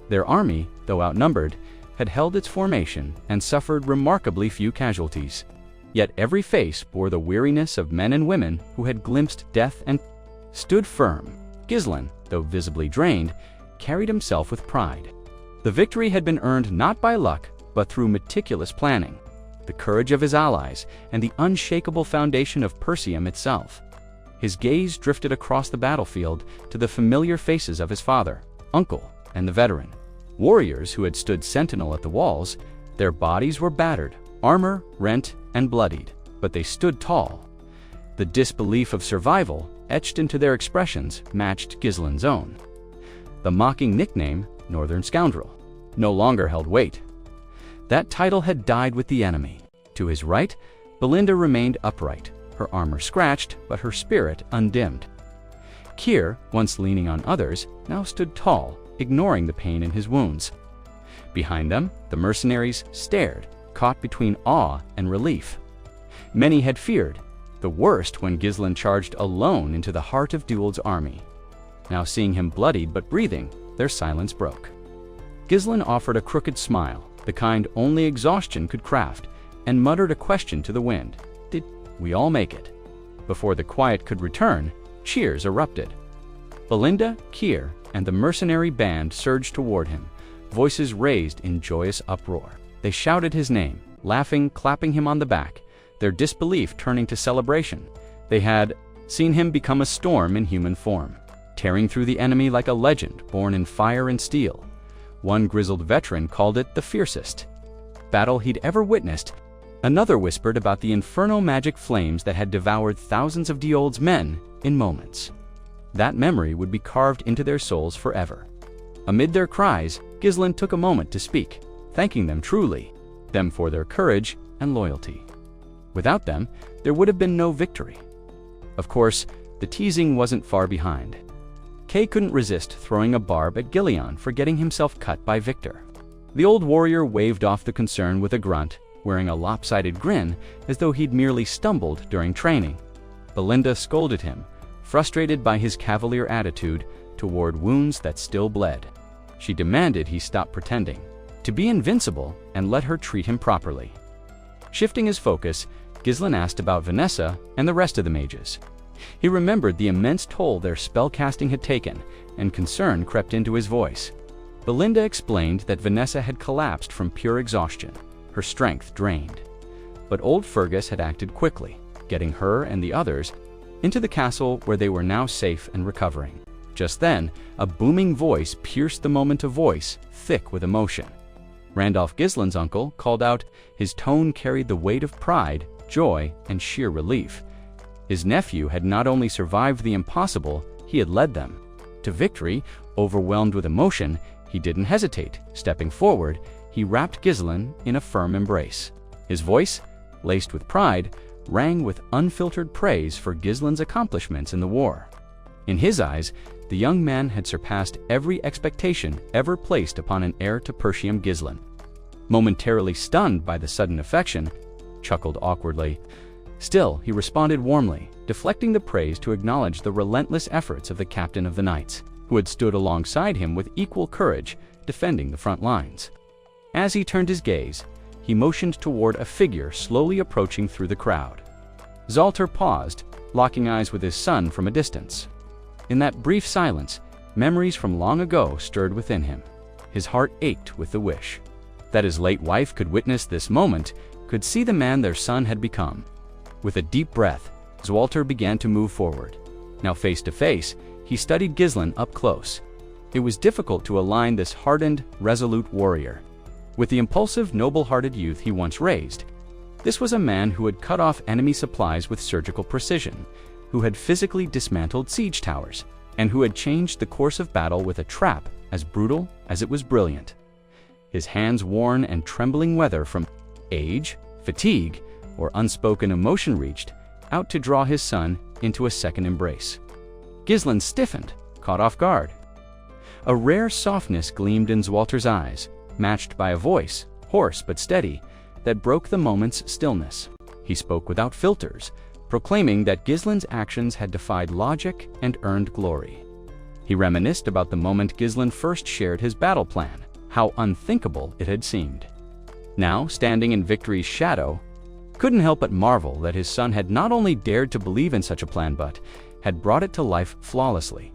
Their army, though outnumbered, had held its formation and suffered remarkably few casualties. Yet every face bore the weariness of men and women who had glimpsed death and stood firm. Gislin, though visibly drained, carried himself with pride. The victory had been earned not by luck, but through meticulous planning. the courage of his allies, and the unshakable foundation of Perseum itself. His gaze drifted across the battlefield to the familiar faces of his father, uncle, and the veteran. Warriors who had stood sentinel at the walls. Their bodies were battered, armor rent and bloodied, but they stood tall. The disbelief of survival, etched into their expressions, matched Gislin's own. The mocking nickname, Northern Scoundrel, no longer held weight. That title had died with the enemy. To his right, Belinda remained upright, her armor scratched, but her spirit undimmed. Keir, once leaning on others, now stood tall, ignoring the pain in his wounds. Behind them, the mercenaries stared, caught between awe and relief. Many had feared, the worst when Gislin charged alone into the heart of Duel's army. Now seeing him bloodied but breathing, their silence broke. Gislin offered a crooked smile, the kind only exhaustion could craft, and muttered a question to the wind. Did we all make it? Before the quiet could return, cheers erupted. Belinda, Keir, and the mercenary band surged toward him, voices raised in joyous uproar. They shouted his name, laughing, clapping him on the back, their disbelief turning to celebration. They had seen him become a storm in human form, tearing through the enemy like a legend born in fire and steel. One grizzled veteran called it the fiercest battle he'd ever witnessed. Another whispered about the inferno magic flames that had devoured thousands of Duel's men in moments. That memory would be carved into their souls forever. Amid their cries, Gislin took a moment to speak, thanking them truly, them for their courage and loyalty. Without them, there would have been no victory. Of course, the teasing wasn't far behind. Kay couldn't resist throwing a barb at Gillion for getting himself cut by Victor. The old warrior waved off the concern with a grunt, wearing a lopsided grin as though he'd merely stumbled during training. Belinda scolded him, frustrated by his cavalier attitude toward wounds that still bled. She demanded he stop pretending, to be invincible, and let her treat him properly. Shifting his focus, Gislin asked about Vanessa and the rest of the mages. He remembered the immense toll their spellcasting had taken, and concern crept into his voice. Belinda explained that Vanessa had collapsed from pure exhaustion, her strength drained. But old Fergus had acted quickly, getting her and the others into the castle where they were now safe and recovering. Just then, a booming voice pierced the moment of voice, thick with emotion. Randolph Gislin's uncle called out. His tone carried the weight of pride, joy, and sheer relief. His nephew had not only survived the impossible, he had led them to victory. Overwhelmed with emotion, he didn't hesitate. Stepping forward, he wrapped Gislin in a firm embrace. His voice, laced with pride, rang with unfiltered praise for Gislin's accomplishments in the war. In his eyes, the young man had surpassed every expectation ever placed upon an heir to Perseum. Gislin, momentarily stunned by the sudden affection, chuckled awkwardly. Still, he responded warmly, deflecting the praise to acknowledge the relentless efforts of the captain of the knights, who had stood alongside him with equal courage, defending the front lines. As he turned his gaze, he motioned toward a figure slowly approaching through the crowd. Zalter paused, locking eyes with his son from a distance. In that brief silence, memories from long ago stirred within him. His heart ached with the wish that his late wife could witness this moment, could see the man their son had become. With a deep breath, Zalter began to move forward. Now face to face, he studied Gislin up close. It was difficult to align this hardened, resolute warrior with the impulsive, noble-hearted youth he once raised. This was a man who had cut off enemy supplies with surgical precision, who had physically dismantled siege towers, and who had changed the course of battle with a trap as brutal as it was brilliant. His hands worn and trembling whether from age, fatigue, or unspoken emotion reached out to draw his son into a second embrace. Gislin stiffened, caught off guard. A rare softness gleamed in Zalter's eyes, matched by a voice, hoarse but steady, that broke the moment's stillness. He spoke without filters, proclaiming that Gislin's actions had defied logic and earned glory. He reminisced about the moment Gislin first shared his battle plan, how unthinkable it had seemed. Now, standing in victory's shadow, couldn't help but marvel that his son had not only dared to believe in such a plan but had brought it to life flawlessly.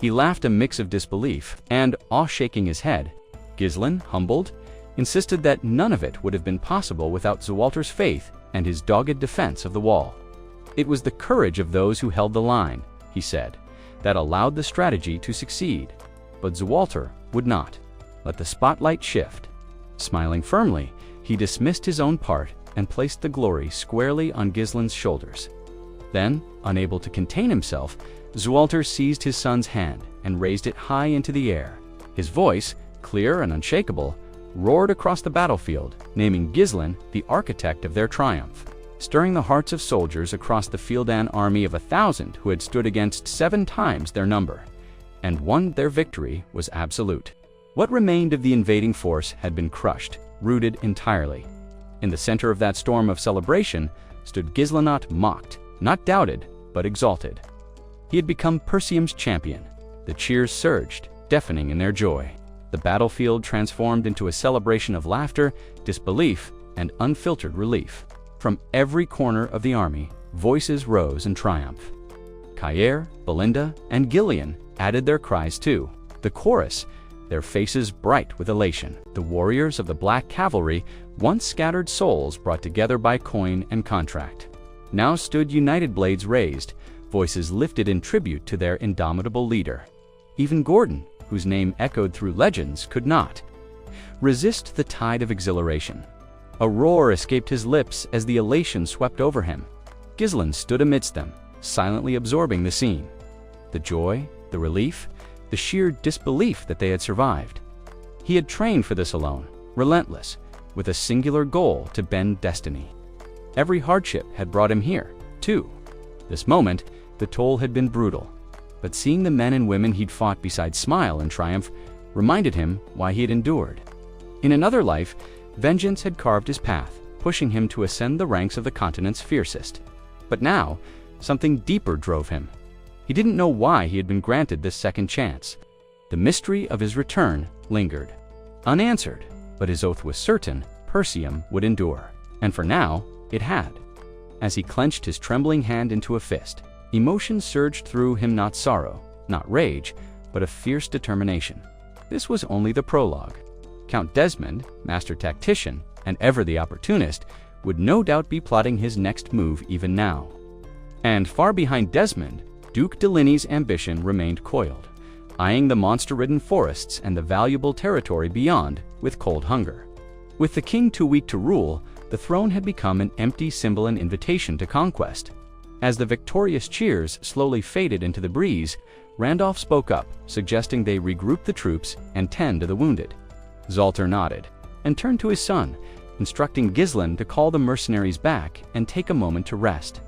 He laughed a mix of disbelief and awe, shaking his head. Gislin, humbled, insisted that none of it would have been possible without Zwalter's faith and his dogged defense of the wall. It was the courage of those who held the line, he said, that allowed the strategy to succeed. But Zwalter would not. Let the spotlight shift. Smiling firmly, he dismissed his own part and placed the glory squarely on Gislin's shoulders. Then, unable to contain himself, Zwalter seized his son's hand and raised it high into the air. His voice, clear and unshakable, roared across the battlefield, naming Gislin the architect of their triumph, stirring the hearts of soldiers across the Fieldan army of 1,000 who had stood against 7 times their number, and won their victory was absolute. What remained of the invading force had been crushed, rooted entirely. In the center of that storm of celebration stood Gislinot mocked, not doubted, but exalted. He had become Persium's champion. The cheers surged, deafening in their joy. The battlefield transformed into a celebration of laughter, disbelief, and unfiltered relief. From every corner of the army, voices rose in triumph. Kaer, Belinda, and Gillian added their cries too. The chorus, their faces bright with elation. The warriors of the Black Cavalry, once scattered souls brought together by coin and contract, now stood united, blades raised, voices lifted in tribute to their indomitable leader. Even Gordon, whose name echoed through legends, could not resist the tide of exhilaration. A roar escaped his lips as the elation swept over him. Gislin stood amidst them, silently absorbing the scene. The joy, the relief, the sheer disbelief that they had survived. He had trained for this alone, relentless, with a singular goal to bend destiny. Every hardship had brought him here, too. This moment, the toll had been brutal, but seeing the men and women he'd fought beside Smile in triumph reminded him why he had endured. In another life, vengeance had carved his path, pushing him to ascend the ranks of the continent's fiercest. But now, something deeper drove him. He didn't know why he had been granted this second chance. The mystery of his return lingered, unanswered, but his oath was certain Persium would endure. And for now, it had. As he clenched his trembling hand into a fist, emotion surged through him, not sorrow, not rage, but a fierce determination. This was only the prologue. Count Desmond, master tactician, and ever the opportunist, would no doubt be plotting his next move even now. And far behind Desmond, Duke Deliney's ambition remained coiled, eyeing the monster-ridden forests and the valuable territory beyond with cold hunger. With the king too weak to rule, the throne had become an empty symbol and invitation to conquest. As the victorious cheers slowly faded into the breeze, Randolph spoke up, suggesting they regroup the troops and tend to the wounded. Zwalter nodded and turned to his son, instructing Gislin to call the mercenaries back and take a moment to rest.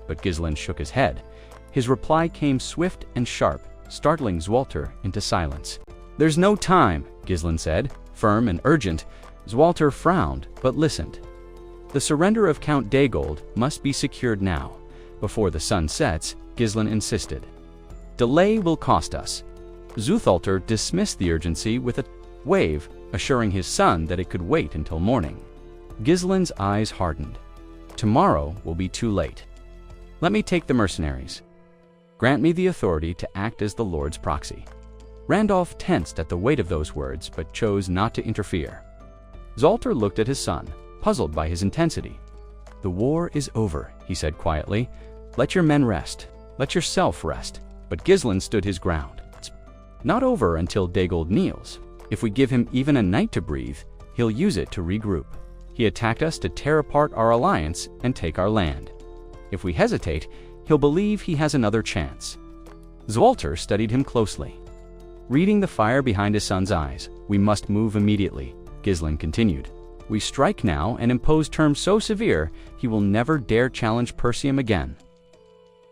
But Gislin shook his head. His reply came swift and sharp, startling Zwalter into silence. "There's no time," Gislin said, firm and urgent. Zwalter frowned, but listened. The surrender of Count Daygold must be secured now. Before the sun sets, Gislin insisted. "Delay will cost us." Zwalter dismissed the urgency with a wave, assuring his son that it could wait until morning. Gislin's eyes hardened. "Tomorrow will be too late. Let me take the mercenaries. Grant me the authority to act as the Lord's proxy." Randolph tensed at the weight of those words, but chose not to interfere. Zwalter looked at his son, puzzled by his intensity. "The war is over," he said quietly. "Let your men rest. Let yourself rest." But Gislin stood his ground. "It's not over until Daygold kneels. If we give him even a night to breathe, he'll use it to regroup. He attacked us to tear apart our alliance and take our land. If we hesitate, he'll believe he has another chance." Zwalter studied him closely. Reading the fire behind his son's eyes, "We must move immediately," Gislin continued. "We strike now and impose terms so severe he will never dare challenge Persium again."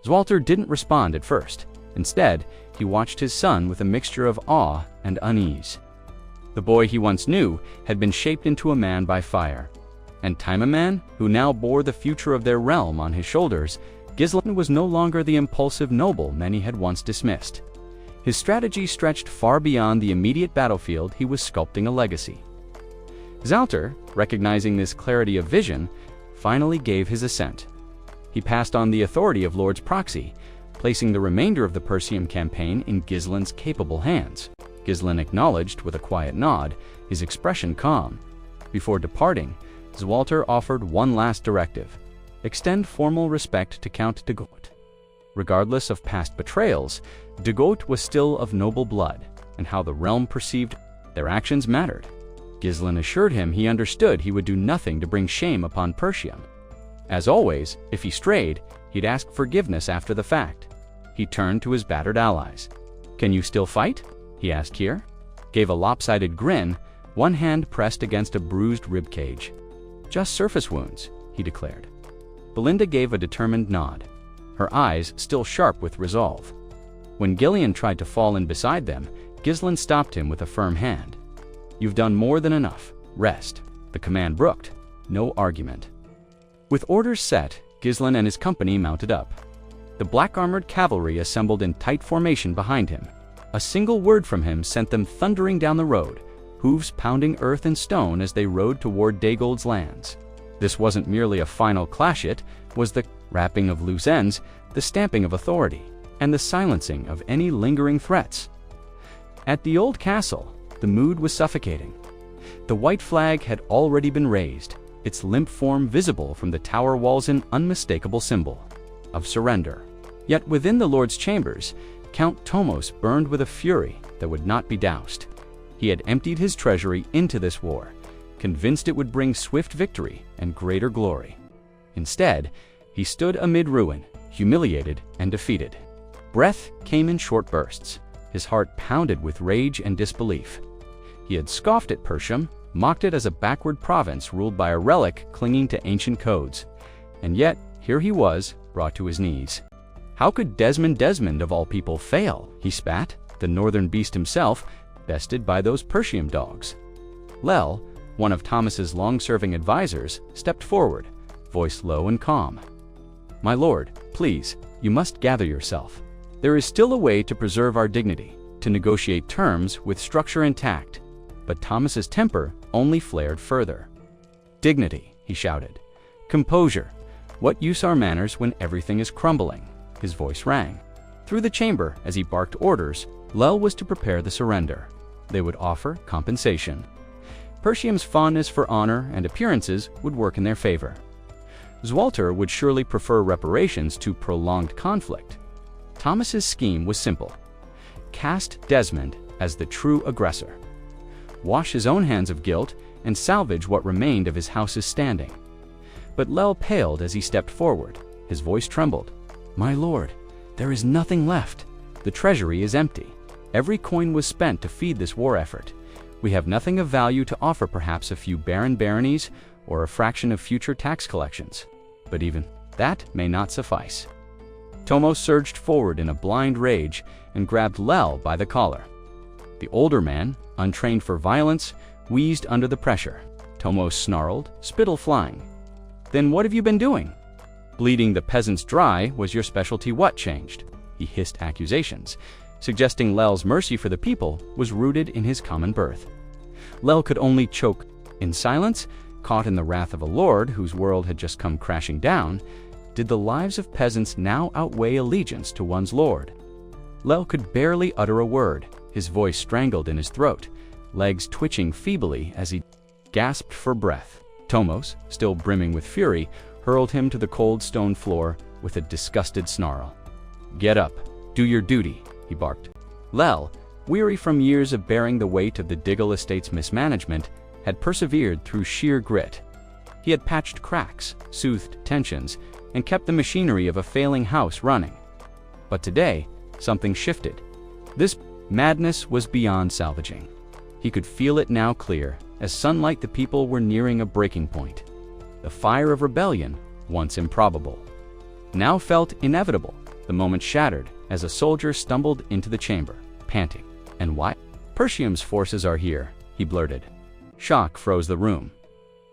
Zwalter didn't respond at first. Instead, he watched his son with a mixture of awe and unease. The boy he once knew had been shaped into a man by fire. And Timeman, who now bore the future of their realm on his shoulders, Gislin was no longer the impulsive noble many had once dismissed. His strategy stretched far beyond the immediate battlefield. He was sculpting a legacy. Zwalter, recognizing this clarity of vision, finally gave his assent. He passed on the authority of Lord's proxy, placing the remainder of the Persium campaign in Gislin's capable hands. Gislin acknowledged with a quiet nod, his expression calm. Before departing, Zwalter offered one last directive: extend formal respect to Count de Goot. Regardless of past betrayals, de Goot was still of noble blood, and how the realm perceived their actions mattered. Gislen assured him he understood he would do nothing to bring shame upon Persium. As always, if he strayed, he'd ask forgiveness after the fact. He turned to his battered allies. "Can you still fight?" he asked Kier. Gave a lopsided grin, one hand pressed against a bruised ribcage. "Just surface wounds," he declared. Belinda gave a determined nod, her eyes still sharp with resolve. When Gillian tried to fall in beside them, Gislen stopped him with a firm hand. "You've done more than enough. Rest." The command brooked. No argument. With orders set, Gislen and his company mounted up. The black-armored cavalry assembled in tight formation behind him. A single word from him sent them thundering down the road, hooves pounding earth and stone as they rode toward Daygold's lands. This wasn't merely a final clash, it was the wrapping of loose ends, the stamping of authority, and the silencing of any lingering threats. At the old castle, the mood was suffocating. The white flag had already been raised, its limp form visible from the tower walls, an unmistakable symbol of surrender. Yet within the Lord's chambers, Count Tomos burned with a fury that would not be doused. He had emptied his treasury into this war, convinced it would bring swift victory and greater glory. Instead, he stood amid ruin, humiliated and defeated. Breath came in short bursts. His heart pounded with rage and disbelief. He had scoffed at Persium, mocked it as a backward province ruled by a relic clinging to ancient codes. And yet, here he was, brought to his knees. How could Desmond of all people fail? He spat, the northern beast himself, bested by those Persium dogs. Lel, one of Thomas's long-serving advisors, stepped forward, voice low and calm. "My lord, please, you must gather yourself. There is still a way to preserve our dignity, to negotiate terms with structure intact." But Thomas's temper only flared further. "Dignity," he shouted. "Composure. What use are manners when everything is crumbling?" His voice rang. Through the chamber, as he barked orders, Lel was to prepare the surrender. They would offer compensation. Persium's fondness for honor and appearances would work in their favor. Zwalter would surely prefer reparations to prolonged conflict. Thomas's scheme was simple: cast Desmond as the true aggressor, wash his own hands of guilt, and salvage what remained of his house's standing. But Lel paled as he stepped forward. His voice trembled. "My lord, there is nothing left. The treasury is empty. Every coin was spent to feed this war effort. We have nothing of value to offer, perhaps a few barren baronies or a fraction of future tax collections. But even that may not suffice." Tomos surged forward in a blind rage and grabbed Lel by the collar. The older man, untrained for violence, wheezed under the pressure. Tomos snarled, spittle flying. "Then what have you been doing?" "Bleeding the peasants dry was your specialty. What changed?" He hissed accusations, suggesting Lel's mercy for the people was rooted in his common birth. Lel could only choke in silence, caught in the wrath of a lord whose world had just come crashing down. Did the lives of peasants now outweigh allegiance to one's lord? Lel could barely utter a word, his voice strangled in his throat, legs twitching feebly as he gasped for breath. Tomos, still brimming with fury, hurled him to the cold stone floor with a disgusted snarl. "Get up, do your duty," he barked. Lel, weary from years of bearing the weight of the Diggle estate's mismanagement, had persevered through sheer grit. He had patched cracks, soothed tensions, and kept the machinery of a failing house running. But today, something shifted. This madness was beyond salvaging. He could feel it now clear. As sunlight, the people were nearing a breaking point. The fire of rebellion, once improbable, now felt inevitable. The moment shattered as a soldier stumbled into the chamber, panting. "And why? Persium's forces are here," he blurted. Shock froze the room.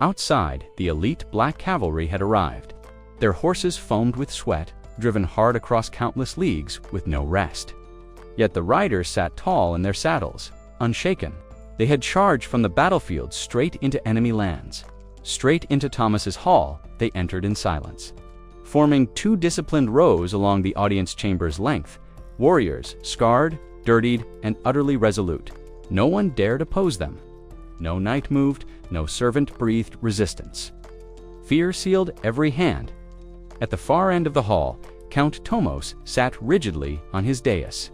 Outside, the elite black cavalry had arrived. Their horses foamed with sweat, driven hard across countless leagues with no rest. Yet the riders sat tall in their saddles, unshaken. They had charged from the battlefield straight into enemy lands. Straight into Thomas's hall, they entered in silence. Forming two disciplined rows along the audience chamber's length, warriors, scarred, dirtied, and utterly resolute. No one dared oppose them. No knight moved, no servant breathed resistance. Fear sealed every hand. At the far end of the hall, Count Tomos sat rigidly on his dais.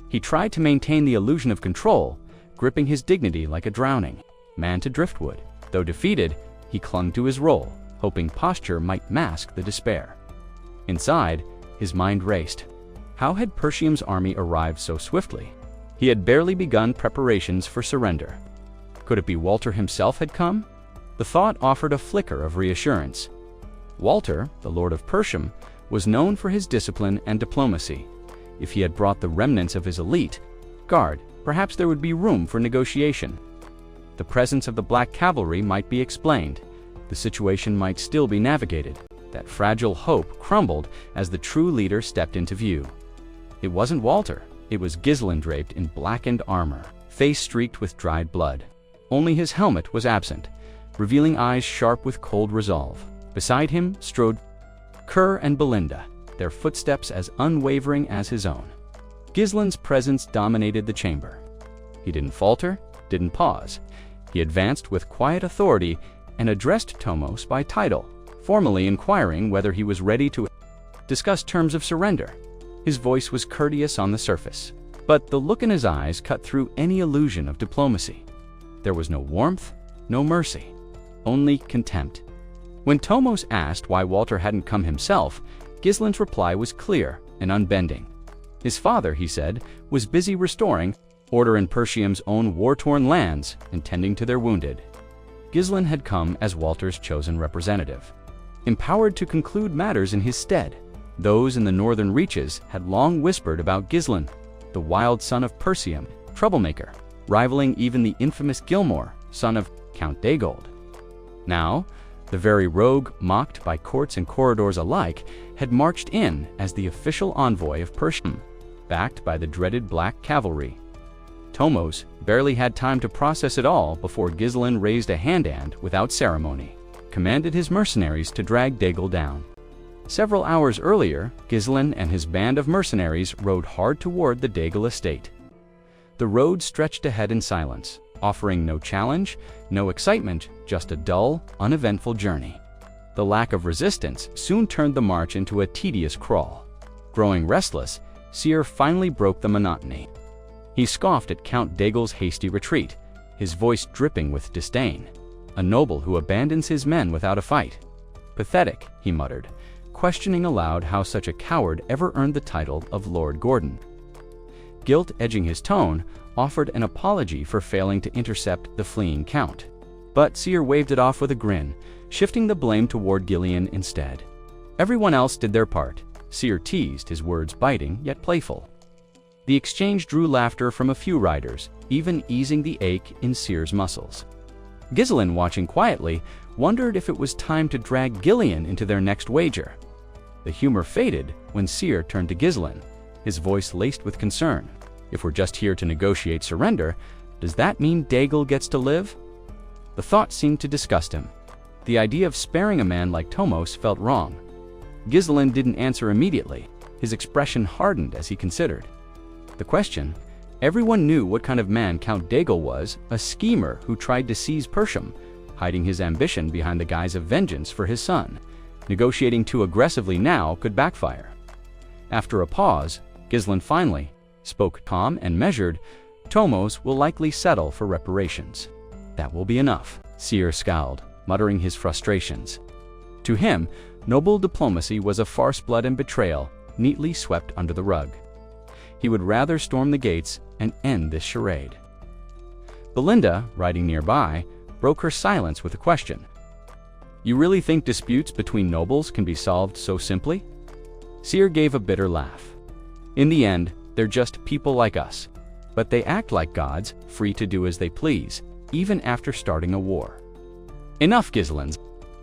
He tried to maintain the illusion of control, gripping his dignity like a drowning man to driftwood. Though defeated, he clung to his role, hoping posture might mask the despair. Inside, his mind raced. How had Persium's army arrived so swiftly? He had barely begun preparations for surrender. Could it be Walter himself had come? The thought offered a flicker of reassurance. Walter, the Lord of Persium, was known for his discipline and diplomacy. If he had brought the remnants of his elite guard, perhaps there would be room for negotiation. The presence of the Black Cavalry might be explained. The situation might still be navigated. That fragile hope crumbled as the true leader stepped into view. It wasn't Walter. It was Gislen draped in blackened armor, face streaked with dried blood. Only his helmet was absent, revealing eyes sharp with cold resolve. Beside him strode Kerr and Belinda, their footsteps as unwavering as his own. Gislen's presence dominated the chamber. He didn't falter, didn't pause. He advanced with quiet authority and addressed Tomos by title, formally inquiring whether he was ready to discuss terms of surrender. His voice was courteous on the surface, but the look in his eyes cut through any illusion of diplomacy. There was no warmth, no mercy, only contempt. When Tomos asked why Walter hadn't come himself, Gislen's reply was clear and unbending. His father, he said, was busy restoring order in Persium's own war-torn lands and tending to their wounded. Gislen had come as Walter's chosen representative, empowered to conclude matters in his stead. Those in the northern reaches had long whispered about Gislen, the wild son of Persium, troublemaker, rivaling even the infamous Gilmore, son of Count Daygold. Now, the very rogue, mocked by courts and corridors alike, had marched in as the official envoy of Persium, backed by the dreaded Black Cavalry. Tomos barely had time to process it all before Gislen raised a hand without ceremony, commanded his mercenaries to drag Daigle down. Several hours earlier, Gislen and his band of mercenaries rode hard toward the Daigle estate. The road stretched ahead in silence, offering no challenge, no excitement, just a dull, uneventful journey. The lack of resistance soon turned the march into a tedious crawl. Growing restless, Seer finally broke the monotony. He scoffed at Count Daigle's hasty retreat, his voice dripping with disdain. A noble who abandons his men without a fight. Pathetic, he muttered, questioning aloud how such a coward ever earned the title of Lord Gordon. Guilt edging his tone, offered an apology for failing to intercept the fleeing count. But Seer waved it off with a grin, shifting the blame toward Gillian instead. Everyone else did their part. Seer teased, his words biting yet playful. The exchange drew laughter from a few riders, even easing the ache in Seer's muscles. Gislen, watching quietly, wondered if it was time to drag Gillian into their next wager. The humor faded when Seer turned to Gislen, his voice laced with concern. If we're just here to negotiate surrender, does that mean Daigle gets to live? The thought seemed to disgust him. The idea of sparing a man like Tomos felt wrong. Gislen didn't answer immediately. His expression hardened as he considered the question. Everyone knew what kind of man Count Daigle was, a schemer who tried to seize Persium, hiding his ambition behind the guise of vengeance for his son. Negotiating too aggressively now could backfire. After a pause, Gislen finally spoke calm and measured. Tomos will likely settle for reparations. That will be enough, Seer scowled, muttering his frustrations. To him, noble diplomacy was a farce, blood and betrayal, neatly swept under the rug. He would rather storm the gates and end this charade. Belinda, riding nearby, broke her silence with a question. You really think disputes between nobles can be solved so simply? Seer gave a bitter laugh. In the end, they're just people like us, but they act like gods, free to do as they please, even after starting a war. Enough, Gislen's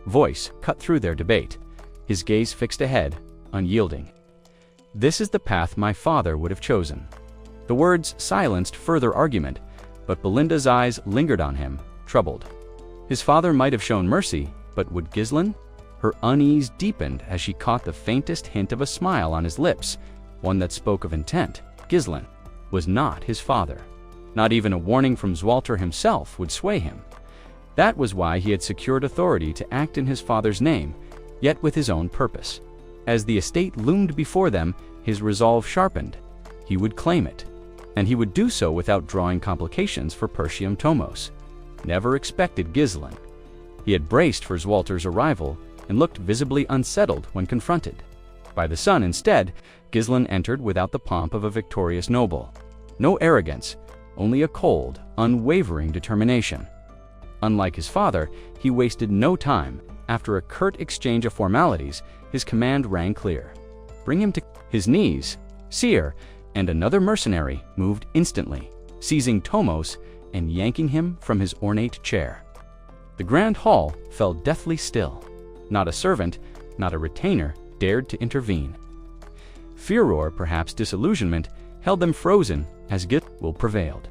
voice cut through their debate, his gaze fixed ahead, unyielding. This is the path my father would have chosen. The words silenced further argument, but Belinda's eyes lingered on him, troubled. His father might have shown mercy, but would Gislen? Her unease deepened as she caught the faintest hint of a smile on his lips, one that spoke of intent. Gislen was not his father. Not even a warning from Zwalter himself would sway him. That was why he had secured authority to act in his father's name, yet with his own purpose. As the estate loomed before them, his resolve sharpened. He would claim it, and he would do so without drawing complications for Fate Tomos. Never expected Gislen. He had braced for Zwalter's arrival and looked visibly unsettled when confronted. By the sun, instead, Gislen entered without the pomp of a victorious noble. No arrogance, only a cold, unwavering determination. Unlike his father, he wasted no time. After a curt exchange of formalities, his command rang clear. Bring him to his knees. Seer and another mercenary moved instantly, seizing Tomos and yanking him from his ornate chair. The grand hall fell deathly still. Not a servant, not a retainer dared to intervene. Furor, perhaps disillusionment, held them frozen as Gislen prevailed.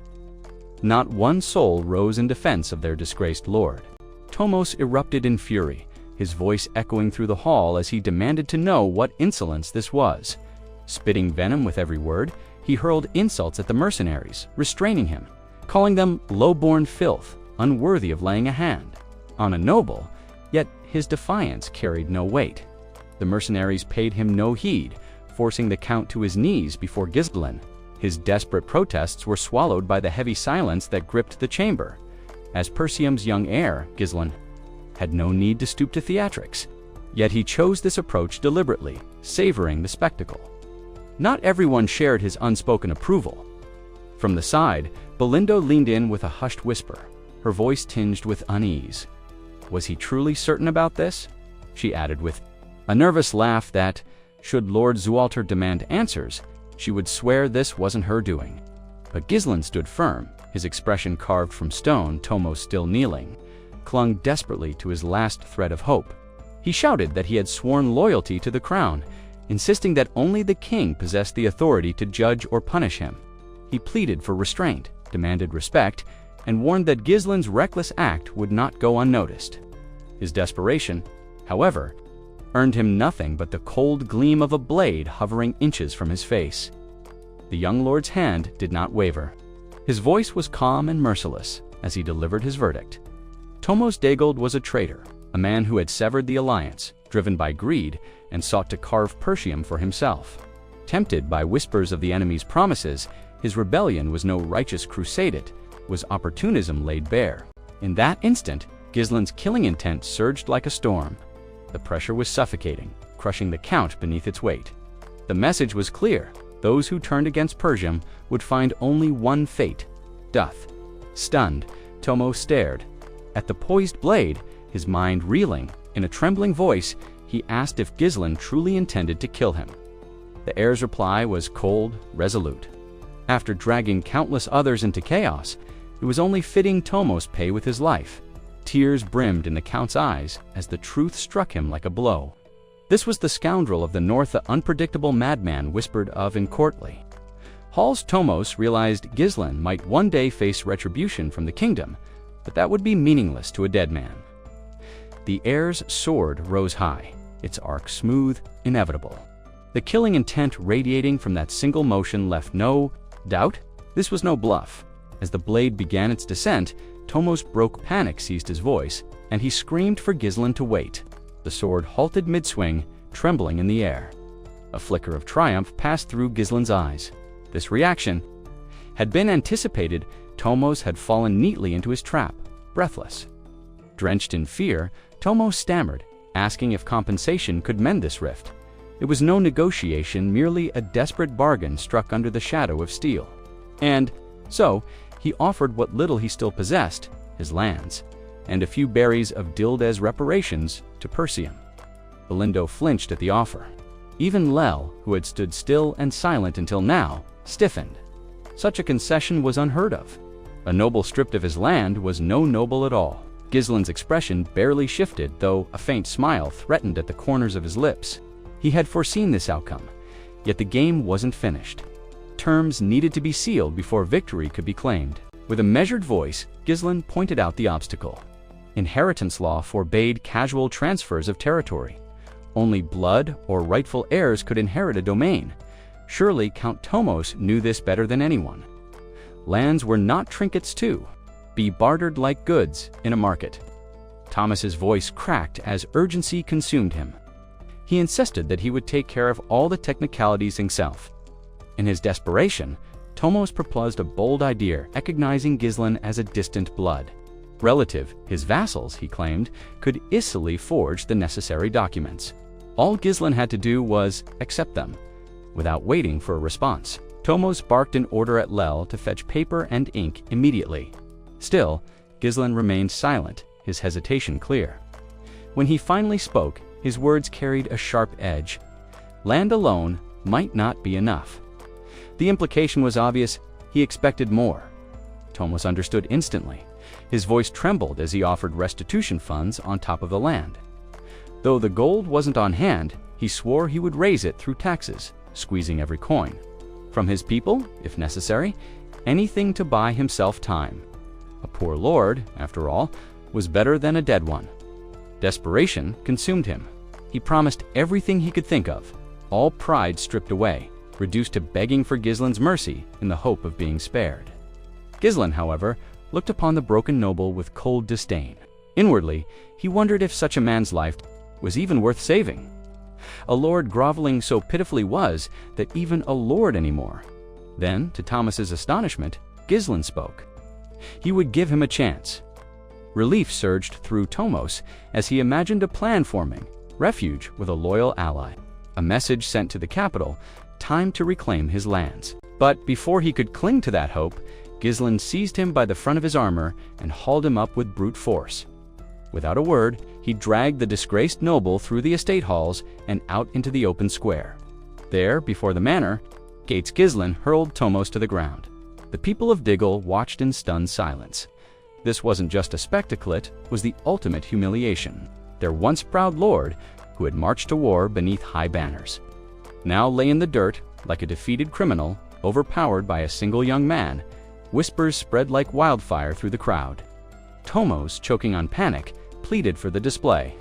Not one soul rose in defense of their disgraced lord. Tomos erupted in fury, his voice echoing through the hall as he demanded to know what insolence this was. Spitting venom with every word, he hurled insults at the mercenaries, restraining him, calling them low-born filth, unworthy of laying a hand on a noble, yet his defiance carried no weight. The mercenaries paid him no heed, forcing the count to his knees before Gislen. His desperate protests were swallowed by the heavy silence that gripped the chamber. As Persium's young heir, Gislen had no need to stoop to theatrics, yet he chose this approach deliberately, savoring the spectacle. Not everyone shared his unspoken approval. From the side, Belindo leaned in with a hushed whisper, her voice tinged with unease. Was he truly certain about this? She added with a nervous laugh that, should Lord Zwalter demand answers, she would swear this wasn't her doing. But Gislen stood firm, his expression carved from stone, Tomos still kneeling, clung desperately to his last thread of hope. He shouted that he had sworn loyalty to the crown, insisting that only the king possessed the authority to judge or punish him. He pleaded for restraint, demanded respect, and warned that Gislen's reckless act would not go unnoticed. His desperation, however, earned him nothing but the cold gleam of a blade hovering inches from his face. The young lord's hand did not waver. His voice was calm and merciless as he delivered his verdict. Tomos Dagold was a traitor, a man who had severed the alliance, driven by greed, and sought to carve Persium for himself. Tempted by whispers of the enemy's promises, his rebellion was no righteous crusade, it was opportunism laid bare. In that instant, Gislen's killing intent surged like a storm. The pressure was suffocating, crushing the count beneath its weight. The message was clear. Those who turned against Persium would find only one fate, death. Stunned, Tomos stared. At the poised blade, his mind reeling, in a trembling voice, he asked if Gislen truly intended to kill him. The heir's reply was cold, resolute. After dragging countless others into chaos, it was only fitting Tomos pay with his life. Tears brimmed in the count's eyes as the truth struck him like a blow. This was the scoundrel of the north the unpredictable madman whispered of in courtly. Hall's Tomos realized Gislen might one day face retribution from the kingdom, but that would be meaningless to a dead man. The heir's sword rose high, its arc smooth, inevitable. The killing intent radiating from that single motion left no doubt. This was no bluff. As the blade began its descent, Tomos broke. Panic seized his voice, and he screamed for Gislen to wait. The sword halted mid-swing, trembling in the air. A flicker of triumph passed through Gislen's eyes. This reaction had been anticipated. Tomos had fallen neatly into his trap, breathless. Drenched in fear, Tomos stammered, asking if compensation could mend this rift. It was no negotiation, merely a desperate bargain struck under the shadow of steel. And so, he offered what little he still possessed, his lands, and a few berries of Dildes reparations to Persium. Belindo flinched at the offer. Even Lel, who had stood still and silent until now, stiffened. Such a concession was unheard of. A noble stripped of his land was no noble at all. Gislen's expression barely shifted, though a faint smile threatened at the corners of his lips. He had foreseen this outcome, yet the game wasn't finished. Terms needed to be sealed before victory could be claimed. With a measured voice, Gislen pointed out the obstacle. Inheritance law forbade casual transfers of territory. Only blood or rightful heirs could inherit a domain. Surely Count Tomos knew this better than anyone. Lands were not trinkets to be bartered like goods in a market. Tomos's voice cracked as urgency consumed him. He insisted that he would take care of all the technicalities himself. In his desperation, Tomos proposed a bold idea, recognizing Ghislain as a distant blood relative. His vassals, he claimed, could easily forge the necessary documents. All Ghislain had to do was accept them, without waiting for a response. Tomos barked an order at Lel to fetch paper and ink immediately. Still, Ghislain remained silent, his hesitation clear. When he finally spoke, his words carried a sharp edge. Land alone might not be enough. The implication was obvious. He expected more. Tomos understood instantly. His voice trembled as he offered restitution funds on top of the land. Though the gold wasn't on hand, he swore he would raise it through taxes, squeezing every coin. From his people, if necessary, anything to buy himself time. A poor lord, after all, was better than a dead one. Desperation consumed him. He promised everything he could think of, all pride stripped away, reduced to begging for Ghislain's mercy in the hope of being spared. Ghislain, however, looked upon the broken noble with cold disdain. Inwardly, he wondered if such a man's life was even worth saving. A lord groveling so pitifully was that even a lord anymore. Then, to Tomos's astonishment, Ghislain spoke. He would give him a chance. Relief surged through Tomos as he imagined a plan forming, refuge with a loyal ally. A message sent to the capital, time to reclaim his lands. But before he could cling to that hope, Ghislain seized him by the front of his armor and hauled him up with brute force. Without a word, he dragged the disgraced noble through the estate halls and out into the open square. There, before the manor gates, Ghislain hurled Tomos to the ground. The people of Diggle watched in stunned silence. This wasn't just a spectacle, it was the ultimate humiliation. Their once proud lord, who had marched to war beneath high banners, now lay in the dirt like a defeated criminal, overpowered by a single young man. Whispers spread like wildfire through the crowd. Tomos, choking on panic, pleaded for the display.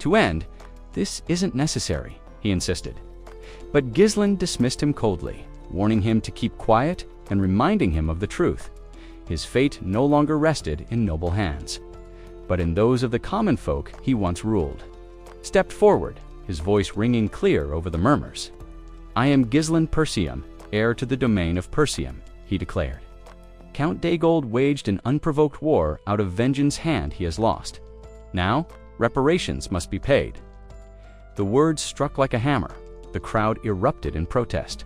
To end, "This isn't necessary," he insisted. But Ghislain dismissed him coldly, warning him to keep quiet and reminding him of the truth. His fate no longer rested in noble hands, but in those of the common folk he once ruled. Stepped forward, his voice ringing clear over the murmurs. "I am Ghislain Persium, heir to the domain of Persium," he declared. "Count Daygold waged an unprovoked war out of vengeance hand he has lost. Now, reparations must be paid." The words struck like a hammer. The crowd erupted in protest.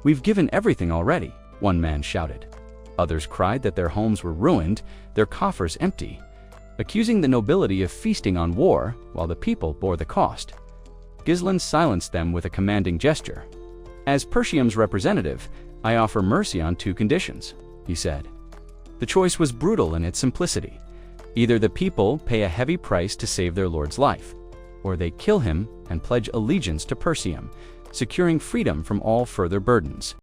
"We've given everything already," one man shouted. Others cried that their homes were ruined, their coffers empty, accusing the nobility of feasting on war while the people bore the cost. Ghislain silenced them with a commanding gesture. "As Persium's representative, I offer mercy on 2 conditions," he said. The choice was brutal in its simplicity. Either the people pay a heavy price to save their lord's life, or they kill him and pledge allegiance to Persium, securing freedom from all further burdens.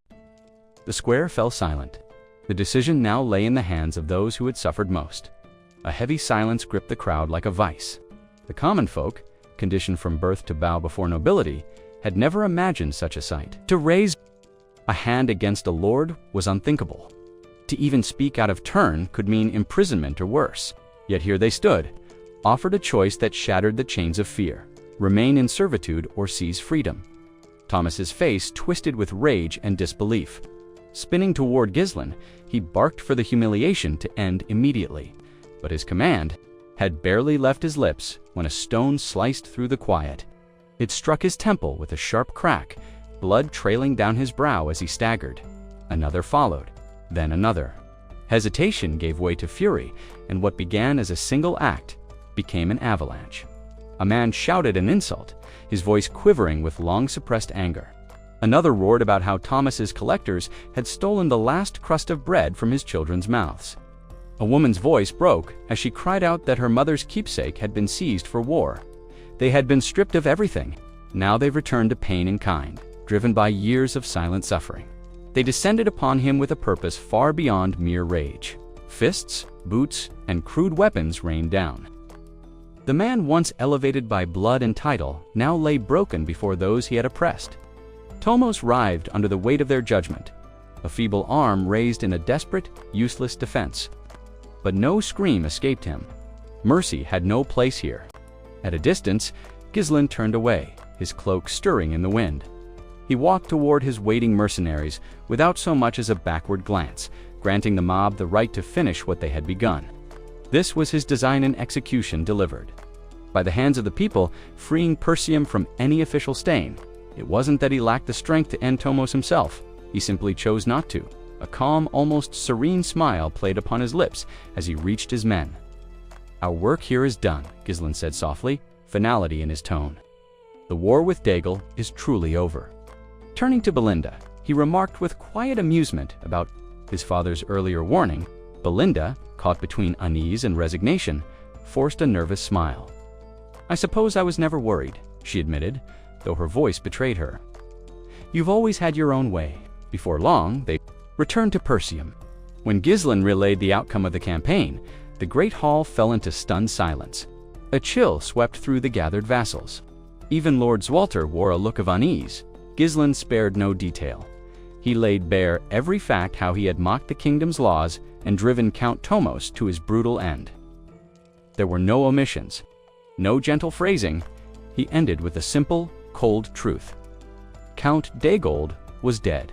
The square fell silent. The decision now lay in the hands of those who had suffered most. A heavy silence gripped the crowd like a vice. The common folk, conditioned from birth to bow before nobility, had never imagined such a sight. To raise a hand against a lord was unthinkable. To even speak out of turn could mean imprisonment or worse. Yet here they stood, offered a choice that shattered the chains of fear: remain in servitude or seize freedom. Tomos's face twisted with rage and disbelief. Spinning toward Ghislain, he barked for the humiliation to end immediately. But his command had barely left his lips when a stone sliced through the quiet. It struck his temple with a sharp crack, blood trailing down his brow as he staggered. Another followed, then another. Hesitation gave way to fury, and what began as a single act became an avalanche. A man shouted an insult, his voice quivering with long-suppressed anger. Another roared about how Tomos's collectors had stolen the last crust of bread from his children's mouths. A woman's voice broke as she cried out that her mother's keepsake had been seized for war. They had been stripped of everything. Now they returned to pain in kind, driven by years of silent suffering. They descended upon him with a purpose far beyond mere rage. Fists, boots, and crude weapons rained down. The man once elevated by blood and title now lay broken before those he had oppressed. Tomos writhed under the weight of their judgment. a feeble arm raised in a desperate, useless defense. But no scream escaped him. Mercy had no place here. At a distance, Ghislain turned away, his cloak stirring in the wind. He walked toward his waiting mercenaries without so much as a backward glance, granting the mob the right to finish what they had begun. This was his design and execution delivered. By the hands of the people, freeing Perseum from any official stain. It wasn't that he lacked the strength to end Tomos himself. He simply chose not to. A calm, almost serene smile played upon his lips as he reached his men. "Our work here is done," Ghislain said softly, finality in his tone. "The war with Daigle is truly over." Turning to Belinda, he remarked with quiet amusement about his father's earlier warning. Belinda, caught between unease and resignation, forced a nervous smile. "I suppose I was never worried," she admitted, though her voice betrayed her. "You've always had your own way." Before long, they returned to Perseum. When Ghislain relayed the outcome of the campaign, the great hall fell into stunned silence. A chill swept through the gathered vassals. Even Lord Zwalter wore a look of unease. Ghislain spared no detail. He laid bare every fact how he had mocked the kingdom's laws and driven Count Tomos to his brutal end. There were no omissions, no gentle phrasing. He ended with a simple, cold truth. Count Daigold was dead.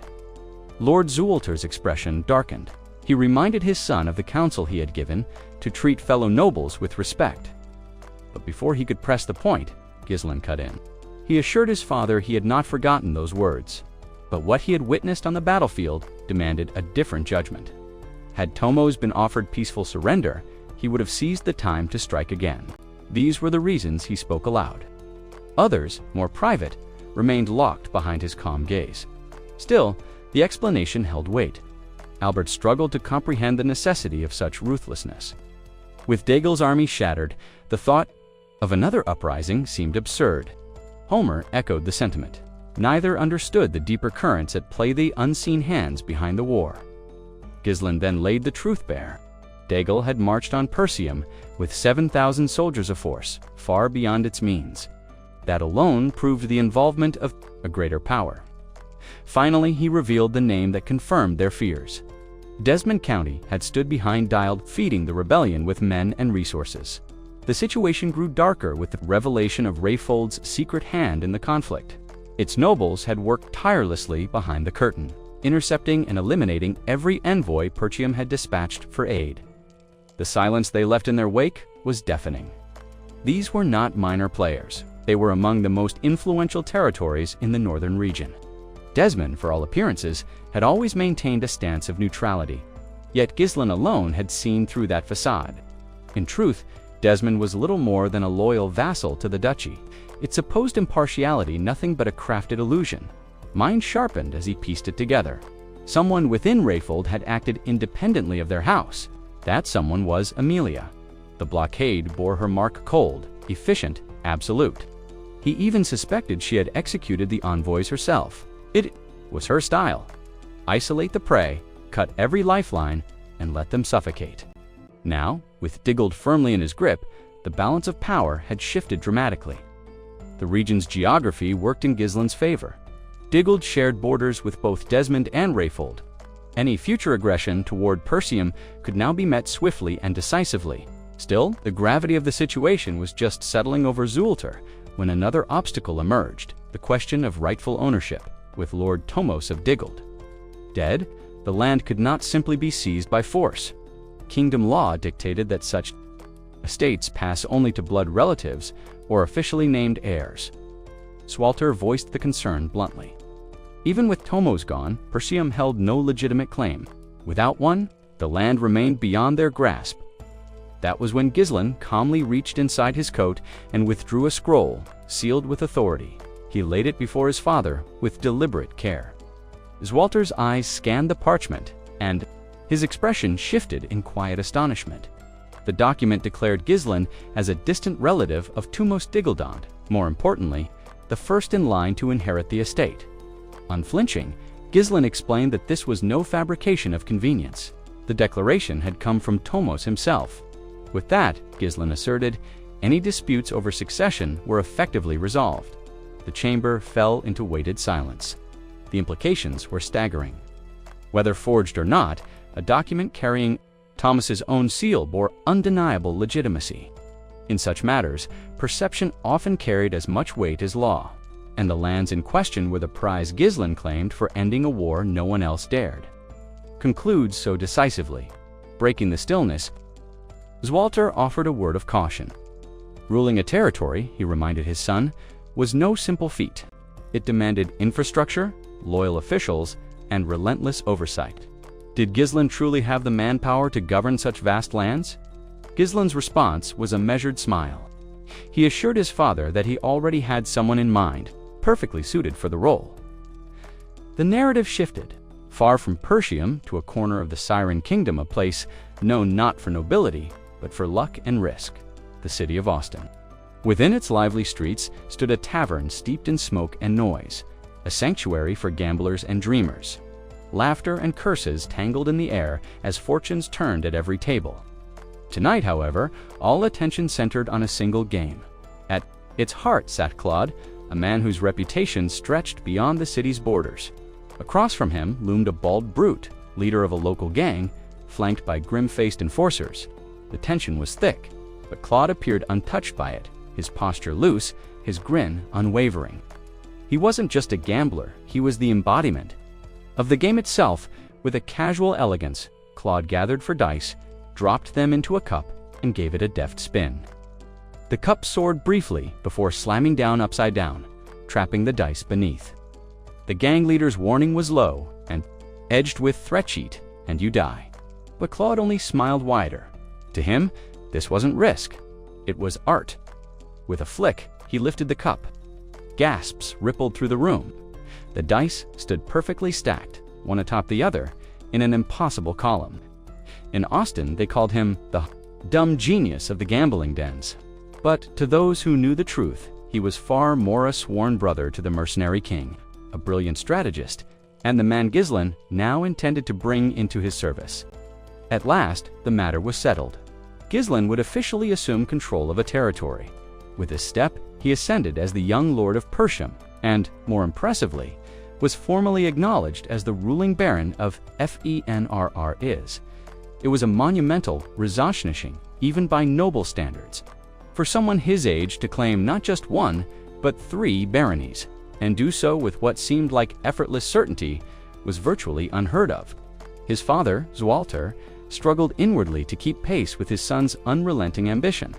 Lord Zwalter's expression darkened. He reminded his son of the counsel he had given to treat fellow nobles with respect. But before he could press the point, Ghislain cut in. He assured his father he had not forgotten those words. But what he had witnessed on the battlefield demanded a different judgment. Had Tomos been offered peaceful surrender, he would have seized the time to strike again. These were the reasons he spoke aloud. Others, more private, remained locked behind his calm gaze. Still, the explanation held weight. Albert struggled to comprehend the necessity of such ruthlessness. With Daigle's army shattered, the thought of another uprising seemed absurd. Homer echoed the sentiment. Neither understood the deeper currents at play, the unseen hands behind the war. Ghislain then laid the truth bare. Daigle had marched on Perseum with 7,000 soldiers of force, far beyond its means. That alone proved the involvement of a greater power. Finally, he revealed the name that confirmed their fears. Desmond County had stood behind Dial, feeding the rebellion with men and resources. The situation grew darker with the revelation of Rayfold's secret hand in the conflict. Its nobles had worked tirelessly behind the curtain, intercepting and eliminating every envoy Perseum had dispatched for aid. The silence they left in their wake was deafening. These were not minor players. They were among the most influential territories in the northern region. Desmond, for all appearances, had always maintained a stance of neutrality. Yet Ghislain alone had seen through that facade. In truth, Desmond was little more than a loyal vassal to the duchy, its supposed impartiality nothing but a crafted illusion. Mind sharpened as he pieced it together. Someone within Rayfold had acted independently of their house. That someone was Amelia. The blockade bore her mark: cold, efficient, absolute. He even suspected she had executed the envoys herself. It was her style. Isolate the prey, cut every lifeline, and let them suffocate. Now, with Daigle firmly in his grip, the balance of power had shifted dramatically. The region's geography worked in Ghislain's favor. Daigle shared borders with both Desmond and Rayfold. Any future aggression toward Perseum could now be met swiftly and decisively. Still, the gravity of the situation was just settling over Zwalter when another obstacle emerged: the question of rightful ownership, with Lord Tomos of Daigle dead. The land could not simply be seized by force. Kingdom law dictated that such estates pass only to blood relatives or officially named heirs. Zwalter voiced the concern bluntly. Even with Tomos gone, Perseum held no legitimate claim. Without one, the land remained beyond their grasp. That was when Ghislain calmly reached inside his coat and withdrew a scroll, sealed with authority. He laid it before his father with deliberate care. Zwalter's eyes scanned the parchment, and his expression shifted in quiet astonishment. The document declared Ghislain as a distant relative of Tomos Daigle, more importantly, the first in line to inherit the estate. Unflinching, Ghislain explained that this was no fabrication of convenience. The declaration had come from Tomos himself. With that, Ghislain asserted, any disputes over succession were effectively resolved. The chamber fell into weighted silence. The implications were staggering. Whether forged or not, a document carrying Tomos's own seal bore undeniable legitimacy. In such matters, perception often carried as much weight as law, and the lands in question were the prize Gislen claimed for ending a war no one else dared. Concludes so decisively. Breaking the stillness, Zwalter offered a word of caution. Ruling a territory, he reminded his son, was no simple feat. It demanded infrastructure, loyal officials, and relentless oversight. Did Gislen truly have the manpower to govern such vast lands? Gislen's response was a measured smile. He assured his father that he already had someone in mind, perfectly suited for the role. The narrative shifted, far from Persium to a corner of the Siren Kingdom, a place known not for nobility, but for luck and risk, the city of Austin. Within its lively streets stood a tavern steeped in smoke and noise, a sanctuary for gamblers and dreamers. Laughter and curses tangled in the air as fortunes turned at every table. Tonight, however, all attention centered on a single game. At its heart sat Claude, a man whose reputation stretched beyond the city's borders. Across from him loomed a bald brute, leader of a local gang, flanked by grim-faced enforcers. The tension was thick, but Claude appeared untouched by it, his posture loose, his grin unwavering. He wasn't just a gambler, he was the embodiment of the game itself. With a casual elegance, Claude gathered for dice, dropped them into a cup, and gave it a deft spin. The cup soared briefly before slamming down upside down, trapping the dice beneath. The gang leader's warning was low and edged with threat sheet, and you die. But Claude only smiled wider. To him, this wasn't risk, it was art. With a flick, he lifted the cup. Gasps rippled through the room. The dice stood perfectly stacked, one atop the other, in an impossible column. In Austin, they called him the dumb genius of the gambling dens. But to those who knew the truth, he was far more a sworn brother to the Mercenary King, a brilliant strategist, and the man Gislen now intended to bring into his service. At last, the matter was settled. Gislen would officially assume control of a territory. With this step, he ascended as the young lord of Persium, and, more impressively, was formally acknowledged as the ruling baron of Fenrr is. It was a monumental Resachniching, even by noble standards. For someone his age to claim not just one, but 3 baronies, and do so with what seemed like effortless certainty, was virtually unheard of. His father, Zwalter, struggled inwardly to keep pace with his son's unrelenting ambition.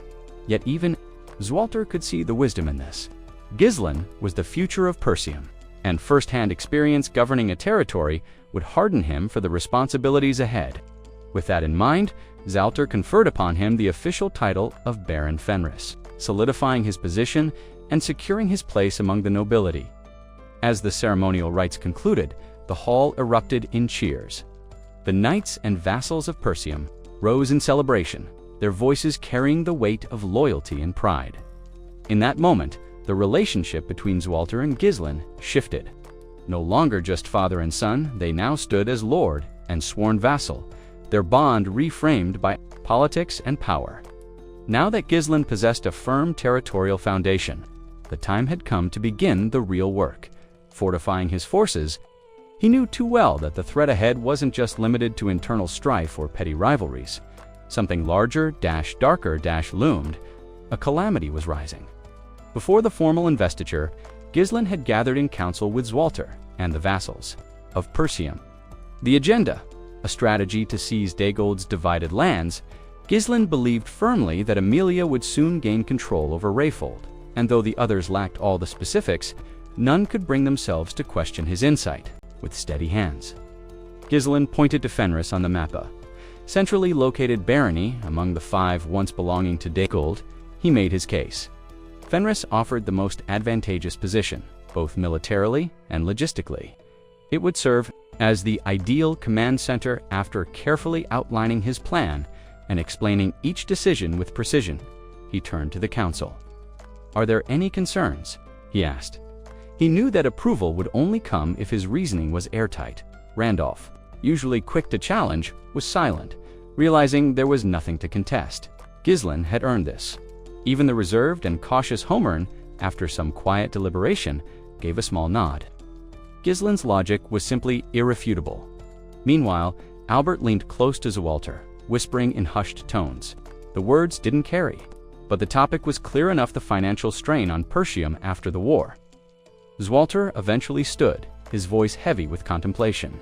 Yet even Zwalter could see the wisdom in this. Gislen was the future of Persium, and first-hand experience governing a territory would harden him for the responsibilities ahead. With that in mind, Zwalter conferred upon him the official title of Baron Fenris, solidifying his position and securing his place among the nobility. As the ceremonial rites concluded, the hall erupted in cheers. The knights and vassals of Persium rose in celebration, their voices carrying the weight of loyalty and pride. In that moment, the relationship between Zwalter and Gislen shifted. No longer just father and son, they now stood as lord and sworn vassal, their bond reframed by politics and power. Now that Gislen possessed a firm territorial foundation, the time had come to begin the real work. Fortifying his forces, he knew too well that the threat ahead wasn't just limited to internal strife or petty rivalries. Something larger, darker, loomed. A calamity was rising. Before the formal investiture, Gislen had gathered in council with Zwalter and the vassals of Persium. The agenda, a strategy to seize Dagold's divided lands. Gislen believed firmly that Emilia would soon gain control over Rayfold, and though the others lacked all the specifics, none could bring themselves to question his insight. With steady hands, Gislen pointed to Fenris on the mappa. Centrally located barony among the 5 once belonging to Dagold, he made his case. Fenris offered the most advantageous position, both militarily and logistically. It would serve as the ideal command center. After carefully outlining his plan and explaining each decision with precision, he turned to the council. "Are there any concerns?" he asked. He knew that approval would only come if his reasoning was airtight. Randolph, usually quick to challenge, was silent, realizing there was nothing to contest. Gislen had earned this. Even the reserved and cautious Homern, after some quiet deliberation, gave a small nod. Gislen's logic was simply irrefutable. Meanwhile, Albert leaned close to Zualter, whispering in hushed tones. The words didn't carry, but the topic was clear enough: the financial strain on Persium after the war. Zualter eventually stood, his voice heavy with contemplation.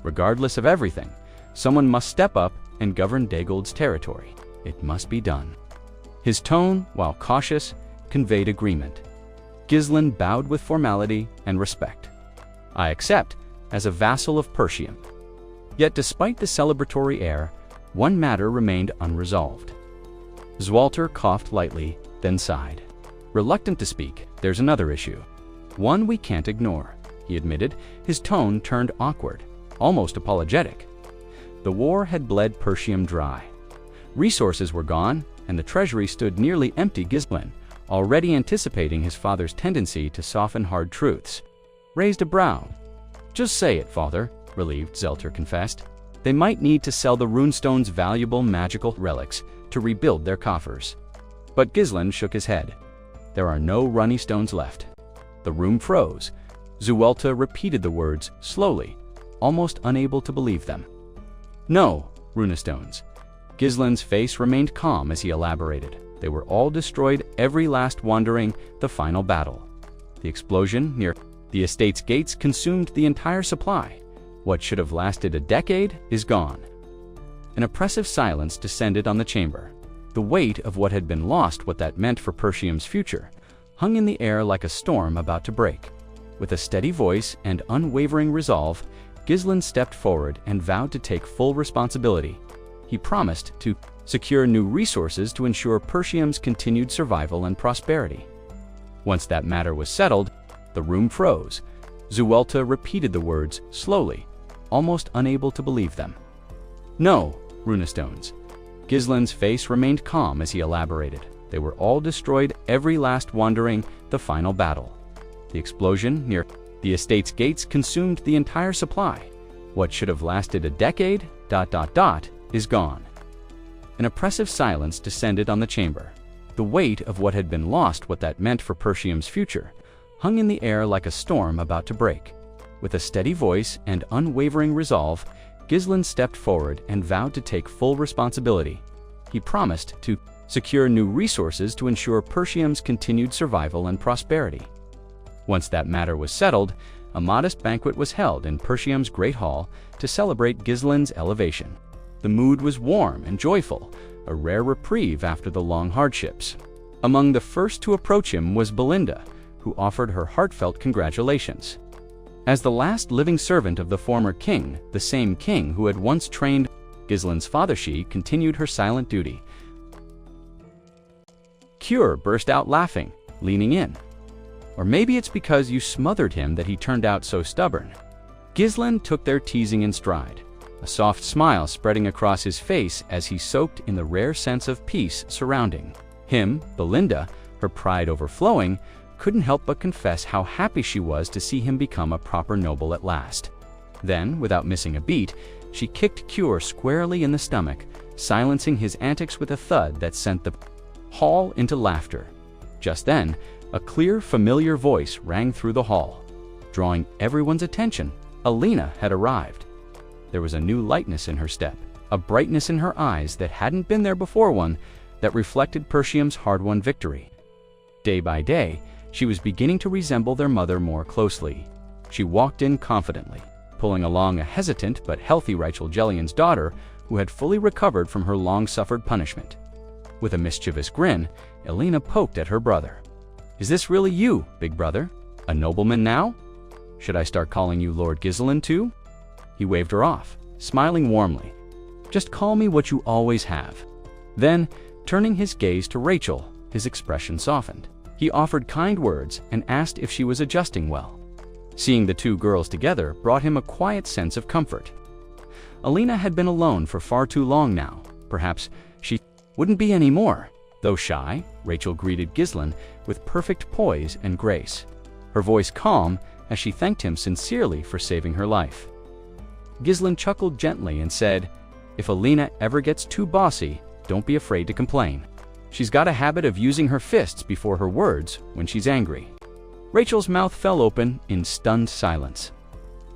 Regardless of everything, someone must step up and govern Dagold's territory. It must be done. His tone, while cautious, conveyed agreement. Gislen bowed with formality and respect. "I accept, as a vassal of Persium." Yet despite the celebratory air, one matter remained unresolved. Zualter coughed lightly, then sighed. Reluctant to speak, "There's another issue. One we can't ignore," he admitted, his tone turned awkward, almost apologetic. The war had bled Persium dry. Resources were gone, and the treasury stood nearly empty. Gislen, already anticipating his father's tendency to soften hard truths, raised a brow. "Just say it, father," relieved Zelter confessed. "They might need to sell the runestone's valuable magical relics to rebuild their coffers." But Gislen shook his head. "There are no runny stones left." The room froze. Zuelta repeated the words slowly, almost unable to believe them. "No, runestones." Gislen's face remained calm as he elaborated. "They were all destroyed, every last one during the final battle. The explosion near the estate's gates consumed the entire supply. What should have lasted a decade is gone." An oppressive silence descended on the chamber. The weight of what had been lost, what that meant for Persium's future, hung in the air like a storm about to break. With a steady voice and unwavering resolve, Gislen stepped forward and vowed to take full responsibility. He promised to secure new resources to ensure Persium's continued survival and prosperity. Once that matter was settled, the room froze. Zuelta repeated the words slowly, almost unable to believe them. "No, runestones." Gislen's face remained calm as he elaborated. "They were all destroyed, every last one during the final battle. The explosion near the estate's gates consumed the entire supply. What should have lasted a decade, is gone." An oppressive silence descended on the chamber. The weight of what had been lost, what that meant for Persium's future, hung in the air like a storm about to break. With a steady voice and unwavering resolve, Gislen stepped forward and vowed to take full responsibility. He promised to secure new resources to ensure Persium's continued survival and prosperity. Once that matter was settled, a modest banquet was held in Persium's Great Hall to celebrate Gislen's elevation. The mood was warm and joyful, a rare reprieve after the long hardships. Among the first to approach him was Belinda, who offered her heartfelt congratulations. As the last living servant of the former king, the same king who had once trained Gislen's father, she continued her silent duty. Cure burst out laughing, leaning in. "Or maybe it's because you smothered him that he turned out so stubborn." Gislen took their teasing in stride, a soft smile spreading across his face as he soaked in the rare sense of peace surrounding him. Belinda, her pride overflowing, couldn't help but confess how happy she was to see him become a proper noble at last. Then, without missing a beat, she kicked Cure squarely in the stomach, silencing his antics with a thud that sent the hall into laughter. Just then, a clear, familiar voice rang through the hall. Drawing everyone's attention, Alina had arrived. There was a new lightness in her step, a brightness in her eyes that hadn't been there before, one that reflected Persium's hard-won victory. Day by day, she was beginning to resemble their mother more closely. She walked in confidently, pulling along a hesitant but healthy Rachel Jellian's daughter who had fully recovered from her long-suffered punishment. With a mischievous grin, Alina poked at her brother. "Is this really you, big brother? A nobleman now? Should I start calling you Lord Gislen too?" He waved her off, smiling warmly. "Just call me what you always have." Then, turning his gaze to Rachel, his expression softened. He offered kind words and asked if she was adjusting well. Seeing the two girls together brought him a quiet sense of comfort. Alina had been alone for far too long now. Perhaps she wouldn't be anymore. Though shy, Rachel greeted Gislen with perfect poise and grace, her voice calm as she thanked him sincerely for saving her life. Gislen chuckled gently and said, "If Alina ever gets too bossy, don't be afraid to complain. She's got a habit of using her fists before her words when she's angry." Rachel's mouth fell open in stunned silence.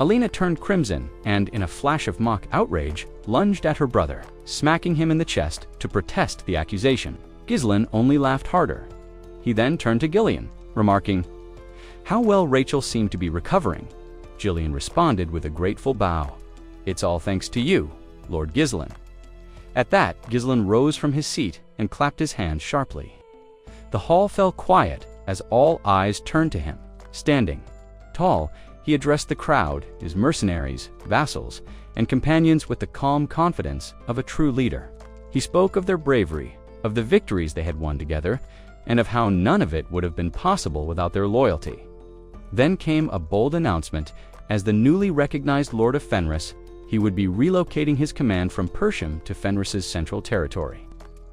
Alina turned crimson and, in a flash of mock outrage, lunged at her brother, smacking him in the chest to protest the accusation. Ghislain only laughed harder. He then turned to Gillian, remarking, "How well Rachel seemed to be recovering." Gillian responded with a grateful bow. "It's all thanks to you, Lord Ghislain." At that, Ghislain rose from his seat and clapped his hands sharply. The hall fell quiet as all eyes turned to him. Standing tall, he addressed the crowd, his mercenaries, vassals, and companions with the calm confidence of a true leader. He spoke of their bravery, of the victories they had won together, and of how none of it would have been possible without their loyalty. Then came a bold announcement. As the newly recognized Lord of Fenris, he would be relocating his command from Persham to Fenris's central territory.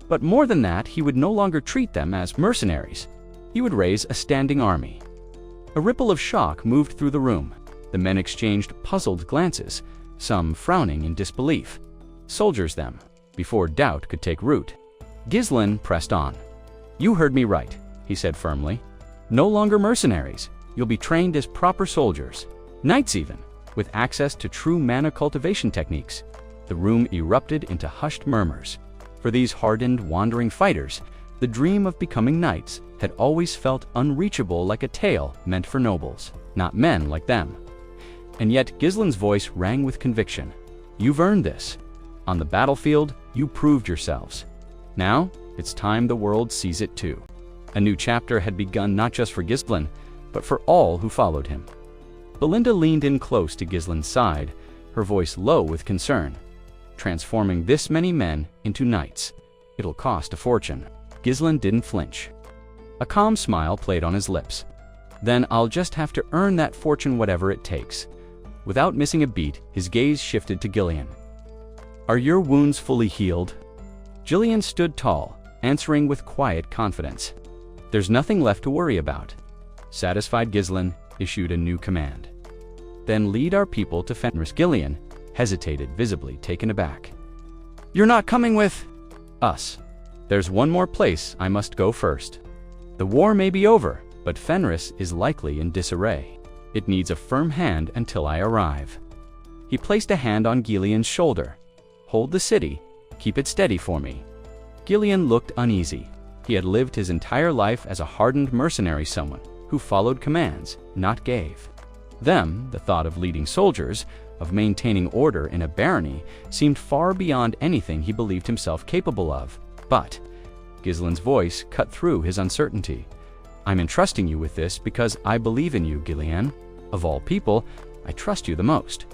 But more than that, he would no longer treat them as mercenaries. He would raise a standing army. A ripple of shock moved through the room. The men exchanged puzzled glances, some frowning in disbelief. Soldiers them, before doubt could take root. Ghislain pressed on. "You heard me right," he said firmly. "No longer mercenaries. You'll be trained as proper soldiers. Knights even, with access to true mana cultivation techniques." The room erupted into hushed murmurs. For these hardened, wandering fighters, the dream of becoming knights had always felt unreachable, like a tale meant for nobles, not men like them. And yet Ghislain's voice rang with conviction. "You've earned this. On the battlefield, you proved yourselves. Now, it's time the world sees it too." A new chapter had begun, not just for Ghislain, but for all who followed him. Belinda leaned in close to Ghislain's side, her voice low with concern. "Transforming this many men into knights. It'll cost a fortune." Ghislain didn't flinch. A calm smile played on his lips. "Then I'll just have to earn that fortune, whatever it takes." Without missing a beat, his gaze shifted to Gillian. "Are your wounds fully healed?" Gillian stood tall, answering with quiet confidence. "There's nothing left to worry about." Satisfied, Ghislain issued a new command. "Then lead our people to Fenris." Gillian hesitated, visibly taken aback. "You're not coming with us. There's one more place I must go first. The war may be over, but Fenris is likely in disarray. It needs a firm hand until I arrive." He placed a hand on Gillian's shoulder. "Hold the city. Keep it steady for me." Gillian looked uneasy. He had lived his entire life as a hardened mercenary, someone who followed commands, not gave. Them, the thought of leading soldiers, of maintaining order in a barony, seemed far beyond anything he believed himself capable of. But Ghislain's voice cut through his uncertainty. "I'm entrusting you with this because I believe in you, Gillian. Of all people, I trust you the most."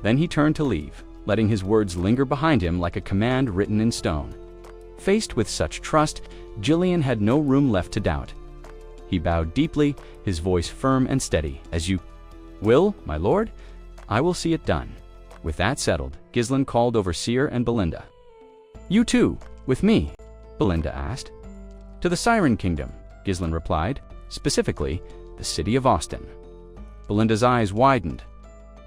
Then he turned to leave, letting his words linger behind him like a command written in stone. Faced with such trust, Gillian had no room left to doubt. He bowed deeply, his voice firm and steady. "As you will, my lord, I will see it done." With that settled, Ghislain called over Seer and Belinda. "You too, with me?" Belinda asked. "To the Siren Kingdom," Ghislain replied, "specifically, the city of Austin." Belinda's eyes widened.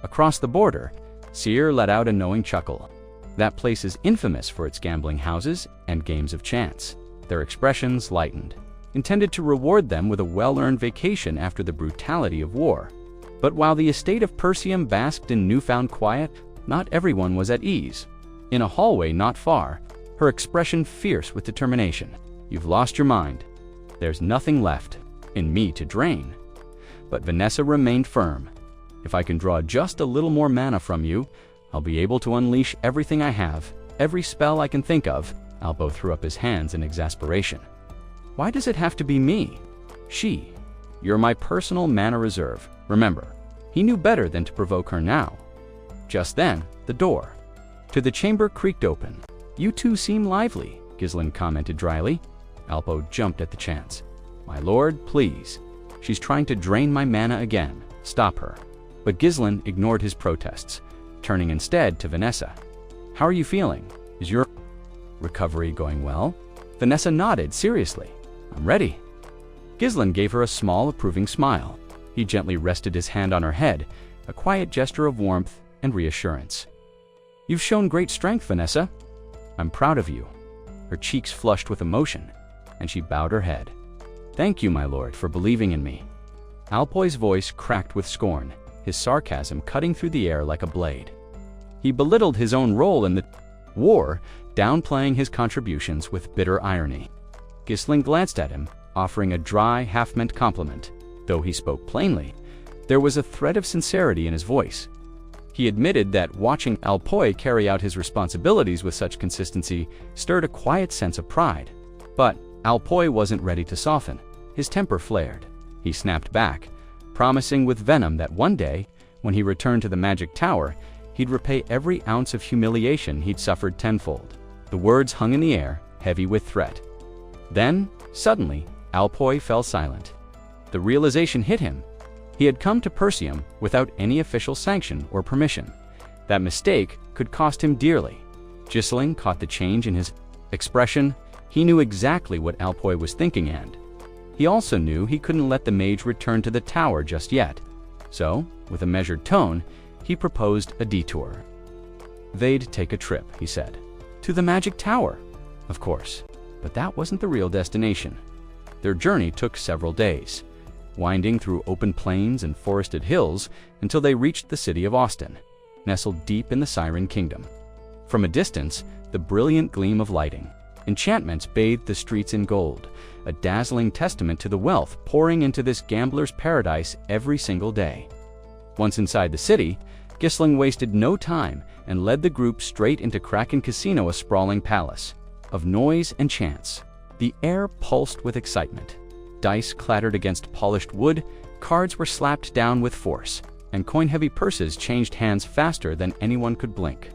"Across the border?" Seer let out a knowing chuckle. "That place is infamous for its gambling houses and games of chance." Their expressions lightened, intended to reward them with a well-earned vacation after the brutality of war. But while the estate of Perseum basked in newfound quiet, not everyone was at ease. In a hallway not far, her expression fierce with determination. "You've lost your mind. There's nothing left in me to drain." But Vanessa remained firm. "If I can draw just a little more mana from you, I'll be able to unleash everything I have, every spell I can think of." Alpo threw up his hands in exasperation. "Why does it have to be me?" "She. You're my personal mana reserve, remember." He knew better than to provoke her now. Just then, the door to the chamber creaked open. "You two seem lively," Ghislain commented dryly. Alpo jumped at the chance. "My lord, please. She's trying to drain my mana again. Stop her." But Ghislain ignored his protests, turning instead to Vanessa. "How are you feeling? Is your recovery going well?" Vanessa nodded seriously. "I'm ready." Ghislain gave her a small, approving smile. He gently rested his hand on her head, a quiet gesture of warmth and reassurance. "You've shown great strength, Vanessa. I'm proud of you." Her cheeks flushed with emotion, and she bowed her head. "Thank you, my lord, for believing in me." Alpoy's voice cracked with scorn, his sarcasm cutting through the air like a blade. He belittled his own role in the war, downplaying his contributions with bitter irony. Gisling glanced at him, offering a dry, half-meant compliment. Though he spoke plainly, there was a thread of sincerity in his voice. He admitted that watching Alpoi carry out his responsibilities with such consistency stirred a quiet sense of pride. But Alpoi wasn't ready to soften. His temper flared. He snapped back, promising with venom that one day, when he returned to the magic tower, he'd repay every ounce of humiliation he'd suffered tenfold. The words hung in the air, heavy with threat. Then, suddenly, Alpoi fell silent. The realization hit him. He had come to Perseum without any official sanction or permission. That mistake could cost him dearly. Gisling caught the change in his expression. He knew exactly what Alpoi was thinking, and he also knew he couldn't let the mage return to the tower just yet. So, with a measured tone, he proposed a detour. They'd take a trip, he said. To the magic tower, of course. But that wasn't the real destination. Their journey took several days, winding through open plains and forested hills until they reached the city of Austin, nestled deep in the Siren Kingdom. From a distance, the brilliant gleam of lighting. Enchantments bathed the streets in gold, a dazzling testament to the wealth pouring into this gambler's paradise every single day. Once inside the city, Gisling wasted no time and led the group straight into Kraken Casino, a sprawling palace of noise and chance. The air pulsed with excitement. Dice clattered against polished wood, cards were slapped down with force, and coin-heavy purses changed hands faster than anyone could blink.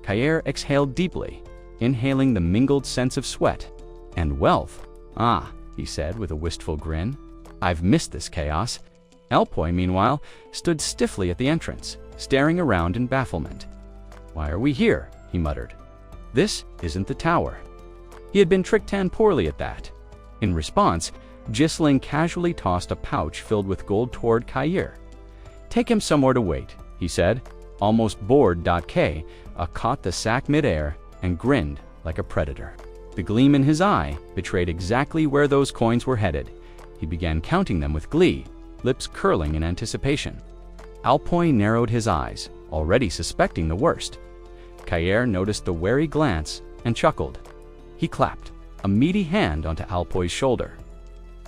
Kair exhaled deeply, inhaling the mingled sense of sweat and wealth. "Ah," he said with a wistful grin. "I've missed this chaos." Alpoi, meanwhile, stood stiffly at the entrance, staring around in bafflement. "Why are we here?" he muttered. "This isn't the tower." He had been tricked poorly at that. In response, Gisling casually tossed a pouch filled with gold toward Kair. "Take him somewhere to wait," he said. Almost bored, K caught the sack midair and grinned like a predator. The gleam in his eye betrayed exactly where those coins were headed. He began counting them with glee, lips curling in anticipation. Alpoi narrowed his eyes, already suspecting the worst. Kair noticed the wary glance and chuckled. He clapped a meaty hand onto Alpoi's shoulder.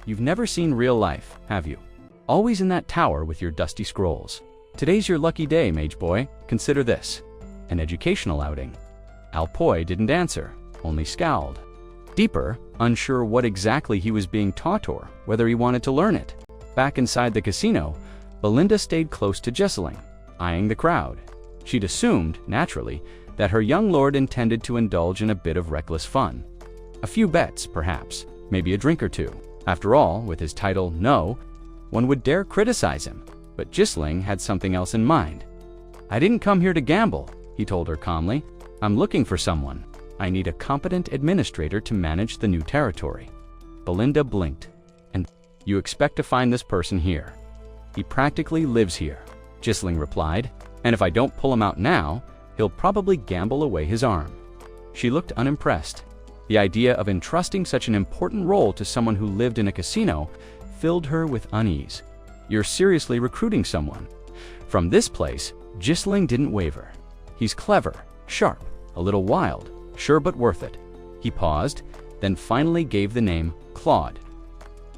"You've never seen real life, have you? Always in that tower with your dusty scrolls. Today's your lucky day, mage boy. Consider this an educational outing." Alpoi didn't answer, only scowled. Deeper, unsure what exactly he was being taught or whether he wanted to learn it. Back inside the casino, Belinda stayed close to Gisling, eyeing the crowd. She'd assumed, naturally, that her young lord intended to indulge in a bit of reckless fun. A few bets, perhaps, maybe a drink or two. After all, with his title, no one would dare criticize him. But Gisling had something else in mind. "I didn't come here to gamble," he told her calmly. "I'm looking for someone. I need a competent administrator to manage the new territory." Belinda blinked. "And you expect to find this person here?" "He practically lives here," Gisling replied. "And if I don't pull him out now, he'll probably gamble away his arm." She looked unimpressed. The idea of entrusting such an important role to someone who lived in a casino filled her with unease. "You're seriously recruiting someone?" From this place, Gisling didn't waver. "He's clever, sharp, a little wild, sure but worth it." He paused, then finally gave the name Claude.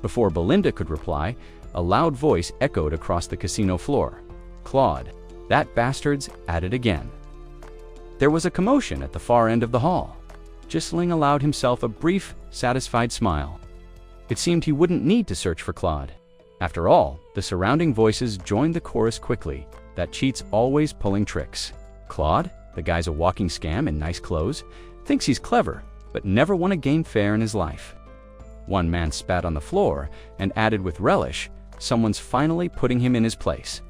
Before Belinda could reply, a loud voice echoed across the casino floor. "Claude, that bastard's at it again." There was a commotion at the far end of the hall. Gisling allowed himself a brief, satisfied smile. It seemed he wouldn't need to search for Claude. After all, the surrounding voices joined the chorus quickly, that cheat's always pulling tricks. Claude, the guy's a walking scam in nice clothes, thinks he's clever, but never won a game fair in his life. One man spat on the floor and added with relish, "Someone's finally putting him in his place.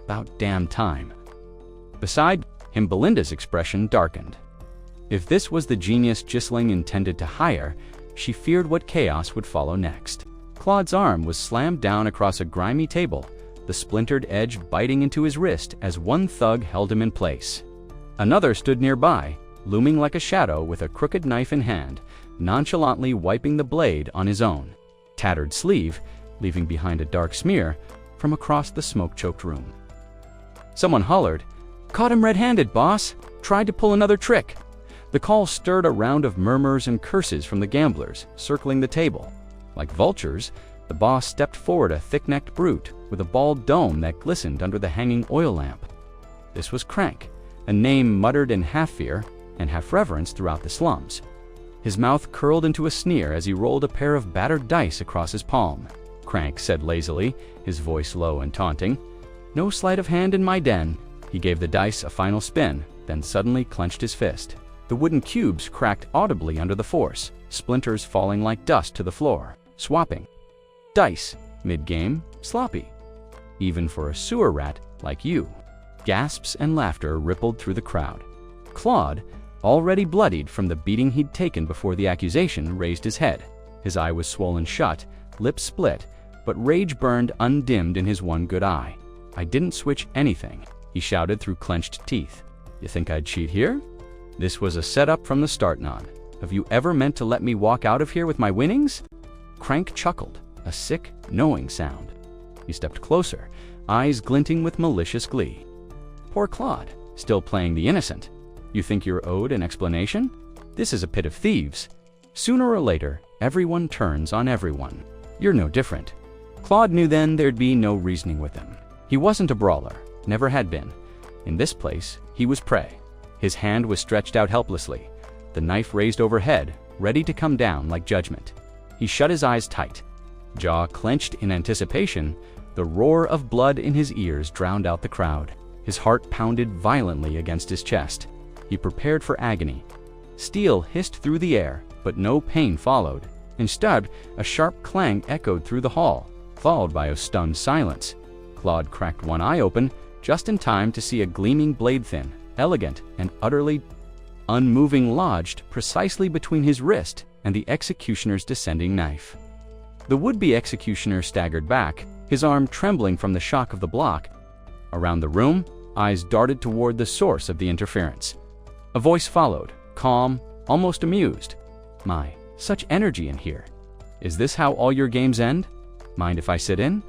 About damn time." Beside him, Belinda's expression darkened. If this was the genius Gisling intended to hire, she feared what chaos would follow next. Claude's arm was slammed down across a grimy table, the splintered edge biting into his wrist as one thug held him in place. Another stood nearby, looming like a shadow with a crooked knife in hand, nonchalantly wiping the blade on his own tattered sleeve, leaving behind a dark smear from across the smoke-choked room. Someone hollered, "Caught him red-handed, boss! Tried to pull another trick!" The call stirred a round of murmurs and curses from the gamblers, circling the table. Like vultures, the boss stepped forward, a thick-necked brute with a bald dome that glistened under the hanging oil lamp. This was Crank, a name muttered in half fear and half reverence throughout the slums. His mouth curled into a sneer as he rolled a pair of battered dice across his palm. Crank said lazily, his voice low and taunting, "No sleight of hand in my den." He gave the dice a final spin, then suddenly clenched his fist. The wooden cubes cracked audibly under the force, splinters falling like dust to the floor. Swapping. Dice, mid-game, sloppy. Even for a sewer rat like you. Gasps and laughter rippled through the crowd. Claude, already bloodied from the beating he'd taken before the accusation, raised his head. His eye was swollen shut, lips split, but rage burned undimmed in his one good eye. "I didn't switch anything," he shouted through clenched teeth. "You think I'd cheat here? This was a setup from the start, Nod. Have you ever meant to let me walk out of here with my winnings?" Crank chuckled, a sick, knowing sound. He stepped closer, eyes glinting with malicious glee. "Poor Claude, still playing the innocent. You think you're owed an explanation? This is a pit of thieves. Sooner or later, everyone turns on everyone. You're no different." Claude knew then there'd be no reasoning with him. He wasn't a brawler, never had been. In this place, he was prey. His hand was stretched out helplessly, the knife raised overhead, ready to come down like judgment. He shut his eyes tight. Jaw clenched in anticipation, the roar of blood in his ears drowned out the crowd. His heart pounded violently against his chest. He prepared for agony. Steel hissed through the air, but no pain followed. Instead, a sharp clang echoed through the hall, followed by a stunned silence. Claude cracked one eye open, just in time to see a gleaming blade thin, elegant, and utterly unmoving lodged precisely between his wrist and the executioner's descending knife. The would-be executioner staggered back, his arm trembling from the shock of the block. Around the room, eyes darted toward the source of the interference. A voice followed, calm, almost amused. "My, such energy in here. Is this how all your games end? Mind if I sit in?"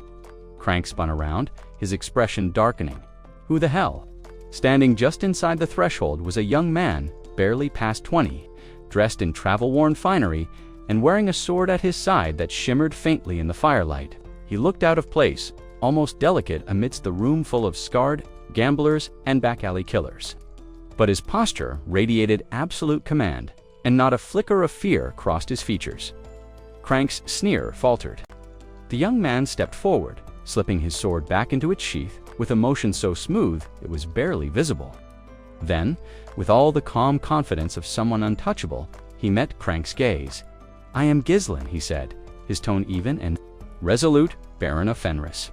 Crank spun around, his expression darkening. Who the hell? Standing just inside the threshold was a young man, barely past 20, dressed in travel-worn finery and wearing a sword at his side that shimmered faintly in the firelight. He looked out of place, almost delicate amidst the room full of scarred gamblers and back-alley killers. But his posture radiated absolute command, and not a flicker of fear crossed his features. Crank's sneer faltered. The young man stepped forward, slipping his sword back into its sheath with a motion so smooth it was barely visible. Then, with all the calm confidence of someone untouchable, he met Crank's gaze. "I am Ghislain," he said, his tone even and resolute, Baron of Fenris.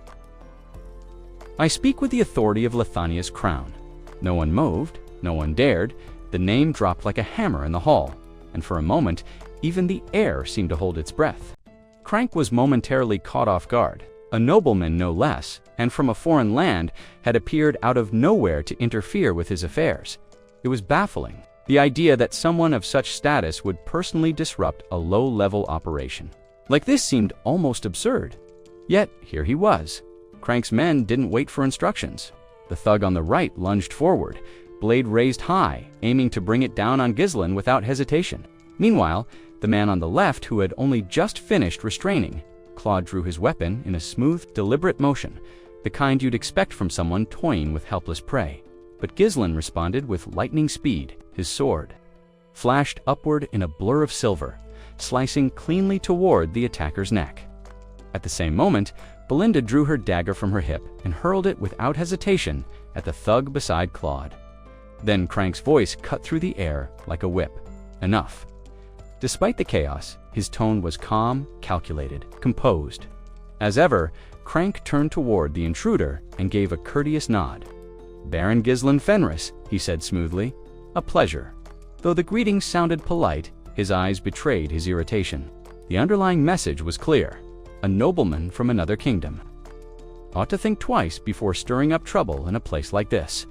"I speak with the authority of Lithania's crown." No one moved, no one dared. The name dropped like a hammer in the hall, and for a moment, even the air seemed to hold its breath. Crank was momentarily caught off guard. A nobleman, no less, and from a foreign land, had appeared out of nowhere to interfere with his affairs. It was baffling, the idea that someone of such status would personally disrupt a low-level operation. Like this seemed almost absurd. Yet, here he was. Crank's men didn't wait for instructions. The thug on the right lunged forward, blade raised high, aiming to bring it down on Ghislain without hesitation. Meanwhile, the man on the left, who had only just finished restraining, Claude drew his weapon in a smooth, deliberate motion, the kind you'd expect from someone toying with helpless prey. But Ghislain responded with lightning speed. His sword flashed upward in a blur of silver, slicing cleanly toward the attacker's neck. At the same moment, Belinda drew her dagger from her hip and hurled it without hesitation at the thug beside Claude. Then Crank's voice cut through the air like a whip. Enough. Despite the chaos, his tone was calm, calculated, composed. As ever, Crank turned toward the intruder and gave a courteous nod. "Baron Ghislain Fenris," he said smoothly. "A pleasure." Though the greeting sounded polite, his eyes betrayed his irritation. The underlying message was clear. A nobleman from another kingdom. Ought to think twice before stirring up trouble in a place like this.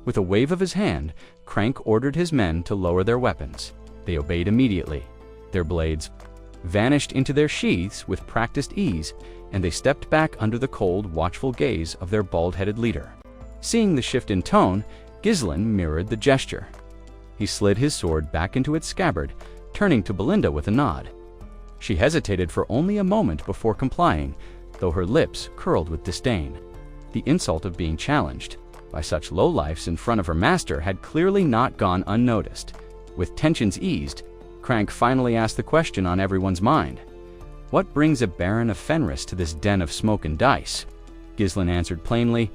With a wave of his hand, Crank ordered his men to lower their weapons. They obeyed immediately. Their blades vanished into their sheaths with practiced ease, and they stepped back under the cold, watchful gaze of their bald-headed leader. Seeing the shift in tone, Ghislain mirrored the gesture. He slid his sword back into its scabbard, turning to Belinda with a nod. She hesitated for only a moment before complying, though her lips curled with disdain. The insult of being challenged by such lowlifes in front of her master had clearly not gone unnoticed. With tensions eased, Crank finally asked the question on everyone's mind. "What brings a Baron of Fenris to this den of smoke and dice?" Ghislain answered plainly,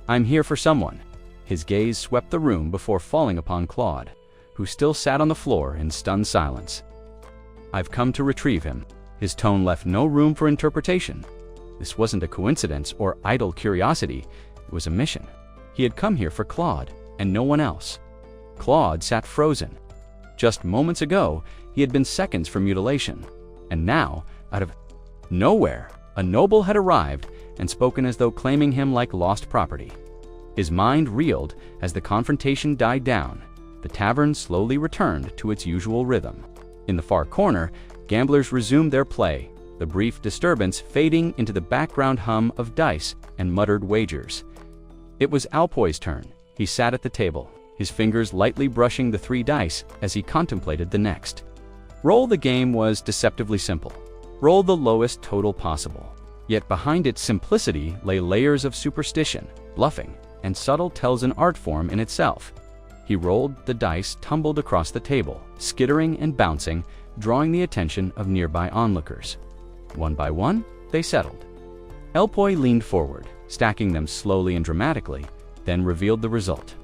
"I'm here for someone." His gaze swept the room before falling upon Claude, who still sat on the floor in stunned silence. "I've come to retrieve him." His tone left no room for interpretation. This wasn't a coincidence or idle curiosity, it was a mission. He had come here for Claude, and no one else. Claude sat frozen. Just moments ago, he had been seconds from mutilation, and now, out of nowhere, a noble had arrived and spoken as though claiming him like lost property. His mind reeled as the confrontation died down. The tavern slowly returned to its usual rhythm. In the far corner, gamblers resumed their play, the brief disturbance fading into the background hum of dice and muttered wagers. It was Alpoy's turn. He sat at the table, his fingers lightly brushing the 3 dice as he contemplated the next. Roll the game was deceptively simple. Roll the lowest total possible. Yet behind its simplicity lay layers of superstition, bluffing, and subtle tells an art form in itself. He rolled, the dice tumbled across the table, skittering and bouncing, drawing the attention of nearby onlookers. One by one, they settled. Alpoy leaned forward, stacking them slowly and dramatically, then revealed the result.